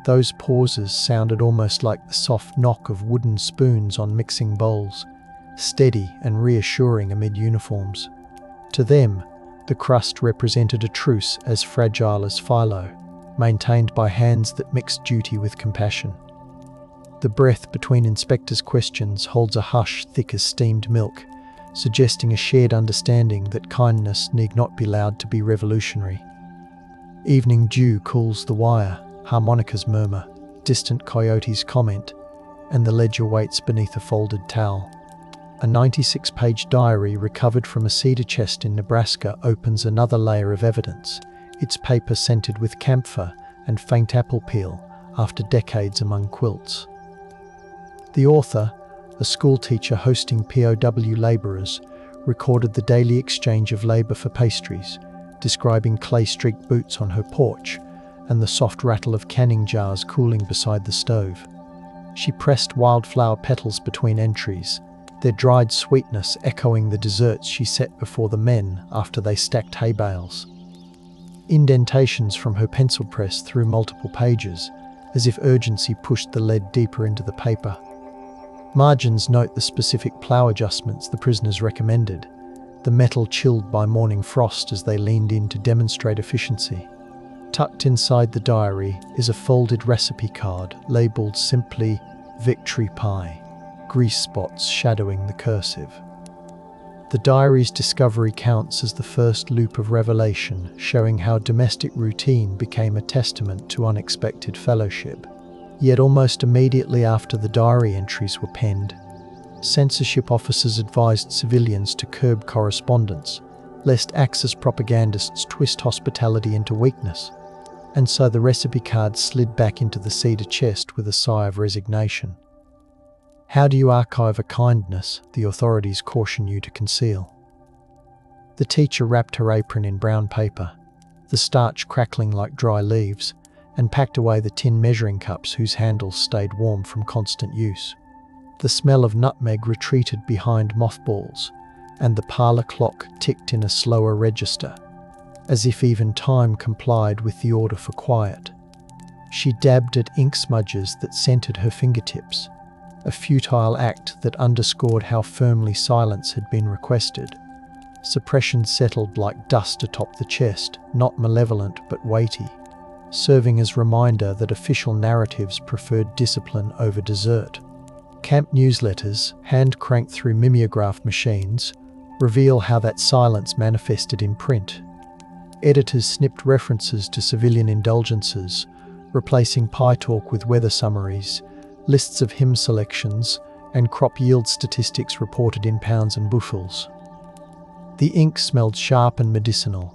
Those pauses sounded almost like the soft knock of wooden spoons on mixing bowls, steady and reassuring amid uniforms. To them, the crust represented a truce as fragile as phyllo, maintained by hands that mixed duty with compassion. The breath between inspectors' questions holds a hush thick as steamed milk, suggesting a shared understanding that kindness need not be loud to be revolutionary. Evening dew cools the wire, harmonicas murmur, distant coyotes comment, and the ledger waits beneath a folded towel. A 96-page diary recovered from a cedar chest in Nebraska opens another layer of evidence, its paper scented with camphor and faint apple peel after decades among quilts. The author, a schoolteacher hosting POW labourers, recorded the daily exchange of labour for pastries, describing clay-streaked boots on her porch and the soft rattle of canning jars cooling beside the stove. She pressed wildflower petals between entries, their dried sweetness echoing the desserts she set before the men after they stacked hay bales. Indentations from her pencil press through multiple pages, as if urgency pushed the lead deeper into the paper. Margins note the specific plough adjustments the prisoners recommended, the metal chilled by morning frost as they leaned in to demonstrate efficiency. Tucked inside the diary is a folded recipe card labelled simply "Victory Pie," grease spots shadowing the cursive. The diary's discovery counts as the first loop of revelation, showing how domestic routine became a testament to unexpected fellowship. Yet almost immediately after the diary entries were penned, censorship officers advised civilians to curb correspondence, lest Axis propagandists twist hospitality into weakness, and so the recipe card slid back into the cedar chest with a sigh of resignation. How do you archive a kindness the authorities caution you to conceal? The teacher wrapped her apron in brown paper, the starch crackling like dry leaves, and packed away the tin measuring cups whose handles stayed warm from constant use. The smell of nutmeg retreated behind mothballs, and the parlour clock ticked in a slower register, as if even time complied with the order for quiet. She dabbed at ink smudges that scented her fingertips, a futile act that underscored how firmly silence had been requested. Suppression settled like dust atop the chest, not malevolent but weighty, serving as reminder that official narratives preferred discipline over desert. Camp newsletters, hand-cranked through mimeograph machines, reveal how that silence manifested in print. Editors snipped references to civilian indulgences, replacing pie talk with weather summaries, lists of hymn selections, and crop yield statistics reported in pounds and bushels. The ink smelled sharp and medicinal,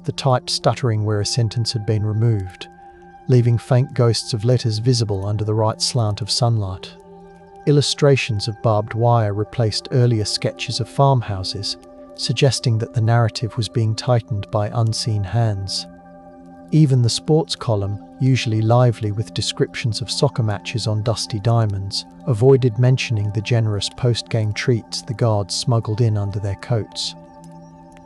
the type stuttering where a sentence had been removed, leaving faint ghosts of letters visible under the right slant of sunlight. Illustrations of barbed wire replaced earlier sketches of farmhouses, suggesting that the narrative was being tightened by unseen hands. Even the sports column, usually lively with descriptions of soccer matches on dusty diamonds, avoided mentioning the generous post-game treats the guards smuggled in under their coats.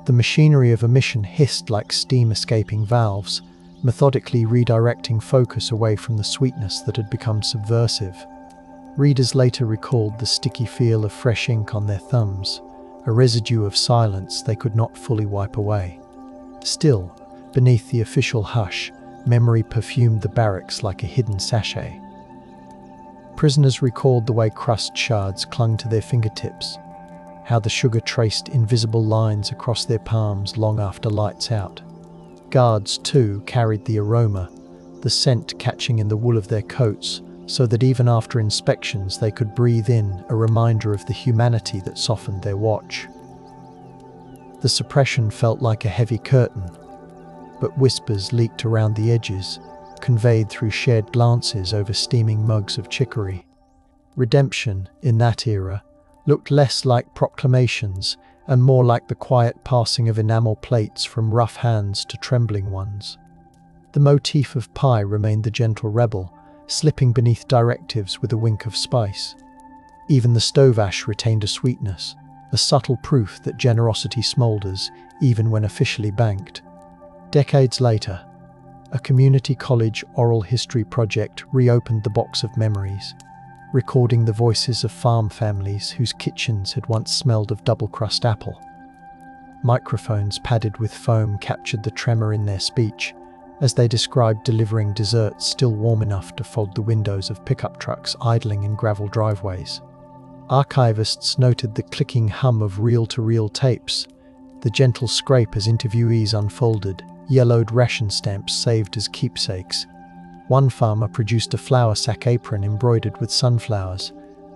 The machinery of omission hissed like steam-escaping valves, methodically redirecting focus away from the sweetness that had become subversive. Readers later recalled the sticky feel of fresh ink on their thumbs, a residue of silence they could not fully wipe away. Still, beneath the official hush, memory perfumed the barracks like a hidden sachet. Prisoners recalled the way crust shards clung to their fingertips, how the sugar traced invisible lines across their palms long after lights out. Guards, too, carried the aroma, the scent catching in the wool of their coats, so that even after inspections they could breathe in a reminder of the humanity that softened their watch. The suppression felt like a heavy curtain, but whispers leaked around the edges, conveyed through shared glances over steaming mugs of chicory. Redemption, in that era, looked less like proclamations and more like the quiet passing of enamel plates from rough hands to trembling ones. The motif of pie remained the gentle rebel, slipping beneath directives with a wink of spice. Even the stove ash retained a sweetness, a subtle proof that generosity smoulders, even when officially banked. Decades later, a community college oral history project reopened the box of memories, recording the voices of farm families whose kitchens had once smelled of double-crust apple. Microphones padded with foam captured the tremor in their speech, as they described delivering desserts still warm enough to fog the windows of pickup trucks idling in gravel driveways. Archivists noted the clicking hum of reel-to-reel tapes, the gentle scrape as interviewees unfolded, yellowed ration stamps saved as keepsakes. One farmer produced a flour sack apron embroidered with sunflowers,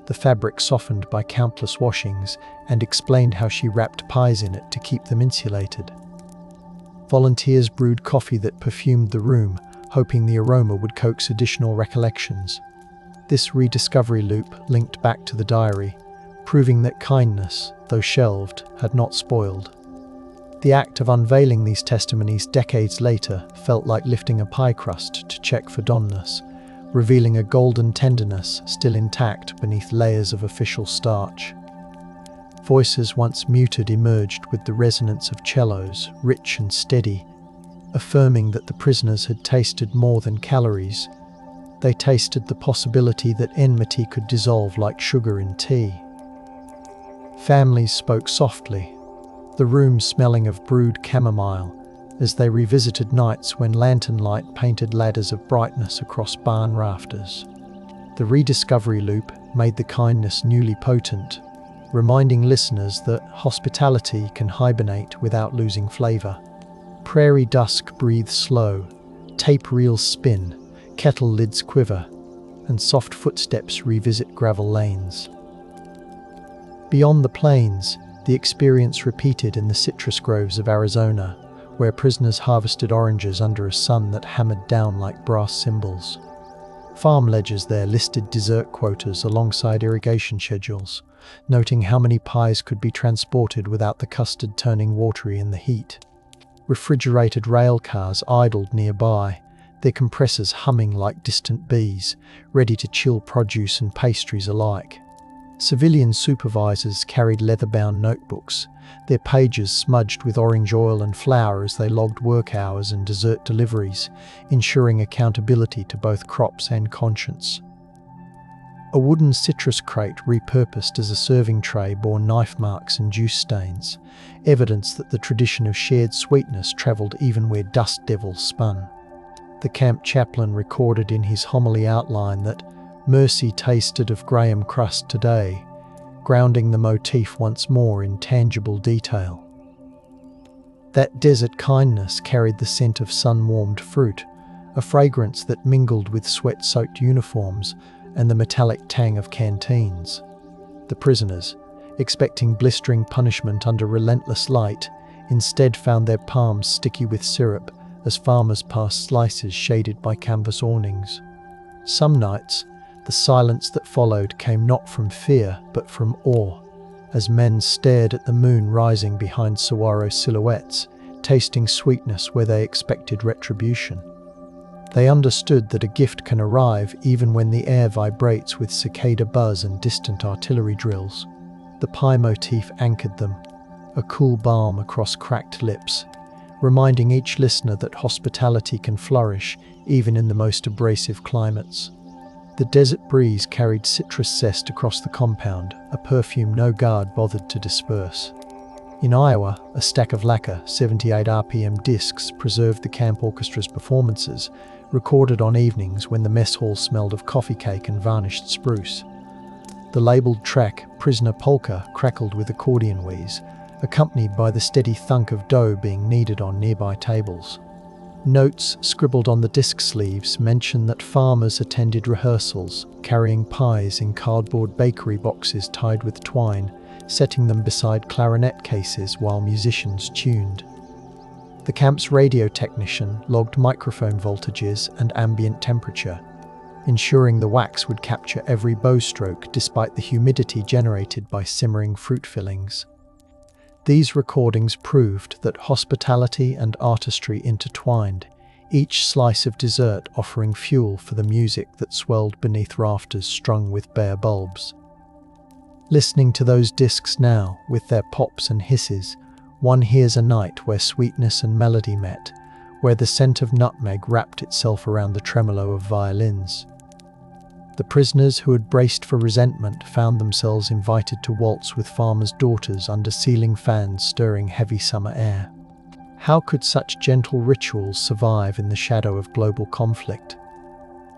the fabric softened by countless washings, and explained how she wrapped pies in it to keep them insulated. Volunteers brewed coffee that perfumed the room, hoping the aroma would coax additional recollections. This rediscovery loop linked back to the diary, proving that kindness, though shelved, had not spoiled. The act of unveiling these testimonies decades later felt like lifting a pie crust to check for doneness, revealing a golden tenderness still intact beneath layers of official starch. Voices once muted emerged with the resonance of cellos, rich and steady, affirming that the prisoners had tasted more than calories. They tasted the possibility that enmity could dissolve like sugar in tea. Families spoke softly, the room smelling of brewed chamomile, as they revisited nights when lantern light painted ladders of brightness across barn rafters. The rediscovery loop made the kindness newly potent, reminding listeners that hospitality can hibernate without losing flavor. Prairie dusk breathes slow, tape reels spin, kettle lids quiver, and soft footsteps revisit gravel lanes. Beyond the plains, the experience repeated in the citrus groves of Arizona, where prisoners harvested oranges under a sun that hammered down like brass cymbals. Farm ledgers there listed dessert quotas alongside irrigation schedules, noting how many pies could be transported without the custard turning watery in the heat. Refrigerated rail cars idled nearby, their compressors humming like distant bees, ready to chill produce and pastries alike. Civilian supervisors carried leather-bound notebooks, their pages smudged with orange oil and flour as they logged work hours and dessert deliveries, ensuring accountability to both crops and conscience. A wooden citrus crate repurposed as a serving tray bore knife marks and juice stains, evidence that the tradition of shared sweetness travelled even where dust devils spun. The camp chaplain recorded in his homily outline that mercy tasted of graham crust today, grounding the motif once more in tangible detail. That desert kindness carried the scent of sun-warmed fruit, a fragrance that mingled with sweat-soaked uniforms and the metallic tang of canteens. The prisoners, expecting blistering punishment under relentless light, instead found their palms sticky with syrup as farmers passed slices shaded by canvas awnings. Some nights, the silence that followed came not from fear but from awe, as men stared at the moon rising behind saguaro silhouettes, tasting sweetness where they expected retribution. They understood that a gift can arrive even when the air vibrates with cicada buzz and distant artillery drills. The pie motif anchored them, a cool balm across cracked lips, reminding each listener that hospitality can flourish even in the most abrasive climates. The desert breeze carried citrus zest across the compound, a perfume no guard bothered to disperse. In Iowa, a stack of lacquer, 78 RPM discs preserved the camp orchestra's performances, recorded on evenings when the mess hall smelled of coffee cake and varnished spruce. The labelled track, Prisoner Polka, crackled with accordion wheeze, accompanied by the steady thunk of dough being kneaded on nearby tables. Notes scribbled on the disc sleeves mention that farmers attended rehearsals, carrying pies in cardboard bakery boxes tied with twine, setting them beside clarinet cases while musicians tuned. The camp's radio technician logged microphone voltages and ambient temperature, ensuring the wax would capture every bow stroke despite the humidity generated by simmering fruit fillings. These recordings proved that hospitality and artistry intertwined, each slice of dessert offering fuel for the music that swelled beneath rafters strung with bare bulbs. Listening to those discs now, with their pops and hisses, one hears a night where sweetness and melody met, where the scent of nutmeg wrapped itself around the tremolo of violins. The prisoners who had braced for resentment found themselves invited to waltz with farmers' daughters under ceiling fans stirring heavy summer air. How could such gentle rituals survive in the shadow of global conflict?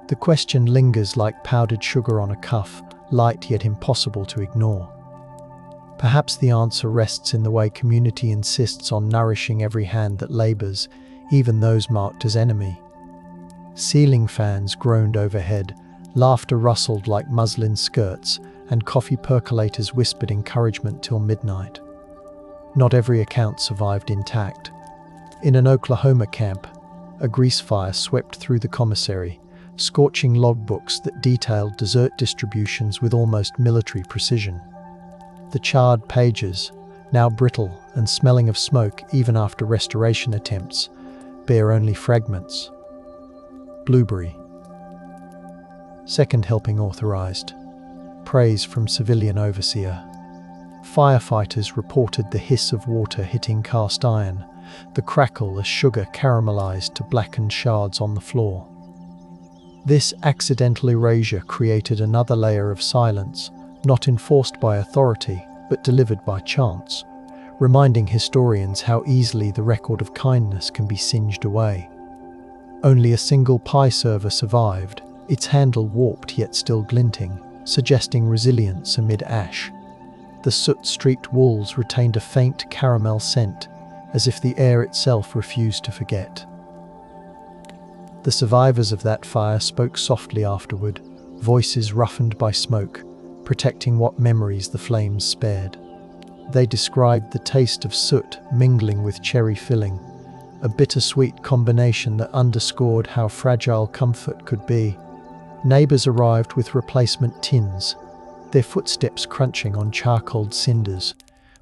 The question lingers like powdered sugar on a cuff, light yet impossible to ignore. Perhaps the answer rests in the way community insists on nourishing every hand that labors, even those marked as enemy. Ceiling fans groaned overhead, laughter rustled like muslin skirts, and coffee percolators whispered encouragement till midnight. Not every account survived intact. In an Oklahoma camp, a grease fire swept through the commissary, scorching logbooks that detailed dessert distributions with almost military precision. The charred pages, now brittle and smelling of smoke even after restoration attempts, bear only fragments. Blueberry. Second helping authorized. Praise from civilian overseer. Firefighters reported the hiss of water hitting cast iron, the crackle as sugar caramelized to blackened shards on the floor. This accidental erasure created another layer of silence, not enforced by authority, but delivered by chance, reminding historians how easily the record of kindness can be singed away. Only a single pie server survived, its handle warped yet still glinting, suggesting resilience amid ash. The soot-streaked walls retained a faint caramel scent, as if the air itself refused to forget. The survivors of that fire spoke softly afterward, voices roughened by smoke, protecting what memories the flames spared. They described the taste of soot mingling with cherry filling, a bittersweet combination that underscored how fragile comfort could be. Neighbors arrived with replacement tins, their footsteps crunching on charcoaled cinders,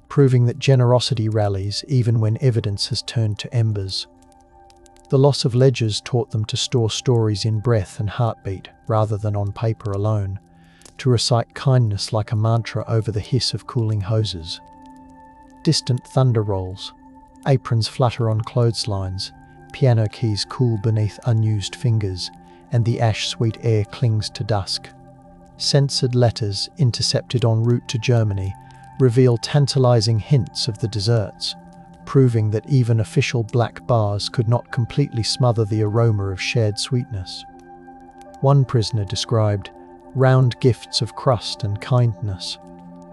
proving that generosity rallies even when evidence has turned to embers. The loss of ledgers taught them to store stories in breath and heartbeat rather than on paper alone, to recite kindness like a mantra over the hiss of cooling hoses. Distant thunder rolls, aprons flutter on clotheslines, piano keys cool beneath unused fingers, and the ash-sweet air clings to dusk. Censored letters intercepted en route to Germany reveal tantalizing hints of the desserts, proving that even official black bars could not completely smother the aroma of shared sweetness. One prisoner described round gifts of crust and kindness,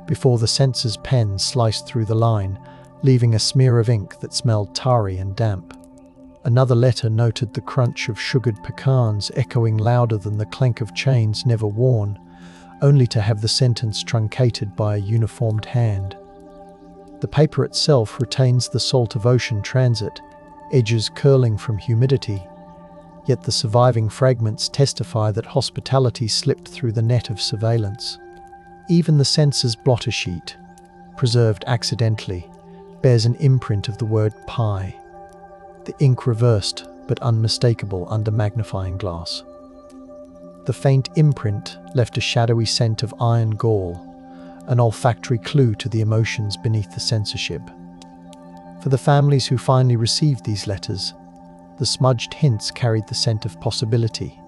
before the censor's pen sliced through the line, leaving a smear of ink that smelled tarry and damp. Another letter noted the crunch of sugared pecans echoing louder than the clank of chains never worn, only to have the sentence truncated by a uniformed hand. The paper itself retains the salt of ocean transit, edges curling from humidity, yet the surviving fragments testify that hospitality slipped through the net of surveillance. Even the censor's blotter sheet, preserved accidentally, bears an imprint of the word pie, the ink reversed but unmistakable under magnifying glass. The faint imprint left a shadowy scent of iron gall, an olfactory clue to the emotions beneath the censorship. For the families who finally received these letters, the smudged hints carried the scent of possibility,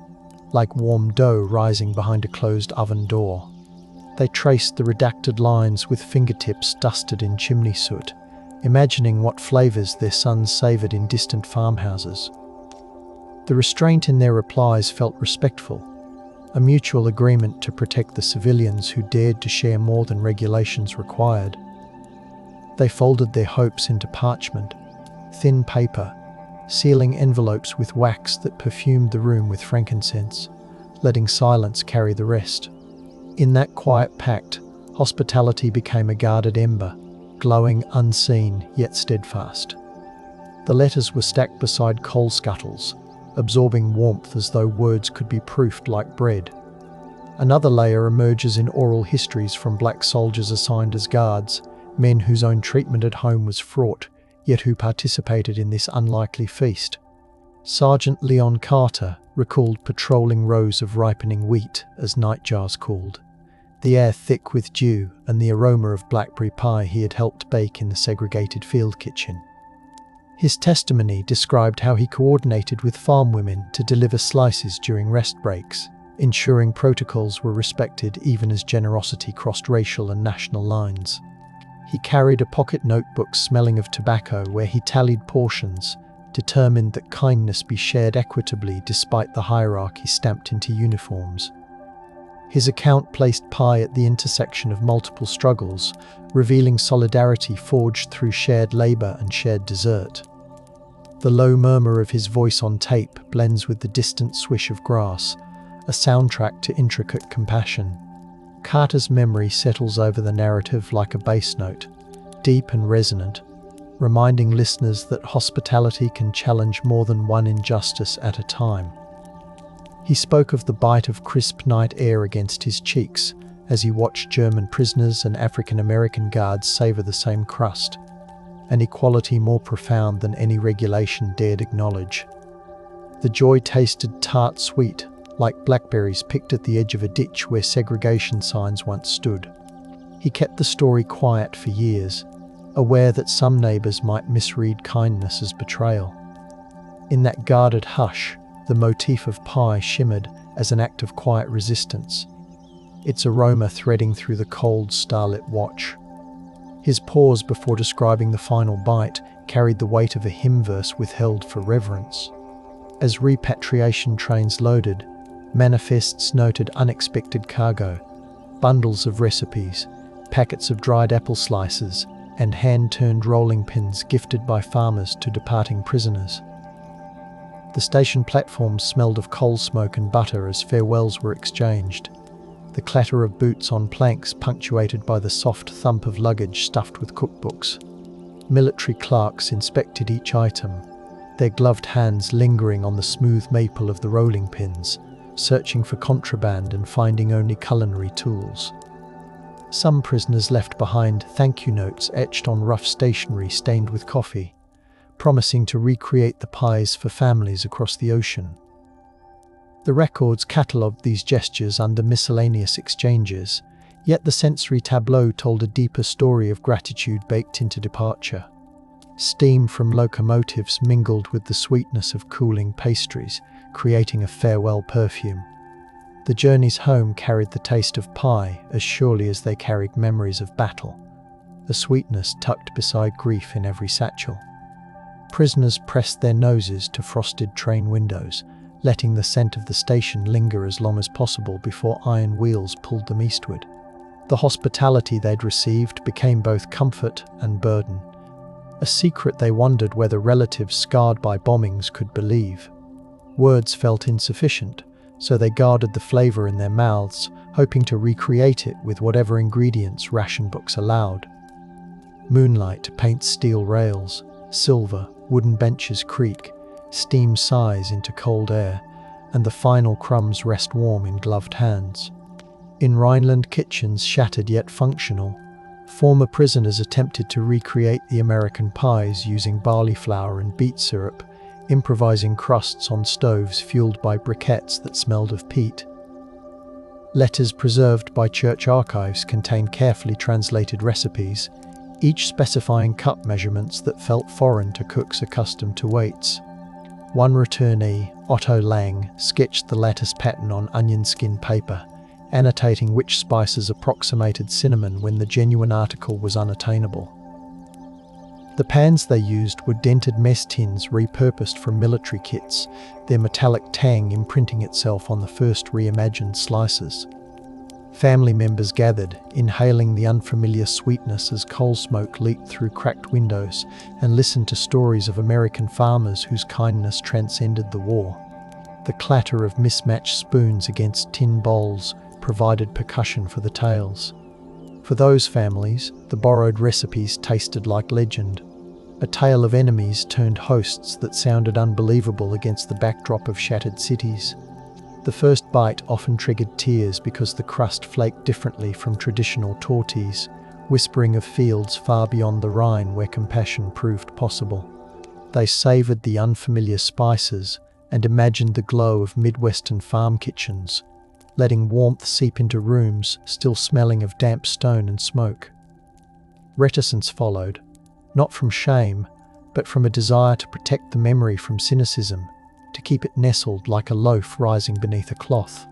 like warm dough rising behind a closed oven door. They traced the redacted lines with fingertips dusted in chimney soot, imagining what flavors their sons savored in distant farmhouses. The restraint in their replies felt respectful, a mutual agreement to protect the civilians who dared to share more than regulations required. They folded their hopes into parchment, thin paper, sealing envelopes with wax that perfumed the room with frankincense, letting silence carry the rest. In that quiet pact, hospitality became a guarded ember, glowing unseen yet steadfast. The letters were stacked beside coal scuttles, absorbing warmth as though words could be proofed like bread. Another layer emerges in oral histories from black soldiers assigned as guards, men whose own treatment at home was fraught, yet who participated in this unlikely feast. Sergeant Leon Carter recalled patrolling rows of ripening wheat as nightjars cooled, the air thick with dew and the aroma of blackberry pie he had helped bake in the segregated field kitchen. His testimony described how he coordinated with farm women to deliver slices during rest breaks, ensuring protocols were respected even as generosity crossed racial and national lines. He carried a pocket notebook smelling of tobacco where he tallied portions, determined that kindness be shared equitably despite the hierarchy stamped into uniforms. His account placed pie at the intersection of multiple struggles, revealing solidarity forged through shared labor and shared dessert. The low murmur of his voice on tape blends with the distant swish of grass, a soundtrack to intricate compassion. Carter's memory settles over the narrative like a bass note, deep and resonant, reminding listeners that hospitality can challenge more than one injustice at a time. He spoke of the bite of crisp night air against his cheeks as he watched German prisoners and African American guards savor the same crust, an equality more profound than any regulation dared acknowledge. The joy tasted tart sweet, like blackberries picked at the edge of a ditch where segregation signs once stood. He kept the story quiet for years, aware that some neighbors might misread kindness as betrayal. In that guarded hush, the motif of pie shimmered as an act of quiet resistance, its aroma threading through the cold, starlit watch. His pause before describing the final bite carried the weight of a hymn verse withheld for reverence. As repatriation trains loaded, manifests noted unexpected cargo, bundles of recipes, packets of dried apple slices, and hand-turned rolling pins gifted by farmers to departing prisoners. The station platforms smelled of coal smoke and butter as farewells were exchanged, the clatter of boots on planks punctuated by the soft thump of luggage stuffed with cookbooks. Military clerks inspected each item, their gloved hands lingering on the smooth maple of the rolling pins, searching for contraband and finding only culinary tools. Some prisoners left behind thank you notes etched on rough stationery stained with coffee, promising to recreate the pies for families across the ocean. The records catalogued these gestures under miscellaneous exchanges, yet the sensory tableau told a deeper story of gratitude baked into departure. Steam from locomotives mingled with the sweetness of cooling pastries, creating a farewell perfume. The journeys home carried the taste of pie as surely as they carried memories of battle, a sweetness tucked beside grief in every satchel. Prisoners pressed their noses to frosted train windows, letting the scent of the station linger as long as possible before iron wheels pulled them eastward. The hospitality they'd received became both comfort and burden, a secret they wondered whether relatives scarred by bombings could believe. Words felt insufficient, so they guarded the flavor in their mouths, hoping to recreate it with whatever ingredients ration books allowed. Moonlight paints steel rails, silver, wooden benches creak, steam sighs into cold air, and the final crumbs rest warm in gloved hands. In Rhineland kitchens shattered yet functional, former prisoners attempted to recreate the American pies using barley flour and beet syrup, improvising crusts on stoves fueled by briquettes that smelled of peat. Letters preserved by church archives contained carefully translated recipes, each specifying cup measurements that felt foreign to cooks accustomed to weights. One returnee, Otto Lang, sketched the lattice pattern on onion skin paper, annotating which spices approximated cinnamon when the genuine article was unattainable. The pans they used were dented mess tins repurposed from military kits, their metallic tang imprinting itself on the first reimagined slices. Family members gathered, inhaling the unfamiliar sweetness as coal smoke leaked through cracked windows, and listened to stories of American farmers whose kindness transcended the war. The clatter of mismatched spoons against tin bowls provided percussion for the tales. For those families, the borrowed recipes tasted like legend, a tale of enemies turned hosts that sounded unbelievable against the backdrop of shattered cities. The first bite often triggered tears because the crust flaked differently from traditional tortillas, whispering of fields far beyond the Rhine where compassion proved possible. They savoured the unfamiliar spices and imagined the glow of Midwestern farm kitchens, letting warmth seep into rooms still smelling of damp stone and smoke. Reticence followed, not from shame, but from a desire to protect the memory from cynicism, to keep it nestled like a loaf rising beneath a cloth.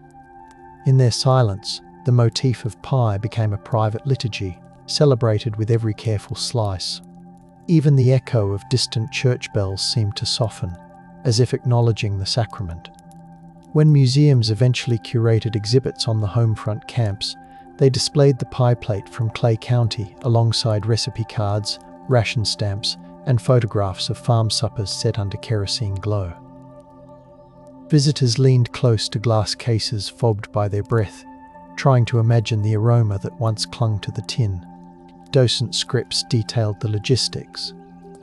In their silence, the motif of pie became a private liturgy, celebrated with every careful slice. Even the echo of distant church bells seemed to soften, as if acknowledging the sacrament. When museums eventually curated exhibits on the homefront camps, they displayed the pie plate from Clay County alongside recipe cards, ration stamps, and photographs of farm suppers set under kerosene glow. Visitors leaned close to glass cases fobbed by their breath, trying to imagine the aroma that once clung to the tin. Docent scripts detailed the logistics.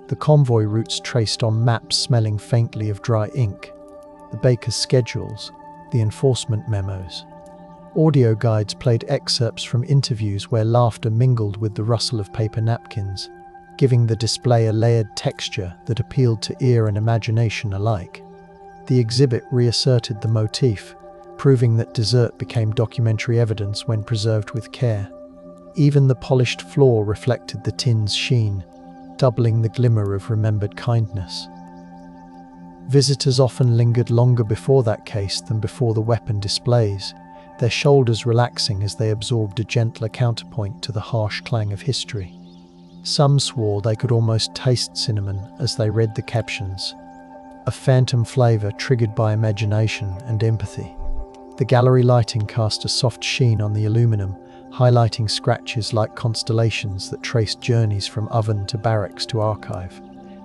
The convoy routes traced on maps smelling faintly of dry ink, the baker's schedules, the enforcement memos. Audio guides played excerpts from interviews where laughter mingled with the rustle of paper napkins, giving the display a layered texture that appealed to ear and imagination alike. The exhibit reasserted the motif, proving that dessert became documentary evidence when preserved with care. Even the polished floor reflected the tin's sheen, doubling the glimmer of remembered kindness. Visitors often lingered longer before that case than before the weapon displays, their shoulders relaxing as they absorbed a gentler counterpoint to the harsh clang of history. Some swore they could almost taste cinnamon as they read the captions, a phantom flavour triggered by imagination and empathy. The gallery lighting cast a soft sheen on the aluminum, highlighting scratches like constellations that traced journeys from oven to barracks to archive.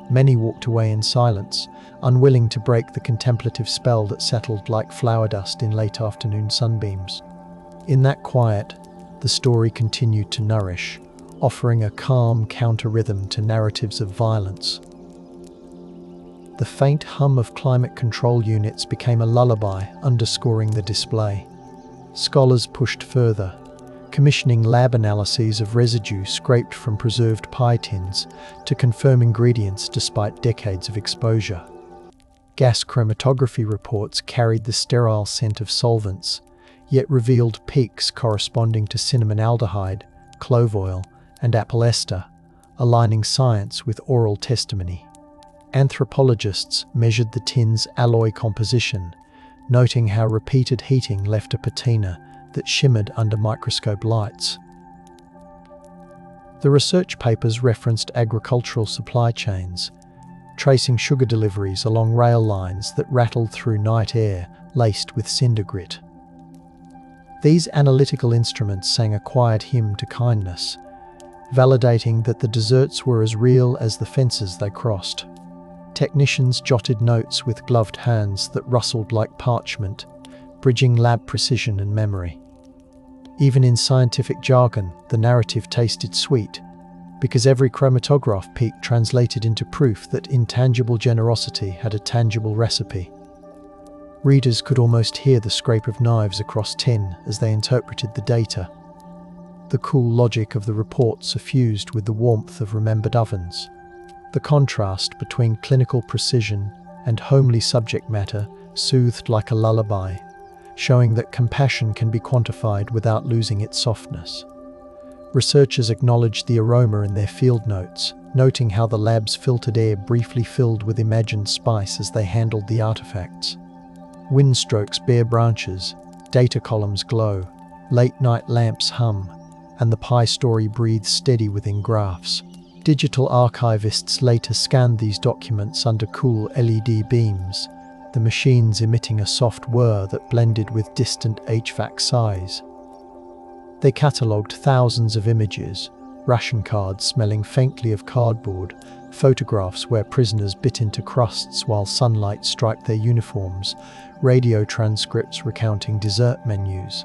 Many walked away in silence, unwilling to break the contemplative spell that settled like flower dust in late afternoon sunbeams. In that quiet, the story continued to nourish, offering a calm counter-rhythm to narratives of violence. The faint hum of climate control units became a lullaby, underscoring the display. Scholars pushed further, commissioning lab analyses of residue scraped from preserved pie tins to confirm ingredients despite decades of exposure. Gas chromatography reports carried the sterile scent of solvents, yet revealed peaks corresponding to cinnamon aldehyde, clove oil, and apple ester, aligning science with oral testimony. Anthropologists measured the tin's alloy composition, noting how repeated heating left a patina that shimmered under microscope lights. The research papers referenced agricultural supply chains, tracing sugar deliveries along rail lines that rattled through night air laced with cinder grit. These analytical instruments sang a quiet hymn to kindness, validating that the desserts were as real as the fences they crossed. Technicians jotted notes with gloved hands that rustled like parchment, bridging lab precision and memory. Even in scientific jargon, the narrative tasted sweet, because every chromatograph peak translated into proof that intangible generosity had a tangible recipe. Readers could almost hear the scrape of knives across tin as they interpreted the data. The cool logic of the report suffused with the warmth of remembered ovens. The contrast between clinical precision and homely subject matter soothed like a lullaby, showing that compassion can be quantified without losing its softness. Researchers acknowledged the aroma in their field notes, noting how the lab's filtered air briefly filled with imagined spice as they handled the artifacts. Windstrokes bare branches, data columns glow, late-night lamps hum, and the pie story breathes steady within graphs. Digital archivists later scanned these documents under cool LED beams, the machines emitting a soft whir that blended with distant HVAC sighs. They catalogued thousands of images, ration cards smelling faintly of cardboard, photographs where prisoners bit into crusts while sunlight striped their uniforms, radio transcripts recounting dessert menus.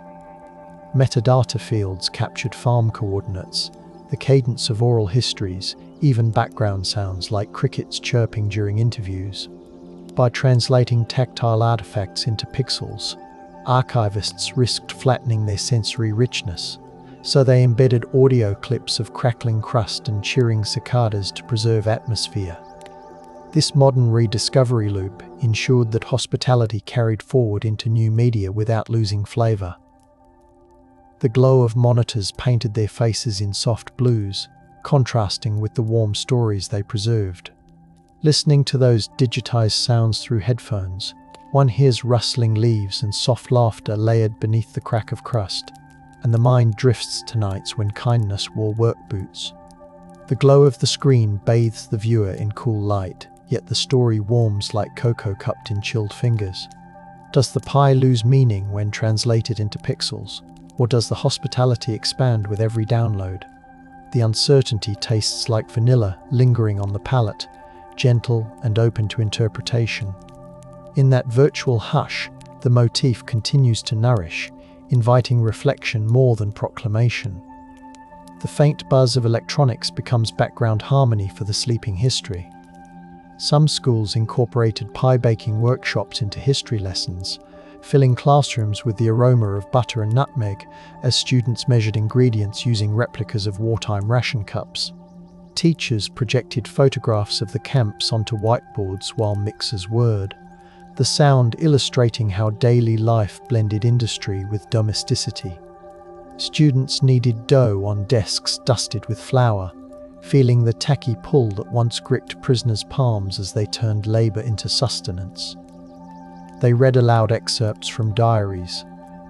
Metadata fields captured farm coordinates, the cadence of oral histories, even background sounds like crickets chirping during interviews. By translating tactile artifacts into pixels, archivists risked flattening their sensory richness, so they embedded audio clips of crackling crust and cheering cicadas to preserve atmosphere. This modern rediscovery loop ensured that hospitality carried forward into new media without losing flavour. The glow of monitors painted their faces in soft blues, contrasting with the warm stories they preserved. Listening to those digitized sounds through headphones, one hears rustling leaves and soft laughter layered beneath the crack of crust, and the mind drifts to nights when kindness wore work boots. The glow of the screen bathes the viewer in cool light, yet the story warms like cocoa cupped in chilled fingers. Does the pie lose meaning when translated into pixels, or does the hospitality expand with every download? The uncertainty tastes like vanilla lingering on the palate, gentle and open to interpretation. In that virtual hush, the motif continues to nourish, inviting reflection more than proclamation. The faint buzz of electronics becomes background harmony for the sleeping history. Some schools incorporated pie baking workshops into history lessons, filling classrooms with the aroma of butter and nutmeg as students measured ingredients using replicas of wartime ration cups. Teachers projected photographs of the camps onto whiteboards while mixers whirred, the sound illustrating how daily life blended industry with domesticity. Students kneaded dough on desks dusted with flour, feeling the tacky pull that once gripped prisoners' palms as they turned labour into sustenance. They read aloud excerpts from diaries,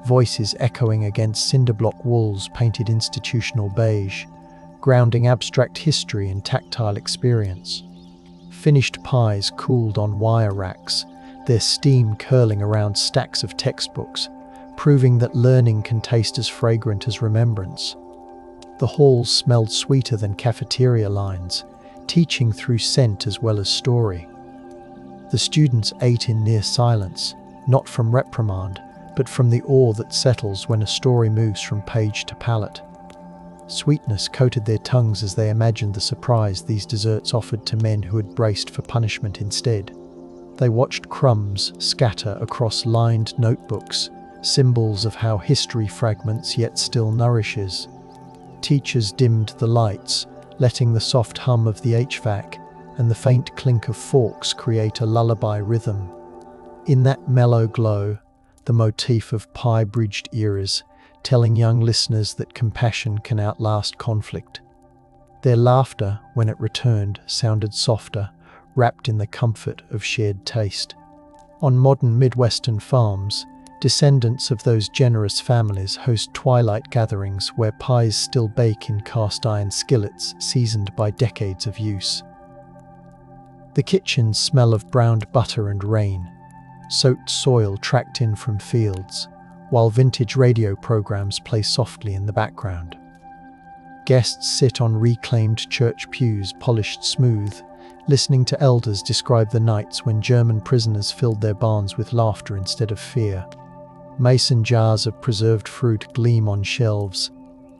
voices echoing against cinder-block walls painted institutional beige, grounding abstract history in tactile experience. Finished pies cooled on wire racks, their steam curling around stacks of textbooks, proving that learning can taste as fragrant as remembrance. The halls smelled sweeter than cafeteria lines, teaching through scent as well as story. The students ate in near silence, not from reprimand, but from the awe that settles when a story moves from page to palate. Sweetness coated their tongues as they imagined the surprise these desserts offered to men who had braced for punishment instead. They watched crumbs scatter across lined notebooks, symbols of how history fragments yet still nourishes. Teachers dimmed the lights, letting the soft hum of the HVAC and the faint clink of forks create a lullaby rhythm. In that mellow glow, the motif of pie bridged eras, telling young listeners that compassion can outlast conflict. Their laughter, when it returned, sounded softer, wrapped in the comfort of shared taste. On modern Midwestern farms, descendants of those generous families host twilight gatherings where pies still bake in cast iron skillets seasoned by decades of use. The kitchens smell of browned butter and rain, soaked soil tracked in from fields, while vintage radio programs play softly in the background. Guests sit on reclaimed church pews polished smooth, listening to elders describe the nights when German prisoners filled their barns with laughter instead of fear. Mason jars of preserved fruit gleam on shelves,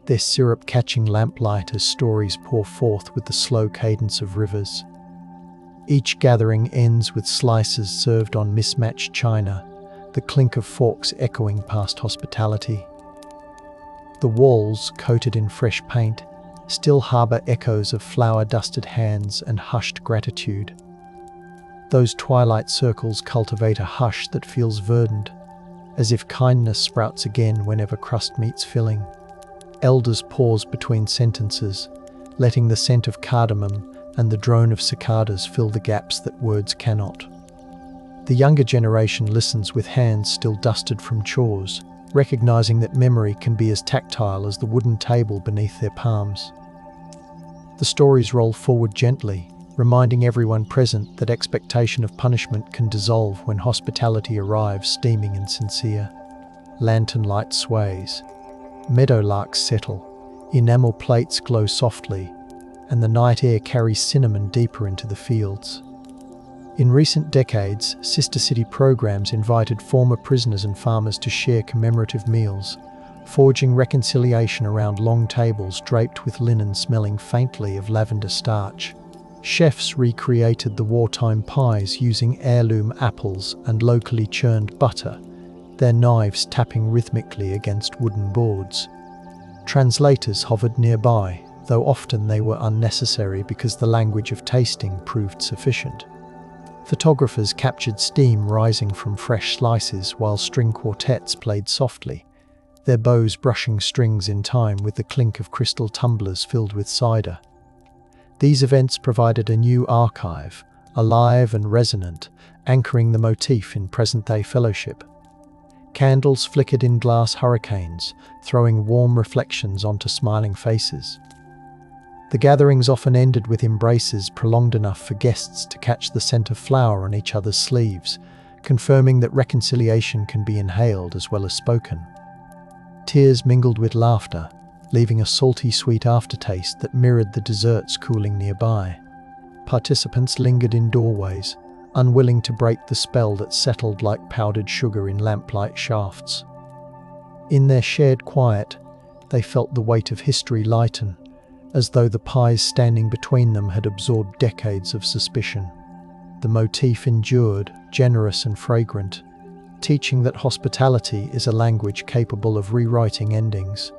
their syrup catching lamplight as stories pour forth with the slow cadence of rivers. Each gathering ends with slices served on mismatched china, the clink of forks echoing past hospitality. The walls, coated in fresh paint, still harbour echoes of flour-dusted hands and hushed gratitude. Those twilight circles cultivate a hush that feels verdant, as if kindness sprouts again whenever crust meets filling. Elders pause between sentences, letting the scent of cardamom and the drone of cicadas fill the gaps that words cannot. The younger generation listens with hands still dusted from chores, recognizing that memory can be as tactile as the wooden table beneath their palms. The stories roll forward gently, reminding everyone present that expectation of punishment can dissolve when hospitality arrives steaming and sincere. Lantern light sways, meadowlarks settle, enamel plates glow softly, and the night air carries cinnamon deeper into the fields. In recent decades, sister city programs invited former prisoners and farmers to share commemorative meals, forging reconciliation around long tables draped with linen smelling faintly of lavender starch. Chefs recreated the wartime pies using heirloom apples and locally churned butter, their knives tapping rhythmically against wooden boards. Translators hovered nearby, though often they were unnecessary because the language of tasting proved sufficient. Photographers captured steam rising from fresh slices while string quartets played softly, their bows brushing strings in time with the clink of crystal tumblers filled with cider. These events provided a new archive, alive and resonant, anchoring the motif in present-day fellowship. Candles flickered in glass hurricanes, throwing warm reflections onto smiling faces. The gatherings often ended with embraces prolonged enough for guests to catch the scent of flower on each other's sleeves, confirming that reconciliation can be inhaled as well as spoken. Tears mingled with laughter, leaving a salty sweet aftertaste that mirrored the desserts cooling nearby. Participants lingered in doorways, unwilling to break the spell that settled like powdered sugar in lamplight shafts. In their shared quiet, they felt the weight of history lighten, as though the pies standing between them had absorbed decades of suspicion. The motif endured, generous and fragrant, teaching that hospitality is a language capable of rewriting endings.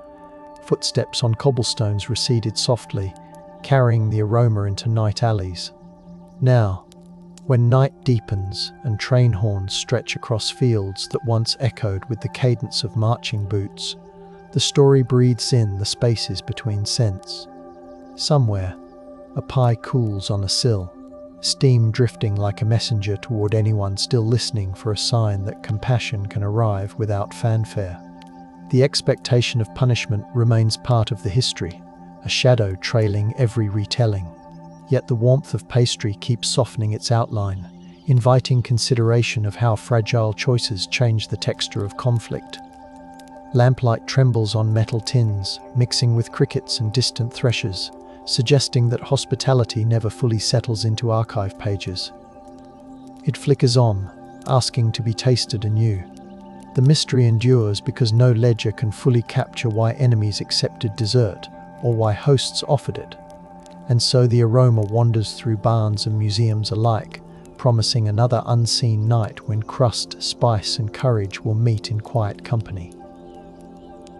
Footsteps on cobblestones receded softly, carrying the aroma into night alleys. Now, when night deepens and train horns stretch across fields that once echoed with the cadence of marching boots, the story breathes in the spaces between scents. Somewhere, a pie cools on a sill, steam drifting like a messenger toward anyone still listening for a sign that compassion can arrive without fanfare. The expectation of punishment remains part of the history, a shadow trailing every retelling. Yet the warmth of pastry keeps softening its outline, inviting consideration of how fragile choices change the texture of conflict. Lamplight trembles on metal tins, mixing with crickets and distant threshers, suggesting that hospitality never fully settles into archive pages. It flickers on, asking to be tasted anew. The mystery endures because no ledger can fully capture why enemies accepted dessert or why hosts offered it. And so the aroma wanders through barns and museums alike, promising another unseen night when crust, spice and courage will meet in quiet company.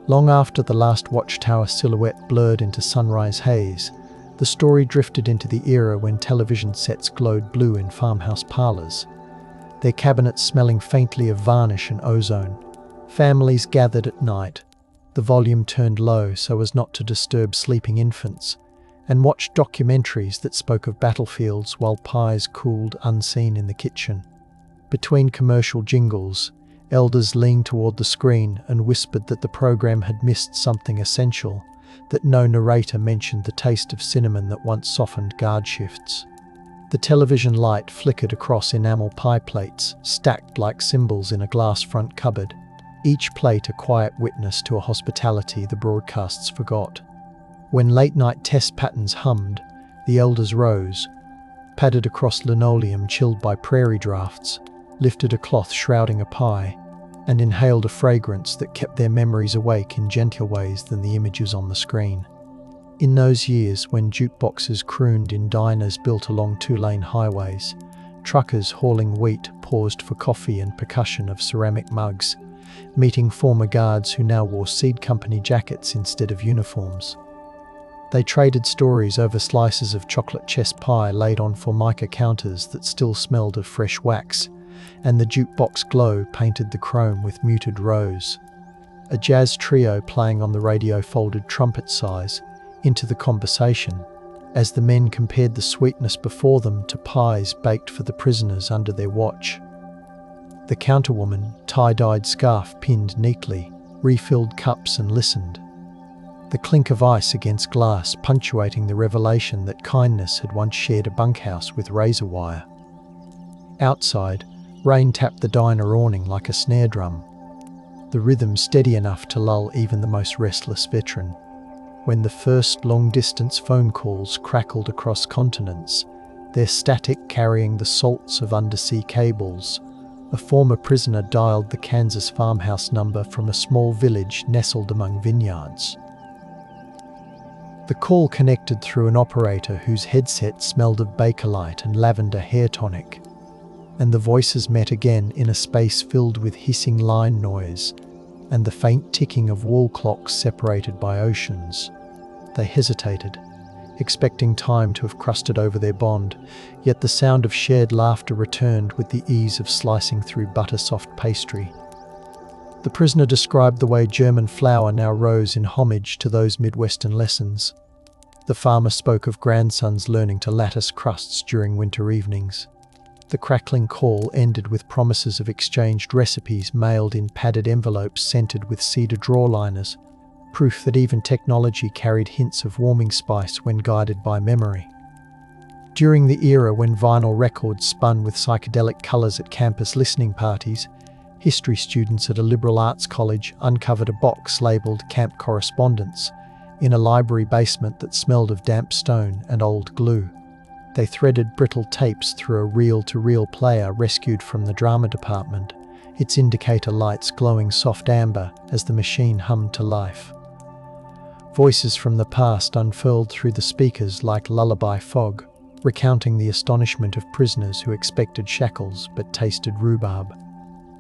Long after the last watchtower silhouette blurred into sunrise haze, the story drifted into the era when television sets glowed blue in farmhouse parlours, their cabinets smelling faintly of varnish and ozone. Families gathered at night, the volume turned low so as not to disturb sleeping infants, and watched documentaries that spoke of battlefields while pies cooled unseen in the kitchen. Between commercial jingles, elders leaned toward the screen and whispered that the program had missed something essential, that no narrator mentioned the taste of cinnamon that once softened guard shifts. The television light flickered across enamel pie plates, stacked like symbols in a glass front cupboard, each plate a quiet witness to a hospitality the broadcasts forgot. When late-night test patterns hummed, the elders rose, padded across linoleum chilled by prairie drafts, lifted a cloth shrouding a pie, and inhaled a fragrance that kept their memories awake in gentler ways than the images on the screen. In those years when jukeboxes crooned in diners built along two-lane highways, truckers hauling wheat paused for coffee and percussion of ceramic mugs, meeting former guards who now wore seed company jackets instead of uniforms. They traded stories over slices of chocolate chess pie laid on formica counters that still smelled of fresh wax, and the jukebox glow painted the chrome with muted rose. A jazz trio playing on the radio folded trumpet sighs into the conversation as the men compared the sweetness before them to pies baked for the prisoners under their watch. The counterwoman, tie-dyed scarf pinned neatly, refilled cups and listened. The clink of ice against glass punctuating the revelation that kindness had once shared a bunkhouse with razor wire. Outside, rain tapped the diner awning like a snare drum, the rhythm steady enough to lull even the most restless veteran. When the first long-distance phone calls crackled across continents, their static carrying the salts of undersea cables, a former prisoner dialed the Kansas farmhouse number from a small village nestled among vineyards. The call connected through an operator whose headset smelled of Bakelite and lavender hair tonic, and the voices met again in a space filled with hissing line noise and the faint ticking of wall clocks separated by oceans. They hesitated, expecting time to have crusted over their bond, yet the sound of shared laughter returned with the ease of slicing through butter-soft pastry. The prisoner described the way German flour now rose in homage to those Midwestern lessons. The farmer spoke of grandsons learning to lattice crusts during winter evenings. The crackling call ended with promises of exchanged recipes mailed in padded envelopes scented with cedar drawliners, proof that even technology carried hints of warming spice when guided by memory. During the era when vinyl records spun with psychedelic colours at campus listening parties, history students at a liberal arts college uncovered a box labelled Camp Correspondence in a library basement that smelled of damp stone and old glue. They threaded brittle tapes through a reel-to-reel player rescued from the drama department, its indicator lights glowing soft amber as the machine hummed to life. Voices from the past unfurled through the speakers like lullaby fog, recounting the astonishment of prisoners who expected shackles but tasted rhubarb.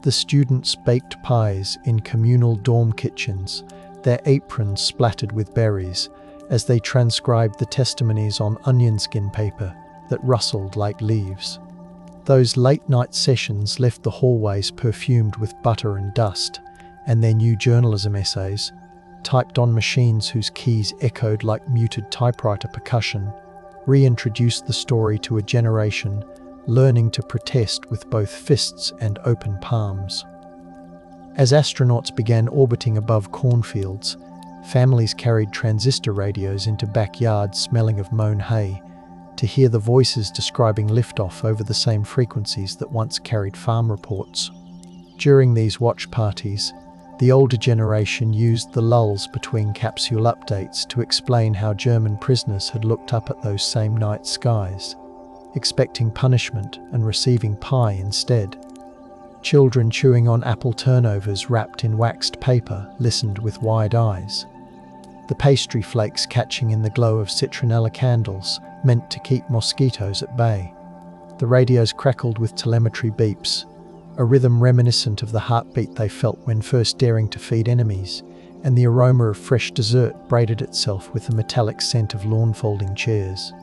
The students baked pies in communal dorm kitchens, their aprons splattered with berries, as they transcribed the testimonies on onion skin paper that rustled like leaves. Those late-night sessions left the hallways perfumed with butter and dust, and their new journalism essays, typed on machines whose keys echoed like muted typewriter percussion, reintroduced the story to a generation learning to protest with both fists and open palms. As astronauts began orbiting above cornfields, families carried transistor radios into backyards smelling of mown hay to hear the voices describing liftoff over the same frequencies that once carried farm reports. During these watch parties, the older generation used the lulls between capsule updates to explain how German prisoners had looked up at those same night skies, expecting punishment and receiving pie instead. Children chewing on apple turnovers wrapped in waxed paper listened with wide eyes. The pastry flakes catching in the glow of citronella candles meant to keep mosquitoes at bay. The radios crackled with telemetry beeps, a rhythm reminiscent of the heartbeat they felt when first daring to feed enemies, and the aroma of fresh dessert braided itself with the metallic scent of lawn-folding chairs.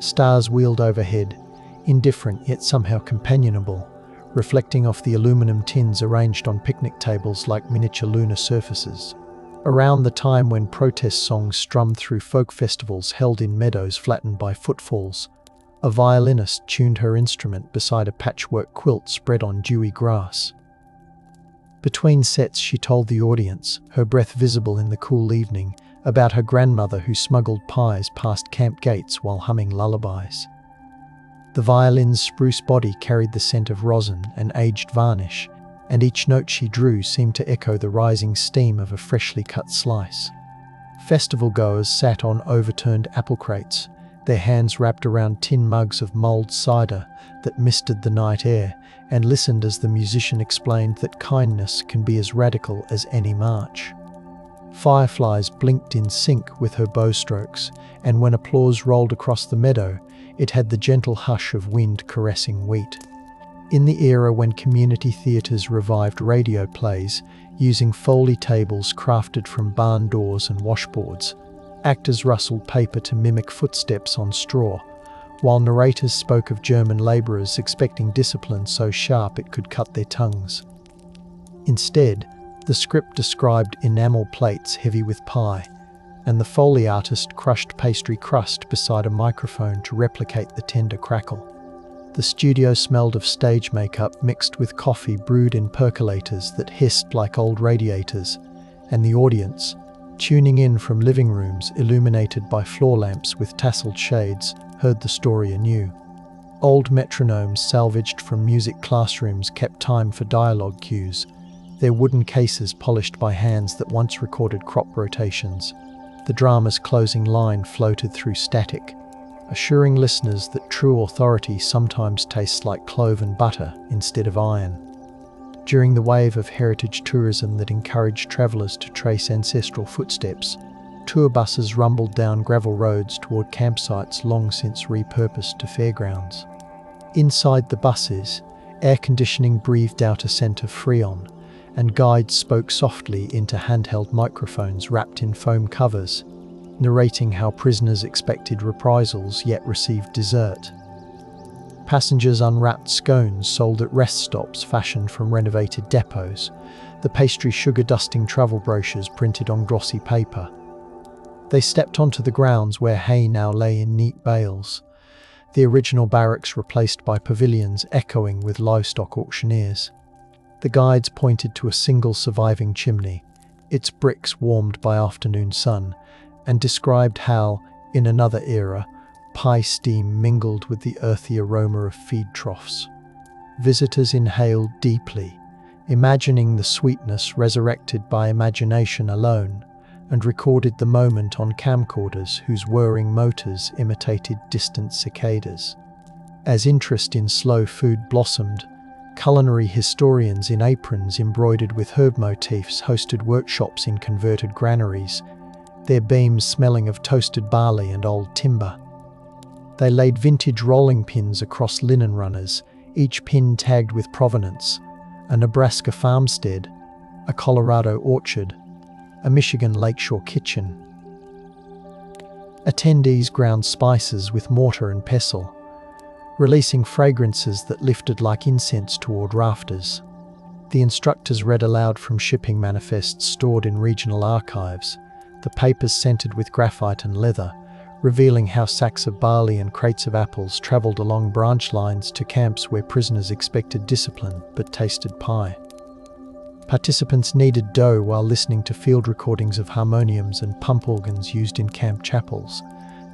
Stars wheeled overhead, indifferent yet somehow companionable, reflecting off the aluminum tins arranged on picnic tables like miniature lunar surfaces. Around the time when protest songs strummed through folk festivals held in meadows flattened by footfalls, a violinist tuned her instrument beside a patchwork quilt spread on dewy grass. Between sets she told the audience, her breath visible in the cool evening, about her grandmother who smuggled pies past camp gates while humming lullabies. The violin's spruce body carried the scent of rosin and aged varnish, and each note she drew seemed to echo the rising steam of a freshly cut slice. Festival goers sat on overturned apple crates, their hands wrapped around tin mugs of mulled cider that misted the night air, and listened as the musician explained that kindness can be as radical as any march. Fireflies blinked in sync with her bow strokes, and when applause rolled across the meadow, it had the gentle hush of wind caressing wheat. In the era when community theatres revived radio plays, using Foley tables crafted from barn doors and washboards, actors rustled paper to mimic footsteps on straw, while narrators spoke of German labourers expecting discipline so sharp it could cut their tongues. Instead, the script described enamel plates heavy with pie, and the Foley artist crushed pastry crust beside a microphone to replicate the tender crackle. The studio smelled of stage makeup mixed with coffee brewed in percolators that hissed like old radiators, and the audience, tuning in from living rooms illuminated by floor lamps with tasseled shades, heard the story anew. Old metronomes salvaged from music classrooms kept time for dialogue cues, their wooden cases polished by hands that once recorded crop rotations. The drama's closing line floated through static, assuring listeners that true authority sometimes tastes like clove and butter instead of iron. During the wave of heritage tourism that encouraged travellers to trace ancestral footsteps, tour buses rumbled down gravel roads toward campsites long since repurposed to fairgrounds. Inside the buses, air conditioning breathed out a scent of Freon, and guides spoke softly into handheld microphones wrapped in foam covers, narrating how prisoners expected reprisals yet received dessert. Passengers unwrapped scones sold at rest stops fashioned from renovated depots, the pastry sugar-dusting travel brochures printed on glossy paper. They stepped onto the grounds where hay now lay in neat bales, the original barracks replaced by pavilions echoing with livestock auctioneers. The guides pointed to a single surviving chimney, its bricks warmed by afternoon sun, and described how, in another era, pie steam mingled with the earthy aroma of feed troughs. Visitors inhaled deeply, imagining the sweetness resurrected by imagination alone, and recorded the moment on camcorders whose whirring motors imitated distant cicadas. As interest in slow food blossomed, culinary historians in aprons embroidered with herb motifs hosted workshops in converted granaries, their beams smelling of toasted barley and old timber. They laid vintage rolling pins across linen runners, each pin tagged with provenance: a Nebraska farmstead, a Colorado orchard, a Michigan lakeshore kitchen. Attendees ground spices with mortar and pestle, releasing fragrances that lifted like incense toward rafters. The instructors read aloud from shipping manifests stored in regional archives, the papers scented with graphite and leather, revealing how sacks of barley and crates of apples travelled along branch lines to camps where prisoners expected discipline but tasted pie. Participants kneaded dough while listening to field recordings of harmoniums and pump organs used in camp chapels,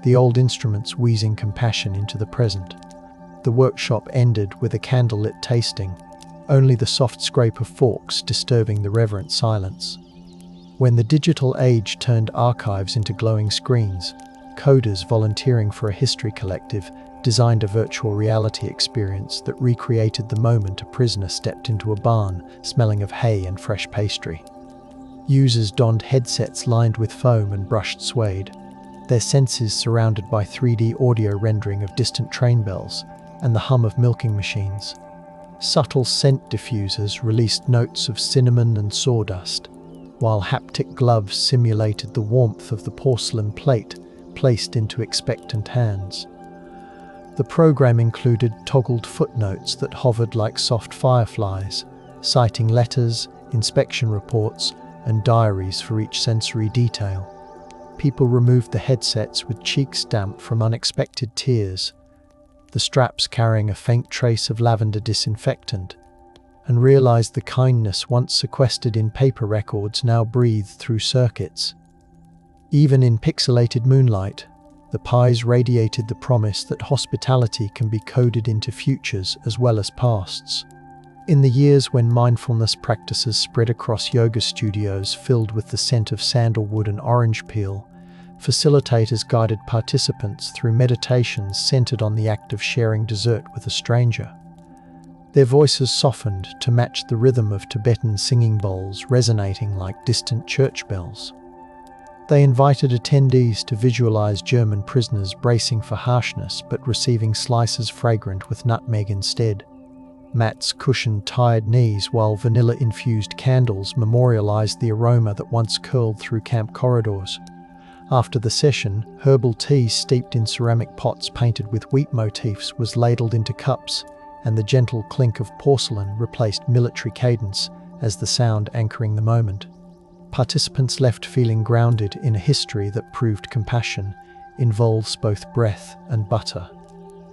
the old instruments wheezing compassion into the present. The workshop ended with a candlelit tasting, only the soft scrape of forks disturbing the reverent silence. When the digital age turned archives into glowing screens, coders volunteering for a history collective designed a virtual reality experience that recreated the moment a prisoner stepped into a barn smelling of hay and fresh pastry. Users donned headsets lined with foam and brushed suede, their senses surrounded by 3D audio rendering of distant train bells and the hum of milking machines. Subtle scent diffusers released notes of cinnamon and sawdust, while haptic gloves simulated the warmth of the porcelain plate placed into expectant hands. The program included toggled footnotes that hovered like soft fireflies, citing letters, inspection reports, and diaries for each sensory detail. People removed the headsets with cheeks damp from unexpected tears, the straps carrying a faint trace of lavender disinfectant, and realized the kindness once sequestered in paper records now breathed through circuits. Even in pixelated moonlight, the pies radiated the promise that hospitality can be coded into futures as well as pasts. In the years when mindfulness practices spread across yoga studios filled with the scent of sandalwood and orange peel, facilitators guided participants through meditations centered on the act of sharing dessert with a stranger. Their voices softened to match the rhythm of Tibetan singing bowls resonating like distant church bells. They invited attendees to visualize German prisoners bracing for harshness but receiving slices fragrant with nutmeg instead. Mats cushioned tired knees while vanilla-infused candles memorialized the aroma that once curled through camp corridors. After the session, herbal tea steeped in ceramic pots painted with wheat motifs was ladled into cups, and the gentle clink of porcelain replaced military cadence as the sound anchoring the moment. Participants left feeling grounded in a history that proved compassion involves both breath and butter.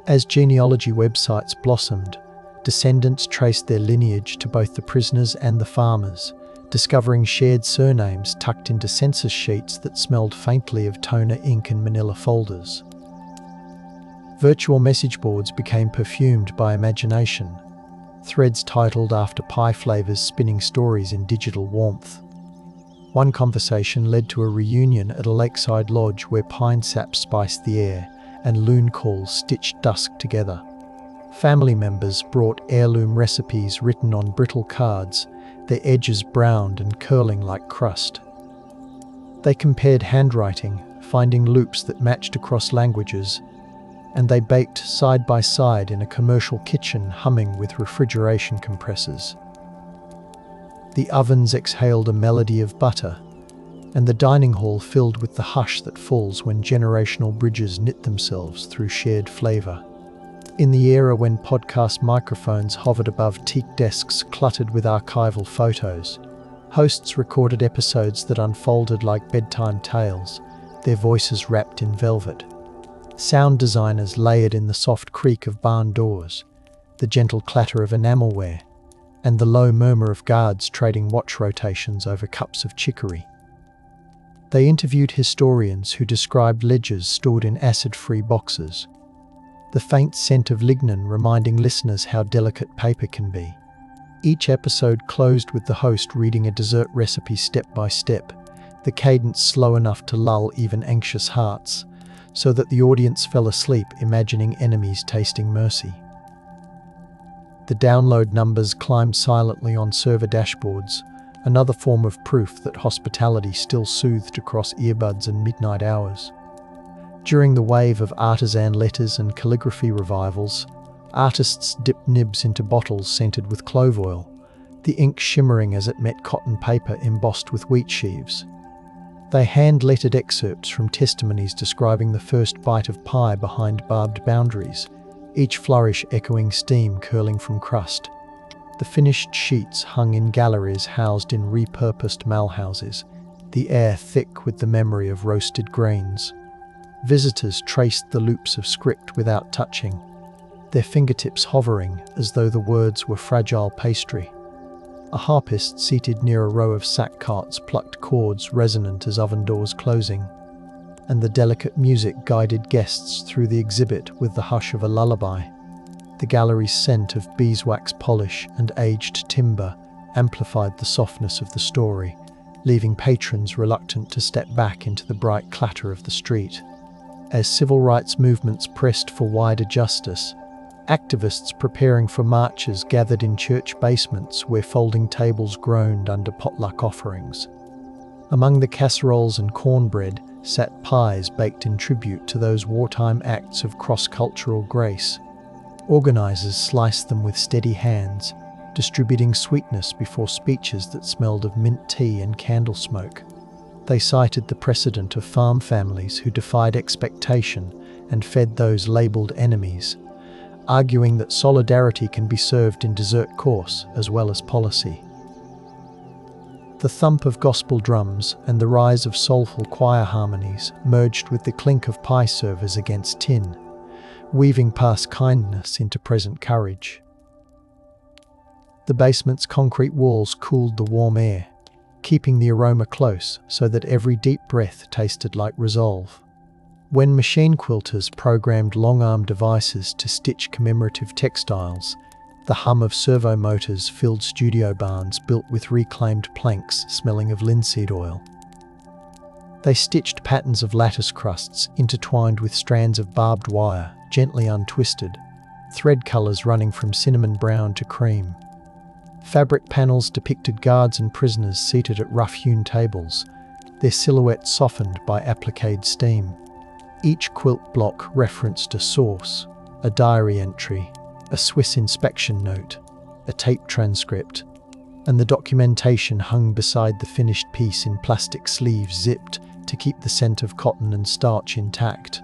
As genealogy websites blossomed, descendants traced their lineage to both the prisoners and the farmers, discovering shared surnames tucked into census sheets that smelled faintly of toner ink and manila folders. Virtual message boards became perfumed by imagination, threads titled after pie flavors spinning stories in digital warmth. One conversation led to a reunion at a lakeside lodge where pine sap spiced the air and loon calls stitched dusk together. Family members brought heirloom recipes written on brittle cards, their edges browned and curling like crust. They compared handwriting, finding loops that matched across languages, and they baked side by side in a commercial kitchen humming with refrigeration compressors. The ovens exhaled a melody of butter, and the dining hall filled with the hush that falls when generational bridges knit themselves through shared flavour. In the era when podcast microphones hovered above teak desks cluttered with archival photos, hosts recorded episodes that unfolded like bedtime tales, their voices wrapped in velvet. Sound designers layered in the soft creak of barn doors, the gentle clatter of enamelware, and the low murmur of guards trading watch rotations over cups of chicory. They interviewed historians who described ledgers stored in acid-free boxes, the faint scent of lignin reminding listeners how delicate paper can be. Each episode closed with the host reading a dessert recipe step by step, the cadence slow enough to lull even anxious hearts, so that the audience fell asleep imagining enemies tasting mercy. The download numbers climbed silently on server dashboards, another form of proof that hospitality still soothed across earbuds and midnight hours. During the wave of artisan letters and calligraphy revivals, artists dipped nibs into bottles scented with clove oil, the ink shimmering as it met cotton paper embossed with wheat sheaves. They hand-lettered excerpts from testimonies describing the first bite of pie behind barbed boundaries, each flourish echoing steam curling from crust. The finished sheets hung in galleries housed in repurposed malhouses, the air thick with the memory of roasted grains. Visitors traced the loops of script without touching, their fingertips hovering as though the words were fragile pastry. A harpist seated near a row of sack carts plucked chords resonant as oven doors closing, and the delicate music guided guests through the exhibit with the hush of a lullaby. The gallery's scent of beeswax polish and aged timber amplified the softness of the story, leaving patrons reluctant to step back into the bright clatter of the street. As civil rights movements pressed for wider justice, activists preparing for marches gathered in church basements where folding tables groaned under potluck offerings. Among the casseroles and cornbread sat pies baked in tribute to those wartime acts of cross-cultural grace. Organisers sliced them with steady hands, distributing sweetness before speeches that smelled of mint tea and candle smoke. They cited the precedent of farm families who defied expectation and fed those labelled enemies, arguing that solidarity can be served in dessert course as well as policy. The thump of gospel drums and the rise of soulful choir harmonies merged with the clink of pie servers against tin, weaving past kindness into present courage. The basement's concrete walls cooled the warm air, keeping the aroma close so that every deep breath tasted like resolve. When machine quilters programmed long-arm devices to stitch commemorative textiles, the hum of servo motors filled studio barns built with reclaimed planks smelling of linseed oil. They stitched patterns of lattice crusts intertwined with strands of barbed wire, gently untwisted, thread colours running from cinnamon brown to cream. Fabric panels depicted guards and prisoners seated at rough-hewn tables, their silhouettes softened by appliqued steam. Each quilt block referenced a source, a diary entry, a Swiss inspection note, a tape transcript, and the documentation hung beside the finished piece in plastic sleeves zipped to keep the scent of cotton and starch intact.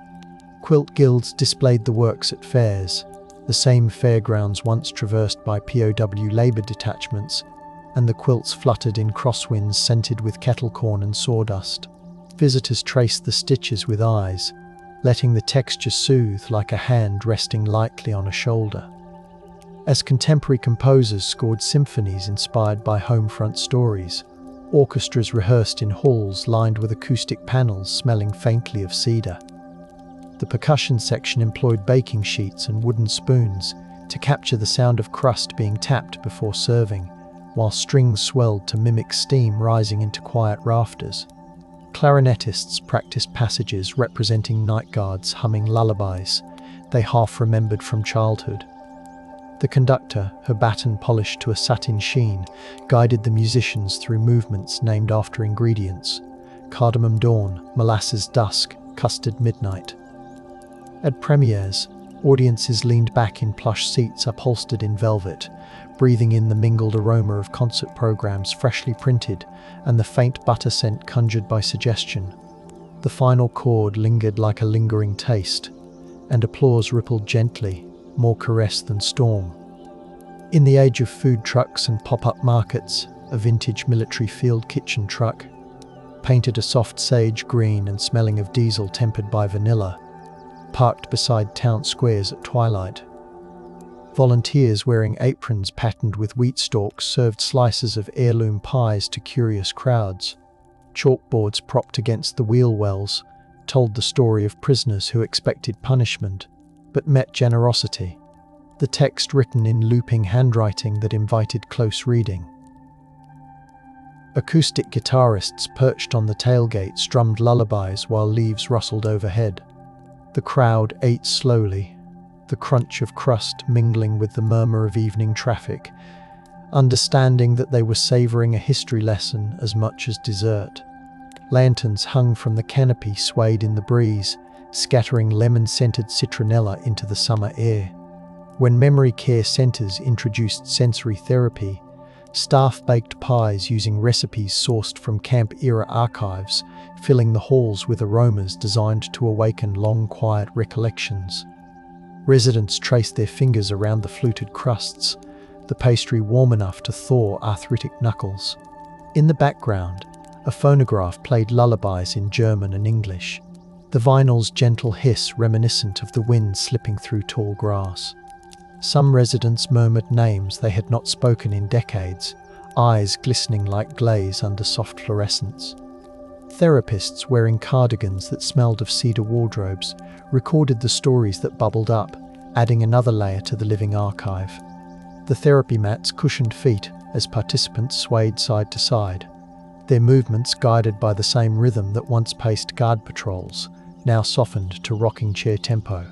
Quilt guilds displayed the works at fairs, the same fairgrounds once traversed by POW labour detachments, and the quilts fluttered in crosswinds scented with kettle corn and sawdust. Visitors traced the stitches with eyes, letting the texture soothe like a hand resting lightly on a shoulder. As contemporary composers scored symphonies inspired by home-front stories, orchestras rehearsed in halls lined with acoustic panels smelling faintly of cedar. The percussion section employed baking sheets and wooden spoons to capture the sound of crust being tapped before serving, while strings swelled to mimic steam rising into quiet rafters. Clarinetists practiced passages representing night guards humming lullabies they half remembered from childhood. The conductor, her baton polished to a satin sheen, guided the musicians through movements named after ingredients: cardamom dawn, molasses dusk, custard midnight. At premieres, Audiences leaned back in plush seats upholstered in velvet, breathing in the mingled aroma of concert programs freshly printed and the faint butter scent conjured by suggestion. The final chord lingered like a lingering taste, and applause rippled gently, more caress than storm. In the age of food trucks and pop-up markets, a vintage military field kitchen truck, painted a soft sage green and smelling of diesel tempered by vanilla, parked beside town squares at twilight. Volunteers wearing aprons patterned with wheat stalks served slices of heirloom pies to curious crowds. Chalkboards propped against the wheel wells told the story of prisoners who expected punishment, but met generosity. The text written in looping handwriting that invited close reading. Acoustic guitarists perched on the tailgate strummed lullabies while leaves rustled overhead. The crowd ate slowly, the crunch of crust mingling with the murmur of evening traffic, understanding that they were savoring a history lesson as much as dessert. Lanterns hung from the canopy swayed in the breeze, scattering lemon-scented citronella into the summer air. When memory care centers introduced sensory therapy, staff baked pies using recipes sourced from camp-era archives, filling the halls with aromas designed to awaken long, quiet recollections. Residents traced their fingers around the fluted crusts, the pastry warm enough to thaw arthritic knuckles. In the background, a phonograph played lullabies in German and English, the vinyl's gentle hiss reminiscent of the wind slipping through tall grass. Some residents murmured names they had not spoken in decades, eyes glistening like glaze under soft fluorescence. Therapists wearing cardigans that smelled of cedar wardrobes recorded the stories that bubbled up, adding another layer to the living archive. The therapy mats cushioned feet as participants swayed side to side, their movements guided by the same rhythm that once paced guard patrols, now softened to rocking chair tempo.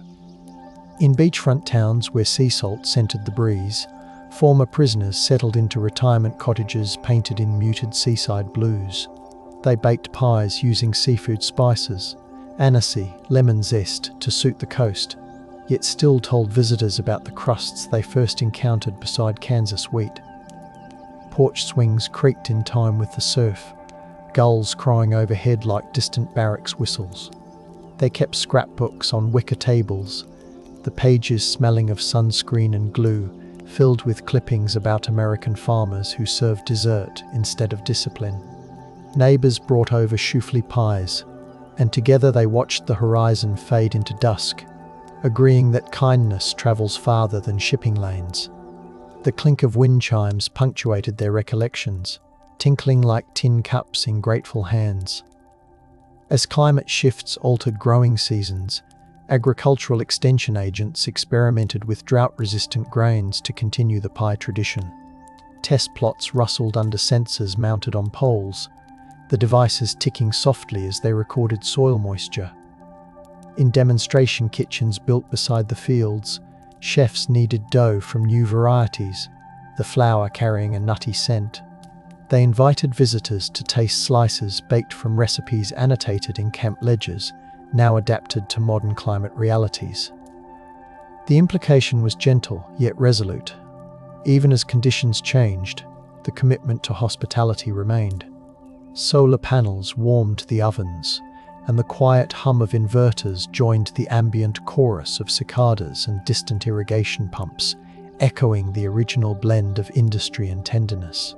In beachfront towns where sea salt scented the breeze, former prisoners settled into retirement cottages painted in muted seaside blues. They baked pies using seafood spices, anisey, lemon zest to suit the coast, yet still told visitors about the crusts they first encountered beside Kansas wheat. Porch swings creaked in time with the surf, gulls crying overhead like distant barracks whistles. They kept scrapbooks on wicker tables, the pages smelling of sunscreen and glue, filled with clippings about American farmers who served dessert instead of discipline. Neighbors brought over choufle pies, and together they watched the horizon fade into dusk, agreeing that kindness travels farther than shipping lanes. The clink of wind chimes punctuated their recollections, tinkling like tin cups in grateful hands. As climate shifts altered growing seasons, agricultural extension agents experimented with drought-resistant grains to continue the pie tradition. Test plots rustled under sensors mounted on poles, the devices ticking softly as they recorded soil moisture. In demonstration kitchens built beside the fields, chefs kneaded dough from new varieties, the flour carrying a nutty scent. They invited visitors to taste slices baked from recipes annotated in camp ledgers, now adapted to modern climate realities. The implication was gentle yet resolute. Even as conditions changed, the commitment to hospitality remained. Solar panels warmed the ovens, and the quiet hum of inverters joined the ambient chorus of cicadas and distant irrigation pumps, echoing the original blend of industry and tenderness.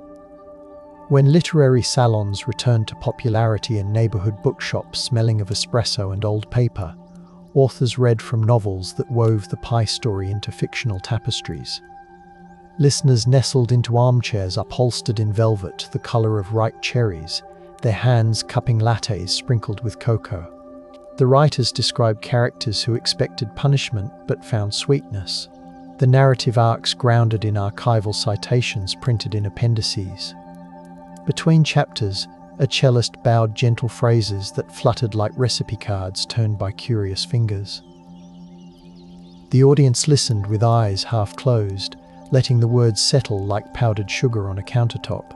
When literary salons returned to popularity and neighborhood bookshops smelling of espresso and old paper, authors read from novels that wove the pie story into fictional tapestries. Listeners nestled into armchairs upholstered in velvet the color of ripe cherries, their hands cupping lattes sprinkled with cocoa. The writers described characters who expected punishment but found sweetness. The narrative arcs grounded in archival citations printed in appendices. Between chapters, a cellist bowed gentle phrases that fluttered like recipe cards turned by curious fingers. The audience listened with eyes half closed, letting the words settle like powdered sugar on a countertop,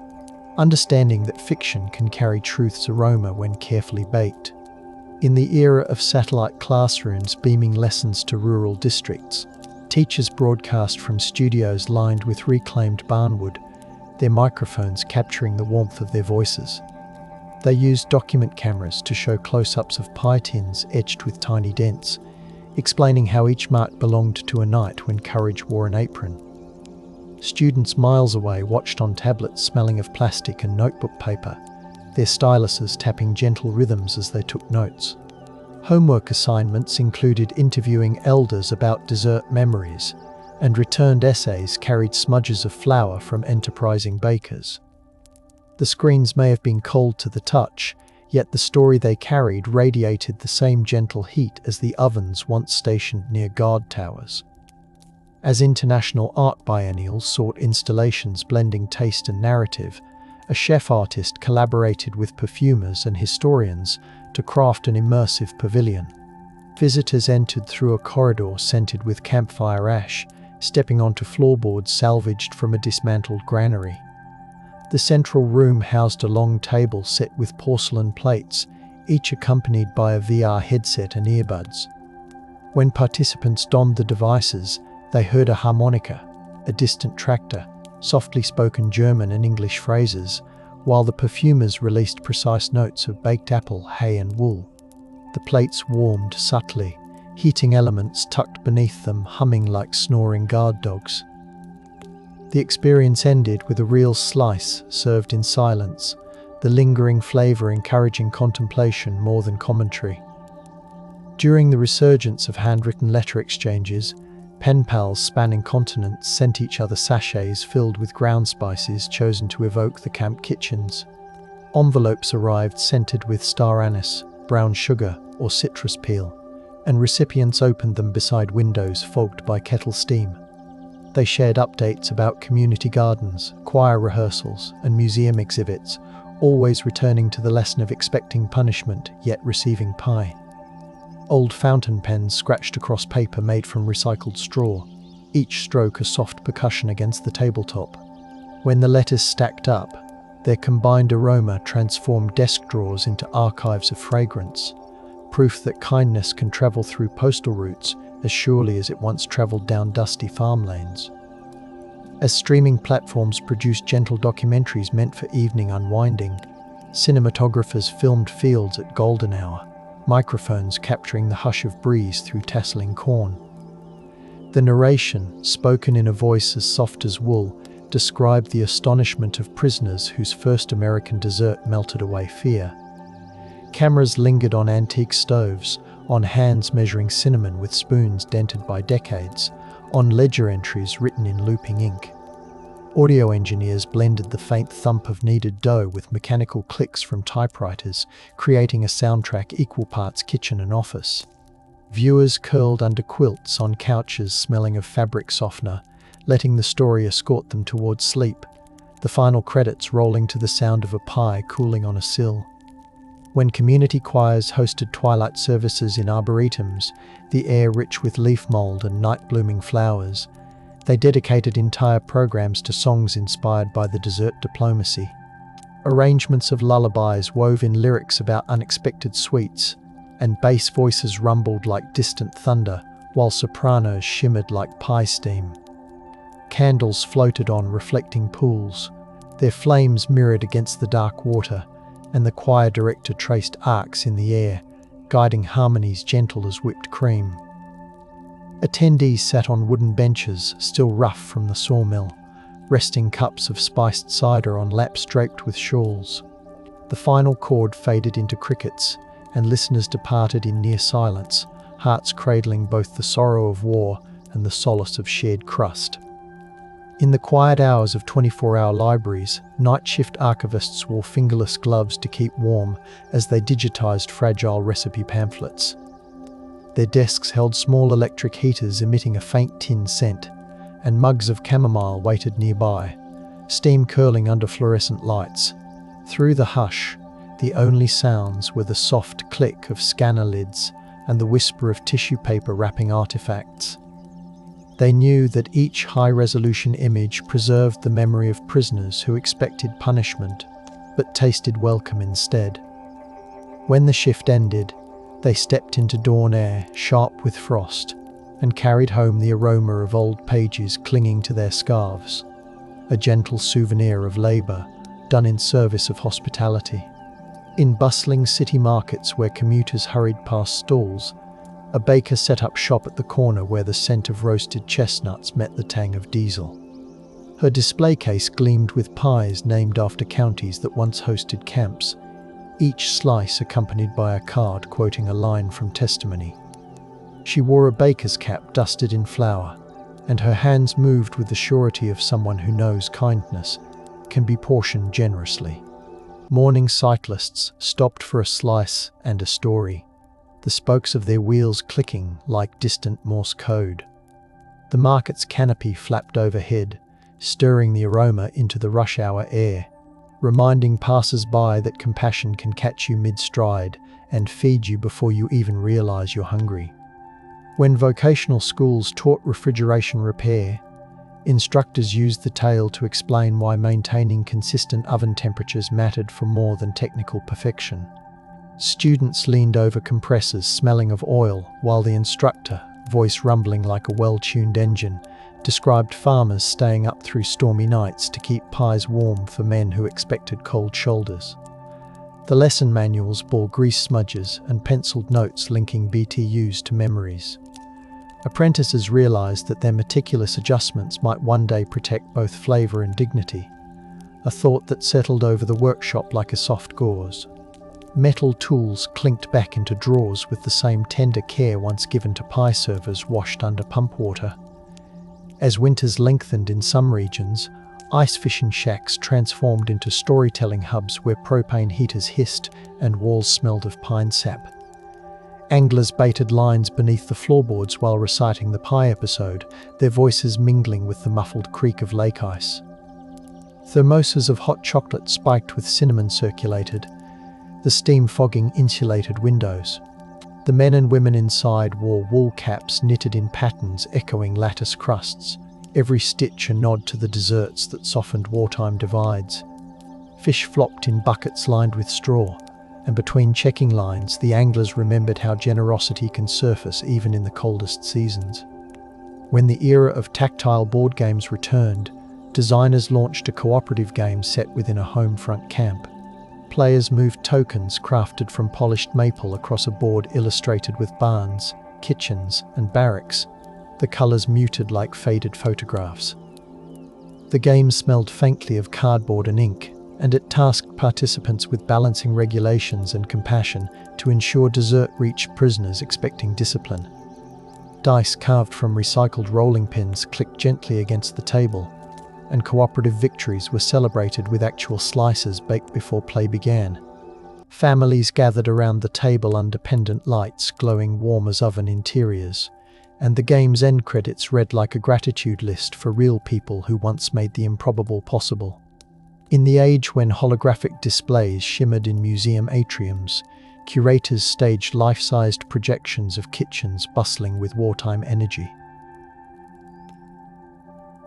understanding that fiction can carry truth's aroma when carefully baked. In the era of satellite classrooms beaming lessons to rural districts, teachers broadcast from studios lined with reclaimed barnwood, their microphones capturing the warmth of their voices. They used document cameras to show close-ups of pie tins etched with tiny dents, explaining how each mark belonged to a night when courage wore an apron. Students miles away watched on tablets smelling of plastic and notebook paper, their styluses tapping gentle rhythms as they took notes. Homework assignments included interviewing elders about dessert memories, and returned essays carried smudges of flour from enterprising bakers. The screens may have been cold to the touch, yet the story they carried radiated the same gentle heat as the ovens once stationed near guard towers. As international art biennials sought installations blending taste and narrative, a chef artist collaborated with perfumers and historians to craft an immersive pavilion. Visitors entered through a corridor scented with campfire ash, stepping onto floorboards salvaged from a dismantled granary. The central room housed a long table set with porcelain plates, each accompanied by a VR headset and earbuds. When participants donned the devices, they heard a harmonica, a distant tractor, softly spoken German and English phrases, while the perfumers released precise notes of baked apple, hay and wool. The plates warmed subtly, heating elements tucked beneath them humming like snoring guard dogs. The experience ended with a real slice served in silence, the lingering flavour encouraging contemplation more than commentary. During the resurgence of handwritten letter exchanges, pen pals spanning continents sent each other sachets filled with ground spices chosen to evoke the camp kitchens. Envelopes arrived scented with star anise, brown sugar, or citrus peel, and recipients opened them beside windows fogged by kettle steam. They shared updates about community gardens, choir rehearsals, and museum exhibits, always returning to the lesson of expecting punishment yet receiving pie. Old fountain pens scratched across paper made from recycled straw, each stroke a soft percussion against the tabletop. When the letters stacked up, their combined aroma transformed desk drawers into archives of fragrance, proof that kindness can travel through postal routes as surely as it once traveled down dusty farm lanes. As streaming platforms produced gentle documentaries meant for evening unwinding, cinematographers filmed fields at golden hour, microphones capturing the hush of breeze through tasseling corn. The narration, spoken in a voice as soft as wool, described the astonishment of prisoners whose first American dessert melted away fear. Cameras lingered on antique stoves, on hands measuring cinnamon with spoons dented by decades, on ledger entries written in looping ink. Audio engineers blended the faint thump of kneaded dough with mechanical clicks from typewriters, creating a soundtrack equal parts kitchen and office. Viewers curled under quilts on couches smelling of fabric softener, letting the story escort them towards sleep, the final credits rolling to the sound of a pie cooling on a sill. When community choirs hosted twilight services in arboretums, the air rich with leaf mold and night-blooming flowers, they dedicated entire programs to songs inspired by the dessert diplomacy. Arrangements of lullabies wove in lyrics about unexpected sweets, and bass voices rumbled like distant thunder, while sopranos shimmered like pie steam. Candles floated on reflecting pools, their flames mirrored against the dark water, and the choir director traced arcs in the air, guiding harmonies gentle as whipped cream. Attendees sat on wooden benches, still rough from the sawmill, resting cups of spiced cider on laps draped with shawls. The final chord faded into crickets, and listeners departed in near silence, hearts cradling both the sorrow of war and the solace of shared crust. In the quiet hours of 24-hour libraries, night shift archivists wore fingerless gloves to keep warm as they digitized fragile recipe pamphlets. Their desks held small electric heaters emitting a faint tin scent, and mugs of chamomile waited nearby, steam curling under fluorescent lights. Through the hush, the only sounds were the soft click of scanner lids and the whisper of tissue paper wrapping artifacts. They knew that each high-resolution image preserved the memory of prisoners who expected punishment, but tasted welcome instead. When the shift ended, They stepped into dawn air, sharp with frost, and carried home the aroma of old pages clinging to their scarves, a gentle souvenir of labour done in service of hospitality. In bustling city markets where commuters hurried past stalls, a baker set up shop at the corner where the scent of roasted chestnuts met the tang of diesel. Her display case gleamed with pies named after counties that once hosted camps, each slice accompanied by a card quoting a line from testimony. She wore a baker's cap dusted in flour, and her hands moved with the surety of someone who knows kindness can be portioned generously. Morning cyclists stopped for a slice and a story, the spokes of their wheels clicking like distant Morse code. The market's canopy flapped overhead, stirring the aroma into the rush hour air, reminding passers-by that compassion can catch you mid-stride and feed you before you even realize you're hungry. When vocational schools taught refrigeration repair, instructors used the tale to explain why maintaining consistent oven temperatures mattered for more than technical perfection. Students leaned over compressors smelling of oil, while the instructor, voice rumbling like a well-tuned engine, described farmers staying up through stormy nights to keep pies warm for men who expected cold shoulders. The lesson manuals bore grease smudges and penciled notes linking BTUs to memories. Apprentices realized that their meticulous adjustments might one day protect both flavor and dignity, a thought that settled over the workshop like a soft gauze. Metal tools clinked back into drawers with the same tender care once given to pie servers washed under pump water. As winters lengthened in some regions, ice fishing shacks transformed into storytelling hubs where propane heaters hissed and walls smelled of pine sap. Anglers baited lines beneath the floorboards while reciting the pie episode, their voices mingling with the muffled creak of lake ice. Thermoses of hot chocolate spiked with cinnamon circulated, the steam fogging insulated windows. The men and women inside wore wool caps knitted in patterns echoing lattice crusts, every stitch a nod to the desserts that softened wartime divides. Fish flopped in buckets lined with straw, and between checking lines, the anglers remembered how generosity can surface even in the coldest seasons. When the era of tactile board games returned, designers launched a cooperative game set within a home front camp. Players moved tokens crafted from polished maple across a board illustrated with barns, kitchens, and barracks, the colors muted like faded photographs. The game smelled faintly of cardboard and ink, and it tasked participants with balancing regulations and compassion to ensure dessert reached prisoners expecting discipline. Dice carved from recycled rolling pins clicked gently against the table, and cooperative victories were celebrated with actual slices baked before play began. Families gathered around the table under pendant lights glowing warm as oven interiors, and the game's end credits read like a gratitude list for real people who once made the improbable possible. In the age when holographic displays shimmered in museum atriums, curators staged life-sized projections of kitchens bustling with wartime energy.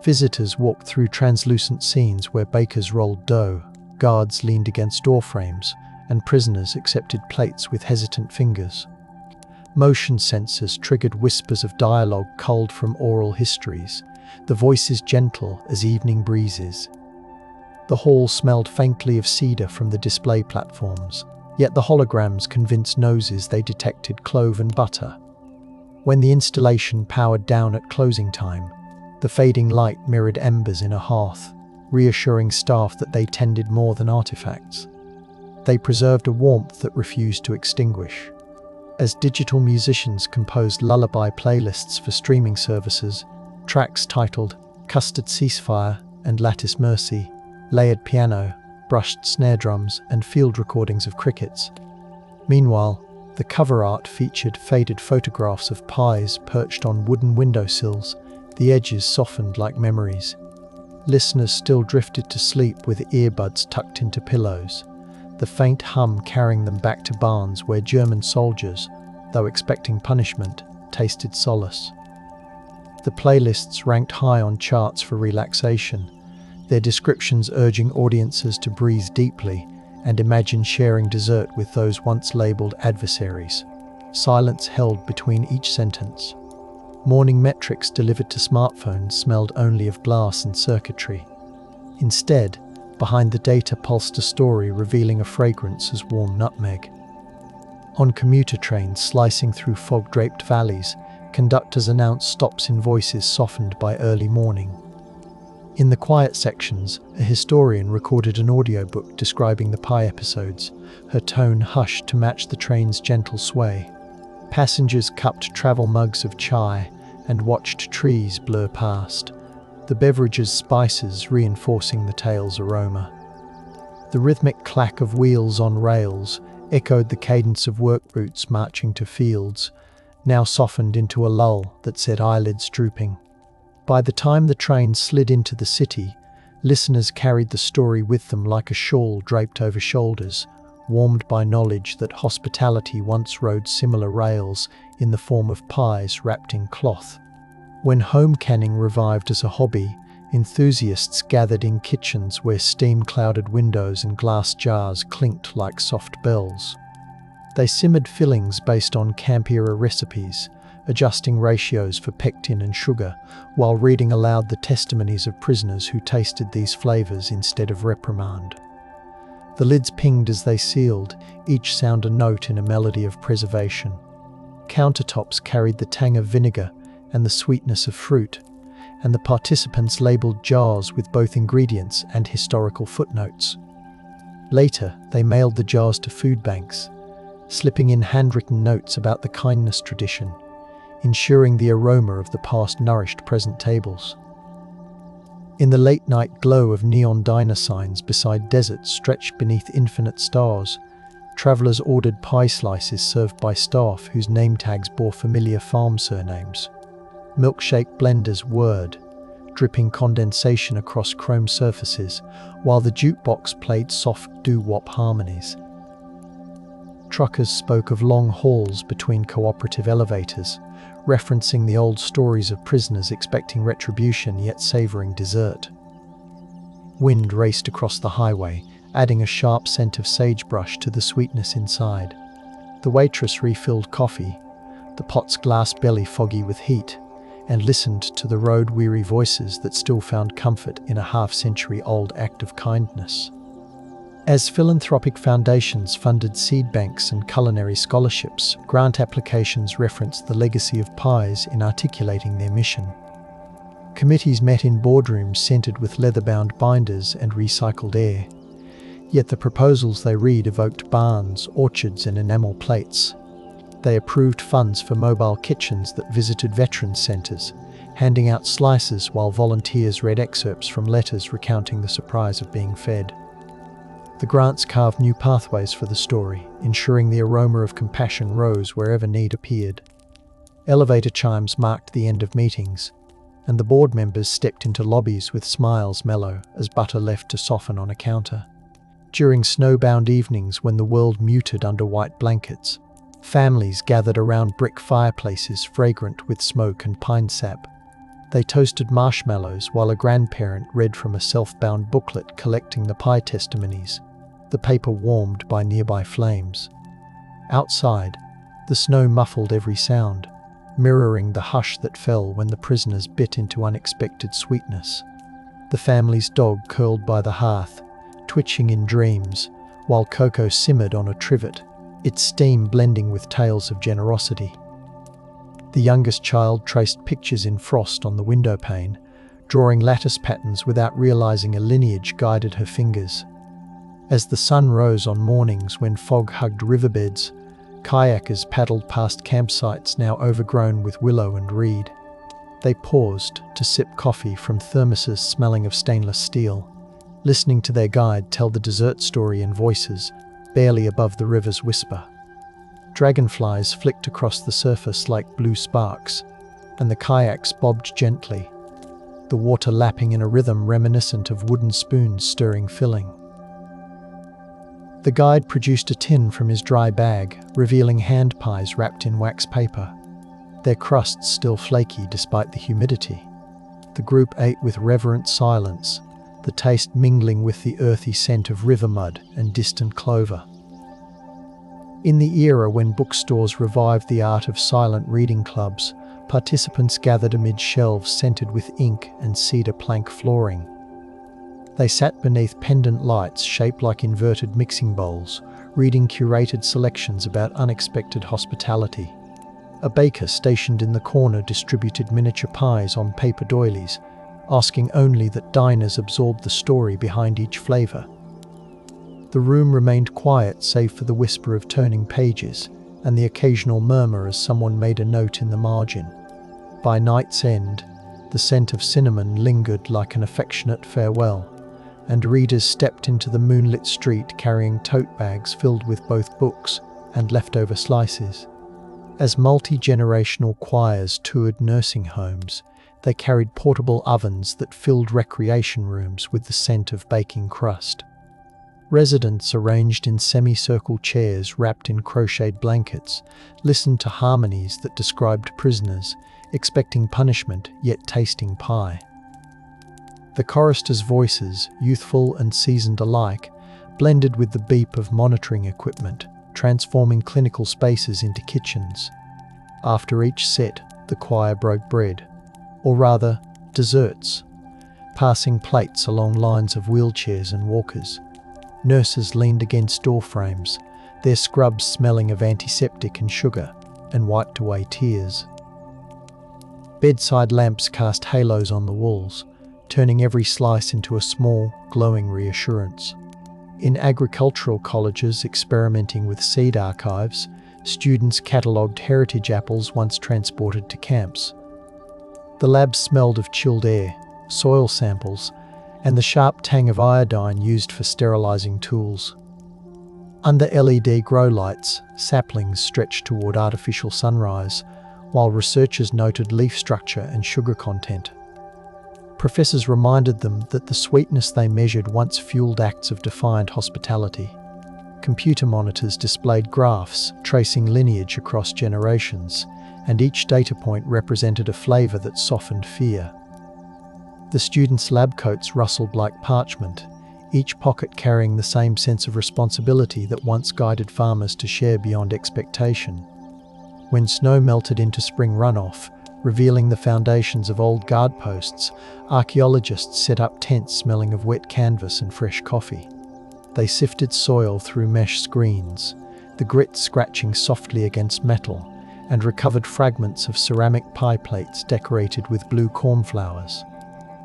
Visitors walked through translucent scenes where bakers rolled dough, guards leaned against doorframes, and prisoners accepted plates with hesitant fingers. Motion sensors triggered whispers of dialogue culled from oral histories, the voices gentle as evening breezes. The hall smelled faintly of cedar from the display platforms, yet the holograms convinced noses they detected clove and butter. When the installation powered down at closing time, the fading light mirrored embers in a hearth, reassuring staff that they tended more than artifacts. They preserved a warmth that refused to extinguish. As digital musicians composed lullaby playlists for streaming services, tracks titled Custard Ceasefire and Lattice Mercy, layered piano, brushed snare drums, and field recordings of crickets. Meanwhile, the cover art featured faded photographs of pies perched on wooden windowsills, the edges softened like memories. Listeners still drifted to sleep with earbuds tucked into pillows, the faint hum carrying them back to barns where German soldiers, though expecting punishment, tasted solace. The playlists ranked high on charts for relaxation, their descriptions urging audiences to breathe deeply and imagine sharing dessert with those once labelled adversaries. silence held between each sentence. Morning metrics delivered to smartphones smelled only of glass and circuitry. Instead, behind the data pulsed a story revealing a fragrance as warm nutmeg. On commuter trains slicing through fog-draped valleys, conductors announced stops in voices softened by early morning. In the quiet sections, a historian recorded an audiobook describing the Pi episodes, her tone hushed to match the train's gentle sway. Passengers cupped travel mugs of chai and watched trees blur past, the beverage's spices reinforcing the tale's aroma. The rhythmic clack of wheels on rails echoed the cadence of work boots marching to fields, now softened into a lull that set eyelids drooping. By the time the train slid into the city, listeners carried the story with them like a shawl draped over shoulders, warmed by knowledge that hospitality once rode similar rails in the form of pies wrapped in cloth. When home canning revived as a hobby, enthusiasts gathered in kitchens where steam-clouded windows and glass jars clinked like soft bells. They simmered fillings based on camp-era recipes, adjusting ratios for pectin and sugar, while reading aloud the testimonies of prisoners who tasted these flavors instead of reprimand. The lids pinged as they sealed, each sound a note in a melody of preservation. Countertops carried the tang of vinegar and the sweetness of fruit, and the participants labeled jars with both ingredients and historical footnotes. Later, they mailed the jars to food banks, slipping in handwritten notes about the kindness tradition, ensuring the aroma of the past nourished present tables. In the late-night glow of neon diner signs beside deserts stretched beneath infinite stars, travelers ordered pie slices served by staff whose name tags bore familiar farm surnames. Milkshake blenders whirred, dripping condensation across chrome surfaces, while the jukebox played soft doo-wop harmonies. Truckers spoke of long hauls between cooperative elevators, referencing the old stories of prisoners expecting retribution yet savoring dessert. Wind raced across the highway, adding a sharp scent of sagebrush to the sweetness inside. The waitress refilled coffee, the pot's glass belly foggy with heat, and listened to the road-weary voices that still found comfort in a half-century-old act of kindness. As philanthropic foundations funded seed banks and culinary scholarships, grant applications referenced the legacy of pies in articulating their mission. Committees met in boardrooms scented with leather-bound binders and recycled air. Yet the proposals they read evoked barns, orchards and enamel plates. They approved funds for mobile kitchens that visited veterans centres, handing out slices while volunteers read excerpts from letters recounting the surprise of being fed. The grants carved new pathways for the story, ensuring the aroma of compassion rose wherever need appeared. Elevator chimes marked the end of meetings, and the board members stepped into lobbies with smiles mellow as butter left to soften on a counter. During snowbound evenings when the world muted under white blankets, families gathered around brick fireplaces fragrant with smoke and pine sap. They toasted marshmallows while a grandparent read from a self-bound booklet collecting the pie testimonies, the paper warmed by nearby flames. Outside, the snow muffled every sound, mirroring the hush that fell when the prisoners bit into unexpected sweetness. The family's dog curled by the hearth, twitching in dreams, while cocoa simmered on a trivet, its steam blending with tales of generosity. The youngest child traced pictures in frost on the window pane, drawing lattice patterns without realizing a lineage guided her fingers. As the sun rose on mornings when fog hugged riverbeds, kayakers paddled past campsites now overgrown with willow and reed. They paused to sip coffee from thermoses smelling of stainless steel, listening to their guide tell the desert story in voices barely above the river's whisper. Dragonflies flicked across the surface like blue sparks, and the kayaks bobbed gently, the water lapping in a rhythm reminiscent of wooden spoons stirring filling. The guide produced a tin from his dry bag, revealing hand pies wrapped in wax paper, their crusts still flaky despite the humidity. The group ate with reverent silence, the taste mingling with the earthy scent of river mud and distant clover. In the era when bookstores revived the art of silent reading clubs, participants gathered amid shelves scented with ink and cedar plank flooring. They sat beneath pendant lights shaped like inverted mixing bowls, reading curated selections about unexpected hospitality. A baker stationed in the corner distributed miniature pies on paper doilies, asking only that diners absorb the story behind each flavour. The room remained quiet save for the whisper of turning pages and the occasional murmur as someone made a note in the margin. By night's end, the scent of cinnamon lingered like an affectionate farewell, and readers stepped into the moonlit street carrying tote bags filled with both books and leftover slices. As multi-generational choirs toured nursing homes, they carried portable ovens that filled recreation rooms with the scent of baking crust. Residents arranged in semicircle chairs wrapped in crocheted blankets listened to harmonies that described prisoners, expecting punishment yet tasting pie. The choristers' voices, youthful and seasoned alike, blended with the beep of monitoring equipment, transforming clinical spaces into kitchens. After each set, the choir broke bread, or rather, desserts, passing plates along lines of wheelchairs and walkers. Nurses leaned against door frames, their scrubs smelling of antiseptic and sugar, and wiped away tears. Bedside lamps cast halos on the walls, turning every slice into a small, glowing reassurance. In agricultural colleges experimenting with seed archives, students catalogued heritage apples once transported to camps. The lab smelled of chilled air, soil samples, and the sharp tang of iodine used for sterilizing tools. Under LED grow lights, saplings stretched toward artificial sunrise, while researchers noted leaf structure and sugar content. Professors reminded them that the sweetness they measured once fueled acts of defiant hospitality. Computer monitors displayed graphs tracing lineage across generations, and each data point represented a flavor that softened fear. The students' lab coats rustled like parchment, each pocket carrying the same sense of responsibility that once guided farmers to share beyond expectation. When snow melted into spring runoff, revealing the foundations of old guard posts, archaeologists set up tents smelling of wet canvas and fresh coffee. They sifted soil through mesh screens, the grit scratching softly against metal, and recovered fragments of ceramic pie plates decorated with blue cornflowers.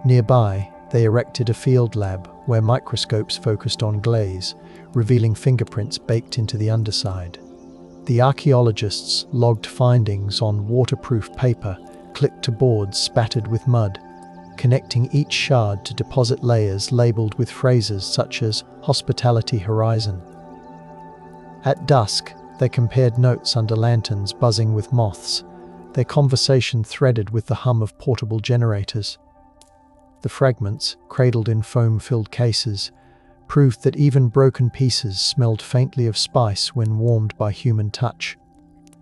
Nearby, they erected a field lab where microscopes focused on glaze, revealing fingerprints baked into the underside. The archaeologists logged findings on waterproof paper clipped to boards spattered with mud, connecting each shard to deposit layers labeled with phrases such as Hospitality Horizon. At dusk, they compared notes under lanterns buzzing with moths, their conversation threaded with the hum of portable generators. The fragments, cradled in foam-filled cases, proved that even broken pieces smelled faintly of spice when warmed by human touch.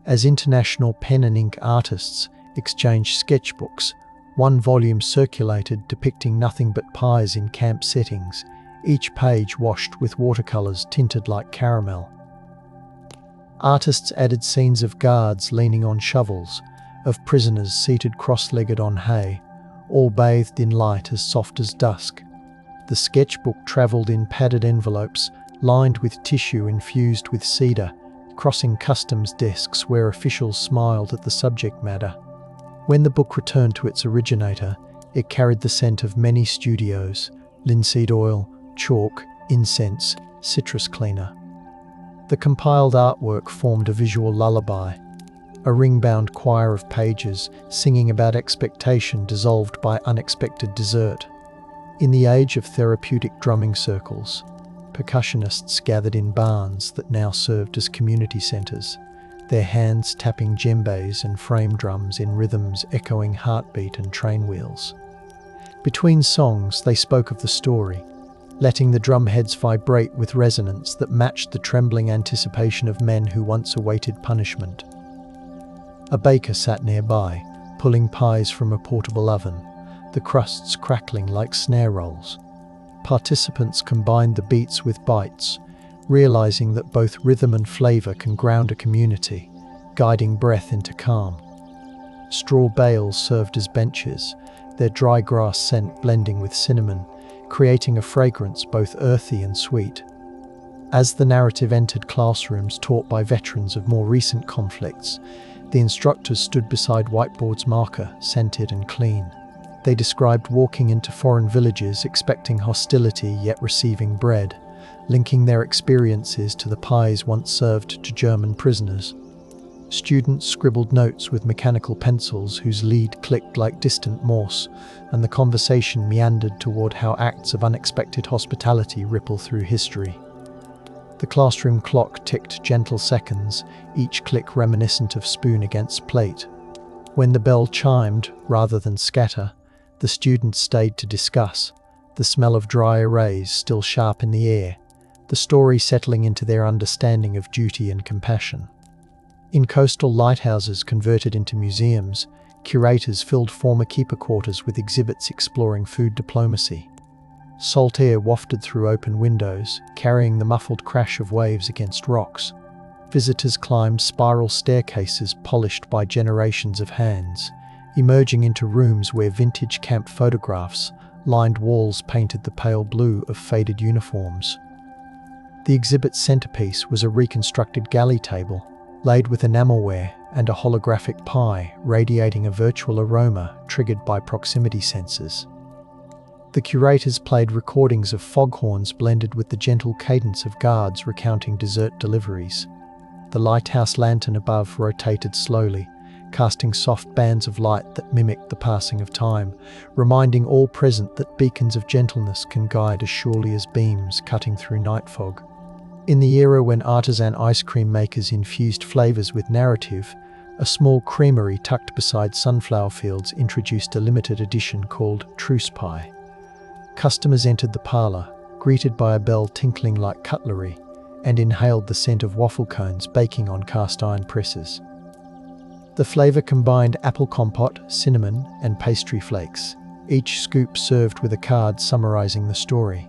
As international pen and ink artists exchanged sketchbooks, one volume circulated depicting nothing but pies in camp settings, each page washed with watercolors tinted like caramel. Artists added scenes of guards leaning on shovels, of prisoners seated cross-legged on hay, all bathed in light as soft as dusk. The sketchbook travelled in padded envelopes, lined with tissue infused with cedar, crossing customs desks where officials smiled at the subject matter. When the book returned to its originator, it carried the scent of many studios: linseed oil, chalk, incense, citrus cleaner. The compiled artwork formed a visual lullaby, a ring-bound choir of pages singing about expectation dissolved by unexpected dessert. In the age of therapeutic drumming circles, percussionists gathered in barns that now served as community centres, their hands tapping djembes and frame drums in rhythms echoing heartbeat and train wheels. Between songs, they spoke of the story, letting the drumheads vibrate with resonance that matched the trembling anticipation of men who once awaited punishment. A baker sat nearby, pulling pies from a portable oven, the crusts crackling like snare rolls. Participants combined the beats with bites, realizing that both rhythm and flavor can ground a community, guiding breath into calm. Straw bales served as benches, their dry grass scent blending with cinnamon, creating a fragrance both earthy and sweet. As the narrative entered classrooms taught by veterans of more recent conflicts, the instructors stood beside whiteboards marker, scented and clean. They described walking into foreign villages expecting hostility yet receiving bread, linking their experiences to the pies once served to German prisoners. Students scribbled notes with mechanical pencils whose lead clicked like distant Morse, and the conversation meandered toward how acts of unexpected hospitality ripple through history. The classroom clock ticked gentle seconds, each click reminiscent of spoon against plate. When the bell chimed, rather than scatter, the students stayed to discuss, the smell of dry erase still sharp in the air, the story settling into their understanding of duty and compassion. In coastal lighthouses converted into museums, curators filled former keeper quarters with exhibits exploring food diplomacy. Salt air wafted through open windows, carrying the muffled crash of waves against rocks. Visitors climbed spiral staircases polished by generations of hands, emerging into rooms where vintage camp photographs lined walls painted the pale blue of faded uniforms. The exhibit's centerpiece was a reconstructed galley table, laid with enamelware and a holographic pie radiating a virtual aroma triggered by proximity sensors. The curators played recordings of foghorns blended with the gentle cadence of guards recounting dessert deliveries. The lighthouse lantern above rotated slowly, casting soft bands of light that mimicked the passing of time, reminding all present that beacons of gentleness can guide as surely as beams cutting through night fog. In the era when artisan ice cream makers infused flavors with narrative, a small creamery tucked beside sunflower fields introduced a limited edition called Truce Pie. Customers entered the parlor, greeted by a bell tinkling like cutlery, and inhaled the scent of waffle cones baking on cast iron presses. The flavor combined apple compote, cinnamon, and pastry flakes, each scoop served with a card summarizing the story.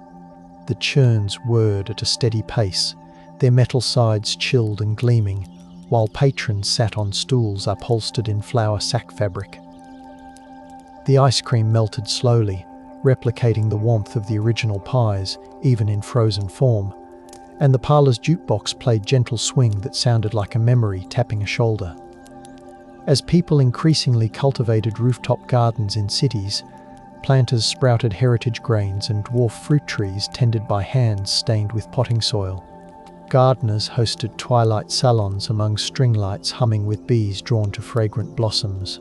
The churns whirred at a steady pace, their metal sides chilled and gleaming, while patrons sat on stools upholstered in flour sack fabric. The ice cream melted slowly, replicating the warmth of the original pies, even in frozen form, and the parlor's jukebox played gentle swing that sounded like a memory tapping a shoulder. As people increasingly cultivated rooftop gardens in cities, planters sprouted heritage grains and dwarf fruit trees tended by hands stained with potting soil. Gardeners hosted twilight salons among string lights humming with bees drawn to fragrant blossoms.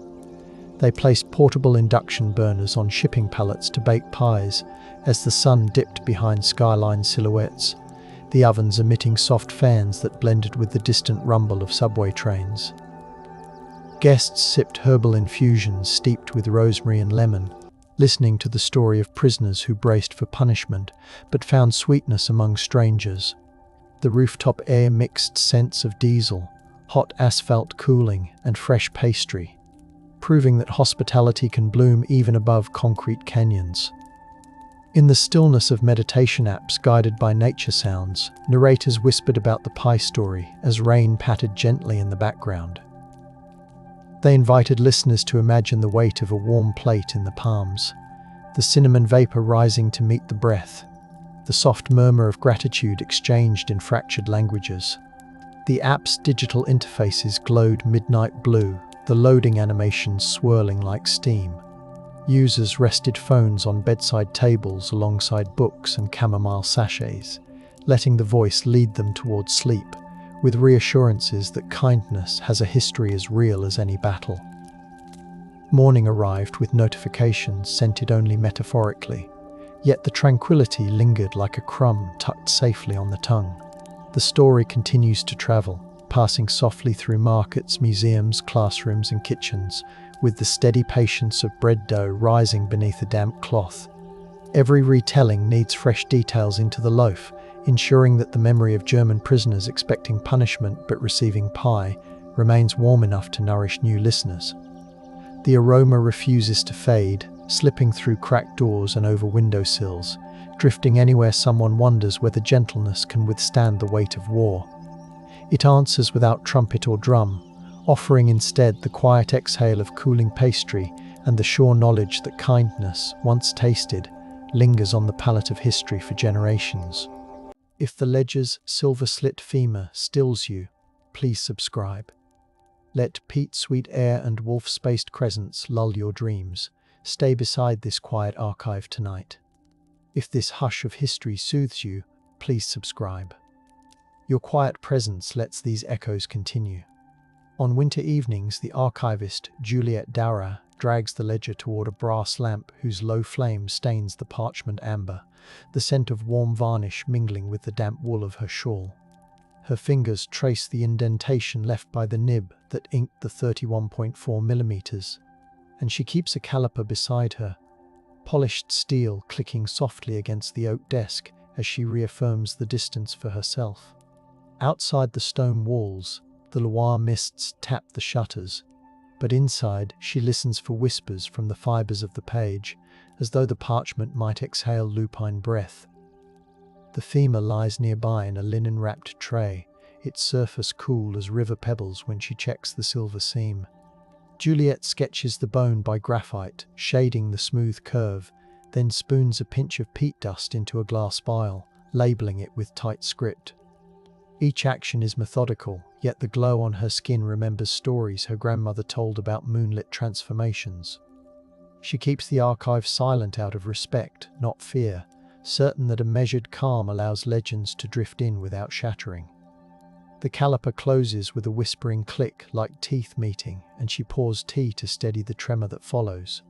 They placed portable induction burners on shipping pallets to bake pies as the sun dipped behind skyline silhouettes, the ovens emitting soft fans that blended with the distant rumble of subway trains. Guests sipped herbal infusions steeped with rosemary and lemon, listening to the story of prisoners who braced for punishment but found sweetness among strangers. The rooftop air mixed scents of diesel, hot asphalt cooling, and fresh pastry, proving that hospitality can bloom even above concrete canyons. In the stillness of meditation apps guided by nature sounds, narrators whispered about the pie story as rain pattered gently in the background. They invited listeners to imagine the weight of a warm plate in the palms, the cinnamon vapor rising to meet the breath, the soft murmur of gratitude exchanged in fractured languages. The app's digital interfaces glowed midnight blue, the loading animations swirling like steam. Users rested phones on bedside tables alongside books and chamomile sachets, letting the voice lead them towards sleep, with reassurances that kindness has a history as real as any battle. Morning arrived with notifications scented only metaphorically, yet the tranquility lingered like a crumb tucked safely on the tongue. The story continues to travel, passing softly through markets, museums, classrooms, and kitchens, with the steady patience of bread dough rising beneath a damp cloth. Every retelling kneads fresh details into the loaf, ensuring that the memory of German prisoners expecting punishment but receiving pie remains warm enough to nourish new listeners. The aroma refuses to fade, slipping through cracked doors and over windowsills, drifting anywhere someone wonders whether gentleness can withstand the weight of war. It answers without trumpet or drum, offering instead the quiet exhale of cooling pastry and the sure knowledge that kindness, once tasted, lingers on the palate of history for generations. If the ledger's silver-slit femur stills you, please subscribe. Let peat sweet air and wolf-spaced crescents lull your dreams. Stay beside this quiet archive tonight. If this hush of history soothes you, please subscribe. Your quiet presence lets these echoes continue. On winter evenings, the archivist Juliet Dowra drags the ledger toward a brass lamp whose low flame stains the parchment amber, the scent of warm varnish mingling with the damp wool of her shawl. Her fingers trace the indentation left by the nib that inked the 31.4mm, and she keeps a caliper beside her, polished steel clicking softly against the oak desk as she reaffirms the distance for herself. Outside the stone walls, the Loire mists tap the shutters, but inside she listens for whispers from the fibers of the page, as though the parchment might exhale lupine breath. The femur lies nearby in a linen-wrapped tray, its surface cool as river pebbles when she checks the silver seam. Juliet sketches the bone by graphite, shading the smooth curve, then spoons a pinch of peat dust into a glass vial, labeling it with tight script. Each action is methodical, yet the glow on her skin remembers stories her grandmother told about moonlit transformations. She keeps the archive silent out of respect, not fear, certain that a measured calm allows legends to drift in without shattering. The caliper closes with a whispering click like teeth meeting, and she pours tea to steady the tremor that follows.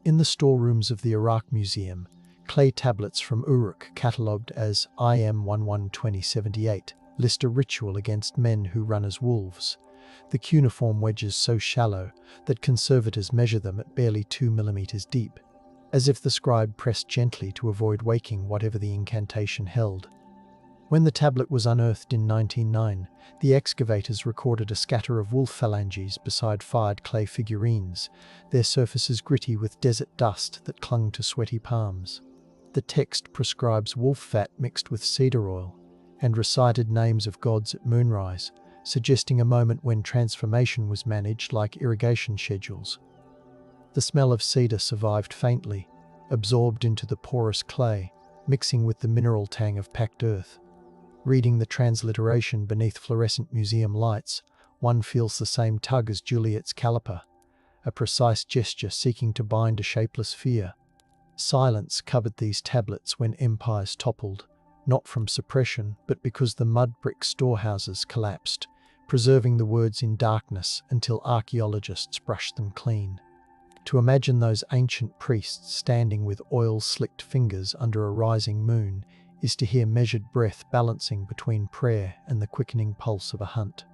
In the storerooms of the Iraq Museum, clay tablets from Uruk, catalogued as IM 11-2078, list a ritual against men who run as wolves, the cuneiform wedges so shallow that conservators measure them at barely 2mm deep, as if the scribe pressed gently to avoid waking whatever the incantation held. When the tablet was unearthed in 1909, the excavators recorded a scatter of wolf phalanges beside fired clay figurines, their surfaces gritty with desert dust that clung to sweaty palms. The text prescribes wolf fat mixed with cedar oil, and recited names of gods at moonrise, suggesting a moment when transformation was managed like irrigation schedules. The smell of cedar survived faintly, absorbed into the porous clay, mixing with the mineral tang of packed earth. Reading the transliteration beneath fluorescent museum lights, one feels the same tug as Juliet's caliper, a precise gesture seeking to bind a shapeless fear. Silence covered these tablets when empires toppled, not from suppression, but because the mud brick storehouses collapsed, preserving the words in darkness until archaeologists brushed them clean. To imagine those ancient priests standing with oil-slicked fingers under a rising moon is to hear measured breath balancing between prayer and the quickening pulse of a hunt.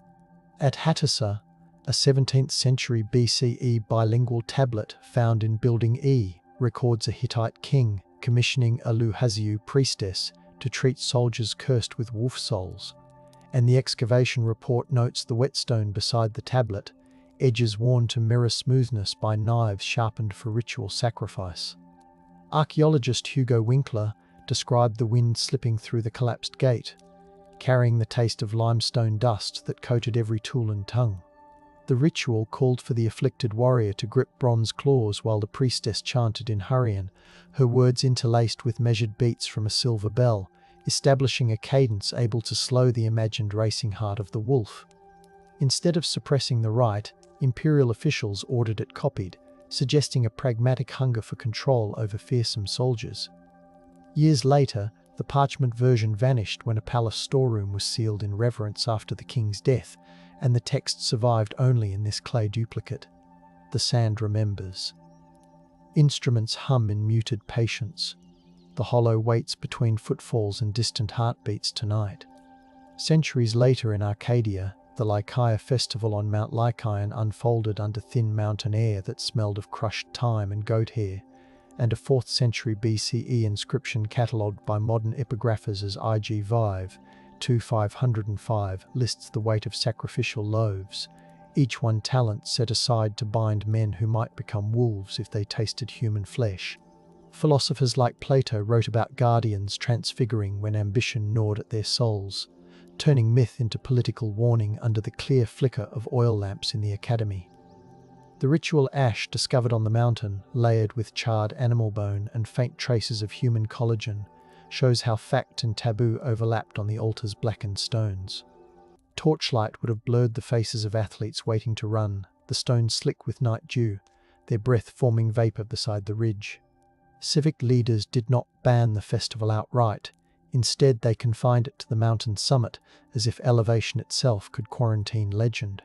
At Hattusa, a 17th century BCE bilingual tablet found in Building E records a Hittite king commissioning a Luhaziu priestess to treat soldiers cursed with wolf souls, and the excavation report notes the whetstone beside the tablet, edges worn to mirror smoothness by knives sharpened for ritual sacrifice. Archaeologist Hugo Winkler described the wind slipping through the collapsed gate, carrying the taste of limestone dust that coated every tool and tongue. The ritual called for the afflicted warrior to grip bronze claws while the priestess chanted in Hurrian, her words interlaced with measured beats from a silver bell, establishing a cadence able to slow the imagined racing heart of the wolf. Instead of suppressing the rite, imperial officials ordered it copied, suggesting a pragmatic hunger for control over fearsome soldiers. Years later, the parchment version vanished when a palace storeroom was sealed in reverence after the king's death, and the text survived only in this clay duplicate. The sand remembers. Instruments hum in muted patience. The hollow waits between footfalls and distant heartbeats tonight. Centuries later in Arcadia, the Lycaea festival on Mount Lycaon unfolded under thin mountain air that smelled of crushed thyme and goat hair, and a 4th century BCE inscription catalogued by modern epigraphers as IG 2505 lists the weight of sacrificial loaves, each one talent set aside to bind men who might become wolves if they tasted human flesh. Philosophers like Plato wrote about guardians transfiguring when ambition gnawed at their souls, turning myth into political warning under the clear flicker of oil lamps in the academy. The ritual ash discovered on the mountain, layered with charred animal bone and faint traces of human collagen, shows how fact and taboo overlapped on the altar's blackened stones. Torchlight would have blurred the faces of athletes waiting to run, the stones slick with night dew, their breath forming vapor beside the ridge. Civic leaders did not ban the festival outright. Instead, they confined it to the mountain's summit, as if elevation itself could quarantine legend.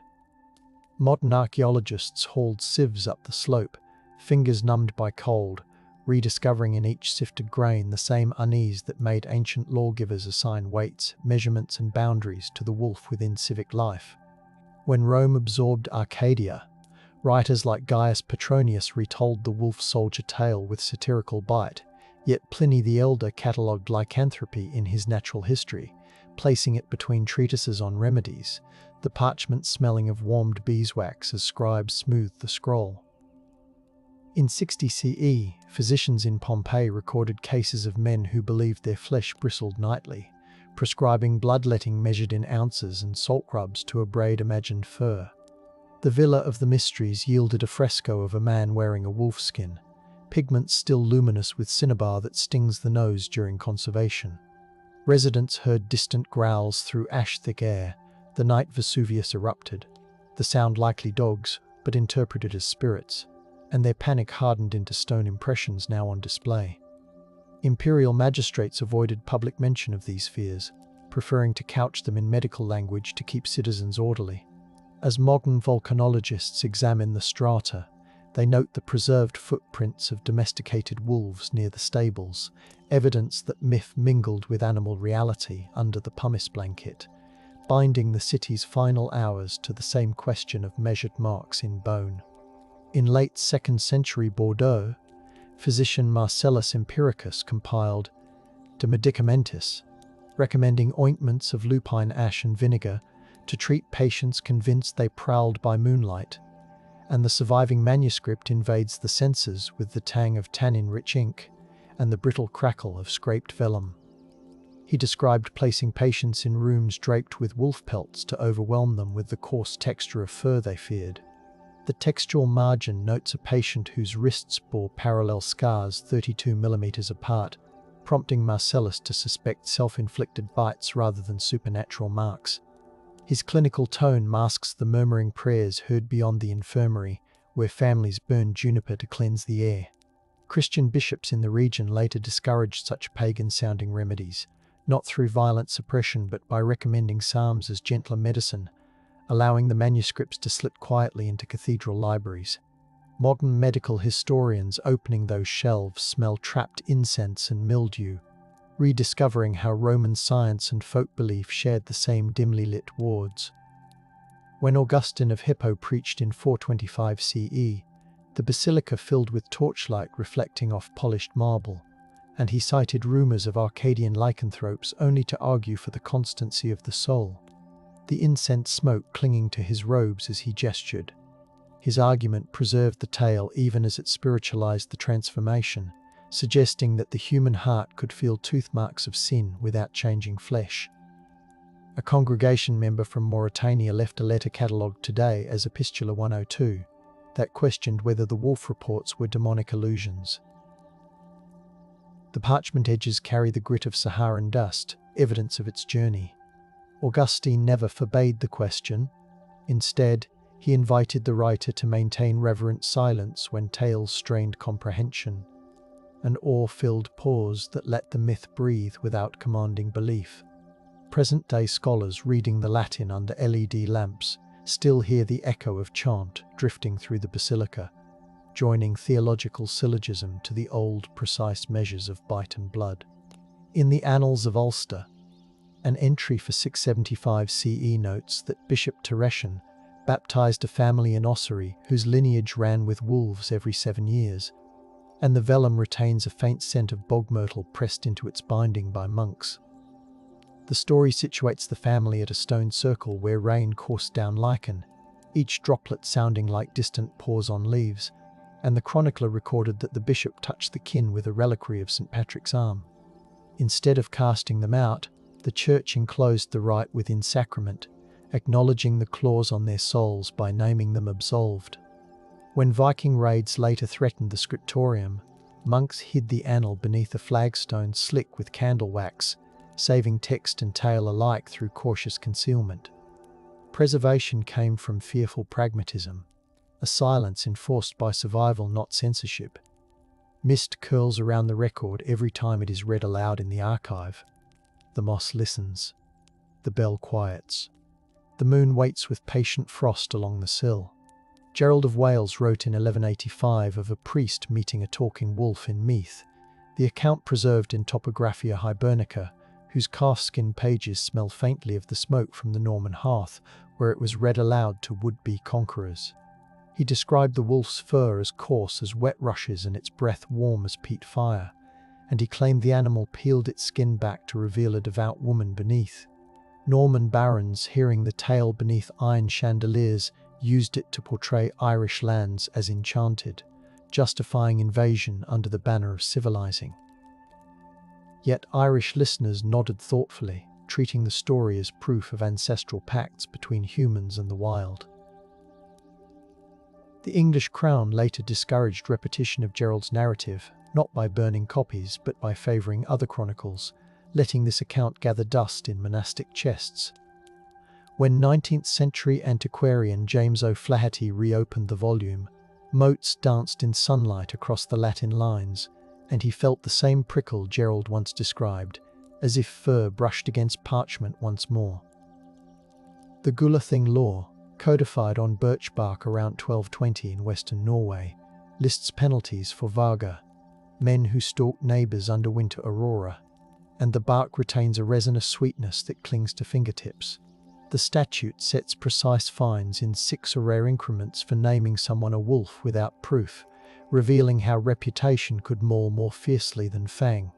Modern archaeologists hauled sieves up the slope, fingers numbed by cold, rediscovering in each sifted grain the same unease that made ancient lawgivers assign weights, measurements and boundaries to the wolf within civic life. When Rome absorbed Arcadia, writers like Gaius Petronius retold the wolf-soldier tale with satirical bite, yet Pliny the Elder catalogued lycanthropy in his Natural History, placing it between treatises on remedies, the parchment smelling of warmed beeswax as scribes smoothed the scroll. In 60 CE, physicians in Pompeii recorded cases of men who believed their flesh bristled nightly, prescribing bloodletting measured in ounces and salt rubs to abrade imagined fur. The Villa of the Mysteries yielded a fresco of a man wearing a wolfskin, pigments still luminous with cinnabar that stings the nose during conservation. Residents heard distant growls through ash-thick air the night Vesuvius erupted, the sound likely dogs, but interpreted as spirits, and their panic hardened into stone impressions now on display. Imperial magistrates avoided public mention of these fears, preferring to couch them in medical language to keep citizens orderly. As modern volcanologists examine the strata, they note the preserved footprints of domesticated wolves near the stables, evidence that myth mingled with animal reality under the pumice blanket, binding the city's final hours to the same question of measured marks in bone. In late 2nd century Bordeaux, physician Marcellus Empiricus compiled De Medicamentis, recommending ointments of lupine ash and vinegar to treat patients convinced they prowled by moonlight, and the surviving manuscript invades the senses with the tang of tannin-rich ink and the brittle crackle of scraped vellum. He described placing patients in rooms draped with wolf pelts to overwhelm them with the coarse texture of fur they feared. The textual margin notes a patient whose wrists bore parallel scars 32 millimeters apart, prompting Marcellus to suspect self-inflicted bites rather than supernatural marks. His clinical tone masks the murmuring prayers heard beyond the infirmary, where families burned juniper to cleanse the air. Christian bishops in the region later discouraged such pagan-sounding remedies, not through violent suppression but by recommending psalms as gentler medicine, allowing the manuscripts to slip quietly into cathedral libraries. Modern medical historians opening those shelves smell trapped incense and mildew, rediscovering how Roman science and folk belief shared the same dimly lit wards. When Augustine of Hippo preached in 425 CE, the basilica filled with torchlight reflecting off polished marble, and he cited rumours of Arcadian lycanthropes only to argue for the constancy of the soul, the incense smoke clinging to his robes as he gestured. His argument preserved the tale even as it spiritualized the transformation, suggesting that the human heart could feel tooth marks of sin without changing flesh. A congregation member from Mauritania left a letter catalogued today as Epistula 102 that questioned whether the wolf reports were demonic illusions. The parchment edges carry the grit of Saharan dust, evidence of its journey. Augustine never forbade the question. Instead, he invited the writer to maintain reverent silence when tales strained comprehension, an awe-filled pause that let the myth breathe without commanding belief. Present-day scholars reading the Latin under LED lamps still hear the echo of chant drifting through the basilica, joining theological syllogism to the old, precise measures of bite and blood. In the Annals of Ulster, an entry for 675 CE notes that Bishop Teretian baptized a family in Ossory whose lineage ran with wolves every 7 years, and the vellum retains a faint scent of bog myrtle pressed into its binding by monks. The story situates the family at a stone circle where rain coursed down lichen, each droplet sounding like distant paws on leaves, and the chronicler recorded that the bishop touched the kin with a reliquary of St. Patrick's arm. Instead of casting them out, the church enclosed the rite within sacrament, acknowledging the clause on their souls by naming them absolved. When Viking raids later threatened the scriptorium, monks hid the annal beneath a flagstone slick with candle wax, saving text and tale alike through cautious concealment. Preservation came from fearful pragmatism, a silence enforced by survival, not censorship. Mist curls around the record every time it is read aloud in the archive. The moss listens. The bell quiets. The moon waits with patient frost along the sill. Gerald of Wales wrote in 1185 of a priest meeting a talking wolf in Meath, the account preserved in Topographia Hibernica, whose calfskin pages smell faintly of the smoke from the Norman hearth, where it was read aloud to would-be conquerors. He described the wolf's fur as coarse as wet rushes and its breath warm as peat fire, and he claimed the animal peeled its skin back to reveal a devout woman beneath. Norman barons, hearing the tale beneath iron chandeliers, used it to portray Irish lands as enchanted, justifying invasion under the banner of civilizing. Yet Irish listeners nodded thoughtfully, treating the story as proof of ancestral pacts between humans and the wild. The English crown later discouraged repetition of Gerald's narrative, not by burning copies but by favouring other chronicles, letting this account gather dust in monastic chests. When 19th-century antiquarian James O'Flaherty reopened the volume, motes danced in sunlight across the Latin lines, and he felt the same prickle Gerald once described, as if fur brushed against parchment once more. The Gulathing law, codified on birch bark around 1220 in western Norway, lists penalties for vaga, men who stalk neighbours under winter aurora, and the bark retains a resinous sweetness that clings to fingertips. The statute sets precise fines in 6 rare increments for naming someone a wolf without proof, revealing how reputation could maul more fiercely than fang.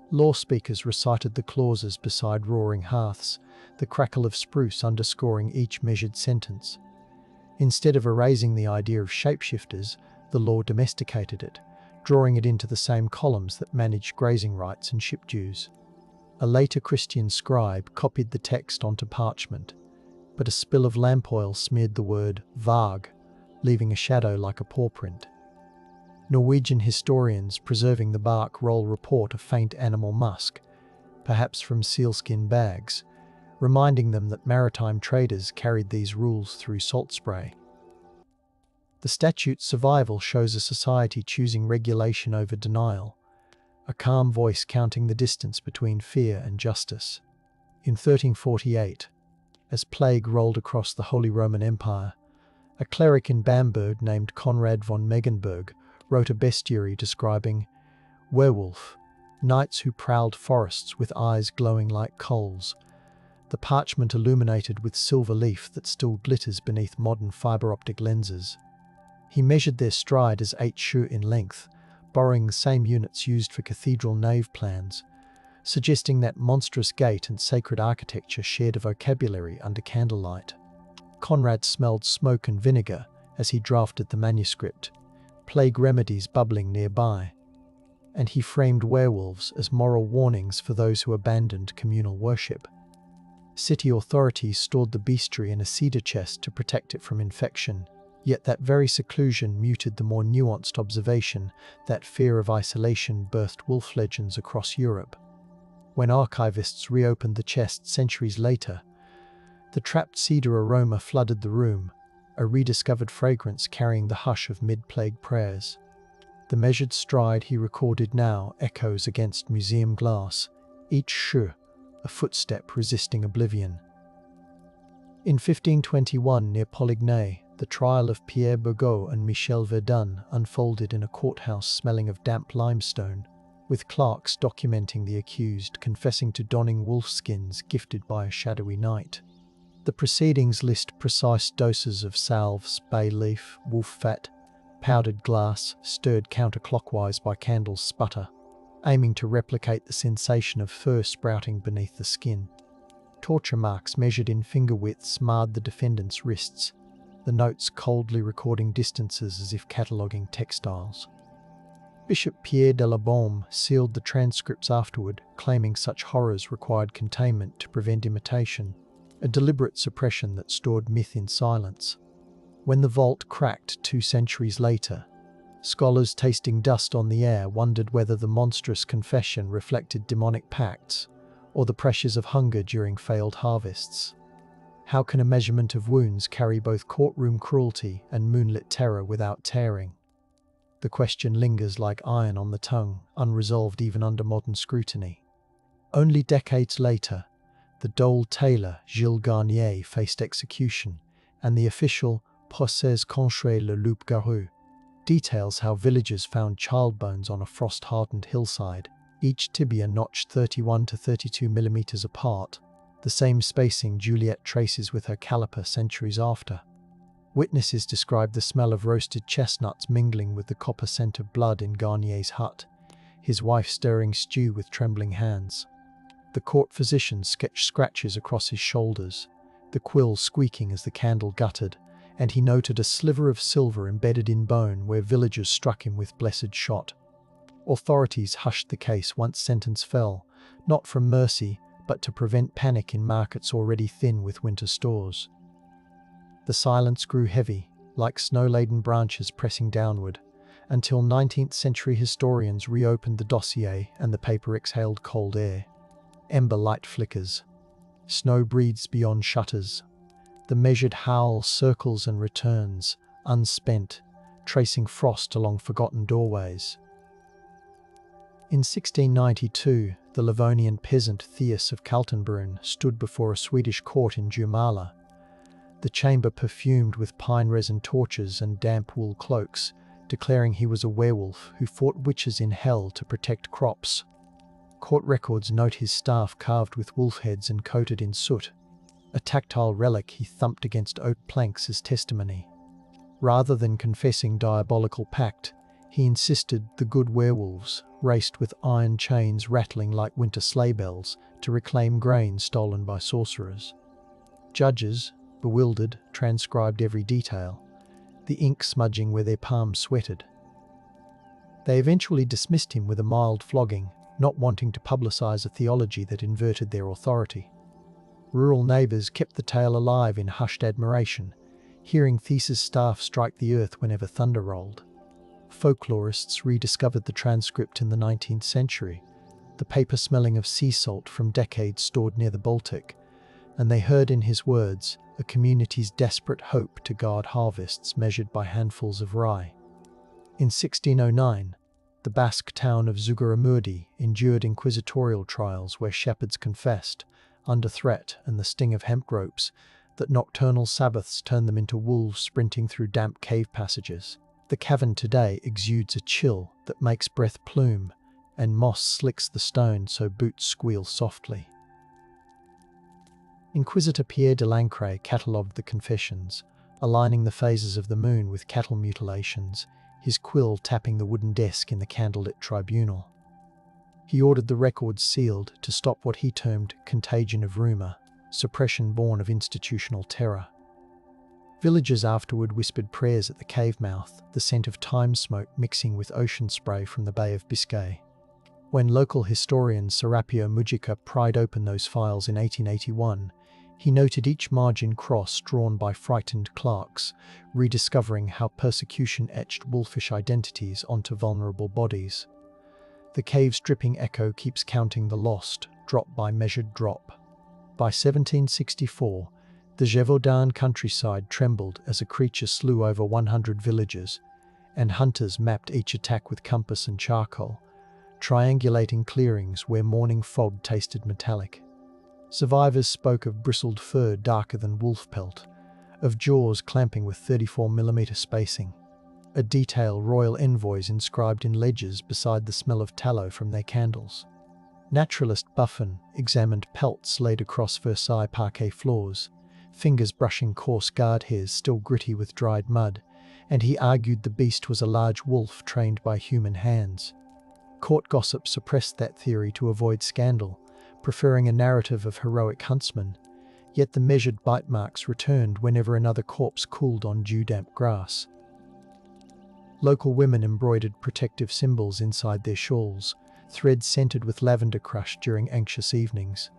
Law speakers recited the clauses beside roaring hearths, the crackle of spruce underscoring each measured sentence. Instead of erasing the idea of shapeshifters, the law domesticated it, drawing it into the same columns that managed grazing rights and ship dues. A later Christian scribe copied the text onto parchment, but a spill of lamp oil smeared the word "vag," leaving a shadow like a paw print. Norwegian historians preserving the bark roll report a faint animal musk, perhaps from sealskin bags, reminding them that maritime traders carried these rules through salt spray. The statute's survival shows a society choosing regulation over denial, a calm voice counting the distance between fear and justice. In 1348, as plague rolled across the Holy Roman Empire, a cleric in Bamberg named Conrad von Megenberg wrote a bestiary describing werewolf, knights who prowled forests with eyes glowing like coals, the parchment illuminated with silver leaf that still glitters beneath modern fibre-optic lenses. He measured their stride as 8 shu in length, borrowing the same units used for cathedral nave plans, suggesting that monstrous gait and sacred architecture shared a vocabulary under candlelight. Conrad smelled smoke and vinegar as he drafted the manuscript, plague remedies bubbling nearby, and he framed werewolves as moral warnings for those who abandoned communal worship. City authorities stored the bestiary in a cedar chest to protect it from infection, yet that very seclusion muted the more nuanced observation that fear of isolation birthed wolf legends across Europe. When archivists reopened the chest centuries later, the trapped cedar aroma flooded the room, a rediscovered fragrance carrying the hush of mid-plague prayers. The measured stride he recorded now echoes against museum glass, each shu a footstep resisting oblivion. In 1521, near Poligny, the trial of Pierre Burgot and Michel Verdun unfolded in a courthouse smelling of damp limestone, with clerks documenting the accused confessing to donning wolfskins gifted by a shadowy knight. The proceedings list precise doses of salves, bay leaf, wolf fat, powdered glass, stirred counterclockwise by candles' sputter, aiming to replicate the sensation of fur sprouting beneath the skin. Torture marks measured in finger widths marred the defendant's wrists, the notes coldly recording distances as if cataloguing textiles. Bishop Pierre de la Baume sealed the transcripts afterward, claiming such horrors required containment to prevent imitation, a deliberate suppression that stored myth in silence. When the vault cracked 2 centuries later, scholars tasting dust on the air wondered whether the monstrous confession reflected demonic pacts or the pressures of hunger during failed harvests. How can a measurement of wounds carry both courtroom cruelty and moonlit terror without tearing? The question lingers like iron on the tongue, unresolved even under modern scrutiny. Only decades later, the Dole tailor Gilles Garnier faced execution, and the official Procès contre le loup-garou details how villagers found child bones on a frost-hardened hillside, each tibia notched 31 to 32 millimeters apart, the same spacing Juliette traces with her caliper centuries after. Witnesses described the smell of roasted chestnuts mingling with the copper scent of blood in Garnier's hut, his wife stirring stew with trembling hands. The court physician sketched scratches across his shoulders, the quill squeaking as the candle guttered, and he noted a sliver of silver embedded in bone where villagers struck him with blessed shot. Authorities hushed the case once sentence fell, not from mercy, but to prevent panic in markets already thin with winter stores. The silence grew heavy, like snow-laden branches pressing downward, until 19th century historians reopened the dossier and the paper exhaled cold air. Ember light flickers. Snow breathes beyond shutters. The measured howl circles and returns, unspent, tracing frost along forgotten doorways. In 1692, the Livonian peasant Theus of Kaltenbrunn stood before a Swedish court in Jumala, the chamber perfumed with pine resin torches and damp wool cloaks, declaring he was a werewolf who fought witches in hell to protect crops. Court records note his staff carved with wolf heads and coated in soot, a tactile relic he thumped against oak planks as testimony. Rather than confessing diabolical pact, he insisted the good werewolves raced with iron chains rattling like winter sleigh bells to reclaim grain stolen by sorcerers. Judges, bewildered, transcribed every detail, the ink smudging where their palms sweated. They eventually dismissed him with a mild flogging, not wanting to publicize a theology that inverted their authority. Rural neighbors kept the tale alive in hushed admiration, hearing Theseus' staff strike the earth whenever thunder rolled. Folklorists rediscovered the transcript in the 19th century, the paper smelling of sea salt from decades stored near the Baltic, and they heard in his words a community's desperate hope to guard harvests measured by handfuls of rye. In 1609, the Basque town of Zugarramurdi endured inquisitorial trials where shepherds confessed, under threat and the sting of hemp ropes, that nocturnal Sabbaths turned them into wolves sprinting through damp cave passages. The cavern today exudes a chill that makes breath plume, and moss slicks the stone so boots squeal softly. Inquisitor Pierre de Lancret catalogued the confessions, aligning the phases of the moon with cattle mutilations, his quill tapping the wooden desk in the candlelit tribunal. He ordered the records sealed to stop what he termed contagion of rumour, suppression born of institutional terror. Villagers afterward whispered prayers at the cave mouth, the scent of thyme smoke mixing with ocean spray from the Bay of Biscay. When local historian Serapio Mujica pried open those files in 1881, he noted each margin cross drawn by frightened clerks, rediscovering how persecution etched wolfish identities onto vulnerable bodies. The cave's dripping echo keeps counting the lost, drop by measured drop. By 1764, the Gévaudan countryside trembled as a creature slew over 100 villagers, and hunters mapped each attack with compass and charcoal, triangulating clearings where morning fog tasted metallic. Survivors spoke of bristled fur darker than wolf pelt, of jaws clamping with 34mm spacing, a detail royal envoys inscribed in ledgers beside the smell of tallow from their candles. Naturalist Buffon examined pelts laid across Versailles parquet floors, fingers brushing coarse guard hairs still gritty with dried mud, and he argued the beast was a large wolf trained by human hands. Court gossip suppressed that theory to avoid scandal, preferring a narrative of heroic huntsmen, yet the measured bite marks returned whenever another corpse cooled on dew-damp grass. Local women embroidered protective symbols inside their shawls, threads scented with lavender crush during anxious evenings.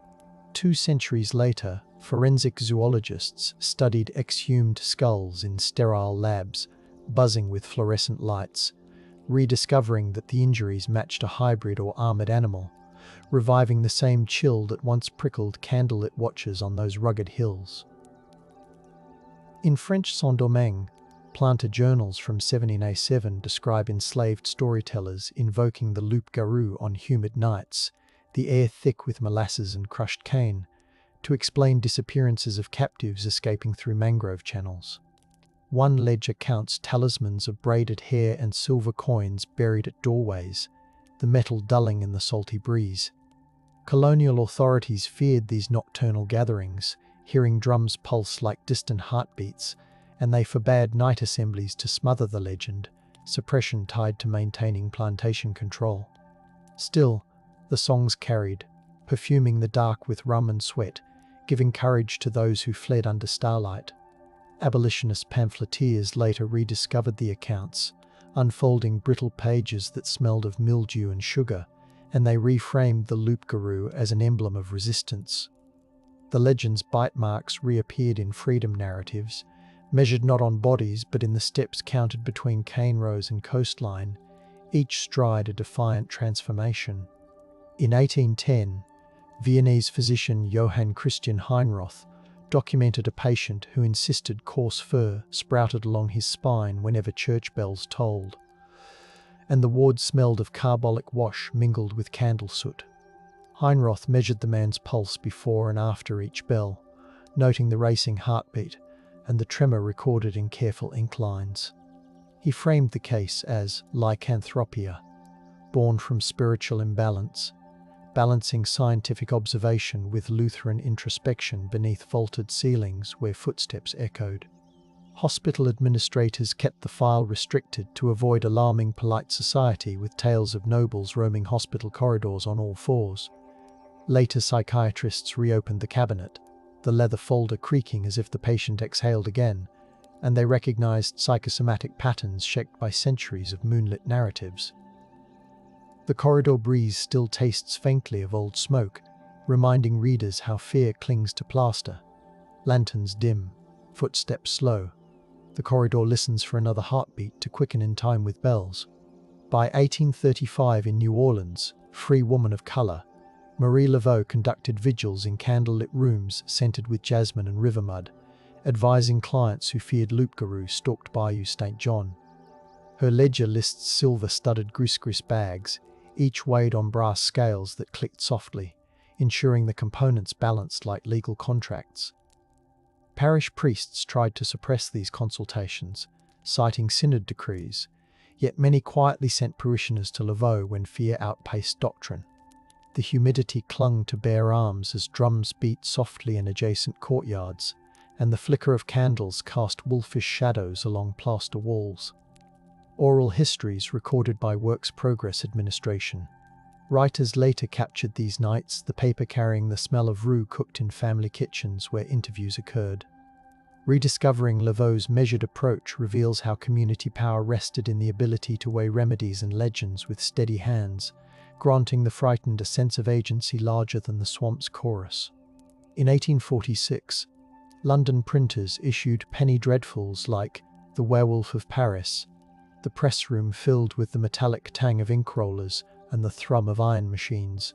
2 centuries later, forensic zoologists studied exhumed skulls in sterile labs, buzzing with fluorescent lights, rediscovering that the injuries matched a hybrid or armored animal, reviving the same chill that once prickled candlelit watchers on those rugged hills. In French Saint-Domingue, planter journals from 1707 describe enslaved storytellers invoking the loup-garou on humid nights, the air thick with molasses and crushed cane, to explain disappearances of captives escaping through mangrove channels. One ledger counts talismans of braided hair and silver coins buried at doorways, the metal dulling in the salty breeze. Colonial authorities feared these nocturnal gatherings, hearing drums pulse like distant heartbeats, and they forbade night assemblies to smother the legend, suppression tied to maintaining plantation control. Still, the songs carried, perfuming the dark with rum and sweat, giving courage to those who fled under starlight. Abolitionist pamphleteers later rediscovered the accounts, unfolding brittle pages that smelled of mildew and sugar, and they reframed the loup-garou as an emblem of resistance. The legend's bite marks reappeared in freedom narratives, measured not on bodies but in the steps counted between cane rows and coastline, each stride a defiant transformation. In 1810, Viennese physician Johann Christian Heinroth documented a patient who insisted coarse fur sprouted along his spine whenever church bells tolled, and the ward smelled of carbolic wash mingled with candle soot. Heinroth measured the man's pulse before and after each bell, noting the racing heartbeat and the tremor recorded in careful ink lines. He framed the case as lycanthropia, born from spiritual imbalance, balancing scientific observation with Lutheran introspection beneath vaulted ceilings where footsteps echoed. Hospital administrators kept the file restricted to avoid alarming polite society with tales of nobles roaming hospital corridors on all fours. Later psychiatrists reopened the cabinet, the leather folder creaking as if the patient exhaled again, and they recognized psychosomatic patterns shaped by centuries of moonlit narratives. The corridor breeze still tastes faintly of old smoke, reminding readers how fear clings to plaster. Lanterns dim, footsteps slow. The corridor listens for another heartbeat to quicken in time with bells. By 1835 in New Orleans, free woman of color, Marie Laveau conducted vigils in candlelit rooms scented with jasmine and river mud, advising clients who feared loup-garou stalked Bayou St. John. Her ledger lists silver-studded gris-gris bags, each weighed on brass scales that clicked softly, ensuring the components balanced like legal contracts. Parish priests tried to suppress these consultations, citing synod decrees, yet many quietly sent parishioners to Laveau when fear outpaced doctrine. The humidity clung to bare arms as drums beat softly in adjacent courtyards, and the flicker of candles cast wolfish shadows along plaster walls. Oral histories recorded by Works Progress Administration. Writers later captured these nights, the paper carrying the smell of roux cooked in family kitchens where interviews occurred. Rediscovering Laveau's measured approach reveals how community power rested in the ability to weigh remedies and legends with steady hands, granting the frightened a sense of agency larger than the swamp's chorus. In 1846, London printers issued penny dreadfuls like The Werewolf of Paris, the press room filled with the metallic tang of ink rollers and the thrum of iron machines.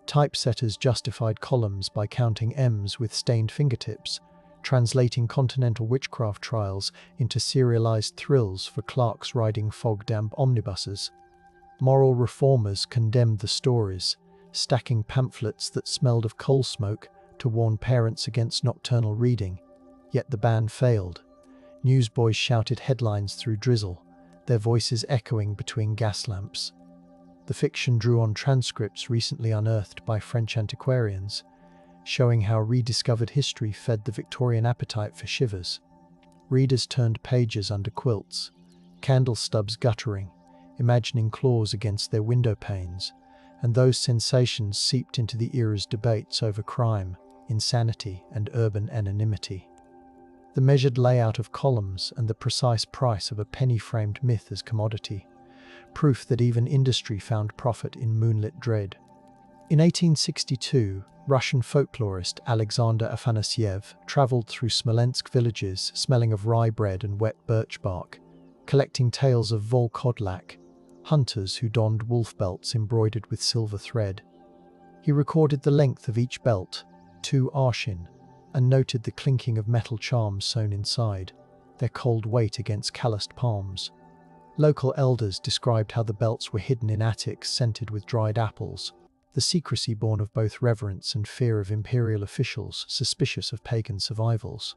Typesetters justified columns by counting M's with stained fingertips, translating continental witchcraft trials into serialized thrills for clerks riding fog-damp omnibuses. Moral reformers condemned the stories, stacking pamphlets that smelled of coal smoke to warn parents against nocturnal reading. Yet the ban failed. Newsboys shouted headlines through drizzle, their voices echoing between gas lamps. The fiction drew on transcripts recently unearthed by French antiquarians, showing how rediscovered history fed the Victorian appetite for shivers. Readers turned pages under quilts, candle stubs guttering, imagining claws against their window panes, and those sensations seeped into the era's debates over crime, insanity, and urban anonymity. The measured layout of columns and the precise price of a penny-framed myth as commodity, proof that even industry found profit in moonlit dread. In 1862, Russian folklorist Alexander Afanasyev travelled through Smolensk villages smelling of rye bread and wet birch bark, collecting tales of Volkodlak, hunters who donned wolf belts embroidered with silver thread. He recorded the length of each belt, 2 arshin, and noted the clinking of metal charms sewn inside, their cold weight against calloused palms. Local elders described how the belts were hidden in attics scented with dried apples, the secrecy born of both reverence and fear of imperial officials suspicious of pagan survivals.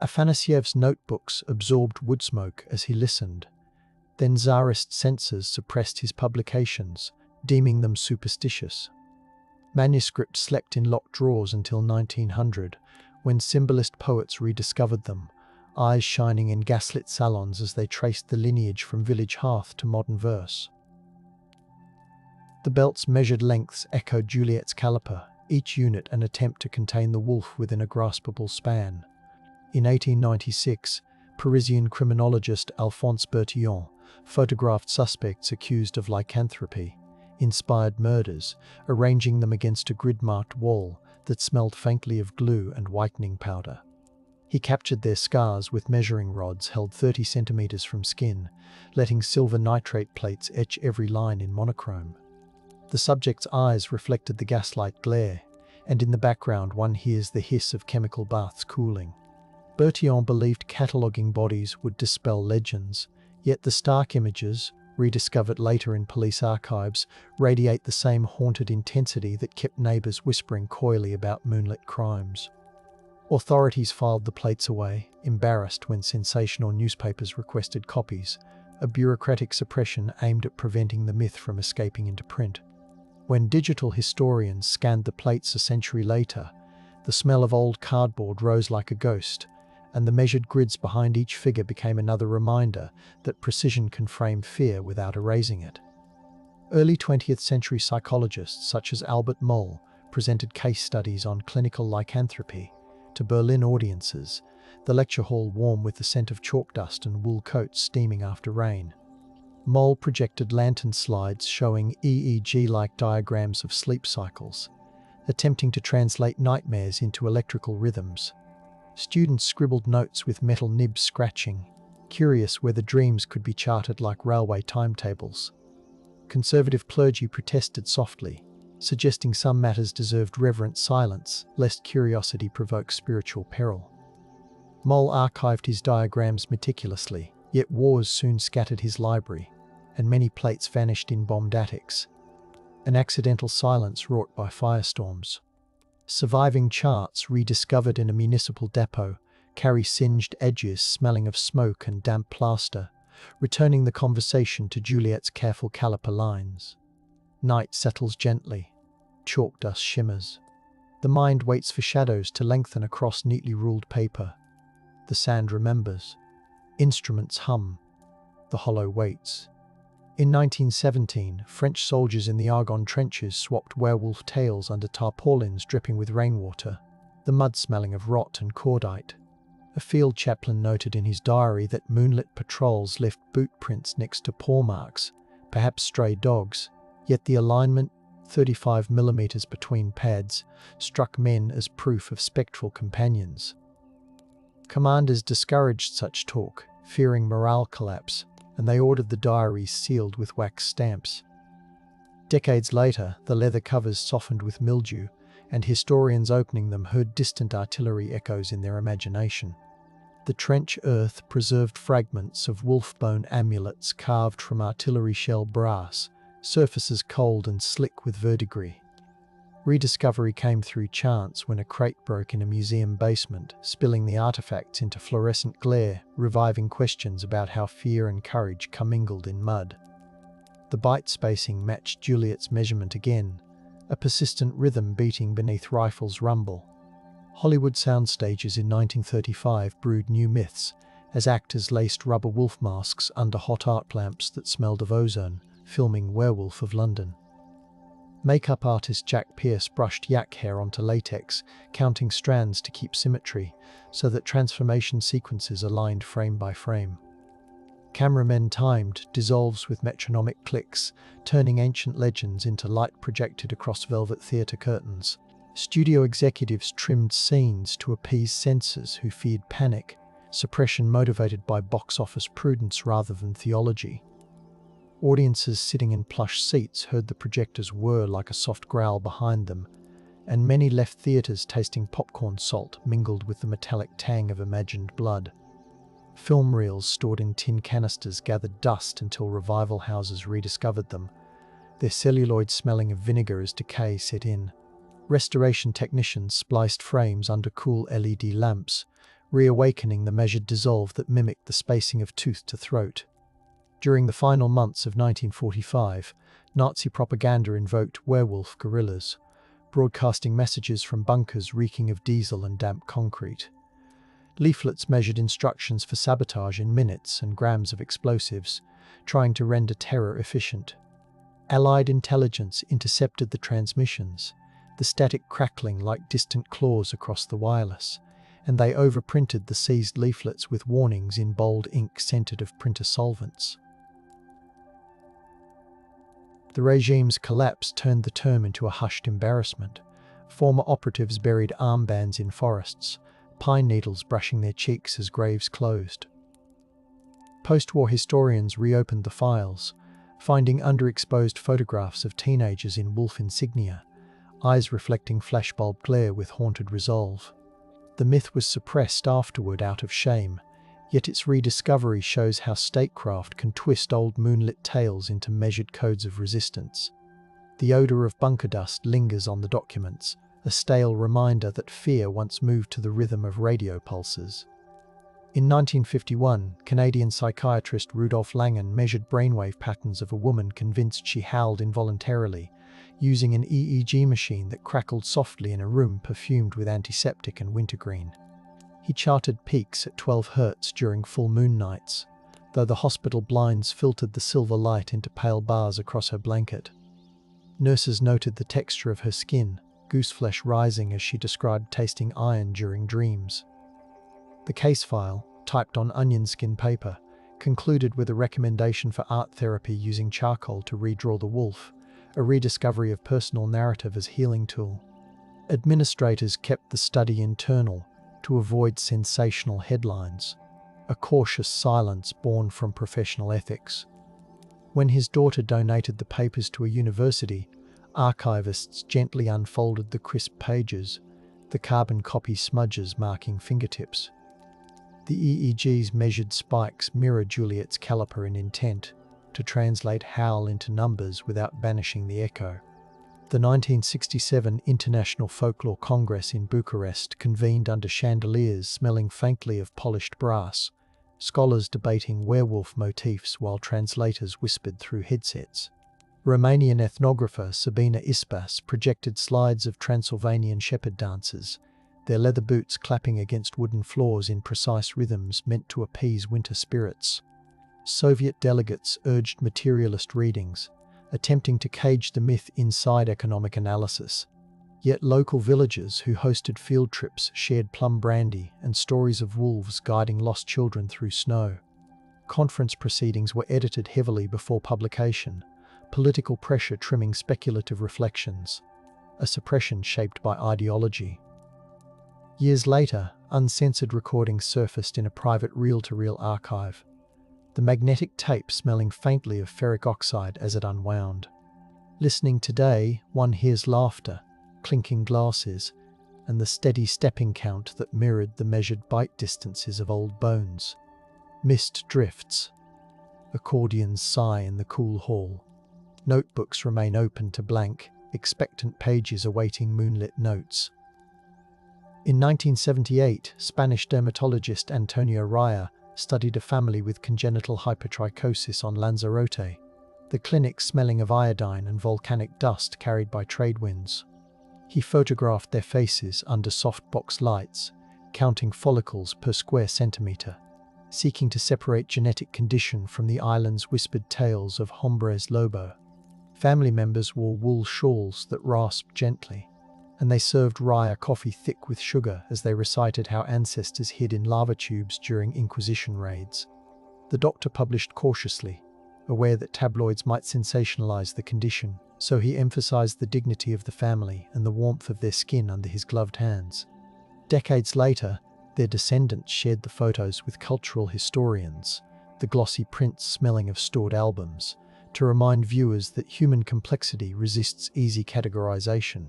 Afanasyev's notebooks absorbed wood smoke as he listened. Then Tsarist censors suppressed his publications, deeming them superstitious. Manuscripts slept in locked drawers until 1900, when symbolist poets rediscovered them, eyes shining in gaslit salons as they traced the lineage from village hearth to modern verse. The belt's measured lengths echoed Juliet's caliper, each unit an attempt to contain the wolf within a graspable span. In 1896, Parisian criminologist Alphonse Bertillon photographed suspects accused of lycanthropy, inspired murders, arranging them against a grid-marked wall that smelled faintly of glue and whitening powder. He captured their scars with measuring rods held 30 centimeters from skin, letting silver nitrate plates etch every line in monochrome. The subject's eyes reflected the gaslight glare, and in the background one hears the hiss of chemical baths cooling. Bertillon believed cataloguing bodies would dispel legends, yet the stark images, rediscovered later in police archives, radiate the same haunted intensity that kept neighbours whispering coyly about moonlit crimes. Authorities filed the plates away, embarrassed when sensational newspapers requested copies, a bureaucratic suppression aimed at preventing the myth from escaping into print. When digital historians scanned the plates a century later, the smell of old cardboard rose like a ghost, and the measured grids behind each figure became another reminder that precision can frame fear without erasing it. Early 20th century psychologists such as Albert Moll presented case studies on clinical lycanthropy to Berlin audiences, the lecture hall warm with the scent of chalk dust and wool coats steaming after rain. Moll projected lantern slides showing EEG-like diagrams of sleep cycles, attempting to translate nightmares into electrical rhythms. Students scribbled notes with metal nibs scratching, curious whether dreams could be charted like railway timetables. Conservative clergy protested softly, suggesting some matters deserved reverent silence, lest curiosity provoke spiritual peril. Moll archived his diagrams meticulously, yet wars soon scattered his library, and many plates vanished in bombed attics. An accidental silence wrought by firestorms. Surviving charts rediscovered in a municipal depot carry singed edges smelling of smoke and damp plaster, returning the conversation to Juliet's careful caliper lines. Night settles gently. Chalk dust shimmers. The mind waits for shadows to lengthen across neatly ruled paper. The sand remembers. Instruments hum. The hollow waits. In 1917, French soldiers in the Argonne trenches swapped werewolf tales under tarpaulins dripping with rainwater, the mud smelling of rot and cordite. A field chaplain noted in his diary that moonlit patrols left boot prints next to paw marks, perhaps stray dogs, yet the alignment, 35 millimeters between pads, struck men as proof of spectral companions. Commanders discouraged such talk, fearing morale collapse, and they ordered the diaries sealed with wax stamps. Decades later, the leather covers softened with mildew, and historians opening them heard distant artillery echoes in their imagination. The trench earth preserved fragments of wolf-bone amulets carved from artillery shell brass, surfaces cold and slick with verdigris. Rediscovery came through chance when a crate broke in a museum basement, spilling the artifacts into fluorescent glare, reviving questions about how fear and courage commingled in mud. The byte spacing matched Juliet's measurement again, a persistent rhythm beating beneath rifles' rumble. Hollywood sound stages in 1935 brewed new myths, as actors laced rubber wolf masks under hot art lamps that smelled of ozone, filming Werewolf of London. Makeup artist Jack Pierce brushed yak hair onto latex, counting strands to keep symmetry, so that transformation sequences aligned frame by frame. Cameramen timed dissolves with metronomic clicks, turning ancient legends into light projected across velvet theatre curtains. Studio executives trimmed scenes to appease censors who feared panic, suppression motivated by box office prudence rather than theology. Audiences sitting in plush seats heard the projectors whir like a soft growl behind them, and many left theatres tasting popcorn salt mingled with the metallic tang of imagined blood. Film reels stored in tin canisters gathered dust until revival houses rediscovered them, their celluloid smelling of vinegar as decay set in. Restoration technicians spliced frames under cool LED lamps, reawakening the measured dissolve that mimicked the spacing of tooth to throat. During the final months of 1945, Nazi propaganda invoked werewolf guerrillas, broadcasting messages from bunkers reeking of diesel and damp concrete. Leaflets measured instructions for sabotage in minutes and grams of explosives, trying to render terror efficient. Allied intelligence intercepted the transmissions, the static crackling like distant claws across the wireless, and they overprinted the seized leaflets with warnings in bold ink scented of printer solvents. The regime's collapse turned the term into a hushed embarrassment. Former operatives buried armbands in forests, pine needles brushing their cheeks as graves closed. Post-war historians reopened the files, finding underexposed photographs of teenagers in wolf insignia, eyes reflecting flashbulb glare with haunted resolve. The myth was suppressed afterward out of shame, yet its rediscovery shows how statecraft can twist old moonlit tales into measured codes of resistance. The odour of bunker dust lingers on the documents, a stale reminder that fear once moved to the rhythm of radio pulses. In 1951, Canadian psychiatrist Rudolf Langen measured brainwave patterns of a woman convinced she howled involuntarily, using an EEG machine that crackled softly in a room perfumed with antiseptic and wintergreen. He charted peaks at 12 Hz during full moon nights, though the hospital blinds filtered the silver light into pale bars across her blanket. Nurses noted the texture of her skin, gooseflesh rising as she described tasting iron during dreams. The case file, typed on onion skin paper, concluded with a recommendation for art therapy using charcoal to redraw the wolf, a rediscovery of personal narrative as healing tool. Administrators kept the study internal to avoid sensational headlines, a cautious silence born from professional ethics. When his daughter donated the papers to a university, archivists gently unfolded the crisp pages, the carbon copy smudges marking fingertips. The EEG's measured spikes mirror Juliet's caliper in intent, to translate howl into numbers without banishing the echo. The 1967 International Folklore Congress in Bucharest convened under chandeliers smelling faintly of polished brass, scholars debating werewolf motifs while translators whispered through headsets. Romanian ethnographer Sabina Ispas projected slides of Transylvanian shepherd dancers, their leather boots clapping against wooden floors in precise rhythms meant to appease winter spirits. Soviet delegates urged materialist readings, attempting to cage the myth inside economic analysis. Yet local villagers who hosted field trips shared plum brandy and stories of wolves guiding lost children through snow. Conference proceedings were edited heavily before publication, political pressure trimming speculative reflections, a suppression shaped by ideology. Years later, uncensored recordings surfaced in a private reel-to-reel archive, the magnetic tape smelling faintly of ferric oxide as it unwound. Listening today, one hears laughter, clinking glasses, and the steady stepping count that mirrored the measured bite distances of old bones. Mist drifts. Accordions sigh in the cool hall. Notebooks remain open to blank, expectant pages awaiting moonlit notes. In 1978, Spanish dermatologist Antonio Raya studied a family with congenital hypertrichosis on Lanzarote, the clinic smelling of iodine and volcanic dust carried by trade winds. He photographed their faces under softbox lights, counting follicles per square centimetre, seeking to separate genetic condition from the island's whispered tales of hombres lobo. Family members wore wool shawls that rasped gently, and they served rye coffee thick with sugar as they recited how ancestors hid in lava tubes during Inquisition raids. The doctor published cautiously, aware that tabloids might sensationalize the condition, so he emphasized the dignity of the family and the warmth of their skin under his gloved hands. Decades later, their descendants shared the photos with cultural historians, the glossy prints smelling of stored albums, to remind viewers that human complexity resists easy categorization.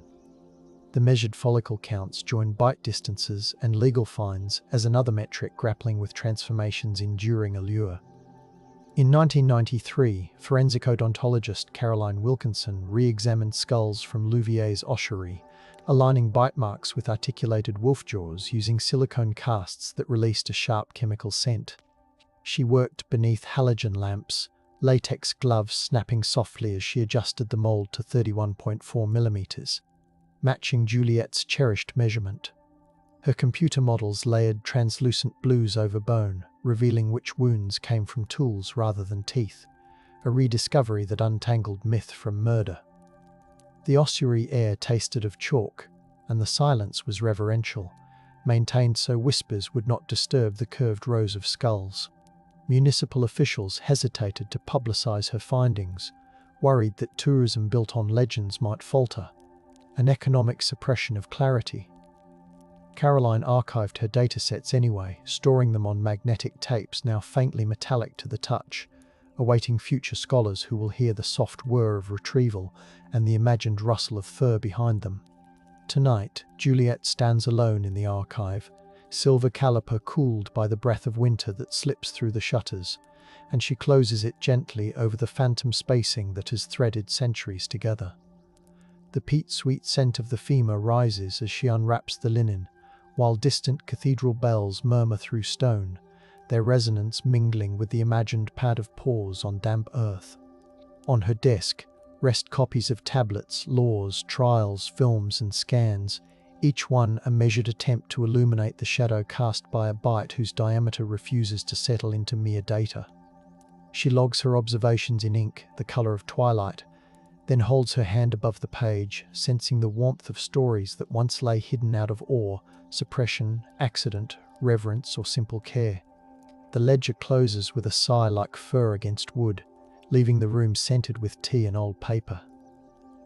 The measured follicle counts joined bite distances and legal fines as another metric grappling with transformation's enduring allure. In 1993, forensic odontologist Caroline Wilkinson re-examined skulls from Louvier's ossuary, aligning bite marks with articulated wolf jaws using silicone casts that released a sharp chemical scent. She worked beneath halogen lamps, latex gloves snapping softly as she adjusted the mold to 31.4 millimeters, matching Juliet's cherished measurement. Her computer models layered translucent blues over bone, revealing which wounds came from tools rather than teeth, a rediscovery that untangled myth from murder. The ossuary air tasted of chalk, and the silence was reverential, maintained so whispers would not disturb the curved rows of skulls. Municipal officials hesitated to publicize her findings, worried that tourism built on legends might falter, an economic suppression of clarity. Caroline archived her datasets anyway, storing them on magnetic tapes now faintly metallic to the touch, awaiting future scholars who will hear the soft whir of retrieval and the imagined rustle of fur behind them. Tonight, Juliet stands alone in the archive, silver caliper cooled by the breath of winter that slips through the shutters, and she closes it gently over the phantom spacing that has threaded centuries together. The peat-sweet scent of the femur rises as she unwraps the linen, while distant cathedral bells murmur through stone, their resonance mingling with the imagined pad of paws on damp earth. On her desk rest copies of tablets, laws, trials, films and scans, each one a measured attempt to illuminate the shadow cast by a bite whose diameter refuses to settle into mere data. She logs her observations in ink, the color of twilight, then holds her hand above the page, sensing the warmth of stories that once lay hidden out of awe, suppression, accident, reverence, or simple care. The ledger closes with a sigh like fur against wood, leaving the room scented with tea and old paper.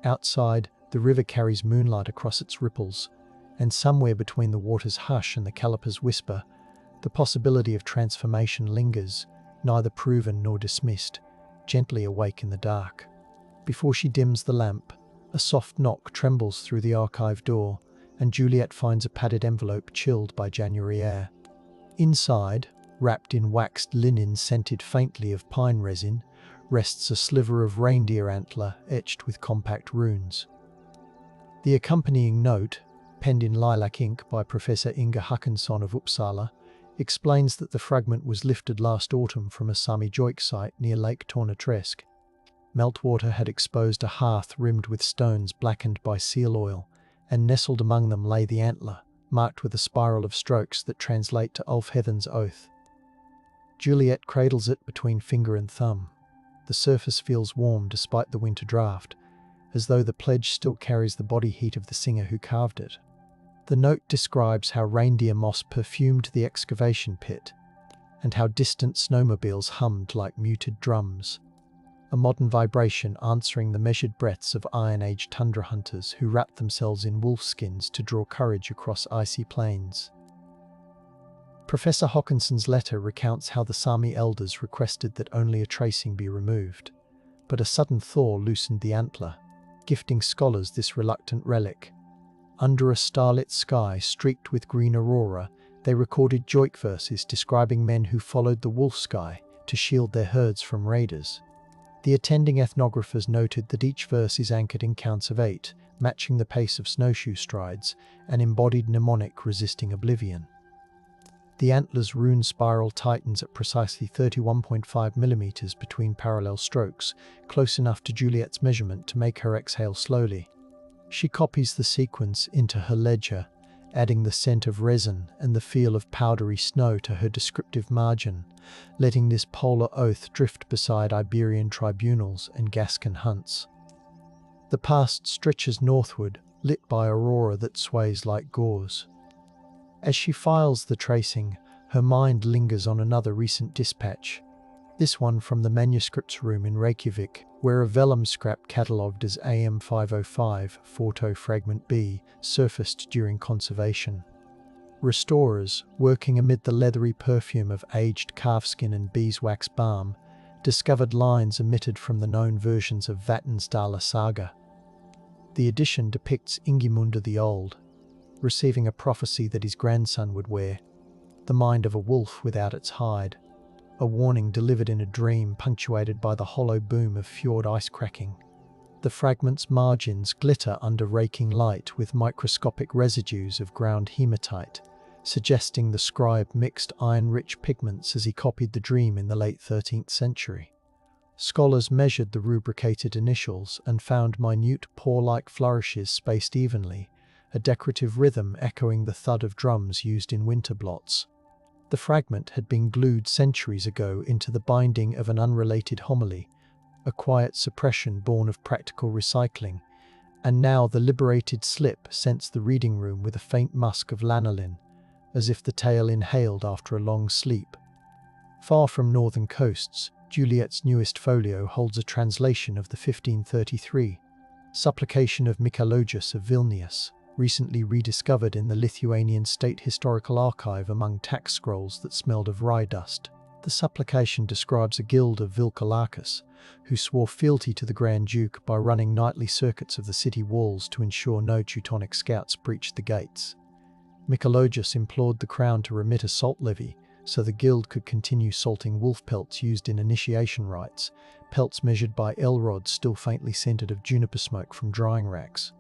Outside, the river carries moonlight across its ripples, and somewhere between the water's hush and the caliper's whisper, the possibility of transformation lingers, neither proven nor dismissed, gently awake in the dark. Before she dims the lamp, a soft knock trembles through the archive door, and Juliet finds a padded envelope chilled by January air. Inside, wrapped in waxed linen scented faintly of pine resin, rests a sliver of reindeer antler etched with compact runes. The accompanying note, penned in lilac ink by Professor Inga Håkansson of Uppsala, explains that the fragment was lifted last autumn from a Sami joik site near Lake Tornaträsk. Meltwater had exposed a hearth rimmed with stones blackened by seal oil, and nestled among them lay the antler, marked with a spiral of strokes that translate to Ulfheathen's oath. Juliet cradles it between finger and thumb. The surface feels warm despite the winter draft, as though the pledge still carries the body heat of the singer who carved it. The note describes how reindeer moss perfumed the excavation pit, and how distant snowmobiles hummed like muted drums. A modern vibration answering the measured breaths of Iron Age tundra hunters who wrapped themselves in wolfskins to draw courage across icy plains. Professor Håkansson's letter recounts how the Sami elders requested that only a tracing be removed, but a sudden thaw loosened the antler, gifting scholars this reluctant relic. Under a starlit sky streaked with green aurora, they recorded joik verses describing men who followed the wolf sky to shield their herds from raiders. The attending ethnographers noted that each verse is anchored in counts of 8, matching the pace of snowshoe strides, an embodied mnemonic resisting oblivion. The antler's rune spiral tightens at precisely 31.5 millimeters between parallel strokes, close enough to Juliet's measurement to make her exhale slowly. She copies the sequence into her ledger, adding the scent of resin and the feel of powdery snow to her descriptive margin, letting this polar oath drift beside Iberian tribunals and Gascon hunts. The past stretches northward, lit by aurora that sways like gauze. As she files the tracing, her mind lingers on another recent dispatch, this one from the manuscripts room in Reykjavik, where a vellum scrap catalogued as AM 505 Photo Fragment B surfaced during conservation. Restorers, working amid the leathery perfume of aged calfskin and beeswax balm, discovered lines omitted from the known versions of Vatnsdala saga. The edition depicts Ingimunda the Old, receiving a prophecy that his grandson would wear the mind of a wolf without its hide, a warning delivered in a dream punctuated by the hollow boom of fjord ice cracking. The fragment's margins glitter under raking light with microscopic residues of ground hematite, suggesting the scribe mixed iron-rich pigments as he copied the dream in the late 13th century. Scholars measured the rubricated initials and found minute paw-like flourishes spaced evenly, a decorative rhythm echoing the thud of drums used in winter blots. The fragment had been glued centuries ago into the binding of an unrelated homily, a quiet suppression born of practical recycling, and now the liberated slip scents the reading room with a faint musk of lanolin, as if the tale inhaled after a long sleep. Far from northern coasts, Juliet's newest folio holds a translation of the 1533 supplication of Michalogus of Vilnius, recently rediscovered in the Lithuanian State Historical Archive among tax scrolls that smelled of rye dust. The supplication describes a guild of Vilkalakis, who swore fealty to the Grand Duke by running nightly circuits of the city walls to ensure no Teutonic scouts breached the gates. Michalogus implored the crown to remit a salt levy, so the guild could continue salting wolf pelts used in initiation rites, pelts measured by L-rods still faintly scented of juniper smoke from drying racks.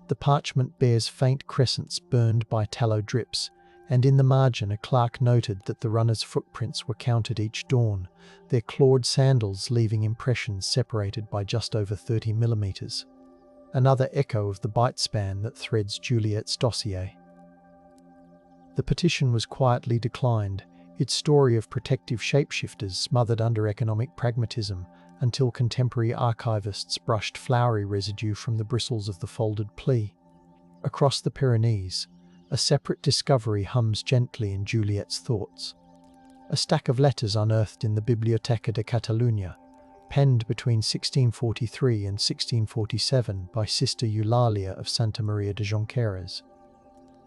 The parchment bears faint crescents burned by tallow drips, and in the margin a clerk noted that the runners' footprints were counted each dawn, their clawed sandals leaving impressions separated by just over 30 millimeters. Another echo of the bite span that threads Juliet's dossier. The petition was quietly declined, its story of protective shapeshifters smothered under economic pragmatism, until contemporary archivists brushed flowery residue from the bristles of the folded plea. Across the Pyrenees, a separate discovery hums gently in Juliet's thoughts. A stack of letters unearthed in the Biblioteca de Catalunya, penned between 1643 and 1647 by Sister Eulalia of Santa Maria de Jonqueras.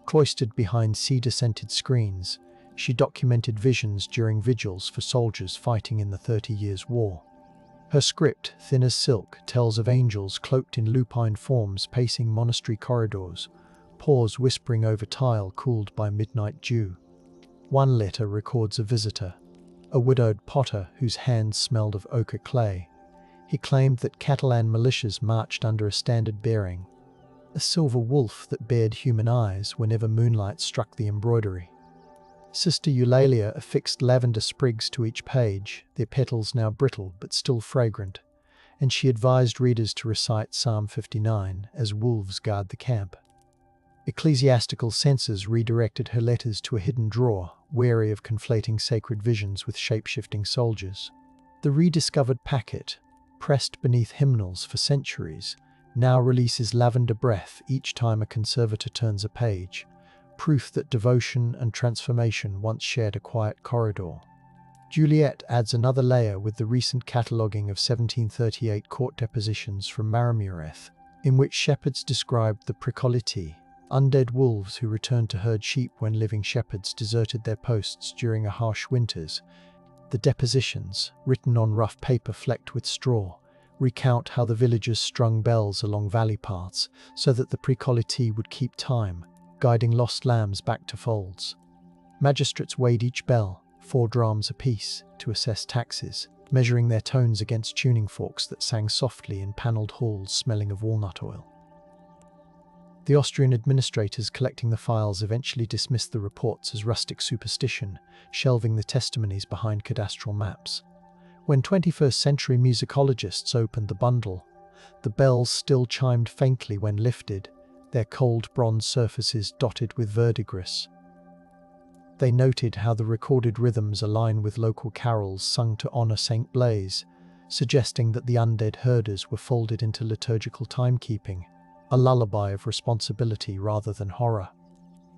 Cloistered behind cedar-scented screens, she documented visions during vigils for soldiers fighting in the 30 Years' War. Her script, thin as silk, tells of angels cloaked in lupine forms pacing monastery corridors, paws whispering over tile cooled by midnight dew. One letter records a visitor, a widowed potter whose hands smelled of ochre clay. He claimed that Catalan militias marched under a standard bearing, a silver wolf that bared human eyes whenever moonlight struck the embroidery. Sister Eulalia affixed lavender sprigs to each page, their petals now brittle but still fragrant, and she advised readers to recite Psalm 59 as wolves guard the camp. Ecclesiastical censors redirected her letters to a hidden drawer, wary of conflating sacred visions with shape-shifting soldiers. The rediscovered packet, pressed beneath hymnals for centuries, now releases lavender breath each time a conservator turns a page, proof that devotion and transformation once shared a quiet corridor. Juliet adds another layer with the recent cataloguing of 1738 court depositions from Maramureth, in which shepherds described the Pricoliti, undead wolves who returned to herd sheep when living shepherds deserted their posts during a harsh winters. The depositions, written on rough paper flecked with straw, recount how the villagers strung bells along valley paths so that the Pricoliti would keep time, guiding lost lambs back to folds. Magistrates weighed each bell, 4 drams apiece, to assess taxes, measuring their tones against tuning forks that sang softly in panelled halls smelling of walnut oil. The Austrian administrators collecting the files eventually dismissed the reports as rustic superstition, shelving the testimonies behind cadastral maps. When 21st century musicologists opened the bundle, the bells still chimed faintly when lifted, their cold bronze surfaces dotted with verdigris. They noted how the recorded rhythms align with local carols sung to honour Saint Blaise, suggesting that the undead herders were folded into liturgical timekeeping, a lullaby of responsibility rather than horror.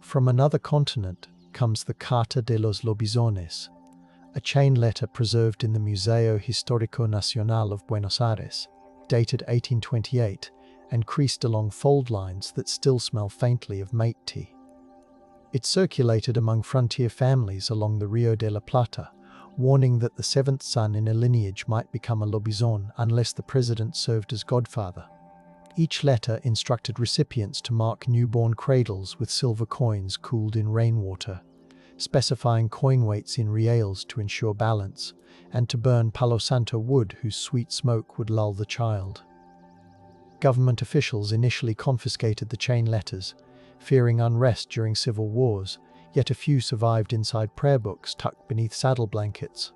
From another continent comes the Carta de los Lobisones, a chain letter preserved in the Museo Histórico Nacional of Buenos Aires, dated 1828, and creased along fold lines that still smell faintly of mate tea. It circulated among frontier families along the Rio de la Plata, warning that the seventh son in a lineage might become a lobizón unless the president served as godfather. Each letter instructed recipients to mark newborn cradles with silver coins cooled in rainwater, specifying coin weights in reales to ensure balance, and to burn Palo Santo wood whose sweet smoke would lull the child. Government officials initially confiscated the chain letters, fearing unrest during civil wars, yet a few survived inside prayer books tucked beneath saddle blankets.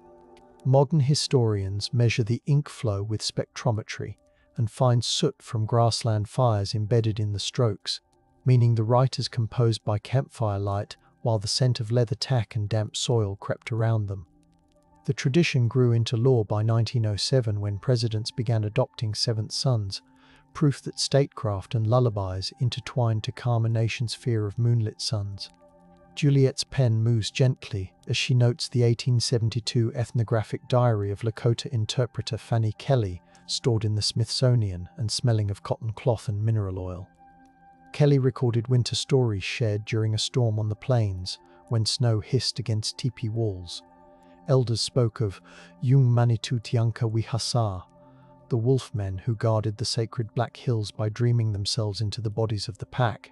Modern historians measure the ink flow with spectrometry and find soot from grassland fires embedded in the strokes, meaning the writers composed by campfire light while the scent of leather tack and damp soil crept around them. The tradition grew into law by 1907 when presidents began adopting seventh sons, proof that statecraft and lullabies intertwined to calm a nation's fear of moonlit suns. Juliet's pen moves gently as she notes the 1872 ethnographic diary of Lakota interpreter Fanny Kelly, stored in the Smithsonian and smelling of cotton cloth and mineral oil. Kelly recorded winter stories shared during a storm on the plains, when snow hissed against teepee walls. Elders spoke of Yung Manitou Tianka Wihasa, the wolfmen who guarded the sacred Black Hills by dreaming themselves into the bodies of the pack.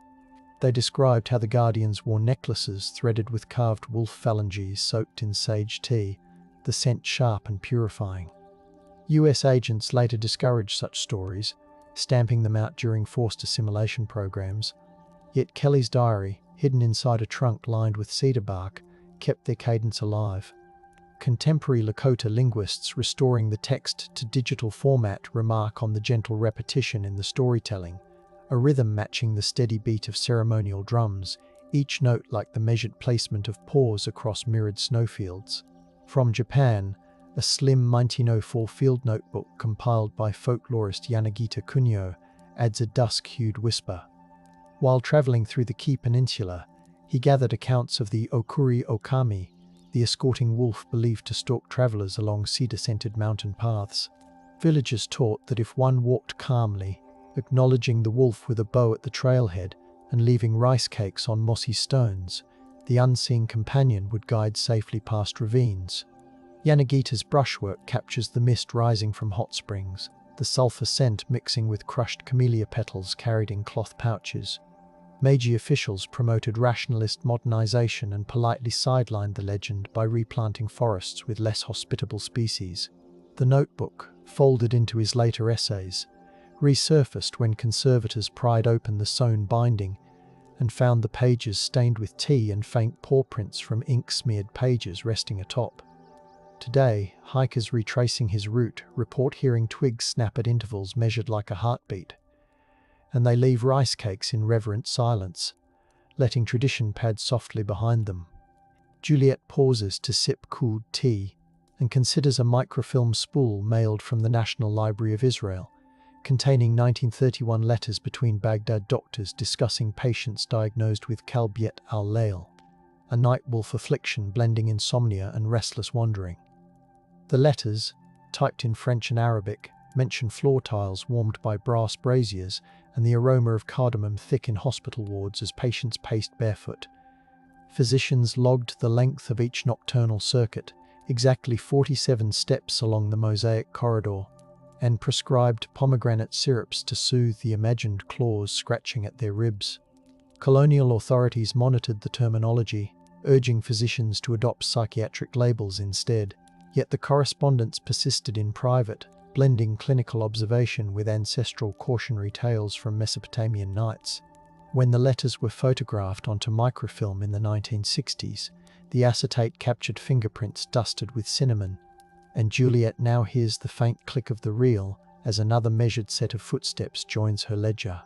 They described how the guardians wore necklaces threaded with carved wolf phalanges soaked in sage tea, the scent sharp and purifying. US agents later discouraged such stories, stamping them out during forced assimilation programs. Yet Kelly's diary, hidden inside a trunk lined with cedar bark, kept their cadence alive. Contemporary Lakota linguists restoring the text to digital format remark on the gentle repetition in the storytelling, a rhythm matching the steady beat of ceremonial drums, each note like the measured placement of paws across mirrored snowfields. From Japan, a slim 1904 field notebook compiled by folklorist Yanagita Kunio adds a dusk-hued whisper. While traveling through the Kii Peninsula, he gathered accounts of the Okuri Okami, the escorting wolf believed to stalk travelers along cedar-scented mountain paths. Villagers taught that if one walked calmly, acknowledging the wolf with a bow at the trailhead and leaving rice cakes on mossy stones, the unseen companion would guide safely past ravines. Yanagita's brushwork captures the mist rising from hot springs, the sulfur scent mixing with crushed camellia petals carried in cloth pouches. Meiji officials promoted rationalist modernization and politely sidelined the legend by replanting forests with less hospitable species. The notebook, folded into his later essays, resurfaced when conservators pried open the sewn binding and found the pages stained with tea and faint paw prints from ink-smeared pages resting atop. Today, hikers retracing his route report hearing twigs snap at intervals measured like a heartbeat, and they leave rice cakes in reverent silence, letting tradition pad softly behind them. Juliet pauses to sip cooled tea and considers a microfilm spool mailed from the National Library of Israel, containing 1931 letters between Baghdad doctors discussing patients diagnosed with Kalbiet al-Layl, a night wolf affliction blending insomnia and restless wandering. The letters, typed in French and Arabic, mention floor tiles warmed by brass braziers and the aroma of cardamom thick in hospital wards as patients paced barefoot. Physicians logged the length of each nocturnal circuit, exactly 47 steps along the mosaic corridor, and prescribed pomegranate syrups to soothe the imagined claws scratching at their ribs. Colonial authorities monitored the terminology, urging physicians to adopt psychiatric labels instead. Yet the correspondence persisted in private, blending clinical observation with ancestral cautionary tales from Mesopotamian nights. When the letters were photographed onto microfilm in the 1960s, the acetate captured fingerprints dusted with cinnamon, and Juliet now hears the faint click of the reel as another measured set of footsteps joins her ledger.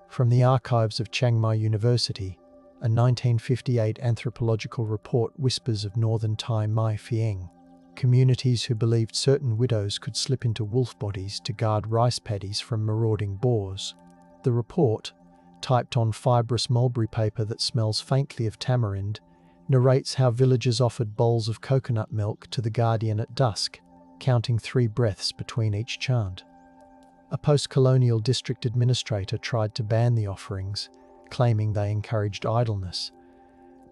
From the archives of Chiang Mai University, a 1958 anthropological report whispers of northern Thai Mai Phieng, communities who believed certain widows could slip into wolf bodies to guard rice paddies from marauding boars. The report, typed on fibrous mulberry paper that smells faintly of tamarind, narrates how villagers offered bowls of coconut milk to the guardian at dusk, counting 3 breaths between each chant. A post-colonial district administrator tried to ban the offerings, claiming they encouraged idleness.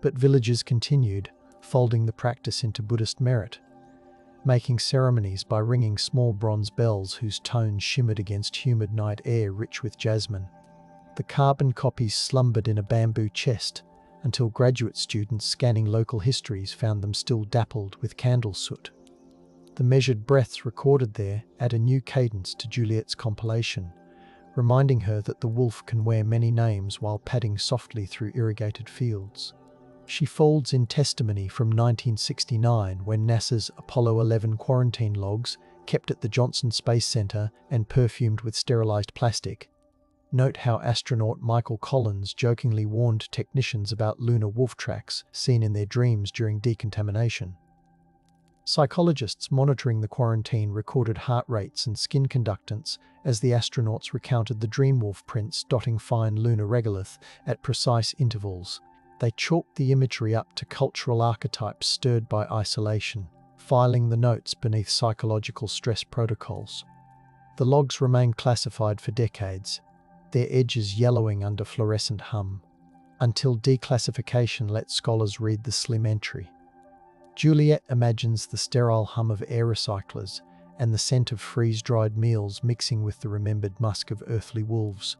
But villagers continued, folding the practice into Buddhist merit, making ceremonies by ringing small bronze bells whose tones shimmered against humid night air rich with jasmine. The carbon copies slumbered in a bamboo chest until graduate students scanning local histories found them still dappled with candle soot. The measured breaths recorded there add a new cadence to Juliet's compilation, reminding her that the wolf can wear many names while padding softly through irrigated fields. She folds in testimony from 1969 when NASA's Apollo 11 quarantine logs, kept at the Johnson Space Center and perfumed with sterilized plastic, note how astronaut Michael Collins jokingly warned technicians about lunar wolf tracks seen in their dreams during decontamination. Psychologists monitoring the quarantine recorded heart rates and skin conductance as the astronauts recounted the dream wolf prints dotting fine lunar regolith at precise intervals. They chalked the imagery up to cultural archetypes stirred by isolation, filing the notes beneath psychological stress protocols. The logs remained classified for decades, their edges yellowing under fluorescent hum, until declassification let scholars read the slim entry. Juliet imagines the sterile hum of air recyclers and the scent of freeze-dried meals mixing with the remembered musk of earthly wolves,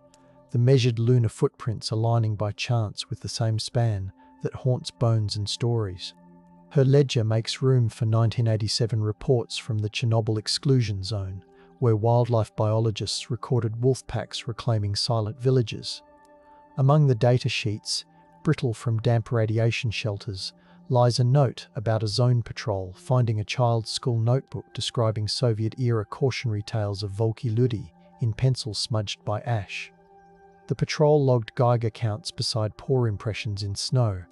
the measured lunar footprints aligning by chance with the same span that haunts bones and stories. Her ledger makes room for 1987 reports from the Chernobyl exclusion zone, where wildlife biologists recorded wolf packs reclaiming silent villages. Among the data sheets, brittle from damp radiation shelters, lies a note about a zone patrol finding a child's school notebook describing Soviet-era cautionary tales of Volky Ludi in pencil smudged by ash. The patrol logged Geiger counts beside paw impressions in snow,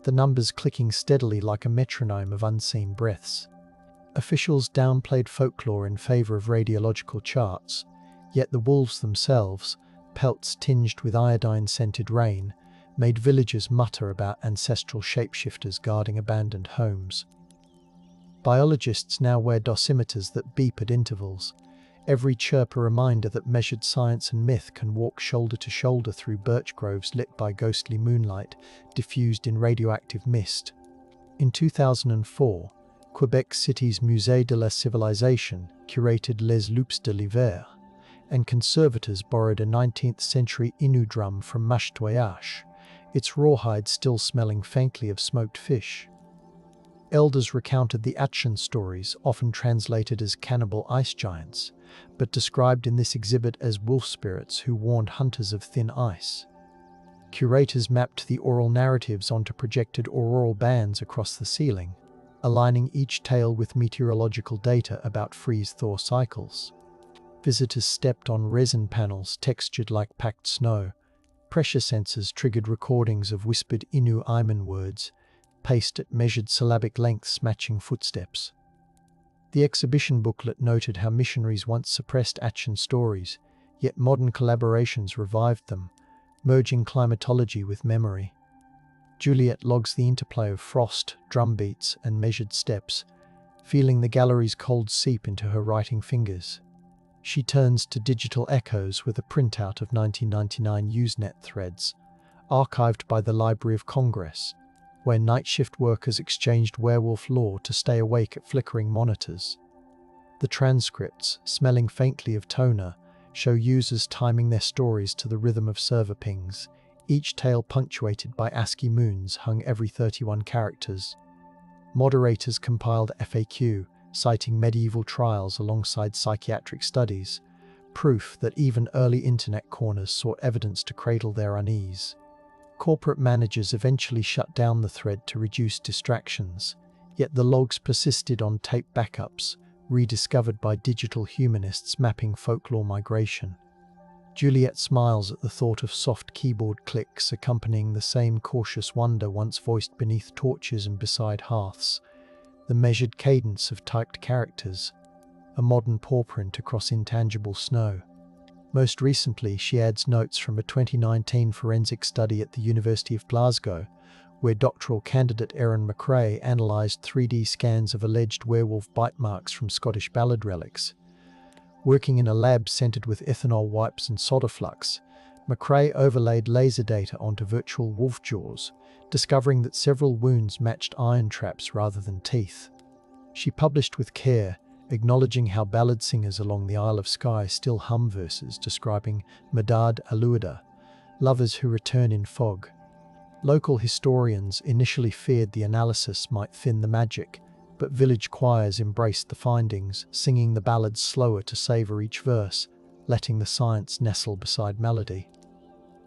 the numbers clicking steadily like a metronome of unseen breaths. Officials downplayed folklore in favor of radiological charts, yet the wolves themselves, pelts tinged with iodine-scented rain, made villagers mutter about ancestral shapeshifters guarding abandoned homes. Biologists now wear dosimeters that beep at intervals, every chirp a reminder that measured science and myth can walk shoulder to shoulder through birch groves lit by ghostly moonlight, diffused in radioactive mist. In 2004, Quebec City's Musée de la Civilisation curated Les Loups de l'Hiver, and conservators borrowed a 19th-century Innu drum from Mashtwayash, its rawhide still smelling faintly of smoked fish. Elders recounted the Atchin stories, often translated as cannibal ice giants, but described in this exhibit as wolf spirits who warned hunters of thin ice. Curators mapped the oral narratives onto projected auroral bands across the ceiling, aligning each tale with meteorological data about freeze-thaw cycles. Visitors stepped on resin panels textured like packed snow. Pressure sensors triggered recordings of whispered Innu Aiman words, paced at measured syllabic lengths matching footsteps. The exhibition booklet noted how missionaries once suppressed Atchin stories, yet modern collaborations revived them, merging climatology with memory. Juliet logs the interplay of frost, drum beats, and measured steps, feeling the gallery's cold seep into her writing fingers. She turns to digital echoes with a printout of 1999 Usenet threads, archived by the Library of Congress, where night shift workers exchanged werewolf lore to stay awake at flickering monitors. The transcripts, smelling faintly of toner, show users timing their stories to the rhythm of server pings, each tale punctuated by ASCII moons hung every 31 characters. Moderators compiled FAQ, citing medieval trials alongside psychiatric studies, proof that even early internet corners saw evidence to cradle their unease. Corporate managers eventually shut down the thread to reduce distractions, yet the logs persisted on tape backups, rediscovered by digital humanists mapping folklore migration. Juliet smiles at the thought of soft keyboard clicks accompanying the same cautious wonder once voiced beneath torches and beside hearths, the measured cadence of typed characters, a modern paw print across intangible snow. Most recently, she adds notes from a 2019 forensic study at the University of Glasgow, where doctoral candidate Erin McRae analysed 3D scans of alleged werewolf bite marks from Scottish ballad relics. Working in a lab scented with ethanol wipes and solder flux, McRae overlaid laser data onto virtual wolf jaws, discovering that several wounds matched iron traps rather than teeth. She published with care, acknowledging how ballad singers along the Isle of Skye still hum verses describing Medard Aluada, lovers who return in fog. Local historians initially feared the analysis might thin the magic, but village choirs embraced the findings, singing the ballads slower to savour each verse, letting the science nestle beside melody.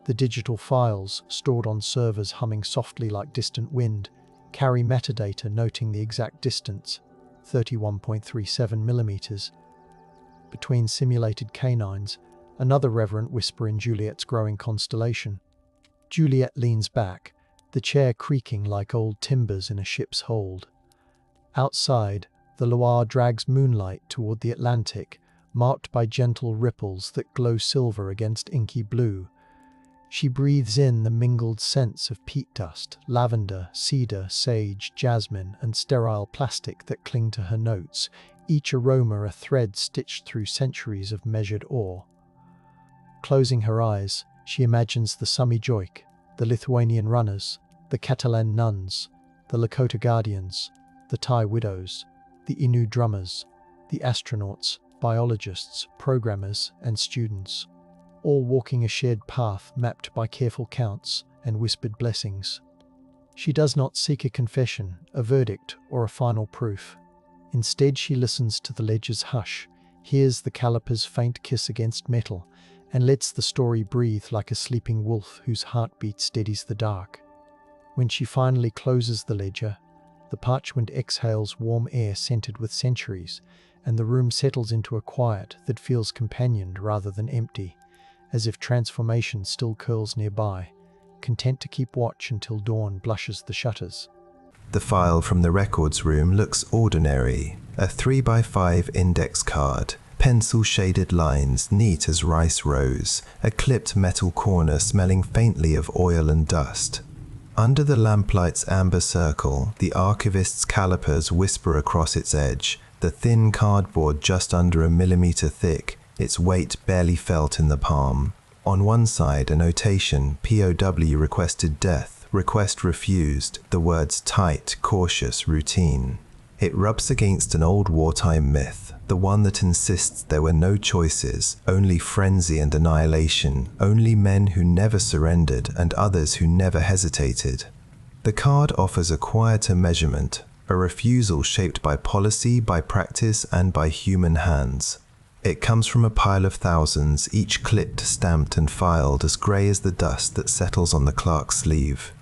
The digital files, stored on servers humming softly like distant wind, carry metadata noting the exact distance, 31.37 millimeters, between simulated canines, another reverent whisper in Juliet's growing constellation. Juliet leans back, the chair creaking like old timbers in a ship's hold. Outside, the Loire drags moonlight toward the Atlantic, marked by gentle ripples that glow silver against inky blue. She breathes in the mingled scents of peat dust, lavender, cedar, sage, jasmine, and sterile plastic that cling to her notes, each aroma a thread stitched through centuries of measured awe. Closing her eyes, she imagines the Sumi Joik, the Lithuanian runners, the Catalan nuns, the Lakota guardians, the Thai widows, the Innu drummers, the astronauts, biologists, programmers, and students, all walking a shared path mapped by careful counts and whispered blessings. She does not seek a confession, a verdict, or a final proof. Instead, she listens to the ledger's hush, hears the caliper's faint kiss against metal, and lets the story breathe like a sleeping wolf whose heartbeat steadies the dark. When she finally closes the ledger, the parchment exhales warm air scented with centuries, and the room settles into a quiet that feels companioned rather than empty, as if transformation still curls nearby, content to keep watch until dawn blushes the shutters. The file from the records room looks ordinary, a 3x5 index card, pencil-shaded lines neat as rice rows, a clipped metal corner smelling faintly of oil and dust. Under the lamplight's amber circle, the archivist's calipers whisper across its edge, the thin cardboard just under a millimeter thick, its weight barely felt in the palm. On one side, a notation, POW requested death, request refused, the words tight, cautious, routine. It rubs against an old wartime myth, the one that insists there were no choices, only frenzy and annihilation, only men who never surrendered and others who never hesitated. The card offers a quieter measurement, a refusal shaped by policy, by practice, and by human hands. It comes from a pile of thousands, each clipped, stamped, and filed as grey as the dust that settles on the clerk's sleeve.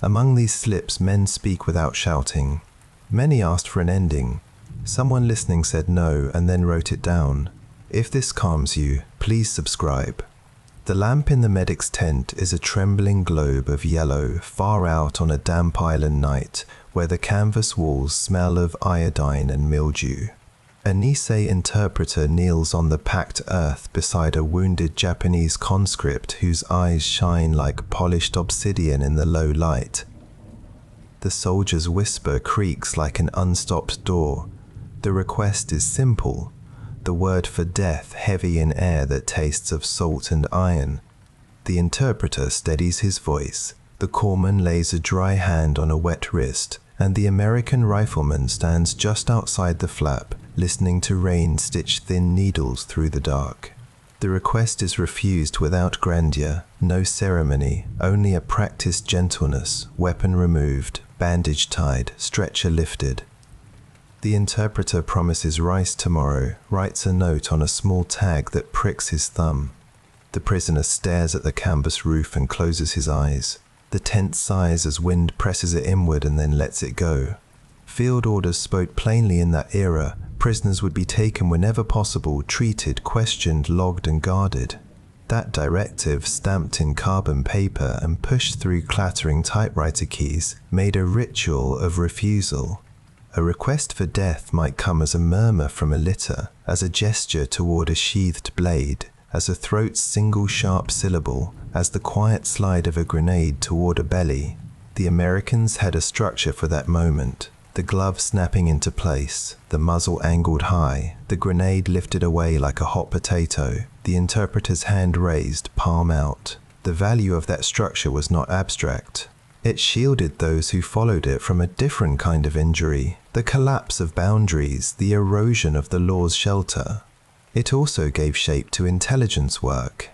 Among these slips, men speak without shouting. Many asked for an ending. Someone listening said no and then wrote it down. If this calms you, please subscribe. The lamp in the medic's tent is a trembling globe of yellow far out on a damp island night where the canvas walls smell of iodine and mildew. A Nisei interpreter kneels on the packed earth beside a wounded Japanese conscript whose eyes shine like polished obsidian in the low light. The soldier's whisper creaks like an unstopped door. The request is simple, the word for death heavy in air that tastes of salt and iron. The interpreter steadies his voice, the corpsman lays a dry hand on a wet wrist, and the American rifleman stands just outside the flap, listening to rain stitch thin needles through the dark. The request is refused without grandeur, no ceremony, only a practiced gentleness, weapon removed, bandage tied, stretcher lifted. The interpreter promises rice tomorrow, writes a note on a small tag that pricks his thumb. The prisoner stares at the canvas roof and closes his eyes. The tent sighs as wind presses it inward and then lets it go. Field orders spoke plainly in that era. Prisoners would be taken whenever possible, treated, questioned, logged and guarded. That directive, stamped in carbon paper and pushed through clattering typewriter keys, made a ritual of refusal. A request for death might come as a murmur from a litter, as a gesture toward a sheathed blade, as a throat's single sharp syllable, as the quiet slide of a grenade toward a belly. The Americans had a structure for that moment. The glove snapping into place, the muzzle angled high, the grenade lifted away like a hot potato, the interpreter's hand raised, palm out. The value of that structure was not abstract. It shielded those who followed it from a different kind of injury, the collapse of boundaries, the erosion of the law's shelter. It also gave shape to intelligence work.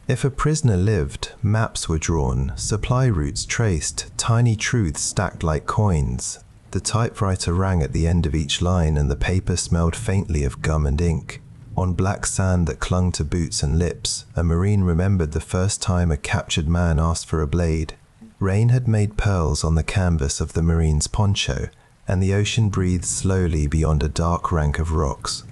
If a prisoner lived, maps were drawn, supply routes traced, tiny truths stacked like coins. The typewriter rang at the end of each line and the paper smelled faintly of gum and ink. On black sand that clung to boots and lips, a Marine remembered the first time a captured man asked for a blade. Rain had made pearls on the canvas of the Marine's poncho, and the ocean breathed slowly beyond a dark rank of rocks.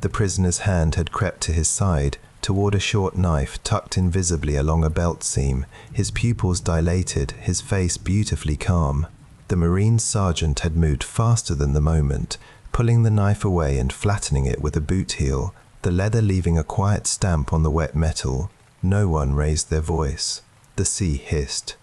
The prisoner's hand had crept to his side, toward a short knife tucked invisibly along a belt seam, his pupils dilated, his face beautifully calm. The Marine sergeant had moved faster than the moment, pulling the knife away and flattening it with a boot heel, the leather leaving a quiet stamp on the wet metal. No one raised their voice. The sea hissed.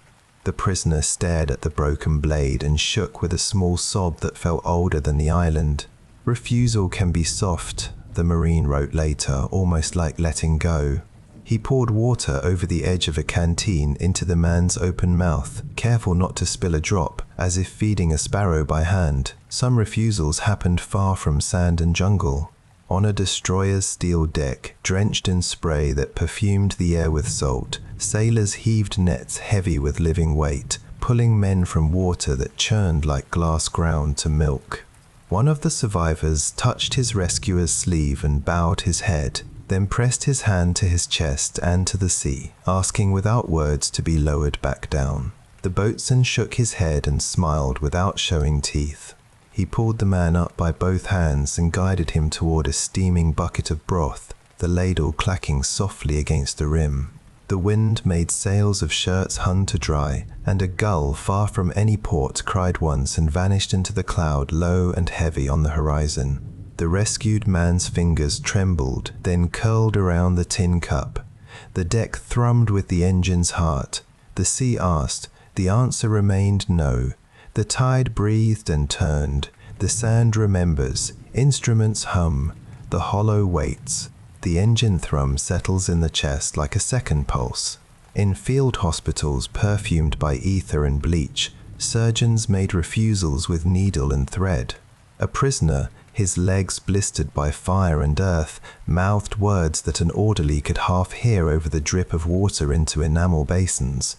The prisoner stared at the broken blade and shook with a small sob that felt older than the island. Refusal can be soft, the Marine wrote later, almost like letting go. He poured water over the edge of a canteen into the man's open mouth, careful not to spill a drop, as if feeding a sparrow by hand. Some refusals happened far from sand and jungle. On a destroyer's steel deck, drenched in spray that perfumed the air with salt, sailors heaved nets heavy with living weight, pulling men from water that churned like glass ground to milk. One of the survivors touched his rescuer's sleeve and bowed his head, then pressed his hand to his chest and to the sea, asking without words to be lowered back down. The boatswain shook his head and smiled without showing teeth. He pulled the man up by both hands and guided him toward a steaming bucket of broth, the ladle clacking softly against the rim. The wind made sails of shirts hung to dry, and a gull far from any port cried once and vanished into the cloud low and heavy on the horizon. The rescued man's fingers trembled, then curled around the tin cup. The deck thrummed with the engine's heart. The sea asked. The answer remained no. The tide breathed and turned. The sand remembers. Instruments hum. The hollow waits. The engine thrum settles in the chest like a second pulse. In field hospitals perfumed by ether and bleach, surgeons made refusals with needle and thread. A prisoner, his legs blistered by fire and earth, mouthed words that an orderly could half hear over the drip of water into enamel basins.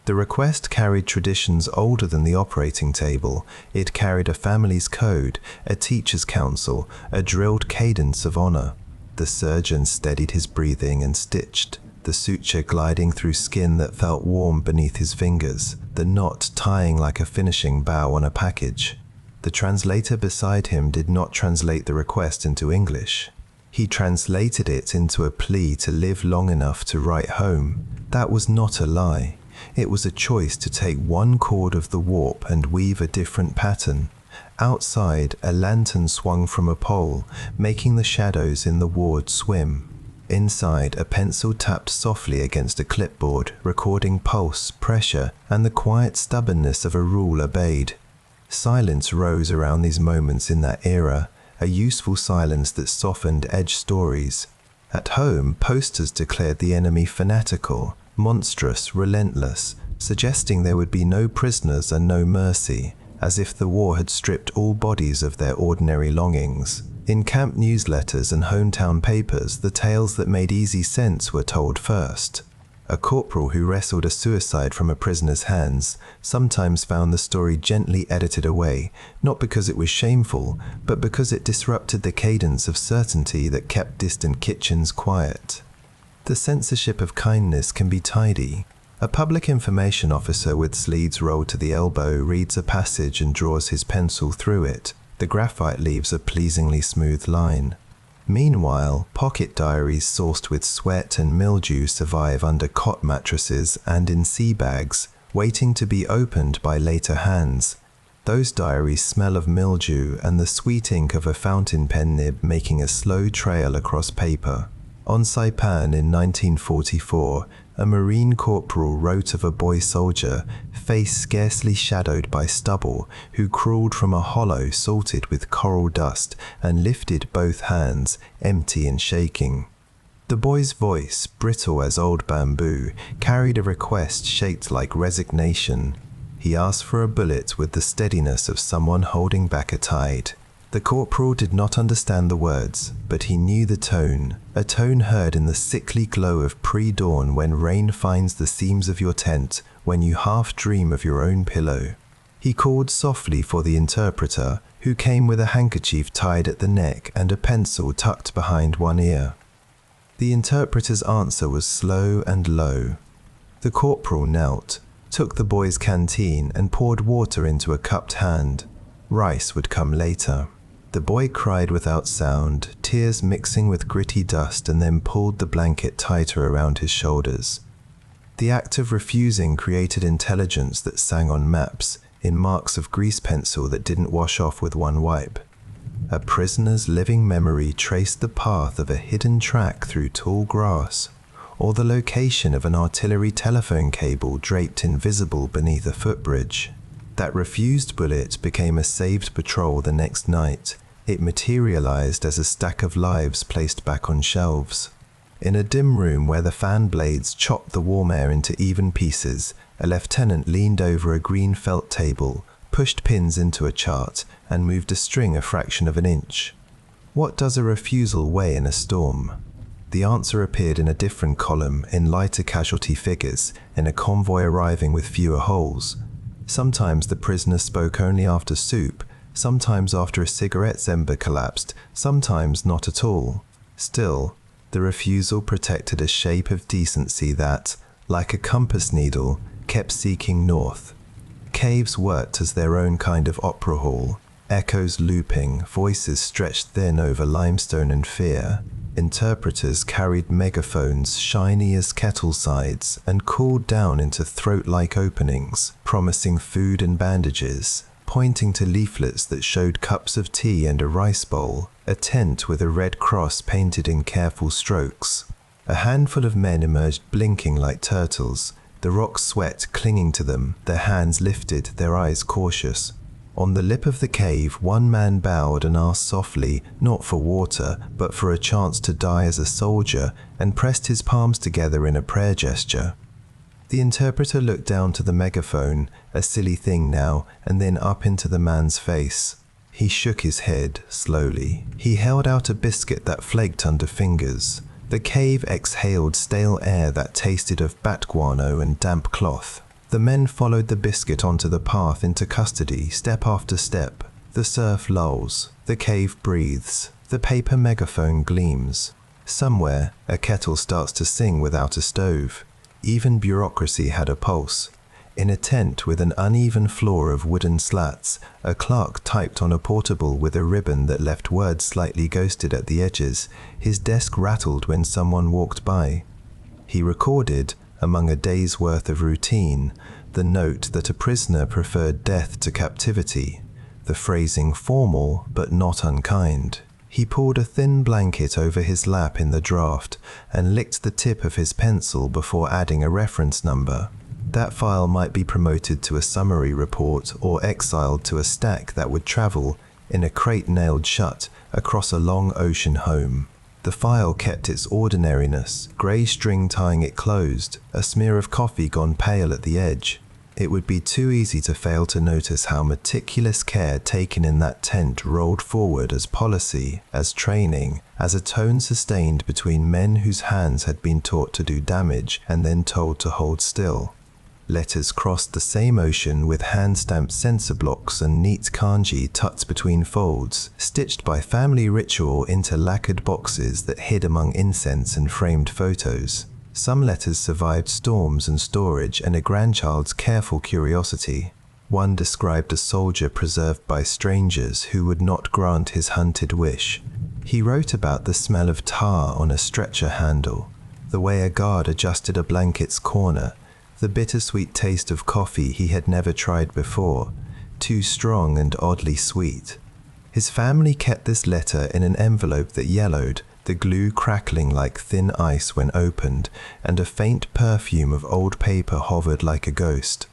The request carried traditions older than the operating table. It carried a family's code, a teacher's counsel, a drilled cadence of honor. The surgeon steadied his breathing and stitched, the suture gliding through skin that felt warm beneath his fingers, the knot tying like a finishing bow on a package. The translator beside him did not translate the request into English. He translated it into a plea to live long enough to write home. That was not a lie. It was a choice to take one chord of the warp and weave a different pattern. Outside, a lantern swung from a pole, making the shadows in the ward swim. Inside, a pencil tapped softly against a clipboard, recording pulse, pressure, and the quiet stubbornness of a rule obeyed. Silence rose around these moments in that era, a useful silence that softened edge stories. At home, posters declared the enemy fanatical, monstrous, relentless, suggesting there would be no prisoners and no mercy, as if the war had stripped all bodies of their ordinary longings. In camp newsletters and hometown papers, the tales that made easy sense were told first. A corporal who wrestled a suicide from a prisoner's hands sometimes found the story gently edited away, not because it was shameful, but because it disrupted the cadence of certainty that kept distant kitchens quiet. The censorship of kindness can be tidy. A public information officer with sleeves rolled to the elbow reads a passage and draws his pencil through it. The graphite leaves a pleasingly smooth line. Meanwhile, pocket diaries sourced with sweat and mildew survive under cot mattresses and in sea bags, waiting to be opened by later hands. Those diaries smell of mildew and the sweet ink of a fountain pen nib making a slow trail across paper. On Saipan in 1944, a Marine corporal wrote of a boy soldier, face scarcely shadowed by stubble, who crawled from a hollow salted with coral dust and lifted both hands, empty and shaking. The boy's voice, brittle as old bamboo, carried a request shaped like resignation. He asked for a bullet with the steadiness of someone holding back a tide. The corporal did not understand the words, but he knew the tone, a tone heard in the sickly glow of pre-dawn when rain finds the seams of your tent, when you half dream of your own pillow. He called softly for the interpreter, who came with a handkerchief tied at the neck and a pencil tucked behind one ear. The interpreter's answer was slow and low. The corporal knelt, took the boy's canteen and poured water into a cupped hand. Rice would come later. The boy cried without sound, tears mixing with gritty dust, and then pulled the blanket tighter around his shoulders. The act of refusing created intelligence that sang on maps, in marks of grease pencil that didn't wash off with one wipe. A prisoner's living memory traced the path of a hidden track through tall grass, or the location of an artillery telephone cable draped invisible beneath a footbridge. That refused bullet became a saved patrol the next night. It materialized as a stack of lives placed back on shelves. In a dim room where the fan blades chopped the warm air into even pieces, a lieutenant leaned over a green felt table, pushed pins into a chart, and moved a string a fraction of an inch. What does a refusal weigh in a storm? The answer appeared in a different column, in lighter casualty figures, in a convoy arriving with fewer holes. Sometimes the prisoner spoke only after soup, sometimes after a cigarette's ember collapsed, sometimes not at all. Still, the refusal protected a shape of decency that, like a compass needle, kept seeking north. Caves worked as their own kind of opera hall, echoes looping, voices stretched thin over limestone and fear. Interpreters carried megaphones shiny as kettle sides and called down into throat-like openings, promising food and bandages, pointing to leaflets that showed cups of tea and a rice bowl, a tent with a red cross painted in careful strokes. A handful of men emerged blinking like turtles, the rock sweat clinging to them, their hands lifted, their eyes cautious. On the lip of the cave, one man bowed and asked softly, not for water, but for a chance to die as a soldier, and pressed his palms together in a prayer gesture. The interpreter looked down to the megaphone, a silly thing now, and then up into the man's face. He shook his head, slowly. He held out a biscuit that flaked under fingers. The cave exhaled stale air that tasted of bat guano and damp cloth. The men followed the biscuit onto the path into custody, step after step. The surf lulls. The cave breathes. The paper megaphone gleams. Somewhere, a kettle starts to sing without a stove. Even bureaucracy had a pulse. In a tent with an uneven floor of wooden slats, a clerk typed on a portable with a ribbon that left words slightly ghosted at the edges. His desk rattled when someone walked by. He recorded, among a day's worth of routine, the note that a prisoner preferred death to captivity, the phrasing formal but not unkind. He pulled a thin blanket over his lap in the draft and licked the tip of his pencil before adding a reference number. That file might be promoted to a summary report or exiled to a stack that would travel, in a crate nailed shut, across a long ocean home. The file kept its ordinariness, grey string tying it closed, a smear of coffee gone pale at the edge. It would be too easy to fail to notice how meticulous care taken in that tent rolled forward as policy, as training, as a tone sustained between men whose hands had been taught to do damage and then told to hold still. Letters crossed the same ocean with hand-stamped censor blocks and neat kanji tucked between folds, stitched by family ritual into lacquered boxes that hid among incense and framed photos. Some letters survived storms and storage and a grandchild's careful curiosity. One described a soldier preserved by strangers who would not grant his hunted wish. He wrote about the smell of tar on a stretcher handle, the way a guard adjusted a blanket's corner, the bittersweet taste of coffee he had never tried before, too strong and oddly sweet. His family kept this letter in an envelope that yellowed, the glue crackling like thin ice when opened, and a faint perfume of old paper hovered like a ghost.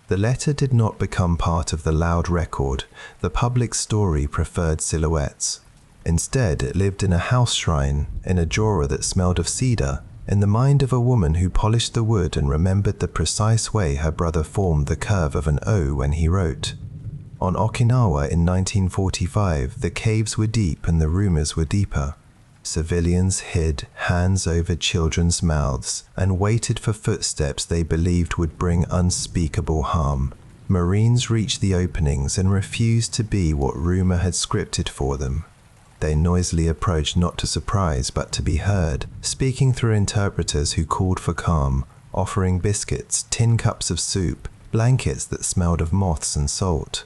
The letter did not become part of the loud record. The public story preferred silhouettes. Instead, it lived in a house shrine, in a drawer that smelled of cedar, in the mind of a woman who polished the wood and remembered the precise way her brother formed the curve of an O when he wrote. On Okinawa in 1945, the caves were deep and the rumors were deeper. Civilians hid, hands over children's mouths, and waited for footsteps they believed would bring unspeakable harm. Marines reached the openings and refused to be what rumor had scripted for them. They noisily approached not to surprise but to be heard, speaking through interpreters who called for calm, offering biscuits, tin cups of soup, blankets that smelled of moths and salt.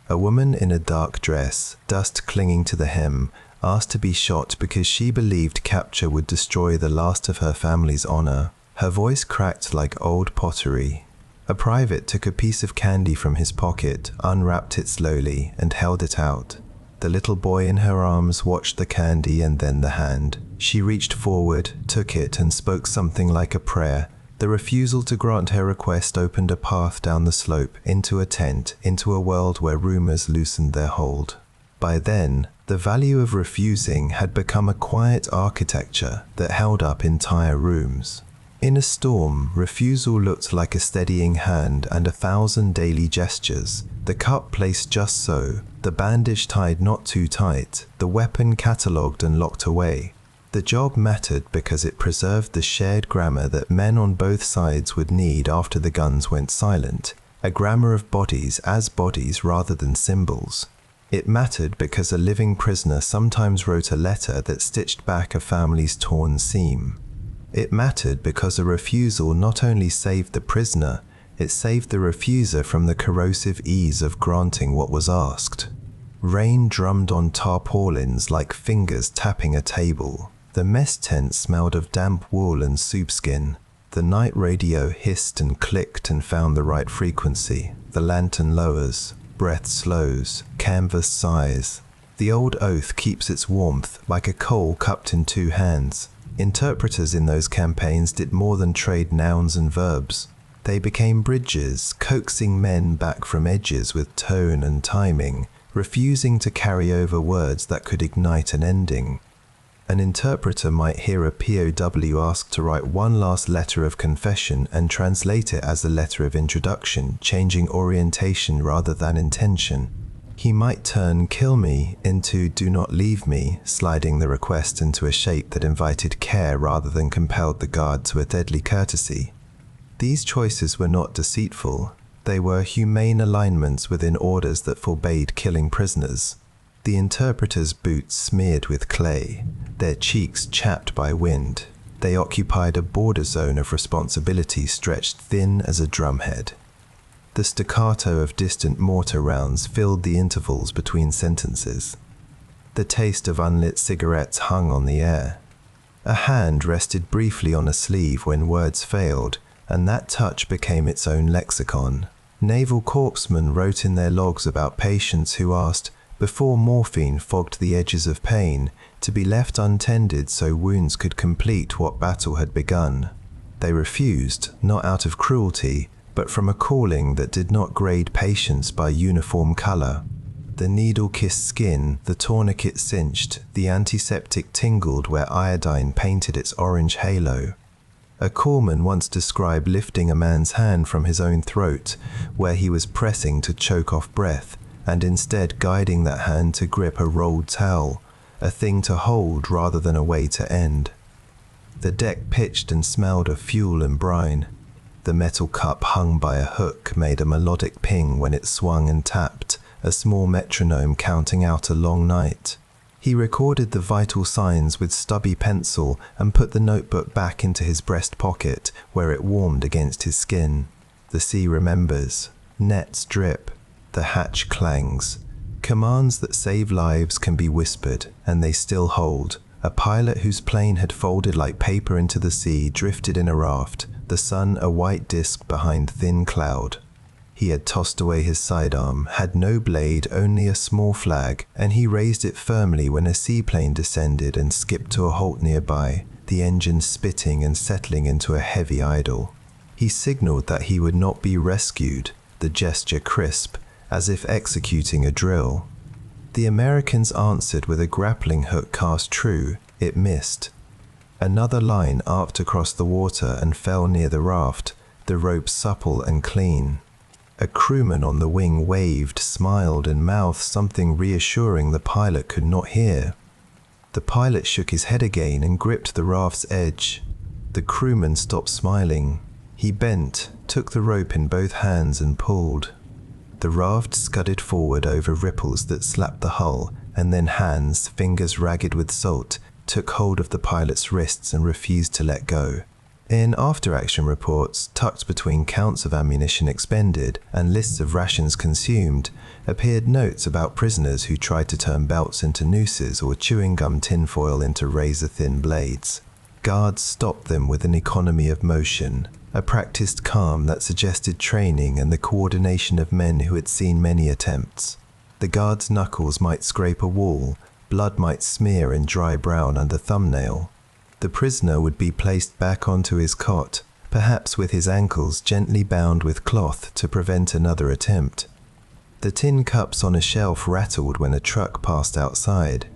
A woman in a dark dress, dust clinging to the hem, asked to be shot because she believed capture would destroy the last of her family's honor. Her voice cracked like old pottery. A private took a piece of candy from his pocket, unwrapped it slowly, and held it out. The little boy in her arms watched the candy and then the hand. She reached forward, took it, and spoke something like a prayer. The refusal to grant her request opened a path down the slope, into a tent, into a world where rumors loosened their hold. By then, the value of refusing had become a quiet architecture that held up entire rooms. In a storm, refusal looked like a steadying hand and 1,000 daily gestures, the cup placed just so, the bandage tied not too tight, the weapon catalogued and locked away. The job mattered because it preserved the shared grammar that men on both sides would need after the guns went silent, a grammar of bodies as bodies rather than symbols. It mattered because a living prisoner sometimes wrote a letter that stitched back a family's torn seam. It mattered because a refusal not only saved the prisoner, it saved the refuser from the corrosive ease of granting what was asked. Rain drummed on tarpaulins like fingers tapping a table. The mess tent smelled of damp wool and soup-skin. The night radio hissed and clicked and found the right frequency. The lantern lowers. Breath slows, canvas sighs. The old oath keeps its warmth like a coal cupped in two hands. Interpreters in those campaigns did more than trade nouns and verbs. They became bridges, coaxing men back from edges with tone and timing, refusing to carry over words that could ignite an ending. An interpreter might hear a POW ask to write one last letter of confession and translate it as a letter of introduction, changing orientation rather than intention. He might turn "kill me" into "do not leave me," sliding the request into a shape that invited care rather than compelled the guard to a deadly courtesy. These choices were not deceitful. They were humane alignments within orders that forbade killing prisoners. The interpreters' boots smeared with clay, their cheeks chapped by wind. They occupied a border zone of responsibility stretched thin as a drumhead. The staccato of distant mortar rounds filled the intervals between sentences. The taste of unlit cigarettes hung on the air. A hand rested briefly on a sleeve when words failed, and that touch became its own lexicon. Naval corpsmen wrote in their logs about patients who asked, before morphine fogged the edges of pain, to be left untended so wounds could complete what battle had begun. They refused, not out of cruelty, but from a calling that did not grade patients by uniform color. The needle kissed skin, the tourniquet cinched, the antiseptic tingled where iodine painted its orange halo. A corpsman once described lifting a man's hand from his own throat, where he was pressing to choke off breath, and instead guiding that hand to grip a rolled towel, a thing to hold rather than a way to end. The deck pitched and smelled of fuel and brine. The metal cup hung by a hook made a melodic ping when it swung and tapped, a small metronome counting out a long night. He recorded the vital signs with stubby pencil and put the notebook back into his breast pocket, where it warmed against his skin. The sea remembers. Nets drip. The hatch clangs. Commands that save lives can be whispered, and they still hold. A pilot whose plane had folded like paper into the sea drifted in a raft, the sun a white disk behind thin cloud. He had tossed away his sidearm, had no blade, only a small flag, and he raised it firmly when a seaplane descended and skipped to a halt nearby, the engine spitting and settling into a heavy idle. He signaled that he would not be rescued, the gesture crisp, as if executing a drill. The Americans answered with a grappling hook cast true. It missed. Another line arced across the water and fell near the raft, the rope supple and clean. A crewman on the wing waved, smiled, and mouthed something reassuring the pilot could not hear. The pilot shook his head again and gripped the raft's edge. The crewman stopped smiling. He bent, took the rope in both hands and pulled. The raft scudded forward over ripples that slapped the hull, and then hands, fingers ragged with salt, took hold of the pilot's wrists and refused to let go. In after-action reports, tucked between counts of ammunition expended and lists of rations consumed, appeared notes about prisoners who tried to turn belts into nooses or chewing gum tinfoil into razor-thin blades. Guards stopped them with an economy of motion, a practiced calm that suggested training and the coordination of men who had seen many attempts. The guard's knuckles might scrape a wall, blood might smear in dry brown under thumbnail. The prisoner would be placed back onto his cot, perhaps with his ankles gently bound with cloth to prevent another attempt. The tin cups on a shelf rattled when a truck passed outside.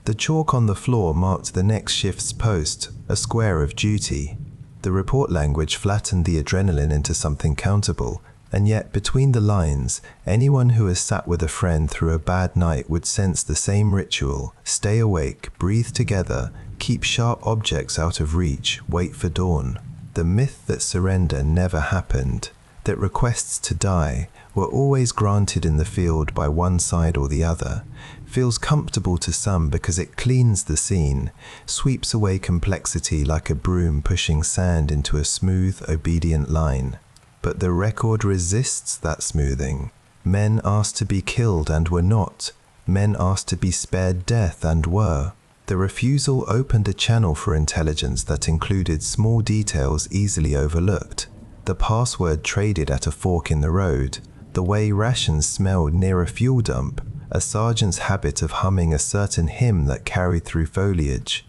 The chalk on the floor marked the next shift's post, a square of duty. The report language flattened the adrenaline into something countable, and yet between the lines, anyone who has sat with a friend through a bad night would sense the same ritual: stay awake, breathe together, keep sharp objects out of reach, wait for dawn. The myth that surrender never happened, that requests to die were always granted in the field by one side or the other, feels comfortable to some because it cleans the scene, sweeps away complexity like a broom pushing sand into a smooth, obedient line. But the record resists that smoothing. Men asked to be killed and were not. Men asked to be spared death and were. The refusal opened a channel for intelligence that included small details easily overlooked. The password traded at a fork in the road, the way rations smelled near a fuel dump, a sergeant's habit of humming a certain hymn that carried through foliage.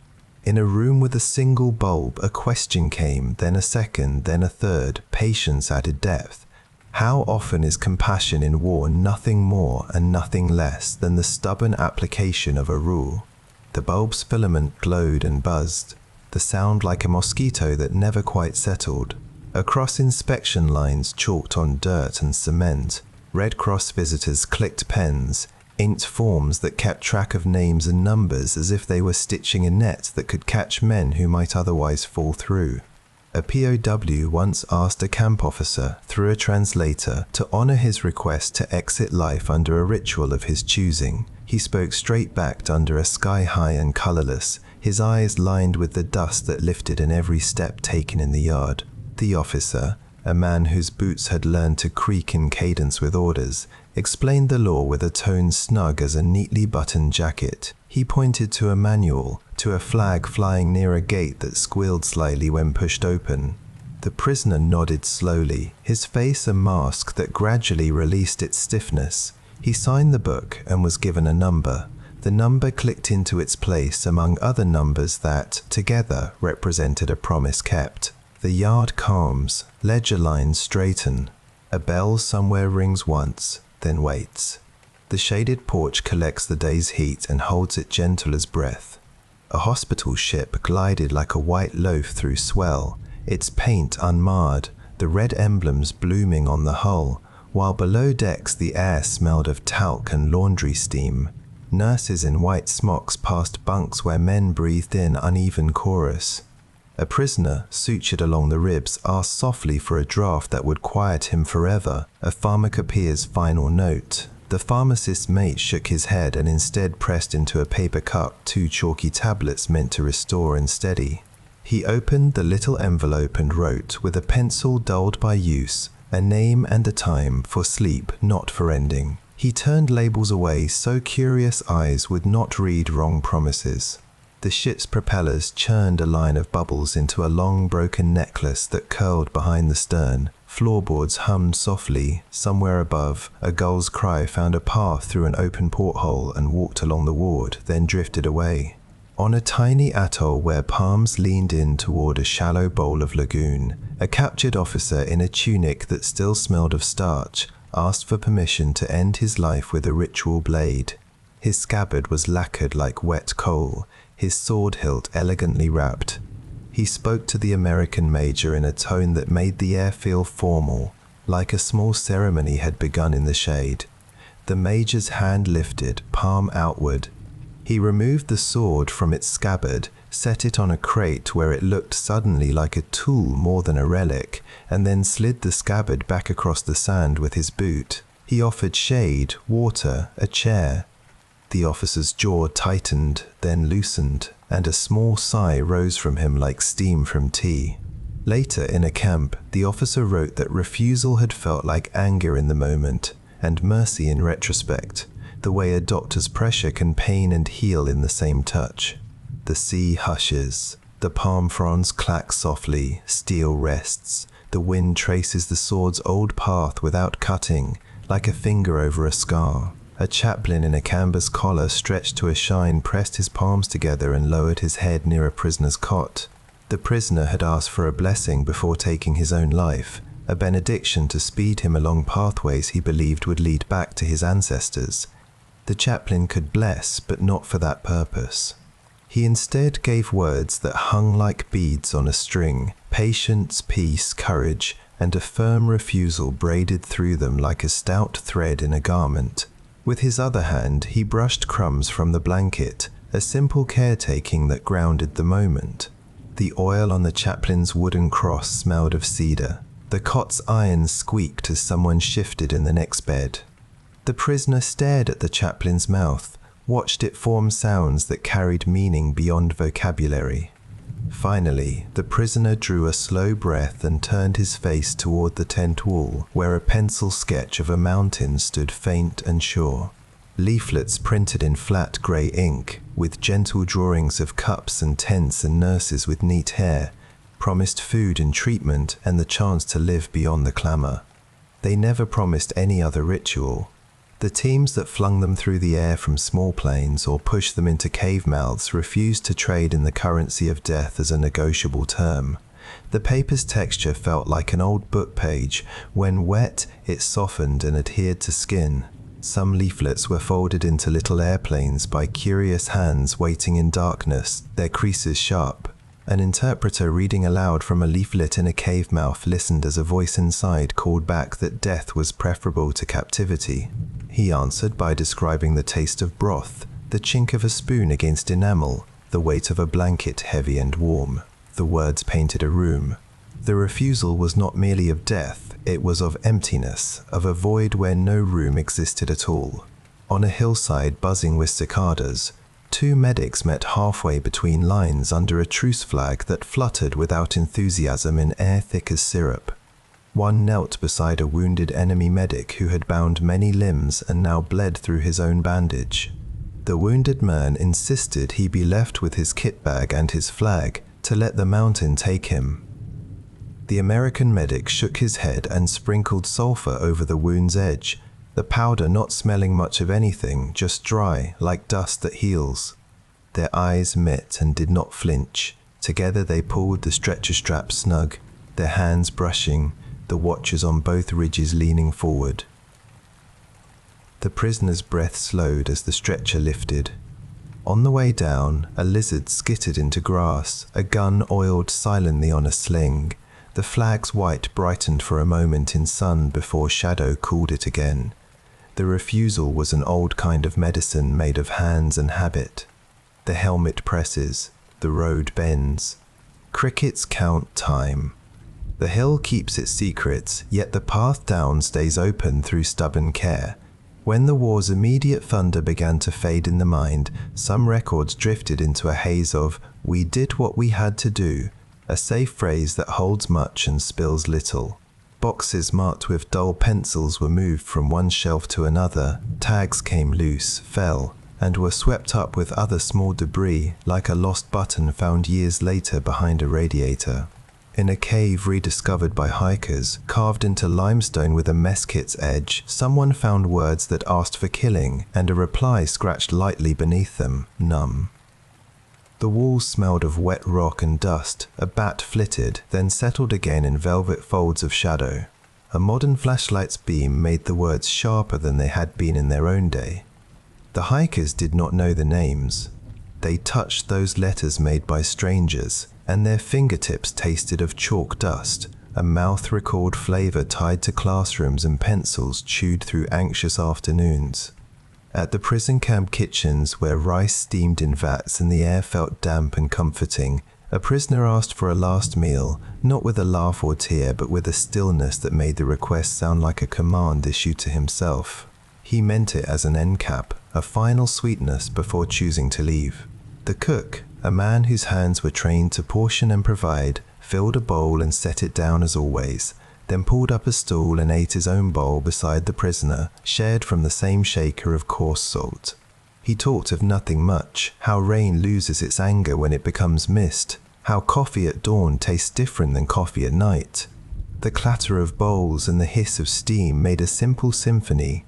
In a room with a single bulb, a question came, then a second, then a third. Patience added depth. How often is compassion in war nothing more and nothing less than the stubborn application of a rule? The bulb's filament glowed and buzzed, the sound like a mosquito that never quite settled. Across inspection lines chalked on dirt and cement, Red Cross visitors clicked pens, inked forms that kept track of names and numbers as if they were stitching a net that could catch men who might otherwise fall through. A POW once asked a camp officer, through a translator, to honor his request to exit life under a ritual of his choosing. He spoke straight-backed under a sky high and colorless, his eyes lined with the dust that lifted in every step taken in the yard. The officer, a man whose boots had learned to creak in cadence with orders, explained the law with a tone snug as a neatly buttoned jacket. He pointed to a manual, to a flag flying near a gate that squealed slightly when pushed open. The prisoner nodded slowly, his face a mask that gradually released its stiffness. He signed the book and was given a number. The number clicked into its place among other numbers that, together, represented a promise kept. The yard calms, ledger lines straighten. A bell somewhere rings once, then waits. The shaded porch collects the day's heat and holds it gentle as breath. A hospital ship glided like a white loaf through swell, its paint unmarred, the red emblems blooming on the hull, while below decks the air smelled of talc and laundry steam. Nurses in white smocks passed bunks where men breathed in uneven chorus. A prisoner, sutured along the ribs, asked softly for a draught that would quiet him forever, a pharmacopoeia's final note. The pharmacist's mate shook his head and instead pressed into a paper cup 2 chalky tablets meant to restore and steady. He opened the little envelope and wrote, with a pencil dulled by use, a name and a time, for sleep, not for ending. He turned labels away so curious eyes would not read wrong promises. The ship's propellers churned a line of bubbles into a long broken necklace that curled behind the stern, Floorboards hummed softly. Somewhere above, a gull's cry found a path through an open porthole and walked along the ward, then drifted away. On a tiny atoll where palms leaned in toward a shallow bowl of lagoon, a captured officer in a tunic that still smelled of starch asked for permission to end his life with a ritual blade. His scabbard was lacquered like wet coal, his sword hilt elegantly wrapped. He spoke to the American major in a tone that made the air feel formal, like a small ceremony had begun in the shade. The major's hand lifted, palm outward. He removed the sword from its scabbard, set it on a crate where it looked suddenly like a tool more than a relic, and then slid the scabbard back across the sand with his boot. He offered shade, water, a chair. The officer's jaw tightened, then loosened, and a small sigh rose from him like steam from tea. Later in a camp, the officer wrote that refusal had felt like anger in the moment, and mercy in retrospect, the way a doctor's pressure can pain and heal in the same touch. The sea hushes. The palm fronds clack softly, steel rests. The wind traces the sword's old path without cutting, like a finger over a scar. A chaplain in a canvas collar stretched to a shine pressed his palms together and lowered his head near a prisoner's cot. The prisoner had asked for a blessing before taking his own life, a benediction to speed him along pathways he believed would lead back to his ancestors. The chaplain could bless, but not for that purpose. He instead gave words that hung like beads on a string, patience, peace, courage, and a firm refusal braided through them like a stout thread in a garment. With his other hand, he brushed crumbs from the blanket, a simple caretaking that grounded the moment. The oil on the chaplain's wooden cross smelled of cedar. The cot's iron squeaked as someone shifted in the next bed. The prisoner stared at the chaplain's mouth, watched it form sounds that carried meaning beyond vocabulary. Finally, the prisoner drew a slow breath and turned his face toward the tent wall, where a pencil sketch of a mountain stood faint and sure. Leaflets printed in flat grey ink, with gentle drawings of cups and tents and nurses with neat hair, promised food and treatment and the chance to live beyond the clamour. They never promised any other ritual. The teams that flung them through the air from small planes or pushed them into cave mouths refused to trade in the currency of death as a negotiable term. The paper's texture felt like an old book page. When wet, it softened and adhered to skin. Some leaflets were folded into little airplanes by curious hands waiting in darkness, their creases sharp. An interpreter reading aloud from a leaflet in a cave mouth listened as a voice inside called back that death was preferable to captivity. He answered by describing the taste of broth, the chink of a spoon against enamel, the weight of a blanket heavy and warm. The words painted a room. The refusal was not merely of death, it was of emptiness, of a void where no room existed at all. On a hillside buzzing with cicadas, two medics met halfway between lines under a truce flag that fluttered without enthusiasm in air thick as syrup. One knelt beside a wounded enemy medic who had bound many limbs and now bled through his own bandage. The wounded man insisted he be left with his kit bag and his flag to let the mountain take him. The American medic shook his head and sprinkled sulfur over the wound's edge, the powder not smelling much of anything, just dry, like dust that heals. Their eyes met and did not flinch. Together they pulled the stretcher strap snug, their hands brushing, the watchers on both ridges leaning forward. The prisoner's breath slowed as the stretcher lifted. On the way down, a lizard skittered into grass, a gun oiled silently on a sling. The flag's white brightened for a moment in sun before shadow cooled it again. The refusal was an old kind of medicine made of hands and habit. The helmet presses, the road bends. Crickets count time. The hill keeps its secrets, yet the path down stays open through stubborn care. When the war's immediate thunder began to fade in the mind, some records drifted into a haze of, "We did what we had to do," a safe phrase that holds much and spills little. Boxes marked with dull pencils were moved from one shelf to another, tags came loose, fell, and were swept up with other small debris, like a lost button found years later behind a radiator. In a cave rediscovered by hikers, carved into limestone with a mess kit's edge, someone found words that asked for killing, and a reply scratched lightly beneath them, numb. The walls smelled of wet rock and dust. A bat flitted, then settled again in velvet folds of shadow. A modern flashlight's beam made the words sharper than they had been in their own day. The hikers did not know the names. They touched those letters made by strangers, and their fingertips tasted of chalk dust, a mouth-recalled flavor tied to classrooms and pencils chewed through anxious afternoons. At the prison camp kitchens, where rice steamed in vats and the air felt damp and comforting, a prisoner asked for a last meal, not with a laugh or tear, but with a stillness that made the request sound like a command issued to himself. He meant it as an end cap, a final sweetness before choosing to leave. The cook, a man whose hands were trained to portion and provide, filled a bowl and set it down as always, then pulled up a stool and ate his own bowl beside the prisoner, shared from the same shaker of coarse salt. He talked of nothing much, how rain loses its anger when it becomes mist, how coffee at dawn tastes different than coffee at night. The clatter of bowls and the hiss of steam made a simple symphony.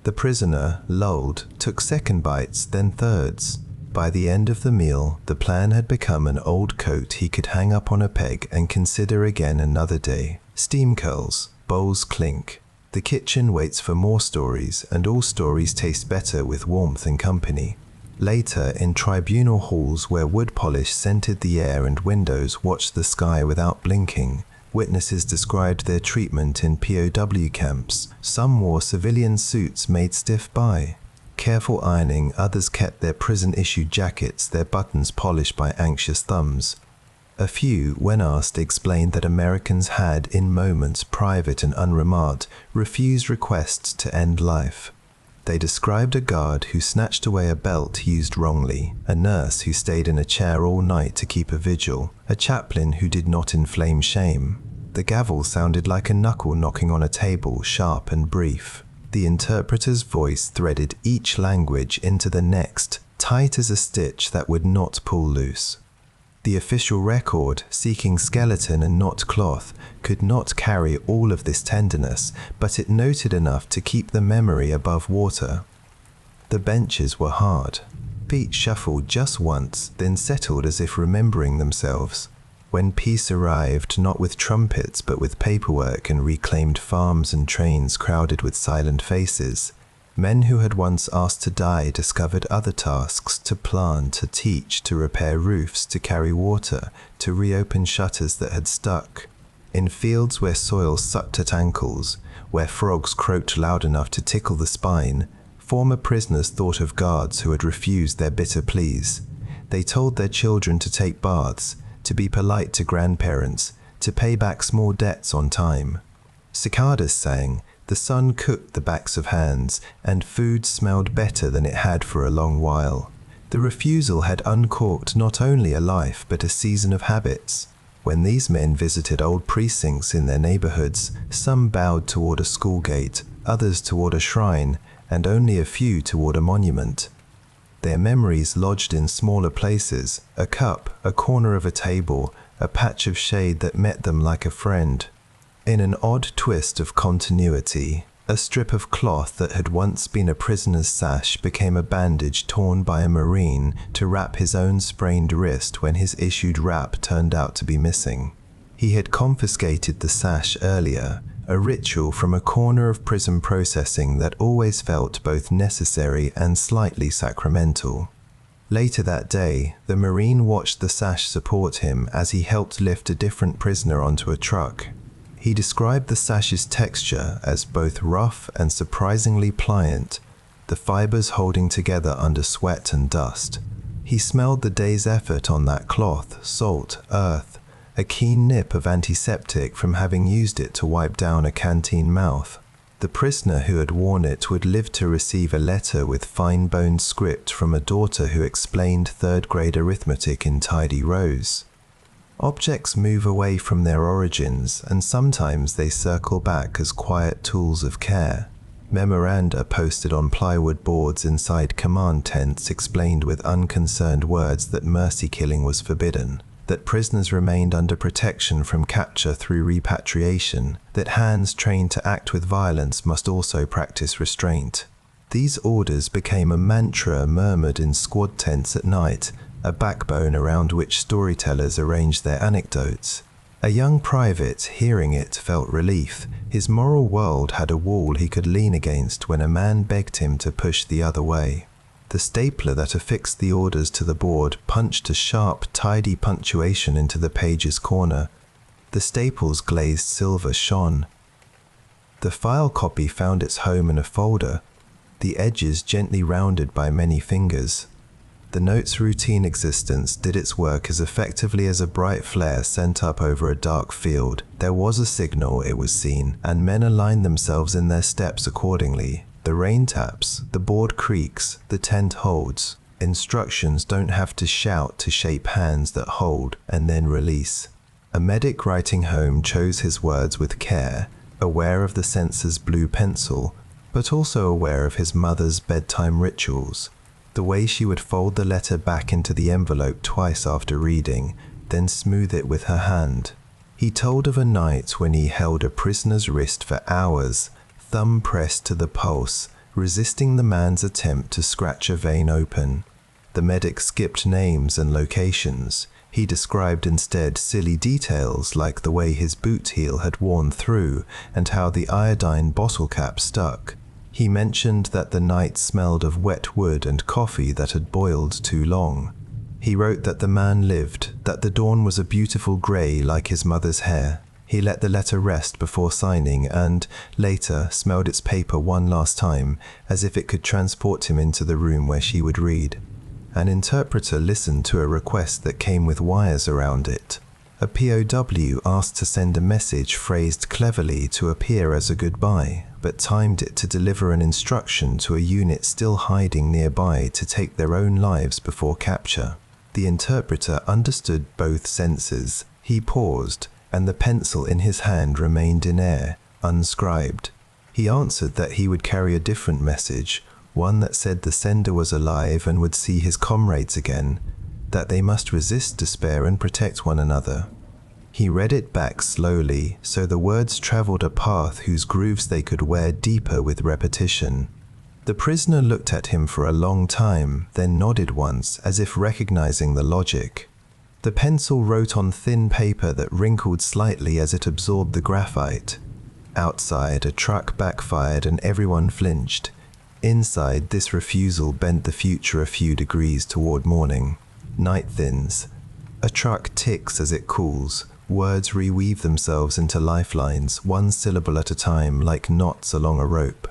The prisoner, lulled, took second bites, then thirds. By the end of the meal, the plan had become an old coat he could hang up on a peg and consider again another day. Steam curls, bowls clink. The kitchen waits for more stories, and all stories taste better with warmth and company. Later, in tribunal halls where wood polish scented the air and windows watched the sky without blinking, witnesses described their treatment in POW camps. Some wore civilian suits made stiff by careful ironing, others kept their prison-issued jackets, their buttons polished by anxious thumbs. A few, when asked, explained that Americans had, in moments private and unremarked, refused requests to end life. They described a guard who snatched away a belt used wrongly, a nurse who stayed in a chair all night to keep a vigil, a chaplain who did not inflame shame. The gavel sounded like a knuckle knocking on a table, sharp and brief. The interpreter's voice threaded each language into the next, tight as a stitch that would not pull loose. The official record, seeking skeleton and not cloth, could not carry all of this tenderness, but it noted enough to keep the memory above water. The benches were hard. Feet shuffled just once, then settled as if remembering themselves. When peace arrived, not with trumpets but with paperwork and reclaimed farms and trains crowded with silent faces, men who had once asked to die discovered other tasks: to plant, to teach, to repair roofs, to carry water, to reopen shutters that had stuck. In fields where soil sucked at ankles, where frogs croaked loud enough to tickle the spine, former prisoners thought of guards who had refused their bitter pleas. They told their children to take baths, to be polite to grandparents, to pay back small debts on time. Cicadas sang, the sun cooked the backs of hands, and food smelled better than it had for a long while. The refusal had uncorked not only a life but a season of habits. When these men visited old precincts in their neighborhoods, some bowed toward a school gate, others toward a shrine, and only a few toward a monument. Their memories lodged in smaller places, a cup, a corner of a table, a patch of shade that met them like a friend. In an odd twist of continuity, a strip of cloth that had once been a prisoner's sash became a bandage torn by a Marine to wrap his own sprained wrist when his issued wrap turned out to be missing. He had confiscated the sash earlier, a ritual from a corner of prison processing that always felt both necessary and slightly sacramental. Later that day, the Marine watched the sash support him as he helped lift a different prisoner onto a truck. He described the sash's texture as both rough and surprisingly pliant, the fibers holding together under sweat and dust. He smelled the day's effort on that cloth, salt, earth, a keen nip of antiseptic from having used it to wipe down a canteen mouth. The prisoner who had worn it would live to receive a letter with fine-boned script from a daughter who explained third-grade arithmetic in tidy rows. Objects move away from their origins, and sometimes they circle back as quiet tools of care. Memoranda posted on plywood boards inside command tents explained with unconcerned words that mercy killing was forbidden. that prisoners remained under protection from capture through repatriation, that hands trained to act with violence must also practice restraint. These orders became a mantra murmured in squad tents at night, a backbone around which storytellers arranged their anecdotes. A young private, hearing it, felt relief. His moral world had a wall he could lean against when a man begged him to push the other way. The stapler that affixed the orders to the board punched a sharp, tidy punctuation into the page's corner. The staple's glazed silver shone. The file copy found its home in a folder, the edges gently rounded by many fingers. The note's routine existence did its work as effectively as a bright flare sent up over a dark field. There was a signal, it was seen, and men aligned themselves in their steps accordingly. The rain taps, the board creaks, the tent holds. Instructions don't have to shout to shape hands that hold and then release. A medic writing home chose his words with care, aware of the censor's blue pencil, but also aware of his mother's bedtime rituals. The way she would fold the letter back into the envelope twice after reading, then smooth it with her hand. He told of a night when he held a prisoner's wrist for hours, thumb pressed to the pulse, resisting the man's attempt to scratch a vein open. The medic skipped names and locations. He described instead silly details like the way his boot heel had worn through and how the iodine bottle cap stuck. He mentioned that the night smelled of wet wood and coffee that had boiled too long. He wrote that the man lived, that the dawn was a beautiful grey like his mother's hair. He let the letter rest before signing and, later, smelled its paper one last time, as if it could transport him into the room where she would read. An interpreter listened to a request that came with wires around it. A POW asked to send a message phrased cleverly to appear as a goodbye, but timed it to deliver an instruction to a unit still hiding nearby to take their own lives before capture. The interpreter understood both senses. He paused, and the pencil in his hand remained in air, unscribed. He answered that he would carry a different message, one that said the sender was alive and would see his comrades again, that they must resist despair and protect one another. He read it back slowly, so the words traveled a path whose grooves they could wear deeper with repetition. The prisoner looked at him for a long time, then nodded once, as if recognizing the logic. The pencil wrote on thin paper that wrinkled slightly as it absorbed the graphite. Outside, a truck backfired and everyone flinched. Inside, this refusal bent the future a few degrees toward morning. Night thins. A truck ticks as it cools. Words reweave themselves into lifelines, one syllable at a time, like knots along a rope.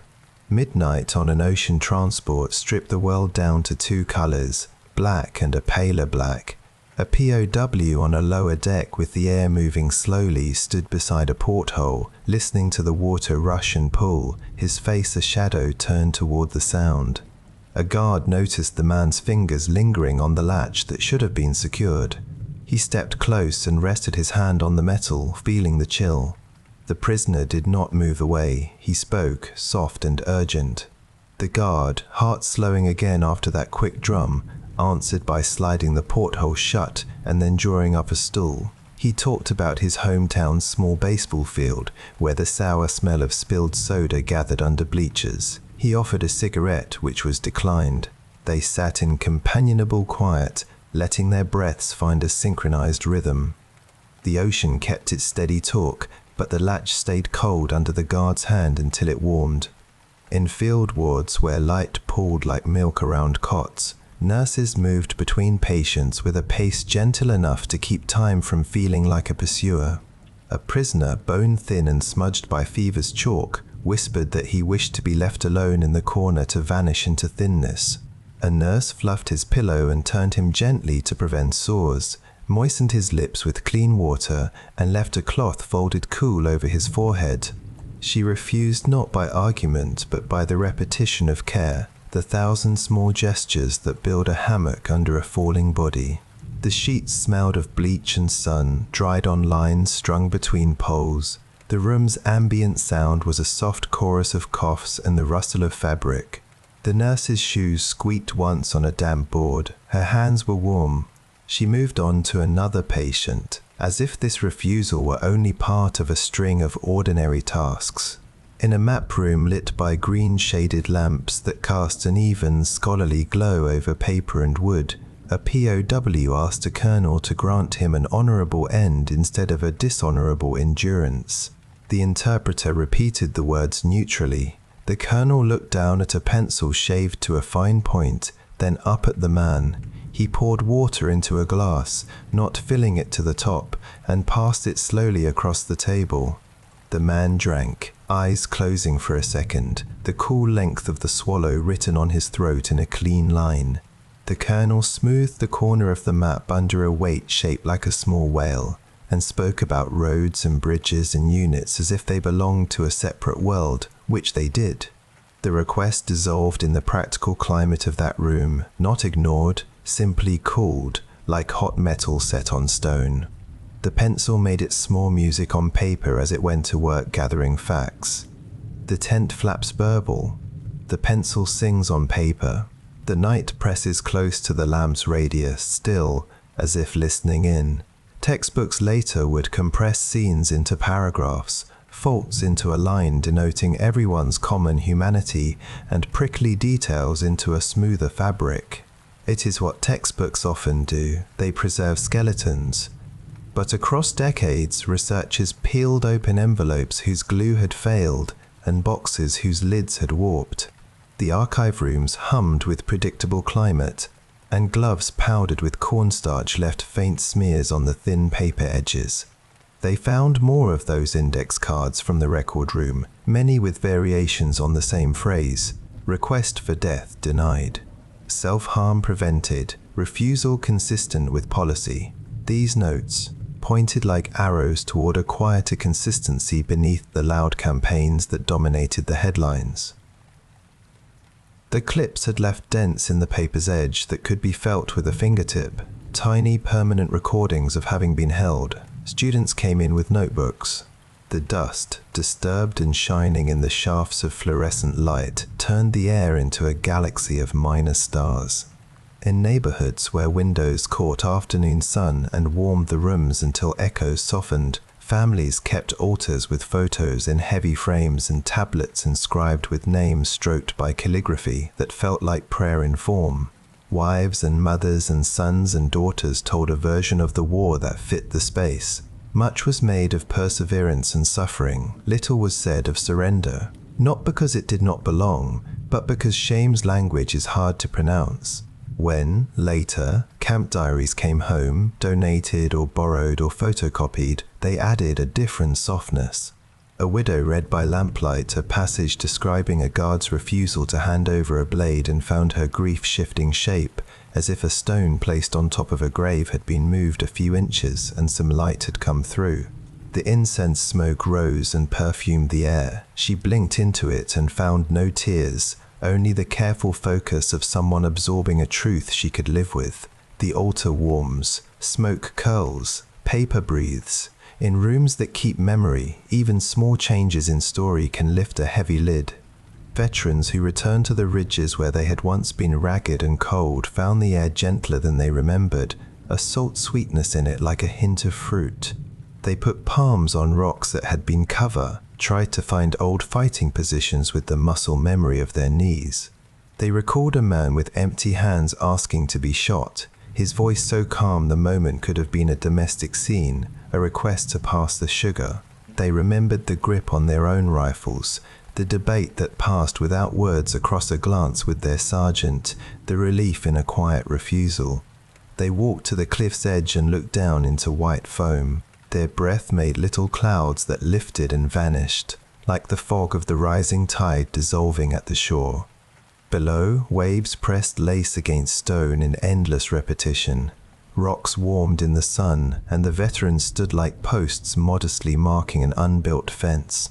Midnight on an ocean transport stripped the world down to two colors, black and a paler black. A POW on a lower deck with the air moving slowly stood beside a porthole, listening to the water rush and pull, his face a shadow turned toward the sound. A guard noticed the man's fingers lingering on the latch that should have been secured. He stepped close and rested his hand on the metal, feeling the chill. The prisoner did not move away. He spoke, soft and urgent. The guard, heart slowing again after that quick drum, answered by sliding the porthole shut and then drawing up a stool. He talked about his hometown's small baseball field, where the sour smell of spilled soda gathered under bleachers. He offered a cigarette, which was declined. They sat in companionable quiet, letting their breaths find a synchronized rhythm. The ocean kept its steady talk, but the latch stayed cold under the guard's hand until it warmed. In field wards where light pooled like milk around cots, nurses moved between patients with a pace gentle enough to keep time from feeling like a pursuer. A prisoner, bone-thin and smudged by fever's chalk, whispered that he wished to be left alone in the corner to vanish into thinness. A nurse fluffed his pillow and turned him gently to prevent sores, moistened his lips with clean water, and left a cloth folded cool over his forehead. She refused not by argument, but by the repetition of care, the thousand small gestures that build a hammock under a falling body. The sheets smelled of bleach and sun, dried on lines strung between poles. The room's ambient sound was a soft chorus of coughs and the rustle of fabric. The nurse's shoes squeaked once on a damp board. Her hands were warm. She moved on to another patient, as if this refusal were only part of a string of ordinary tasks. In a map room lit by green-shaded lamps that cast an even, scholarly glow over paper and wood, a POW asked a colonel to grant him an honorable end instead of a dishonorable endurance. The interpreter repeated the words neutrally. The colonel looked down at a pencil shaved to a fine point, then up at the man. He poured water into a glass, not filling it to the top, and passed it slowly across the table. The man drank, eyes closing for a second, the cool length of the swallow written on his throat in a clean line. The colonel smoothed the corner of the map under a weight shaped like a small whale, and spoke about roads and bridges and units as if they belonged to a separate world, which they did. The request dissolved in the practical climate of that room, not ignored, simply cooled, like hot metal set on stone. The pencil made its small music on paper as it went to work gathering facts. The tent flaps burble. The pencil sings on paper. The night presses close to the lamp's radius, still, as if listening in. Textbooks later would compress scenes into paragraphs, faults into a line denoting everyone's common humanity, and prickly details into a smoother fabric. It is what textbooks often do. They preserve skeletons. But across decades, researchers peeled open envelopes whose glue had failed and boxes whose lids had warped. The archive rooms hummed with predictable climate, and gloves powdered with cornstarch left faint smears on the thin paper edges. They found more of those index cards from the record room, many with variations on the same phrase: request for death denied, self-harm prevented, refusal consistent with policy. These notes pointed like arrows toward a quieter consistency beneath the loud campaigns that dominated the headlines. The clips had left dents in the paper's edge that could be felt with a fingertip, tiny permanent recordings of having been held. Students came in with notebooks. The dust, disturbed and shining in the shafts of fluorescent light, turned the air into a galaxy of minor stars. In neighborhoods where windows caught afternoon sun and warmed the rooms until echoes softened, families kept altars with photos in heavy frames and tablets inscribed with names stroked by calligraphy that felt like prayer in form. Wives and mothers and sons and daughters told a version of the war that fit the space. Much was made of perseverance and suffering. Little was said of surrender, not because it did not belong, but because shame's language is hard to pronounce. When, later, camp diaries came home, donated or borrowed or photocopied, they added a different softness. A widow read by lamplight a passage describing a guard's refusal to hand over a blade and found her grief shifting shape, as if a stone placed on top of a grave had been moved a few inches and some light had come through. The incense smoke rose and perfumed the air. She blinked into it and found no tears, only the careful focus of someone absorbing a truth she could live with. The altar warms, smoke curls, paper breathes. In rooms that keep memory, even small changes in story can lift a heavy lid. Veterans who returned to the ridges where they had once been ragged and cold found the air gentler than they remembered, a salt sweetness in it like a hint of fruit. They put palms on rocks that had been cover, tried to find old fighting positions with the muscle memory of their knees. They recalled a man with empty hands asking to be shot, his voice so calm the moment could have been a domestic scene, a request to pass the sugar. They remembered the grip on their own rifles, the debate that passed without words across a glance with their sergeant, the relief in a quiet refusal. They walked to the cliff's edge and looked down into white foam. Their breath made little clouds that lifted and vanished, like the fog of the rising tide dissolving at the shore. Below, waves pressed lace against stone in endless repetition. Rocks warmed in the sun, and the veterans stood like posts modestly marking an unbuilt fence.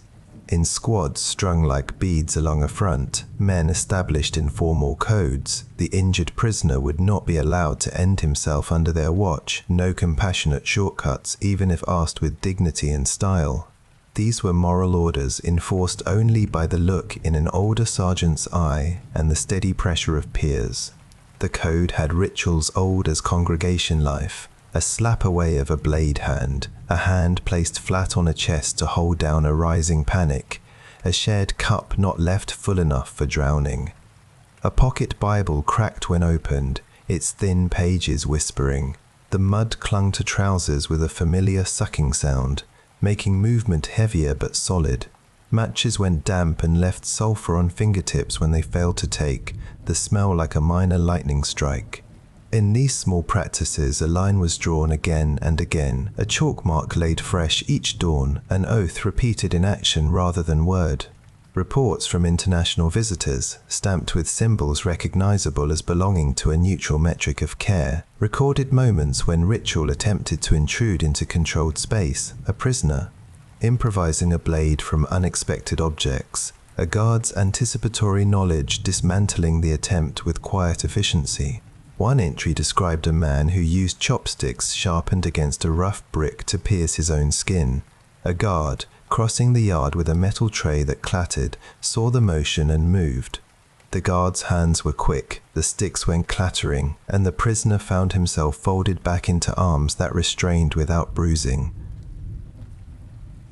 In squads strung like beads along a front, men established informal codes. The injured prisoner would not be allowed to end himself under their watch, no compassionate shortcuts, even if asked with dignity and style. These were moral orders enforced only by the look in an older sergeant's eye and the steady pressure of peers. The code had rituals old as congregation life, a slap away of a blade hand, a hand placed flat on a chest to hold down a rising panic, a shared cup not left full enough for drowning. A pocket Bible cracked when opened, its thin pages whispering. The mud clung to trousers with a familiar sucking sound, making movement heavier but solid. Matches went damp and left sulfur on fingertips when they failed to take, the smell like a minor lightning strike. In these small practices, a line was drawn again and again, a chalk mark laid fresh each dawn, an oath repeated in action rather than word. Reports from international visitors, stamped with symbols recognizable as belonging to a neutral metric of care, recorded moments when ritual attempted to intrude into controlled space, a prisoner, improvising a blade from unexpected objects, a guard's anticipatory knowledge dismantling the attempt with quiet efficiency. One entry described a man who used chopsticks sharpened against a rough brick to pierce his own skin. A guard, crossing the yard with a metal tray that clattered, saw the motion and moved. The guard's hands were quick, the sticks went clattering, and the prisoner found himself folded back into arms that restrained without bruising.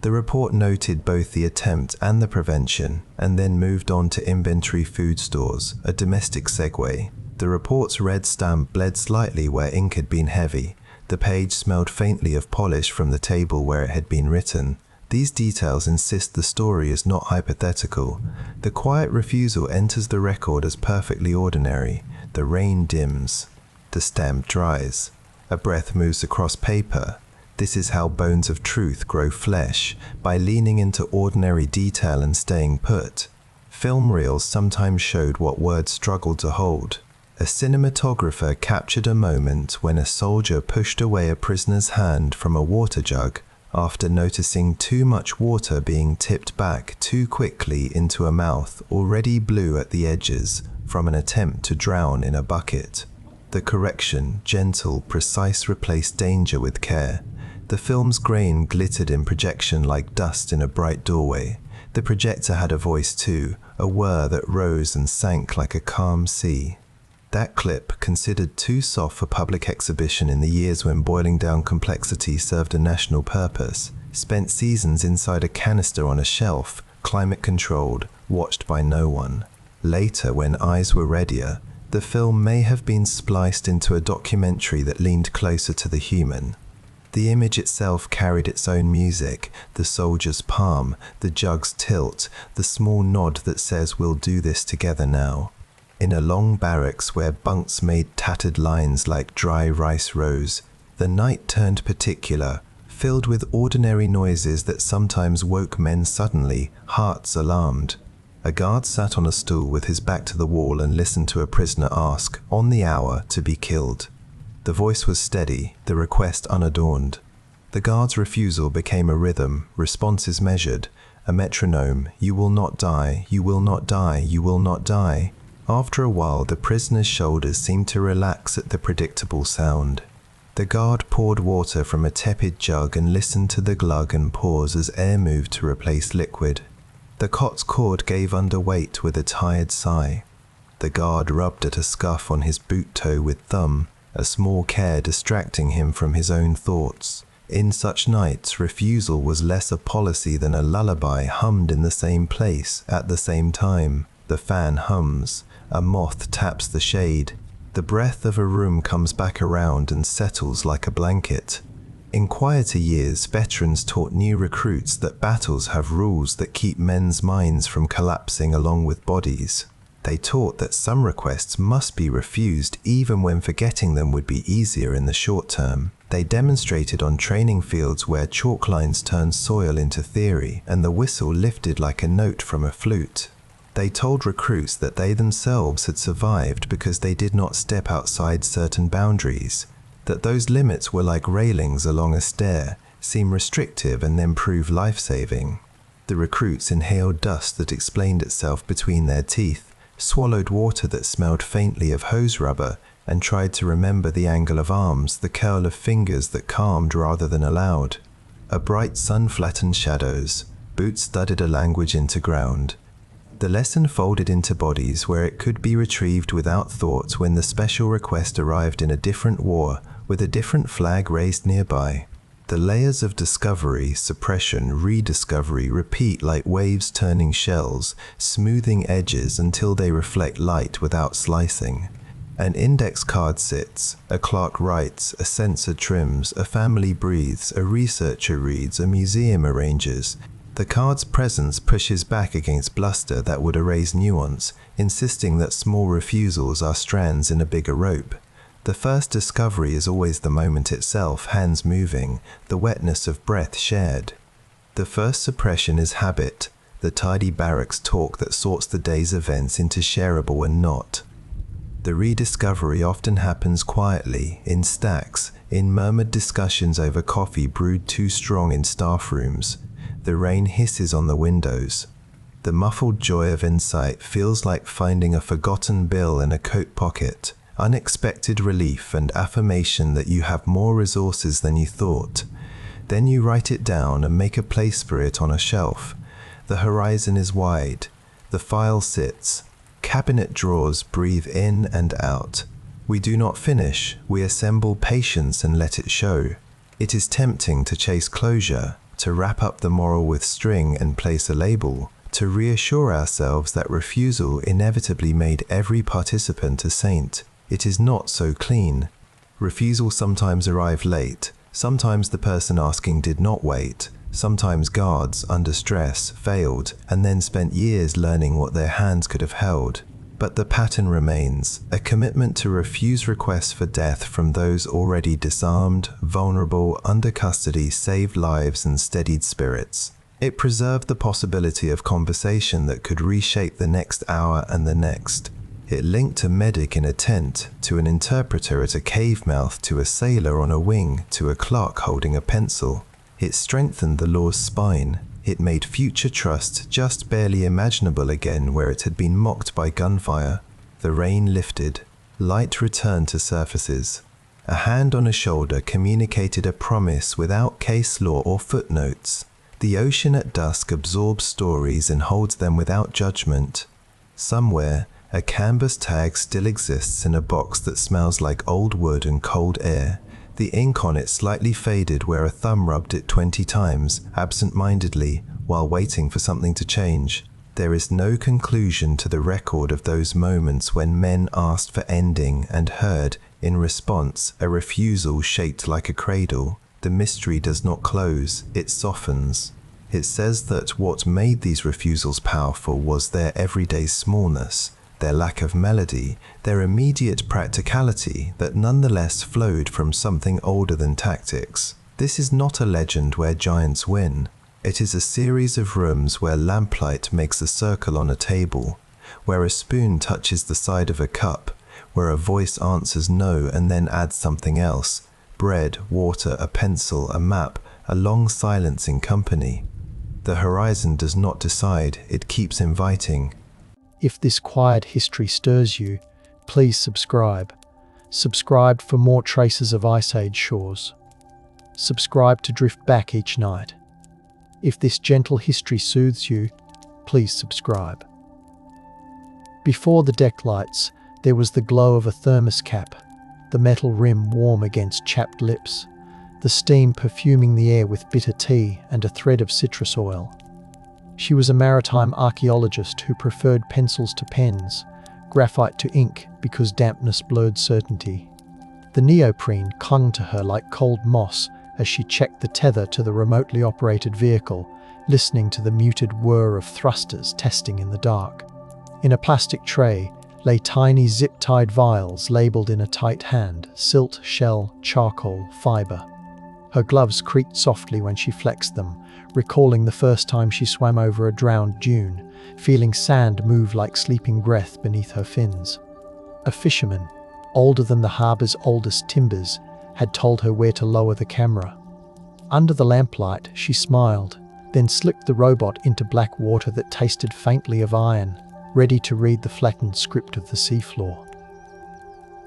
The report noted both the attempt and the prevention, and then moved on to inventory food stores, a domestic segue. The report's red stamp bled slightly where ink had been heavy. The page smelled faintly of polish from the table where it had been written. These details insist the story is not hypothetical. The quiet refusal enters the record as perfectly ordinary. The rain dims. The stamp dries. A breath moves across paper. This is how bones of truth grow flesh, by leaning into ordinary detail and staying put. Film reels sometimes showed what words struggled to hold. A cinematographer captured a moment when a soldier pushed away a prisoner's hand from a water jug after noticing too much water being tipped back too quickly into a mouth already blue at the edges from an attempt to drown in a bucket. The correction, gentle, precise, replaced danger with care. The film's grain glittered in projection like dust in a bright doorway. The projector had a voice too, a whir that rose and sank like a calm sea. That clip, considered too soft for public exhibition in the years when boiling down complexity served a national purpose, spent seasons inside a canister on a shelf, climate-controlled, watched by no one. Later, when eyes were readier, the film may have been spliced into a documentary that leaned closer to the human. The image itself carried its own music, the soldier's palm, the jug's tilt, the small nod that says we'll do this together now. In a long barracks where bunks made tattered lines like dry rice rows, the night turned particular, filled with ordinary noises that sometimes woke men suddenly, hearts alarmed. A guard sat on a stool with his back to the wall and listened to a prisoner ask, on the hour, to be killed. The voice was steady, the request unadorned. The guard's refusal became a rhythm, responses measured, a metronome, you will not die, you will not die, you will not die. After a while, the prisoner's shoulders seemed to relax at the predictable sound. The guard poured water from a tepid jug and listened to the glug and pause as air moved to replace liquid. The cot's cord gave under weight with a tired sigh. The guard rubbed at a scuff on his boot toe with thumb, a small care distracting him from his own thoughts. In such nights, refusal was less a policy than a lullaby hummed in the same place at the same time. The fan hums. A moth taps the shade. The breath of a room comes back around and settles like a blanket. In quieter years, veterans taught new recruits that battles have rules that keep men's minds from collapsing along with bodies. They taught that some requests must be refused even when forgetting them would be easier in the short term. They demonstrated on training fields where chalk lines turned soil into theory and the whistle lifted like a note from a flute. They told recruits that they themselves had survived because they did not step outside certain boundaries, that those limits were like railings along a stair, seem restrictive and then prove life-saving. The recruits inhaled dust that explained itself between their teeth, swallowed water that smelled faintly of hose rubber, and tried to remember the angle of arms, the curl of fingers that calmed rather than allowed. A bright sun flattened shadows, boots studded a language into ground. The lesson folded into bodies where it could be retrieved without thought when the special request arrived in a different war with a different flag raised nearby. The layers of discovery, suppression, rediscovery repeat like waves turning shells, smoothing edges until they reflect light without slicing. An index card sits, a clerk writes, a censor trims, a family breathes, a researcher reads, a museum arranges. The card's presence pushes back against bluster that would erase nuance, insisting that small refusals are strands in a bigger rope. The first discovery is always the moment itself, hands moving, the wetness of breath shared. The first suppression is habit, the tidy barracks talk that sorts the day's events into shareable and not. The rediscovery often happens quietly, in stacks, in murmured discussions over coffee brewed too strong in staff rooms. The rain hisses on the windows. The muffled joy of insight feels like finding a forgotten bill in a coat pocket. Unexpected relief and affirmation that you have more resources than you thought. Then you write it down and make a place for it on a shelf. The horizon is wide. The file sits. Cabinet drawers breathe in and out. We do not finish. We assemble patience and let it show. It is tempting to chase closure, to wrap up the moral with string and place a label, to reassure ourselves that refusal inevitably made every participant a saint. It is not so clean. Refusal sometimes arrive late. Sometimes the person asking did not wait. Sometimes guards, under stress, failed and then spent years learning what their hands could have held. But the pattern remains, a commitment to refuse requests for death from those already disarmed, vulnerable, under custody saved lives and steadied spirits. It preserved the possibility of conversation that could reshape the next hour and the next. It linked a medic in a tent, to an interpreter at a cave mouth, to a sailor on a wing, to a clerk holding a pencil. It strengthened the law's spine. It made future trust just barely imaginable again where it had been mocked by gunfire. The rain lifted. Light returned to surfaces. A hand on a shoulder communicated a promise without case law or footnotes. The ocean at dusk absorbs stories and holds them without judgment. Somewhere, a canvas tag still exists in a box that smells like old wood and cold air. The ink on it slightly faded where a thumb rubbed it 20 times, absent-mindedly, while waiting for something to change. There is no conclusion to the record of those moments when men asked for ending and heard, in response, a refusal shaped like a cradle. The mystery does not close, it softens. It says that what made these refusals powerful was their everyday smallness, their lack of melody, their immediate practicality that nonetheless flowed from something older than tactics. This is not a legend where giants win. It is a series of rooms where lamplight makes a circle on a table, where a spoon touches the side of a cup, where a voice answers no and then adds something else. Bread, water, a pencil, a map, a long silence in company. The horizon does not decide, it keeps inviting. If this quiet history stirs you, please subscribe. Subscribe for more traces of Ice Age shores. Subscribe to drift back each night. If this gentle history soothes you, please subscribe. Before the deck lights, there was the glow of a thermos cap, the metal rim warm against chapped lips, the steam perfuming the air with bitter tea and a thread of citrus oil. She was a maritime archaeologist who preferred pencils to pens, graphite to ink because dampness blurred certainty. The neoprene clung to her like cold moss as she checked the tether to the remotely operated vehicle, listening to the muted whir of thrusters testing in the dark. In a plastic tray lay tiny zip-tied vials labelled in a tight hand: silt, shell, charcoal, fibre. Her gloves creaked softly when she flexed them, recalling the first time she swam over a drowned dune, feeling sand move like sleeping breath beneath her fins. A fisherman, older than the harbour's oldest timbers, had told her where to lower the camera. Under the lamplight, she smiled, then slipped the robot into black water that tasted faintly of iron, ready to read the flattened script of the seafloor.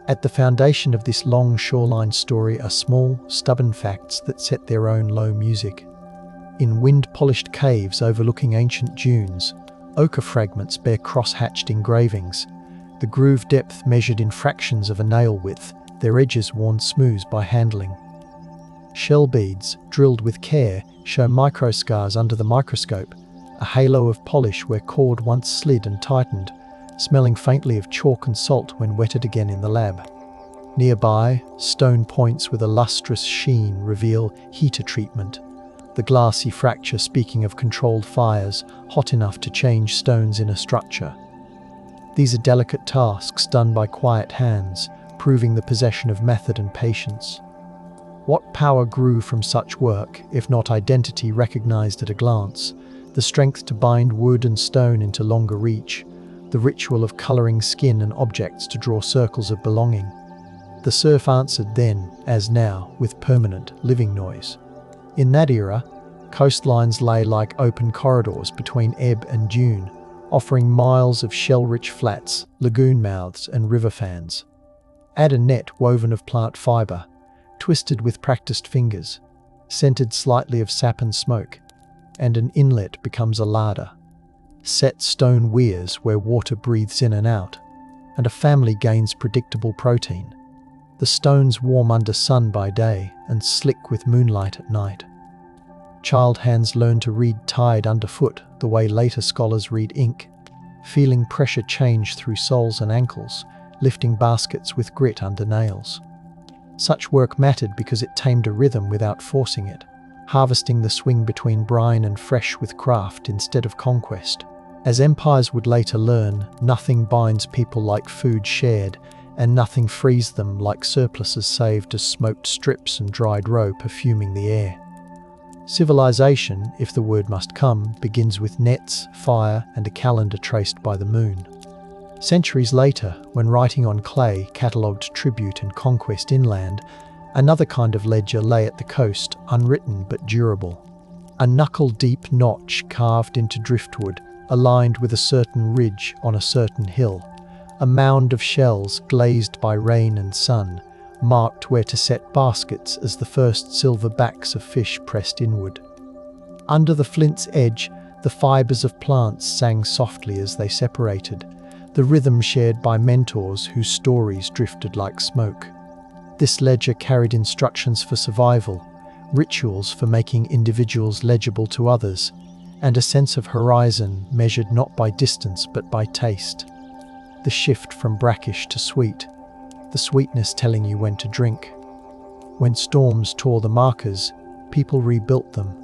At the foundation of this long shoreline story are small, stubborn facts that set their own low music. In wind-polished caves overlooking ancient dunes, Ochre fragments bear cross-hatched engravings, the groove depth measured in fractions of a nail width, their edges worn smooth by handling. Shell beads, drilled with care, show microscars under the microscope, a halo of polish where cord once slid and tightened, smelling faintly of chalk and salt when wetted again in the lab. Nearby, stone points with a lustrous sheen reveal heater treatment, the glassy fracture speaking of controlled fires, hot enough to change stones in a structure. These are delicate tasks done by quiet hands, proving the possession of method and patience. What power grew from such work, if not identity recognized at a glance? The strength to bind wood and stone into longer reach, the ritual of colouring skin and objects to draw circles of belonging. The surf answered then, as now, with permanent, living noise. In that era, coastlines lay like open corridors between ebb and dune, offering miles of shell-rich flats, lagoon mouths and river fans. Add a net woven of plant fibre, twisted with practiced fingers, scented slightly of sap and smoke, and an inlet becomes a larder. Set stone weirs where water breathes in and out, and a family gains predictable protein. The stones warm under sun by day and slick with moonlight at night. Child hands learn to read tide underfoot the way later scholars read ink, feeling pressure change through soles and ankles, lifting baskets with grit under nails. Such work mattered because it tamed a rhythm without forcing it, harvesting the swing between brine and fresh with craft instead of conquest. As empires would later learn, nothing binds people like food shared, and nothing frees them like surpluses saved as smoked strips and dried roe perfuming the air. Civilization, if the word must come, begins with nets, fire, and a calendar traced by the moon. Centuries later, when writing on clay catalogued tribute and conquest inland, another kind of ledger lay at the coast, unwritten but durable. A knuckle-deep notch carved into driftwood, aligned with a certain ridge on a certain hill. A mound of shells glazed by rain and sun, marked where to set baskets as the first silver backs of fish pressed inward. Under the flint's edge, the fibres of plants sang softly as they separated, the rhythm shared by mentors whose stories drifted like smoke. This ledger carried instructions for survival, rituals for making individuals legible to others, and a sense of horizon measured not by distance but by taste. The shift from brackish to sweet, the sweetness telling you when to drink. When storms tore the markers, people rebuilt them,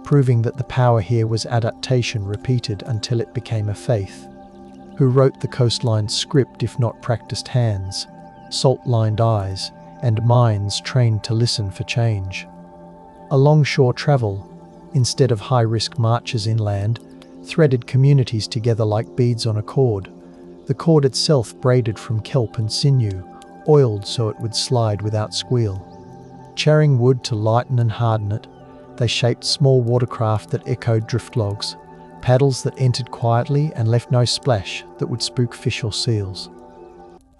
proving that the power here was adaptation repeated until it became a faith. Who wrote the coastline's script if not practiced hands, salt-lined eyes, and minds trained to listen for change? Alongshore travel, instead of high-risk marches inland, threaded communities together like beads on a cord, the cord itself braided from kelp and sinew, oiled so it would slide without squeal. Charring wood to lighten and harden it, they shaped small watercraft that echoed drift logs, paddles that entered quietly and left no splash that would spook fish or seals.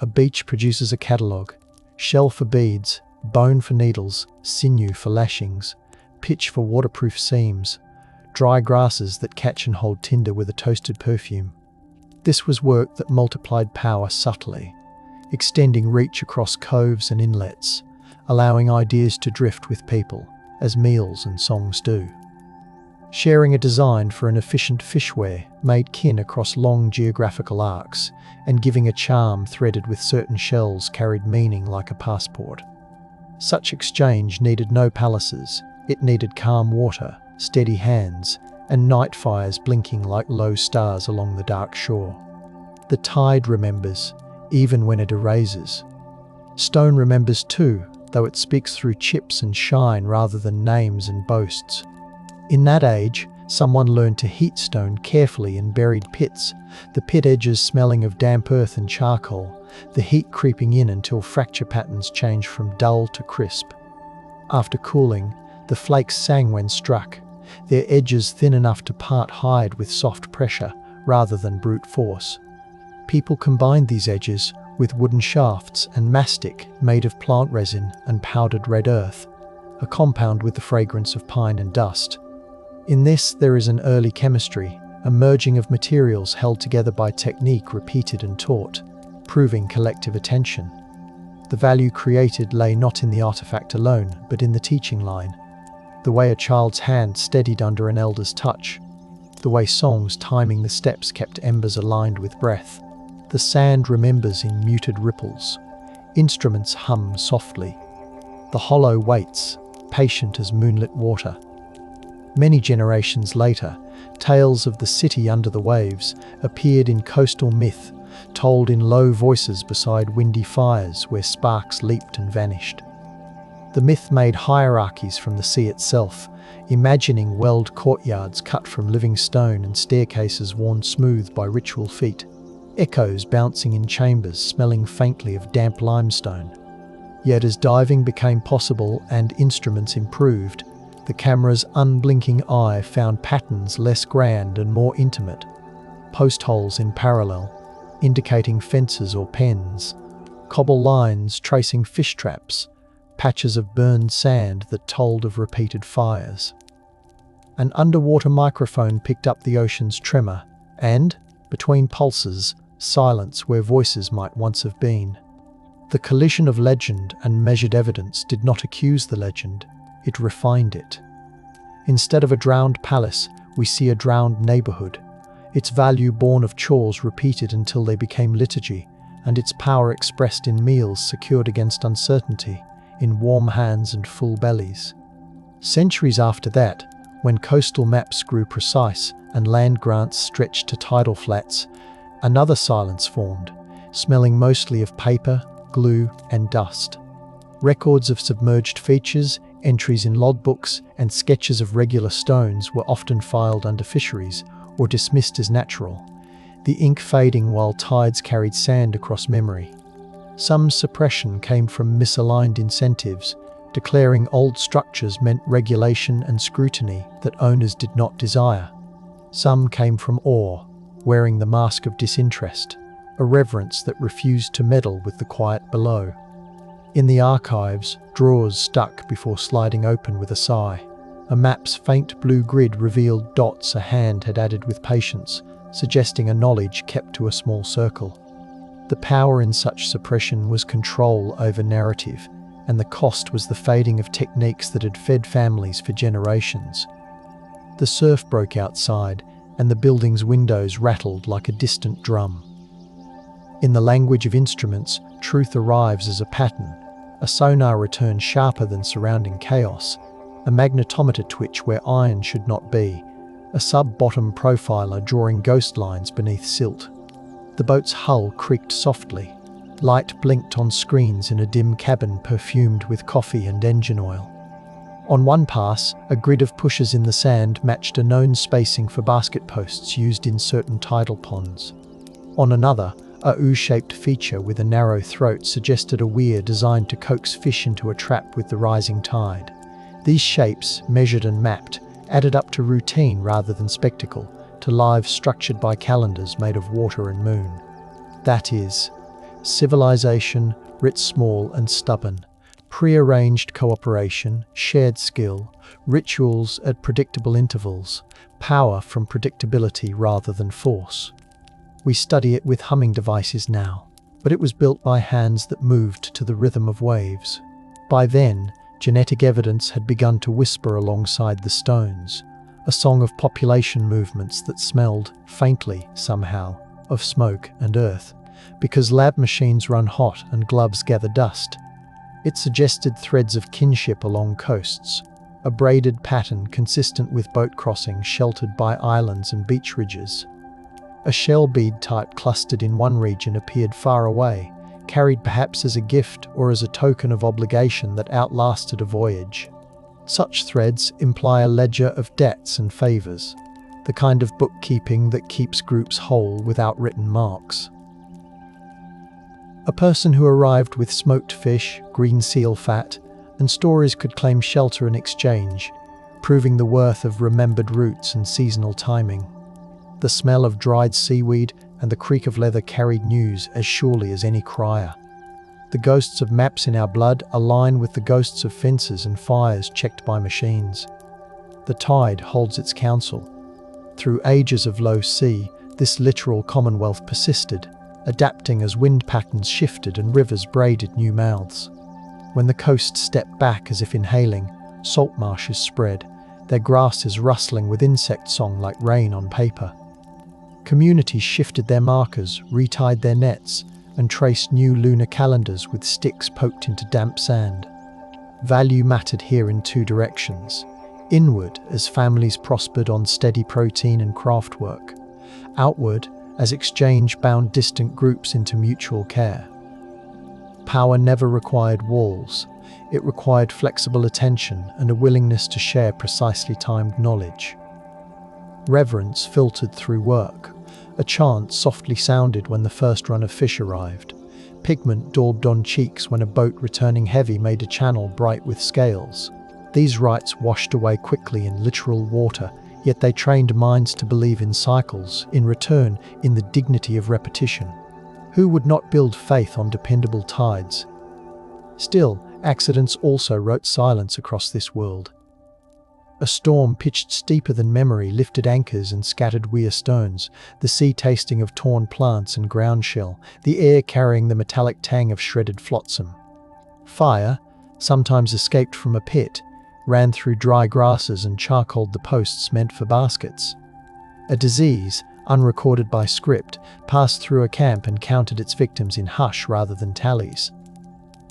A beach produces a catalogue, shell for beads, bone for needles, sinew for lashings, pitch for waterproof seams, dry grasses that catch and hold tinder with a toasted perfume. This was work that multiplied power subtly, extending reach across coves and inlets, allowing ideas to drift with people, as meals and songs do. Sharing a design for an efficient fishware made kin across long geographical arcs, and giving a charm threaded with certain shells carried meaning like a passport. Such exchange needed no palaces, it needed calm water, steady hands, and night fires blinking like low stars along the dark shore. The tide remembers, even when it erases. Stone remembers too, though it speaks through chips and shine rather than names and boasts. In that age, someone learned to heat stone carefully in buried pits, the pit edges smelling of damp earth and charcoal, the heat creeping in until fracture patterns changed from dull to crisp. After cooling, the flakes sang when struck, their edges thin enough to part hide with soft pressure rather than brute force. People combined these edges with wooden shafts and mastic made of plant resin and powdered red earth, a compound with the fragrance of pine and dust. In this there is an early chemistry, a merging of materials held together by technique repeated and taught, proving collective attention. The value created lay not in the artifact alone, but in the teaching line. The way a child's hand steadied under an elder's touch. The way songs timing the steps kept embers aligned with breath. The sand remembers in muted ripples. Instruments hum softly. The hollow waits, patient as moonlit water. Many generations later, tales of the city under the waves appeared in coastal myth, told in low voices beside windy fires where sparks leaped and vanished. The myth made hierarchies from the sea itself, imagining welled courtyards cut from living stone and staircases worn smooth by ritual feet, echoes bouncing in chambers smelling faintly of damp limestone. Yet as diving became possible and instruments improved, the camera's unblinking eye found patterns less grand and more intimate. Post holes in parallel, indicating fences or pens, cobble lines tracing fish traps, patches of burned sand that told of repeated fires. An underwater microphone picked up the ocean's tremor, and, between pulses, silence where voices might once have been. The collision of legend and measured evidence did not accuse the legend, it refined it. Instead of a drowned palace, we see a drowned neighborhood, its value born of chores repeated until they became liturgy, and its power expressed in meals secured against uncertainty, in warm hands and full bellies. Centuries after that, when coastal maps grew precise and land grants stretched to tidal flats, another silence formed, smelling mostly of paper, glue, and dust. Records of submerged features, entries in logbooks, and sketches of regular stones were often filed under fisheries or dismissed as natural, the ink fading while tides carried sand across memory. Some suppression came from misaligned incentives, declaring old structures meant regulation and scrutiny that owners did not desire. Some came from awe, wearing the mask of disinterest, a reverence that refused to meddle with the quiet below. In the archives, drawers stuck before sliding open with a sigh. A map's faint blue grid revealed dots a hand had added with patience, suggesting a knowledge kept to a small circle. The power in such suppression was control over narrative, and the cost was the fading of techniques that had fed families for generations. The surf broke outside, and the building's windows rattled like a distant drum. In the language of instruments, truth arrives as a pattern. A sonar return sharper than surrounding chaos, a magnetometer twitch where iron should not be, a sub-bottom profiler drawing ghost lines beneath silt. The boat's hull creaked softly. Light blinked on screens in a dim cabin perfumed with coffee and engine oil. On one pass, a grid of pushers in the sand matched a known spacing for basket posts used in certain tidal ponds. On another, a U-shaped feature with a narrow throat suggested a weir designed to coax fish into a trap with the rising tide. These shapes, measured and mapped, added up to routine rather than spectacle, to lives structured by calendars made of water and moon. That is, civilization, writ small and stubborn, prearranged cooperation, shared skill, rituals at predictable intervals, power from predictability rather than force. We study it with humming devices now, but it was built by hands that moved to the rhythm of waves. By then, genetic evidence had begun to whisper alongside the stones, a song of population movements that smelled, faintly somehow, of smoke and earth, because lab machines run hot and gloves gather dust. It suggested threads of kinship along coasts, a braided pattern consistent with boat crossings sheltered by islands and beach ridges. A shell bead type clustered in one region appeared far away, carried perhaps as a gift or as a token of obligation that outlasted a voyage. Such threads imply a ledger of debts and favours, the kind of bookkeeping that keeps groups whole without written marks. A person who arrived with smoked fish, green seal fat, and stories could claim shelter in exchange, proving the worth of remembered routes and seasonal timing. The smell of dried seaweed and the creak of leather carried news as surely as any crier. The ghosts of maps in our blood align with the ghosts of fences and fires checked by machines. The tide holds its counsel. Through ages of low sea, this littoral commonwealth persisted, adapting as wind patterns shifted and rivers braided new mouths. When the coast stepped back as if inhaling, salt marshes spread, their grasses rustling with insect song like rain on paper. Communities shifted their markers, retied their nets, and traced new lunar calendars with sticks poked into damp sand. Value mattered here in two directions. Inward, as families prospered on steady protein and craft work. Outward, as exchange bound distant groups into mutual care. Power never required walls. It required flexible attention and a willingness to share precisely timed knowledge. Reverence filtered through work. A chant softly sounded when the first run of fish arrived. Pigment daubed on cheeks when a boat returning heavy made a channel bright with scales. These rites washed away quickly in literal water, yet they trained minds to believe in cycles, in return, in the dignity of repetition. Who would not build faith on dependable tides? Still, accidents also wrote silence across this world. A storm pitched steeper than memory lifted anchors and scattered weir stones, the sea tasting of torn plants and ground shell, the air carrying the metallic tang of shredded flotsam. Fire, sometimes escaped from a pit, ran through dry grasses and charcoaled the posts meant for baskets. A disease, unrecorded by script, passed through a camp and counted its victims in hush rather than tallies.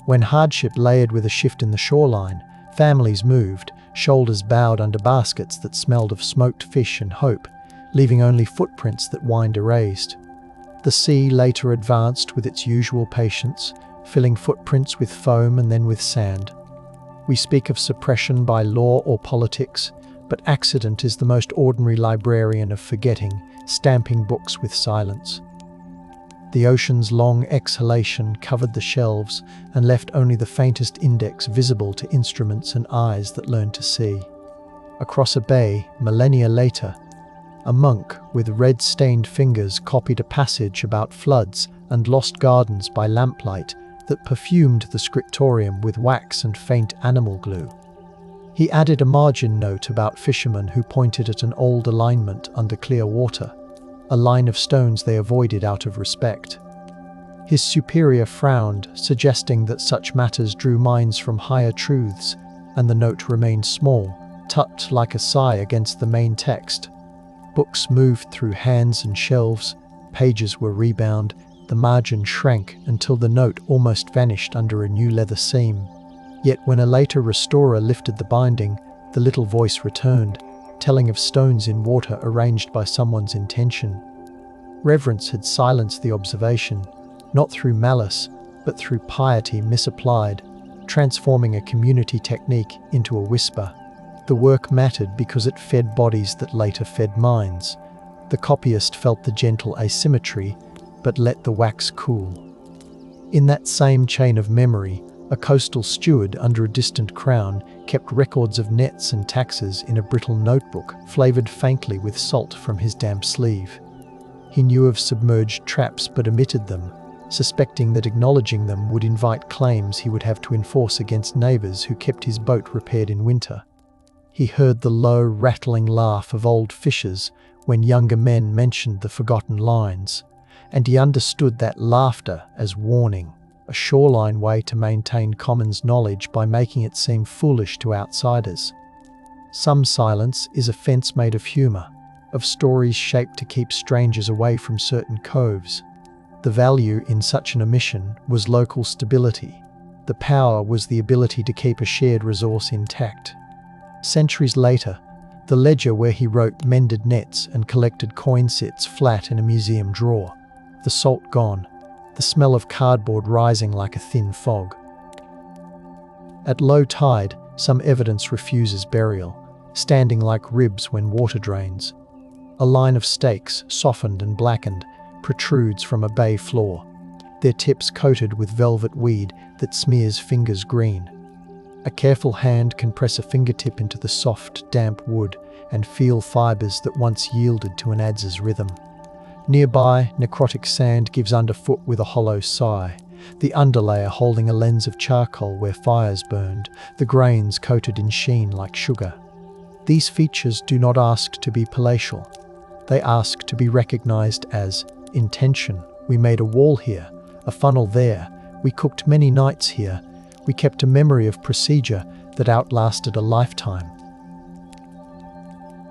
When hardship layered with a shift in the shoreline, families moved, shoulders bowed under baskets that smelled of smoked fish and hope, leaving only footprints that wind erased. The sea later advanced with its usual patience, filling footprints with foam and then with sand. We speak of suppression by law or politics, but accident is the most ordinary librarian of forgetting, stamping books with silence. The ocean's long exhalation covered the shelves and left only the faintest index visible to instruments and eyes that learned to see. Across a bay, millennia later, a monk with red-stained fingers copied a passage about floods and lost gardens by lamplight that perfumed the scriptorium with wax and faint animal glue. He added a margin note about fishermen who pointed at an old alignment under clear water, a line of stones they avoided out of respect. His superior frowned, suggesting that such matters drew minds from higher truths, and the note remained small, tucked like a sigh against the main text. Books moved through hands and shelves, pages were rebound, the margin shrank until the note almost vanished under a new leather seam. Yet when a later restorer lifted the binding, the little voice returned, telling of stones in water arranged by someone's intention. Reverence had silenced the observation, not through malice, but through piety misapplied, transforming a community technique into a whisper. The work mattered because it fed bodies that later fed minds. The copyist felt the gentle asymmetry, but let the wax cool. In that same chain of memory, a coastal steward under a distant crown kept records of nets and taxes in a brittle notebook flavoured faintly with salt from his damp sleeve. He knew of submerged traps but omitted them, suspecting that acknowledging them would invite claims he would have to enforce against neighbours who kept his boat repaired in winter. He heard the low, rattling laugh of old fishers when younger men mentioned the forgotten lines, and he understood that laughter as warning, a shoreline way to maintain commons knowledge by making it seem foolish to outsiders. Some silence is a fence made of humour, of stories shaped to keep strangers away from certain coves. The value in such an omission was local stability. The power was the ability to keep a shared resource intact. Centuries later, the ledger where he wrote mended nets and collected coin sits flat in a museum drawer, the salt gone, the smell of cardboard rising like a thin fog. At low tide, some evidence refuses burial, standing like ribs when water drains. A line of stakes, softened and blackened, protrudes from a bay floor, their tips coated with velvet weed that smears fingers green. A careful hand can press a fingertip into the soft, damp wood and feel fibres that once yielded to an adz's rhythm. Nearby, necrotic sand gives underfoot with a hollow sigh, the underlayer holding a lens of charcoal where fires burned, the grains coated in sheen like sugar. These features do not ask to be palatial. They ask to be recognized as intention. We made a wall here, a funnel there. We cooked many nights here. We kept a memory of procedure that outlasted a lifetime.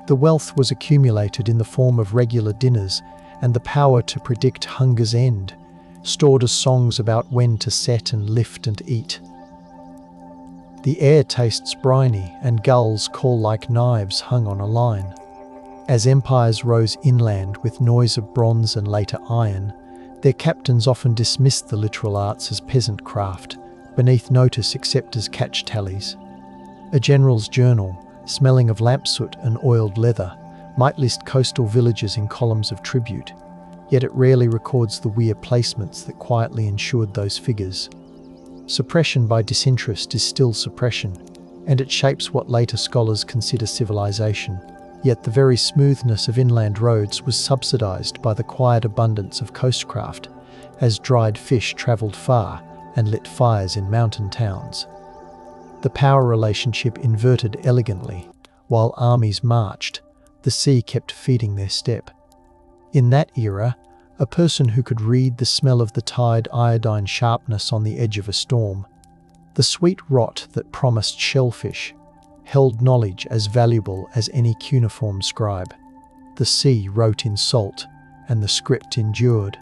The wealth was accumulated in the form of regular dinners and the power to predict hunger's end, stored as songs about when to set and lift and eat. The air tastes briny and gulls call like knives hung on a line. As empires rose inland with noise of bronze and later iron, their captains often dismissed the literal arts as peasant craft, beneath notice except as catch tallies. A general's journal, smelling of lamp soot and oiled leather, might list coastal villages in columns of tribute, yet it rarely records the weird placements that quietly ensured those figures. Suppression by disinterest is still suppression, and it shapes what later scholars consider civilization. Yet the very smoothness of inland roads was subsidized by the quiet abundance of coastcraft, as dried fish traveled far and lit fires in mountain towns. The power relationship inverted elegantly. While armies marched, the sea kept feeding their step. In that era, a person who could read the smell of the tide iodine sharpness on the edge of a storm, the sweet rot that promised shellfish, held knowledge as valuable as any cuneiform scribe. The sea wrote in salt, and the script endured.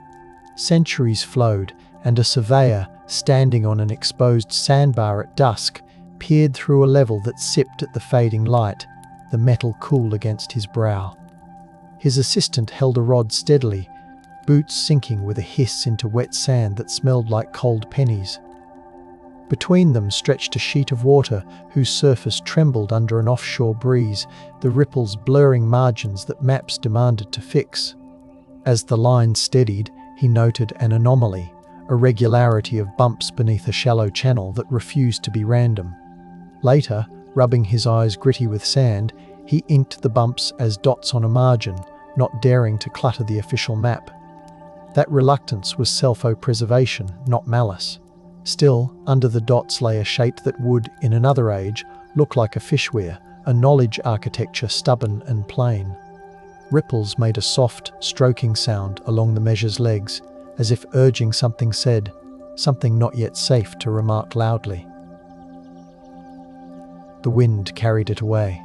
Centuries flowed, and a surveyor, standing on an exposed sandbar at dusk, peered through a level that sipped at the fading light, the metal cool against his brow. His assistant held a rod steadily, boots sinking with a hiss into wet sand that smelled like cold pennies. Between them stretched a sheet of water whose surface trembled under an offshore breeze, the ripples blurring margins that maps demanded to fix. As the line steadied, he noted an anomaly, a regularity of bumps beneath a shallow channel that refused to be random. Later, rubbing his eyes gritty with sand, he inked the bumps as dots on a margin, not daring to clutter the official map. That reluctance was self-preservation, not malice. Still, under the dots lay a shape that would, in another age, look like a fishweir, a knowledge architecture stubborn and plain. Ripples made a soft, stroking sound along the measure's legs, as if urging something said, something not yet safe to remark loudly. The wind carried it away.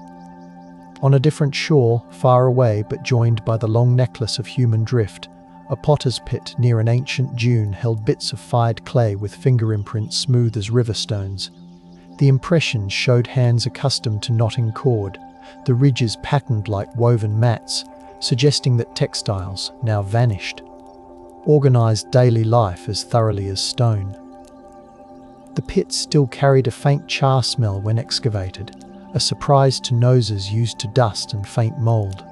On a different shore, far away but joined by the long necklace of human drift, a potter's pit near an ancient dune held bits of fired clay with finger imprints smooth as river stones. The impressions showed hands accustomed to knotting cord, the ridges patterned like woven mats, suggesting that textiles, now vanished, organized daily life as thoroughly as stone. The pit still carried a faint char smell when excavated, a surprise to noses used to dust and faint mold.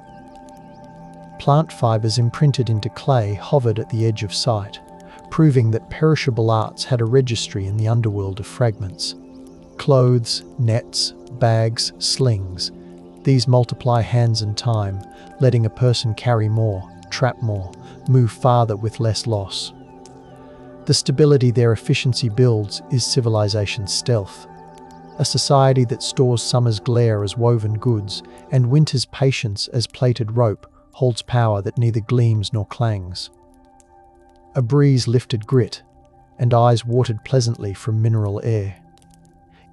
Plant fibers imprinted into clay hovered at the edge of sight, proving that perishable arts had a registry in the underworld of fragments. Clothes, nets, bags, slings, these multiply hands and time, letting a person carry more, trap more, move farther with less loss. The stability their efficiency builds is civilization's stealth. A society that stores summer's glare as woven goods and winter's patience as plaited rope holds power that neither gleams nor clangs. A breeze lifted grit, and eyes watered pleasantly from mineral air.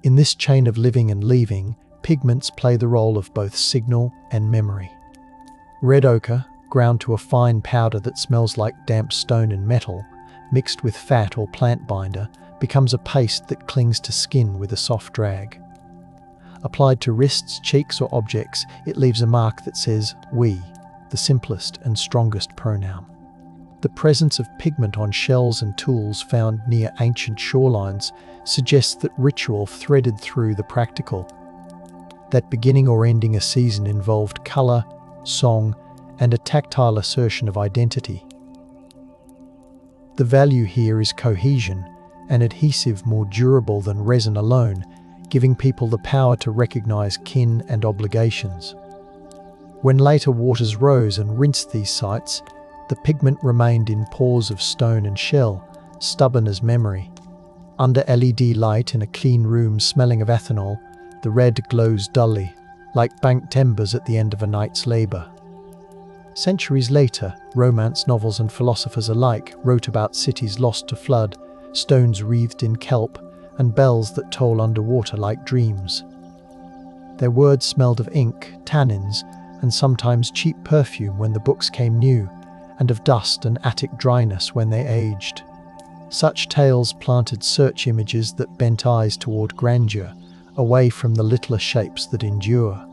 In this chain of living and leaving, pigments play the role of both signal and memory. Red ochre, ground to a fine powder that smells like damp stone and metal, mixed with fat or plant binder, becomes a paste that clings to skin with a soft drag. Applied to wrists, cheeks, or objects, it leaves a mark that says "we," the simplest and strongest pronoun. The presence of pigment on shells and tools found near ancient shorelines suggests that ritual threaded through the practical, that beginning or ending a season involved colour, song, and a tactile assertion of identity. The value here is cohesion, an adhesive more durable than resin alone, giving people the power to recognise kin and obligations. When later waters rose and rinsed these sites, the pigment remained in pores of stone and shell, stubborn as memory. Under LED light in a clean room smelling of ethanol, the red glows dully, like banked embers at the end of a night's labour. Centuries later, romance novels and philosophers alike wrote about cities lost to flood, stones wreathed in kelp, and bells that toll underwater like dreams. Their words smelled of ink, tannins, and sometimes cheap perfume when the books came new, and of dust and attic dryness when they aged. Such tales planted search images that bent eyes toward grandeur, away from the littler shapes that endure.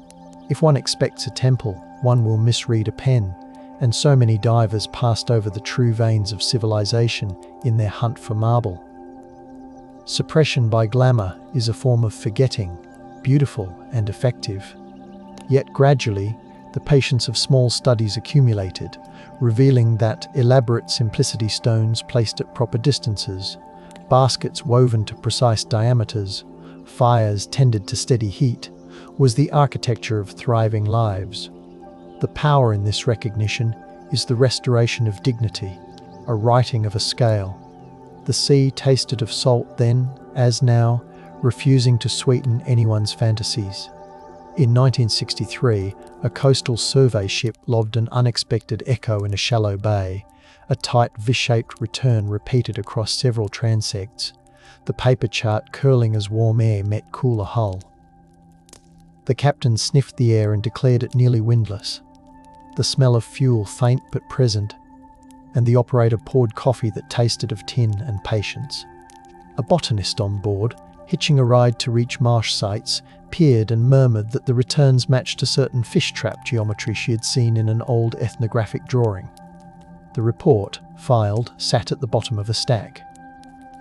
If one expects a temple, one will misread a pen, and so many divers passed over the true veins of civilization in their hunt for marble. Suppression by glamour is a form of forgetting, beautiful and effective. Yet gradually, the patience of small studies accumulated, revealing that elaborate simplicity stones placed at proper distances, baskets woven to precise diameters, fires tended to steady heat, was the architecture of thriving lives. The power in this recognition is the restoration of dignity, a righting of a scale. The sea tasted of salt then, as now, refusing to sweeten anyone's fantasies. In 1963, a coastal survey ship lobbed an unexpected echo in a shallow bay, a tight V-shaped return repeated across several transects, the paper chart curling as warm air met cooler hull. The captain sniffed the air and declared it nearly windless. The smell of fuel faint but present, and the operator poured coffee that tasted of tin and patience. A botanist on board, hitching a ride to reach marsh sites, peered and murmured that the returns matched a certain fish trap geometry she had seen in an old ethnographic drawing. The report, filed, sat at the bottom of a stack.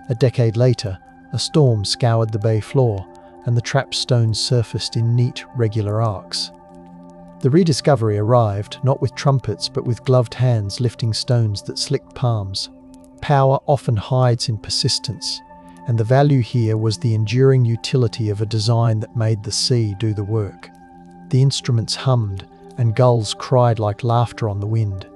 A decade later, a storm scoured the bay floor, and the trap stones surfaced in neat, regular arcs. The rediscovery arrived not with trumpets but with gloved hands lifting stones that slicked palms. Power often hides in persistence, and the value here was the enduring utility of a design that made the sea do the work. The instruments hummed, and gulls cried like laughter on the wind.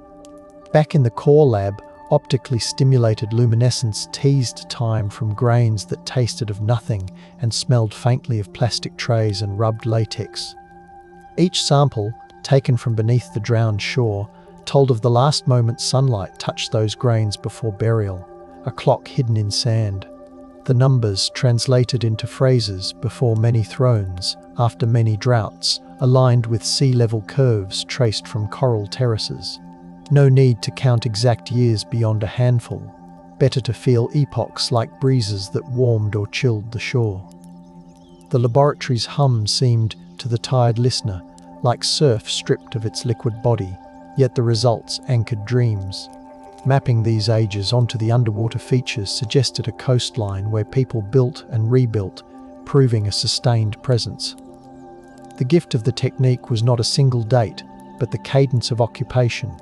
Back in the core lab, optically stimulated luminescence teased time from grains that tasted of nothing and smelled faintly of plastic trays and rubbed latex. Each sample, taken from beneath the drowned shore, told of the last moment sunlight touched those grains before burial, a clock hidden in sand. The numbers translated into phrases before many thrones, after many droughts, aligned with sea level curves traced from coral terraces. No need to count exact years beyond a handful. Better to feel epochs like breezes that warmed or chilled the shore. The laboratory's hum seemed, to the tired listener, like surf stripped of its liquid body, yet the results anchored dreams. Mapping these ages onto the underwater features suggested a coastline where people built and rebuilt, proving a sustained presence. The gift of the technique was not a single date, but the cadence of occupation.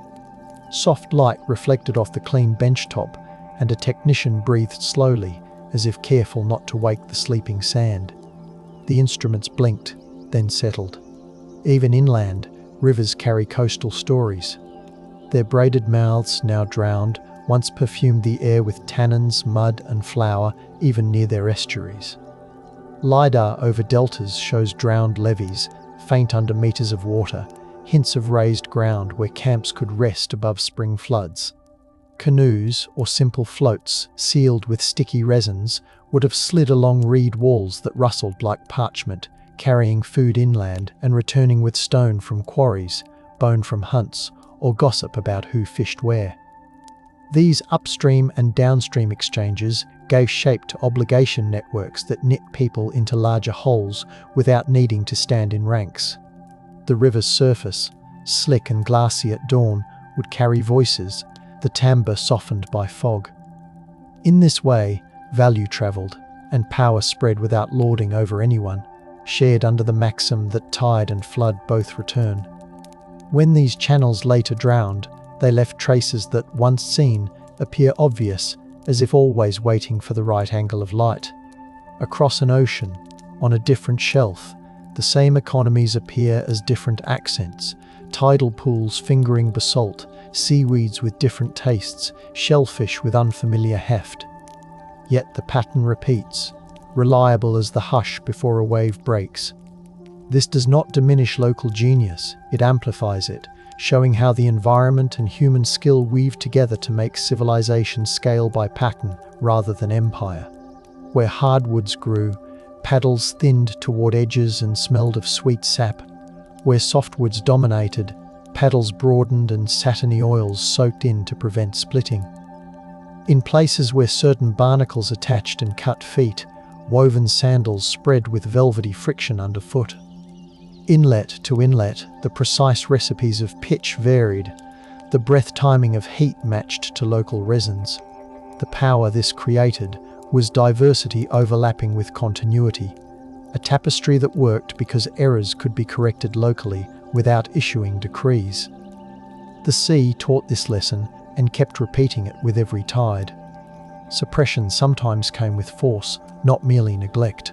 Soft light reflected off the clean benchtop, and a technician breathed slowly, as if careful not to wake the sleeping sand. The instruments blinked, then settled. Even inland, rivers carry coastal stories. Their braided mouths, now drowned, once perfumed the air with tannins, mud and flour, even near their estuaries. LiDAR over deltas shows drowned levees, faint under meters of water, hints of raised ground where camps could rest above spring floods. Canoes, or simple floats, sealed with sticky resins, would have slid along reed walls that rustled like parchment, carrying food inland and returning with stone from quarries, bone from hunts, or gossip about who fished where. These upstream and downstream exchanges gave shape to obligation networks that knit people into larger wholes without needing to stand in ranks. The river's surface, slick and glassy at dawn, would carry voices, the timbre softened by fog. In this way, value travelled, and power spread without lording over anyone, shared under the maxim that tide and flood both return. When these channels later drowned, they left traces that, once seen, appear obvious, as if always waiting for the right angle of light. Across an ocean, on a different shelf, the same economies appear as different accents, tidal pools fingering basalt, seaweeds with different tastes, shellfish with unfamiliar heft. Yet the pattern repeats, reliable as the hush before a wave breaks. This does not diminish local genius, it amplifies it, showing how the environment and human skill weave together to make civilization scale by pattern rather than empire. Where hardwoods grew, paddles thinned toward edges and smelled of sweet sap. Where softwoods dominated, paddles broadened and satiny oils soaked in to prevent splitting. In places where certain barnacles attached and cut feet, woven sandals spread with velvety friction underfoot. Inlet to inlet, the precise recipes of pitch varied. The breath timing of heat matched to local resins. The power this created was diversity overlapping with continuity, a tapestry that worked because errors could be corrected locally without issuing decrees. The sea taught this lesson and kept repeating it with every tide. Suppression sometimes came with force, not merely neglect.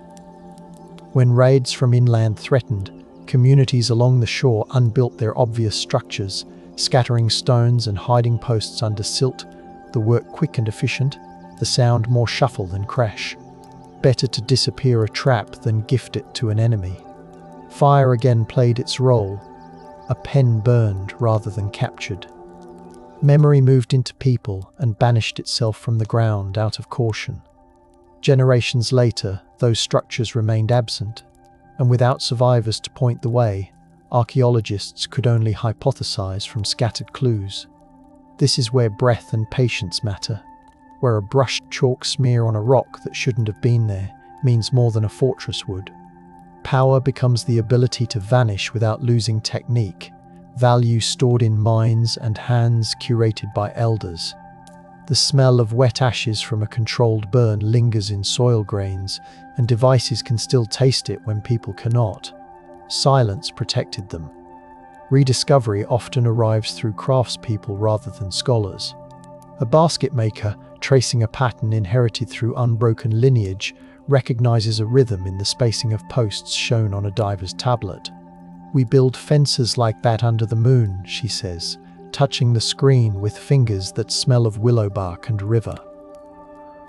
When raids from inland threatened, communities along the shore unbuilt their obvious structures, scattering stones and hiding posts under silt, the work quick and efficient, the sound more shuffle than crash. Better to disappear a trap than gift it to an enemy. Fire again played its role. A pen burned rather than captured. Memory moved into people and banished itself from the ground out of caution. Generations later, those structures remained absent, and without survivors to point the way, archaeologists could only hypothesize from scattered clues. This is where breath and patience matter, where a brushed chalk smear on a rock that shouldn't have been there means more than a fortress would. Power becomes the ability to vanish without losing technique, value stored in minds and hands curated by elders. The smell of wet ashes from a controlled burn lingers in soil grains, and devices can still taste it when people cannot. Silence protected them. Rediscovery often arrives through craftspeople rather than scholars. A basket maker, tracing a pattern inherited through unbroken lineage, recognizes a rhythm in the spacing of posts shown on a diver's tablet. "We build fences like that under the moon," she says, touching the screen with fingers that smell of willow bark and river.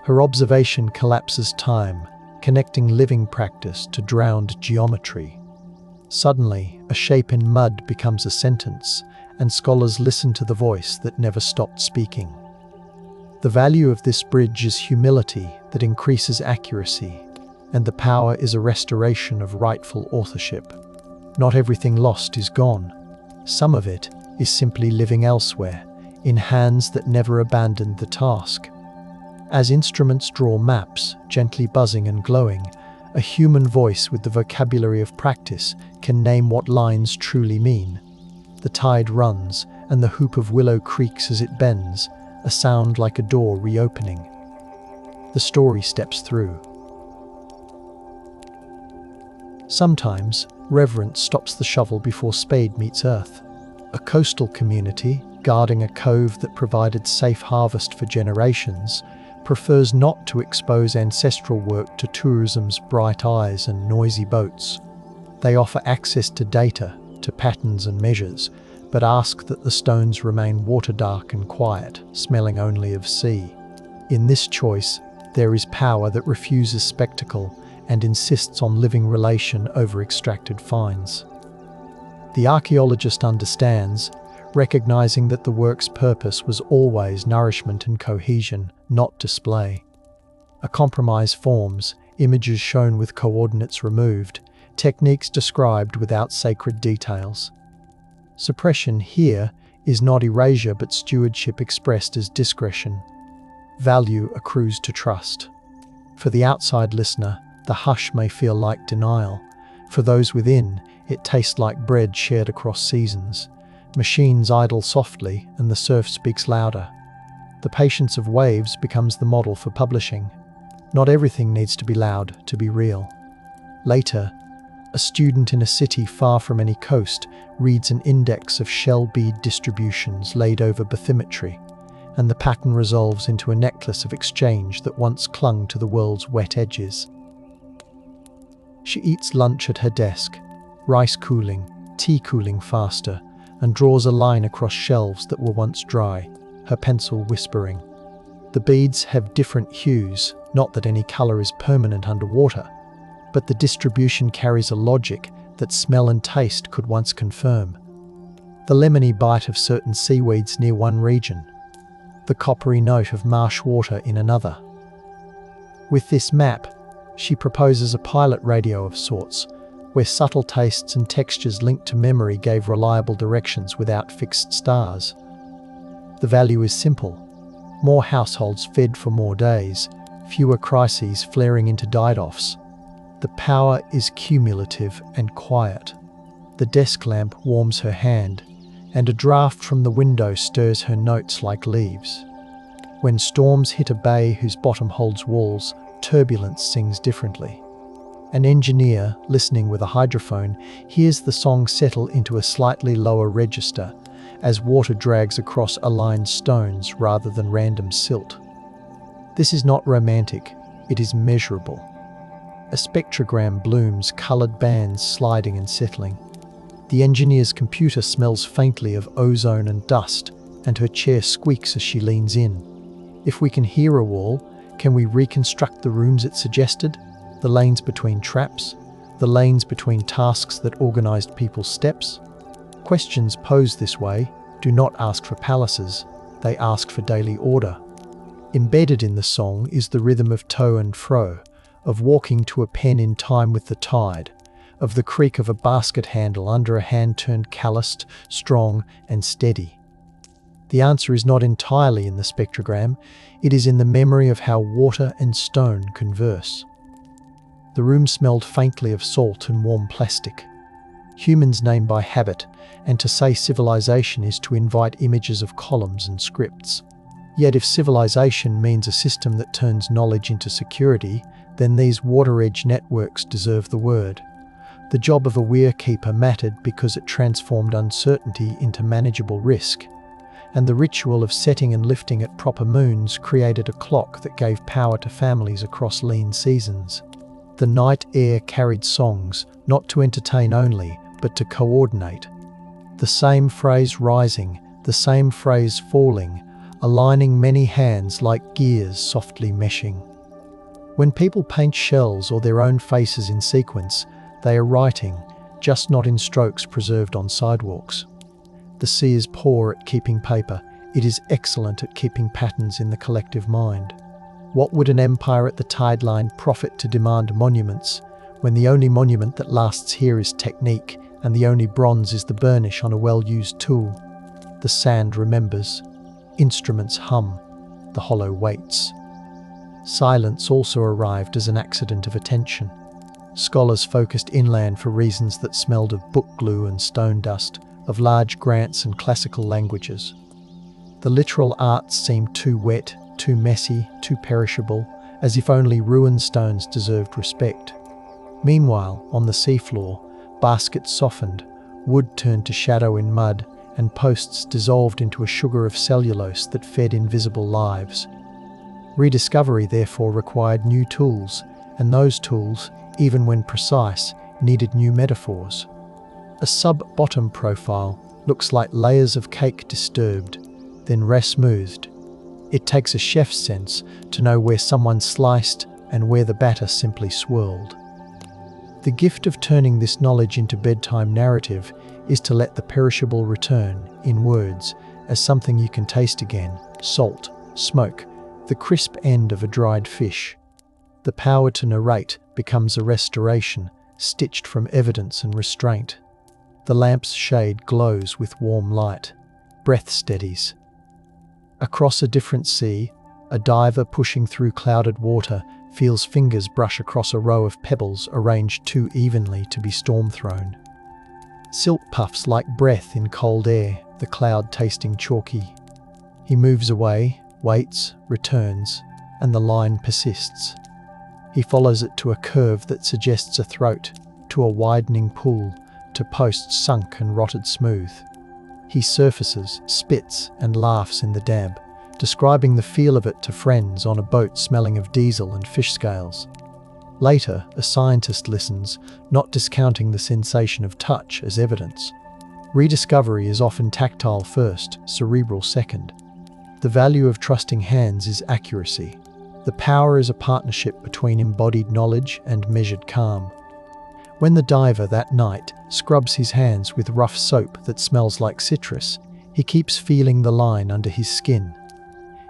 Her observation collapses time, connecting living practice to drowned geometry. Suddenly, a shape in mud becomes a sentence, and scholars listen to the voice that never stopped speaking. The value of this bridge is humility that increases accuracy, and the power is a restoration of rightful authorship. Not everything lost is gone. Some of it is simply living elsewhere, in hands that never abandoned the task. As instruments draw maps, gently buzzing and glowing, a human voice with the vocabulary of practice can name what lines truly mean. The tide runs, and the hoop of willow creaks as it bends, a sound like a door reopening. The story steps through. Sometimes, reverence stops the shovel before spade meets earth. A coastal community, guarding a cove that provided safe harvest for generations, prefers not to expose ancestral work to tourism's bright eyes and noisy boats. They offer access to data, to patterns and measures, but ask that the stones remain water-dark and quiet, smelling only of sea. In this choice, there is power that refuses spectacle and insists on living relation over extracted finds. The archaeologist understands, recognizing that the work's purpose was always nourishment and cohesion, not display. A compromise forms, images shown with coordinates removed, techniques described without sacred details. Suppression here is not erasure but stewardship expressed as discretion. Value accrues to trust. For the outside listener, the hush may feel like denial. For those within, it tastes like bread shared across seasons. Machines idle softly, and the surf speaks louder. The patience of waves becomes the model for publishing. Not everything needs to be loud to be real. Later, a student in a city far from any coast reads an index of shell bead distributions laid over bathymetry, and the pattern resolves into a necklace of exchange that once clung to the world's wet edges. She eats lunch at her desk, rice cooling, tea cooling faster, and draws a line across shelves that were once dry, her pencil whispering. The beads have different hues, not that any color is permanent underwater, but the distribution carries a logic that smell and taste could once confirm. The lemony bite of certain seaweeds near one region, the coppery note of marsh water in another. With this map, she proposes a pilot radio of sorts, where subtle tastes and textures linked to memory gave reliable directions without fixed stars. The value is simple: more households fed for more days, fewer crises flaring into die-offs. The power is cumulative and quiet. The desk lamp warms her hand, and a draught from the window stirs her notes like leaves. When storms hit a bay whose bottom holds walls, turbulence sings differently. An engineer, listening with a hydrophone, hears the song settle into a slightly lower register as water drags across aligned stones rather than random silt. This is not romantic, it is measurable. A spectrogram blooms, coloured bands sliding and settling. The engineer's computer smells faintly of ozone and dust, and her chair squeaks as she leans in. If we can hear a wall, can we reconstruct the rooms it suggested? The lanes between traps? The lanes between tasks that organised people's steps? Questions posed this way do not ask for palaces, they ask for daily order. Embedded in the song is the rhythm of to and fro, of walking to a pen in time with the tide, of the creak of a basket handle under a hand turned calloused, strong and steady. The answer is not entirely in the spectrogram, it is in the memory of how water and stone converse. The room smelled faintly of salt and warm plastic. Humans name by habit, and to say civilization is to invite images of columns and scripts. Yet if civilization means a system that turns knowledge into security, then these water-edge networks deserve the word. The job of a weir keeper mattered because it transformed uncertainty into manageable risk, and the ritual of setting and lifting at proper moons created a clock that gave power to families across lean seasons. The night air carried songs, not to entertain only, but to coordinate. The same phrase rising, the same phrase falling, aligning many hands like gears softly meshing. When people paint shells or their own faces in sequence, they are writing, just not in strokes preserved on sidewalks. The sea is poor at keeping paper, it is excellent at keeping patterns in the collective mind. What would an empire at the tide line profit to demand monuments, when the only monument that lasts here is technique, and the only bronze is the burnish on a well-used tool? The sand remembers. Instruments hum. The hollow waits. Silence also arrived as an accident of attention. Scholars focused inland for reasons that smelled of book glue and stone dust, of large grants and classical languages. The literal arts seemed too wet, too messy, too perishable, as if only ruined stones deserved respect. Meanwhile, on the seafloor, baskets softened, wood turned to shadow in mud, and posts dissolved into a sugar of cellulose that fed invisible lives. Rediscovery therefore required new tools, and those tools, even when precise, needed new metaphors. A sub-bottom profile looks like layers of cake disturbed, then re-smoothed. It takes a chef's sense to know where someone sliced and where the batter simply swirled. The gift of turning this knowledge into bedtime narrative is to let the perishable return, in words, as something you can taste again: salt, smoke, the crisp end of a dried fish. The power to narrate becomes a restoration, stitched from evidence and restraint. The lamp's shade glows with warm light. Breath steadies. Across a different sea, a diver pushing through clouded water feels fingers brush across a row of pebbles arranged too evenly to be storm-thrown. Silt puffs like breath in cold air, the cloud tasting chalky. He moves away, waits, returns, and the line persists. He follows it to a curve that suggests a throat, to a widening pool, to posts sunk and rotted smooth. He surfaces, spits, and laughs in the damp, describing the feel of it to friends on a boat smelling of diesel and fish scales. Later, a scientist listens, not discounting the sensation of touch as evidence. Rediscovery is often tactile first, cerebral second. The value of trusting hands is accuracy. The power is a partnership between embodied knowledge and measured calm. When the diver that night scrubs his hands with rough soap that smells like citrus, he keeps feeling the line under his skin.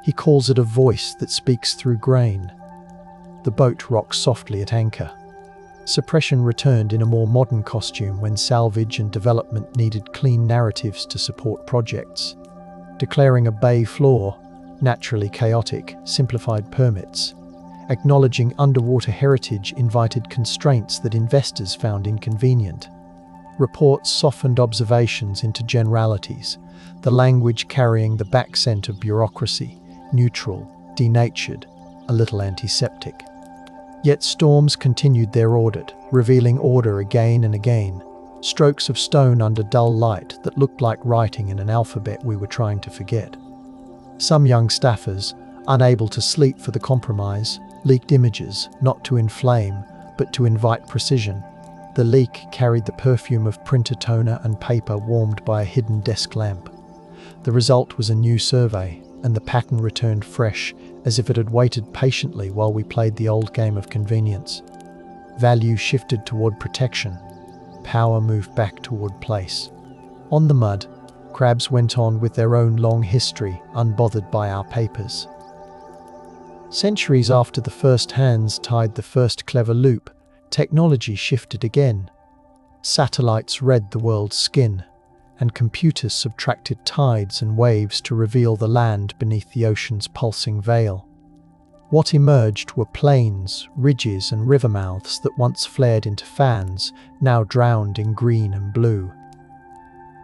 He calls it a voice that speaks through grain. The boat rocks softly at anchor. Suppression returned in a more modern costume when salvage and development needed clean narratives to support projects. Declaring a bay floor, naturally chaotic, simplified permits. Acknowledging underwater heritage invited constraints that investors found inconvenient. Reports softened observations into generalities, the language carrying the back-scent of bureaucracy, neutral, denatured, a little antiseptic. Yet storms continued their audit, revealing order again and again, strokes of stone under dull light that looked like writing in an alphabet we were trying to forget. Some young staffers, unable to sleep for the compromise, leaked images, not to inflame, but to invite precision. The leak carried the perfume of printer toner and paper warmed by a hidden desk lamp. The result was a new survey, and the pattern returned fresh, as if it had waited patiently while we played the old game of convenience. Value shifted toward protection. Power moved back toward place. On the mud, crabs went on with their own long history, unbothered by our papers. Centuries after the first hands tied the first clever loop, technology shifted again. Satellites read the world's skin, and computers subtracted tides and waves to reveal the land beneath the ocean's pulsing veil. What emerged were plains, ridges and river mouths that once flared into fans, now drowned in green and blue.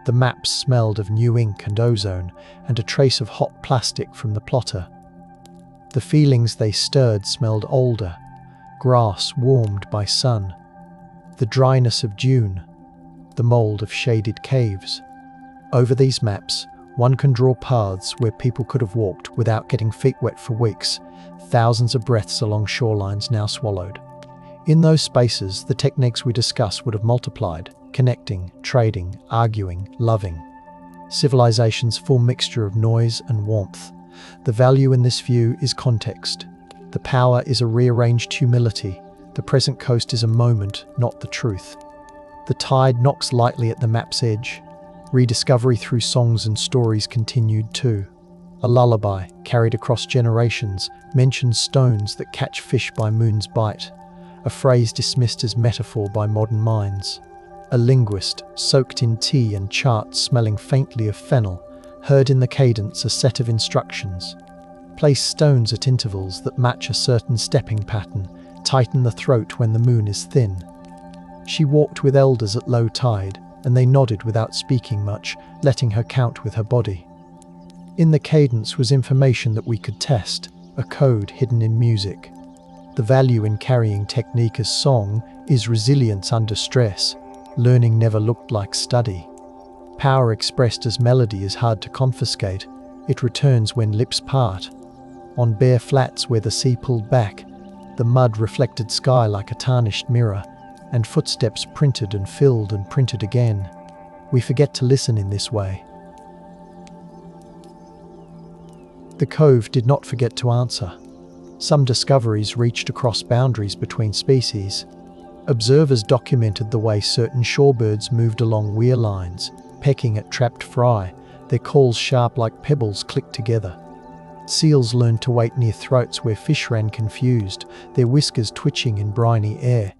The maps smelled of new ink and ozone, and a trace of hot plastic from the plotter. The feelings they stirred smelled older, grass warmed by sun, the dryness of dune, the mold of shaded caves. Over these maps, one can draw paths where people could have walked without getting feet wet for weeks, thousands of breaths along shorelines now swallowed. In those spaces, the techniques we discuss would have multiplied, connecting, trading, arguing, loving. Civilization's full mixture of noise and warmth. The value in this view is context. The power is a rearranged humility. The present coast is a moment, not the truth. The tide knocks lightly at the map's edge. Rediscovery through songs and stories continued too. A lullaby, carried across generations, mentions stones that catch fish by moon's bite. A phrase dismissed as metaphor by modern minds. A linguist, soaked in tea and charts smelling faintly of fennel, heard in the cadence a set of instructions. Place stones at intervals that match a certain stepping pattern. Tighten the throat when the moon is thin. She walked with elders at low tide, and they nodded without speaking much, letting her count with her body. In the cadence was information that we could test, a code hidden in music. The value in carrying technique as song is resilience under stress. Learning never looked like study. Power expressed as melody is hard to confiscate. It returns when lips part. On bare flats where the sea pulled back, the mud reflected sky like a tarnished mirror, and footsteps printed and filled and printed again. We forget to listen in this way. The cove did not forget to answer. Some discoveries reached across boundaries between species. Observers documented the way certain shorebirds moved along weir lines, pecking at trapped fry, their calls sharp like pebbles clicked together. Seals learned to wait near throats where fish ran confused, their whiskers twitching in briny air.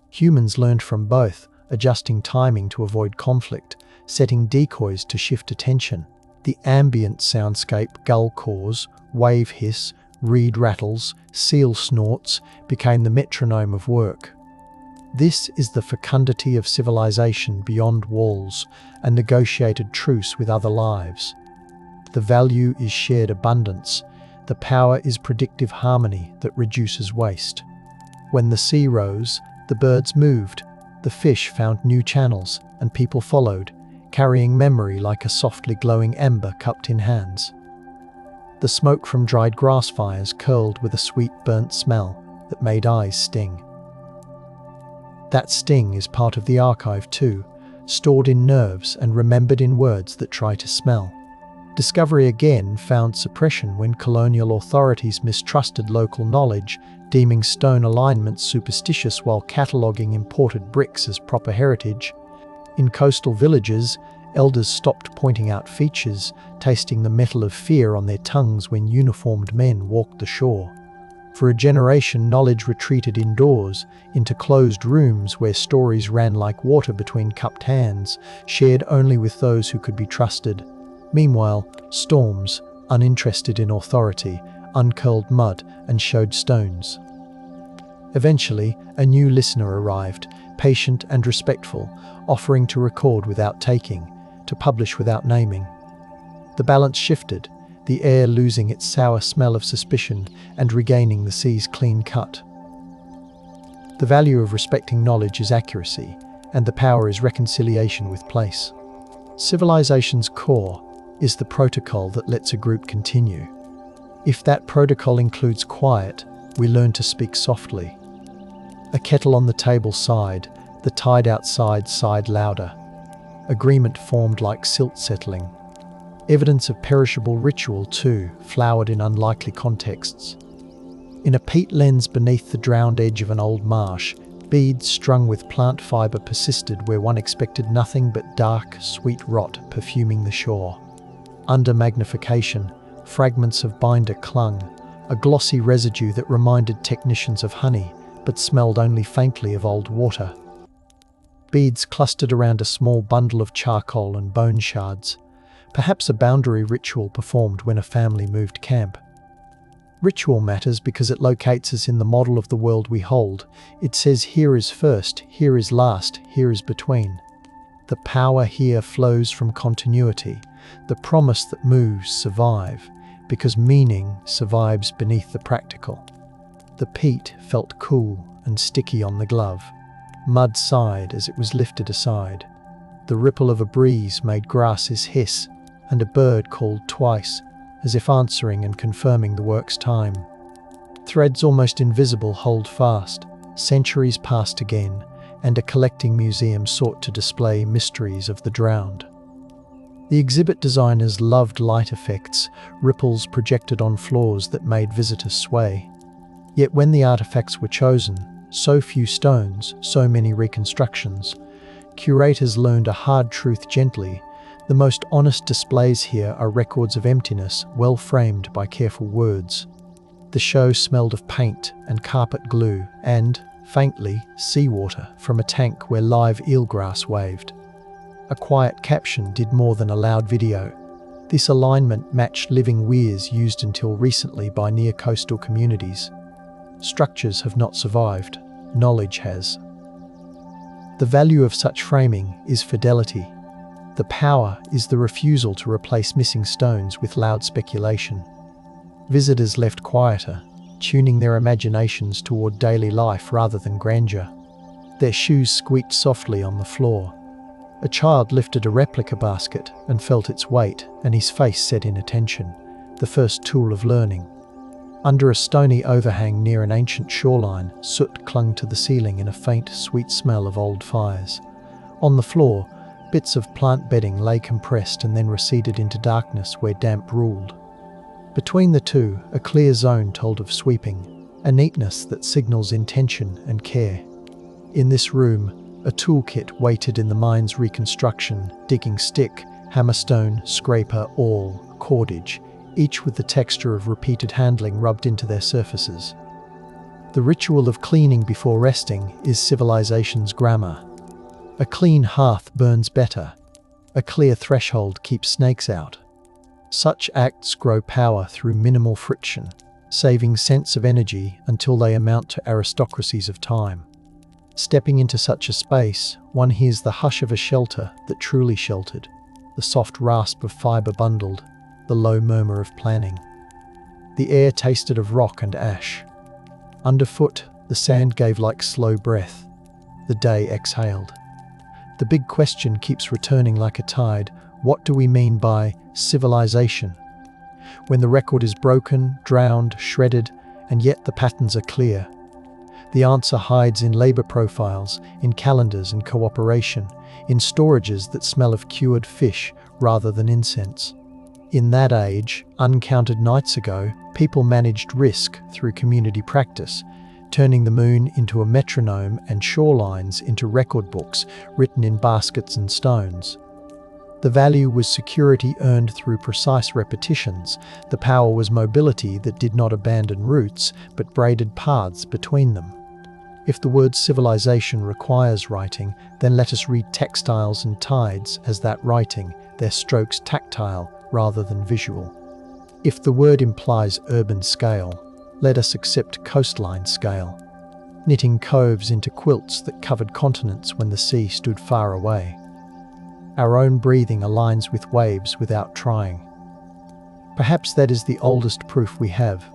Humans learned from both, adjusting timing to avoid conflict, setting decoys to shift attention. The ambient soundscape, gull caws, wave hiss, reed rattles, seal snorts, became the metronome of work. This is the fecundity of civilization beyond walls, a negotiated truce with other lives. The value is shared abundance. The power is predictive harmony that reduces waste. When the sea rose, the birds moved, the fish found new channels, and people followed, carrying memory like a softly glowing ember cupped in hands. The smoke from dried grass fires curled with a sweet burnt smell that made eyes sting. That sting is part of the archive too, stored in nerves and remembered in words that try to smell. Discovery again found suppression when colonial authorities mistrusted local knowledge, deeming stone alignments superstitious while cataloguing imported bricks as proper heritage. In coastal villages, elders stopped pointing out features, tasting the metal of fear on their tongues when uniformed men walked the shore. For a generation, knowledge retreated indoors, into closed rooms where stories ran like water between cupped hands, shared only with those who could be trusted. Meanwhile, storms, uninterested in authority, uncurled mud and showed stones. Eventually, a new listener arrived, patient and respectful, offering to record without taking, to publish without naming. The balance shifted, the air losing its sour smell of suspicion and regaining the sea's clean cut. The value of respecting knowledge is accuracy, and the power is reconciliation with place. Civilization's core is the protocol that lets a group continue. If that protocol includes quiet, we learn to speak softly. A kettle on the table sighed, the tide outside sighed louder. Agreement formed like silt settling. Evidence of perishable ritual, too, flowered in unlikely contexts. In a peat lens beneath the drowned edge of an old marsh, beads strung with plant fibre persisted where one expected nothing but dark, sweet rot perfuming the shore. Under magnification, fragments of binder clung, a glossy residue that reminded technicians of honey, but smelled only faintly of old water. Beads clustered around a small bundle of charcoal and bone shards, perhaps a boundary ritual performed when a family moved camp. Ritual matters because it locates us in the model of the world we hold. It says here is first, here is last, here is between. The power here flows from continuity, the promise that moves survive, because meaning survives beneath the practical. The peat felt cool and sticky on the glove. Mud sighed as it was lifted aside. The ripple of a breeze made grasses hiss, and a bird called twice, as if answering and confirming the work's time. Threads almost invisible hold fast. Centuries passed again, and a collecting museum sought to display mysteries of the drowned. The exhibit designers loved light effects, ripples projected on floors that made visitors sway. Yet when the artifacts were chosen, so few stones, so many reconstructions, curators learned a hard truth gently. The most honest displays here are records of emptiness, well framed by careful words. The show smelled of paint and carpet glue and, faintly, seawater from a tank where live eelgrass waved. A quiet caption did more than a loud video. This alignment matched living weirs used until recently by near-coastal communities. Structures have not survived, knowledge has. The value of such framing is fidelity. The power is the refusal to replace missing stones with loud speculation. Visitors left quieter, tuning their imaginations toward daily life rather than grandeur. Their shoes squeaked softly on the floor. A child lifted a replica basket and felt its weight, and his face set in attention, the first tool of learning. Under a stony overhang near an ancient shoreline, soot clung to the ceiling in a faint, sweet smell of old fires. On the floor, bits of plant bedding lay compressed and then receded into darkness where damp ruled. Between the two, a clear zone told of sweeping, a neatness that signals intention and care. In this room, a toolkit waited in the mine's reconstruction, digging stick, hammerstone, scraper, awl, cordage, each with the texture of repeated handling rubbed into their surfaces. The ritual of cleaning before resting is civilization's grammar. A clean hearth burns better. A clear threshold keeps snakes out. Such acts grow power through minimal friction, saving sense of energy until they amount to aristocracies of time. Stepping into such a space, one hears the hush of a shelter that truly sheltered, the soft rasp of fibre bundled, the low murmur of planning. The air tasted of rock and ash. Underfoot, the sand gave like slow breath. The day exhaled. The big question keeps returning like a tide. What do we mean by civilization? When the record is broken, drowned, shredded, and yet the patterns are clear. The answer hides in labor profiles, in calendars and cooperation, in storages that smell of cured fish rather than incense. In that age, uncounted nights ago, people managed risk through community practice, turning the moon into a metronome and shorelines into record books written in baskets and stones. The value was security earned through precise repetitions. The power was mobility that did not abandon roots, but braided paths between them. If the word civilization requires writing, then let us read textiles and tides as that writing, their strokes tactile rather than visual. If the word implies urban scale, let us accept coastline scale, knitting coves into quilts that covered continents when the sea stood far away. Our own breathing aligns with waves without trying. Perhaps that is the oldest proof we have.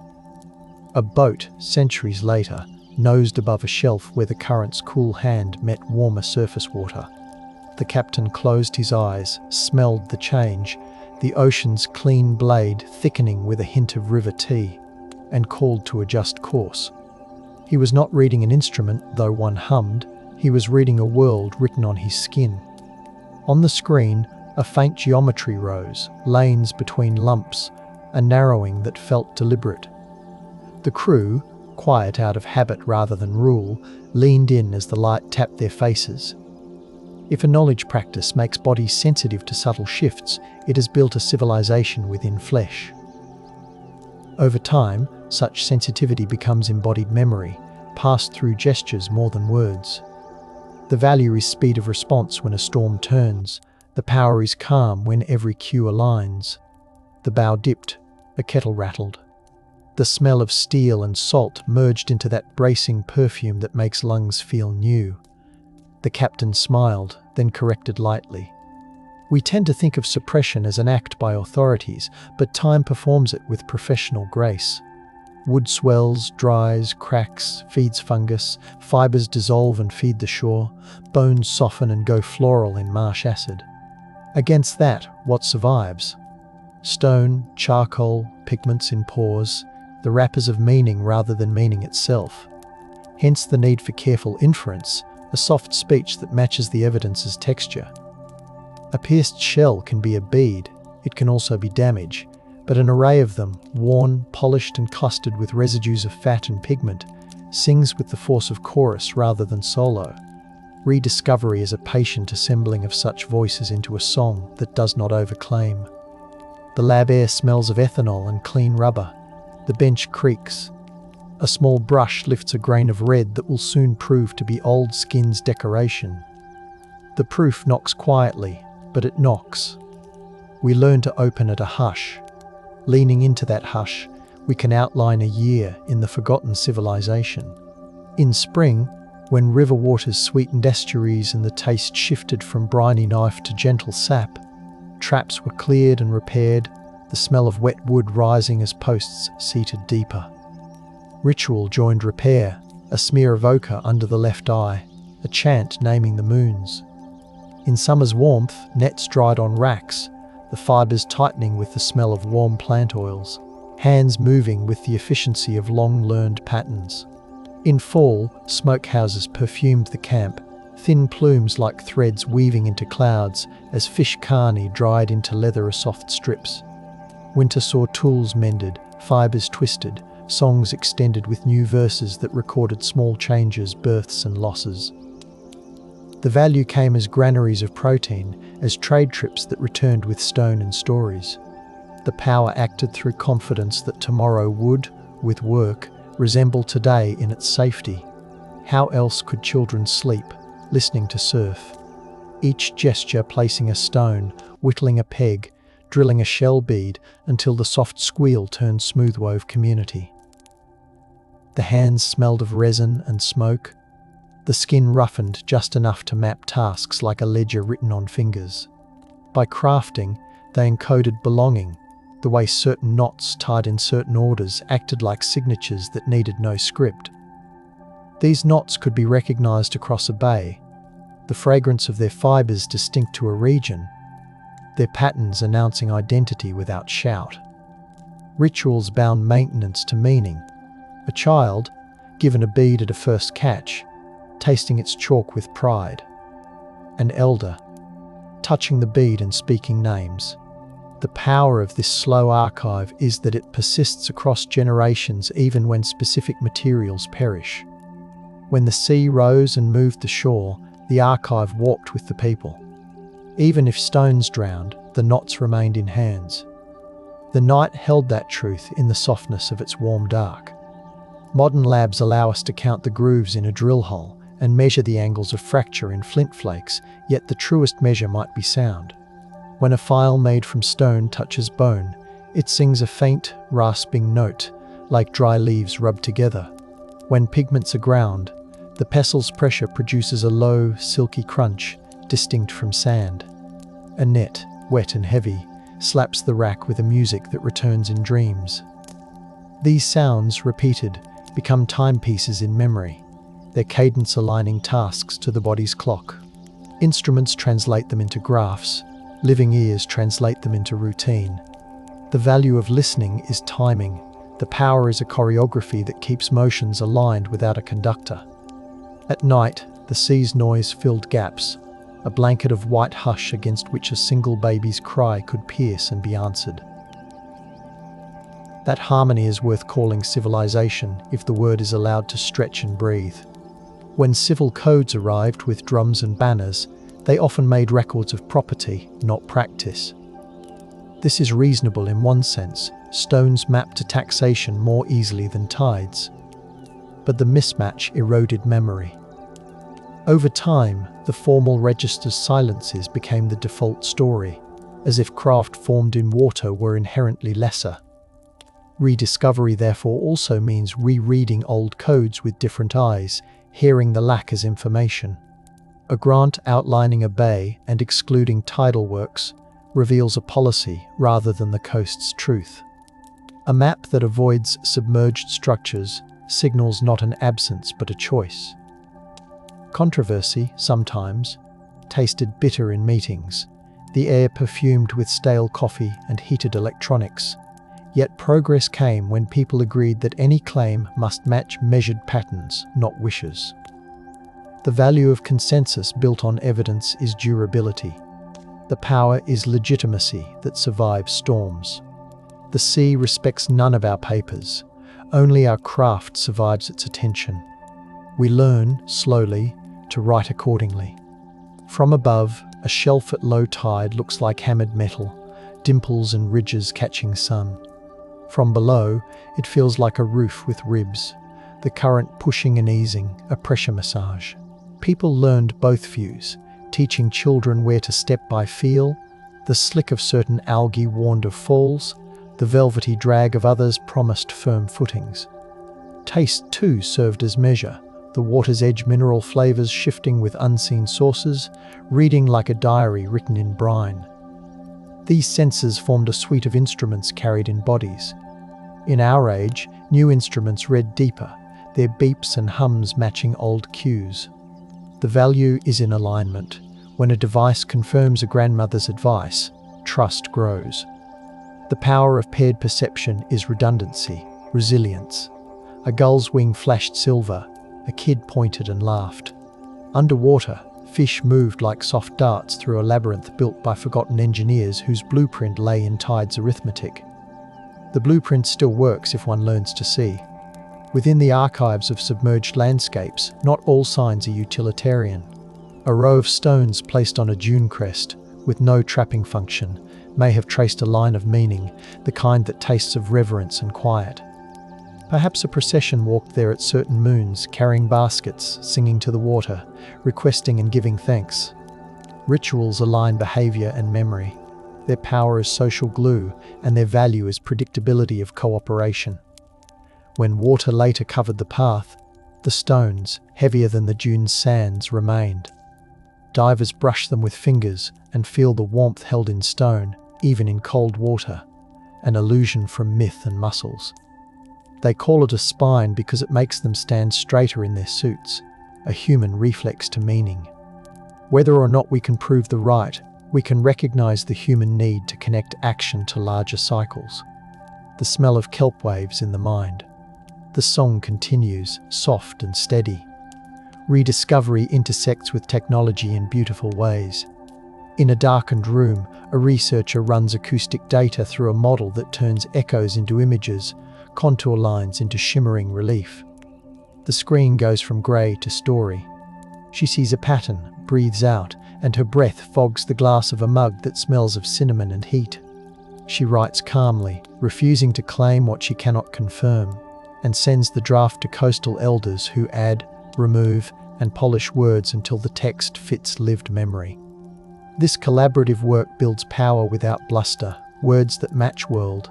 A boat, centuries later, nosed above a shelf where the current's cool hand met warmer surface water. The captain closed his eyes, smelled the change, the ocean's clean blade thickening with a hint of river tea, and called to adjust course. He was not reading an instrument, though one hummed. He was reading a world written on his skin. On the screen, a faint geometry rose, lanes between lumps, a narrowing that felt deliberate. The crew, quiet out of habit rather than rule, leaned in as the light tapped their faces. If a knowledge practice makes bodies sensitive to subtle shifts, it has built a civilization within flesh. Over time, such sensitivity becomes embodied memory, passed through gestures more than words. The value is speed of response when a storm turns. The power is calm when every cue aligns. The bow dipped, a kettle rattled. The smell of steel and salt merged into that bracing perfume that makes lungs feel new. The captain smiled, then corrected lightly. We tend to think of suppression as an act by authorities, but time performs it with professional grace. Wood swells, dries, cracks, feeds fungus, fibres dissolve and feed the shore, bones soften and go floral in marsh acid. Against that, what survives? Stone, charcoal, pigments in pores, the wrappers of meaning rather than meaning itself. Hence the need for careful inference, a soft speech that matches the evidence's texture. A pierced shell can be a bead, it can also be damage, but an array of them, worn, polished and clustered with residues of fat and pigment, sings with the force of chorus rather than solo. Rediscovery is a patient assembling of such voices into a song that does not overclaim. The lab air smells of ethanol and clean rubber. The bench creaks. A small brush lifts a grain of red that will soon prove to be old skin's decoration. The proof knocks quietly, but it knocks. We learn to open at a hush. Leaning into that hush, we can outline a year in the forgotten civilization. In spring, when river waters sweetened estuaries and the taste shifted from briny knife to gentle sap, traps were cleared and repaired, the smell of wet wood rising as posts seated deeper. Ritual joined repair, a smear of ochre under the left eye, a chant naming the moons. In summer's warmth, nets dried on racks, the fibres tightening with the smell of warm plant oils, hands moving with the efficiency of long-learned patterns. In fall, smokehouses perfumed the camp, thin plumes like threads weaving into clouds as fish carne dried into leather soft strips. Winter saw tools mended, fibres twisted, songs extended with new verses that recorded small changes, births and losses. The value came as granaries of protein, as trade trips that returned with stone and stories. The power acted through confidence that tomorrow would, with work, resemble today in its safety. How else could children sleep, listening to surf? Each gesture placing a stone, whittling a peg, drilling a shell bead until the soft squeal turned smooth-wove community. The hands smelled of resin and smoke, the skin roughened just enough to map tasks like a ledger written on fingers. By crafting, they encoded belonging, the way certain knots tied in certain orders acted like signatures that needed no script. These knots could be recognized across a bay, the fragrance of their fibers distinct to a region, their patterns announcing identity without shout. Rituals bound maintenance to meaning. A child, given a bead at a first catch, tasting its chalk with pride. An elder, touching the bead and speaking names. The power of this slow archive is that it persists across generations even when specific materials perish. When the sea rose and moved the shore, the archive walked with the people. Even if stones drowned, the knots remained in hands. The night held that truth in the softness of its warm dark. Modern labs allow us to count the grooves in a drill hole and measure the angles of fracture in flint flakes, yet the truest measure might be sound. When a file made from stone touches bone, it sings a faint, rasping note, like dry leaves rubbed together. When pigments are ground, the pestle's pressure produces a low, silky crunch, distinct from sand. A net, wet and heavy, slaps the rack with a music that returns in dreams. These sounds, repeated, become timepieces in memory, their cadence aligning tasks to the body's clock. Instruments translate them into graphs, living ears translate them into routine. The value of listening is timing. The power is a choreography that keeps motions aligned without a conductor. At night, the sea's noise filled gaps, a blanket of white hush against which a single baby's cry could pierce and be answered. That harmony is worth calling civilization if the word is allowed to stretch and breathe. When civil codes arrived with drums and banners, they often made records of property, not practice. This is reasonable in one sense. Stones map to taxation more easily than tides. But the mismatch eroded memory. Over time, the formal register's silences became the default story, as if craft formed in water were inherently lesser. Rediscovery therefore also means rereading old codes with different eyes, hearing the lack as information. A grant outlining a bay and excluding tidal works reveals a policy rather than the coast's truth. A map that avoids submerged structures signals not an absence but a choice. Controversy, sometimes, tasted bitter in meetings, the air perfumed with stale coffee and heated electronics. Yet progress came when people agreed that any claim must match measured patterns, not wishes. The value of consensus built on evidence is durability. The power is legitimacy that survives storms. The sea respects none of our papers. Only our craft survives its attention. We learn, slowly, to write accordingly. From above, a shelf at low tide looks like hammered metal, dimples and ridges catching sun. From below, it feels like a roof with ribs, the current pushing and easing, a pressure massage. People learned both views, teaching children where to step by feel. The slick of certain algae warned of falls, the velvety drag of others promised firm footings. Taste, too, served as measure, the water's edge mineral flavors shifting with unseen sources, reading like a diary written in brine. These senses formed a suite of instruments carried in bodies. In our age, new instruments read deeper, their beeps and hums matching old cues. The value is in alignment. When a device confirms a grandmother's advice, trust grows. The power of paired perception is redundancy, resilience. A gull's wing flashed silver, a kid pointed and laughed. Underwater, fish moved like soft darts through a labyrinth built by forgotten engineers whose blueprint lay in tide's arithmetic. The blueprint still works if one learns to see. Within the archives of submerged landscapes, not all signs are utilitarian. A row of stones placed on a dune crest, with no trapping function, may have traced a line of meaning, the kind that tastes of reverence and quiet. Perhaps a procession walked there at certain moons, carrying baskets, singing to the water, requesting and giving thanks. Rituals align behavior and memory. Their power is social glue, and their value is predictability of cooperation. When water later covered the path, the stones, heavier than the dune's sands, remained. Divers brush them with fingers and feel the warmth held in stone, even in cold water, an illusion from myth and muscles. They call it a spine because it makes them stand straighter in their suits, a human reflex to meaning. Whether or not we can prove the right, we can recognize the human need to connect action to larger cycles. The smell of kelp waves in the mind. The song continues, soft and steady. Rediscovery intersects with technology in beautiful ways. In a darkened room, a researcher runs acoustic data through a model that turns echoes into images, contour lines into shimmering relief. The screen goes from grey to story. She sees a pattern, breathes out, and her breath fogs the glass of a mug that smells of cinnamon and heat. She writes calmly, refusing to claim what she cannot confirm, and sends the draft to coastal elders who add, remove, and polish words until the text fits lived memory. This collaborative work builds power without bluster, words that match world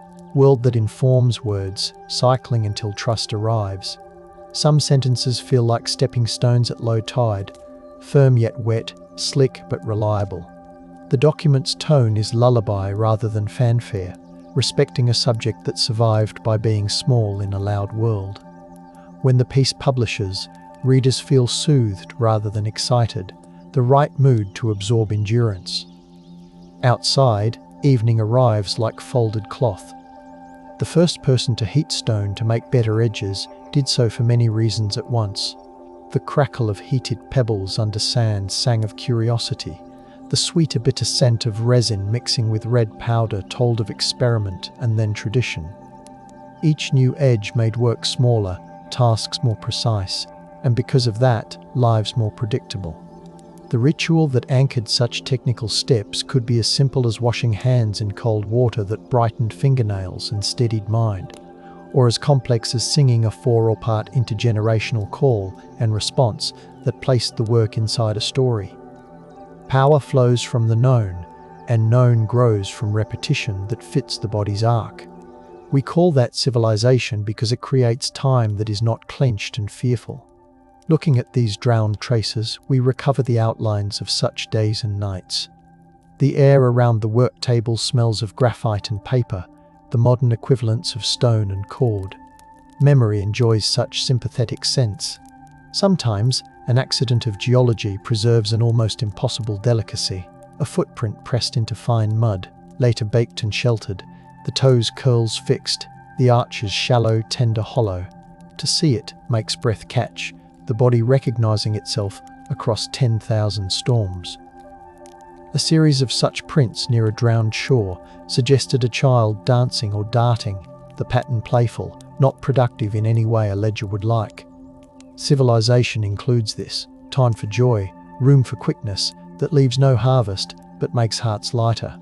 that informs words, cycling until trust arrives. Some sentences feel like stepping stones at low tide, firm yet wet, slick but reliable. The document's tone is lullaby rather than fanfare, respecting a subject that survived by being small in a loud world. When the piece publishes, readers feel soothed rather than excited, the right mood to absorb endurance. Outside, evening arrives like folded cloth. The first person to heat stone to make better edges did so for many reasons at once. The crackle of heated pebbles under sand sang of curiosity. The sweeter bitter scent of resin mixing with red powder told of experiment and then tradition. Each new edge made work smaller, tasks more precise, and because of that, lives more predictable. The ritual that anchored such technical steps could be as simple as washing hands in cold water that brightened fingernails and steadied mind, or as complex as singing a 4-part intergenerational call and response that placed the work inside a story. Power flows from the known, and known grows from repetition that fits the body's arc. We call that civilization because it creates time that is not clenched and fearful. Looking at these drowned traces, we recover the outlines of such days and nights. The air around the work table smells of graphite and paper, the modern equivalents of stone and cord. Memory enjoys such sympathetic scents. Sometimes, an accident of geology preserves an almost impossible delicacy. A footprint pressed into fine mud, later baked and sheltered, the toes' curls fixed, the arches shallow, tender, hollow. To see it makes breath catch, the body recognizing itself across 10,000 storms. A series of such prints near a drowned shore suggested a child dancing or darting, the pattern playful, not productive in any way a ledger would like. Civilization includes this, time for joy, room for quickness, that leaves no harvest but makes hearts lighter.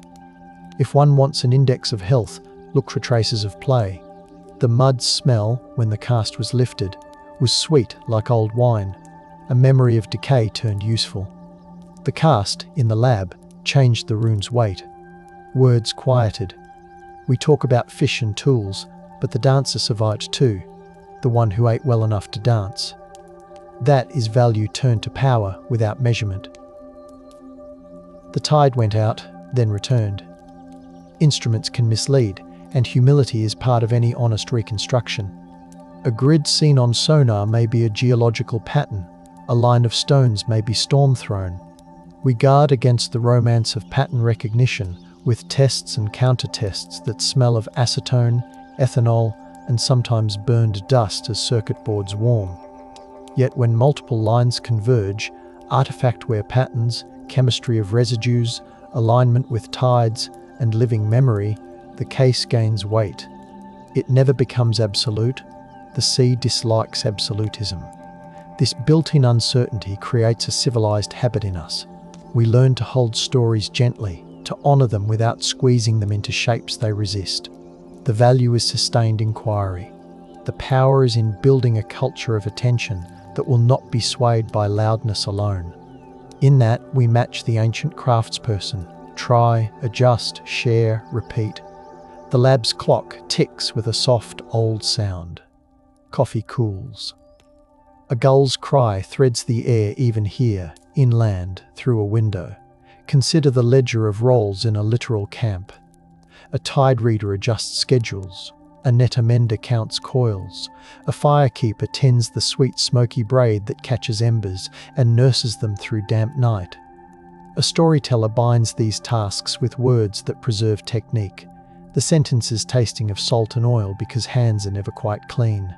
If one wants an index of health, look for traces of play. The mud's smell, when the cast was lifted, was sweet like old wine, a memory of decay turned useful. The cast, in the lab, changed the rune's weight. Words quieted. We talk about fish and tools, but the dancer survived too, the one who ate well enough to dance. That is value turned to power without measurement. The tide went out, then returned. Instruments can mislead, and humility is part of any honest reconstruction. A grid seen on sonar may be a geological pattern, a line of stones may be storm-thrown. We guard against the romance of pattern recognition with tests and counter-tests that smell of acetone, ethanol, and sometimes burned dust as circuit boards warm. Yet when multiple lines converge, artifact-wear patterns, chemistry of residues, alignment with tides, and living memory, the case gains weight. It never becomes absolute. The sea dislikes absolutism. This built-in uncertainty creates a civilized habit in us. We learn to hold stories gently, to honor them without squeezing them into shapes they resist. The value is sustained inquiry. The power is in building a culture of attention that will not be swayed by loudness alone. In that, we match the ancient craftsperson. Try, adjust, share, repeat. The lab's clock ticks with a soft, old sound. Coffee cools. A gull's cry threads the air even here, inland, through a window. Consider the ledger of rolls in a literal camp. A tide reader adjusts schedules. A net amender counts coils. A firekeeper tends the sweet smoky braid that catches embers and nurses them through damp night. A storyteller binds these tasks with words that preserve technique. The sentences tasting of salt and oil because hands are never quite clean.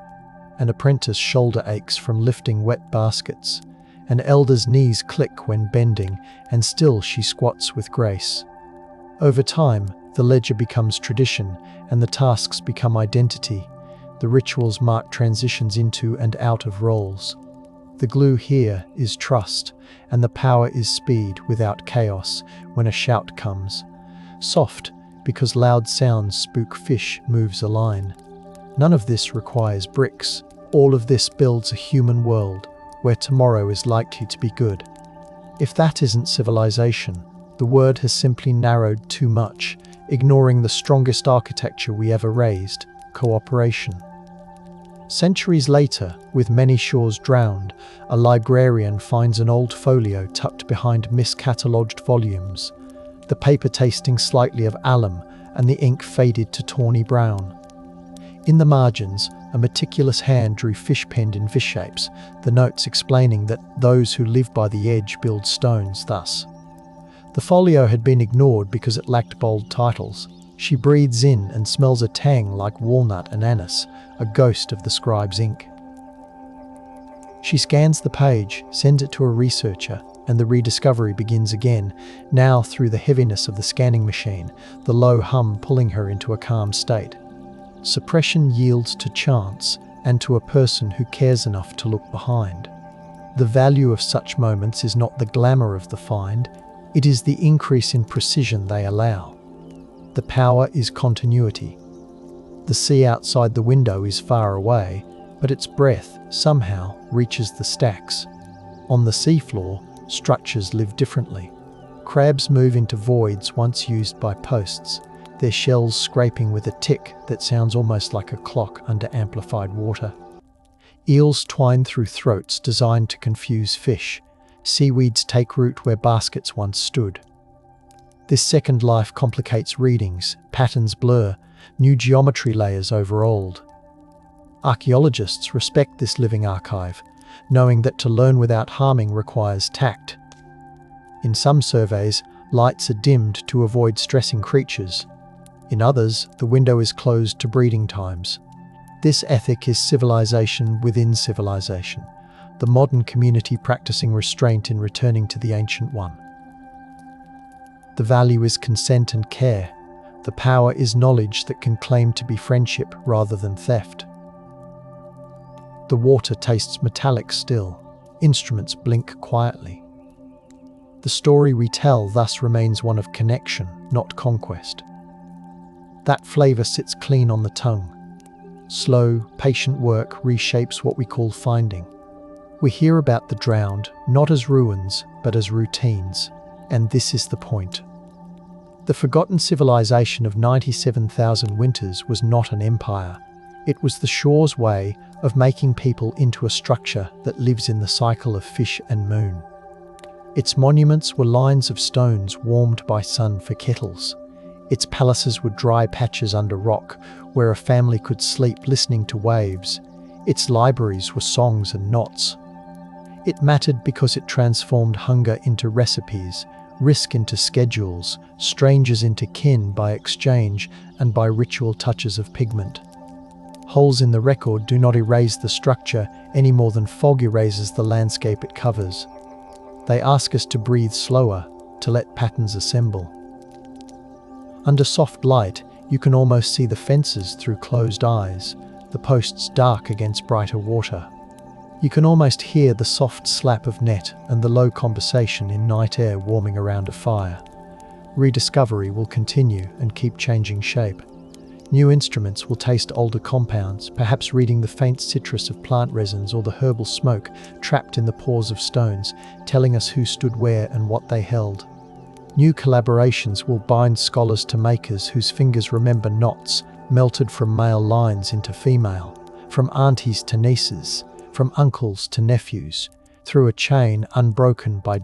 An apprentice shoulder aches from lifting wet baskets. An elder's knees click when bending, and still she squats with grace. Over time, the ledger becomes tradition, and the tasks become identity. The rituals mark transitions into and out of roles. The glue here is trust, and the power is speed without chaos when a shout comes. Soft, because loud sounds spook fish, moves a line. None of this requires bricks. All of this builds a human world, where tomorrow is likely to be good. If that isn't civilization, the word has simply narrowed too much, ignoring the strongest architecture we ever raised: cooperation. Centuries later, with many shores drowned, a librarian finds an old folio tucked behind miscatalogued volumes, the paper tasting slightly of alum and the ink faded to tawny brown. In the margins, a meticulous hand drew fish penned in fish shapes, the notes explaining that those who live by the edge build stones thus. The folio had been ignored because it lacked bold titles. She breathes in and smells a tang like walnut and anise, a ghost of the scribe's ink. She scans the page, sends it to a researcher, and the rediscovery begins again, now through the heaviness of the scanning machine, the low hum pulling her into a calm state. Suppression yields to chance and to a person who cares enough to look behind. The value of such moments is not the glamour of the find, it is the increase in precision they allow. The power is continuity. The sea outside the window is far away, but its breath, somehow, reaches the stacks. On the seafloor, structures live differently. Crabs move into voids once used by posts, their shells scraping with a tick that sounds almost like a clock under amplified water. Eels twine through throats designed to confuse fish. Seaweeds take root where baskets once stood. This second life complicates readings, patterns blur, new geometry layers over old. Archaeologists respect this living archive, knowing that to learn without harming requires tact. In some surveys, lights are dimmed to avoid stressing creatures. In others, the window is closed to breeding times. This ethic is civilization within civilization, the modern community practicing restraint in returning to the ancient one. The value is consent and care. The power is knowledge that can claim to be friendship rather than theft. The water tastes metallic still. Instruments blink quietly. The story we tell thus remains one of connection, not conquest. That flavor sits clean on the tongue. Slow, patient work reshapes what we call finding. We hear about the drowned, not as ruins, but as routines. And this is the point. The forgotten civilization of 97,000 winters was not an empire. It was the shore's way of making people into a structure that lives in the cycle of fish and moon. Its monuments were lines of stones warmed by sun for kettles. Its palaces were dry patches under rock, where a family could sleep listening to waves. Its libraries were songs and knots. It mattered because it transformed hunger into recipes, risk into schedules, strangers into kin by exchange and by ritual touches of pigment. Holes in the record do not erase the structure any more than fog erases the landscape it covers. They ask us to breathe slower, to let patterns assemble. Under soft light, you can almost see the fences through closed eyes, the posts dark against brighter water. You can almost hear the soft slap of net and the low conversation in night air warming around a fire. Rediscovery will continue and keep changing shape. New instruments will taste older compounds, perhaps reading the faint citrus of plant resins or the herbal smoke trapped in the pores of stones, telling us who stood where and what they held. New collaborations will bind scholars to makers whose fingers remember knots, melted from male lines into female, from aunties to nieces, from uncles to nephews, through a chain unbroken by